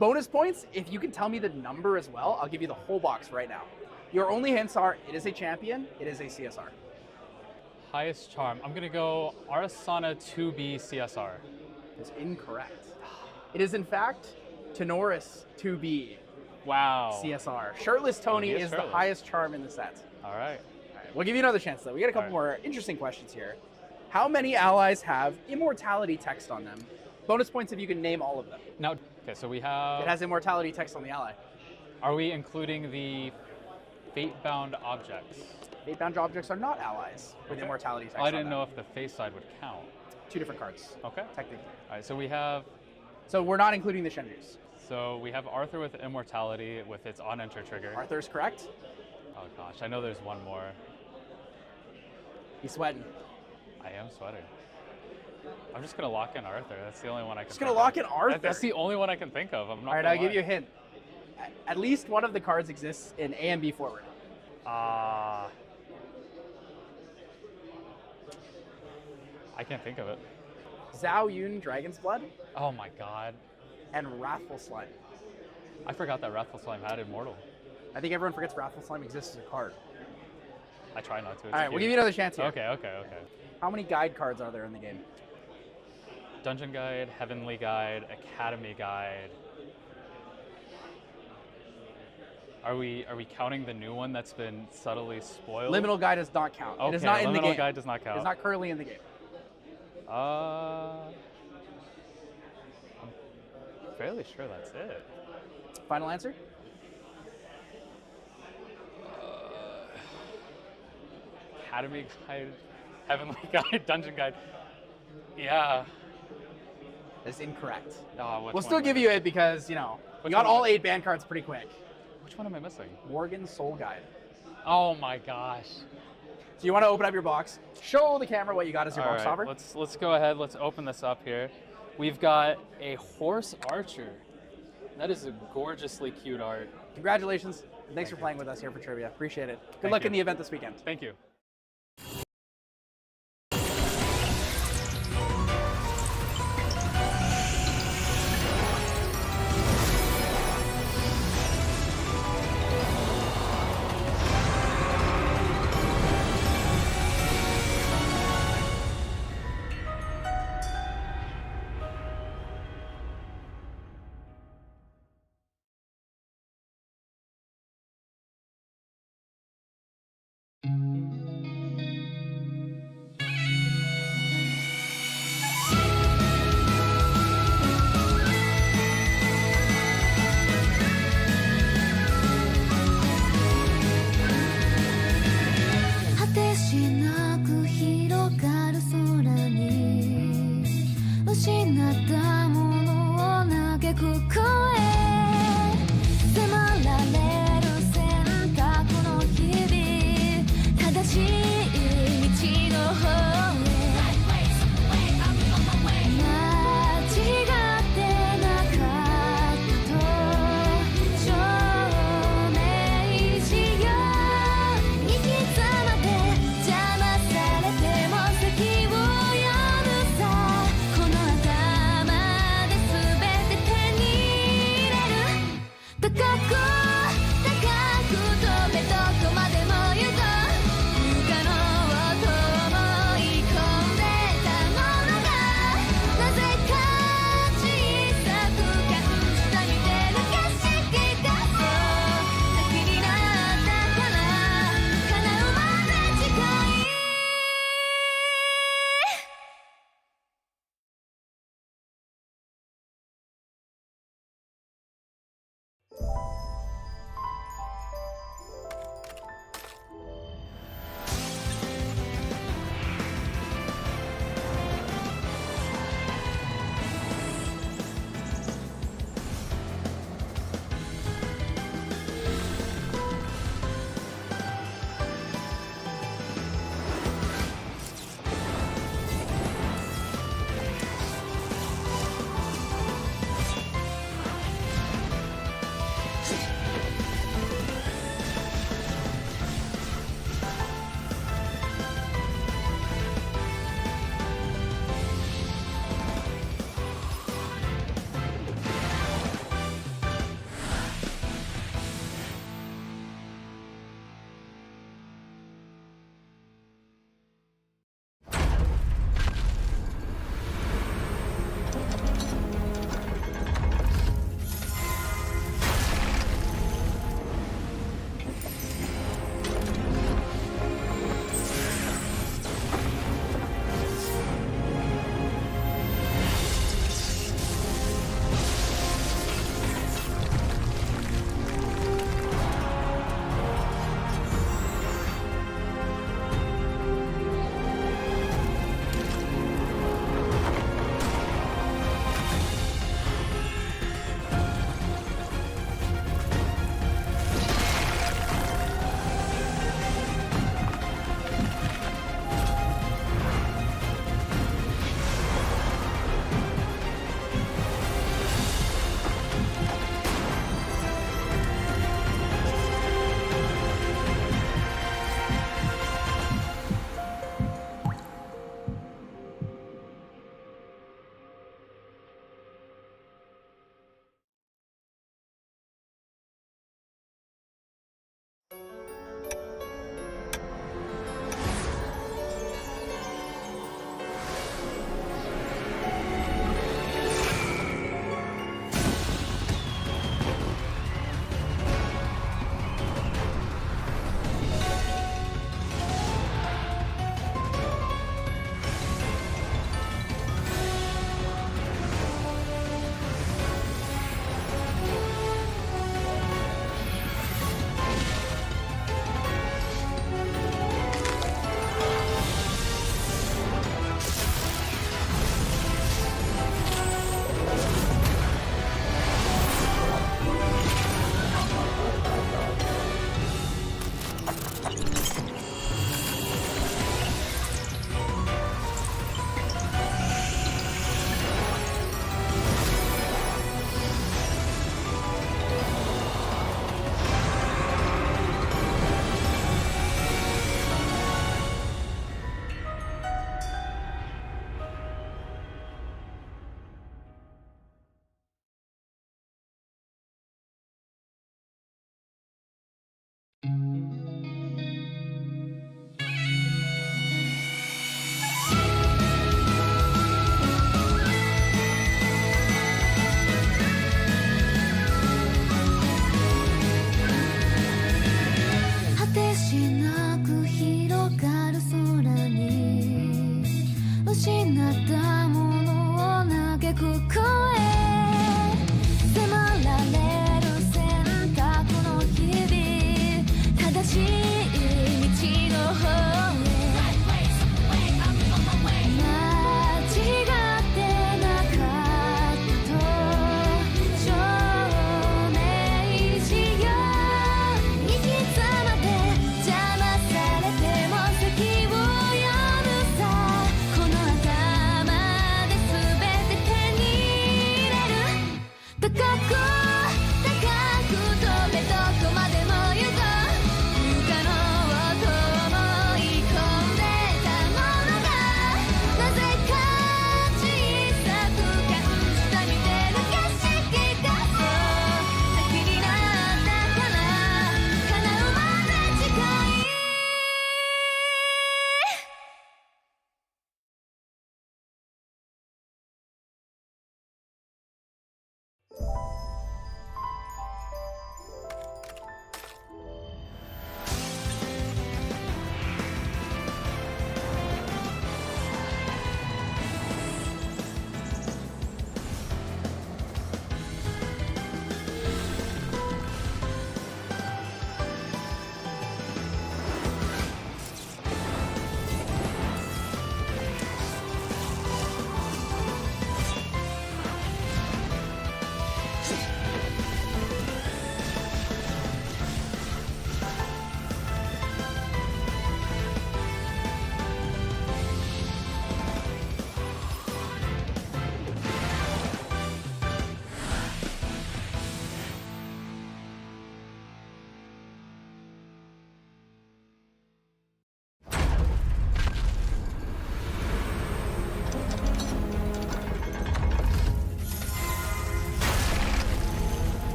Bonus points, if you can tell me the number as well, I'll give you the whole box right now. Your only hints are, it is a champion, it is a CSR. Highest charm. I'm going to go Arasana 2B CSR. It's incorrect. It is, in fact, Tenoris 2B. Wow. CSR. Shirtless Tony He is is the shirtless. highest charm in the set. All right. We'll give you another chance, though. We got a couple more interesting questions here. How many allies have immortality text on them? Bonus points if you can name all of them. Now, okay, so we have... It has immortality text on the ally. Are we including the fate-bound objects? Fate-bound objects are not allies with immortality text I didn't on know them. if the face side would count. Two different cards. Okay. Technically. All right, so we have... So we're not including the Shenjus. So we have Arthur with immortality with its on-enter trigger. Arthur's correct. Oh gosh, I know there's one more. He's sweating. I am sweating. I'm just gonna lock in Arthur. That's the only one I can. Just gonna lock in Arthur? That's the only one I can think of. I'm not. All right, gonna I'll give lie. you a hint. At least one of the cards exists in A and B forward. I can't think of it. Zhao Yun, Dragon's Blood. Oh my god. And Wrathful Slime. I forgot that Wrathful Slime had Immortal. I think everyone forgets Wrathful Slime exists as a card. I try not to. All right, we'll give you another chance here. Okay. How many guide cards are there in the game? Dungeon Guide, Heavenly Guide, Academy Guide. Are we counting the new one that's been subtly spoiled? Liminal Guide does not count. Okay, It is not in the game. Liminal Guide does not count. It's not currently in the game. I'm fairly sure that's it. Final answer? Academy Guide, Heavenly Guide, Dungeon Guide. Yeah. That's incorrect. Oh, which We'll still one give am I- you it because, you know, Which you got one am all I- 8 band cards pretty quick. Which one am I missing? Morgan's Soul Guide. Oh my gosh. So you want to open up your box, show the camera what you got as your All box right, topper. let's go ahead. Let's open this up here. We've got a horse archer. That is a gorgeously cute art. Congratulations. Thanks for playing with us here for trivia. Appreciate it. Good Thank luck you. in the event this weekend. Thank you.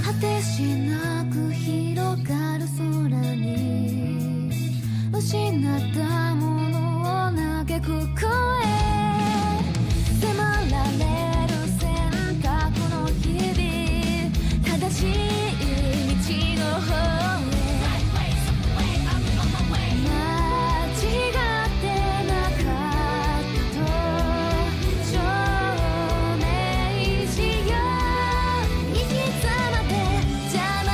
果てしなく広がる空に失ったものを嘆く声迫られる選択の日々正しい道の方へ間違ってなかったと証明しよう行き詰まって邪魔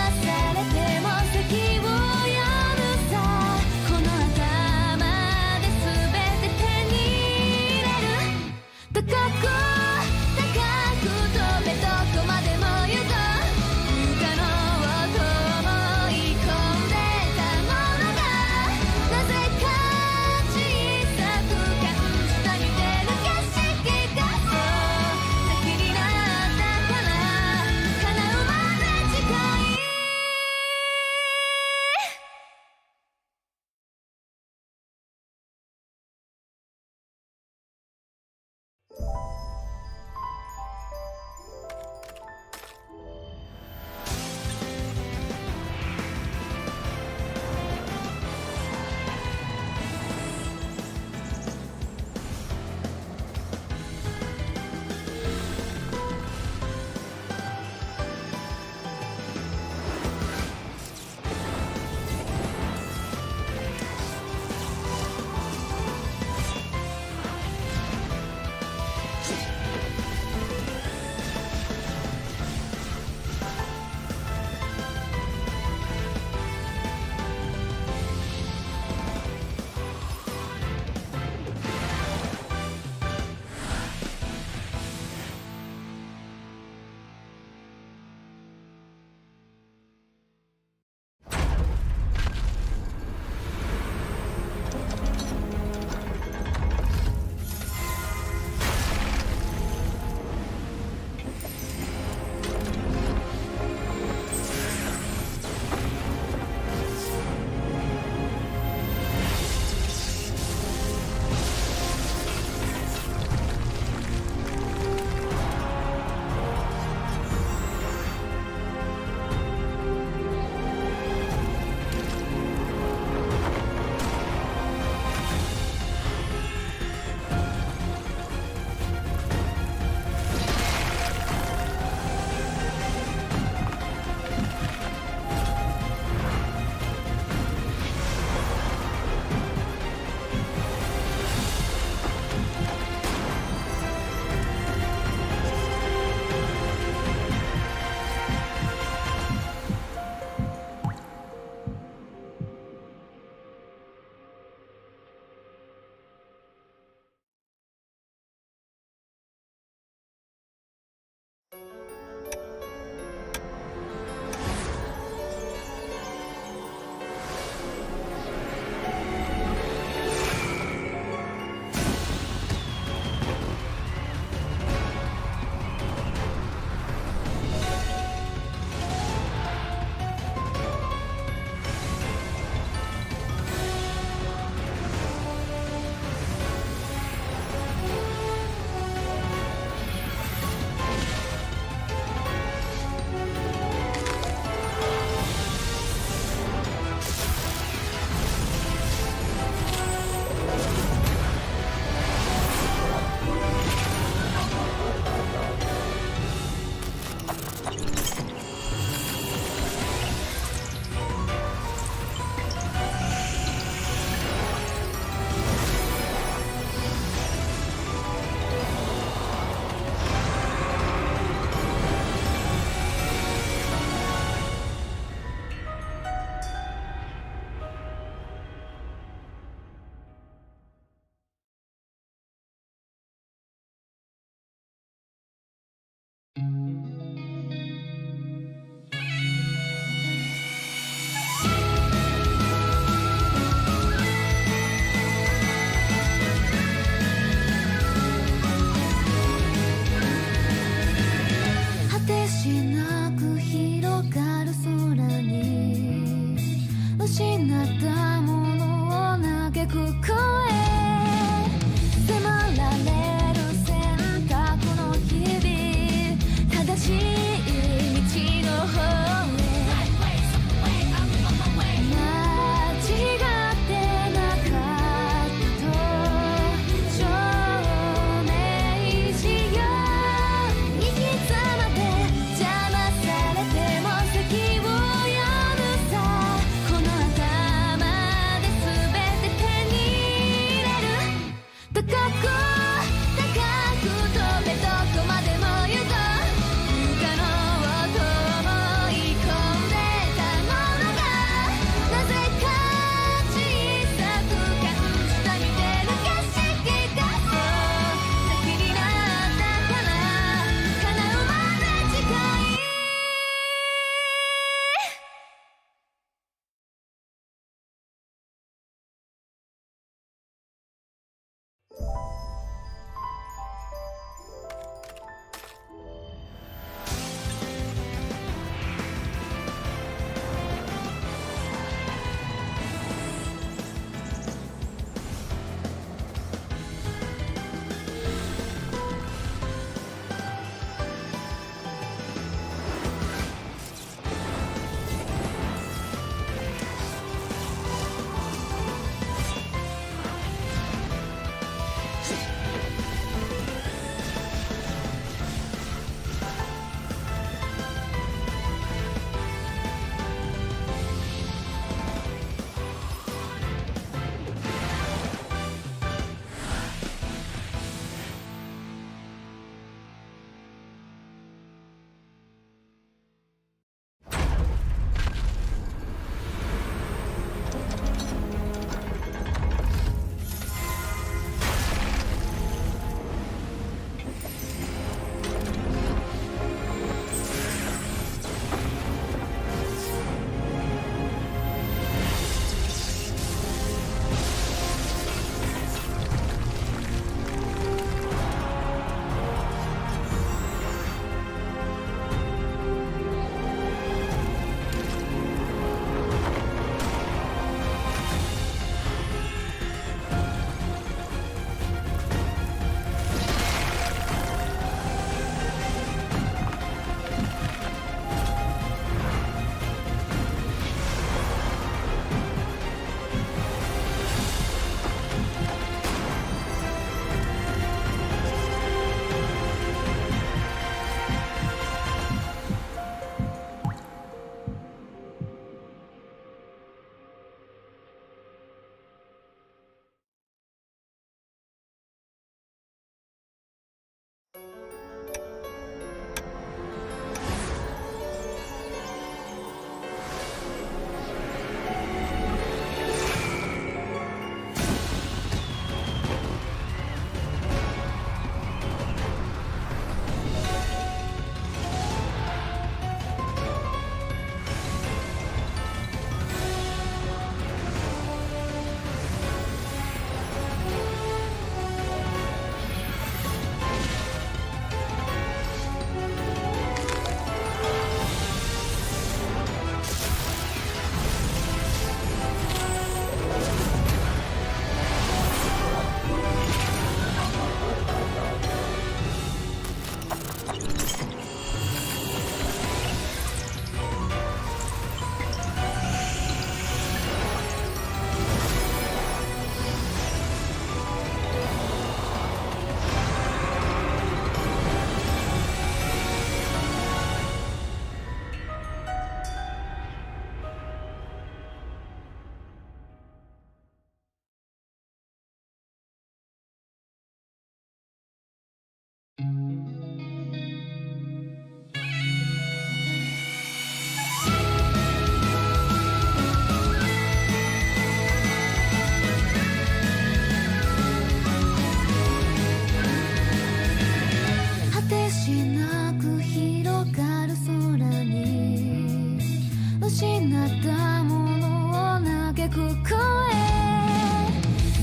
失ったものを嘆く声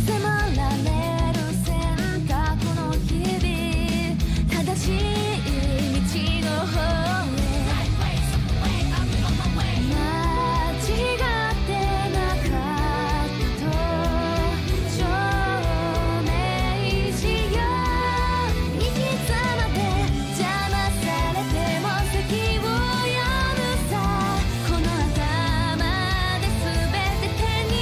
迫られる選択の日々正しい道の方へ間違ってなかったと証明しよう生き様で邪魔されても席を読むさこの頭で全て手に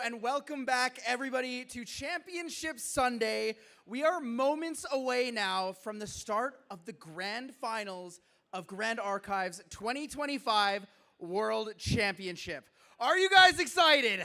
and welcome back, everybody, to Championship Sunday. We are moments away now from the start of the Grand Finals of Grand Archive's 2025 World Championship. Are you guys excited?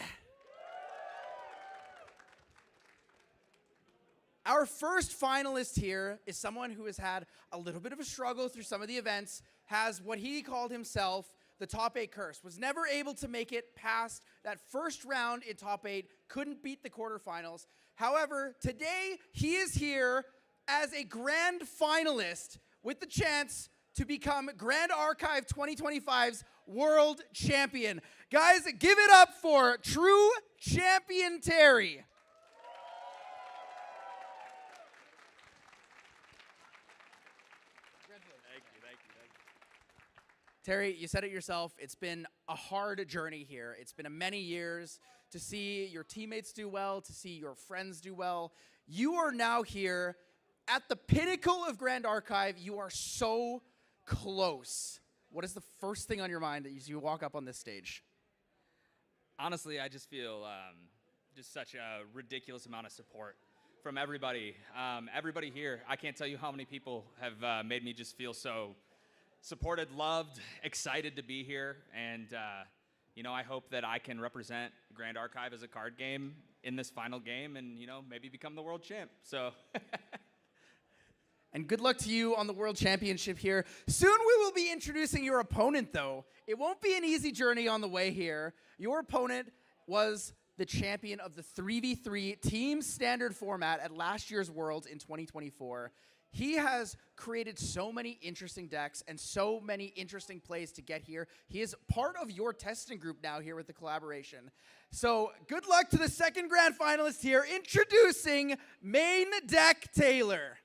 Our first finalist here is someone who has had a little bit of a struggle through some of the events, has what he called himself the top 8 curse, was never able to make it past that first round in top 8, couldn't beat the quarterfinals. However, today he is here as a grand finalist with the chance to become Grand Archive 2025's world champion. Guys, give it up for true champion Terry. Terry, you said it yourself. It's been a hard journey here. It's been many years to see your teammates do well, to see your friends do well. You are now here at the pinnacle of Grand Archive. You are so close. What is the first thing on your mind as you walk up on this stage? Honestly, I just feel just such a ridiculous amount of support from everybody. Everybody here, I can't tell you how many people have made me just feel so supported, loved, excited to be here. And, you know, I hope that I can represent Grand Archive as a card game in this final game and, you know, maybe become the world champ. So. And good luck to you on the World Championship here. Soon we will be introducing your opponent, though. It won't be an easy journey on the way here. Your opponent was the champion of the 3v3 team standard format at last year's Worlds in 2024. He has created so many interesting decks and so many interesting plays to get here. He is part of your testing group now here with the collaboration. So good luck to the second grand finalist here, introducing Main Deck Taylor.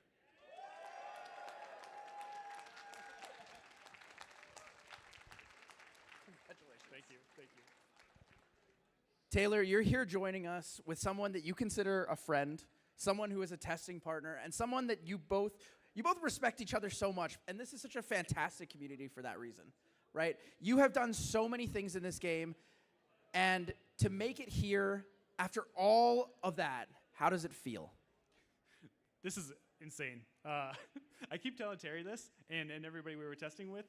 Thank you. Taylor, you're here joining us with someone that you consider a friend, someone who is a testing partner, and someone that you both respect each other so much. And this is such a fantastic community for that reason, right? You have done so many things in this game, and to make it here after all of that, how does it feel? This is insane. I keep telling Terry this, and everybody we were testing with,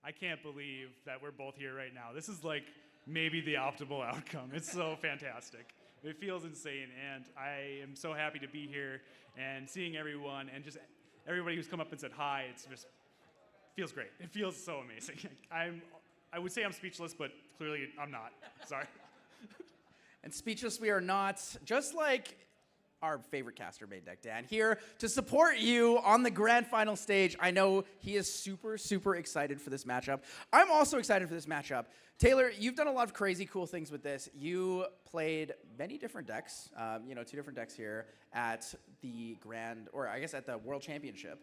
I can't believe that we're both here right now. This is like maybe the optimal outcome. It's so fantastic. It feels insane, and I am so happy to be here and seeing everyone and just everybody who's come up and said hi. It's just feels great. It feels so amazing. I would say I'm speechless, but clearly I'm not. Sorry. And speechless we are not, just like our favorite caster, Main Deck Dan, here to support you on the grand final stage. I know he is super, super excited for this matchup. I'm also excited for this matchup. Taylor, you've done a lot of crazy cool things with this. You played many different decks, 2 different decks here at the at the World Championship.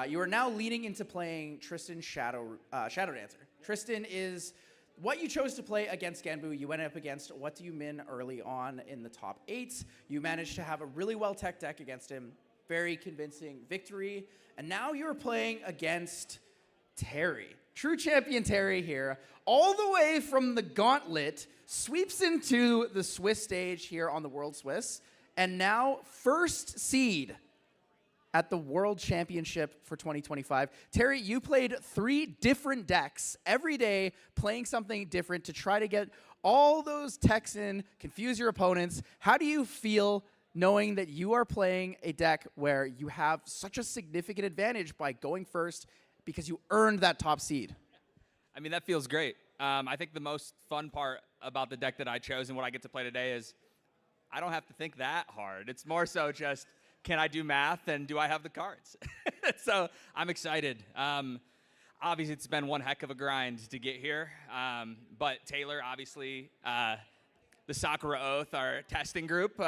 You are now leaning into playing Tristan Shadow Dancer. Tristan is what you chose to play against Ganbu. You went up against What Do You Min early on in the top 8. You managed to have a really well-tech deck against him. Very convincing victory. And now you're playing against Terry. True champion Terry here. All the way from the Gauntlet, sweeps into the Swiss stage here on the World Swiss. And now first seed at the World Championship for 2025. Terry, you played 3 different decks every day, playing something different to try to get all those techs in, confuse your opponents. How do you feel knowing that you are playing a deck where you have such a significant advantage by going first because you earned that top seed? I mean, that feels great. I think the most fun part about the deck that I chose and what I get to play today is I don't have to think that hard. It's more so just, can I do math and do I have the cards? So I'm excited. Obviously, it's been one heck of a grind to get here. But Taylor, obviously, the Sakura Oath, our testing group,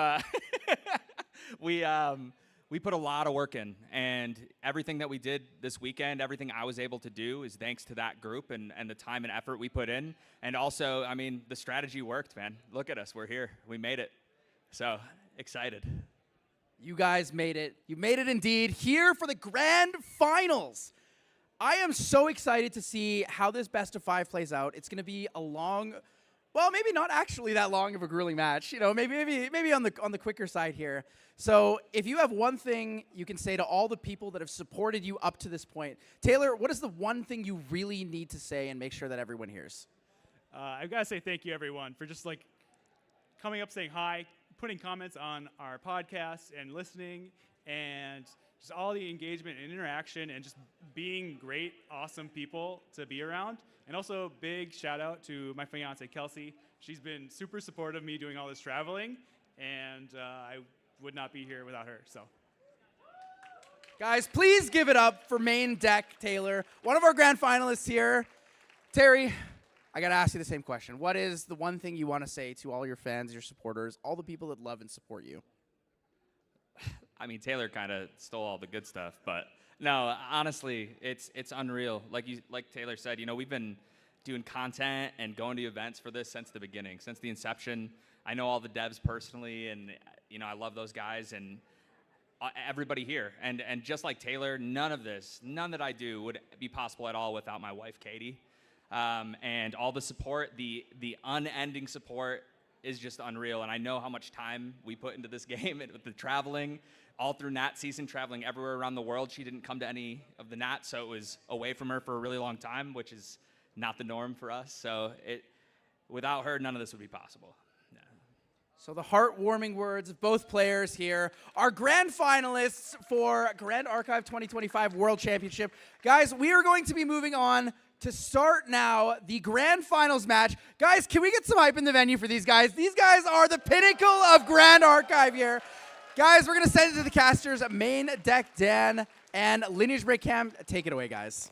we put a lot of work in. And everything that we did this weekend, everything I was able to do is thanks to that group and the time and effort we put in. And also, I mean, the strategy worked, man. Look at us. We're here. We made it. So excited. You guys made it. You made it indeed. Here for the grand finals. I am so excited to see how this best of 5 plays out. It's going to be a long Well, maybe not actually that long of a grueling match. You know, maybe on the quicker side here. So if you have one thing you can say to all the people that have supported you up to this point, Taylor, what is the one thing you really need to say and make sure that everyone hears? I've got to say thank you, everyone, for just like coming up, saying hi, putting comments on our podcast and listening, and just all the engagement and interaction and just being great, awesome people to be around. And also big shout out to my fiance, Kelsey. She's been super supportive of me doing all this traveling, and I would not be here without her. So, guys, please give it up for main deck Taylor, one of our grand finalists here. Terry, I got to ask you the same question. What is the one thing you want to say to all your fans, your supporters, all the people that love and support you? I mean, Taylor kind of stole all the good stuff, but no, honestly, it's unreal. Like Taylor said, you know, we've been doing content and going to events for this since the beginning, since the inception. I know all the devs personally, and you know, I love those guys and everybody here. And just like Taylor, none that I do would be possible at all without my wife, Katie. And all the support, the unending support is just unreal. And I know how much time we put into this game and with the traveling all through Nat season, traveling everywhere around the world. She didn't come to any of the Nat, so it was away from her for a really long time, which is not the norm for us. So without her, none of this would be possible. Yeah. So the heartwarming words of both players here, our grand finalists for Grand Archive 2025 World Championship. Guys, we are going to be moving on to start now the grand finals match. Guys, can we get some hype in the venue for these guys? These guys are the pinnacle of Grand Archive here. Guys, we're going to send it to the casters, Main Deck Dan and Lineage Break Cam. Take it away, guys.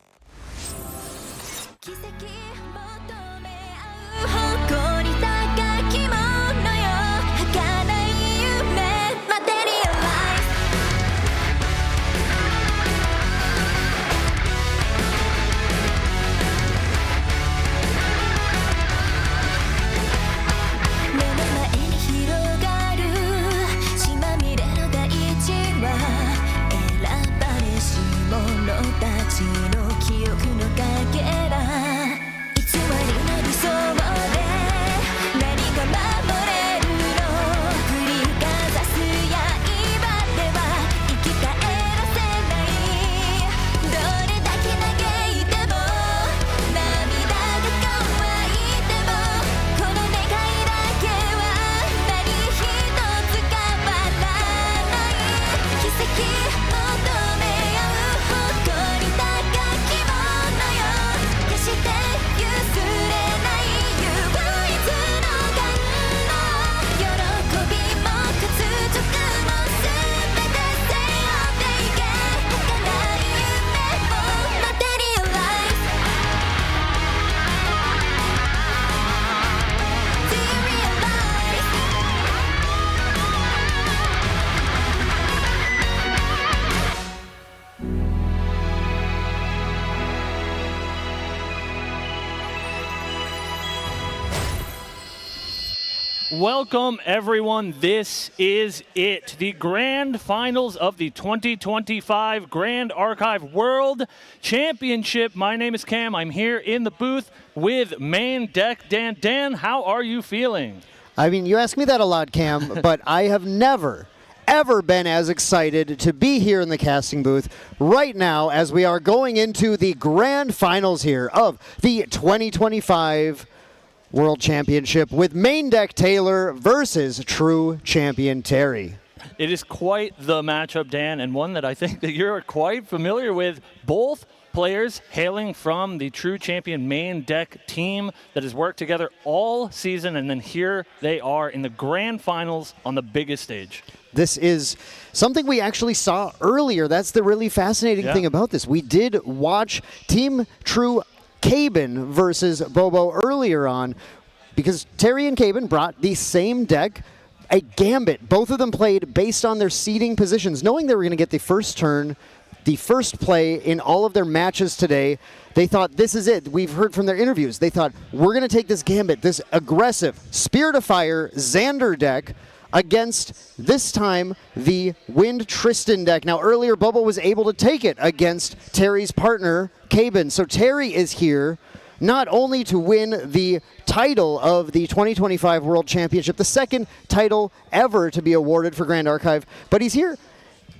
Welcome, everyone. This is it. The grand finals of the 2025 Grand Archive World Championship. My name is Cam. I'm here in the booth with Main Deck Dan. Dan, how are you feeling? I mean, you ask me that a lot, Cam, but I have never, ever been as excited to be here in the casting booth right now as we are going into the grand finals here of the 2025 World Championship with Main Deck Taylor versus True Champion Terry. It is quite the matchup, Dan, and one that I think that you're quite familiar with. Both players hailing from the True Champion Main Deck team that has worked together all season, and then here they are in the grand finals on the biggest stage. This is something we actually saw earlier. That's the really fascinating thing about this. We did watch Team True Cabin versus Bobo earlier on because Terry and Cabin brought the same deck, a Gambit. Both of them played based on their seeding positions, knowing they were going to get the first turn, the first play in all of their matches today. They thought, this is it. We've heard from their interviews. They thought, we're going to take this Gambit, this aggressive Spirit of Fire Xander deck against, this time, the Wind Tristan deck. Now, earlier, Bobo was able to take it against Terry's partner, Cabin. So Terry is here not only to win the title of the 2025 World Championship, the second title ever to be awarded for Grand Archive, but he's here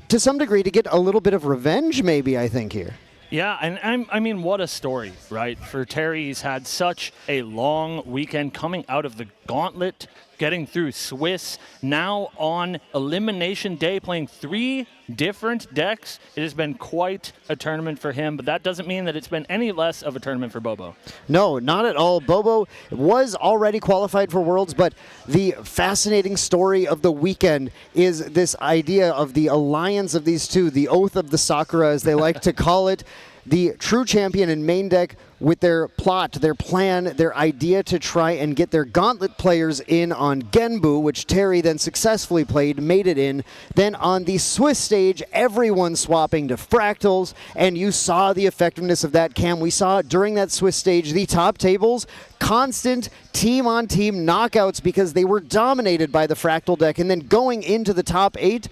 to some degree to get a little bit of revenge, maybe, I think, here. Yeah, and I mean, what a story, right? For Terry, he's had such a long weekend coming out of the gauntlet, getting through Swiss, now on Elimination Day, playing 3 different decks. It has been quite a tournament for him, but that doesn't mean that it's been any less of a tournament for Bobo. No, not at all. Bobo was already qualified for Worlds, but the fascinating story of the weekend is this idea of the alliance of these two, the Oath of the Sakura, as they like to call it. The true champion in main deck with their plot, their plan, their idea to try and get their gauntlet players in on Genbu, which Terry then successfully played, made it in. Then on the Swiss stage, everyone swapping to fractals, and you saw the effectiveness of that, Cam. We saw during that Swiss stage, the top tables, constant team-on-team knockouts because they were dominated by the fractal deck, and then going into the top 8,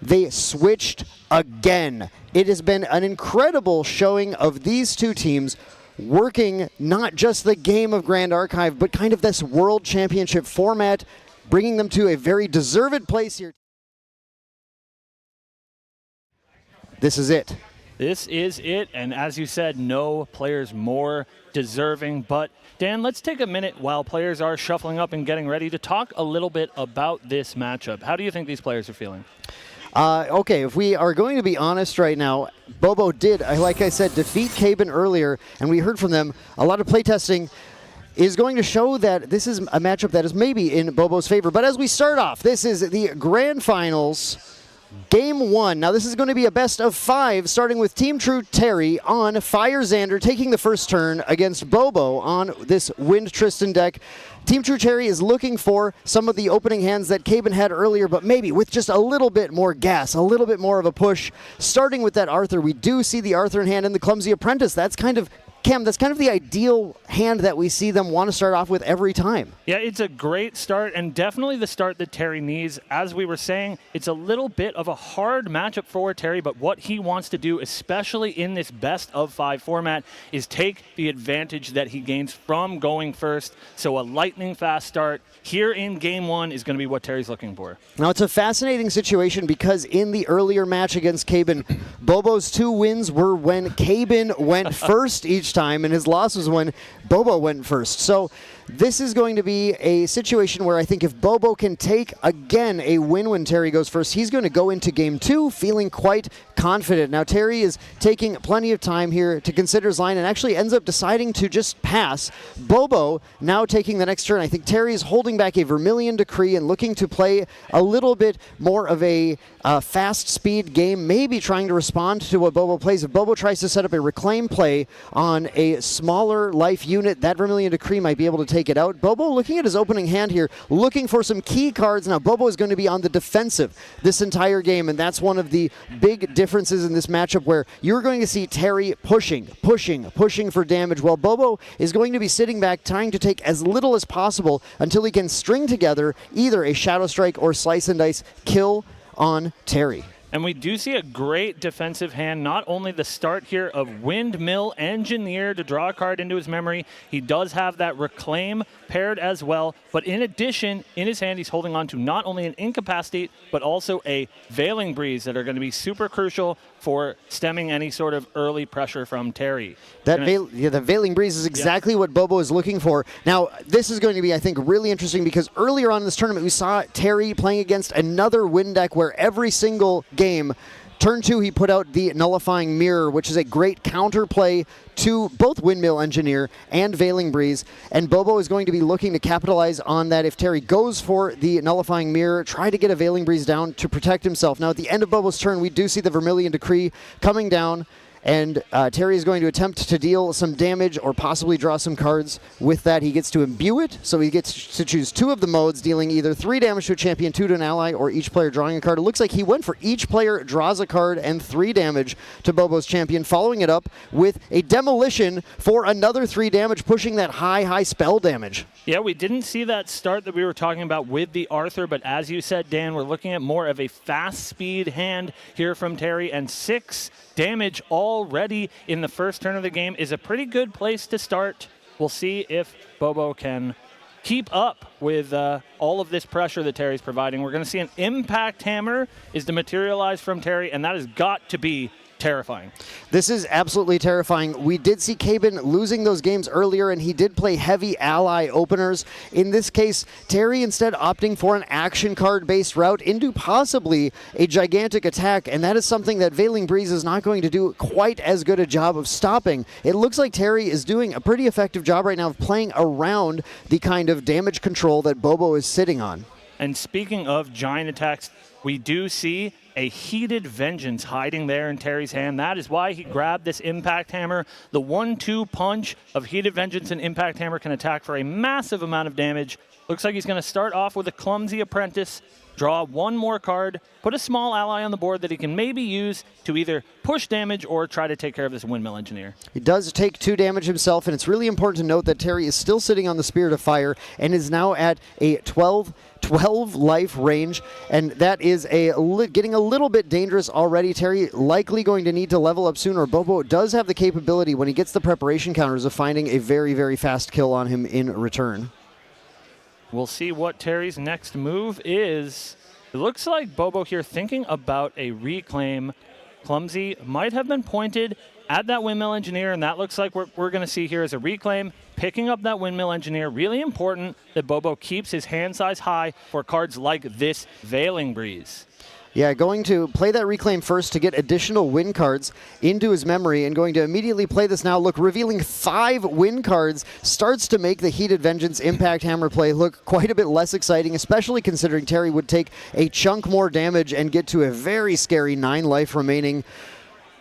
they switched again. It has been an incredible showing of these two teams working not just the game of Grand Archive, but kind of this World Championship format, bringing them to a very deserved place here. This is it. This is it, and as you said, no players more deserving. But Dan, let's take a minute while players are shuffling up and getting ready to talk a little bit about this matchup. How do you think these players are feeling? Okay, if we are going to be honest right now, Bobo did, like I said, defeat Caben earlier, and we heard from them. A lot of playtesting is going to show that this is a matchup that is maybe in Bobo's favor. But as we start off, this is the Grand Finals, Game 1. Now this is going to be a best of 5, starting with Team True Terry on Fire Xander, taking the first turn against Bobo on this Wind Tristan deck. Team True Terry is looking for some of the opening hands that Caben had earlier, but maybe with just a little bit more gas, a little bit more of a push. Starting with that Arthur, we do see the Arthur in hand and the Clumsy Apprentice. That's kind of, Cam, that's kind of the ideal hand that we see them want to start off with every time. Yeah, it's a great start, and definitely the start that Terry needs. As we were saying, it's a little bit of a hard matchup for Terry, but what he wants to do, especially in this best of 5 format, is take the advantage that he gains from going first. So a lightning fast start here in Game 1 is going to be what Terry's looking for. Now, it's a fascinating situation because in the earlier match against Caben, Bobo's 2 wins were when Caben went first each time, and his loss was when Bobo went first. So this is going to be a situation where I think if Bobo can take, again, a win when Terry goes first, he's going to go into Game 2 feeling quite confident. Now, Terry is taking plenty of time here to consider his line and actually ends up deciding to just pass. Bobo now taking the next turn. I think Terry is holding back a Vermilion Decree and looking to play a little bit more of a fast speed game, maybe trying to respond to what Bobo plays. If Bobo tries to set up a Reclaim play on a smaller life unit, that Vermilion Decree might be able to take it out. Bobo looking at his opening hand here, looking for some key cards. Now, Bobo is going to be on the defensive this entire game, and that's one of the big differences in this matchup where you're going to see Terry pushing for damage, while Bobo is going to be sitting back trying to take as little as possible until he can string together either a Shadow Strike or Slice and Dice kill on Terry. And we do see a great defensive hand, not only the start here of Windmill Engineer to draw a card into his memory, he does have that Reclaim paired as well, but in addition, in his hand, he's holding on to not only an Incapacitate, but also a Veiling Breeze that are going to be super crucial for stemming any sort of early pressure from Terry. The Veiling Breeze is exactly what Bobo is looking for. Now, this is going to be, I think, really interesting because earlier on in this tournament, we saw Terry playing against another Wind deck where every single game, turn 2, he put out the Nullifying Mirror, which is a great counterplay to both Windmill Engineer and Veiling Breeze, and Bobo is going to be looking to capitalize on that if Terry goes for the Nullifying Mirror, try to get a Veiling Breeze down to protect himself. Now, at the end of Bobo's turn, we do see the Vermilion Decree coming down, and Terry is going to attempt to deal some damage or possibly draw some cards. With that, he gets to imbue it, so he gets to choose 2 of the modes, dealing either 3 damage to a champion, 2 to an ally, or each player drawing a card. It looks like he went for each player draws a card and 3 damage to Bobo's champion, following it up with a Demolition for another 3 damage, pushing that high spell damage. Yeah, we didn't see that start that we were talking about with the Arthur, but as you said, Dan, we're looking at more of a fast speed hand here from Terry, and 6 damage already in the first turn of the game is a pretty good place to start We'll see if Bobo can keep up with all of this pressure that Terry's providing. We're going to see an impact hammer is to materialize from Terry, and that has got to be terrifying. This is absolutely terrifying. We did see Cabin losing those games earlier, and he did play heavy ally openers. In this case, Terry instead opting for an action card-based route into possibly a gigantic attack, and that is something that Veiling Breeze is not going to do quite as good a job of stopping. It looks like Terry is doing a pretty effective job right now of playing around the kind of damage control that Bobo is sitting on. And speaking of giant attacks, we do see a Heated Vengeance hiding there in Terry's hand. That is why he grabbed this Impact Hammer. The 1-2 punch of Heated Vengeance and Impact Hammer can attack for a massive amount of damage. Looks like he's going to start off with a Clumsy Apprentice, draw one more card, put a small ally on the board that he can maybe use to either push damage or try to take care of this Windmill Engineer. He does take 2 damage himself, and it's really important to note that Terry is still sitting on the Spirit of Fire and is now at a 12 life range, and that is getting a little bit dangerous already. Terry likely going to need to level up soon, or Bobo does have the capability when he gets the preparation counters of finding a very, very fast kill on him in return. We'll see what Terry's next move is. It looks like Bobo here thinking about a reclaim. Clumsy might have been pointed at that Windmill Engineer, and that looks like what we're going to see here is a reclaim. Picking up that Windmill Engineer, really important that Bobo keeps his hand size high for cards like this Veiling Breeze. Yeah, going to play that reclaim first to get additional win cards into his memory, and going to immediately play this now. Look, revealing 5 win cards starts to make the Heated Vengeance Impact Hammer play look quite a bit less exciting, especially considering Terry would take a chunk more damage and get to a very scary 9 life remaining.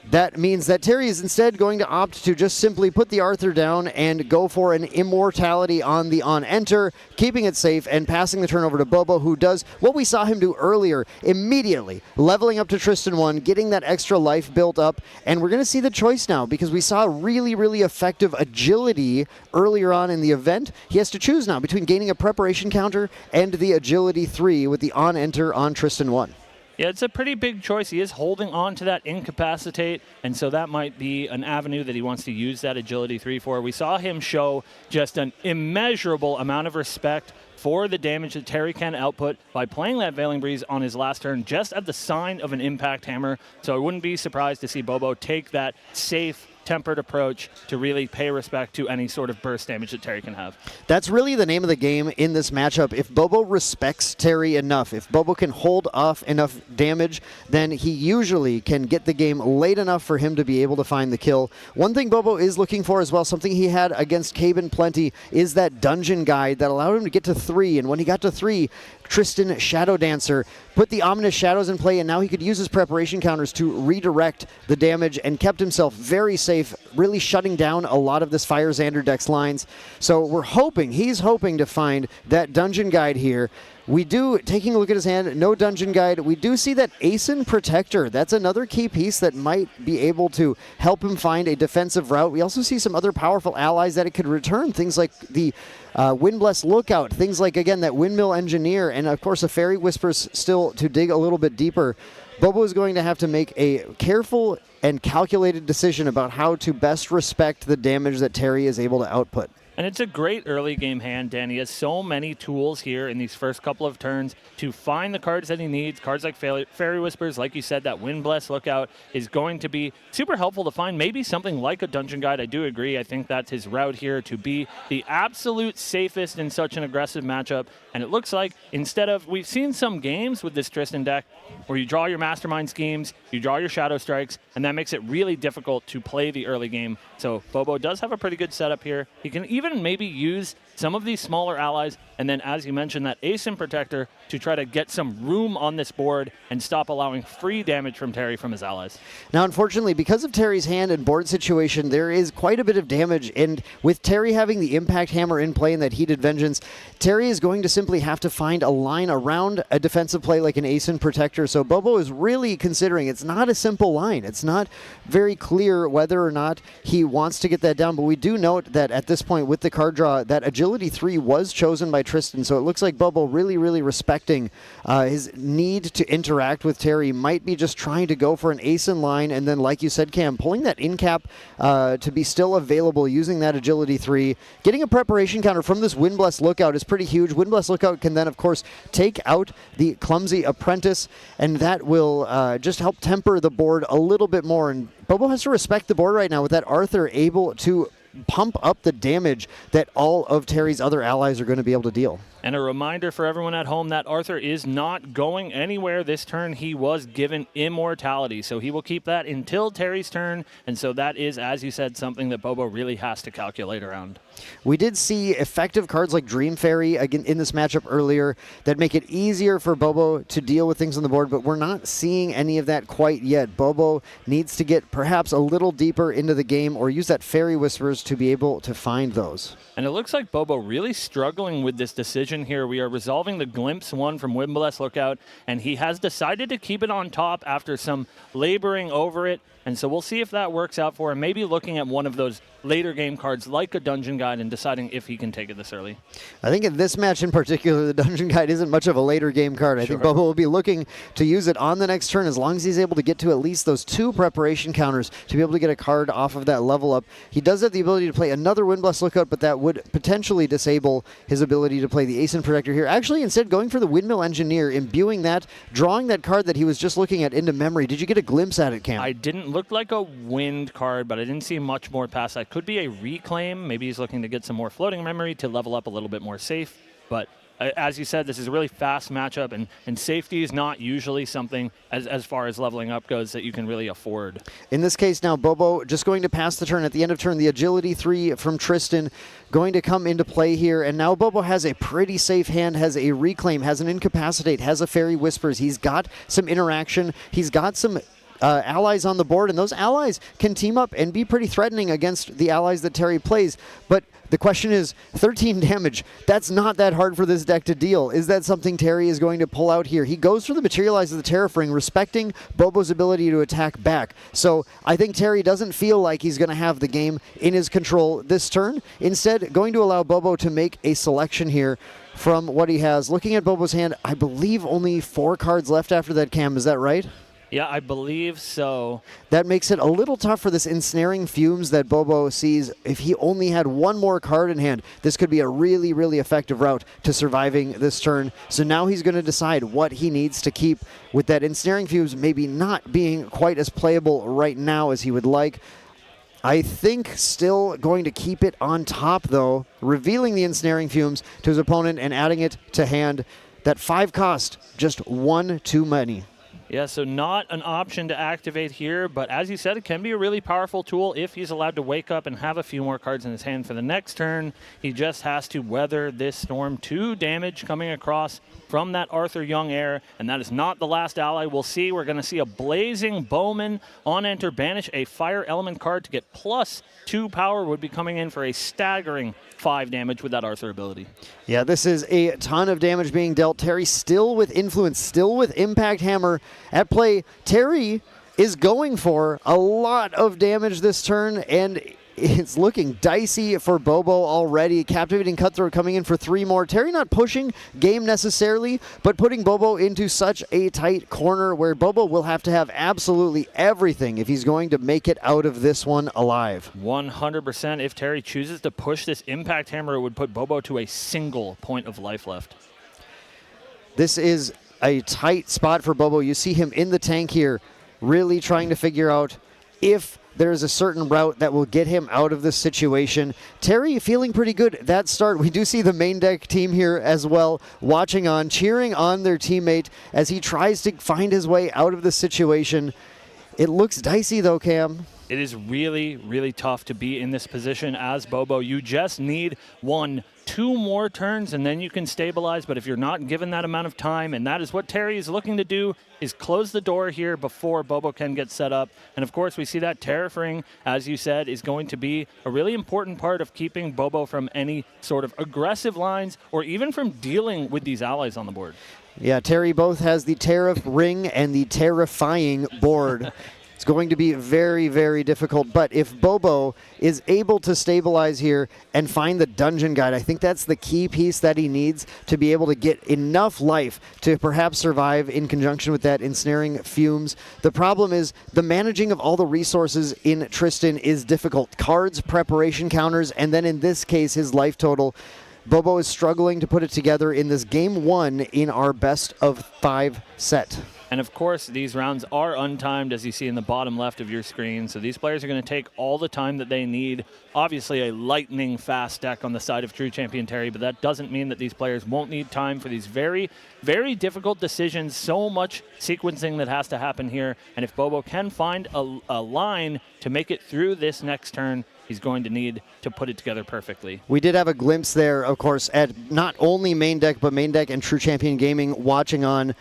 That means that Terry is instead going to opt to just simply put the Arthur down and go for an Immortality on the on-enter, keeping it safe and passing the turn over to Bobo, who does what we saw him do earlier, immediately leveling up to Tristan 1, getting that extra life built up, and we're going to see the choice now because we saw really, really effective agility earlier on in the event. He has to choose now between gaining a preparation counter and the agility 3 with the on-enter on Tristan 1. Yeah, it's a pretty big choice. He is holding on to that Incapacitate, and so that might be an avenue that he wants to use that Agility 3 for. We saw him show just an immeasurable amount of respect for the damage that Terry can output by playing that Veiling Breeze on his last turn just at the sign of an Impact Hammer. So I wouldn't be surprised to see Bobo take that safe, tempered approach to really pay respect to any sort of burst damage that Terry can have. That's really the name of the game in this matchup. If Bobo respects Terry enough, if Bobo can hold off enough damage, then he usually can get the game late enough for him to be able to find the kill. One thing Bobo is looking for as well, something he had against Cabin plenty, is that dungeon guide that allowed him to get to 3, and when he got to 3, Tristan Shadow Dancer put the Ominous Shadows in play, and now he could use his preparation counters to redirect the damage and kept himself very safe, really shutting down a lot of this Fire Xander Dex lines. So we're hoping, he's hoping to find that dungeon guide here. We do, taking a look at his hand, no dungeon guide. We do see that Ascent Protector. That's another key piece that might be able to help him find a defensive route. We also see some other powerful allies that it could return, things like the Windbless Lookout, things like, again, that Windmill Engineer, and of course, a Fairy Whispers still to dig a little bit deeper. Bobo is going to have to make a careful and calculated decision about how to best respect the damage that Terry is able to output. And it's a great early game hand, Dan. He has so many tools here in these first couple of turns to find the cards that he needs. Cards like Fairy Whispers, like you said, that Windbless Lookout is going to be super helpful to find. Maybe something like a Dungeon Guide. I do agree. I think that's his route here to be the absolute safest in such an aggressive matchup. And it looks like instead of, we've seen some games with this Tristan deck where you draw your Mastermind Schemes, you draw your Shadow Strikes, and that makes it really difficult to play the early game. So Bobo does have a pretty good setup here. He can even maybe use some of these smaller allies, and then, as you mentioned, that Ascent Protector to try to get some room on this board and stop allowing free damage from Terry from his allies. Now, unfortunately, because of Terry's hand and board situation, there is quite a bit of damage, and with Terry having the Impact Hammer in play and that Heated Vengeance, Terry is going to simply simply have to find a line around a defensive play like an Ascent Protector. So Bobo is really considering it's not a simple line. It's not very clear whether or not he wants to get that down, but we do note that at this point with the card draw, that Agility 3 was chosen by Tristan, so it looks like Bobo really, really respecting his need to interact with Terry, might be just trying to go for an Ascent line, and then like you said, Cam, pulling that in cap to be still available using that Agility 3. Getting a preparation counter from this Windblessed Lookout is pretty huge. Windblessed Lookout can then, of course, take out the Clumsy Apprentice, and that will just help temper the board a little bit more. And Bobo has to respect the board right now with that Arthur able to pump up the damage that all of Terry's other allies are going to be able to deal. And a reminder for everyone at home that Arthur is not going anywhere this turn. He was given immortality, so he will keep that until Terry's turn. And so that is, as you said, something that Bobo really has to calculate around. We did see effective cards like Dream Fairy again in this matchup earlier that make it easier for Bobo to deal with things on the board, but we're not seeing any of that quite yet. Bobo needs to get perhaps a little deeper into the game or use that Fairy Whispers to be able to find those. And it looks like Bobo really struggling with this decision here. We are resolving the Glimpse one from Windblessed Lookout, and he has decided to keep it on top after some laboring over it. And so we'll see if that works out for him. Maybe looking at one of those later game cards like a Dungeon Guide and deciding if he can take it this early. I think in this match in particular, the Dungeon Guide isn't much of a later game card. I think Bobo will be looking to use it on the next turn as long as he's able to get to at least those 2 preparation counters to be able to get a card off of that level up. He does have the ability to play another Windblessed Lookout, but that would potentially disable his ability to play the Ascent Protector here. Actually, instead going for the Windmill Engineer, imbuing that, drawing that card that he was just looking at into memory. Did you get a glimpse at it, Cam? I didn't look like a wind card, but I didn't see much more past that. Could be a reclaim. Maybe he's looking to get some more floating memory to level up a little bit more safe. But as you said, this is a really fast matchup, and safety is not usually something, as far as leveling up goes, that you can really afford. In this case now, Bobo just going to pass the turn. At the end of turn, the Agility 3 from Tristan going to come into play here. And now Bobo has a pretty safe hand, has a Reclaim, has an Incapacitate, has a Fairy Whispers. He's got some interaction. He's got some allies on the board, and those allies can team up and be pretty threatening against the allies that Terry plays. But the question is, 13 damage, that's not that hard for this deck to deal. Is that something Terry is going to pull out here? He goes for the Materialize of the Terrafring, respecting Bobo's ability to attack back. So I think Terry doesn't feel like he's going to have the game in his control this turn. Instead, going to allow Bobo to make a selection here from what he has. Looking at Bobo's hand, I believe only 4 cards left after that, Cam. Is that right? Yeah, I believe so. That makes it a little tough for this Ensnaring Fumes that Bobo sees. If he only had 1 more card in hand, this could be a really, really effective route to surviving this turn. So now he's going to decide what he needs to keep, with that Ensnaring Fumes maybe not being quite as playable right now as he would like. I think still going to keep it on top, though, revealing the Ensnaring Fumes to his opponent and adding it to hand. That 5 cost, just 1 too many. Yeah, so not an option to activate here, but as you said, it can be a really powerful tool if he's allowed to wake up and have a few more cards in his hand for the next turn. He just has to weather this storm. 2 damage coming across from that Arthur Young heir, and that is not the last ally we'll see. We're going to see a Blazing Bowman on enter, banish a fire element card to get +2 power, would be coming in for a staggering 5 damage with that Arthur ability. Yeah, this is a ton of damage being dealt. Terry still with Influence, still with Impact Hammer at play. Terry is going for a lot of damage this turn, and it's looking dicey for Bobo already. Captivating Cutthroat coming in for 3 more. Terry not pushing game necessarily, but putting Bobo into such a tight corner where Bobo will have to have absolutely everything if he's going to make it out of this one alive. 100%. If Terry chooses to push this Impact Hammer, it would put Bobo to a single point of life left. This is a tight spot for Bobo. You see him in the tank here, really trying to figure out if there's a certain route that will get him out of this situation. Terry feeling pretty good that start. We do see the main deck team here as well, watching on, cheering on their teammate as he tries to find his way out of this situation. It looks dicey though, Cam. It is really, really tough to be in this position as Bobo. You just need 2 more turns, and then you can stabilize. But if you're not given that amount of time, and that is what Terry is looking to do, is close the door here before Bobo can get set up. And of course, we see that terraforming, as you said, is going to be a really important part of keeping Bobo from any sort of aggressive lines or even from dealing with these allies on the board. Yeah, Terry both has the Tariff Ring and the Terrifying board. It's going to be very, very difficult. But if Bobo is able to stabilize here and find the Dungeon Guide, I think that's the key piece that he needs to be able to get enough life to perhaps survive in conjunction with that Ensnaring Fumes. The problem is the managing of all the resources in Tristan is difficult. Cards, preparation counters, and then in this case, his life total. Bobo is struggling to put it together in this game 1 in our best of 5 set. And of course, these rounds are untimed, as you see in the bottom left of your screen. So these players are going to take all the time that they need. Obviously, a lightning fast deck on the side of True Champion Terry, but that doesn't mean that these players won't need time for these very, very difficult decisions. So much sequencing that has to happen here. And if Bobo can find a line to make it through this next turn, he's going to need to put it together perfectly. We did have a glimpse there, of course, at not only Main Deck, but Main Deck and True Champion Gaming watching on.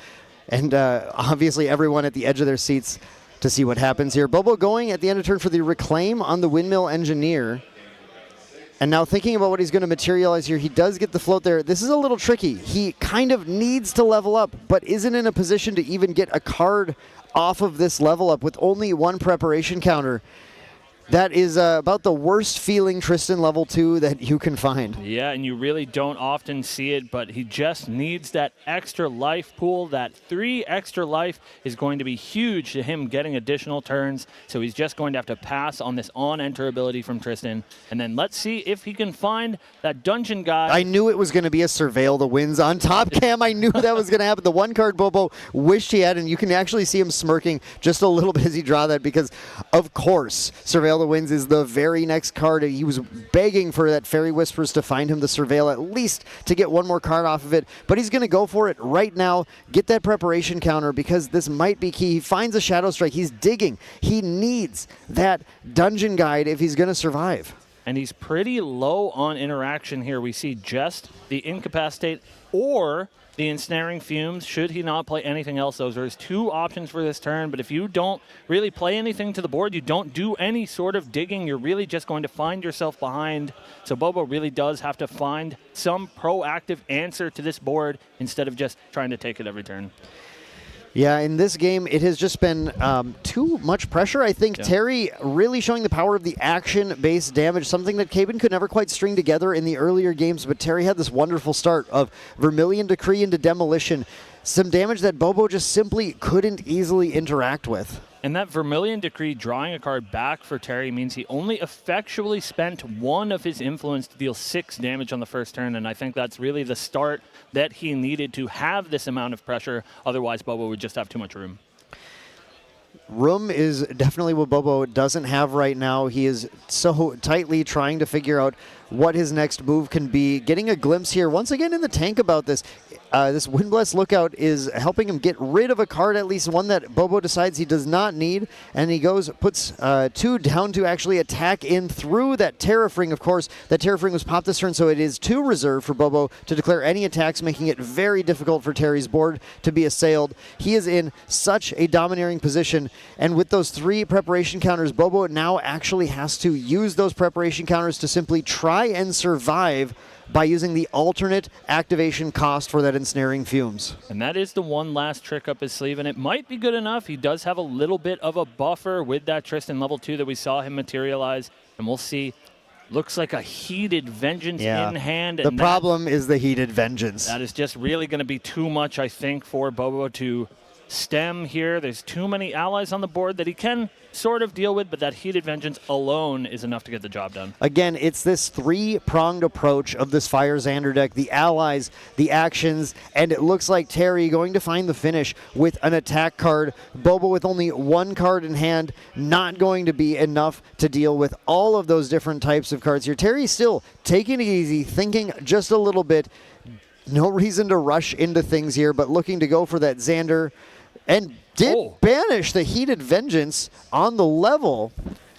And obviously everyone at the edge of their seats to see what happens here. Bobo going at the end of turn for the Reclaim on the Windmill Engineer. And now thinking about what he's going to materialize here, he does get the float there. This is a little tricky. He kind of needs to level up, but isn't in a position to even get a card off of this level up with only 1 preparation counter. That is about the worst feeling Tristan level 2 that you can find. Yeah, and you really don't often see it, but he just needs that extra life pool. That 3 extra life is going to be huge to him getting additional turns, so he's just going to have to pass on this on-enter ability from Tristan. And then let's see if he can find that Dungeon Guide. I knew it was going to be a Surveil the Winds on top cam. I knew that was going to happen. The 1 card Bobo wished he had, and you can actually see him smirking just a little bit as he draw that because, of course, Surveil the Winds is the very next card. He was begging for that Fairy Whispers to find him the Surveil at least to get 1 more card off of it, but he's going to go for it right now, get that preparation counter because this might be key. He finds a Shadow Strike. He's digging. He needs that Dungeon Guide if he's going to survive. And he's pretty low on interaction here. We see just the Incapacitate or the Ensnaring Fumes, should he not play anything else. Those are his 2 options for this turn, but if you don't really play anything to the board, you don't do any sort of digging, you're really just going to find yourself behind. So Bobo really does have to find some proactive answer to this board instead of just trying to take it every turn. Yeah, in this game, it has just been too much pressure. I think Terry really showing the power of the action-based damage, something that Caben could never quite string together in the earlier games, but Terry had this wonderful start of Vermilion Decree into Demolition, some damage that Bobo just simply couldn't easily interact with. And that Vermilion Decree drawing a card back for Terry means he only effectually spent 1 of his influence to deal 6 damage on the first turn, and I think that's really the start that he needed to have this amount of pressure. Otherwise, Bobo would just have too much room. Room is definitely what Bobo doesn't have right now. He is so tightly trying to figure out what his next move can be. Getting a glimpse here, once again in the tank about this. This Windblast Lookout is helping him get rid of a card, at least one that Bobo decides he does not need, and he puts 2 down to actually attack in through that Tariff Ring. Of course, that Tariff Ring was popped this turn, so it is 2 reserved for Bobo to declare any attacks, making it very difficult for Terry's board to be assailed. He is in such a domineering position, and with those 3 preparation counters, Bobo now actually has to use those preparation counters to simply try and survive by using the alternate activation cost for that Ensnaring Fumes. And that is the one last trick up his sleeve, and it might be good enough. He does have a little bit of a buffer with that Tristan level 2 that we saw him materialize, and we'll see. Looks like a Heated Vengeance in hand. The problem is the Heated Vengeance. That is just really going to be too much, I think, for Bobo to stem here. There's too many allies on the board that he can sort of deal with, but that Heated Vengeance alone is enough to get the job done. Again, it's this 3-pronged approach of this Fire Xander deck, the allies, the actions, and it looks like Terry going to find the finish with an attack card. Bobo with only 1 card in hand, not going to be enough to deal with all of those different types of cards here. Terry still taking it easy, thinking just a little bit. No reason to rush into things here, but looking to go for that Xander, and did banish the Heated Vengeance on the level.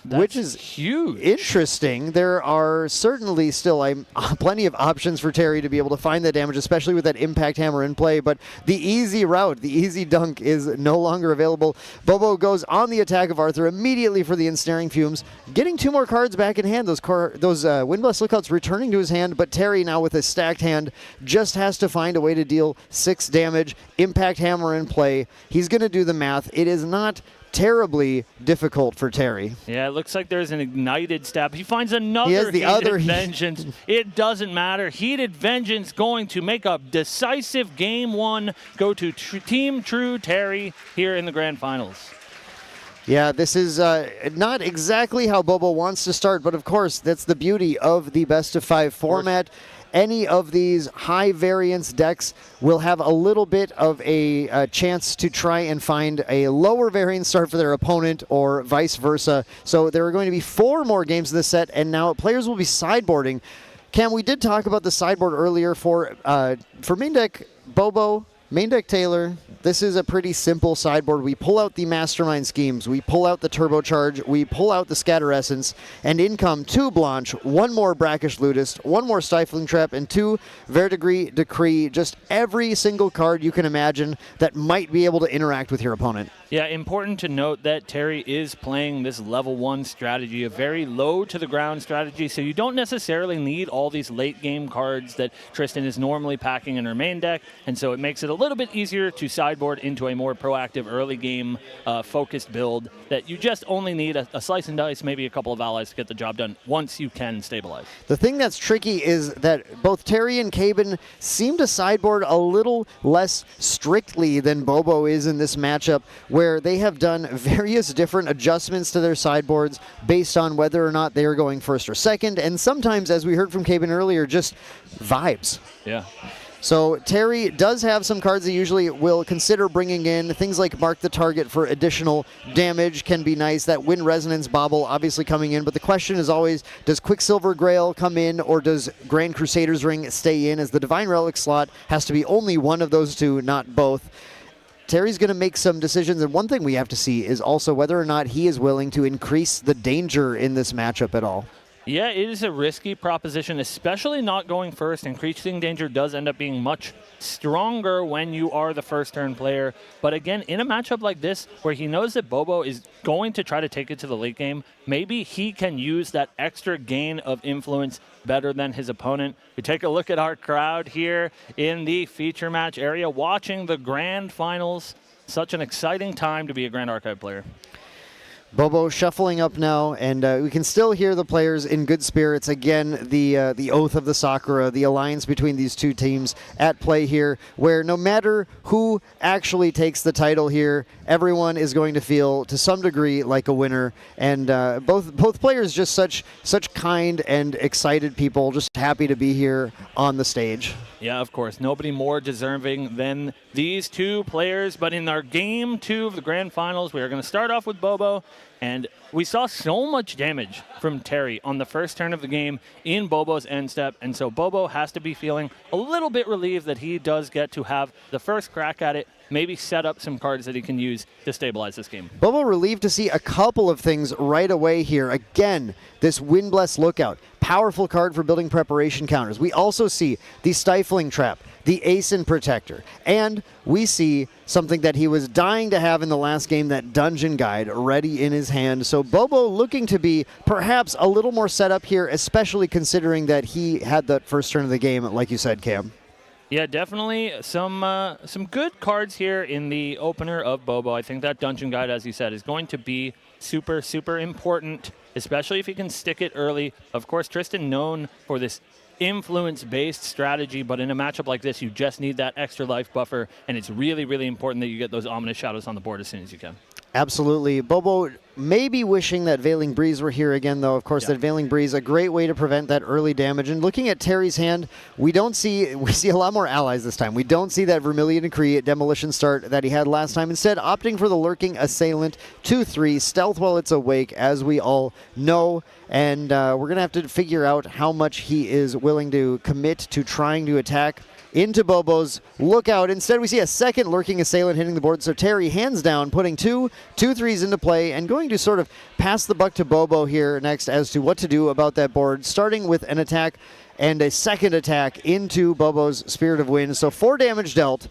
which is huge. Interesting. There are certainly still plenty of options for Terry to be able to find that damage, especially with that impact hammer in play. But the easy route, the easy dunk, is no longer available. Bobo goes on the attack of Arthur immediately for the ensnaring fumes, getting 2 more cards back in hand. Those Windblast Lookouts returning to his hand, but Terry now with a stacked hand just has to find a way to deal 6 damage. Impact hammer in play. He's going to do the math. It is not terribly difficult for Terry. Yeah, it looks like there's an ignited stab. He finds another Heated Vengeance. It doesn't matter. Heated Vengeance going to make a decisive game 1 go to Team True Terry here in the Grand Finals. Yeah, this is not exactly how Bobo wants to start, but of course, that's the beauty of the best-of-5 format. Any of these high variance decks will have a little bit of a chance to try and find a lower variance start for their opponent or vice versa. So there are going to be 4 more games in this set, and now players will be sideboarding. Cam, we did talk about the sideboard earlier for main deck Bobo, main deck Taylor. This is a pretty simple sideboard. We pull out the Mastermind Schemes, we pull out the Turbocharge, we pull out the Scatter Essence, and in come 2 Blanche, 1 more Brackish Ludist, 1 more Stifling Trap, and 2 Verdigris Decree. Just every single card you can imagine that might be able to interact with your opponent. Yeah, important to note that Terry is playing this level 1 strategy, a very low to the ground strategy, so you don't necessarily need all these late game cards that Tristan is normally packing in her main deck, and so it makes it a little bit easier to sideboard into a more proactive early game focused build that you just only need a slice and dice, maybe a couple of allies to get the job done once you can stabilize. The thing that's tricky is that both Terry and Caben seem to sideboard a little less strictly than Bobo is in this matchup, where they have done various different adjustments to their sideboards based on whether or not they are going first or second, and sometimes, as we heard from Caben earlier, just vibes. Yeah. So Terry does have some cards he usually will consider bringing in. Things like Mark the Target for additional damage can be nice. That Wind Resonance Bauble obviously coming in, but the question is always, does Quicksilver Grail come in or does Grand Crusader's Ring stay in, as the Divine Relic slot has to be only one of those 2, not both. Terry's going to make some decisions, and one thing we have to see is also whether or not he is willing to increase the danger in this matchup at all. Yeah, it is a risky proposition, especially not going first. Increasing danger does end up being much stronger when you are the first turn player. But again, in a matchup like this, where he knows that Bobo is going to try to take it to the late game, maybe he can use that extra gain of influence better than his opponent. We take a look at our crowd here in the feature match area, watching the Grand Finals. Such an exciting time to be a Grand Archive player. Bobo shuffling up now, and we can still hear the players in good spirits. Again, the Oath of the Sakura, the alliance between these 2 teams at play here, where no matter who actually takes the title here, everyone is going to feel, to some degree, like a winner. And both players just such kind and excited people, just happy to be here on the stage. Yeah, of course. Nobody more deserving than these 2 players. But in our game 2 of the Grand Finals, we are going to start off with Bobo. And we saw so much damage from Terry on the first turn of the game in Bobo's end step. And so Bobo has to be feeling a little bit relieved that he does get to have the first crack at it, maybe set up some cards that he can use to stabilize this game. Bobo relieved to see a couple of things right away here. Again, this Windblast Lookout, powerful card for building preparation counters. We also see the Stifling Trap, the Ascent Protector, and we see something that he was dying to have in the last game, that Dungeon Guide, ready in his hand. So Bobo looking to be perhaps a little more set up here, especially considering that he had that first turn of the game, like you said, Cam. Yeah, definitely some good cards here in the opener of Bobo. I think that Dungeon Guide, as you said, is going to be super, super important, especially if he can stick it early. Of course, Tristan known for this influence-based strategy, but in a matchup like this, you just need that extra life buffer, and it's really, really important that you get those Ominous Shadows on the board as soon as you can. Absolutely. Bobo may be wishing that Veiling Breeze were here again, though. Of course, that Veiling Breeze, a great way to prevent that early damage. And looking at Terry's hand, we see a lot more allies this time. We don't see that Vermilion Decree Demolition start that he had last time. Instead, opting for the Lurking Assailant, 2/3, stealth while it's awake, as we all know. And we're going to have to figure out how much he is willing to commit to trying to attack into Bobo's lookout. Instead, we see a second lurking assailant hitting the board. So Terry, hands down, putting two 3s into play and going to sort of pass the buck to Bobo here next as to what to do about that board, starting with an attack and a second attack into Bobo's Spirit of Wind. So 4 damage dealt,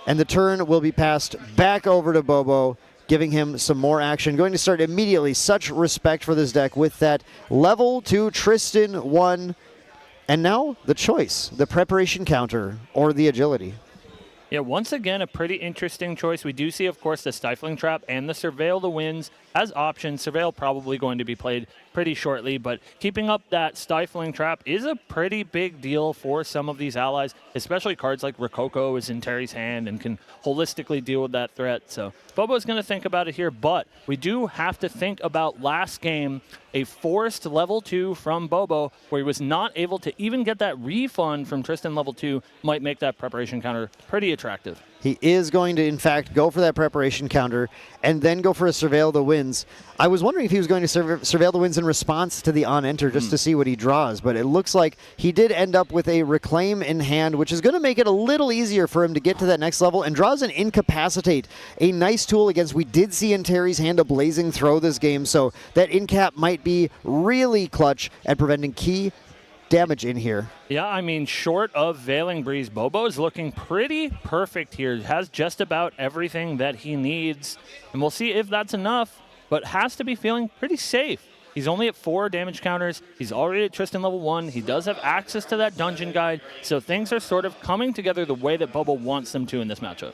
and the turn will be passed back over to Bobo, giving him some more action. Going to start immediately. Such respect for this deck with that level 2 Tristan 1. And now the choice, the preparation counter or the agility. Yeah, once again, a pretty interesting choice. We do see, of course, the Stifling Trap and the Surveil the Winds as options. Surveil probably going to be played pretty shortly, but keeping up that Stifling Trap is a pretty big deal for some of these allies, especially cards like Rococo is in Terry's hand and can holistically deal with that threat. So Bobo's going to think about it here, but we do have to think about last game, a forced level 2 from Bobo, where he was not able to even get that refund from Tristan level 2, might make that preparation counter pretty attractive. He is going to, in fact, go for that preparation counter and then go for a Surveil the Winds. I was wondering if he was going to Surveil the Winds in response to the on-enter just to see what he draws, but it looks like he did end up with a Reclaim in hand, which is going to make it a little easier for him to get to that next level, and draws an Incapacitate, a nice tool against, we did see in Terry's hand a Blazing Throw this game, so that Incap might be really clutch at preventing key damage in here. Yeah, I mean, short of Veiling Breeze, Bobo is looking pretty perfect here. Has just about everything that he needs, and we'll see if that's enough, but has to be feeling pretty safe. He's only at 4 damage counters. He's already at Tristan level 1. He does have access to that dungeon guide, so things are sort of coming together the way that Bobo wants them to in this matchup.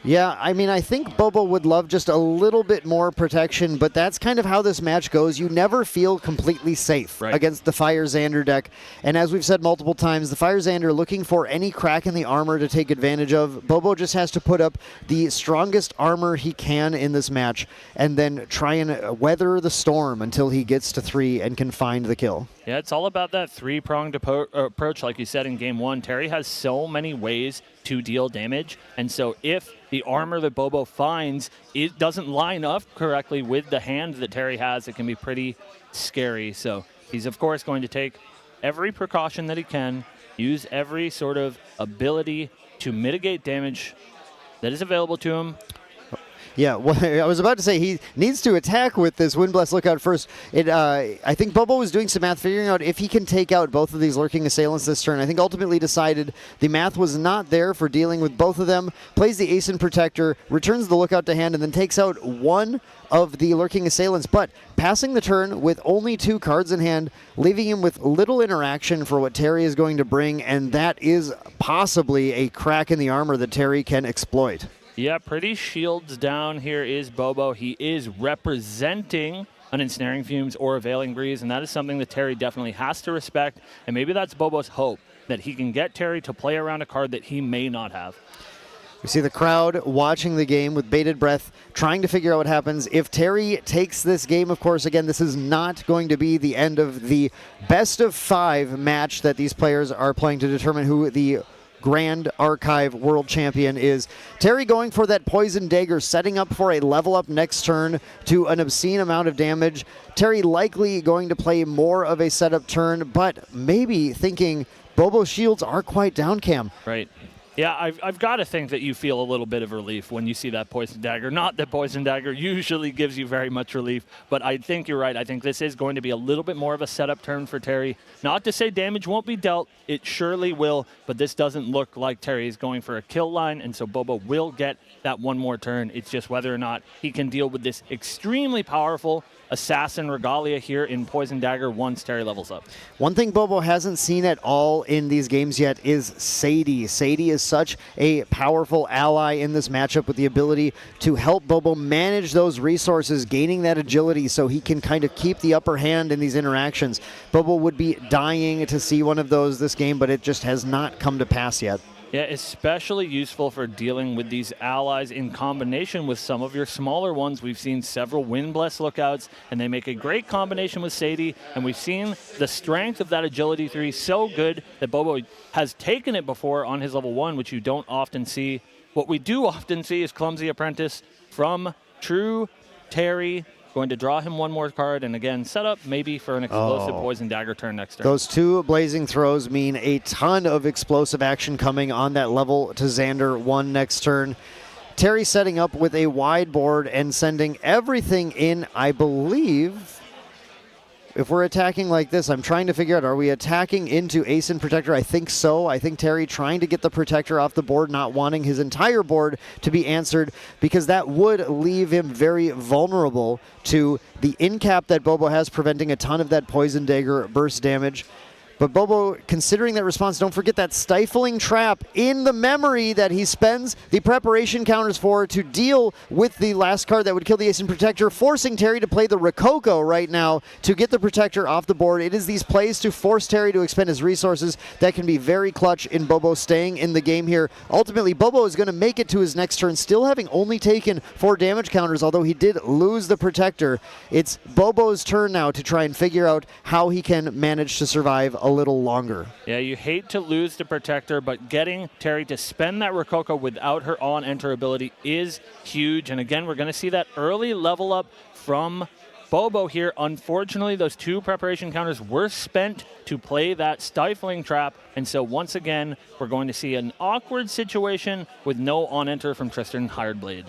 Yeah, I mean, I think Bobo would love just a little bit more protection, but that's kind of how this match goes. You never feel completely safe against the Fire Xander deck. And as we've said multiple times, the Fire Xander looking for any crack in the armor to take advantage of. Bobo just has to put up the strongest armor he can in this match and then try and weather the storm until he gets to 3 and can find the kill. Yeah, it's all about that 3-pronged approach, like you said in Game 1. Terry has so many ways to deal damage, and so if the armor that Bobo finds, it doesn't line up correctly with the hand that Terry has, it can be pretty scary. So he's, of course, going to take every precaution that he can, use every sort of ability to mitigate damage that is available to him. Yeah, well, I was about to say he needs to attack with this Windblast Lookout first. I think Bobo was doing some math, figuring out if he can take out both of these lurking assailants this turn. I think ultimately decided the math was not there for dealing with both of them. Plays the Ace in Protector, returns the Lookout to hand, and then takes out one of the lurking assailants, but passing the turn with only 2 cards in hand, leaving him with little interaction for what Terry is going to bring, and that is possibly a crack in the armor that Terry can exploit. Yeah, pretty shields down here is Bobo. He is representing an Ensnaring Fumes or a Veiling Breeze, and that is something that Terry definitely has to respect, and maybe that's Bobo's hope, that he can get Terry to play around a card that he may not have. We see the crowd watching the game with bated breath, trying to figure out what happens. If Terry takes this game, of course, again, this is not going to be the end of the best of 5 match that these players are playing to determine who the Grand Archive World Champion is. Terry going for that Poison Dagger, setting up for a level up next turn to an obscene amount of damage. Terry likely going to play more of a setup turn, but maybe thinking Bobo's shields are quite down, Cam. Right. Yeah, I've got to think that you feel a little bit of relief when you see that Poison Dagger. Not that Poison Dagger usually gives you very much relief, but I think you're right. I think this is going to be a little bit more of a setup turn for Terry. Not to say damage won't be dealt. It surely will, but this doesn't look like Terry is going for a kill line, and so Bobo will get that one more turn. It's just whether or not he can deal with this extremely powerful Assassin Regalia here in Poison Dagger once Terry levels up. One thing Bobo hasn't seen at all in these games yet is Sadie. Sadie is such a powerful ally in this matchup with the ability to help Bobo manage those resources, gaining that agility so he can kind of keep the upper hand in these interactions. Bobo would be dying to see one of those this game, but it just has not come to pass yet. Yeah, especially useful for dealing with these allies in combination with some of your smaller ones. We've seen several Windblast Lookouts, and they make a great combination with Sadie, and we've seen the strength of that Agility 3 so good that Bobo has taken it before on his level 1, which you don't often see. What we do often see is Clumsy Apprentice from True Terry going to draw him one more card, and again, set up maybe for an explosive Poison Dagger turn next turn. Those two blazing throws mean a ton of explosive action coming on that level to Xander 1 next turn. Terry setting up with a wide board and sending everything in, I believe. If we're attacking like this, I'm trying to figure out, are we attacking into Ascent Protector? I think so. I think Terry trying to get the Protector off the board, not wanting his entire board to be answered, because that would leave him very vulnerable to the in-cap that Bobo has, preventing a ton of that Poison Dagger burst damage. But Bobo, considering that response, don't forget that Stifling Trap in the memory that he spends the preparation counters for to deal with the last card that would kill the Ascent Protector, forcing Terry to play the Rococo right now to get the Protector off the board. It is these plays to force Terry to expend his resources that can be very clutch in Bobo staying in the game here. Ultimately, Bobo is going to make it to his next turn, still having only taken 4 damage counters, although he did lose the Protector. It's Bobo's turn now to try and figure out how he can manage to survive a little longer. Yeah, you hate to lose the Protector, but getting Terry to spend that Rococo without her on-enter ability is huge. And again, we're going to see that early level up from Bobo here. Unfortunately, those 2 preparation counters were spent to play that Stifling Trap. And so once again, we're going to see an awkward situation with no on-enter from Tristan Hired Blade.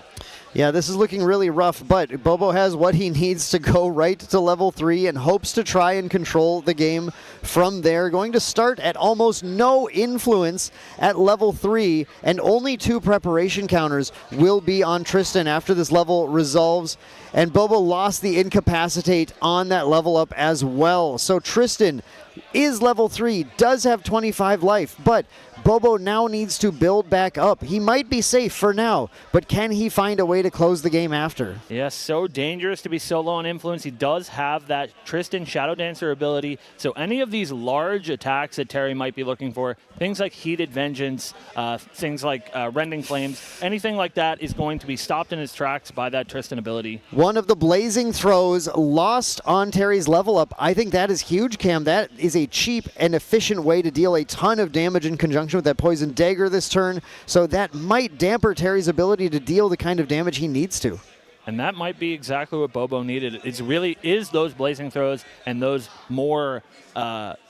Yeah, this is looking really rough, but Bobo has what he needs to go right to level 3 and hopes to try and control the game from there. Going to start at almost no influence at level 3, and only 2 preparation counters will be on Tristan after this level resolves. And Bobo lost the Incapacitate on that level up as well. So Tristan is level 3, does have 25 life, but Bobo now needs to build back up. He might be safe for now, but can he find a way to close the game after? Yes, so dangerous to be so low on influence. He does have that Tristan Shadow Dancer ability, so any of these large attacks that Terry might be looking for, things like Heated Vengeance, things like Rending Flames, anything like that is going to be stopped in its tracks by that Tristan ability. One of the blazing throws lost on Terry's level up. I think that is huge, Cam. That is a cheap and efficient way to deal a ton of damage in conjunction with that Poison Dagger this turn, so that might damper Terry's ability to deal the kind of damage he needs to. And that might be exactly what Bobo needed. It really is those blazing throws and those more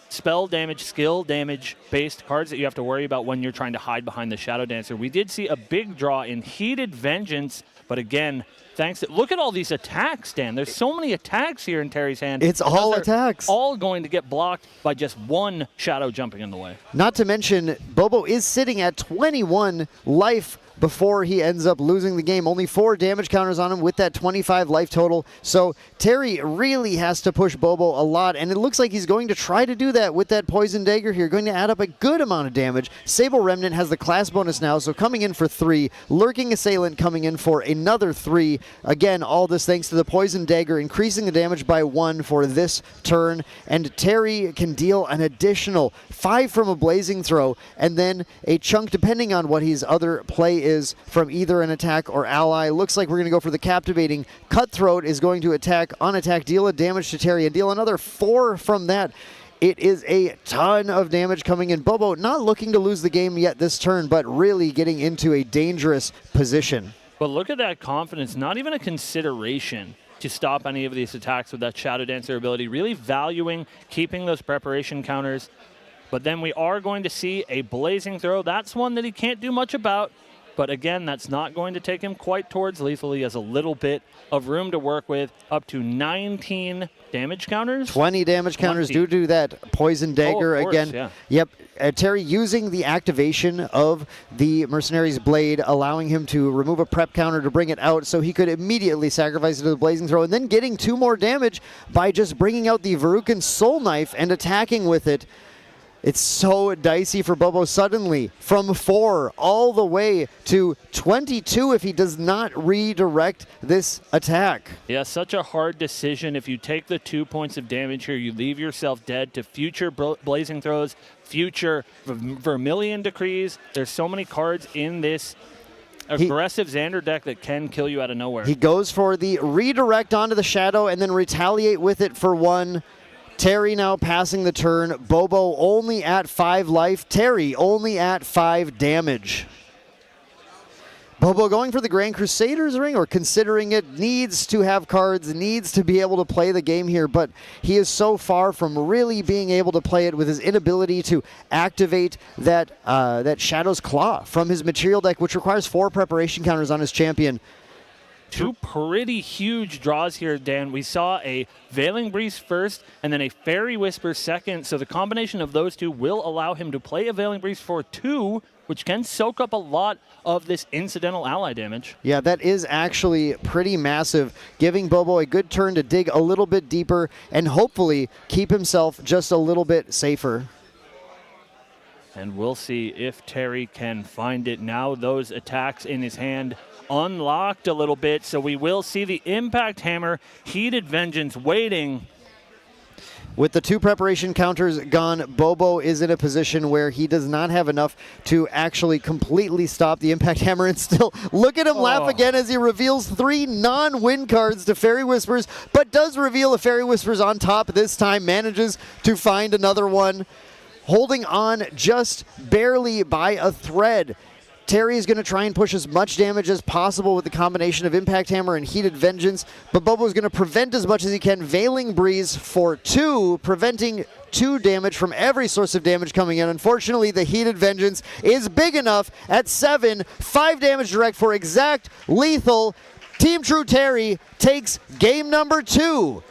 spell damage, skill damage based cards that you have to worry about when you're trying to hide behind the Shadow Dancer. We did see a big draw in Heated Vengeance, but again, look at all these attacks, Dan. There's so many attacks here in Terry's hand. It's all attacks. All going to get blocked by just one Shadow jumping in the way. Not to mention, Bobo is sitting at 21 life before he ends up losing the game. Only 4 damage counters on him with that 25 life total. So Terry really has to push Bobo a lot, and it looks like he's going to try to do that with that Poison Dagger here, going to add up a good amount of damage. Sable Remnant has the class bonus now, so coming in for 3. Lurking Assailant coming in for another 3. Again, all this thanks to the Poison Dagger, increasing the damage by 1 for this turn, and Terry can deal an additional 5 from a Blazing Throw, and then a chunk, depending on what his other play is, from either an attack or ally. Looks like we're going to go for the Captivating. Cutthroat is going to attack, on attack, deal a damage to Terry, and deal another 4 from that. It is a ton of damage coming in. Bobo not looking to lose the game yet this turn, but really getting into a dangerous position. But look at that confidence, not even a consideration to stop any of these attacks with that Shadow Dancer ability, really valuing keeping those preparation counters. But then we are going to see a Blazing Throw. That's one that he can't do much about. But again, that's not going to take him quite towards lethal. He has a little bit of room to work with, up to 19 damage counters. 20 damage counters due to that Poison Dagger course, again. Yeah. Yep. Terry using the activation of the Mercenary's Blade, allowing him to remove a prep counter to bring it out so he could immediately sacrifice it to the Blazing Throw, and then getting 2 more damage by just bringing out the Verucan Soul Knife and attacking with it. It's so dicey for Bobo suddenly, from 4 all the way to 22 if he does not redirect this attack. Yeah, such a hard decision. If you take the 2 points of damage here, you leave yourself dead to future Blazing Throws, future Vermilion Decrees. There's so many cards in this aggressive Xander deck that can kill you out of nowhere. He goes for the redirect onto the Shadow and then retaliate with it for 1. Terry now passing the turn. Bobo only at 5 life. Terry only at 5 damage. Bobo going for the Grand Crusaders ring, or considering it, needs to have cards, needs to be able to play the game here, but he is so far from really being able to play it with his inability to activate that Shadow's Claw from his material deck, which requires 4 preparation counters on his champion. Two pretty huge draws here, Dan. We saw a Veiling Breeze first and then a Fairy Whisper second, so the combination of those two will allow him to play a Veiling Breeze for 2, which can soak up a lot of this incidental ally damage. Yeah, that is actually pretty massive, giving Bobo a good turn to dig a little bit deeper and hopefully keep himself just a little bit safer. And we'll see if Terry can find it now. Those attacks in his hand unlocked a little bit, so we will see the Impact Hammer, Heated Vengeance waiting. With the 2 preparation counters gone, Bobo is in a position where he does not have enough to actually completely stop the Impact Hammer, and still look at him laugh again as he reveals 3 non-win cards to Fairy Whispers, but does reveal a Fairy Whispers on top this time, manages to find another one, holding on just barely by a thread. Terry is going to try and push as much damage as possible with the combination of Impact Hammer and Heated Vengeance, but Bobo is going to prevent as much as he can. Veiling Breeze for 2, preventing 2 damage from every source of damage coming in. Unfortunately, the Heated Vengeance is big enough at 7, 5 damage direct for exact lethal. Team True Terry takes game number 2.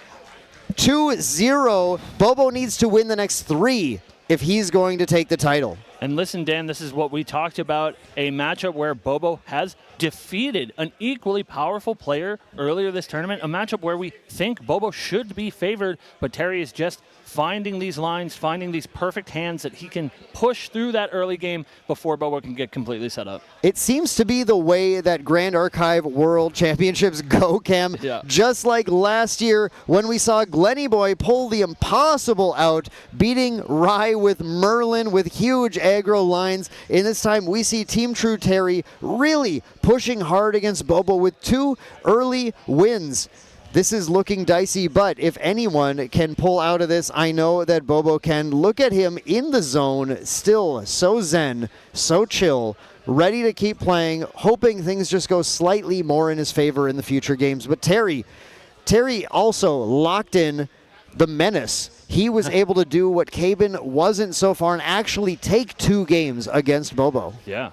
2-0. Bobo needs to win the next 3 if he's going to take the title. And listen, Dan, this is what we talked about, a matchup where Bobo has defeated an equally powerful player earlier this tournament, a matchup where we think Bobo should be favored, but Terry is just finding these lines, finding these perfect hands that he can push through that early game before Bobo can get completely set up. It seems to be the way that Grand Archive World Championships go, Cam. Yeah. Just like last year when we saw Glenny Boy pull the impossible out, beating Rye with Merlin with huge aggro lines. In this time, we see Team True Terry really pushing hard against Bobo with 2 early wins. This is looking dicey, but if anyone can pull out of this, I know that Bobo can. Look at him in the zone, still so zen, so chill, ready to keep playing, hoping things just go slightly more in his favor in the future games. But Terry also locked in the menace. He was able to do what Cabin wasn't so far and actually take 2 games against Bobo. Yeah.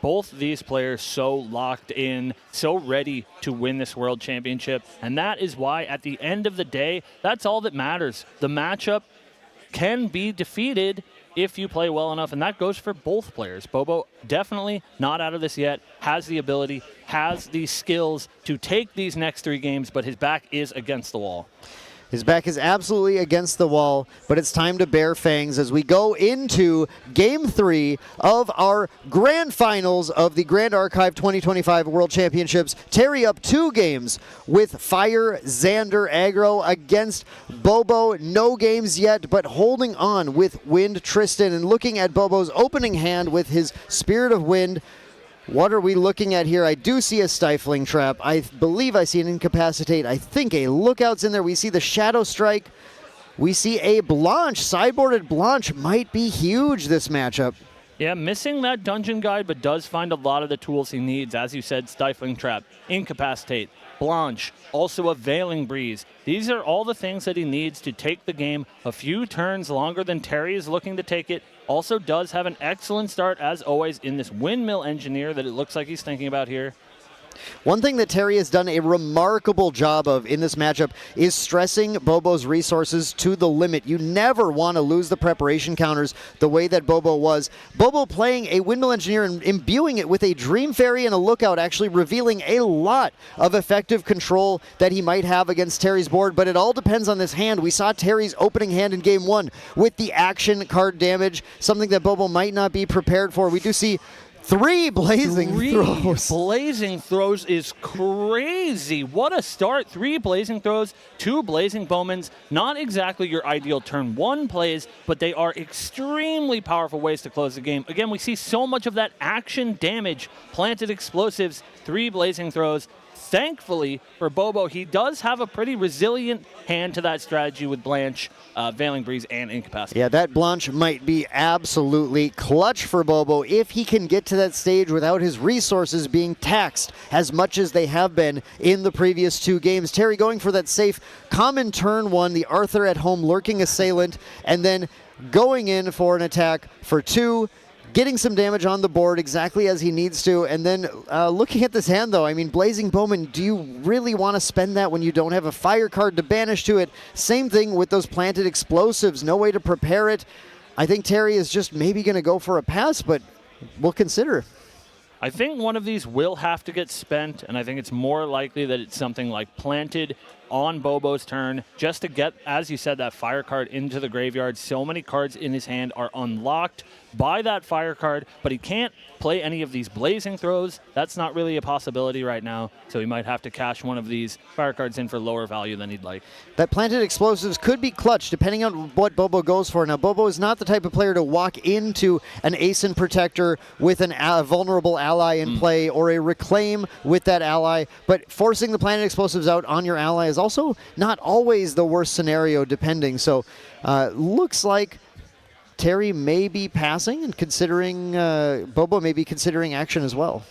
Both these players so locked in, so ready to win this world championship. And that is why, at the end of the day, that's all that matters. The matchup can be defeated if you play well enough, and that goes for both players. Bobo definitely not out of this yet, has the ability, has the skills to take these next 3 games, but his back is against the wall. His back is absolutely against the wall, but it's time to bare fangs as we go into Game 3 of our Grand Finals of the Grand Archive 2025 World Championships. Terry up 2 games with Fire Xander aggro against Bobo. No games yet, but holding on with Wind Tristan, and looking at Bobo's opening hand with his Spirit of Wind. What are we looking at here? I do see a Stifling Trap. I believe I see an Incapacitate. I think a Lookout's in there. We see the Shadow Strike. We see a Blanche. Sideboarded Blanche might be huge this matchup. Yeah, missing that dungeon guide, but does find a lot of the tools he needs. As you said, Stifling Trap, Incapacitate, Blanche, also a Veiling Breeze. These are all the things that he needs to take the game a few turns longer than Terry is looking to take it. Also does have an excellent start, as always, in this Windmill Engineer that it looks like he's thinking about here. One thing that Terry has done a remarkable job of in this matchup is stressing Bobo's resources to the limit. You never want to lose the preparation counters the way that Bobo was. Bobo playing a Windmill Engineer and imbuing it with a Dream Fairy and a Lookout, actually revealing a lot of effective control that he might have against Terry's board, but it all depends on this hand. We saw Terry's opening hand in Game 1 with the action card damage, something that Bobo might not be prepared for. We do see 3 Blazing Throws. Blazing Throws is crazy. What a start. 3 Blazing Throws, 2 Blazing Bowmans. Not exactly your ideal turn 1 plays, but they are extremely powerful ways to close the game. Again, we see so much of that action damage. Planted Explosives, 3 Blazing Throws, Thankfully for Bobo, he does have a pretty resilient hand to that strategy with Blanche, Veiling Breeze, and Incapacity. Yeah, that Blanche might be absolutely clutch for Bobo if he can get to that stage without his resources being taxed as much as they have been in the previous 2 games. Terry going for that safe common turn 1, the Arthur at home lurking assailant, and then going in for an attack for 2, getting some damage on the board exactly as he needs to, and then looking at this hand though, I mean, Blazing Bowman, do you really want to spend that when you don't have a fire card to banish to it? Same thing with those planted explosives, no way to prepare it. I think Terry is just maybe going to go for a pass, but we'll consider. I think one of these will have to get spent, and I think it's more likely that it's something like planted on Bobo's turn just to get, as you said, that fire card into the graveyard. So many cards in his hand are unlocked by that fire card, but he can't play any of these blazing throws. That's not really a possibility right now, so he might have to cash one of these fire cards in for lower value than he'd like. That planted explosives could be clutch depending on what Bobo goes for. Now, Bobo is not the type of player to walk into an Ascent Protector with a vulnerable ally in play or a Reclaim with that ally, but forcing the planted explosives out on your ally is also not always the worst scenario depending. So looks like Terry may be passing and considering, Bobo may be considering action as well.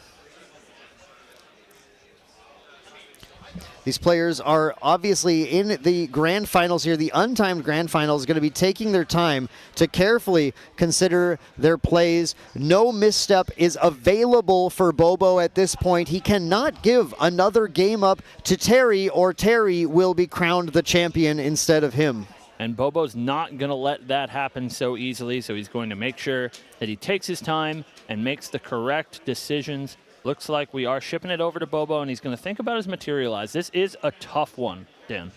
These players are obviously in the grand finals here. The untimed grand finals going to be taking their time to carefully consider their plays. No misstep is available for Bobo at this point. He cannot give another game up to Terry, or Terry will be crowned the champion instead of him. And Bobo's not going to let that happen so easily, so he's going to make sure that he takes his time and makes the correct decisions. Looks like we are shipping it over to Bobo, and he's going to think about his materialize. This is a tough one, Dan.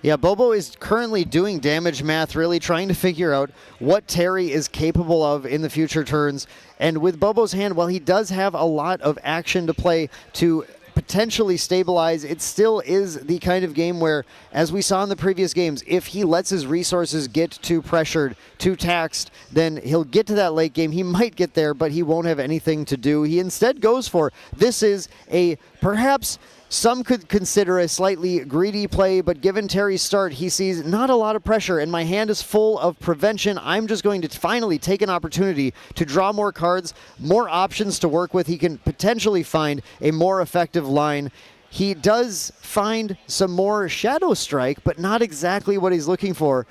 Yeah, Bobo is currently doing damage math, really trying to figure out what Terry is capable of in the future turns. And with Bobo's hand, while he does have a lot of action to play to potentially stabilize, it still is the kind of game where, as we saw in the previous games, if he lets his resources get too pressured, too taxed, then he'll get to that late game. He might get there, but he won't have anything to do. He instead goes for, this is a perhaps some could consider a slightly greedy play, but given Terry's start, he sees not a lot of pressure, and my hand is full of prevention. I'm just going to finally take an opportunity to draw more cards, more options to work with. He can potentially find a more effective line. He does find some more Shadow Strike, but not exactly what he's looking for.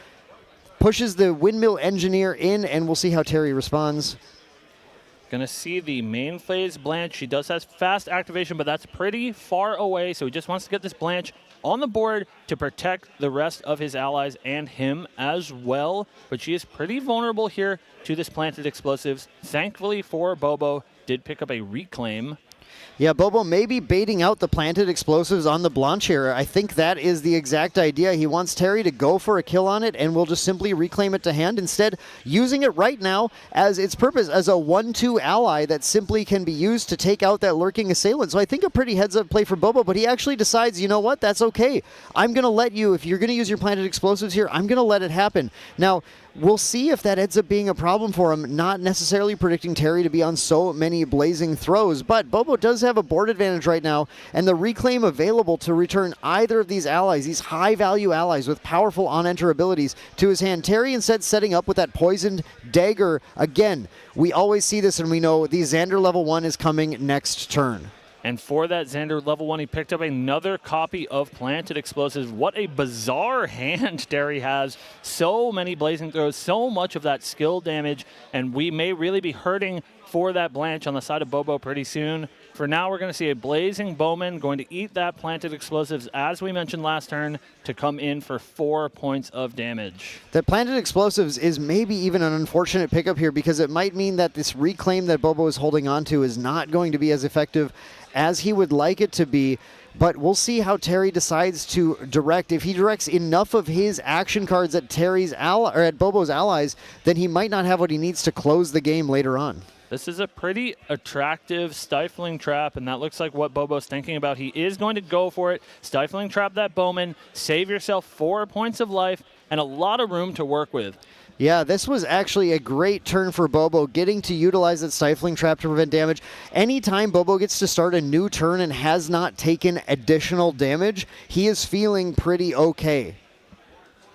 Pushes the Windmill Engineer in, and we'll see how Terry responds. Gonna see the main phase Blanche. She does have fast activation, but that's pretty far away, so he just wants to get this Blanche on the board to protect the rest of his allies and him as well. But she is pretty vulnerable here to this planted explosives. Thankfully for Bobo, did pick up a Reclaim. Yeah, Bobo may be baiting out the planted explosives on the Blanche here. I think that is the exact idea. He wants Terry to go for a kill on it, and we'll just simply reclaim it to hand, instead using it right now as its purpose as a 1-2 ally that simply can be used to take out that lurking assailant. So I think a pretty heads-up play for Bobo, but he actually decides, you know what, that's okay. I'm going to let you, if you're going to use your planted explosives here, I'm going to let it happen. Now, we'll see if that ends up being a problem for him, not necessarily predicting Terry to be on so many blazing throws, but Bobo does have a board advantage right now, and the Reclaim available to return either of these allies, these high-value allies with powerful on-enter abilities, to his hand. Terry instead setting up with that Poisoned Dagger. Again, we always see this, and we know the Xander level 1 is coming next turn. And for that Xander level 1, he picked up another copy of Planted Explosives. What a bizarre hand Terry has. So many blazing throws, so much of that skill damage, and we may really be hurting for that Blanche on the side of Bobo pretty soon. For now, we're going to see a Blazing Bowman going to eat that Planted Explosives, as we mentioned last turn, to come in for 4 points of damage. That Planted Explosives is maybe even an unfortunate pickup here, because it might mean that this Reclaim that Bobo is holding on to is not going to be as effective as he would like it to be. But we'll see how Terry decides to direct. If he directs enough of his action cards at at Bobo's allies, then he might not have what he needs to close the game later on. This is a pretty attractive Stifling Trap, and that looks like what Bobo's thinking about. He is going to go for it. Stifling Trap that Bowman, save yourself 4 points of life, and a lot of room to work with. Yeah, this was actually a great turn for Bobo, getting to utilize that Stifling Trap to prevent damage. Anytime Bobo gets to start a new turn and has not taken additional damage, he is feeling pretty okay.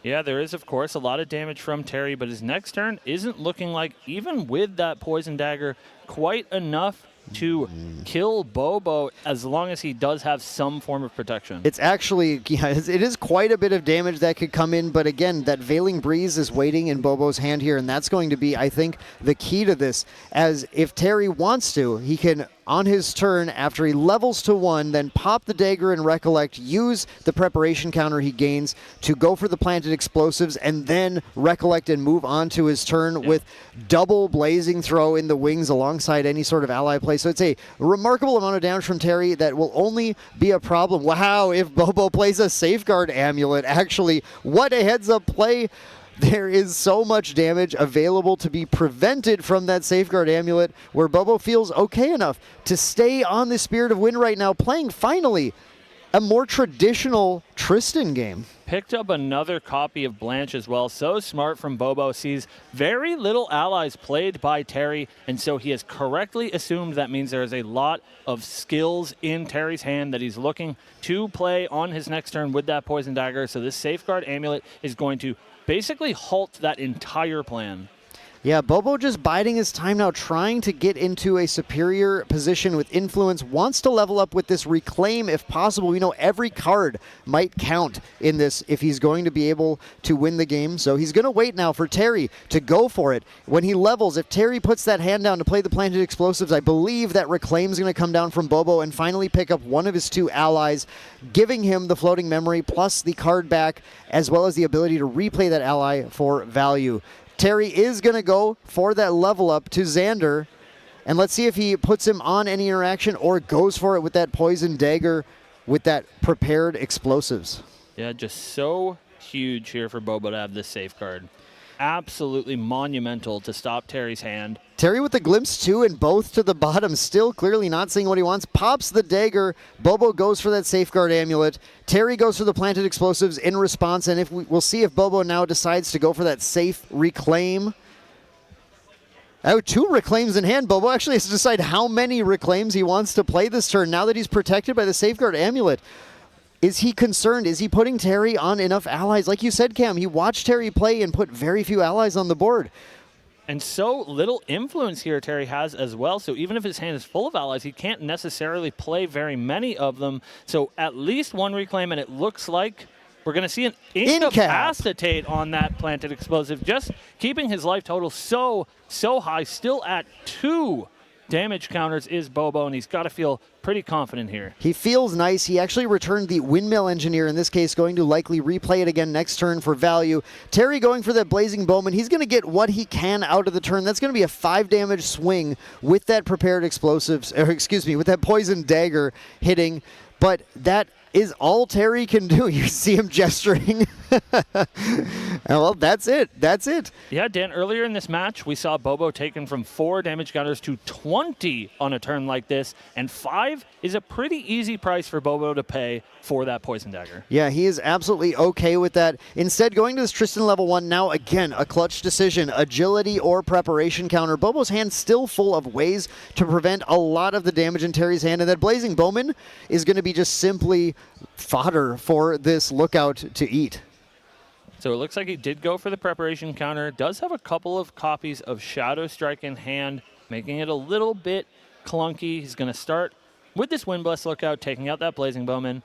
Yeah, there is, of course, a lot of damage from Terry, but his next turn isn't looking like, even with that Poison Dagger, quite enough to kill Bobo as long as he does have some form of protection. It's actually, yeah, it is quite a bit of damage that could come in, but again, that Veiling Breeze is waiting in Bobo's hand here, and that's going to be, I think, the key to this, as if Terry wants to, he can, on his turn, after he levels to 1, then pop the dagger and recollect, use the preparation counter he gains to go for the planted explosives, and then recollect and move on to his turn with double blazing throw in the wings alongside any sort of ally play. So it's a remarkable amount of damage from Terry that will only be a problem. Wow, if Bobo plays a Safeguard Amulet, actually, what a heads-up play. There is so much damage available to be prevented from that Safeguard Amulet, where Bobo feels okay enough to stay on the Spirit of Wind right now, playing finally a more traditional Tristan game. Picked up another copy of Blanche as well. So smart from Bobo. Sees very little allies played by Terry, and so he has correctly assumed that means there is a lot of skills in Terry's hand that he's looking to play on his next turn with that Poison Dagger. So this Safeguard Amulet is going to basically halt that entire plan. Yeah, Bobo just biding his time now, trying to get into a superior position with influence, wants to level up with this Reclaim if possible. We know every card might count in this if he's going to be able to win the game. So he's going to wait now for Terry to go for it. When he levels, if Terry puts that hand down to play the planted explosives, I believe that Reclaim's going to come down from Bobo and finally pick up one of his two allies, giving him the floating memory plus the card back, as well as the ability to replay that ally for value. Terry is going to go for that level up to Xander, and let's see if he puts him on any interaction or goes for it with that Poison Dagger with that prepared explosives. Yeah, just so huge here for Bobo to have this safeguard. Absolutely monumental to stop Terry's hand. Terry with the glimpse too, and both to the bottom, still clearly not seeing what he wants. Pops the dagger. Bobo goes for that Safeguard Amulet. Terry goes for the planted explosives in response, and we'll see if Bobo now decides to go for that safe Reclaim. Oh, 2 Reclaims in hand. Bobo actually has to decide how many Reclaims he wants to play this turn now that he's protected by the Safeguard Amulet. Is he concerned? Is he putting Terry on enough allies? Like you said, Cam, he watched Terry play and put very few allies on the board. And so little influence here Terry has as well. So even if his hand is full of allies, he can't necessarily play very many of them. So at least 1 Reclaim, and it looks like we're going to see an incapacitate on that planted explosive, just keeping his life total so high. Still at 2 damage counters is Bobo, and he's got to feel pretty confident here. He feels nice. He actually returned the Windmill Engineer, in this case, going to likely replay it again next turn for value. Terry going for that Blazing Bowman. He's going to get what he can out of the turn. That's going to be a 5 damage swing with that prepared explosives, or excuse me, with that Poison Dagger hitting. But that is all Terry can do. You see him gesturing. Well, that's it. That's it. Yeah, Dan, earlier in this match, we saw Bobo taken from 4 damage counters to 20 on a turn like this, and 5 is a pretty easy price for Bobo to pay for that Poison Dagger. Yeah, he is absolutely okay with that. Instead, going to this Tristan level 1, now again, a clutch decision, agility or preparation counter. Bobo's hand still full of ways to prevent a lot of the damage in Terry's hand, and that Blazing Bowman is going to be just simply fodder for this Lookout to eat. So it looks like he did go for the preparation counter. Does have a couple of copies of Shadow Strike in hand, making it a little bit clunky. He's going to start with this Windblast Lookout, taking out that Blazing Bowman.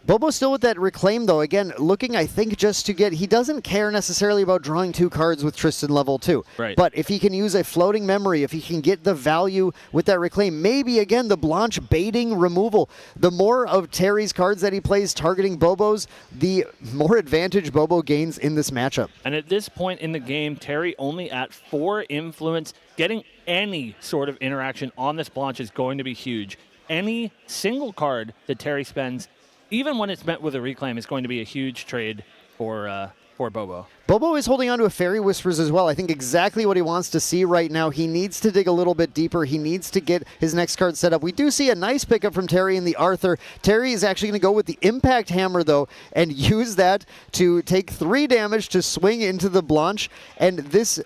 Bobo still with that Reclaim, though. Again, looking, I think, just to get... He doesn't care necessarily about drawing 2 cards with Tristan level 2. Right. But if he can use a floating memory, if he can get the value with that Reclaim, maybe, again, the Blanche baiting removal. The more of Terry's cards that he plays targeting Bobo's, the more advantage Bobo gains in this matchup. And at this point in the game, Terry only at 4 influence. Getting any sort of interaction on this Blanche is going to be huge. Any single card that Terry spends, even when it's met with a Reclaim, is going to be a huge trade for for Bobo. Bobo is holding on to a Fairy Whispers as well. I think exactly what he wants to see right now. He needs to dig a little bit deeper. He needs to get his next card set up. We do see a nice pickup from Terry in the Arthur. Terry is actually going to go with the Impact Hammer, though, and use that to take 3 damage to swing into the Blanche. And this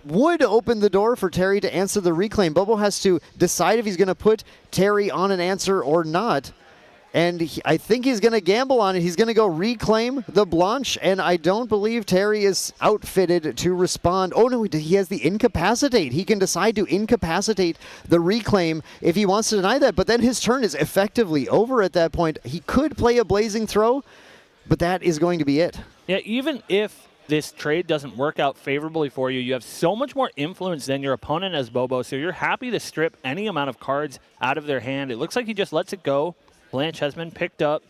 would open the door for Terry to answer the Reclaim. Bobo has to decide if he's going to put Terry on an answer or not. And I think he's going to gamble on it. He's going to go Reclaim the Blanche, and I don't believe Terry is outfitted to respond. Oh, no, he has the Incapacitate. He can decide to incapacitate the Reclaim if he wants to deny that, but then his turn is effectively over at that point. He could play a Blazing Throw, but that is going to be it. Yeah, even if this trade doesn't work out favorably for you, you have so much more influence than your opponent as Bobo, so you're happy to strip any amount of cards out of their hand. It looks like he just lets it go. Blanche has been picked up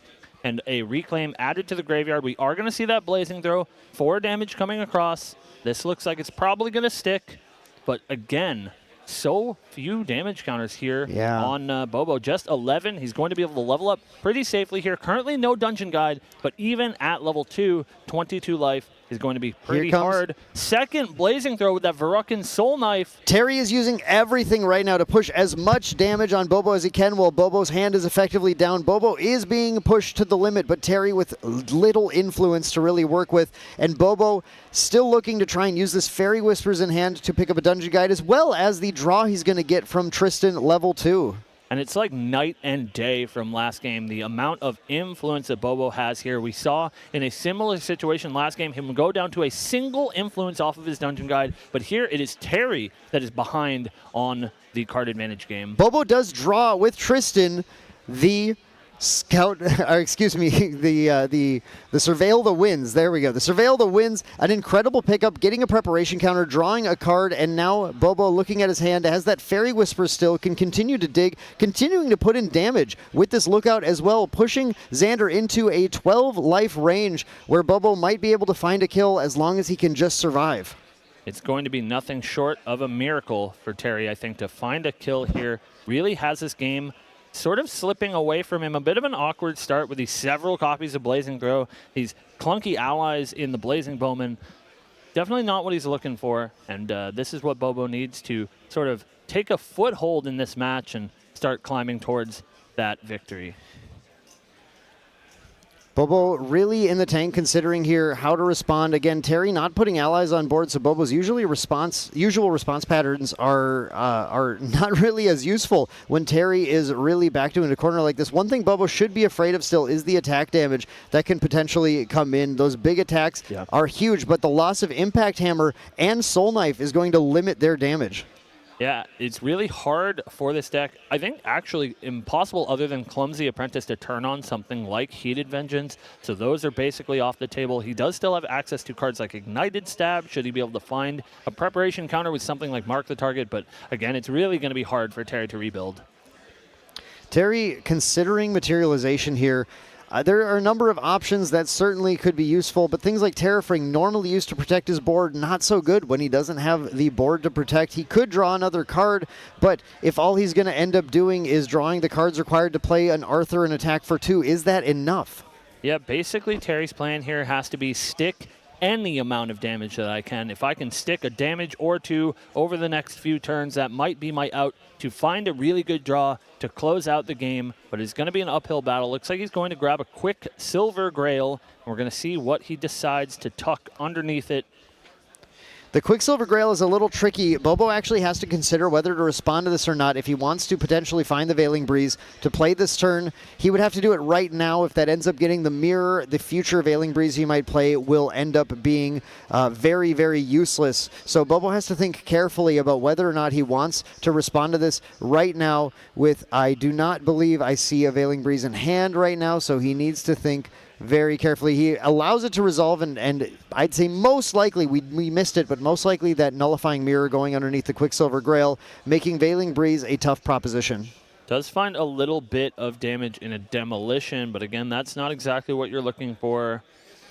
and a Reclaim added to the graveyard. We are going to see that Blazing Throw. 4 damage coming across. This looks like it's probably going to stick. But again, so few damage counters here on Bobo. Just 11. He's going to be able to level up pretty safely here. Currently no Dungeon Guide, but even at level 2, 22 life is going to be pretty hard. Second Blazing Throw with that Verruckin Soul Knife. Terry is using everything right now to push as much damage on Bobo as he can while Bobo's hand is effectively down. Bobo is being pushed to the limit, but Terry with little influence to really work with. And Bobo still looking to try and use this Fairy Whispers in hand to pick up a Dungeon Guide, as well as the draw he's going to get from Tristan level 2. And it's like night and day from last game, the amount of influence that Bobo has here. We saw in a similar situation last game him go down to a single influence off of his Dungeon Guide, but here it is Terry that is behind on the card advantage game. Bobo does draw with Tristan the Scout, or excuse me, the Surveil the Winds. There we go. The Surveil the Winds, an incredible pickup, getting a preparation counter, drawing a card, and now Bobo looking at his hand, has that Fairy Whisper still, can continue to dig, continuing to put in damage with this Lookout as well, pushing Xander into a 12 life range where Bobo might be able to find a kill as long as he can just survive. It's going to be nothing short of a miracle for Terry, I think, to find a kill here. Really has this game sort of slipping away from him. A bit of an awkward start with these several copies of Blazing Throw, these clunky allies in the Blazing Bowman. Definitely not what he's looking for, and this is what Bobo needs to sort of take a foothold in this match and start climbing towards that victory. Bobo really in the tank, considering here how to respond. Again, Terry not putting allies on board, so Bobo's usual response patterns are not really as useful when Terry is really backed into a corner like this. One thing Bobo should be afraid of still is the attack damage that can potentially come in. Those big attacks are huge, but the loss of Impact Hammer and Soul Knife is going to limit their damage. Yeah, it's really hard for this deck. I think actually impossible other than Clumsy Apprentice to turn on something like Heated Vengeance. So those are basically off the table. He does still have access to cards like Ignited Stab, should he be able to find a preparation counter with something like Mark the Target. But again, it's really going to be hard for Terry to rebuild. Terry considering materialization here. There are a number of options that certainly could be useful, but things like Terrafring, normally used to protect his board, not so good when he doesn't have the board to protect. He could draw another card, but if all he's going to end up doing is drawing the cards required to play an Arthur and attack for 2, is that enough? Yeah, basically Terry's plan here has to be stick any amount of damage that I can. If I can stick a damage or 2 over the next few turns, that might be my out to find a really good draw to close out the game, but it's going to be an uphill battle. Looks like he's going to grab a quick Silver Grail, and we're going to see what he decides to tuck underneath it. The Quicksilver Grail is a little tricky. Bobo actually has to consider whether to respond to this or not. If he wants to potentially find the Veiling Breeze to play this turn, he would have to do it right now. If that ends up getting the mirror, the future Veiling Breeze he might play will end up being very, very useless. So Bobo has to think carefully about whether or not he wants to respond to this right now with, I do not believe I see a Veiling Breeze in hand right now, so he needs to think very carefully. He allows it to resolve, and I'd say most likely, we missed it, but most likely that Nullifying Mirror going underneath the Quicksilver Grail, making Veiling Breeze a tough proposition. Does find a little bit of damage in a Demolition, but again, that's not exactly what you're looking for.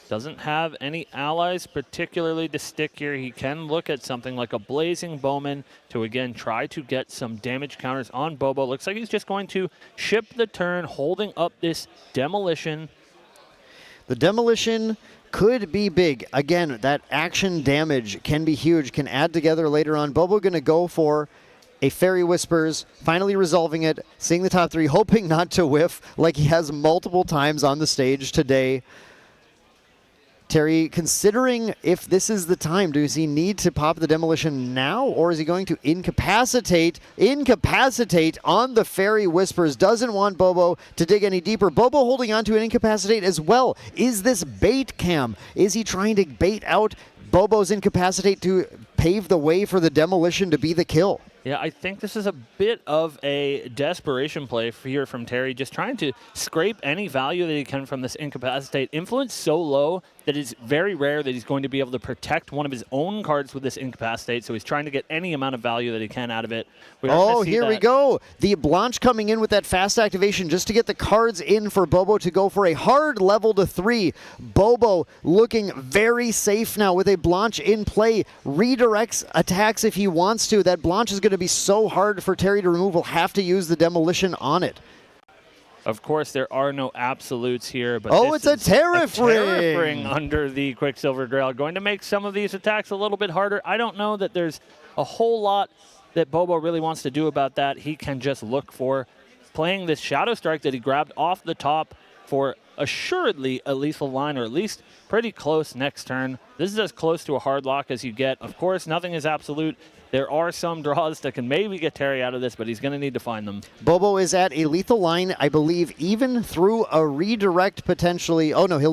Doesn't have any allies particularly to stick here. He can look at something like a Blazing Bowman to, again, try to get some damage counters on Bobo. Looks like he's just going to ship the turn, holding up this Demolition. The demolition could be big. Again, that action damage can be huge, can add together later on. Bobo going to go for a Fairy Whispers, finally resolving it, seeing the top 3, hoping not to whiff like he has multiple times on the stage today. Terry, considering if this is the time, does he need to pop the demolition now, or is he going to incapacitate on the Fairy Whispers? Doesn't want Bobo to dig any deeper. Bobo holding on to an incapacitate as well. Is this bait, Cam? Is he trying to bait out Bobo's incapacitate to pave the way for the demolition to be the kill? Yeah, I think this is a bit of a desperation play here from Terry, just trying to scrape any value that he can from this incapacitate. Influence so low that it's very rare that he's going to be able to protect one of his own cards with this incapacitate, so he's trying to get any amount of value that he can out of it. Oh, here we go. The Blanche coming in with that fast activation just to get the cards in for Bobo to go for a hard level to 3. Bobo looking very safe now with a Blanche in play. Redirects attacks if he wants to. That Blanche is going to be so hard for Terry to remove. We'll have to use the demolition on it. Of course, there are no absolutes here, but it's a Tariff Ring under the Quicksilver Grail. Going to make some of these attacks a little bit harder. I don't know that there's a whole lot that Bobo really wants to do about that. He can just look for playing this Shadow Strike that he grabbed off the top for assuredly a lethal line, or at least pretty close next turn. This is as close to a hard lock as you get. Of course, nothing is absolute. There are some draws that can maybe get Terry out of this, but he's going to need to find them. Bobo is at a lethal line, I believe, even through a redirect potentially. Oh, no, he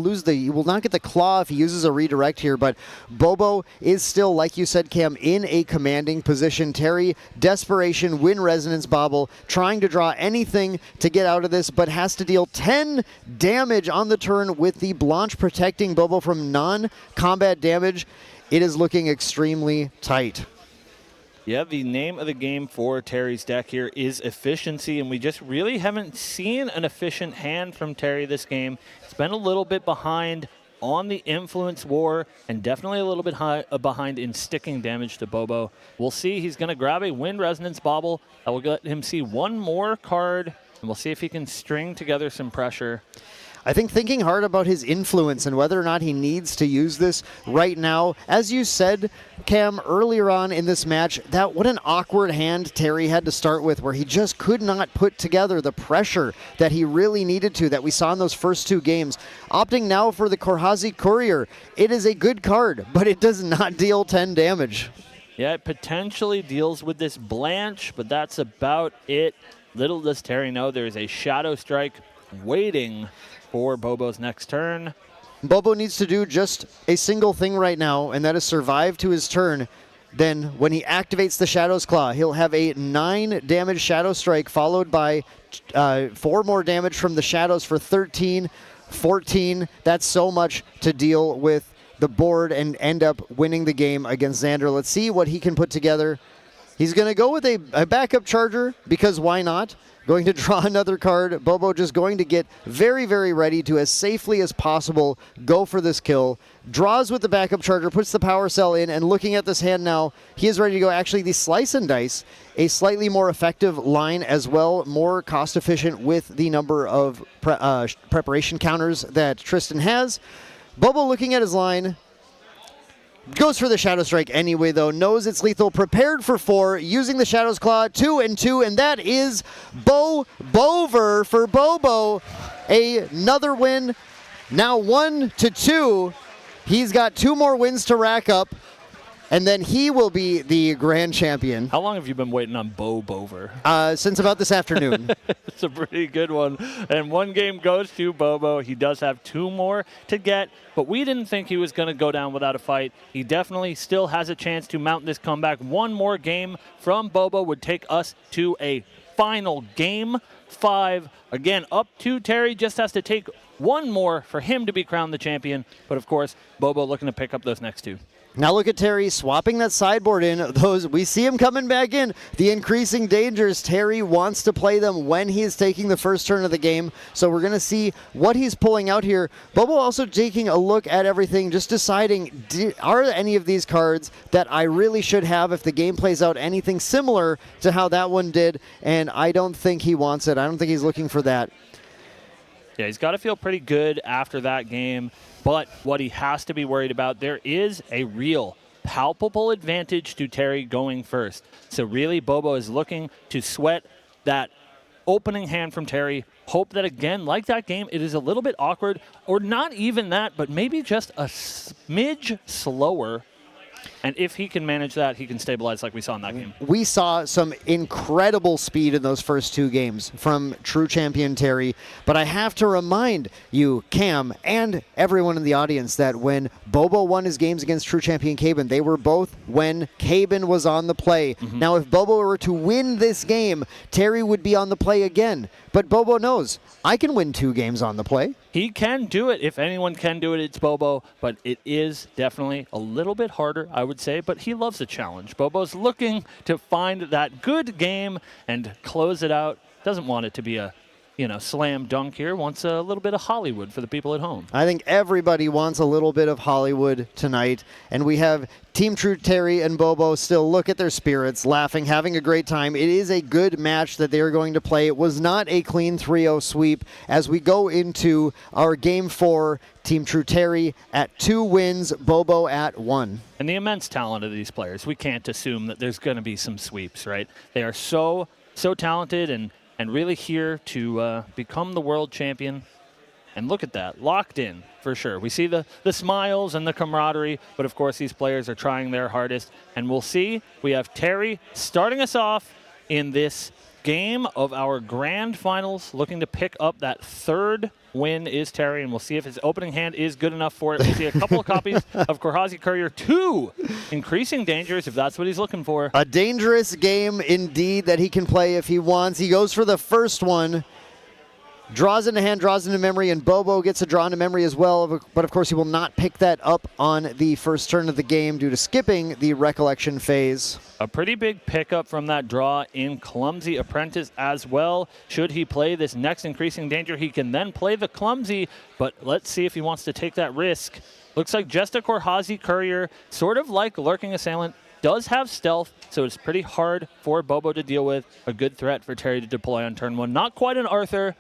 will not get the claw if he uses a redirect here, but Bobo is still, like you said, Cam, in a commanding position. Terry, desperation, win resonance bobble, trying to draw anything to get out of this, but has to deal 10 damage on the turn with the Blanche protecting Bobo from non-combat damage. It is looking extremely tight. Yeah, the name of the game for Terry's deck here is efficiency, and we just really haven't seen an efficient hand from Terry this game. It's been a little bit behind on the influence war, and definitely a little bit behind in sticking damage to Bobo. We'll see. He's going to grab a Wind Resonance Bauble. That will let him see one more card, and we'll see if he can string together some pressure. I think thinking hard about his influence and whether or not he needs to use this right now. As you said, Cam, earlier on in this match, what an awkward hand Terry had to start with, where he just could not put together the pressure that he really needed to, that we saw in those first 2 games. Opting now for the Korhazi Courier. It is a good card, but it does not deal 10 damage. Yeah, it potentially deals with this Blanche, but that's about it. Little does Terry know there's a Shadow Strike waiting for Bobo's next turn. Bobo needs to do just a single thing right now, and that is survive to his turn. Then when he activates the Shadow's Claw, he'll have a 9 damage Shadow Strike, followed by 4 more damage from the Shadows for 13, 14. That's so much to deal with the board and end up winning the game against Xander. Let's see what he can put together. He's going to go with a backup charger, because why not? Going to draw another card. Bobo just going to get very, very ready to, as safely as possible, go for this kill. Draws with the backup charger, puts the power cell in, and looking at this hand now, he is ready to go. Actually, the Slice and Dice, a slightly more effective line as well, more cost efficient with the number of preparation counters that Tristan has. Bobo looking at his line, goes for the Shadow Strike anyway, though. Knows it's lethal. Prepared for 4. Using the Shadow's Claw. 2 and 2. And that is Bover for Bobo. Another win. Now 1-2. He's got 2 more wins to rack up. And then he will be the grand champion. How long have you been waiting on Bover? Since about this afternoon. It's a pretty good one. And 1 game goes to Bobo. He does have 2 more to get, but we didn't think he was going to go down without a fight. He definitely still has a chance to mount this comeback. 1 more game from Bobo would take us to a final game 5. Again, up to Terry. Just has to take 1 more for him to be crowned the champion. But of course, Bobo looking to pick up those next 2. Now look at Terry swapping that sideboard in. We see him coming back in. The increasing dangers. Terry wants to play them when he's taking the first turn of the game. So we're going to see what he's pulling out here. Bobo also taking a look at everything, just deciding, are any of these cards that I really should have if the game plays out anything similar to how that one did? And I don't think he wants it. I don't think he's looking for that. Yeah, he's got to feel pretty good after that game. But what he has to be worried about, there is a real palpable advantage to Terry going first. So really, Bobo is looking to sweat that opening hand from Terry. Hope that, again, like that game, it is a little bit awkward, or not even that, but maybe just a smidge slower. And if he can manage that, he can stabilize like we saw in that game. We saw some incredible speed in those first 2 games from true champion Terry, but I have to remind you, Cam, and everyone in the audience that when Bobo won his games against true champion Caben, they were both when Caben was on the play. Now, if Bobo were to win this game, Terry would be on the play again. But Bobo knows, I can win 2 games on the play. He can do it. If anyone can do it, it's Bobo. But it is definitely a little bit harder, I would say. But he loves a challenge. Bobo's looking to find that good game and close it out. Doesn't want it to be a, slam dunk here. Wants a little bit of Hollywood for the people at home. I think everybody wants a little bit of Hollywood tonight. And we have Team True Terry and Bobo still look at their spirits, laughing, having a great time. It is a good match that they are going to play. It was not a clean 3-0 sweep. As we go into our Game 4, Team True Terry at 2 wins, Bobo at 1. And the immense talent of these players. We can't assume that there's going to be some sweeps, right? They are so talented and really here to become the world champion. And look at that, locked in for sure. We see the smiles and the camaraderie, but of course these players are trying their hardest. And we'll see, we have Terry starting us off in this game of our grand finals, looking to pick up that 3rd win is Terry, and we'll see if his opening hand is good enough for it. We see a couple of copies of Korhazi Courier, 2 increasing dangers if that's what he's looking for. A dangerous game indeed that he can play if he wants. He goes for the first one. Draws into hand, draws into memory, and Bobo gets a draw into memory as well. But of course, he will not pick that up on the first turn of the game due to skipping the recollection phase. A pretty big pickup from that draw in Clumsy Apprentice as well. Should he play this next increasing danger, he can then play the Clumsy, but let's see if he wants to take that risk. Looks like just a Korhazi Courier, sort of like Lurking Assailant, does have stealth, so it's pretty hard for Bobo to deal with. A good threat for Terry to deploy on turn 1. Not quite an Arthur,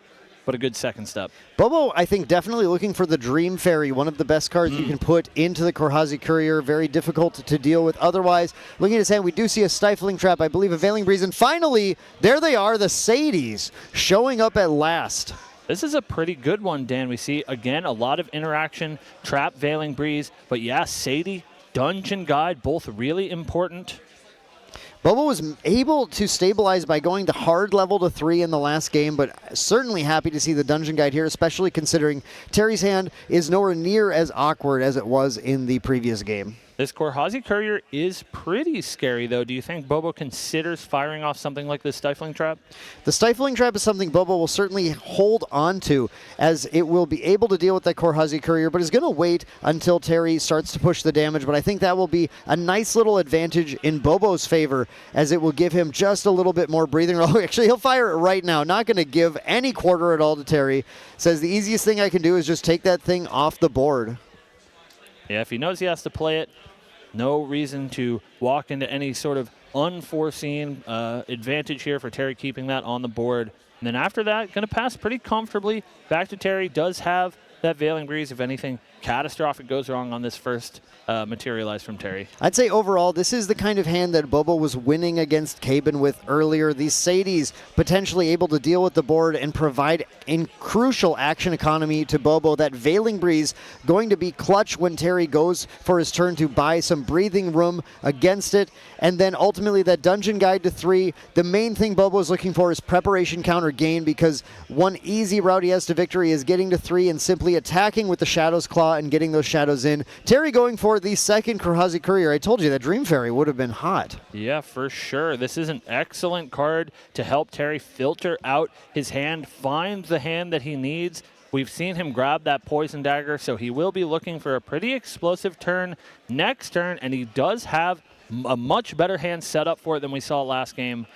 but a good second step. Bobo, I think, definitely looking for the Dream Fairy, one of the best cards you can put into the Korhazi Courier. Very difficult to deal with otherwise. Looking at his hand, we do see a Stifling Trap, I believe a Veiling Breeze, and finally, there they are, the Sadies, showing up at last. This is a pretty good one, Dan. We see, again, a lot of interaction, Trap, Veiling Breeze, but yeah, Sadie, Dungeon Guide, both really important. Bobo was able to stabilize by going the hard level to 3 in the last game, but certainly happy to see the Dungeon Guide here, especially considering Terry's hand is nowhere near as awkward as it was in the previous game. This Korhazi Courier is pretty scary, though. Do you think Bobo considers firing off something like this Stifling Trap? The Stifling Trap is something Bobo will certainly hold on to, as it will be able to deal with that Korhazi Courier, but is going to wait until Terry starts to push the damage. But I think that will be a nice little advantage in Bobo's favor, as it will give him just a little bit more breathing room. Actually, he'll fire it right now. Not going to give any quarter at all to Terry. Says the easiest thing I can do is just take that thing off the board. Yeah, if he knows he has to play it, no reason to walk into any sort of unforeseen advantage here for Terry keeping that on the board. And then after that, going to pass pretty comfortably back to Terry. Does have that Veiling Breeze. If anything catastrophic goes wrong on this first materialize from Terry. I'd say overall, this is the kind of hand that Bobo was winning against Caben with earlier. These Sadies potentially able to deal with the board and provide in crucial action economy to Bobo. That Veiling Breeze going to be clutch when Terry goes for his turn to buy some breathing room against it. And then ultimately that Dungeon Guide to 3. The main thing Bobo is looking for is preparation counter gain, because one easy route he has to victory is getting to 3 and simply attacking with the Shadow's Claw and getting those shadows in. Terry going for the second Korhazi Courier. I told you that Dream Fairy would have been hot. Yeah, for sure. This is an excellent card to help Terry filter out his hand, find the hand that he needs. We've seen him grab that Poison Dagger, so he will be looking for a pretty explosive turn next turn, and he does have a much better hand set up for it than we saw last game.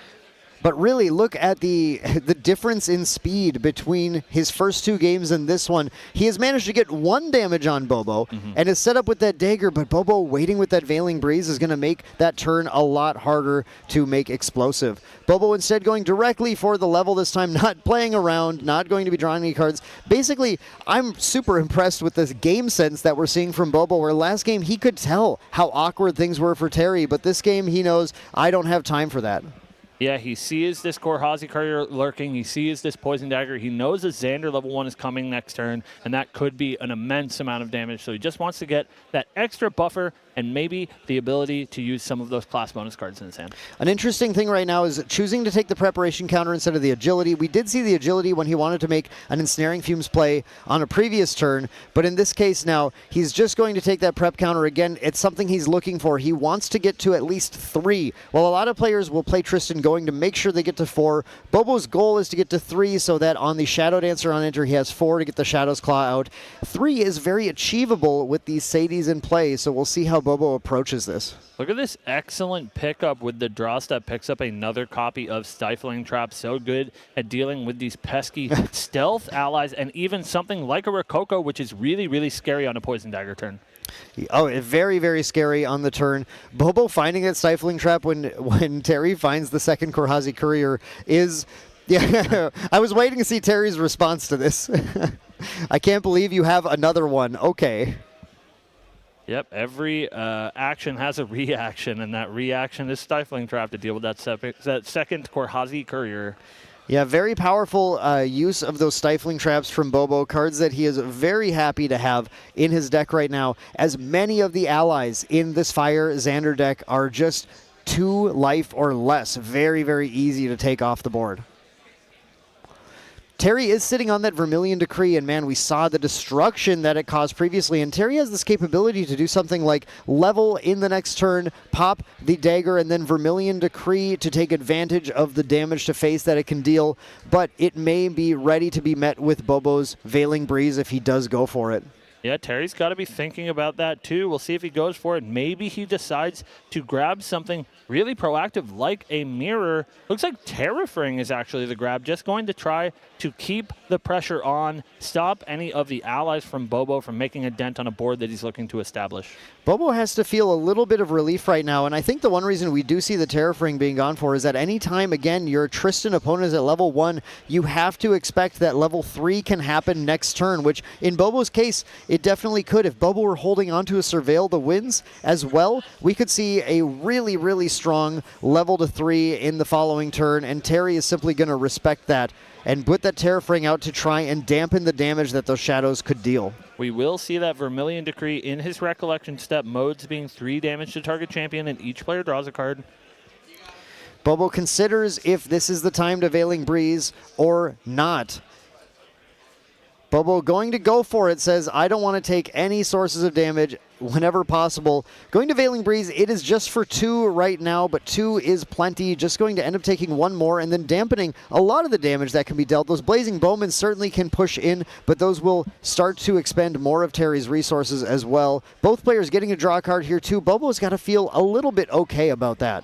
But really, look at the difference in speed between his first 2 games and this one. He has managed to get 1 damage on Bobo and is set up with that dagger, but Bobo waiting with that Veiling Breeze is going to make that turn a lot harder to make explosive. Bobo instead going directly for the level this time, not playing around, not going to be drawing any cards. Basically, I'm super impressed with this game sense that we're seeing from Bobo, where last game he could tell how awkward things were for Terry, but this game he knows, I don't have time for that. Yeah, he sees this Korhazi Courier lurking. He sees this Poison Dagger. He knows that Xander level 1 is coming next turn, and that could be an immense amount of damage. So he just wants to get that extra buffer and maybe the ability to use some of those class bonus cards in his hand. An interesting thing right now is choosing to take the preparation counter instead of the agility. We did see the agility when he wanted to make an Ensnaring Fumes play on a previous turn, but in this case now, he's just going to take that prep counter again. It's something he's looking for. He wants to get to at least 3. While a lot of players will play Tristan going to make sure they get to 4, Bobo's goal is to get to 3 so that on the Shadow Dancer on enter, he has 4 to get the Shadow's Claw out. 3 is very achievable with these Sadies in play, so we'll see how Bobo approaches this. Look at this excellent pickup with the draw step. Picks up another copy of Stifling Trap. So good at dealing with these pesky stealth allies, and even something like a Rococo, which is really, really scary on a Poison Dagger turn. Oh, very, very scary on the turn. Bobo finding that Stifling Trap when Terry finds the second Korhazi Courier is... Yeah, I was waiting to see Terry's response to this. I can't believe you have another one. Okay. Yep, every action has a reaction, and that reaction is Stifling Trap to deal with that second Korhazi Courier. Yeah, very powerful use of those Stifling Traps from Bobo, cards that he is very happy to have in his deck right now, as many of the allies in this Fire Xander deck are just 2 life or less. Very, very easy to take off the board. Terry is sitting on that Vermilion Decree, and man, we saw the destruction that it caused previously, and Terry has this capability to do something like level in the next turn, pop the dagger, and then Vermilion Decree to take advantage of the damage to face that it can deal, but it may be ready to be met with Bobo's Veiling Breeze if he does go for it. Yeah, Terry's got to be thinking about that too. We'll see if he goes for it. Maybe he decides to grab something really proactive like a mirror. Looks like Terrafring is actually the grab, just going to try to keep the pressure on, stop any of the allies from Bobo from making a dent on a board that he's looking to establish. Bobo has to feel a little bit of relief right now, and I think the one reason we do see the Terrafring being gone for is that any time, again, your Tristan opponent is at level 1, you have to expect that level 3 can happen next turn, which in Bobo's case, it definitely could. If Bobo were holding on to a Surveil the Winds as well, we could see a really, really strong level to 3 in the following turn, and Terry is simply going to respect that and put that Terrafring out to try and dampen the damage that those shadows could deal. We will see that Vermilion Decree in his Recollection step, modes being 3 damage to target champion, and each player draws a card. Bobo considers if this is the time to Veiling Breeze or not. Bobo going to go for it, says, I don't want to take any sources of damage whenever possible. Going to Veiling Breeze, it is just for 2 right now, but 2 is plenty. Just going to end up taking 1 more and then dampening a lot of the damage that can be dealt. Those Blazing Bowmen certainly can push in, but those will start to expend more of Terry's resources as well. Both players getting a draw card here too. Bobo's got to feel a little bit okay about that.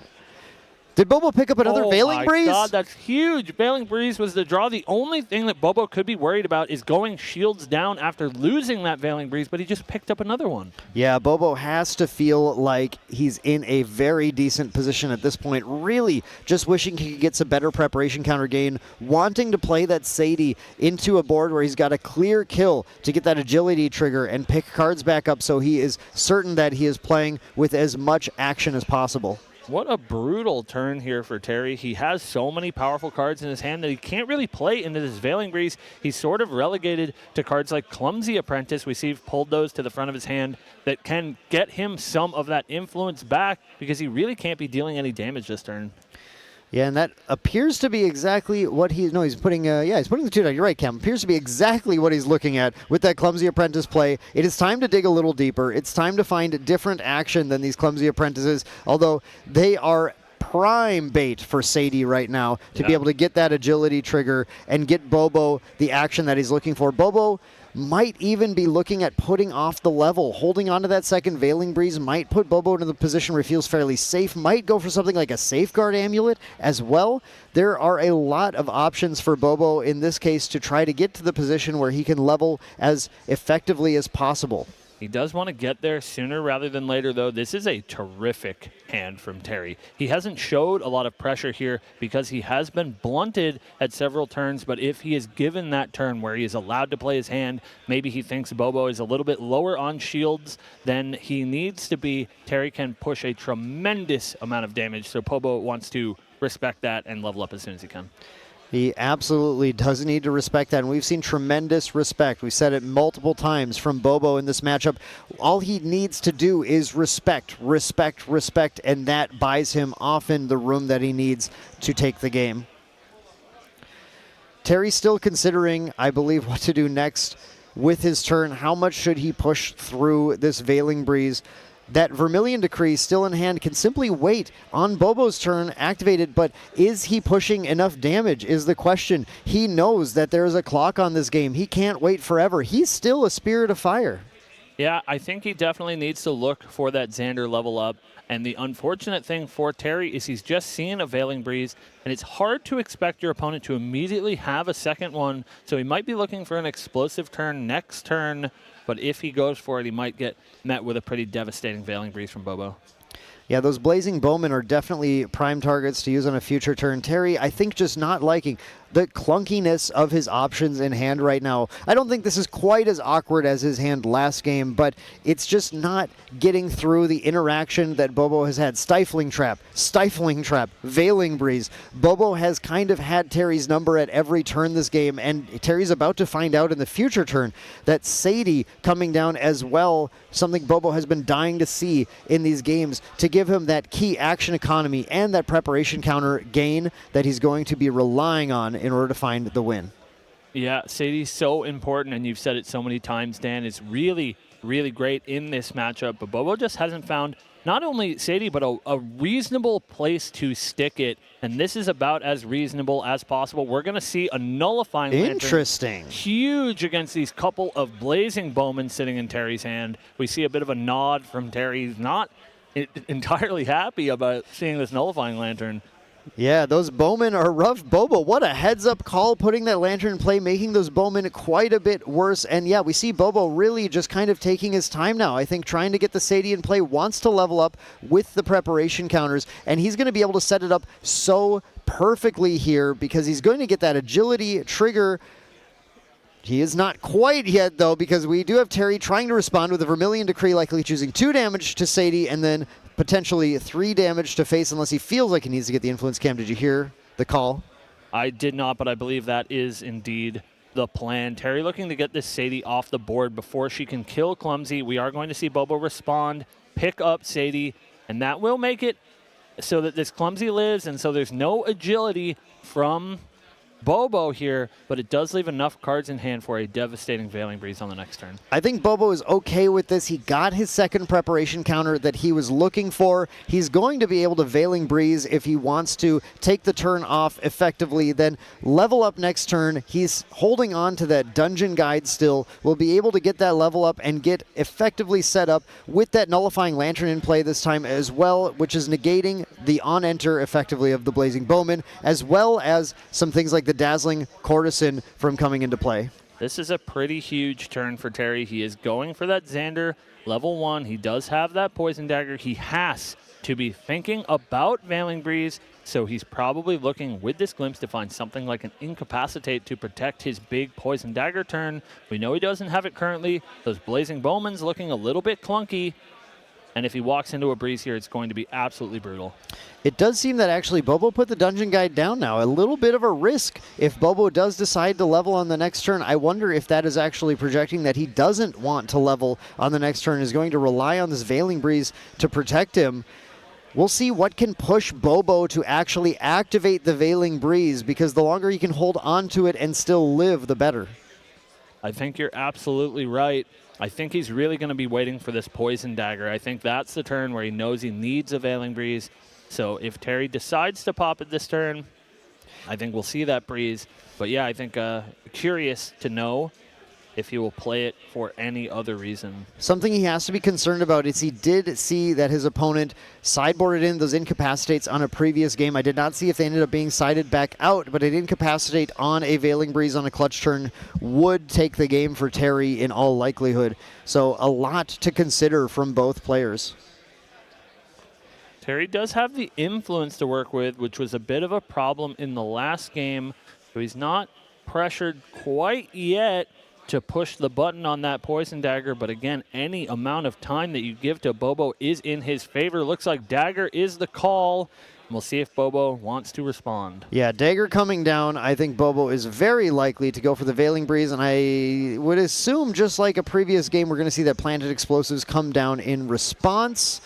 Did Bobo pick up another Veiling Breeze? Oh my God, that's huge. Veiling Breeze was the draw. The only thing that Bobo could be worried about is going shields down after losing that Veiling Breeze, but he just picked up another one. Yeah, Bobo has to feel like he's in a very decent position at this point. Really just wishing he could get some better preparation counter gain, wanting to play that Sadie into a board where he's got a clear kill to get that agility trigger and pick cards back up so he is certain that he is playing with as much action as possible. What a brutal turn here for Terry. He has so many powerful cards in his hand that he can't really play into this Veiling Breeze. He's sort of relegated to cards like Clumsy Apprentice. We see he's pulled those to the front of his hand that can get him some of that influence back because he really can't be dealing any damage this turn. Yeah, and that appears to be exactly what he's putting, he's putting the 2 down. You're right, Cam. Appears to be exactly what he's looking at with that Clumsy Apprentice play. It is time to dig a little deeper. It's time to find different action than these Clumsy Apprentices, although they are prime bait for Sadie right now to be able to get that agility trigger and get Bobo the action that he's looking for. Bobo might even be looking at putting off the level. Holding onto that second Veiling Breeze might put Bobo into the position where he feels fairly safe, might go for something like a Safeguard Amulet as well. There are a lot of options for Bobo in this case to try to get to the position where he can level as effectively as possible. He does want to get there sooner rather than later, though. This is a terrific hand from Terry. He hasn't showed a lot of pressure here because he has been blunted at several turns, but if he is given that turn where he is allowed to play his hand, maybe he thinks Bobo is a little bit lower on shields than he needs to be. Terry can push a tremendous amount of damage, so Bobo wants to respect that and level up as soon as he can. He absolutely does need to respect that, and we've seen tremendous respect. We said it multiple times from Bobo in this matchup. All he needs to do is respect, respect, respect, and that buys him often the room that he needs to take the game. Terry's still considering, I believe, what to do next with his turn. How much should he push through this Veiling Breeze? That Vermilion Decree still in hand can simply wait on Bobo's turn activated, but is he pushing enough damage is the question. He knows that there's a clock on this game. He can't wait forever. He's still a Spirit of Fire. Yeah, I think he definitely needs to look for that Xander level up. And the unfortunate thing for Terry is he's just seen a Veiling Breeze, and it's hard to expect your opponent to immediately have a second one. So he might be looking for an explosive turn next turn, but if he goes for it, he might get met with a pretty devastating Veiling Breeze from Bobo. Yeah, those Blazing Bowmen are definitely prime targets to use on a future turn. Terry, I think, just not liking the clunkiness of his options in hand right now. I don't think this is quite as awkward as his hand last game, but it's just not getting through the interaction that Bobo has had. Stifling Trap, Veiling Breeze. Bobo has kind of had Terry's number at every turn this game, and Terry's about to find out in the future turn that Sadie coming down as well, something Bobo has been dying to see in these games, to give him that key action economy and that preparation counter gain that he's going to be relying on in order to find the win. Yeah, Sadie's so important, and you've said it so many times, Dan. It's really, really great in this matchup, but Bobo just hasn't found not only Sadie, but a reasonable place to stick it, and this is about as reasonable as possible. We're going to see a Nullifying Lantern. Interesting. Huge against these couple of Blazing Bowmen sitting in Terry's hand. We see a bit of a nod from Terry. He's not entirely happy about seeing this Nullifying Lantern. Yeah, those Bowmen are rough. Bobo, what a heads-up call, putting that Lantern in play, making those Bowmen quite a bit worse. And yeah, we see Bobo really just kind of taking his time now. I think trying to get the Sadie in play, wants to level up with the preparation counters, and he's going to be able to set it up so perfectly here because he's going to get that agility trigger. He is not quite yet, though, because we do have Terry trying to respond with a Vermilion Decree, likely choosing 2 damage to Sadie and then potentially 3 damage to face unless he feels like he needs to get the Influence Cam. Did you hear the call? I did not, but I believe that is indeed the plan. Terry looking to get this Sadie off the board before she can kill Clumsy. We are going to see Bobo respond, pick up Sadie, and that will make it so that this Clumsy lives, and so there's no agility from Bobo here, but it does leave enough cards in hand for a devastating Veiling Breeze on the next turn. I think Bobo is okay with this. He got his second preparation counter that he was looking for. He's going to be able to Veiling Breeze if he wants to take the turn off effectively, then level up next turn. He's holding on to that Dungeon Guide still. Will be able to get that level up and get effectively set up with that Nullifying Lantern in play this time as well, which is negating the on-enter effectively of the Blazing Bowman, as well as some things like the Dazzling Courtesan from coming into play. This is a pretty huge turn for Terry. He is going for that Xander level 1. He does have that Poison Dagger. He has to be thinking about Veiling Breeze, so he's probably looking with this Glimpse to find something like an Incapacitate to protect his big Poison Dagger turn. We know he doesn't have it currently. Those Blazing Bowmen's looking a little bit clunky, and if he walks into a Breeze here, it's going to be absolutely brutal. It does seem that actually Bobo put the Dungeon Guide down now. A little bit of a risk if Bobo does decide to level on the next turn. I wonder if that is actually projecting that he doesn't want to level on the next turn, is going to rely on this Veiling Breeze to protect him. We'll see what can push Bobo to actually activate the Veiling Breeze, because the longer he can hold on to it and still live, the better. I think you're absolutely right. I think he's really going to be waiting for this Poison Dagger. I think that's the turn where he knows he needs a Veiling Breeze. So if Terry decides to pop it this turn, I think we'll see that Breeze. But yeah, I think curious to know if he will play it for any other reason. Something he has to be concerned about is he did see that his opponent sideboarded in those incapacitates on a previous game. I did not see if they ended up being sided back out, but an incapacitate on a Veiling Breeze on a clutch turn would take the game for Terry in all likelihood. So a lot to consider from both players. Terry does have the influence to work with, which was a bit of a problem in the last game. So he's not pressured quite yet to push the button on that Poison Dagger. But again, any amount of time that you give to Bobo is in his favor. Looks like Dagger is the call. And we'll see if Bobo wants to respond. Yeah, Dagger coming down. I think Bobo is very likely to go for the Veiling Breeze, and I would assume, just like a previous game, we're going to see that Planted Explosives come down in response.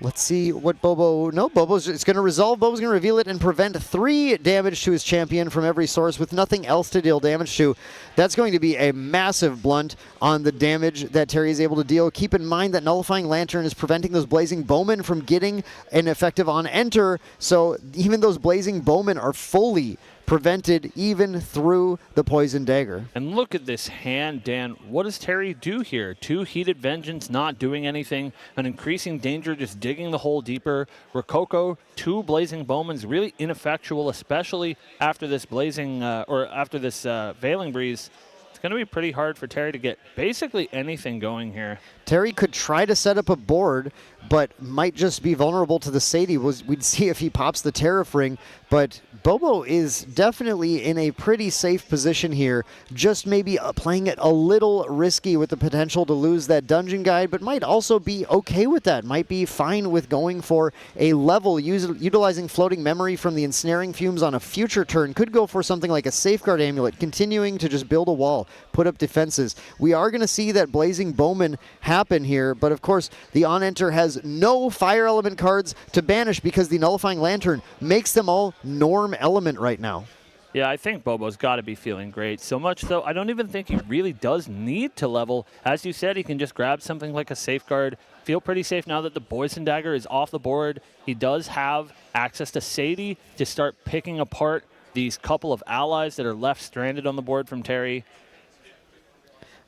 Let's see what Bobo... No, it's going to resolve. Bobo's going to reveal it and prevent 3 damage to his champion from every source with nothing else to deal damage to. That's going to be a massive blunt on the damage that Terry is able to deal. Keep in mind that Nullifying Lantern is preventing those Blazing Bowmen from getting an effective on-enter, so even those Blazing Bowmen are fully prevented even through the Poison Dagger. And look at this hand, Dan. What does Terry do here? 2 Heated Vengeance not doing anything. An Increasing Danger just digging the hole deeper. Rococo, 2 Blazing Bowmen's really ineffectual, especially after this Veiling Breeze. It's going to be pretty hard for Terry to get basically anything going here. Terry could try to set up a board, but might just be vulnerable to the Sadie. We'd see if he pops the Tariff Ring, but Bobo is definitely in a pretty safe position here, just maybe playing it a little risky with the potential to lose that Dungeon Guide, but might also be okay with that, might be fine with going for a level, utilizing Floating Memory from the Ensnaring Fumes on a future turn, could go for something like a Safeguard Amulet, continuing to just build a wall, put up defenses. We are going to see that Blazing Bowman happen here, but of course the on-enter has no Fire Element cards to banish because the Nullifying Lantern makes them all norm element right now. Yeah, I think Bobo's got to be feeling great. So much so, I don't even think he really does need to level. As you said, he can just grab something like a Safeguard, feel pretty safe now that the Poison Dagger is off the board. He does have access to Sadie to start picking apart these couple of allies that are left stranded on the board from Terry.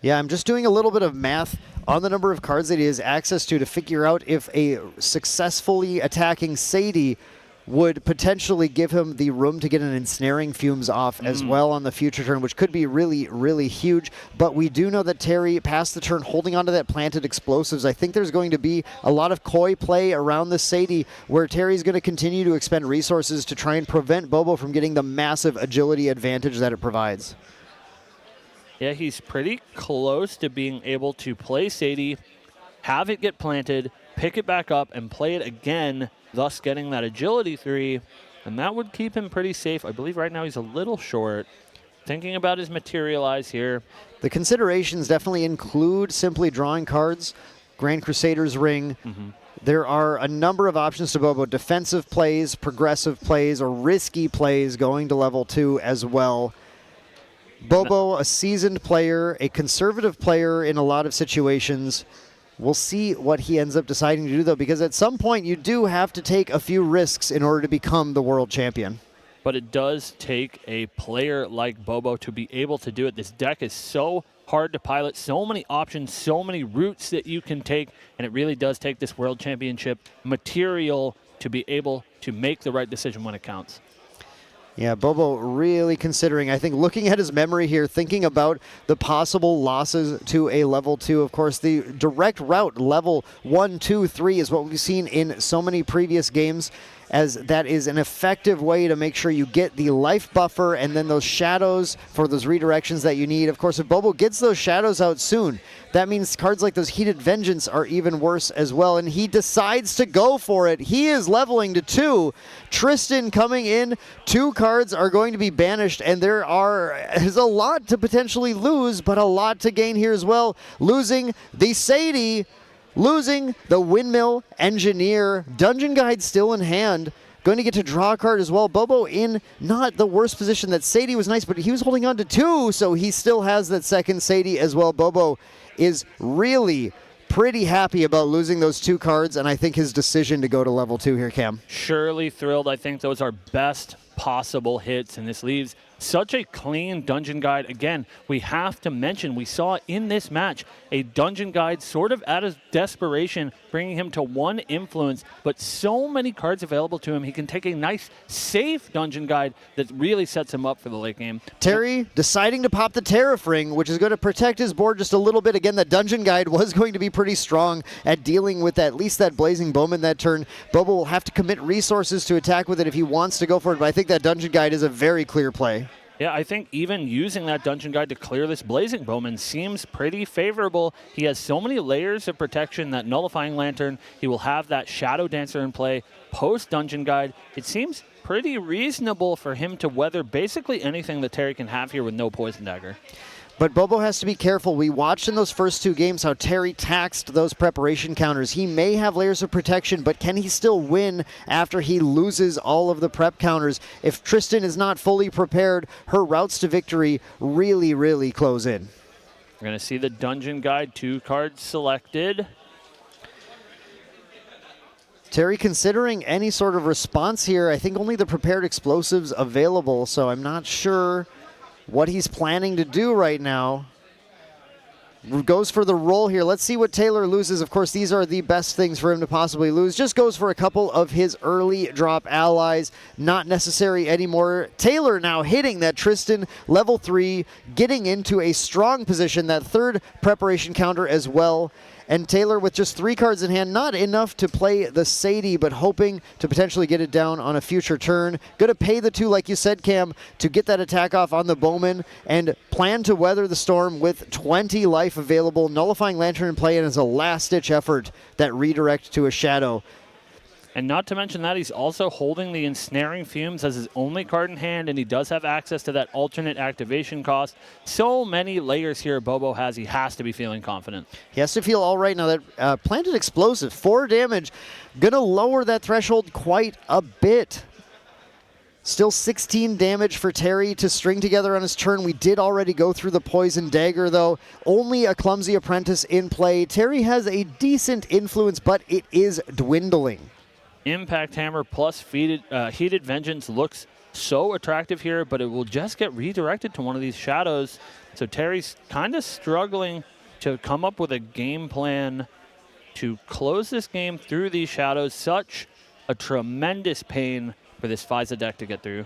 Yeah, I'm just doing a little bit of math on the number of cards that he has access to figure out if a successfully attacking Sadie would potentially give him the room to get an Ensnaring Fumes off as well on the future turn, which could be really, really huge. But we do know that Terry passed the turn holding onto that Planted Explosives. I think there's going to be a lot of coy play around the Sadie where Terry's going to continue to expend resources to try and prevent Bobo from getting the massive agility advantage that it provides. Yeah, he's pretty close to being able to play Sadie, have it get planted, pick it back up, and play it again, thus getting that agility 3, and that would keep him pretty safe. I believe right now he's a little short. Thinking about his Materialize here. The considerations definitely include simply drawing cards, Grand Crusader's Ring. There are a number of options to Bobo, defensive plays, progressive plays, or risky plays going to level 2 as well. Bobo, a seasoned player, a conservative player in a lot of situations. We'll see what he ends up deciding to do, though, because at some point you do have to take a few risks in order to become the world champion. But it does take a player like Bobo to be able to do it. This deck is so hard to pilot, so many options, so many routes that you can take, and it really does take this world championship material to be able to make the right decision when it counts. Yeah, Bobo really considering, I think, looking at his memory here, thinking about the possible losses to a level 2. Of course, the direct route, level 1, 2, 3, is what we've seen in so many previous games, as that is an effective way to make sure you get the life buffer and then those shadows for those redirections that you need. Of course, if Bobo gets those shadows out soon, that means cards like those Heated Vengeance are even worse as well, and he decides to go for it. He is leveling to 2. Tristan coming in. 2 cards are going to be banished, and there's a lot to potentially lose, but a lot to gain here as well. Losing the Sadie, losing the Windmill Engineer. Dungeon Guide still in hand. Going to get to draw a card as well. Bobo in not the worst position. That Sadie was nice, but he was holding on to 2, so he still has that second Sadie as well. Bobo is really pretty happy about losing those 2 cards, and I think his decision to go to level 2 here, Cam. Surely thrilled. I think those are best possible hits, and this leaves Such a clean dungeon guide. Again, we have to mention, we saw in this match a dungeon guide sort of out of desperation, bringing him to 1 influence, but so many cards available to him. He can take a nice, safe dungeon guide that really sets him up for the late game. Terry deciding to pop the Tariff Ring, which is going to protect his board just a little bit. Again, that dungeon guide was going to be pretty strong at dealing with at least that Blazing Bowman that turn. Bobo will have to commit resources to attack with it if he wants to go for it, but I think that dungeon guide is a very clear play. Yeah, I think even using that dungeon guide to clear this Blazing Bowman seems pretty favorable. He has so many layers of protection, that Nullifying Lantern. He will have that Shadow Dancer in play post dungeon guide. It seems pretty reasonable for him to weather basically anything that Terry can have here with no Poison Dagger. But Bobo has to be careful. We watched in those first 2 games how Terry taxed those preparation counters. He may have layers of protection, but can he still win after he loses all of the prep counters? If Tristan is not fully prepared, her routes to victory really, really close in. We're going to see the dungeon guide, 2 cards selected. Terry considering any sort of response here. I think only the prepared explosives available, so I'm not sure what he's planning to do right now. Goes for the roll here. Let's see what Taylor loses. Of course, these are the best things for him to possibly lose. Just goes for a couple of his early drop allies. Not necessary anymore. Taylor now hitting that Tristan level 3, getting into a strong position. That 3rd preparation counter as well. And Taylor with just 3 cards in hand, not enough to play the Sadie, but hoping to potentially get it down on a future turn. Going to pay the 2, like you said, Cam, to get that attack off on the Bowman and plan to weather the storm with 20 life available. Nullifying Lantern in play, and as a last-ditch effort, that redirect to a Shadow. And not to mention that, he's also holding the Ensnaring Fumes as his only card in hand, and he does have access to that alternate activation cost. So many layers here Bobo has, he has to be feeling confident. He has to feel all right now. That Planted Explosive, 4 damage, going to lower that threshold quite a bit. Still 16 damage for Terry to string together on his turn. We did already go through the Poison Dagger, though. Only a Clumsy Apprentice in play. Terry has a decent influence, but it is dwindling. Impact Hammer plus Heated Vengeance looks so attractive here, but it will just get redirected to one of these shadows. So Terry's kind of struggling to come up with a game plan to close this game through these shadows. Such a tremendous pain for this FISA deck to get through.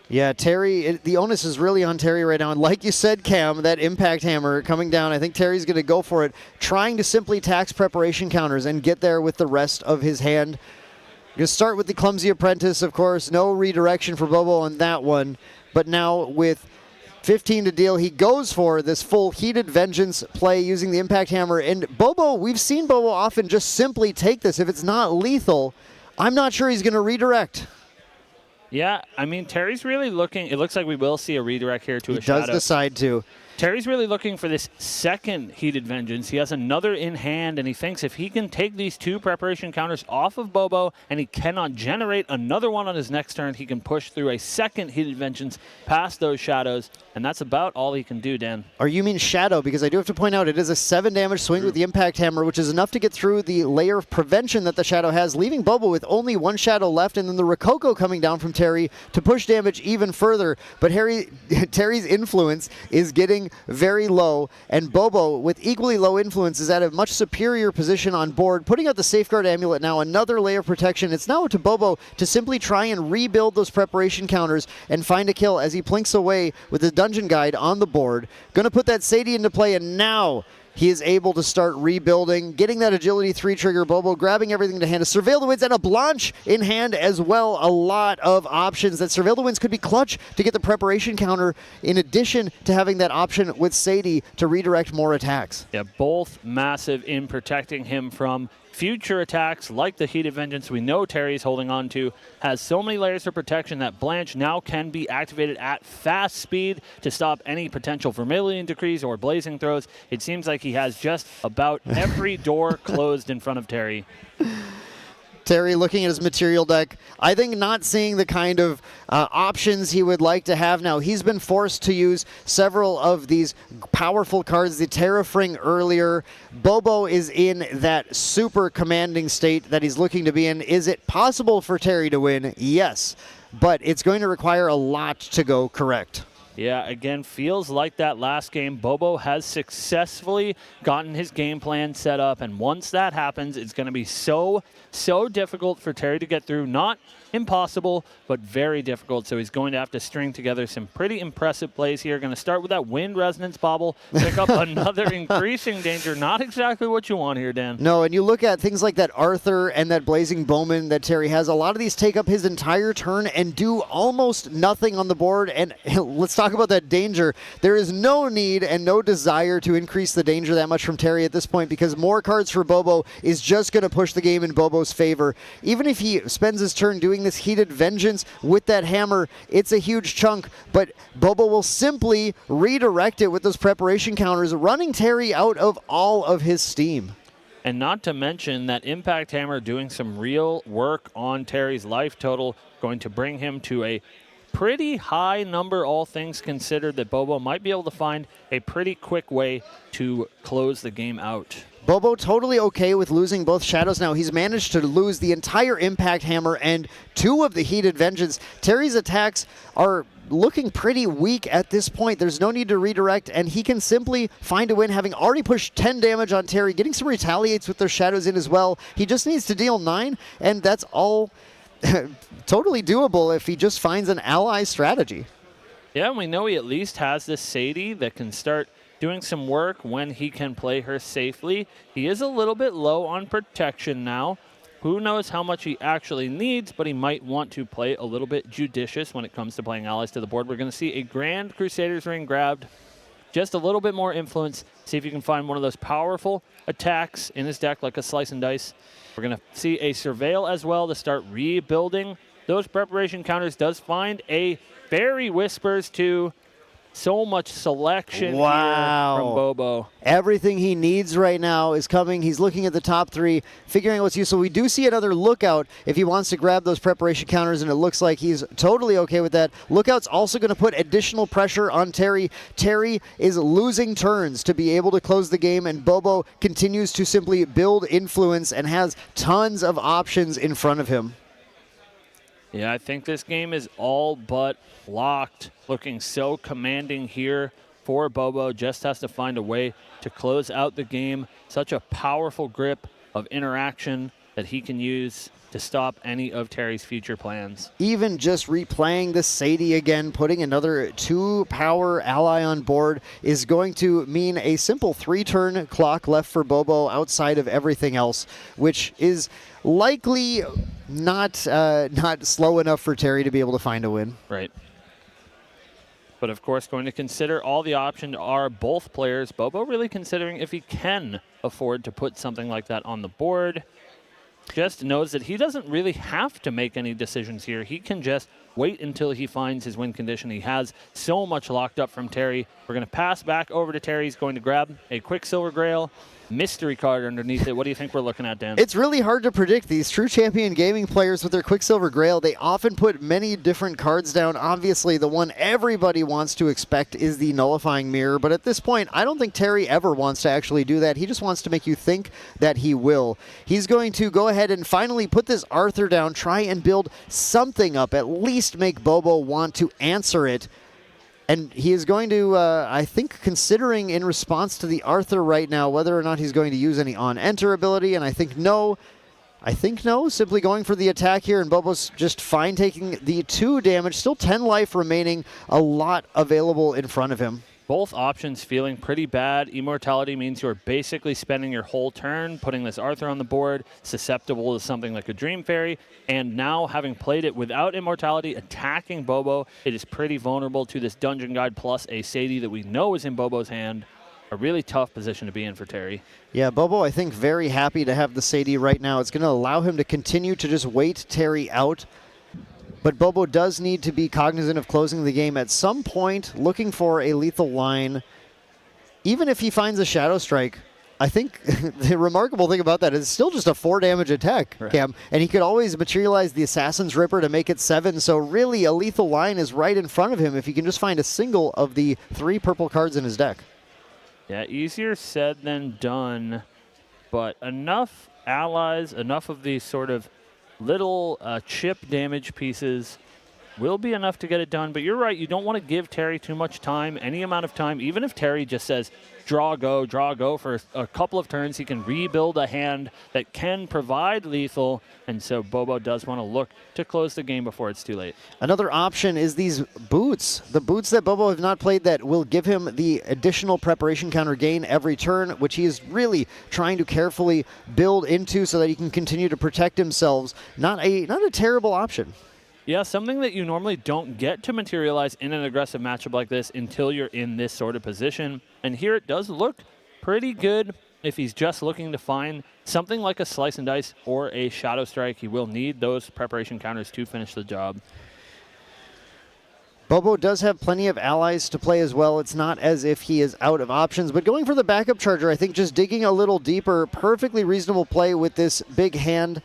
Yeah, Terry, the onus is really on Terry right now. And like you said, Cam, that Impact Hammer coming down, I think Terry's going to go for it, trying to simply tax preparation counters and get there with the rest of his hand. Going to start with the Clumsy Apprentice, of course. No redirection for Bobo on that one. But now with 15 to deal, he goes for this full Heated Vengeance play using the Impact Hammer. And Bobo, we've seen Bobo often just simply take this. If it's not lethal, I'm not sure he's going to redirect. Yeah, I mean, Terry's really looking. It looks like we will see a redirect here to a shadow. He does decide to. Terry's really looking for this second Heated Vengeance. He has another in hand, and he thinks if he can take these 2 preparation counters off of Bobo and he cannot generate another one on his next turn, he can push through a second Heated Vengeance past those shadows, and that's about all he can do, Dan. Or you mean Shadow, because I do have to point out it is a 7 damage swing with the Impact Hammer, which is enough to get through the layer of prevention that the Shadow has, leaving Bobo with only 1 Shadow left, and then the Rococo coming down from Terry to push damage even further. But Terry's influence is getting very low, and Bobo, with equally low influence, is at a much superior position on board, putting out the Safeguard Amulet now, another layer of protection. It's now up to Bobo to simply try and rebuild those preparation counters and find a kill as he plinks away with the Dungeon Guide on the board. Going to put that Sadie into play, and now he is able to start rebuilding, getting that Agility 3 trigger. Bobo grabbing everything to hand. A Surveil the Winds and a Blanche in hand as well. A lot of options. That Surveil the Winds could be clutch to get the preparation counter, in addition to having that option with Sadie to redirect more attacks. Yeah, both massive in protecting him from future attacks like the Heated Vengeance we know Terry's holding on to. Has so many layers of protection that Blanche now can be activated at fast speed to stop any potential Vermilion Decrees or Blazing Throws. It seems like he has just about every door closed in front of Terry. Terry looking at his material deck, I think not seeing the kind of options he would like to have now. He's been forced to use several of these powerful cards, the Terrafring earlier. Bobo is in that super commanding state that he's looking to be in. Is it possible for Terry to win? Yes, but it's going to require a lot to go correct. Yeah, again, feels like that last game. Bobo has successfully gotten his game plan set up, and once that happens, it's going to be so difficult for Terry to get through. Not impossible, but very difficult. So he's going to have to string together some pretty impressive plays here. Going to start with that Wind Resonance Bobble, pick up another increasing danger. Not exactly what you want here, Dan. No, and you look at things like that Arthur and that Blazing Bowman that Terry has. A lot of these take up his entire turn and do almost nothing on the board. And let's talk about that danger. There is no need and no desire to increase the danger that much from Terry at this point, because more cards for Bobo is just going to push the game in Bobo's favor. Even if he spends his turn doing this Heated Vengeance with that hammer, it's a huge chunk, but Bobo will simply redirect it with those preparation counters, running Terry out of all of his steam. And not to mention that Impact Hammer doing some real work on Terry's life total, going to bring him to a pretty high number, all things considered, that Bobo might be able to find a pretty quick way to close the game out. Bobo totally okay with losing both Shadows now. He's managed to lose the entire Impact Hammer and 2 of the Heated Vengeance. Terry's attacks are looking pretty weak at this point. There's no need to redirect, and he can simply find a win, having already pushed 10 damage on Terry, getting some retaliates with their Shadows in as well. He just needs to deal 9, and that's all totally doable if he just finds an ally strategy. Yeah, and we know he at least has this Sadie that can start doing some work when he can play her safely. He is a little bit low on protection now. Who knows how much he actually needs, but he might want to play a little bit judicious when it comes to playing allies to the board. We're going to see a Grand Crusader's Ring grabbed. Just a little bit more influence. See if you can find one of those powerful attacks in his deck, like a Slice and Dice. We're going to see a Surveil as well to start rebuilding those preparation counters. Does find a Fairy Whispers too. So much selection here from Bobo. Everything he needs right now is coming. He's looking at the top 3, figuring out what's useful. We do see another Lookout if he wants to grab those preparation counters, and it looks like he's totally okay with that. Lookout's also going to put additional pressure on Terry. Terry is losing turns to be able to close the game, and Bobo continues to simply build influence and has tons of options in front of him. Yeah, I think this game is all but locked. Looking so commanding here for Bobo. Just has to find a way to close out the game. Such a powerful grip of interaction that he can use to stop any of Terry's future plans. Even just replaying the Sadie again, putting another 2-power ally on board is going to mean a simple 3-turn clock left for Bobo outside of everything else, which is likely not slow enough for Terry to be able to find a win. Right. But of course, going to consider all the options are both players. Bobo really considering if he can afford to put something like that on the board. Just knows that he doesn't really have to make any decisions here. He can just wait until he finds his win condition. He has so much locked up from Terry. We're going to pass back over to Terry. He's going to grab a Quicksilver Grail. Mystery card underneath it. What do you think we're looking at, Dan? It's really hard to predict. These True Champion Gaming players with their Quicksilver Grail, they often put many different cards down. Obviously, the one everybody wants to expect is the Nullifying Mirror, but at this point, I don't think Terry ever wants to actually do that. He just wants to make you think that he will. He's going to go ahead and finally put this Arthur down, try and build something up, at least make Bobo want to answer it. And he is going to, I think, considering in response to the Arthur right now, whether or not he's going to use any on-enter ability, and I think no. Simply going for the attack here, and Bobo's just fine taking the 2 damage. Still 10 life remaining, a lot available in front of him. Both options feeling pretty bad. Immortality means you're basically spending your whole turn putting this Arthur on the board, susceptible to something like a Dream Fairy, and now having played it without Immortality, attacking Bobo, it is pretty vulnerable to this Dungeon Guide plus a Sadie that we know is in Bobo's hand. A really tough position to be in for Terry. Yeah, Bobo, I think, very happy to have the Sadie right now. It's going to allow him to continue to just wait Terry out. But Bobo does need to be cognizant of closing the game at some point, looking for a lethal line. Even if he finds a Shadow Strike, I think the remarkable thing about that is it's still just a 4 damage attack, Cam, and he could always materialize the Assassin's Ripper to make it 7, so really a lethal line is right in front of him if he can just find a single of the 3 purple cards in his deck. Yeah, easier said than done, but enough allies, enough of these sort of little chip damage pieces will be enough to get it done. But you're right, you don't want to give Terry too much time, any amount of time. Even if Terry just says draw, go for a couple of turns, he can rebuild a hand that can provide lethal. And so Bobo does want to look to close the game before it's too late. Another option is these boots. The boots that Bobo have not played that will give him the additional preparation counter gain every turn, which he is really trying to carefully build into so that he can continue to protect himself. Not a terrible option. Yeah, something that you normally don't get to materialize in an aggressive matchup like this until you're in this sort of position. And here it does look pretty good if he's just looking to find something like a Slice and Dice or a Shadow Strike. He will need those preparation counters to finish the job. Bobo does have plenty of allies to play as well. It's not as if he is out of options, but going for the backup charger, I think just digging a little deeper, perfectly reasonable play with this big hand.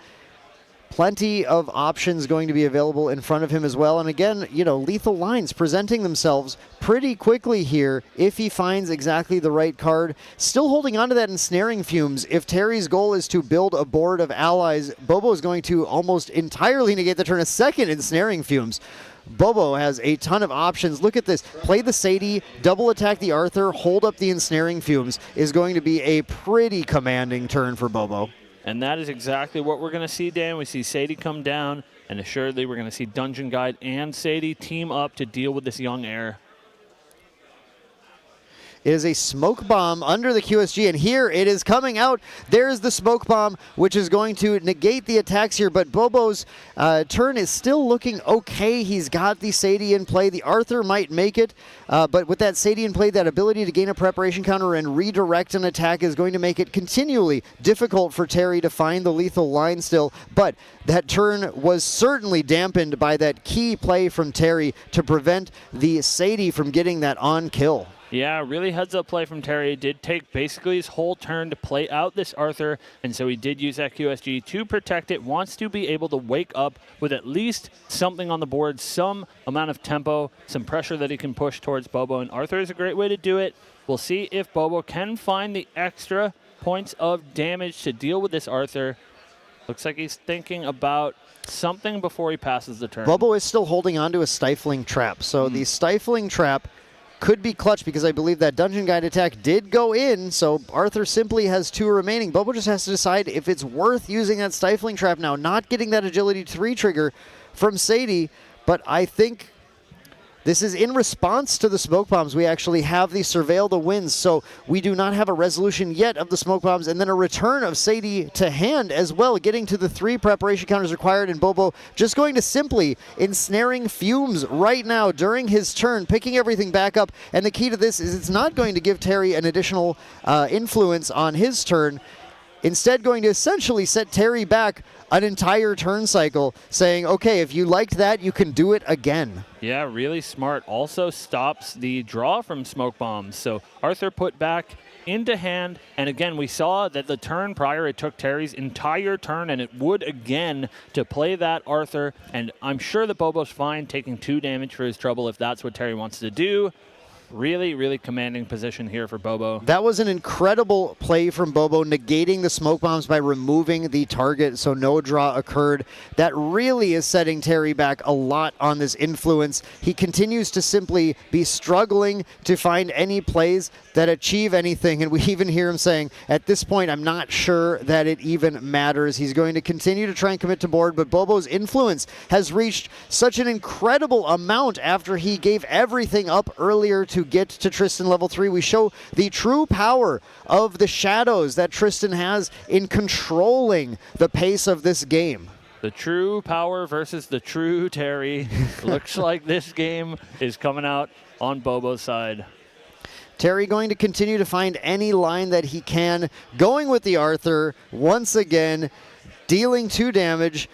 Plenty of options going to be available in front of him as well. And again, you know, lethal lines presenting themselves pretty quickly here if he finds exactly the right card. Still holding on to that Ensnaring Fumes. If Terry's goal is to build a board of allies, Bobo is going to almost entirely negate the turn a second Ensnaring Fumes. Bobo has a ton of options. Look at this. Play the Sadie, double attack the Arthur, hold up the Ensnaring Fumes is going to be a pretty commanding turn for Bobo. And that is exactly what we're going to see, Dan. We see Sadie come down, and assuredly we're going to see Dungeon Guide and Sadie team up to deal with this young heir. It is a smoke bomb under the QSG, and here it is coming out. There's the smoke bomb, which is going to negate the attacks here, but Bobo's turn is still looking okay. He's got the Sadie in play. The Arthur might make it, but with that Sadie in play, that ability to gain a preparation counter and redirect an attack is going to make it continually difficult for Terry to find the lethal line still, but that turn was certainly dampened by that key play from Terry to prevent the Sadie from getting that on kill. Yeah, really heads-up play from Terry. Did take basically his whole turn to play out this Arthur, and so he did use that QSG to protect it. Wants to be able to wake up with at least something on the board, some amount of tempo, some pressure that he can push towards Bobo, and Arthur is a great way to do it. We'll see if Bobo can find the extra points of damage to deal with this Arthur. Looks like he's thinking about something before he passes the turn. Bobo is still holding on to a Stifling Trap, so the Stifling Trap could be clutch because I believe that Dungeon Guide attack did go in, so Arthur simply has 2 remaining. Bobo just has to decide if it's worth using that Stifling Trap now, not getting that Agility 3 trigger from Sadie, but I think this is in response to the smoke bombs. We actually have the Surveil the Winds, so we do not have a resolution yet of the smoke bombs, and then a return of Sadie to hand as well, getting to the 3 preparation counters required, and Bobo just going to simply Ensnaring Fumes right now during his turn, picking everything back up, and the key to this is it's not going to give Terry an additional influence on his turn, instead going to essentially set Terry back an entire turn cycle, saying, okay, if you liked that, you can do it again. Yeah, really smart. Also stops the draw from smoke bombs. So Arthur put back into hand, and again, we saw that the turn prior, it took Terry's entire turn, and it would again to play that Arthur, and I'm sure that Bobo's fine taking 2 damage for his trouble if that's what Terry wants to do. Really, really commanding position here for Bobo. That was an incredible play from Bobo, negating the smoke bombs by removing the target, so no draw occurred. That really is setting Terry back a lot on this influence. He continues to simply be struggling to find any plays that achieve anything, and we even hear him saying, at this point, I'm not sure that it even matters. He's going to continue to try and commit to board, but Bobo's influence has reached such an incredible amount after he gave everything up earlier to get to Tristan level 3. We show the true power of the shadows that Tristan has in controlling the pace of this game. The true power versus the true Terry. Looks like this game is coming out on Bobo's side. Terry going to continue to find any line that he can, going with the Arthur once again, dealing 2 damage.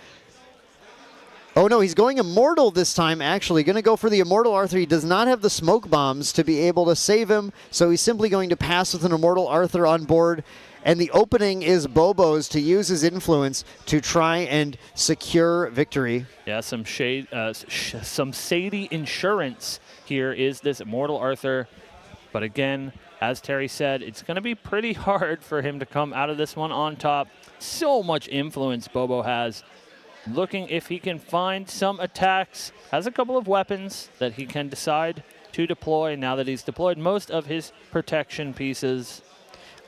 Oh no, he's going Immortal this time, actually. Going to go for the Immortal Arthur. He does not have the smoke bombs to be able to save him, so he's simply going to pass with an Immortal Arthur on board. and the opening is Bobo's to use his influence to try and secure victory. Yeah, some Sadie insurance here is this Immortal Arthur. But again, as Terry said, it's going to be pretty hard for him to come out of this one on top. So much influence Bobo has. Looking if he can find some attacks. Has a couple of weapons that he can decide to deploy now that he's deployed most of his protection pieces.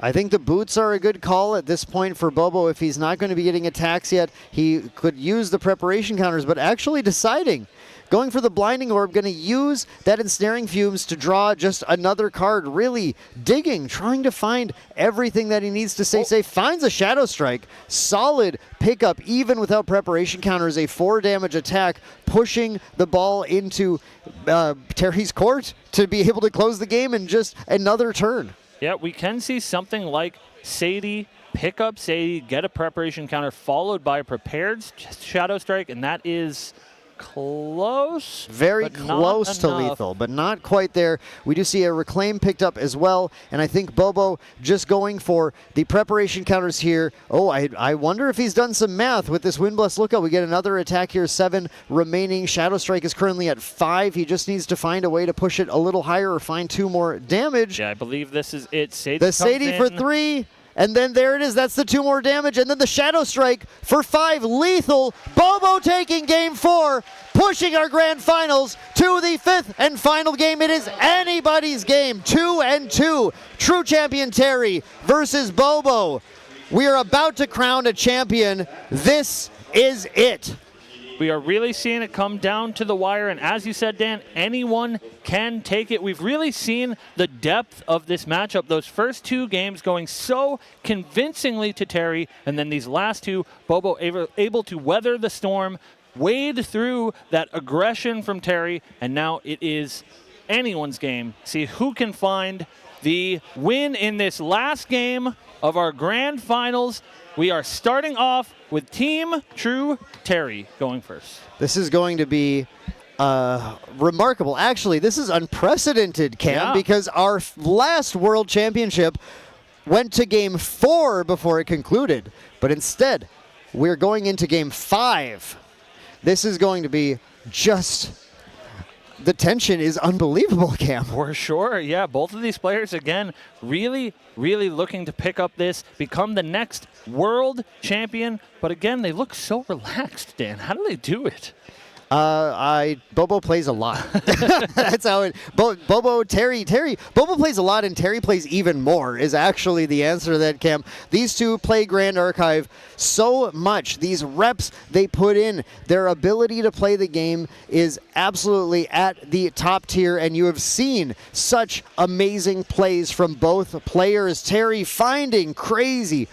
I think the boots are a good call at this point for Bobo. If he's not going to be getting attacks yet, he could use the preparation counters, but actually deciding, going for the Blinding Orb, going to use that Ensnaring Fumes to draw just another card, really digging, trying to find everything that he needs to stay safe. Finds a Shadow Strike. Solid pickup, even without preparation counters, a 4 damage attack, pushing the ball into Terry's court to be able to close the game in just another turn. Yeah, we can see something like Sadie pick up Sadie, get a preparation counter, followed by a prepared Shadow Strike, and that is close. Very close to lethal, but not quite there. We do see a Reclaim picked up as well, and I think Bobo just going for the preparation counters here. Oh, I wonder if he's done some math with this Windblast Lookout. We get another attack here, 7 remaining. Shadow Strike is currently at 5. He just needs to find a way to push it a little higher or find 2 more damage. Yeah, I believe this is it. Sadie the Sadie for 3. And then there it is. That's the 2 more damage. And then the Shadow Strike for 5. Lethal. Bobo taking game 4, pushing our grand finals to the 5th and final game. It is anybody's game. 2-2. True champion Terry versus Bobo. We are about to crown a champion. This is it. We are really seeing it come down to the wire, and as you said, Dan, anyone can take it. We've really seen the depth of this matchup. Those first 2 games going so convincingly to Terry, and then these last 2, Bobo able to weather the storm, wade through that aggression from Terry, and now it is anyone's game. See who can find the win in this last game of our grand finals. We are starting off with Team True Terry going first. This is going to be remarkable. Actually, this is unprecedented, Cam, because our last World Championship went to game 4 before it concluded. But instead, we're going into game 5. This is going to be just... The tension is unbelievable, Cam. For sure, yeah. Both of these players, again, really, really looking to pick up this, become the next world champion. But again, they look so relaxed, Dan. How do they do it? Bobo plays a lot. That's how it. Bobo, Terry. Bobo plays a lot, and Terry plays even more. Is actually the answer to that, Cam. These two play Grand Archive so much. These reps they put in, their ability to play the game is absolutely at the top tier, and you have seen such amazing plays from both players. Terry finding crazy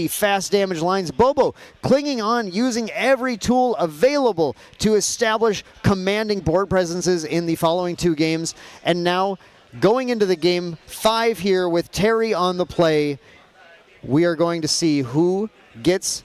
fast damage lines. Bobo clinging on, using every tool available to establish commanding board presences in the following 2 games. And now going into the game 5 here with Terry on the play, we are going to see who gets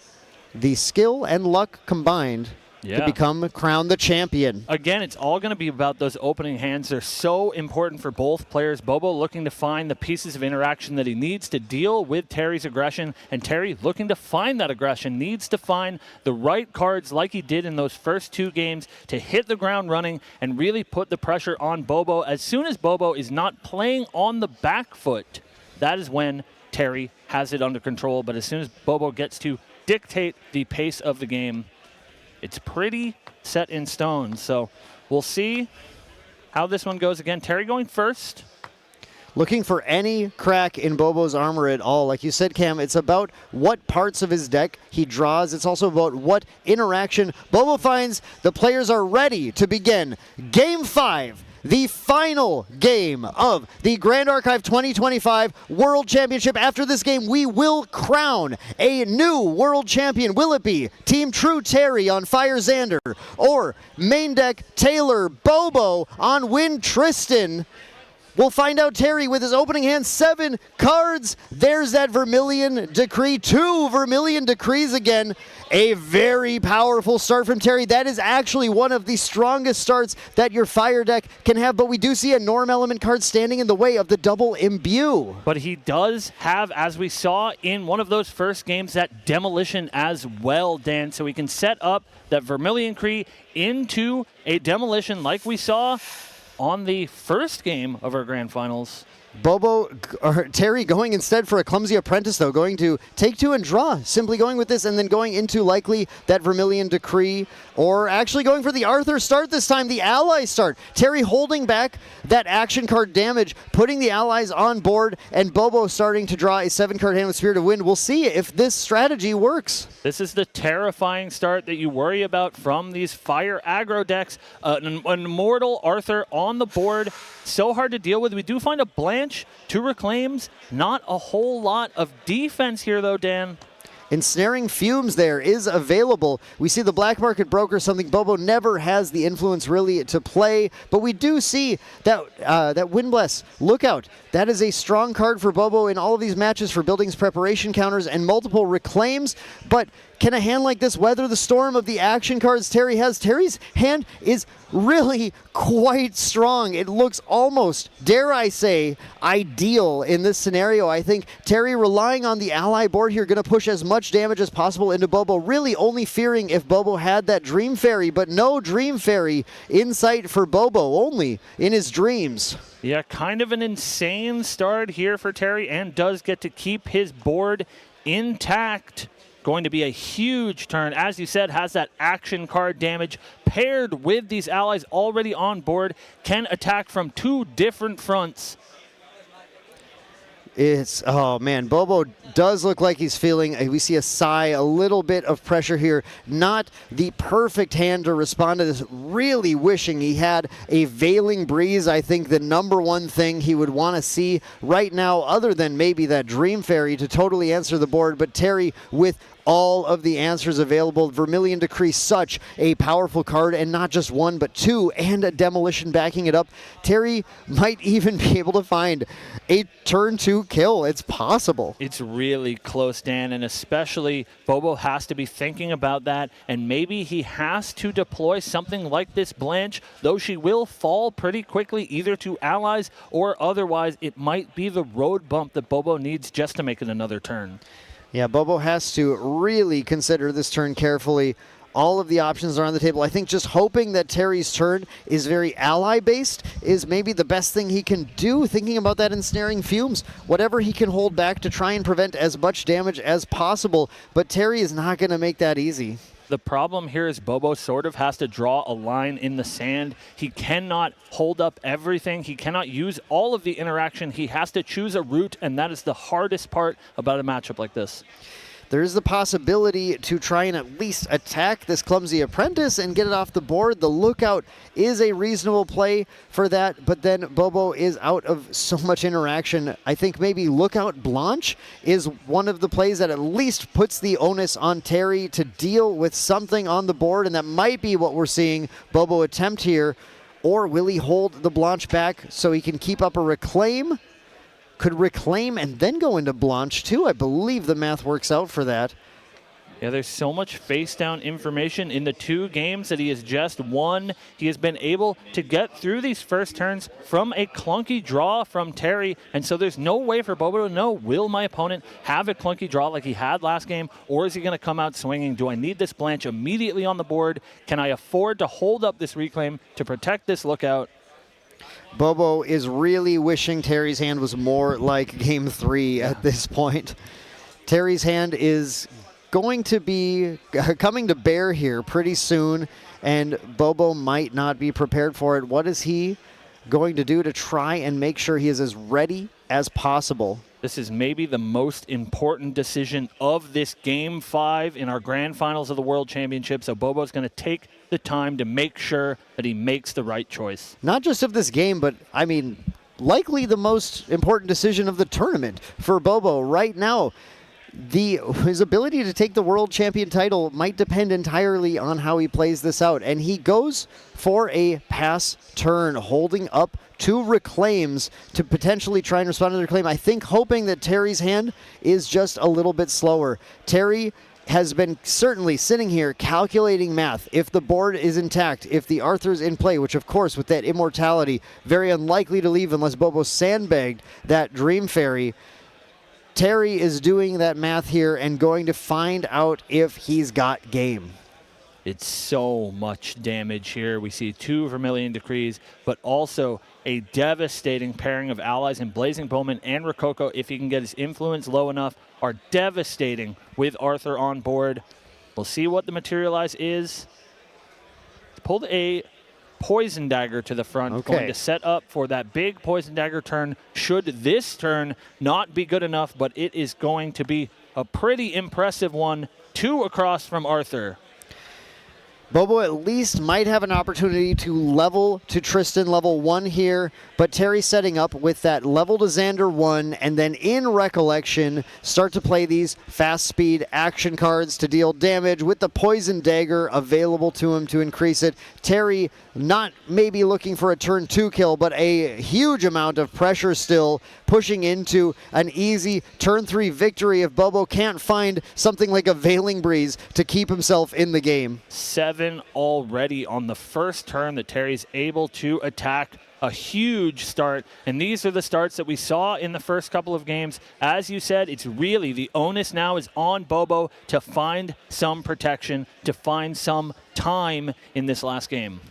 the skill and luck combined to become crowned the champion. Again, it's all going to be about those opening hands. They're so important for both players. Bobo looking to find the pieces of interaction that he needs to deal with Terry's aggression, and Terry looking to find that aggression, needs to find the right cards like he did in those first 2 games to hit the ground running and really put the pressure on Bobo. As soon as Bobo is not playing on the back foot, that is when Terry has it under control. But as soon as Bobo gets to dictate the pace of the game, it's pretty set in stone. So we'll see how this one goes. Again, Terry going first. Looking for any crack in Bobo's armor at all. Like you said, Cam, it's about what parts of his deck he draws. It's also about what interaction Bobo finds the players are ready to begin. Game 5. The final game of the Grand Archive 2025 World Championship. After this game, we will crown a new world champion. Will it be Team True Terry on Fire Xander, or main deck Taylor Bobo on Win Tristan? We'll find out Terry with his opening hand, 7 cards. There's that Vermilion Decree, 2 Vermilion Decrees again. A very powerful start from Terry. That is actually one of the strongest starts that your fire deck can have, but we do see a Norm Element card standing in the way of the double Imbue. But he does have, as we saw in one of those first games, that Demolition as well, Dan, so he can set up that Vermilion Decree into a Demolition like we saw on the first game of our grand finals. Terry going instead for a Clumsy Apprentice, though, going to take 2 and draw, simply going with this and then going into likely that Vermilion Decree, or actually going for the Arthur start this time, the ally start. Terry holding back that action card damage, putting the allies on board, and Bobo starting to draw a 7-card hand with Spirit of Wind. We'll see if this strategy works. This is the terrifying start that you worry about from these fire aggro decks. An Immortal Arthur on the board, so hard to deal with. We do find a Blanche, 2 Reclaims, not a whole lot of defense here though, Dan. Ensnaring Fumes there is available. We see the Black Market Broker, something Bobo never has the influence really to play, but we do see that that Windbless. Look out. That is a strong card for Bobo in all of these matches for Buildings Preparation counters and multiple Reclaims, but can a hand like this weather the storm of the action cards Terry has? Terry's hand is really quite strong. It looks almost, dare I say, ideal in this scenario. I think Terry relying on the ally board here, going to push as much damage as possible into Bobo, really only fearing if Bobo had that Dream Fairy, but no Dream Fairy in sight for Bobo, only in his dreams. Yeah, kind of an insane start here for Terry, and does get to keep his board intact. Going to be a huge turn. As you said, has that action card damage paired with these allies already on board, can attack from 2 different fronts. It's, oh man, Bobo does look like he's feeling, we see a sigh, a little bit of pressure here. Not the perfect hand to respond to this. Really wishing he had a Veiling Breeze. I think the #1 thing he would want to see right now, other than maybe that Dream Fairy to totally answer the board. But Terry with all of the answers available. Vermilion Decree, such a powerful card, and not just 1, but 2, and a Demolition backing it up. Terry might even be able to find a turn 2 kill. It's possible. It's really close, Dan, and especially Bobo has to be thinking about that, and maybe he has to deploy something like this Blanche, though she will fall pretty quickly either to allies or otherwise. It might be the road bump that Bobo needs just to make it another turn. Yeah, Bobo has to really consider this turn carefully. All of the options are on the table. I think just hoping that Terry's turn is very ally-based is maybe the best thing he can do, thinking about that Ensnaring Fumes. Whatever he can hold back to try and prevent as much damage as possible, but Terry is not going to make that easy. The problem here is Bobo sort of has to draw a line in the sand. He cannot hold up everything. He cannot use all of the interaction. He has to choose a route, and that is the hardest part about a matchup like this. There's the possibility to try and at least attack this Clumsy Apprentice and get it off the board. The Lookout is a reasonable play for that, but then Bobo is out of so much interaction. I think maybe Lookout Blanche is one of the plays that at least puts the onus on Terry to deal with something on the board, and that might be what we're seeing Bobo attempt here. Or will he hold the Blanche back so he can keep up a Reclaim? Could Reclaim and then go into Blanche too. I believe the math works out for that. Yeah, there's so much face-down information in the 2 games that he has just won. He has been able to get through these first turns from a clunky draw from Terry, and so there's no way for Bobo to know, will my opponent have a clunky draw like he had last game, or is he going to come out swinging? Do I need this Blanche immediately on the board? Can I afford to hold up this Reclaim to protect this Lookout? Bobo is really wishing Terry's hand was more like Game 3 at this point. Terry's hand is going to be coming to bear here pretty soon, and Bobo might not be prepared for it. What is he going to do to try and make sure he is as ready as possible? This is maybe the most important decision of this Game 5 in our grand finals of the World Championship, so Bobo's going to take the time to make sure that he makes the right choice. Not just of this game, but, I mean, likely the most important decision of the tournament for Bobo right now. his ability to take the world champion title might depend entirely on how he plays this out. And he goes for a pass turn, holding up 2 reclaims to potentially try and respond to the reclaim. I think hoping that Terry's hand is just a little bit slower. Terry has been certainly sitting here calculating math. If the board is intact, if the Arthur's in play, which of course with that immortality, very unlikely to leave unless Bobo sandbagged that Dream Fairy. Terry is doing that math here and going to find out if he's got game. It's so much damage here. We see 2 Vermilion Decrees, but also a devastating pairing of allies in Blazing Bowman and Rococo, if he can get his influence low enough, are devastating with Arthur on board. We'll see what the materialize is. Pulled a Poison Dagger to the front, going to set up for that big Poison Dagger turn should this turn not be good enough, but it is going to be a pretty impressive one. 2 across from Arthur. Bobo at least might have an opportunity to level to Tristan level 1 here, but Terry setting up with that level to Xander 1, and then in Recollection, start to play these fast speed action cards to deal damage with the Poison Dagger available to him to increase it. Terry not maybe looking for a turn 2 kill, but a huge amount of pressure still, pushing into an easy turn 3 victory if Bobo can't find something like a Veiling Breeze to keep himself in the game. 7 already on the first turn that Terry's able to attack. A huge start, and these are the starts that we saw in the first couple of games. As you said, it's really the onus now is on Bobo to find some protection, to find some time in this last game.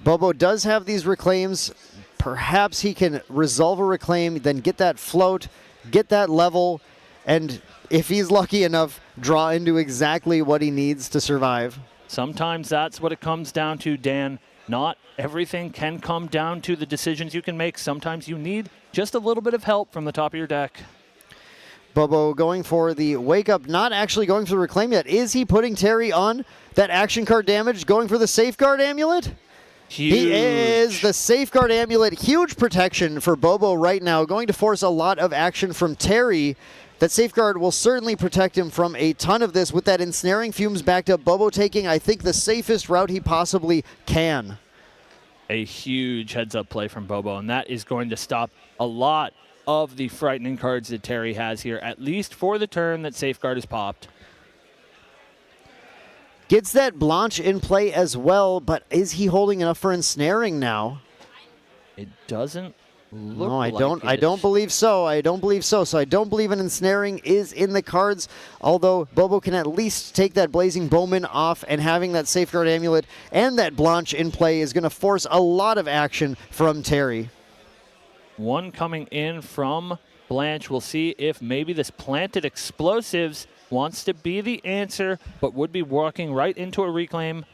Bobo does have these reclaims. Perhaps he can resolve a reclaim, then get that float, get that level, and if he's lucky enough, draw into exactly what he needs to survive. Sometimes that's what it comes down to, Dan. Not everything can come down to the decisions you can make. Sometimes you need just a little bit of help from the top of your deck. Bobo going for the wake up, not actually going for the reclaim yet. Is he putting Terry on that action card damage, going for the safeguard amulet? Huge. He is. The safeguard amulet, huge protection for Bobo right now, going to force a lot of action from Terry. That safeguard will certainly protect him from a ton of this. With that ensnaring fumes backed up, Bobo taking, I think, the safest route he possibly can. A huge heads-up play from Bobo, and that is going to stop a lot of the frightening cards that Terry has here, at least for the turn that safeguard is popped. Gets that Blanche in play as well, but is he holding enough for ensnaring now? It doesn't look no, I like don't. it. I don't believe so. I don't believe so. So I don't believe an ensnaring is in the cards. Although Bobo can at least take that Blazing Bowman off, and having that safeguard amulet and that Blanche in play is going to force a lot of action from Terry. One coming in from Blanche. We'll see if maybe this planted explosives wants to be the answer, but would be walking right into a reclaim.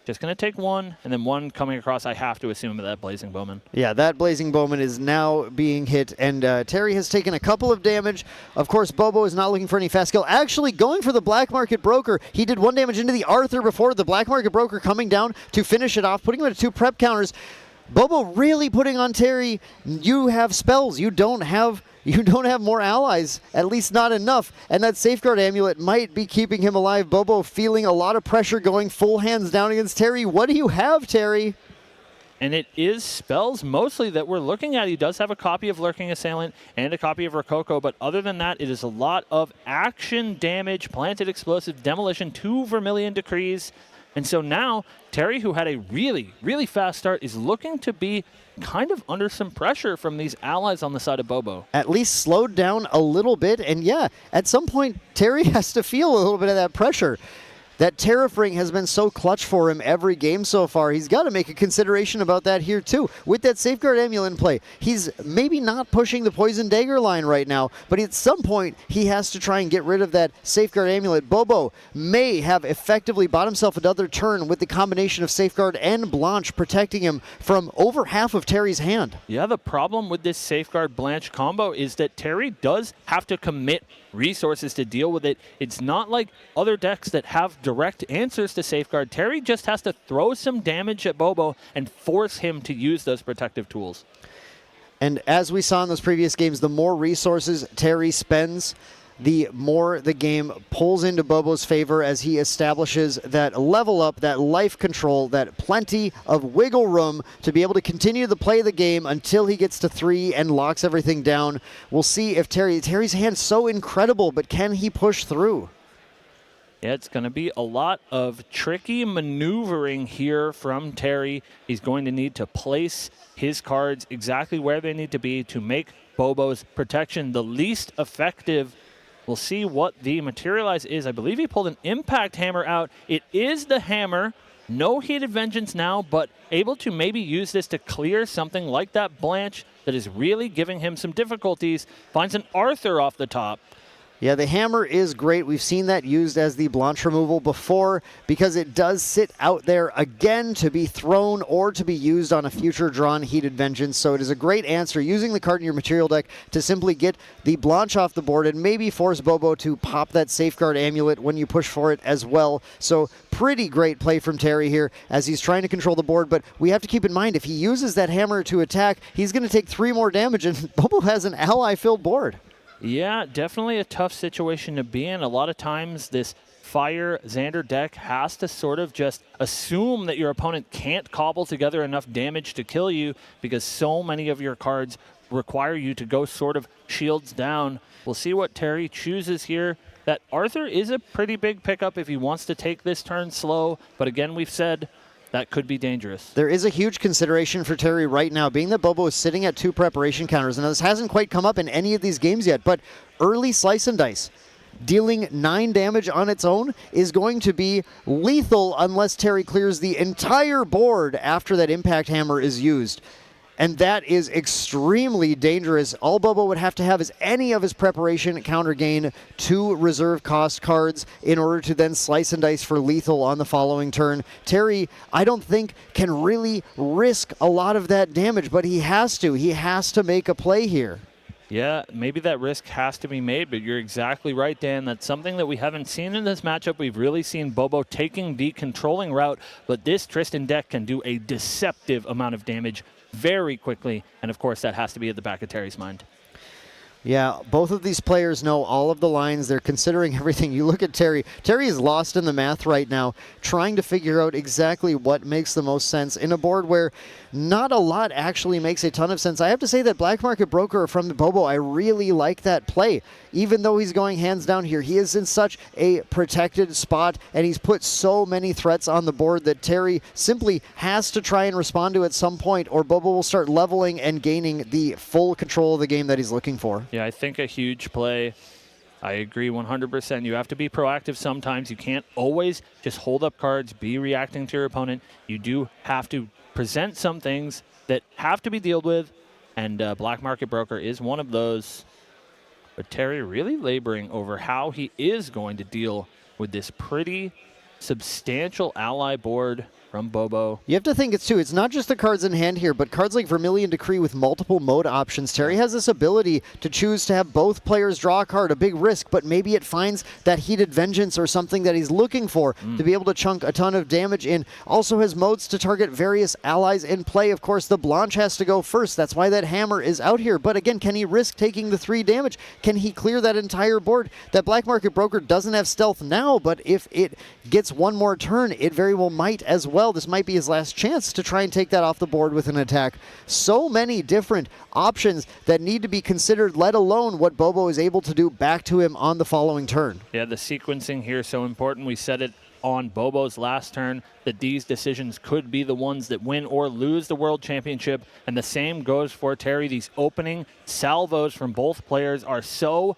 Just going to take one, and then one coming across, I have to assume, that Blazing Bowman. Yeah, that Blazing Bowman is now being hit, and Terry has taken a couple of damage. Of course, Bobo is not looking for any fast kill. Actually going for the Black Market Broker. He did 1 damage into the Arthur before. The Black Market Broker coming down to finish it off, putting him at 2 prep counters. Bobo really putting on Terry, you have spells. You don't have more allies, at least not enough. And that safeguard amulet might be keeping him alive. Bobo feeling a lot of pressure, going full hands down against Terry. What do you have, Terry? And it is spells mostly that we're looking at. He does have a copy of Lurking Assailant and a copy of Rococo, but other than that, it is a lot of action damage, planted explosive, demolition, 2 Vermilion Decrees. And so now, Terry, who had a really, really fast start, is looking to be kind of under some pressure from these allies on the side of Bobo. At least slowed down a little bit. And yeah, at some point, Terry has to feel a little bit of that pressure. That Terrafring has been so clutch for him every game so far. He's got to make a consideration about that here too. With that Safeguard Amulet in play, he's maybe not pushing the Poison Dagger line right now, but at some point he has to try and get rid of that Safeguard Amulet. Bobo may have effectively bought himself another turn with the combination of Safeguard and Blanche protecting him from over half of Terry's hand. Yeah, the problem with this Safeguard Blanche combo is that Terry does have to commit resources to deal with it. It's not like other decks that have direct answers to Safeguard. Terry just has to throw some damage at Bobo and force him to use those protective tools. And as we saw in those previous games, the more resources Terry spends, the more the game pulls into Bobo's favor as he establishes that level up, that life control, that plenty of wiggle room to be able to continue to play the game until he gets to 3 and locks everything down. We'll see if Terry's hand's so incredible, but can he push through? Yeah, it's going to be a lot of tricky maneuvering here from Terry. He's going to need to place his cards exactly where they need to be to make Bobo's protection the least effective. We'll see what the materialize is. I believe he pulled an impact hammer out. It is the hammer. No heated vengeance now, but able to maybe use this to clear something like that Blanche that is really giving him some difficulties. Finds an Arthur off the top. Yeah, the hammer is great. We've seen that used as the Blanche removal before because it does sit out there again to be thrown or to be used on a future drawn heated vengeance. So it is a great answer using the card in your material deck to simply get the Blanche off the board and maybe force Bobo to pop that safeguard amulet when you push for it as well. So pretty great play from Terry here as he's trying to control the board, but we have to keep in mind if he uses that hammer to attack, he's going to take 3 more damage and Bobo has an ally-filled board. Yeah, definitely a tough situation to be in. A lot of times this Fire Xander deck has to sort of just assume that your opponent can't cobble together enough damage to kill you because so many of your cards require you to go sort of shields down. We'll see what Terry chooses here. That Arthur is a pretty big pickup if he wants to take this turn slow, but again, we've said that could be dangerous. There is a huge consideration for Terry right now, being that Bobo is sitting at 2 preparation counters. And this hasn't quite come up in any of these games yet, but early Slice and Dice, dealing 9 damage on its own, is going to be lethal unless Terry clears the entire board after that Impact Hammer is used. And that is extremely dangerous. All Bobo would have to have is any of his preparation counter gain 2 reserve cost cards in order to then slice and dice for lethal on the following turn. Terry, I don't think, can really risk a lot of that damage, but he has to. He has to make a play here. Yeah, maybe that risk has to be made, but you're exactly right, Dan. That's something that we haven't seen in this matchup. We've really seen Bobo taking the controlling route, but this Tristan deck can do a deceptive amount of damage very quickly, and of course that has to be at the back of Terry's mind. Yeah, both of these players know all of the lines. They're considering everything. You look at Terry. Terry is lost in the math right now, trying to figure out exactly what makes the most sense in a board where not a lot actually makes a ton of sense. I have to say that Black Market Broker from the Bobo, I really like that play. Even though he's going hands down here, he is in such a protected spot, and he's put so many threats on the board that Terry simply has to try and respond to at some point, or Bobo will start leveling and gaining the full control of the game that he's looking for. Yeah, I think a huge play. I agree 100%. You have to be proactive sometimes. You can't always just hold up cards, be reacting to your opponent. You do have to present some things that have to be dealt with, and Black Market Broker is one of those. But Terry really laboring over how he is going to deal with this pretty substantial ally board from Bobo. You have to think it's not just the cards in hand here, but cards like Vermilion Decree with multiple mode options. Terry has this ability to choose to have both players draw a card, a big risk, but maybe it finds that Heated Vengeance or something that he's looking for to be able to chunk a ton of damage in. Also has modes to target various allies in play. Of course, the Blanche has to go first. That's why that hammer is out here. But again, can he risk taking the 3 damage? Can he clear that entire board? That Black Market Broker doesn't have stealth now, but if it gets one more turn, it very well might as well. This might be his last chance to try and take that off the board with an attack. So many different options that need to be considered, let alone what Bobo is able to do back to him on the following turn. Yeah, the sequencing here is so important. We said it on Bobo's last turn that these decisions could be the ones that win or lose the World Championship, and the same goes for Terry. These opening salvos from both players are so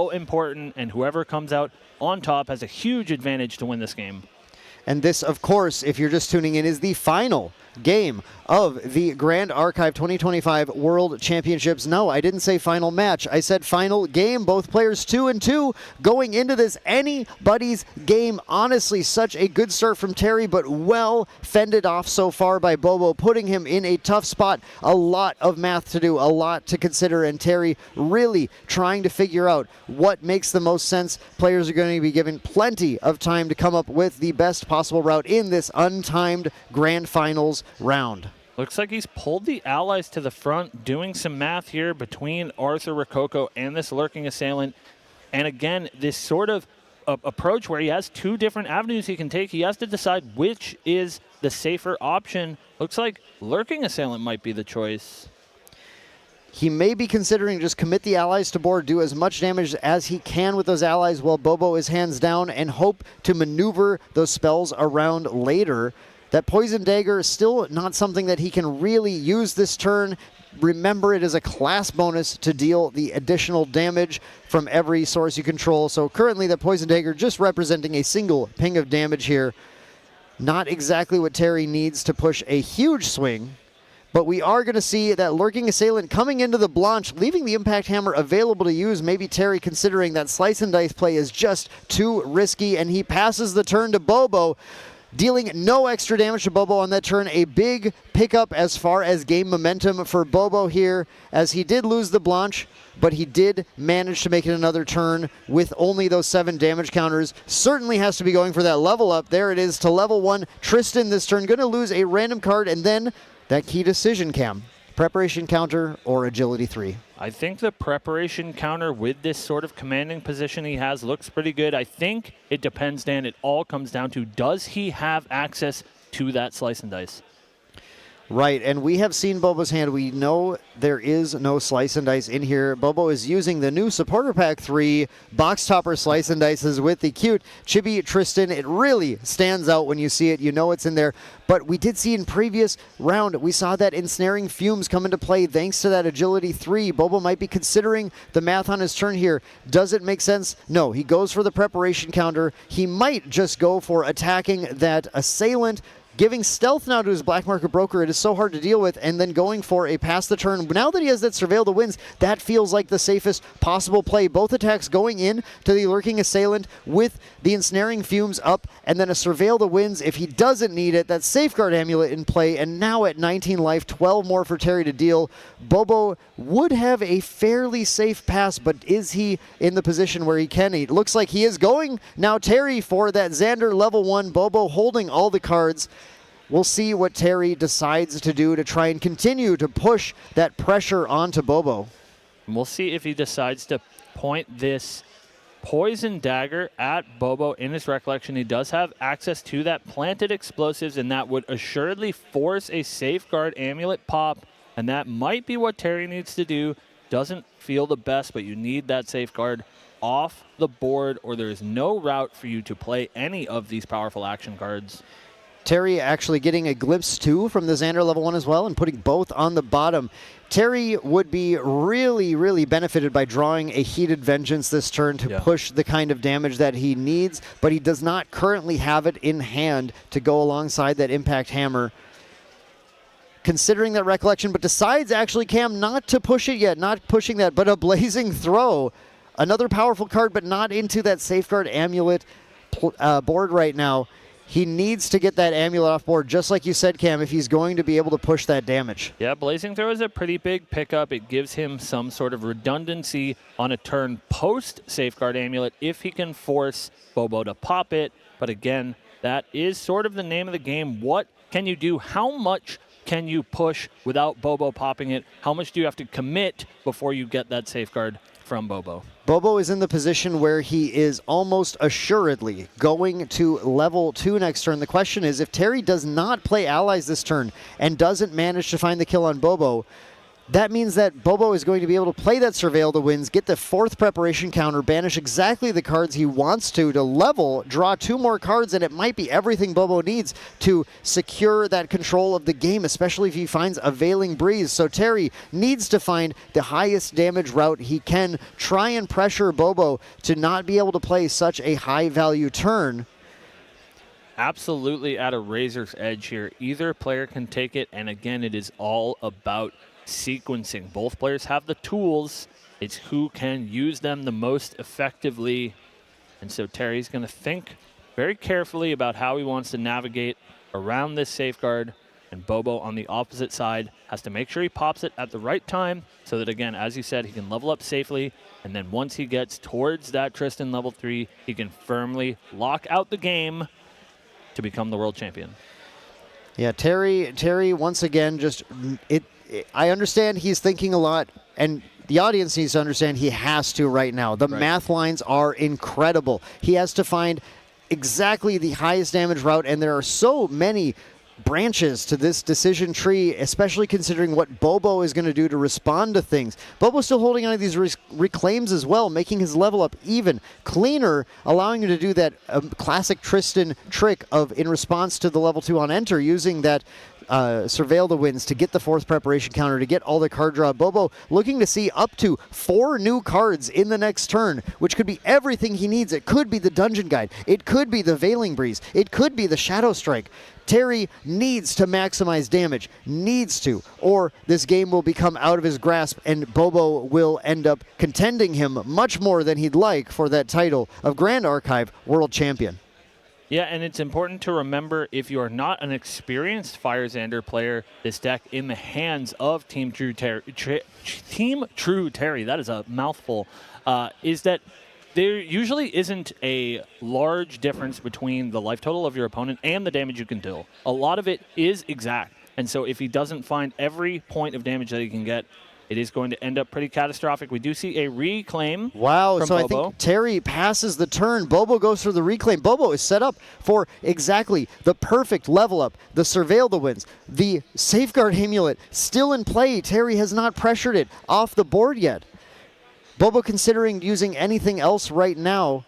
important, and whoever comes out on top has a huge advantage to win this game. And this, of course, if you're just tuning in, is the final game of the Grand Archive 2025 World Championships. No, I didn't say final match. I said final game. Both players 2-2 going into this anybody's game. Honestly, such a good start from Terry, but well fended off so far by Bobo, putting him in a tough spot. A lot of math to do, a lot to consider, and Terry really trying to figure out what makes the most sense. Players are going to be given plenty of time to come up with the best possible route in this untimed Grand Finals round. Looks like he's pulled the allies to the front, doing some math here between Arthur Rococo and this lurking assailant. And again, this sort of approach where he has two different avenues he can take. He has to decide which is the safer option. Looks like Lurking Assailant might be the choice. He may be considering just commit the allies to board, do as much damage as he can with those allies while Bobo is hands down, and hope to maneuver those spells around later. That Poison Dagger is still not something that he can really use this turn. Remember, it is a class bonus to deal the additional damage from every source you control. So currently the Poison Dagger just representing a single ping of damage here. Not exactly what Terry needs to push a huge swing. But we are going to see that Lurking Assailant coming into the Blanche, leaving the Impact Hammer available to use. Maybe Terry considering that Slice and Dice play is just too risky, and he passes the turn to Bobo, dealing no extra damage to Bobo on that turn. A big pickup as far as game momentum for Bobo here, as he did lose the Blanche, but he did manage to make it another turn with only those 7 damage counters. Certainly has to be going for that level up. There it is to level 1. Tristan this turn going to lose a random card, and then that key decision, Cam. Preparation counter or agility 3? I think the preparation counter with this sort of commanding position he has looks pretty good. I think it depends, Dan. It all comes down to, does he have access to that Slice and Dice? Right, and we have seen Bobo's hand. We know there is no Slice and Dice in here. Bobo is using the new Supporter Pack 3 Box Topper Slice and Dices with the cute Chibi Tristan. It really stands out when you see it. You know it's in there. But we did see in previous round, we saw that Ensnaring Fumes come into play thanks to that Agility 3. Bobo might be considering the math on his turn here. Does it make sense? No, he goes for the preparation counter. He might just go for attacking that Assailant, giving stealth now to his Black Market Broker. It is so hard to deal with, and then going for a pass the turn. Now that he has that Surveil the Winds, that feels like the safest possible play. Both attacks going in to the Lurking Assailant with the Ensnaring Fumes up, and then a Surveil the Winds if he doesn't need it. That Safeguard Amulet in play, and now at 19 life, 12 more for Terry to deal. Bobo would have a fairly safe pass, but is he in the position where he can? It looks like he is going now, Terry, for that Xander level 1. Bobo holding all the cards. We'll see what Terry decides to do to try and continue to push that pressure onto Bobo. And we'll see if he decides to point this Poison Dagger at Bobo. In his recollection, he does have access to that planted explosives, and that would assuredly force a Safeguard Amulet pop, and that might be what Terry needs to do. Doesn't feel the best, but you need that Safeguard off the board, or there is no route for you to play any of these powerful action cards. Terry actually getting a glimpse too from the Xander level 1 as well, and putting both on the bottom. Terry would be really, really benefited by drawing a Heated Vengeance this turn to push the kind of damage that he needs, but he does not currently have it in hand to go alongside that Impact Hammer. Considering that recollection, but decides actually, Cam, not to push it yet, not pushing that, but a Blazing Throw. Another powerful card, but not into that Safeguard Amulet board right now. He needs to get that amulet off board, just like you said, Cam, if he's going to be able to push that damage. Yeah, Blazing Throw is a pretty big pickup. It gives him some sort of redundancy on a turn post-Safeguard Amulet if he can force Bobo to pop it. But again, that is sort of the name of the game. What can you do? How much can you push without Bobo popping it? How much do you have to commit before you get that Safeguard from Bobo? Bobo is in the position where he is almost assuredly going to level 2 next turn. The question is, if Terry does not play allies this turn and doesn't manage to find the kill on Bobo, that means that Bobo is going to be able to play that Surveil the Winds, get the 4th preparation counter, banish exactly the cards he wants to level, draw 2 more cards, and it might be everything Bobo needs to secure that control of the game, especially if he finds a Veiling Breeze. So Terry needs to find the highest damage route he can, try and pressure Bobo to not be able to play such a high value turn. Absolutely at a razor's edge here. Either player can take it, and again, it is all about sequencing. Both players have the tools. It's who can use them the most effectively. And so Terry's going to think very carefully about how he wants to navigate around this Safeguard. And Bobo on the opposite side has to make sure he pops it at the right time so that, again, as you said, he can level up safely. And then once he gets towards that Tristan level 3, he can firmly lock out the game to become the world champion. Yeah, Terry once again, I understand he's thinking a lot, and the audience needs to understand he has to right now. The math lines are incredible. He has to find exactly the highest damage route, and there are so many branches to this decision tree, especially considering what Bobo is going to do to respond to things. Bobo's still holding on to these reclaims as well, making his level up even cleaner, allowing him to do that classic Tristan trick of, in response to the level 2 on enter, using that Surveil the Winds to get the 4th preparation counter, to get all the card draw. Bobo looking to see up to 4 new cards in the next turn, which could be everything he needs. It could be the Dungeon Guide. It could be the Veiling Breeze. It could be the Shadow Strike. Terry needs to maximize damage, needs to, or this game will become out of his grasp and Bobo will end up contending him much more than he'd like for that title of Grand Archive World Champion. Yeah, and it's important to remember, if you are not an experienced Fire Xander player, this deck in the hands of Team True Terry, that is a mouthful, is that there usually isn't a large difference between the life total of your opponent and the damage you can deal. A lot of it is exact, and so if he doesn't find every point of damage that he can get, it is going to end up pretty catastrophic. We do see a reclaim. Wow, from so Bobo. I think Terry passes the turn. Bobo goes for the reclaim. Bobo is set up for exactly the perfect level up. The Surveil the Winds. The Safeguard Amulet still in play. Terry has not pressured it off the board yet. Bobo considering using anything else right now.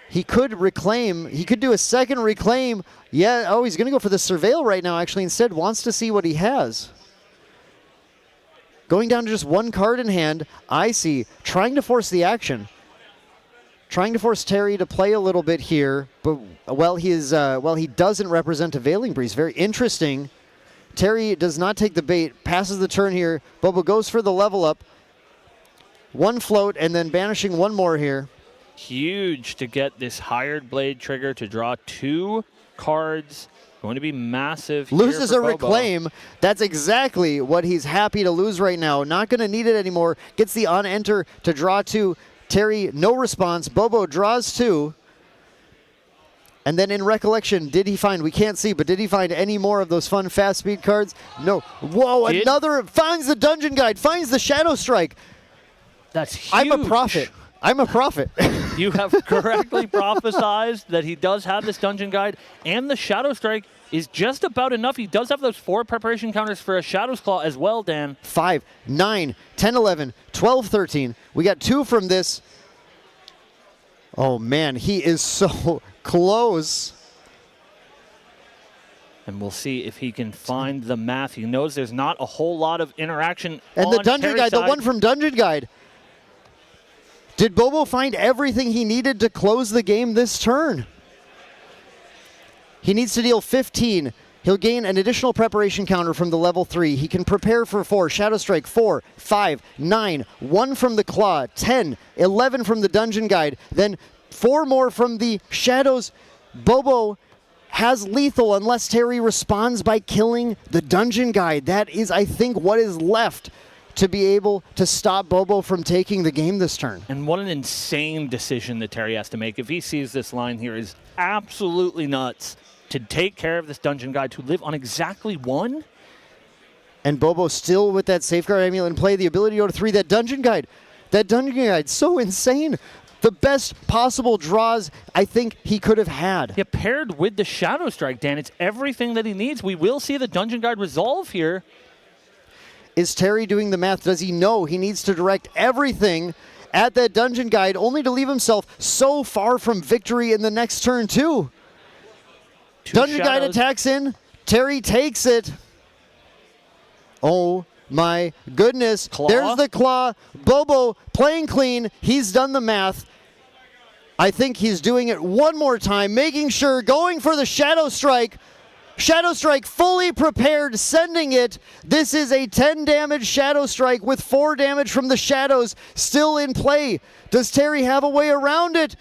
He could reclaim. He could do a second reclaim. Yeah, oh, he's going to go for the Surveil right now, actually. Instead, wants to see what he has. Going down to just 1 card in hand, Icy trying to force the action. Trying to force Terry to play a little bit here, but he doesn't represent a Veiling Breeze. Very interesting. Terry does not take the bait, passes the turn here. Bobo goes for the level up. 1 float and then banishing 1 more here. Huge to get this Hired Blade trigger to draw 2 cards. Going to be massive. Loses here a for Bobo. reclaim. That's exactly what he's happy to lose right now. Not going to need it anymore. Gets the on-enter to draw 2. Terry, no response. Bobo draws 2. And then in recollection, did he find, we can't see, but did he find any more of those fun fast speed cards? No. Whoa, another, finds the Dungeon Guide, finds the Shadow Strike. That's huge. I'm a prophet. I'm a prophet. You have correctly prophesized that he does have this Dungeon Guide, and the Shadow Strike is just about enough. He does have those 4 preparation counters for a Shadow's Claw as well, Dan. 5, 9, 10, 11, 12, 13. We got 2 from this. Oh, man, he is so close. And we'll see if he can find the math. He knows there's not a whole lot of interaction And on the Dungeon Terry's Guide, the side. one from Dungeon Guide. Did Bobo find everything he needed to close the game this turn? He needs to deal 15. He'll gain an additional preparation counter from the level 3. He can prepare for 4. Shadow Strike 4, 5, 9, 1 from the Claw, 10, 11 from the Dungeon Guide, then 4 more from the Shadows. Bobo has lethal unless Terry responds by killing the Dungeon Guide. That is, I think, what is left to be able to stop Bobo from taking the game this turn. And what an insane decision that Terry has to make. If he sees this line here is absolutely nuts, to take care of this Dungeon Guide, to live on exactly 1. And Bobo still with that Safeguard Amulet in play, the ability to go to 3. That Dungeon Guide, so insane. The best possible draws I think he could have had. Yeah, paired with the Shadow Strike, Dan, it's everything that he needs. We will see the Dungeon Guide resolve here. Is Terry doing the math? Does he know he needs to direct everything at that Dungeon Guide only to leave himself so far from victory in the next turn too? Dungeon Guide attacks in. Terry takes it. Oh my goodness. Claw. There's the Claw. Bobo playing clean. He's done the math. I think he's doing it one more time, making sure, going for the Shadow Strike. Shadow Strike fully prepared, sending it. This is a 10 damage Shadow Strike with 4 damage from the Shadows still in play. Does Terry have a way around it?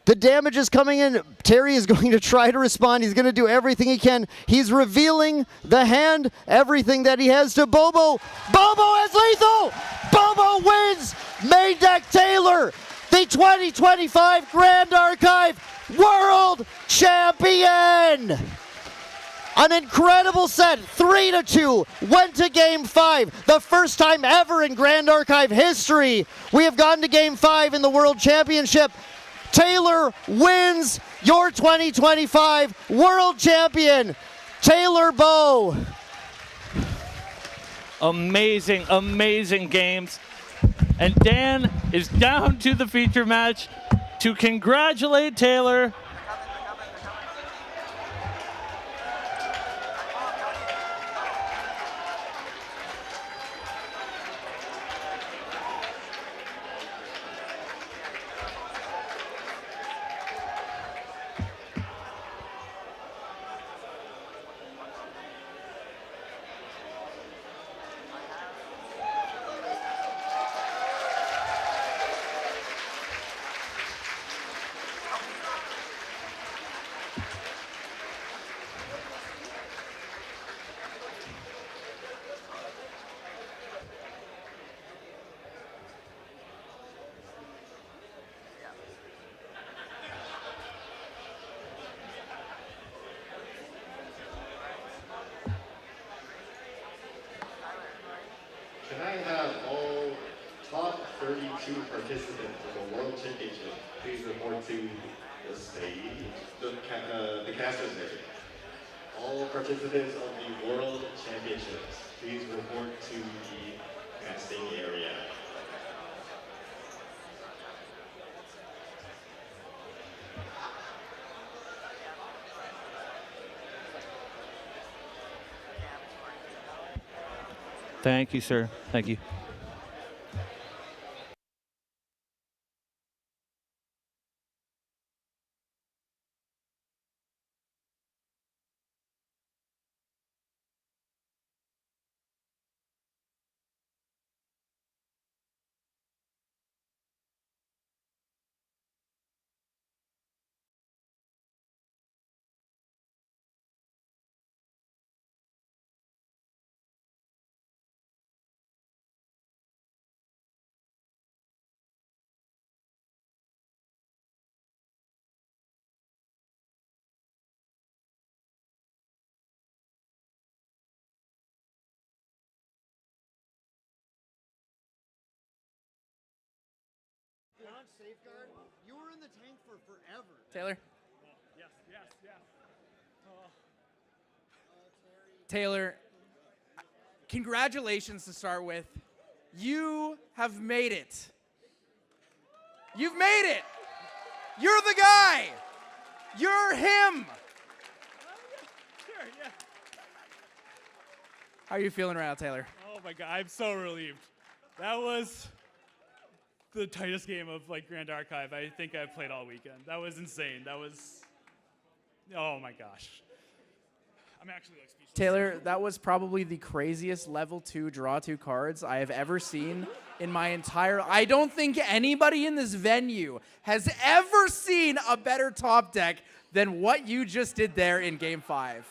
The damage is coming in. Terry is going to try to respond. He's going to do everything he can. He's revealing the hand, everything that he has to Bobo. Bobo has lethal! Bobo wins! Main Deck Taylor, the 2025 Grand Archive World Champion! An incredible set, 3-2, went to Game 5. The first time ever in Grand Archive history we have gone to Game 5 in the World Championship. Taylor wins your 2025 World Champion, Taylor Bow. Amazing, amazing games. And Dan is down to the feature match to congratulate Taylor. Can I have all top 32 participants of the World Championship please report to the stage, the caster's area. All participants of the World Championships, please report to the casting area. Thank you, sir. Thank you. Safeguard, you were in the tank for forever. Taylor? Yes, yes, yes. Taylor, congratulations to start with. You have made it. You've made it. You're the guy. You're him. Sure, yeah. How are you feeling right now, Taylor? Oh my God, I'm so relieved. That was the tightest game of like Grand Archive I think I've played all weekend. That was insane. That was, oh my gosh. I'm actually like speechless. Taylor, that was probably the craziest level 2 draw 2 cards I have ever seen in my entire. I don't think anybody in this venue has ever seen a better top deck than what you just did there in Game 5.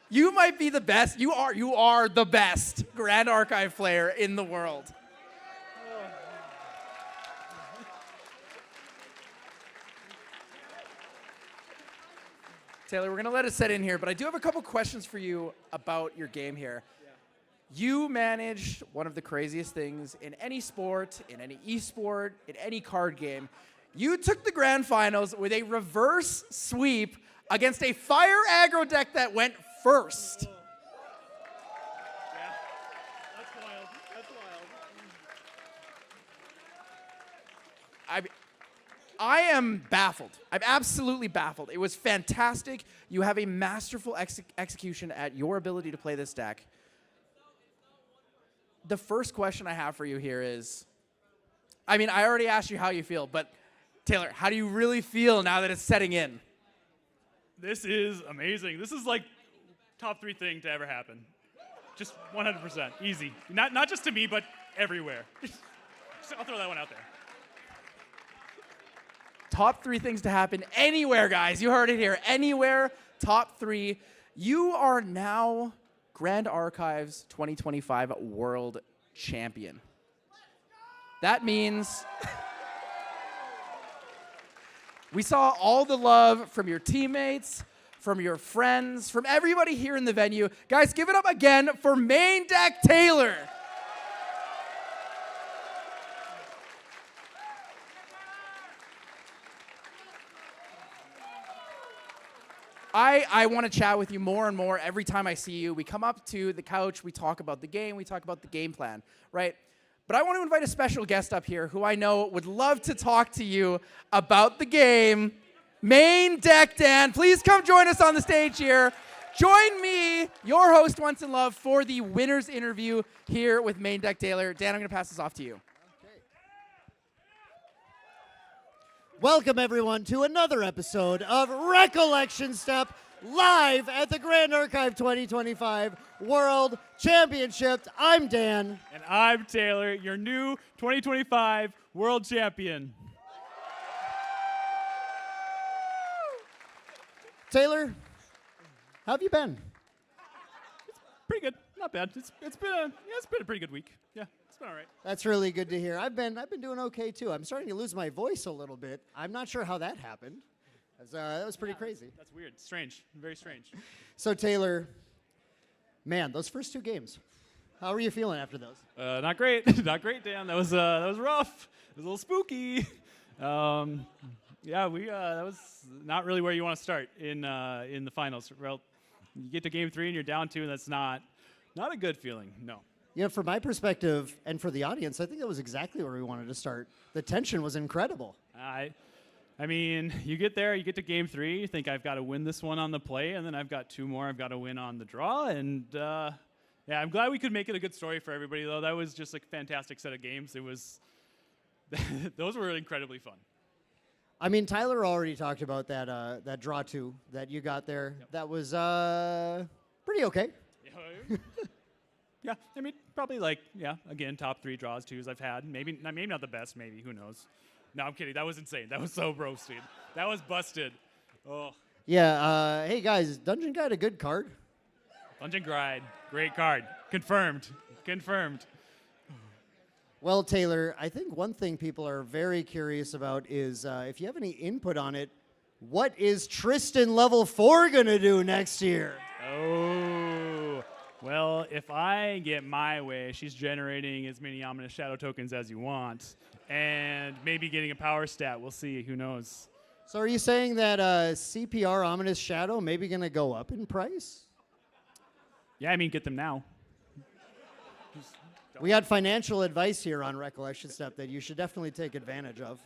You might be the best. You are the best Grand Archive player in the world. Taylor, we're going to let it set in here, but I do have a couple questions for you about your game here. Yeah. You managed one of the craziest things in any sport, in any esport, in any card game. You took the grand finals with a reverse sweep against a fire aggro deck that went first. Yeah, that's wild. That's wild. I am baffled. I'm absolutely baffled. It was fantastic. You have a masterful execution at your ability to play this deck. The first question I have for you here is, I mean, I already asked you how you feel, but Taylor, how do you really feel now that it's setting in? This is amazing. This is like top 3 thing to ever happen. Just 100%, easy. Not just to me, but everywhere. I'll throw that one out there. Top 3 things to happen anywhere, guys. You heard it here. Anywhere, top 3. You are now Grand Archives 2025 World Champion. That means we saw all the love from your teammates, from your friends, from everybody here in the venue. Guys, give it up again for Main Deck Taylor. I want to chat with you more and more every time I see you. We come up to the couch, we talk about the game, we talk about the game plan, right? But I want to invite a special guest up here who I know would love to talk to you about the game. Main Deck Dan, please come join us on the stage here. Join me, your host Once in Love, for the winner's interview here with Main Deck Taylor. Dan, I'm going to pass this off to you. Welcome, everyone, to another episode of Recollection Step, live at the Grand Archive 2025 World Championship. I'm Dan. And I'm Taylor, your new 2025 World Champion. Taylor, how have you been? Pretty good, not bad. It's been a pretty good week. Yeah, it's been all right. That's really good to hear. I've been doing okay too. I'm starting to lose my voice a little bit. I'm not sure how that happened. That was pretty crazy. That's weird. Strange. Very strange. So Taylor, man, those first two games, how are you feeling after those? Not great. Not great, Dan. That was rough. It was a little spooky. Yeah, that was not really where you want to start in the finals. Well, you get to game 3 and you're down 2, and that's not a good feeling. No. Yeah, from my perspective and for the audience, I think that was exactly where we wanted to start. The tension was incredible. I mean, you get there, you get to game 3, you think I've got to win this one on the play, and then I've got 2 more I've got to win on the draw, and yeah, I'm glad we could make it a good story for everybody, though. That was just a fantastic set of games. It was, those were incredibly fun. I mean, Tyler already talked about that draw 2 that you got there. Yep. That was pretty okay. Yeah, I mean, probably again, top 3 draws 2s I've had. Maybe not the best, maybe, who knows. No, I'm kidding. That was insane. That was so roasted. That was busted. Oh. Yeah, hey guys, Dungeon Guide a good card? Dungeon Guide, great card. Confirmed. Well, Taylor, I think one thing people are very curious about is if you have any input on it, what is Tristan level 4 gonna do next year? Oh, well, if I get my way, she's generating as many Ominous Shadow tokens as you want, and maybe getting a power stat. We'll see. Who knows? So are you saying that CPR Ominous Shadow maybe gonna go up in price? Yeah, I mean, get them now. We had financial advice here on Recollection Step that you should definitely take advantage of.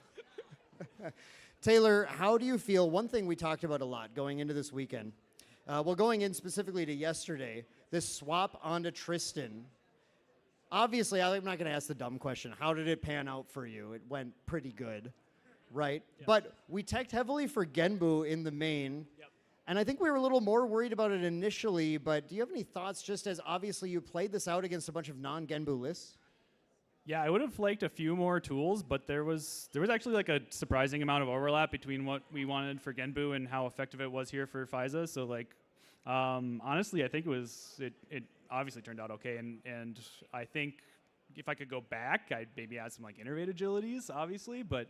Taylor, how do you feel? One thing we talked about a lot going into this weekend, going in specifically to yesterday, this swap onto Tristan. Obviously, I'm not going to ask the dumb question. How did it pan out for you? It went pretty good, right? Yep. But we teched heavily for Genbu in the main. Yep. And I think we were a little more worried about it initially, but do you have any thoughts, just as obviously you played this out against a bunch of non-Genbu lists? Yeah, I would have liked a few more tools, but there was actually like a surprising amount of overlap between what we wanted for Genbu and how effective it was here for Faiza. So honestly, I think it obviously turned out okay, and I think if I could go back, I'd maybe add some like innervate agilities, obviously, but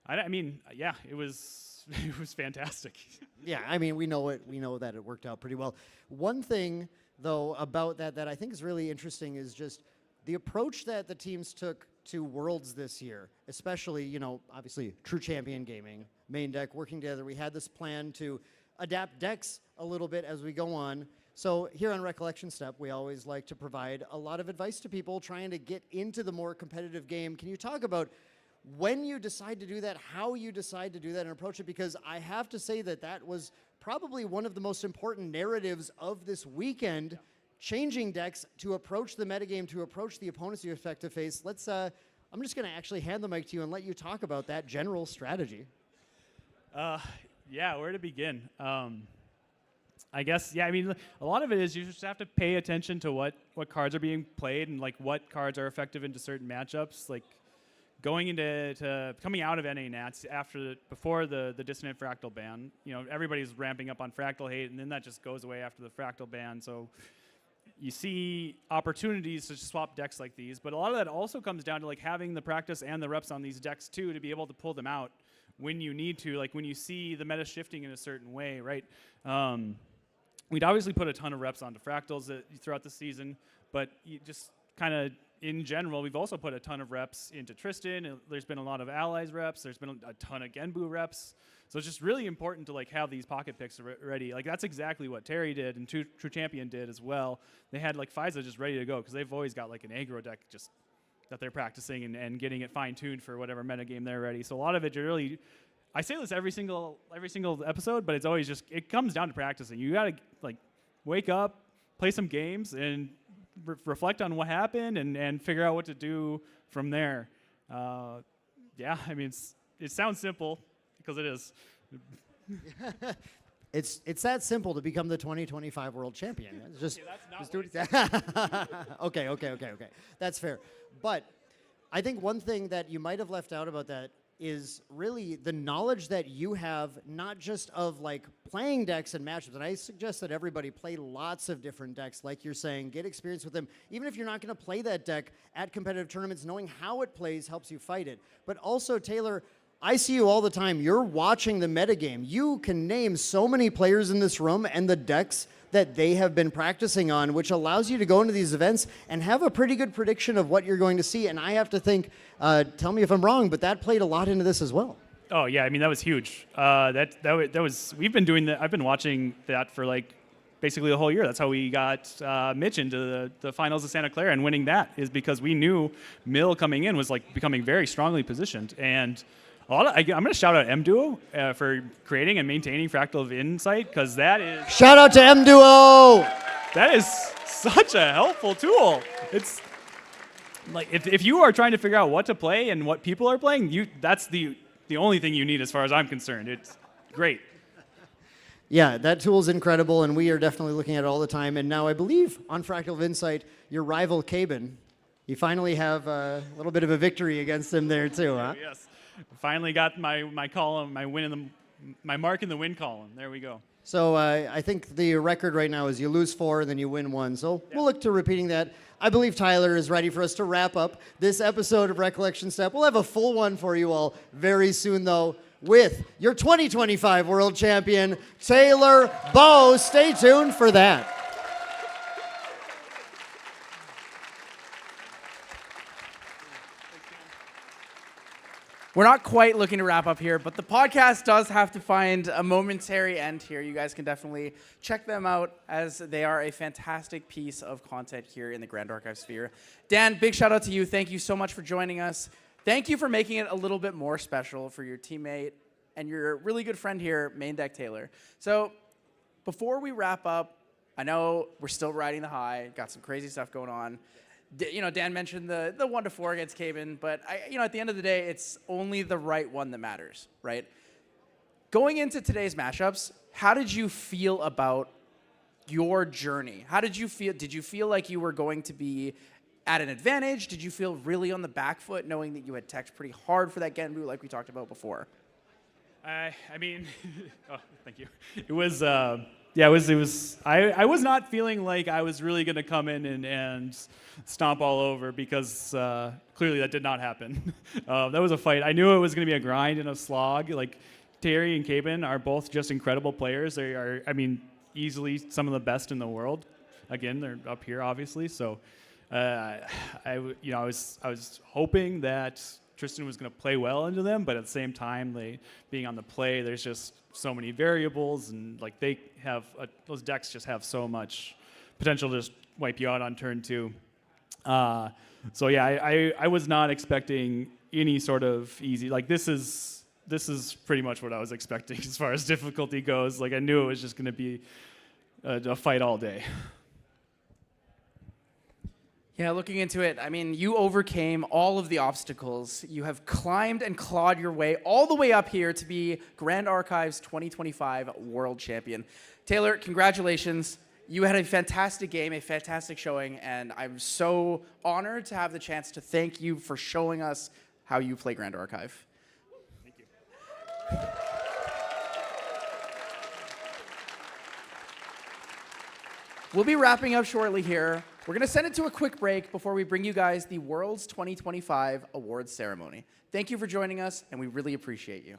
I mean, yeah, it was fantastic. Yeah, I mean, we know that it worked out pretty well. One thing though about that I think is really interesting is just the approach that the teams took to Worlds this year, especially, obviously True Champion Gaming, Main Deck working together. We had this plan to adapt decks a little bit as we go on. So here on Recollection Step, we always like to provide a lot of advice to people trying to get into the more competitive game. Can you talk about when you decide to do that, how you decide to do that and approach it? Because I have to say that was probably one of the most important narratives of this weekend, changing decks to approach the metagame, to approach the opponents you expect to face. I'm just going to actually hand the mic to you and let you talk about that general strategy. Yeah, where to begin? I guess, yeah, I mean, a lot of it is you just have to pay attention to what cards are being played and what cards are effective into certain matchups. Going coming out of NA Nats before the Dissonant Fractal ban, everybody's ramping up on Fractal hate, and then that just goes away after the Fractal ban. So you see opportunities to swap decks like these, but a lot of that also comes down to having the practice and the reps on these decks too to be able to pull them out when you need to, like when you see the meta shifting in a certain way, right? We'd obviously put a ton of reps onto fractals throughout the season, but you just kind of in general, we've also put a ton of reps into Tristan. There's been a lot of allies reps. There's been a ton of Genbu reps. So it's just really important to like have these pocket picks ready. Like that's exactly what Terry did and True Champion did as well. They had like Faiza just ready to go because they've always got like an aggro deck just that they're practicing and getting it fine-tuned for whatever metagame they're ready. So a lot of it really, I say this every single episode, but it's always just, it comes down to practicing. You gotta like wake up, play some games, and reflect on what happened and figure out what to do from there. Yeah, I mean, it sounds simple because it is. It's that simple to become the 2025 world champion. Just do it. Okay. That's fair. But I think one thing that you might have left out about that is really the knowledge that you have, not just of like playing decks and matchups. And I suggest that everybody play lots of different decks, like you're saying, get experience with them. Even if you're not going to play that deck at competitive tournaments, knowing how it plays helps you fight it. But also, Taylor, I see you all the time. You're watching the metagame. You can name so many players in this room and the decks that they have been practicing on, which allows you to go into these events and have a pretty good prediction of what you're going to see. And I have to think, tell me if I'm wrong, but that played a lot into this as well. Oh yeah, I mean that was huge. That was we've been doing that. I've been watching that for like basically the whole year. That's how we got Mitch into the finals of Santa Clara, and winning that is because we knew Mill coming in was like becoming very strongly positioned. And I'm going to shout out M-Duo for creating and maintaining Fractal of Insight, because that is... Shout out to M-Duo! That is such a helpful tool. It's like, if you are trying to figure out what to play and what people are playing, that's the only thing you need as far as I'm concerned. It's great. Yeah, that tool is incredible, and we are definitely looking at it all the time. And now I believe on Fractal of Insight, your rival Cabin, you finally have a little bit of a victory against him there too, huh? Yes. Finally got my column, my mark in the win column. There we go. So I think the record right now is you lose 4 and then you win 1. So we'll look to repeating that. I believe Tyler is ready for us to wrap up this episode of Recollection Step. We'll have a full one for you all very soon, though, with your 2025 world champion, Taylor Bowe. Stay tuned for that. We're not quite looking to wrap up here, but the podcast does have to find a momentary end here. You guys can definitely check them out, as they are a fantastic piece of content here in the Grand Archive sphere. Dan, big shout out to you. Thank you so much for joining us. Thank you for making it a little bit more special for your teammate and your really good friend here, Main Deck Taylor. So before we wrap up, I know we're still riding the high, got some crazy stuff going on. Dan mentioned the 1-4 against Cabin, but at the end of the day, it's only the right one that matters, right? Going into today's matchups, how did you feel about your journey? How did you feel? Did you feel like you were going to be at an advantage? Did you feel really on the back foot, knowing that you had teched pretty hard for that Genbu, like we talked about before? I mean, oh, thank you. It was. Yeah, it was. I was not feeling like I was really going to come in and stomp all over, because clearly that did not happen. That was a fight. I knew it was going to be a grind and a slog. Like, Terry and Cabin are both just incredible players. They are, I mean, easily some of the best in the world. Again, they're up here, obviously. So, I was hoping that Tristan was going to play well into them, but at the same time, being on the play, there's just so many variables, and like those decks just have so much potential to just wipe you out on turn 2. So yeah, I was not expecting any sort of easy. Like this is pretty much what I was expecting as far as difficulty goes. Like I knew it was just going to be a fight all day. Yeah, looking into it, I mean, you overcame all of the obstacles. You have climbed and clawed your way all the way up here to be Grand Archive's 2025 World Champion. Taylor, congratulations. You had a fantastic game, a fantastic showing, and I'm so honored to have the chance to thank you for showing us how you play Grand Archive. Thank you. We'll be wrapping up shortly here. We're going to send it to a quick break before we bring you guys the World's 2025 Awards ceremony. Thank you for joining us, and we really appreciate you.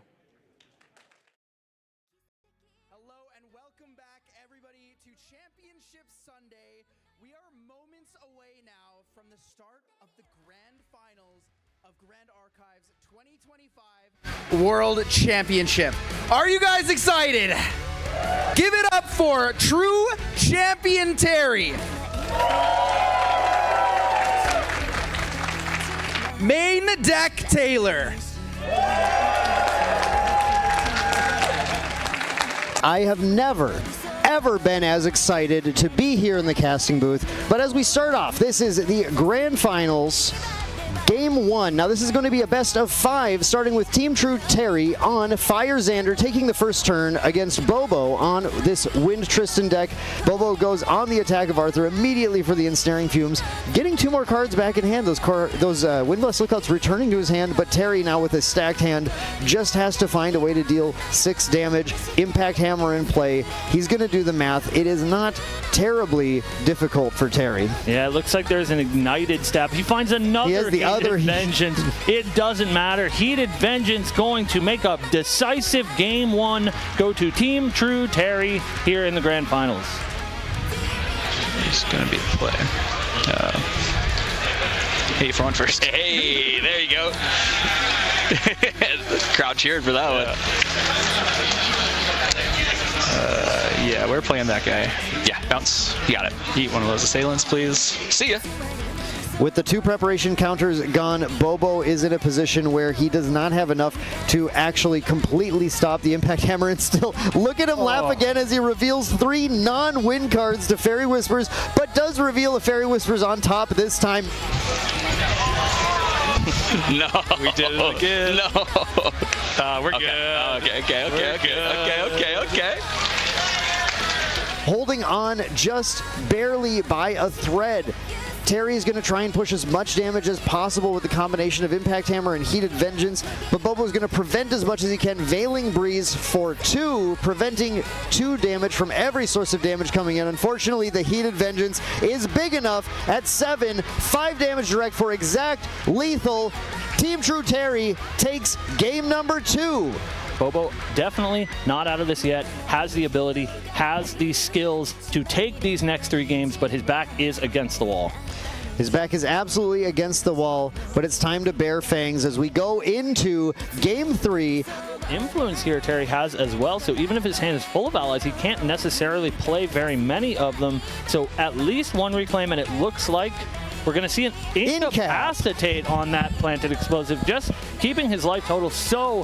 Grand Archive's 2025 World Championship. Are you guys excited? Give it up for true champion Terry. Main deck Taylor. I have never, ever been as excited to be here in the casting booth. But as we start off, this is the Grand Finals, Game 1. Now this is going to be a best of 5, starting with Team True Terry on Fire Xander, taking the first turn against Bobo on this Wind Tristan deck. Bobo goes on the attack of Arthur immediately for the Ensnaring Fumes, getting 2 more cards back in hand. Those Windblast Lookouts returning to his hand, but Terry now with a stacked hand just has to find a way to deal 6 damage. Impact Hammer in play. He's going to do the math. It is not terribly difficult for Terry. Yeah, it looks like there's an ignited stab. He finds another. He has the other Vengeance. It doesn't matter. Heated Vengeance going to make a decisive Game 1. Go to Team True Terry here in the Grand Finals. It's going to be the play. Hey, for one first. Hey, there you go. The crowd cheered for that one. Yeah, we're playing that guy. Yeah, bounce. You got it. Eat one of those assailants, please. See ya. With the 2 preparation counters gone, Bobo is in a position where he does not have enough to actually completely stop the Impact Hammer, and still look at him laugh again as he reveals 3 non-win cards to Fairy Whispers, but does reveal a Fairy Whispers on top this time. No. We did it again. No. We're Okay. good. Okay. Holding on just barely by a thread. Terry is going to try and push as much damage as possible with the combination of Impact Hammer and Heated Vengeance, but Bobo is going to prevent as much as he can. Veiling Breeze for 2, preventing 2 damage from every source of damage coming in. Unfortunately, the Heated Vengeance is big enough at 7. 5 damage direct for exact lethal. Team True Terry takes game number 2. Bobo definitely not out of this yet, has the ability, has the skills to take these next 3 games, but his back is against the wall. His back is absolutely against the wall, but it's time to bare fangs as we go into game 3. Influence here Terry has as well, so even if his hand is full of allies, he can't necessarily play very many of them. So at least 1 reclaim, and it looks like we're going to see an incapacitate on that planted explosive, just keeping his life total so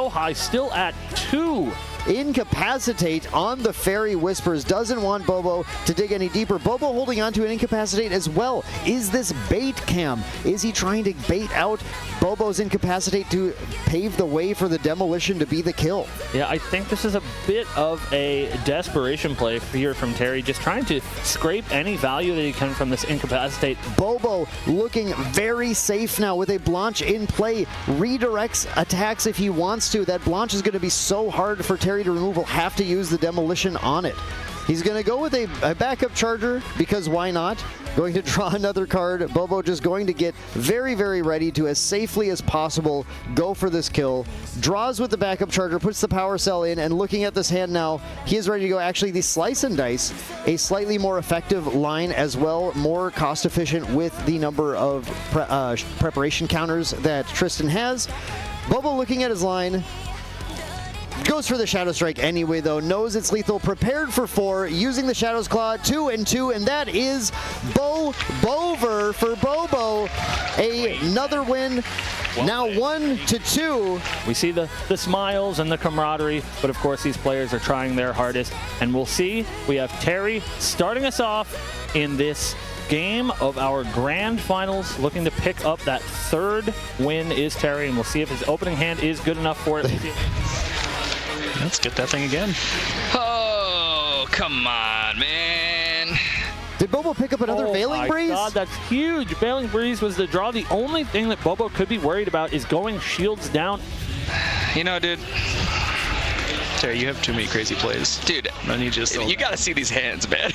high, still at 2. Incapacitate on the Fairy Whispers. Doesn't want Bobo to dig any deeper. Bobo holding on to an Incapacitate as well. Is this bait cam? Is he trying to bait out Bobo's Incapacitate to pave the way for the Demolition to be the kill? Yeah, I think this is a bit of a desperation play here from Terry, just trying to scrape any value that he can from this Incapacitate. Bobo looking very safe now with a Blanche in play. Redirects attacks if he wants to. That Blanche is going to be so hard for Terry to remove. Will have to use the Demolition on it. He's going to go with a backup charger because why not? Going to draw another card. Bobo just going to get very, very ready to, as safely as possible, go for this kill. Draws with the backup charger, puts the power cell in, and looking at this hand now, he is ready to go. Actually, the Slice and Dice, a slightly more effective line as well, more cost efficient with the number of preparation counters that Tristan has. Bobo looking at his line. Goes for the Shadow Strike anyway, though. Knows it's lethal. Prepared for 4. Using the Shadow's Claw. 2 and 2. And that is Bover for Bobo. Another win. Now 1-2. We see the smiles and the camaraderie, but of course these players are trying their hardest. And we'll see. We have Terry starting us off in this game of our Grand Finals, looking to pick up that 3rd win is Terry, and we'll see if his opening hand is good enough for it. Let's get that thing again. Oh, come on, man. Did Bobo pick up another Veiling Breeze? Oh my god, that's huge. Veiling Breeze was the draw. The only thing that Bobo could be worried about is going shields down. You know, dude. Terry, you have too many crazy plays. Dude, I need you gotta see these hands, man.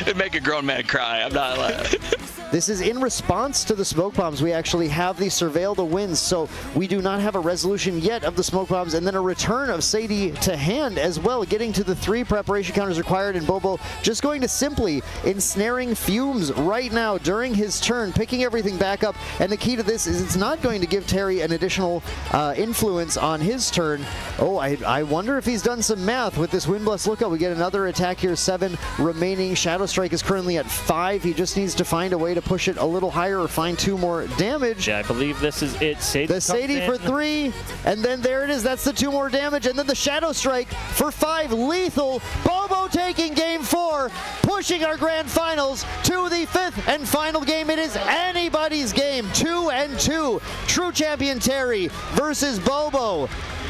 It'd make a grown man cry. I'm not lying. This is in response to the smoke bombs. We actually have the Surveil the Winds, so we do not have a resolution yet of the smoke bombs, and then a return of Sadie to hand as well, getting to the 3 preparation counters required, and Bobo just going to simply ensnaring Fumes right now during his turn, picking everything back up, and the key to this is it's not going to give Terry an additional influence on his turn. Oh, I wonder if he's done some math with this Wind Blast Lookout. We get another attack here, 7 remaining. Shadow Strike is currently at 5. He just needs to find a way to push it a little higher or find 2 more damage. Yeah, I believe this is it. Sadie the Sadie for 3, and then there it is. That's the 2 more damage, and then the Shadow Strike for 5. Lethal. Bobo taking game 4, pushing our grand finals to the 5th and final game. It is anybody's game. 2-2. True champion Terry versus Bobo.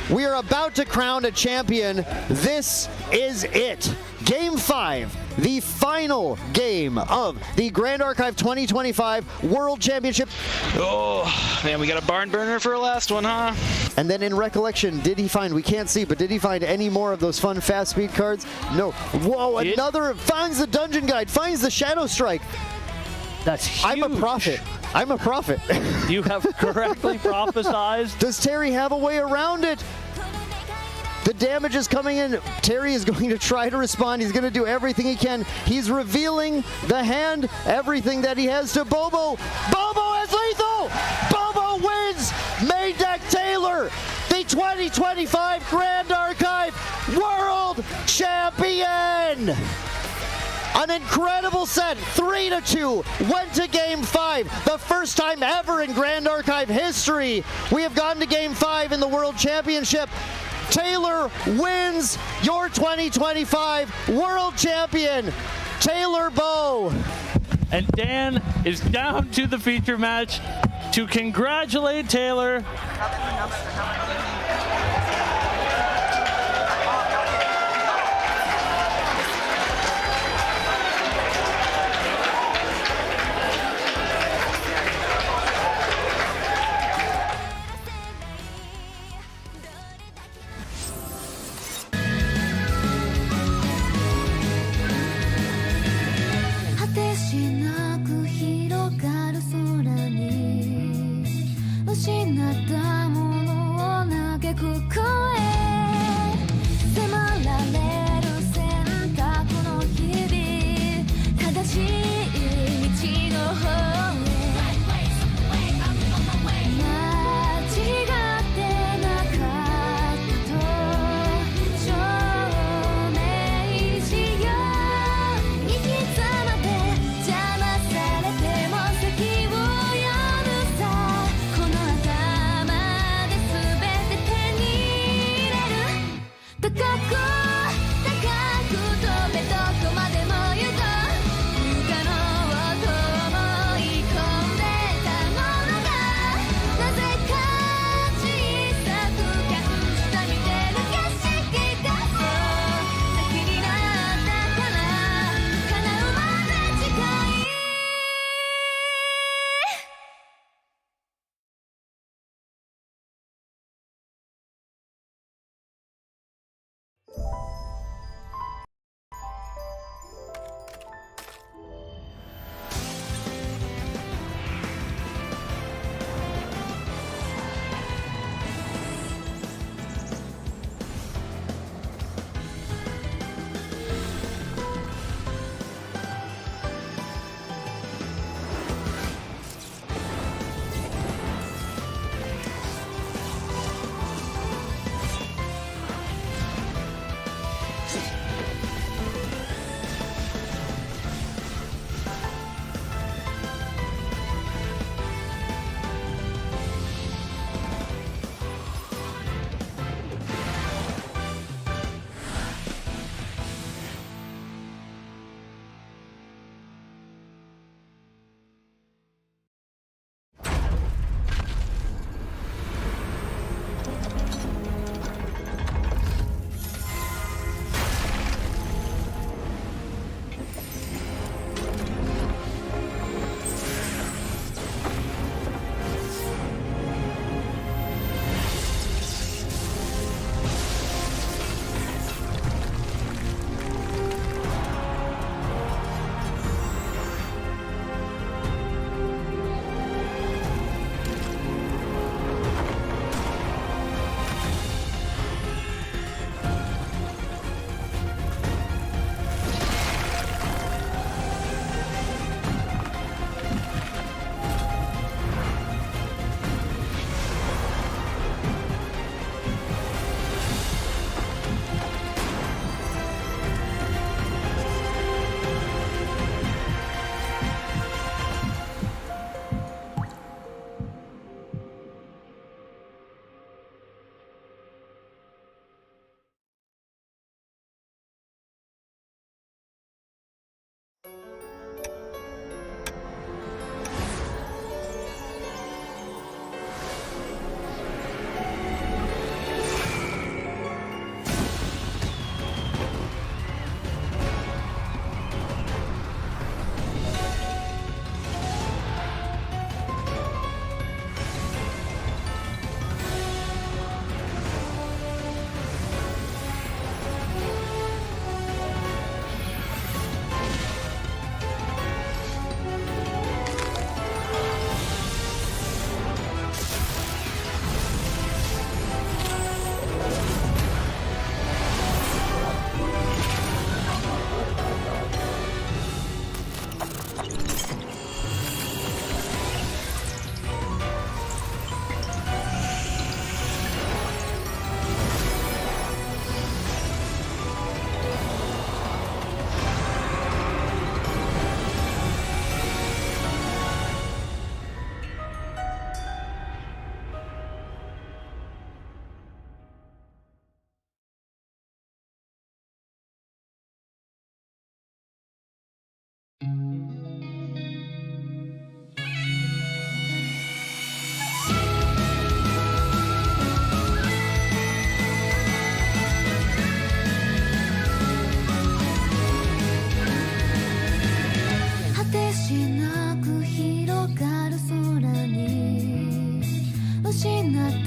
We are about to crown a champion. This is it. Game 5, the final game of the Grand Archive 2025 World Championship. Oh, man, we got a barn burner for a last one, huh? And then in recollection, did he find, we can't see, but did he find any more of those fun fast speed cards? No. Whoa, another, finds the Dungeon Guide, finds the Shadow Strike. That's huge. I'm a prophet. I'm a prophet. You have correctly prophesized. Does Terry have a way around it? The damage is coming in. Terry is going to try to respond. He's going to do everything he can. He's revealing the hand, everything that he has to Bobo. Bobo has lethal! Bobo wins! Main deck Taylor, the 2025 Grand Archive World Champion! An incredible set, 3-2, went to game 5. The first time ever in Grand Archive history we have gone to game 5 in the World Championship. Taylor wins your 2025 World Champion, Taylor Bow. And Dan is down to the feature match to congratulate Taylor.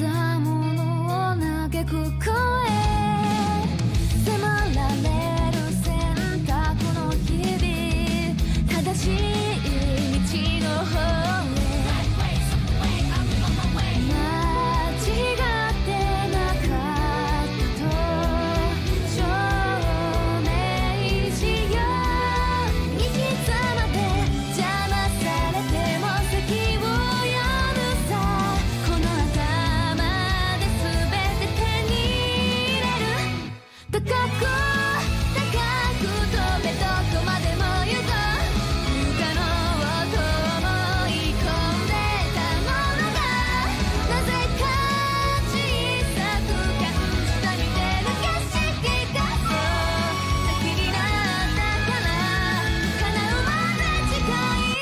ったものを嘆く声迫られる選択の日々正しい道の方へ間違ってなかったと証明しよういつまで邪魔されても席を読むさこの頭で全て手に入れる高く高く飛べどこまでも行こう不可能と思い込んでたものがなぜか小さく感じた見てる景色がそう先になったから叶うまで近い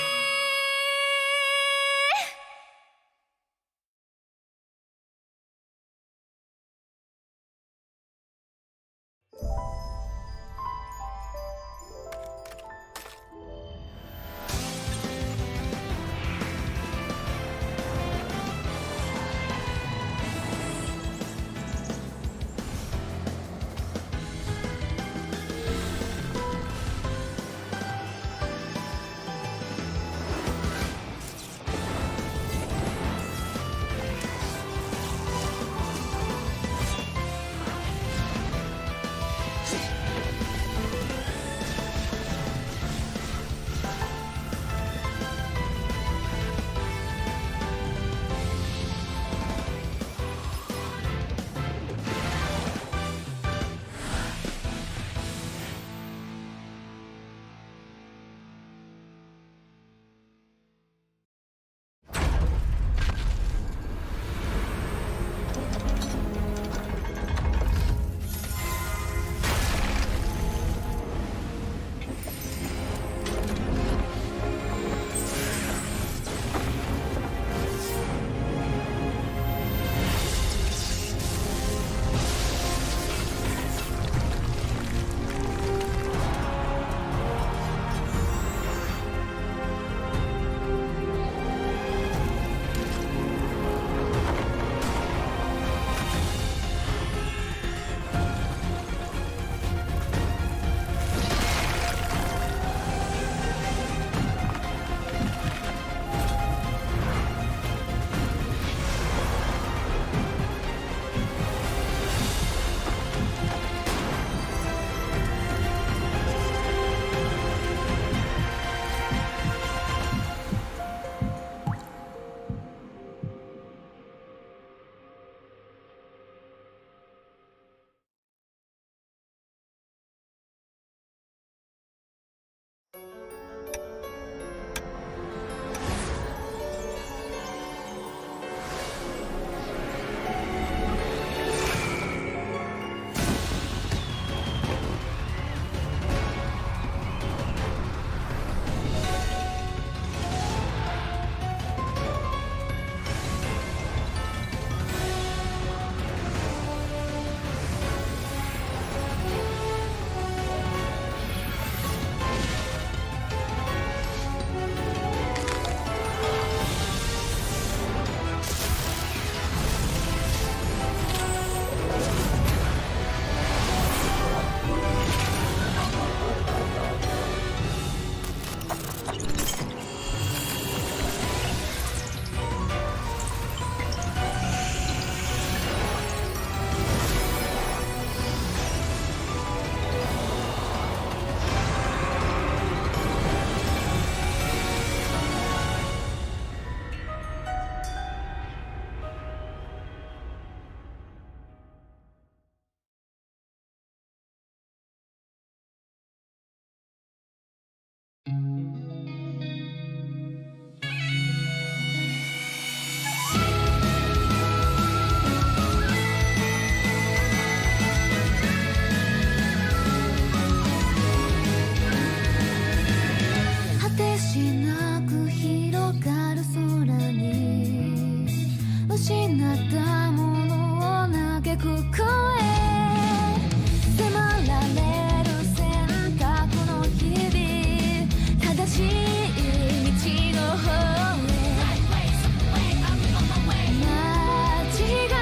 間違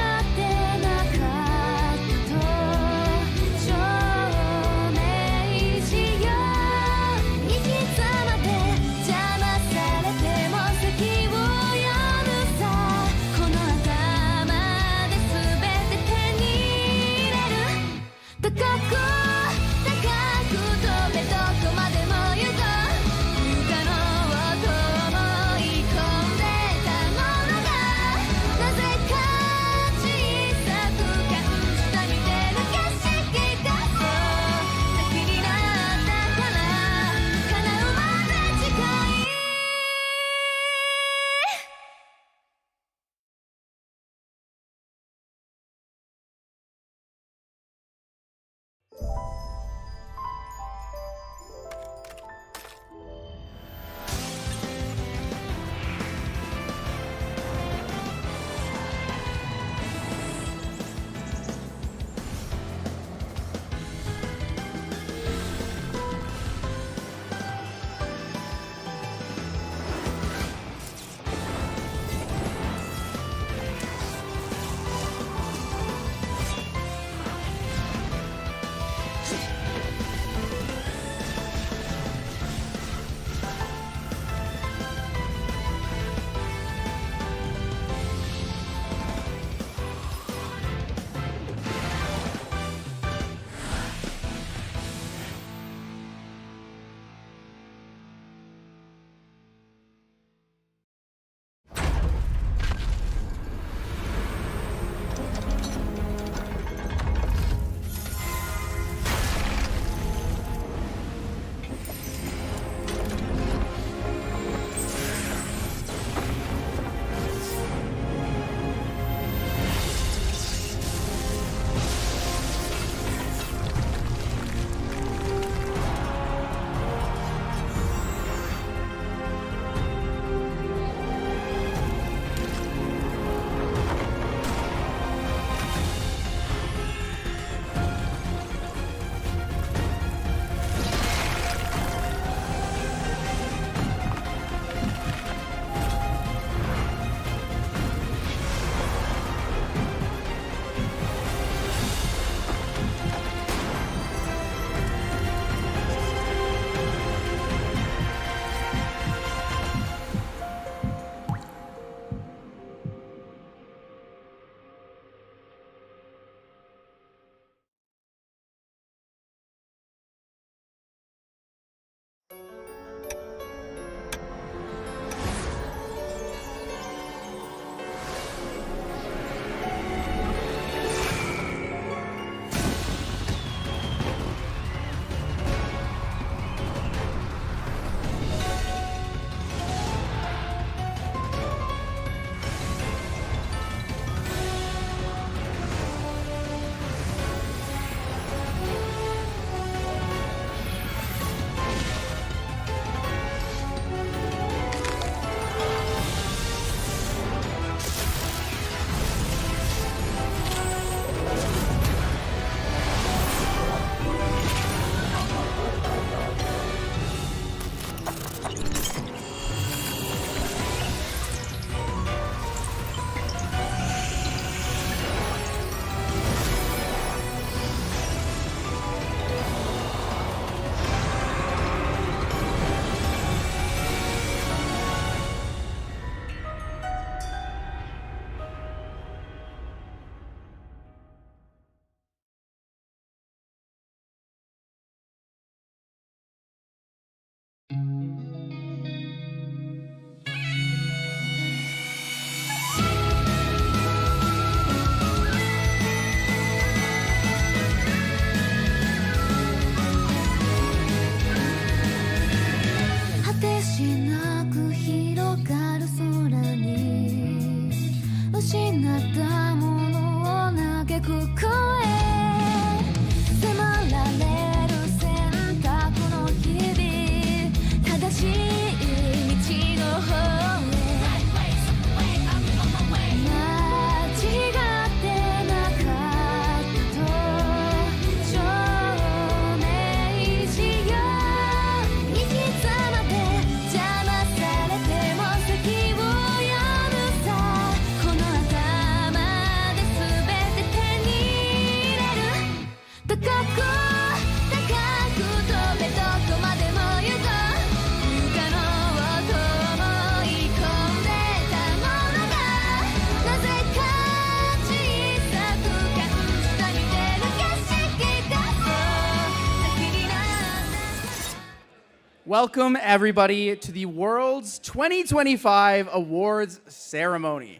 Welcome, everybody, to the World's 2025 Awards Ceremony.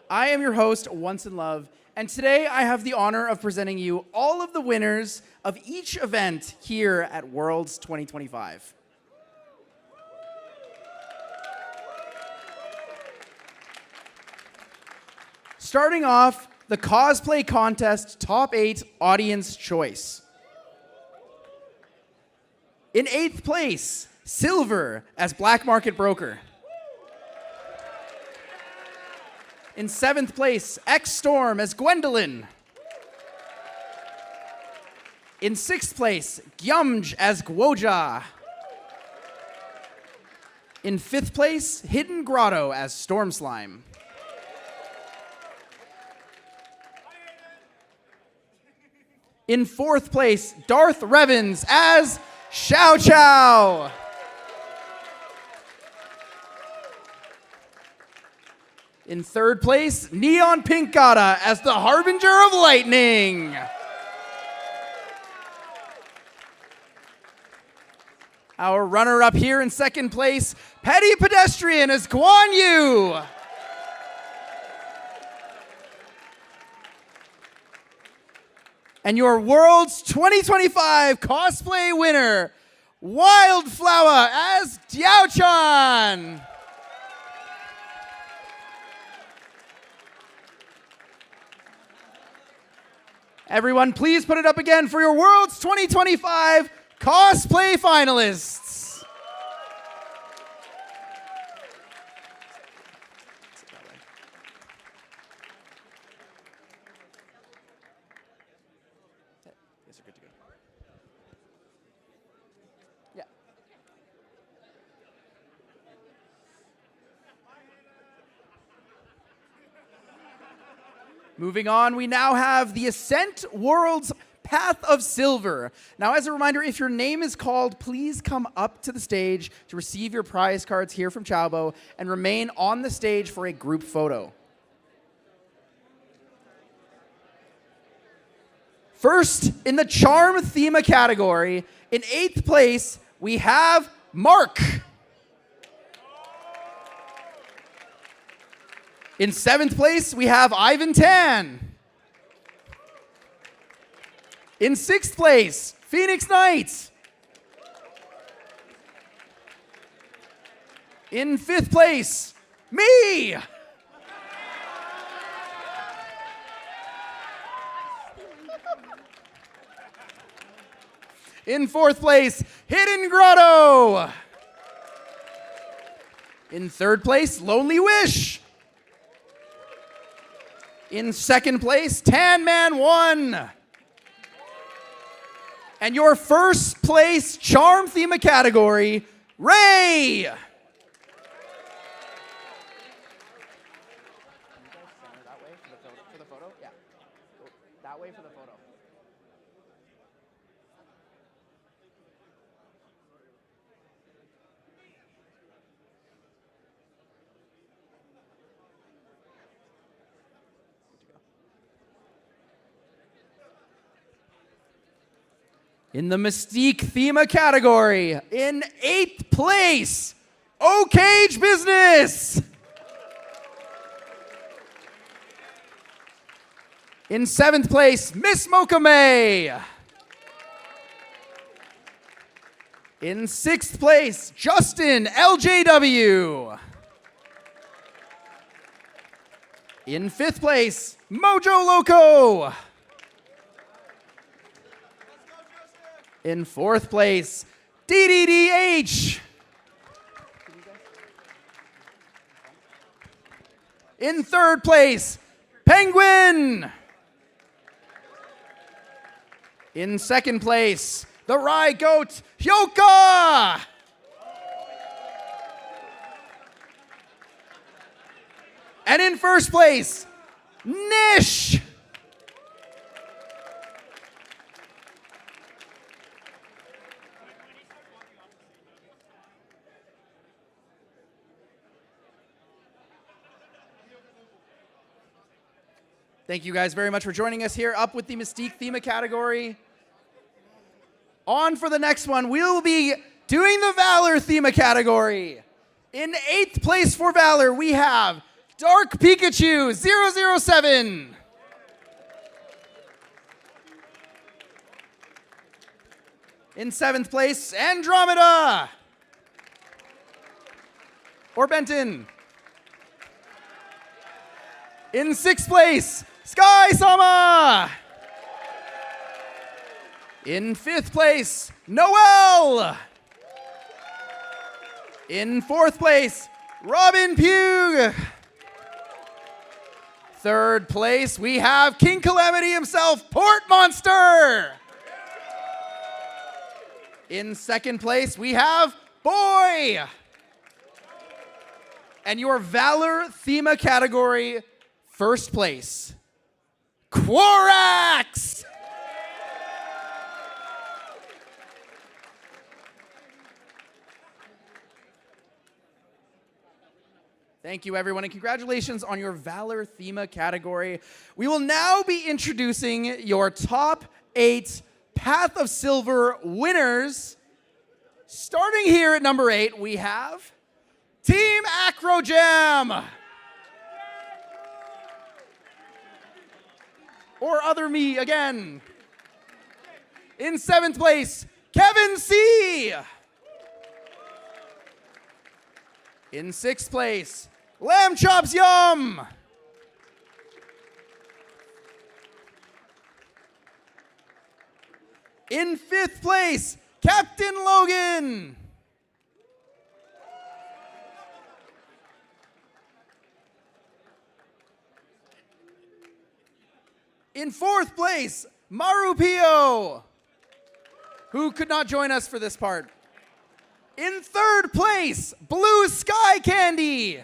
I am your host, Once in Love, and today I have the honor of presenting you all of the winners of each event here at Worlds 2025. Starting off, the Cosplay Contest Top 8 Audience Choice. In 8th place, Silver as Black Market Broker. In 7th place, X-Storm as Gwendolyn. In 6th place, Gyumj as Gwoja. In 5th place, Hidden Grotto as Storm Slime. In 4th place, Darth Revens as Xiao Chow. In 3rd place, Neon Pink Gata as the Harbinger of Lightning. Our runner-up here in 2nd place, Petty Pedestrian as Guan Yu. And your World's 2025 cosplay winner, Wildflower as Diao-chan. Everyone, please put it up again for your World's 2025 cosplay finalists. Moving on, we now have the Ascent World's Path of Silver. Now, as a reminder, if your name is called, please come up to the stage to receive your prize cards here from Chowbo and remain on the stage for a group photo. First, in the Charm Thema category, in 8th place, we have Mark. In 7th place, we have Ivan Tan. In 6th place, Phoenix Knight. In 5th place, me. In 4th place, Hidden Grotto. In 3rd place, Lonely Wish. In 2nd place, Tan Man 1. And your 1st place Charm Thema category, Ray. That way for the photo. In the Mystique Thema category, in 8th place, O-Cage Business. In 7th place, Miss Mokame. In 6th place, Justin LJW. In 5th place, Mojo Loco. In 4th place, DDDH. In 3rd place, Penguin. In 2nd place, the Rye Goat, Hyoka. And in 1st place, Nish. Thank you guys very much for joining us here up with the Mystique Thema category. On for the next one, we will be Doing the Valor theme category. In 8th place for Valor, we have Dark Pikachu 007. In 7th place, Andromeda. Or Benton. In 6th place, Sky Sama. In 5th place, Noel. In 4th place, Robin Pugh. 3rd place, we have King Calamity himself, Port Monster. In 2nd place, we have Boy. And your Valor theme category, 1st place, Quarax. Thank you, everyone, and congratulations on your Valor theme category. We will now be introducing your top 8 Path of Silver winners. Starting here at number 8, we have Team Acrojam. Or Other Me again. In 7th place, Kevin C. In 6th place, Lamb Chops Yum. In 5th place, Captain Logan. In 4th place, Marupio, who could not join us for this part. In 3rd place, Blue Sky Candy.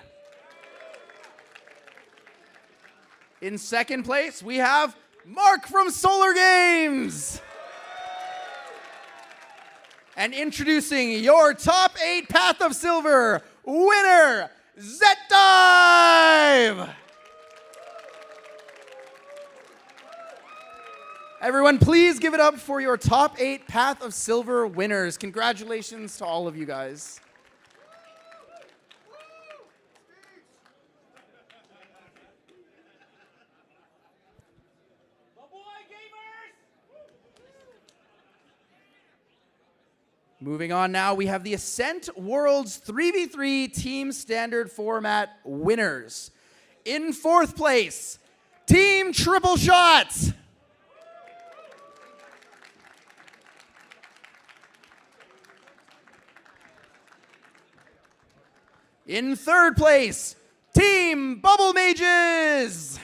In 2nd place, we have Mark from Solar Games. And introducing your top 8 Path of Silver winner, Zet Dive. Everyone, please give it up for your top 8 Path of Silver winners. Congratulations to all of you guys. Moving on now, we have the Ascent Worlds 3v3 Team Standard Format winners. In 4th place, Team Triple Shot. In 3rd place, Team Bubble Mages.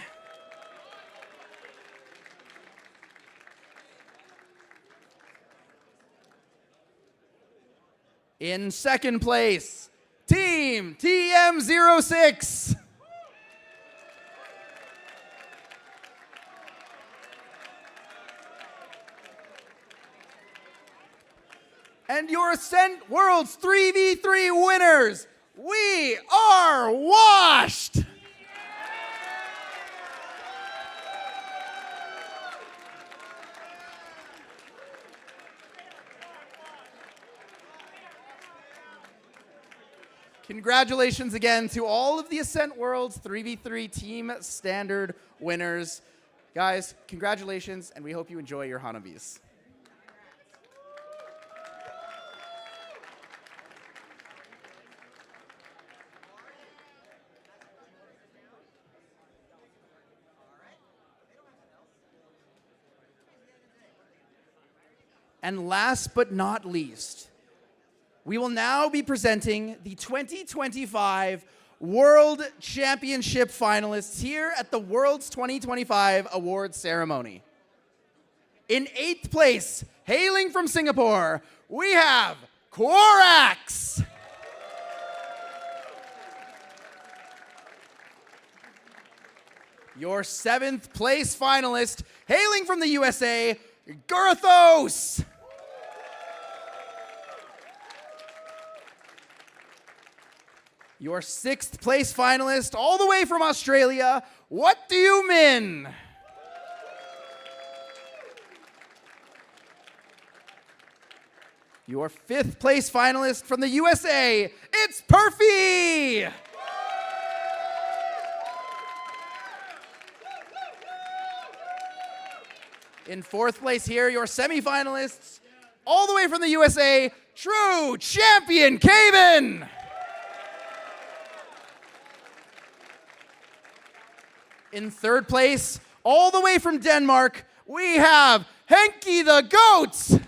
In 2nd place, Team TM06. And your Ascent Worlds 3v3 winners, we are washed! Congratulations again to all of the Ascent Worlds 3v3 Team Standard winners. Guys, congratulations, and we hope you enjoy your Hanabis. And last but not least, we will now be presenting the 2025 World Championship finalists here at the World's 2025 Awards Ceremony. In 8th place, hailing from Singapore, we have Quarax. Your 7th place finalist, hailing from the USA, Gurathos. Your 6th place finalist, all the way from Australia, What Do You Min? Your 5th place finalist from the USA, it's Perfy! In 4th place here, your semifinalists, all the way from the USA, True Champion Caben! In 3rd place, all the way from Denmark, we have Hanky the Goat!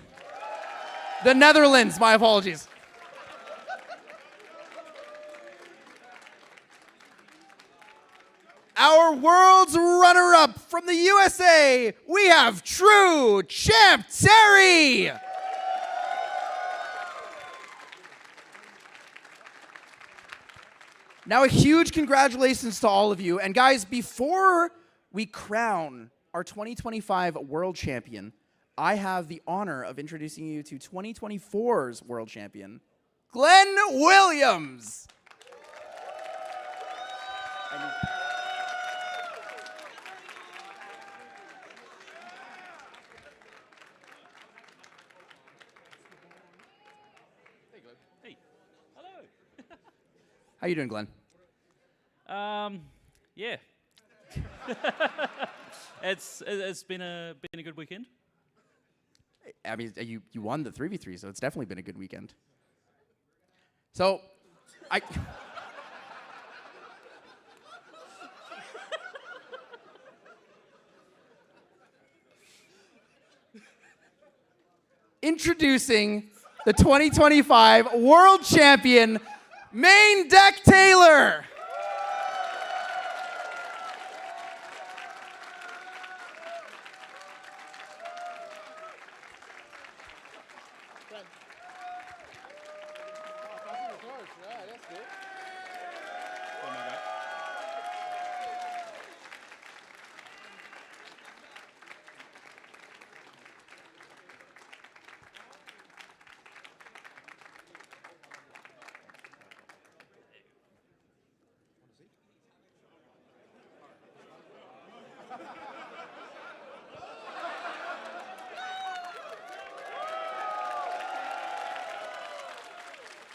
The Netherlands, my apologies. Our world's runner-up from the USA, we have True Champ Terry! Now, a huge congratulations to all of you. And guys, before we crown our 2025 world champion, I have the honor of introducing you to 2024's world champion, Glenn Williams. Hey, hello. How you doing, Glenn? Yeah. it's been a good weekend. I mean, you won the 3v3, so it's definitely been a good weekend. So, introducing the 2025 world champion, Main Deck Taylor.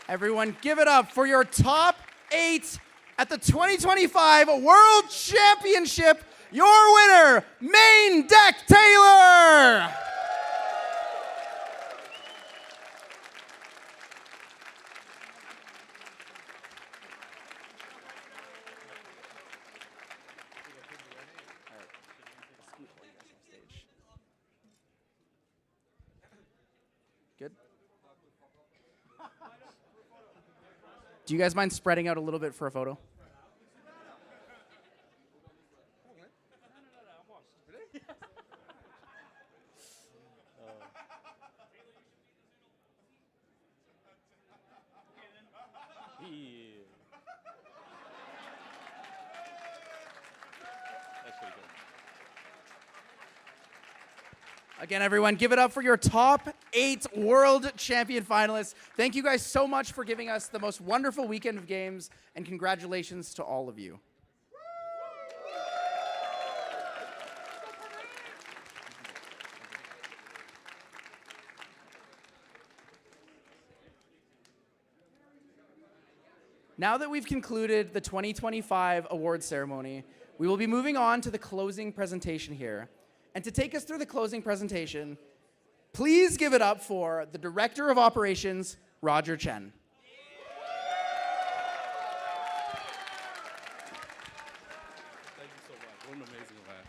Everyone, give it up for your top 8 at the 2025 World Championship. Your winner, Main Deck Taylor! Good. Do you guys mind spreading out a little bit for a photo? Again, everyone, give it up for your top 8 world champion finalists. Thank you guys so much for giving us the most wonderful weekend of games, and congratulations to all of you. Now that we've concluded the 2025 awards ceremony, we will be moving on to the closing presentation here. And to take us through the closing presentation, please give it up for the Director of Operations, Roger Chen. Thank you so much. What an amazing event.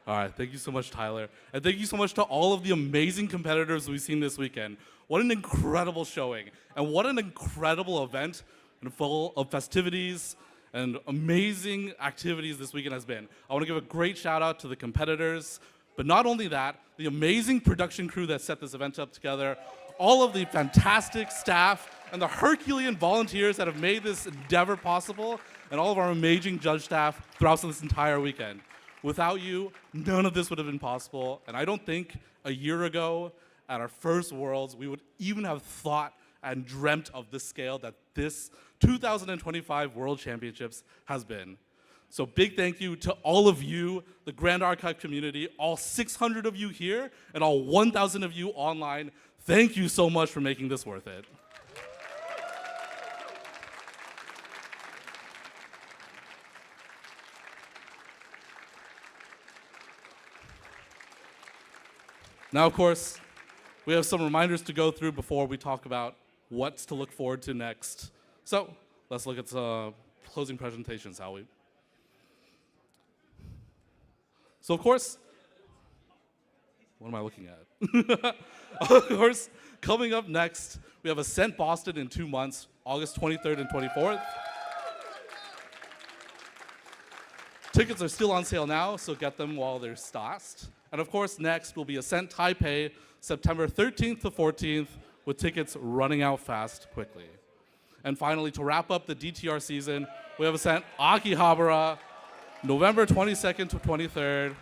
All right, thank you so much, Tyler. And thank you so much to all of the amazing competitors we've seen this weekend. What an incredible showing. And what an incredible event and full of festivities and amazing activities this weekend has been. I want to give a great shout out to the competitors, but not only that, the amazing production crew that set this event up together, all of the fantastic staff, and the Herculean volunteers that have made this endeavor possible, and all of our amazing judge staff throughout this entire weekend. Without you, none of this would have been possible, and I don't think a year ago at our first Worlds, we would even have thought and dreamt of the scale that this 2025 World Championships has been. So big thank you to all of you, the Grand Archive community, all 600 of you here, and all 1,000 of you online. Thank you so much for making this worth it. Now, of course, we have some reminders to go through before we talk about what's to look forward to next. So let's look at some closing presentations, shall we? So, of course, what am I looking at? Of course, coming up next, we have Ascent Boston in 2 months, August 23rd and 24th. Tickets are still on sale now, so get them while they're stashed. And of course, next will be Ascent Taipei, September 13th to 14th, with tickets running out fast quickly. And finally, to wrap up the DTR season, we have Ascent Akihabara, November 22nd to 23rd.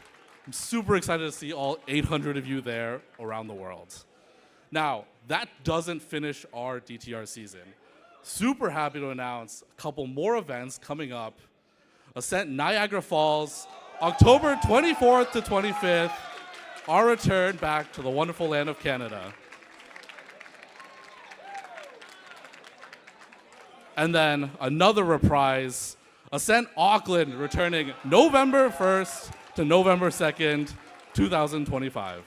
I'm super excited to see all 800 of you there around the world. Now, that doesn't finish our DTR season. Super happy to announce a couple more events coming up. Ascent Niagara Falls, October 24th to 25th, our return back to the wonderful land of Canada. And then another reprise, Ascent Auckland, returning November 1st to November 2nd, 2025.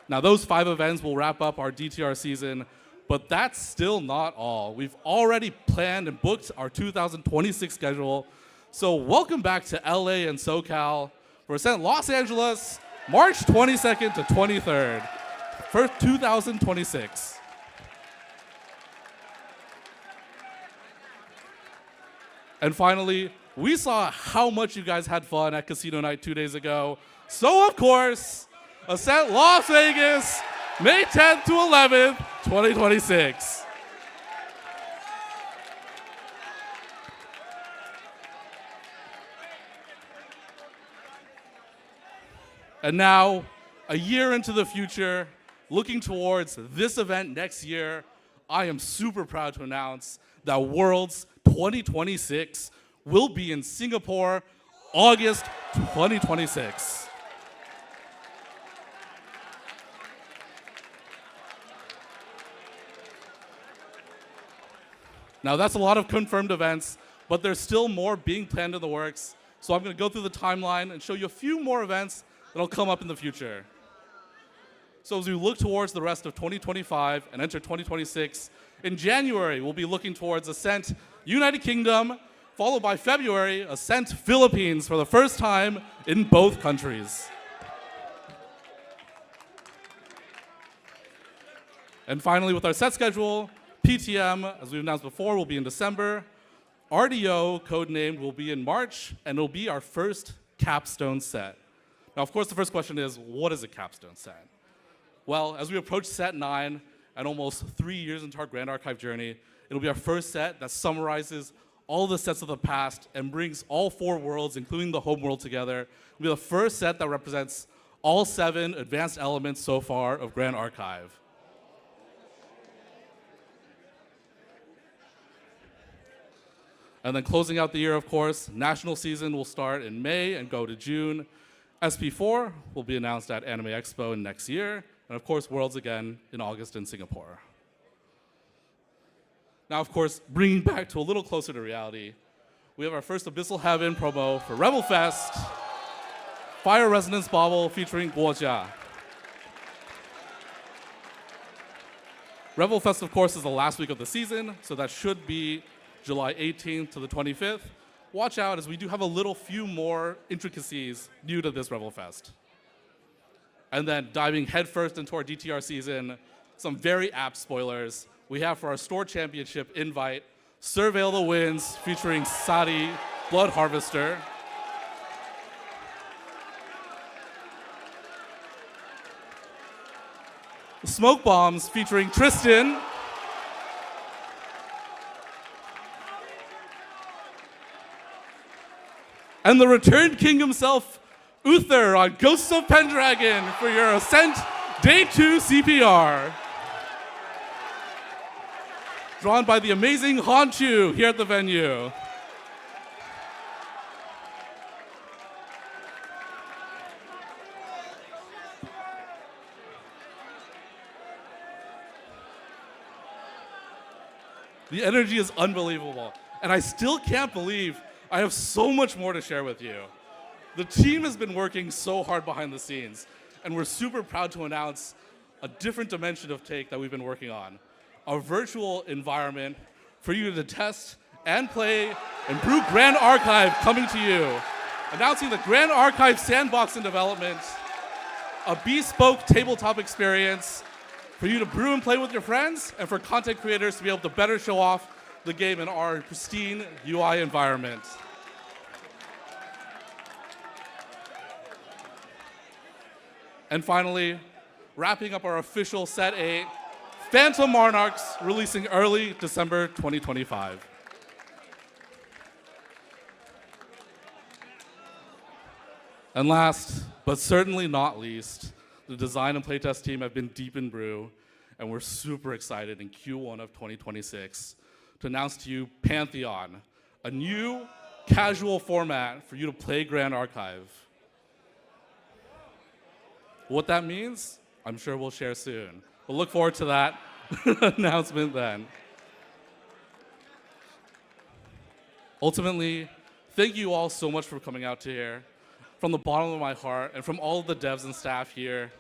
Now, those 5 events will wrap up our DTR season, but that's still not all. We've already planned and booked our 2026 schedule. So welcome back to LA and SoCal for Ascent Los Angeles, March 22nd to 23rd, for 2026. And finally, we saw how much you guys had fun at Casino Night 2 days ago. So, of course, Ascent Las Vegas, May 10th to 11th, 2026. And now, a year into the future, looking towards this event next year, I am super proud to announce that Worlds 2026 will be in Singapore, August 2026. Now, that's a lot of confirmed events, but there's still more being planned in the works. So I'm going to go through the timeline and show you a few more events that'll come up in the future. So as we look towards the rest of 2025 and enter 2026, in January, we'll be looking towards Ascent United Kingdom, followed by February, Ascent Philippines for the first time in both countries. And finally, with our set schedule, PTM, as we've announced before, will be in December. RDO, codenamed, will be in March, and it'll be our first capstone set. Now, of course, the first question is, what is a capstone set? Well, as we approach set 9, and almost 3 years into our Grand Archive journey, it'll be our first set that summarizes all the sets of the past and brings all 4 worlds, including the home world, together. It'll be the first set that represents all 7 advanced elements so far of Grand Archive. And then closing out the year, of course, national season will start in May and go to June. SP4 will be announced at Anime Expo next year. And of course, Worlds again in August in Singapore. Now, of course, bringing back to a little closer to reality, we have our first Abyssal Heaven promo for Rebel Fest, Fire Resonance Bauble featuring Guojia. Rebel Fest, of course, is the last week of the season, so that should be July 18th to the 25th. Watch out, as we do have a few more intricacies new to this Rebel Fest. And then diving headfirst into our DTR season, some very apt spoilers. We have for our store championship invite, Surveil the Winds featuring Sadi, Blood Harvester. Smoke Bombs featuring Tristan. And the returned king himself, Uther on Ghosts of Pendragon for your Ascent Day 2 CPR. drawn by the amazing Hanky here at the venue. The energy is unbelievable, and I still can't believe I have so much more to share with you. The team has been working so hard behind the scenes, and we're super proud to announce a different dimension of Take that we've been working on. A virtual environment for you to test and play and brew Grand Archive coming to you. Announcing the Grand Archive Sandbox in development, a bespoke tabletop experience for you to brew and play with your friends, and for content creators to be able to better show off the game in our pristine UI environment. And finally, wrapping up our official Set 8, Phantom Monarchs, releasing early December 2025. And last, but certainly not least, the design and playtest team have been deep in brew, and we're super excited in Q1 of 2026 to announce to you Pantheon, a new casual format for you to play Grand Archive. What that means, I'm sure we'll share soon. We'll look forward to that announcement then. Ultimately, thank you all so much for coming out to here. From the bottom of my heart and from all of the devs and staff here,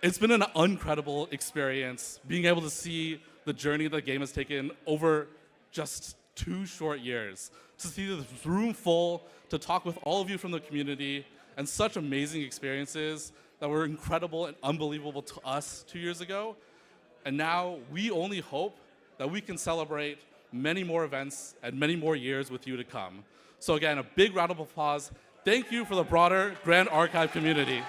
it's been an incredible experience being able to see the journey the game has taken over just 2 short years. To see this room full, to talk with all of you from the community, and such amazing experiences that were incredible and unbelievable to us 2 years ago. And now we only hope that we can celebrate many more events and many more years with you to come. So again, a big round of applause. Thank you for the broader Grand Archive community.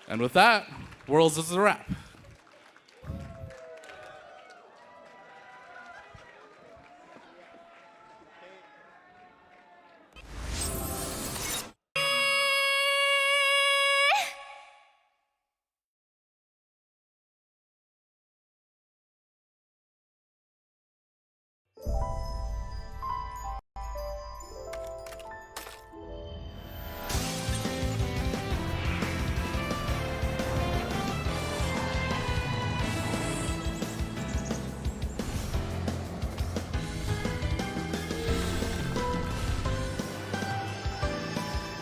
And with that, Worlds is a wrap.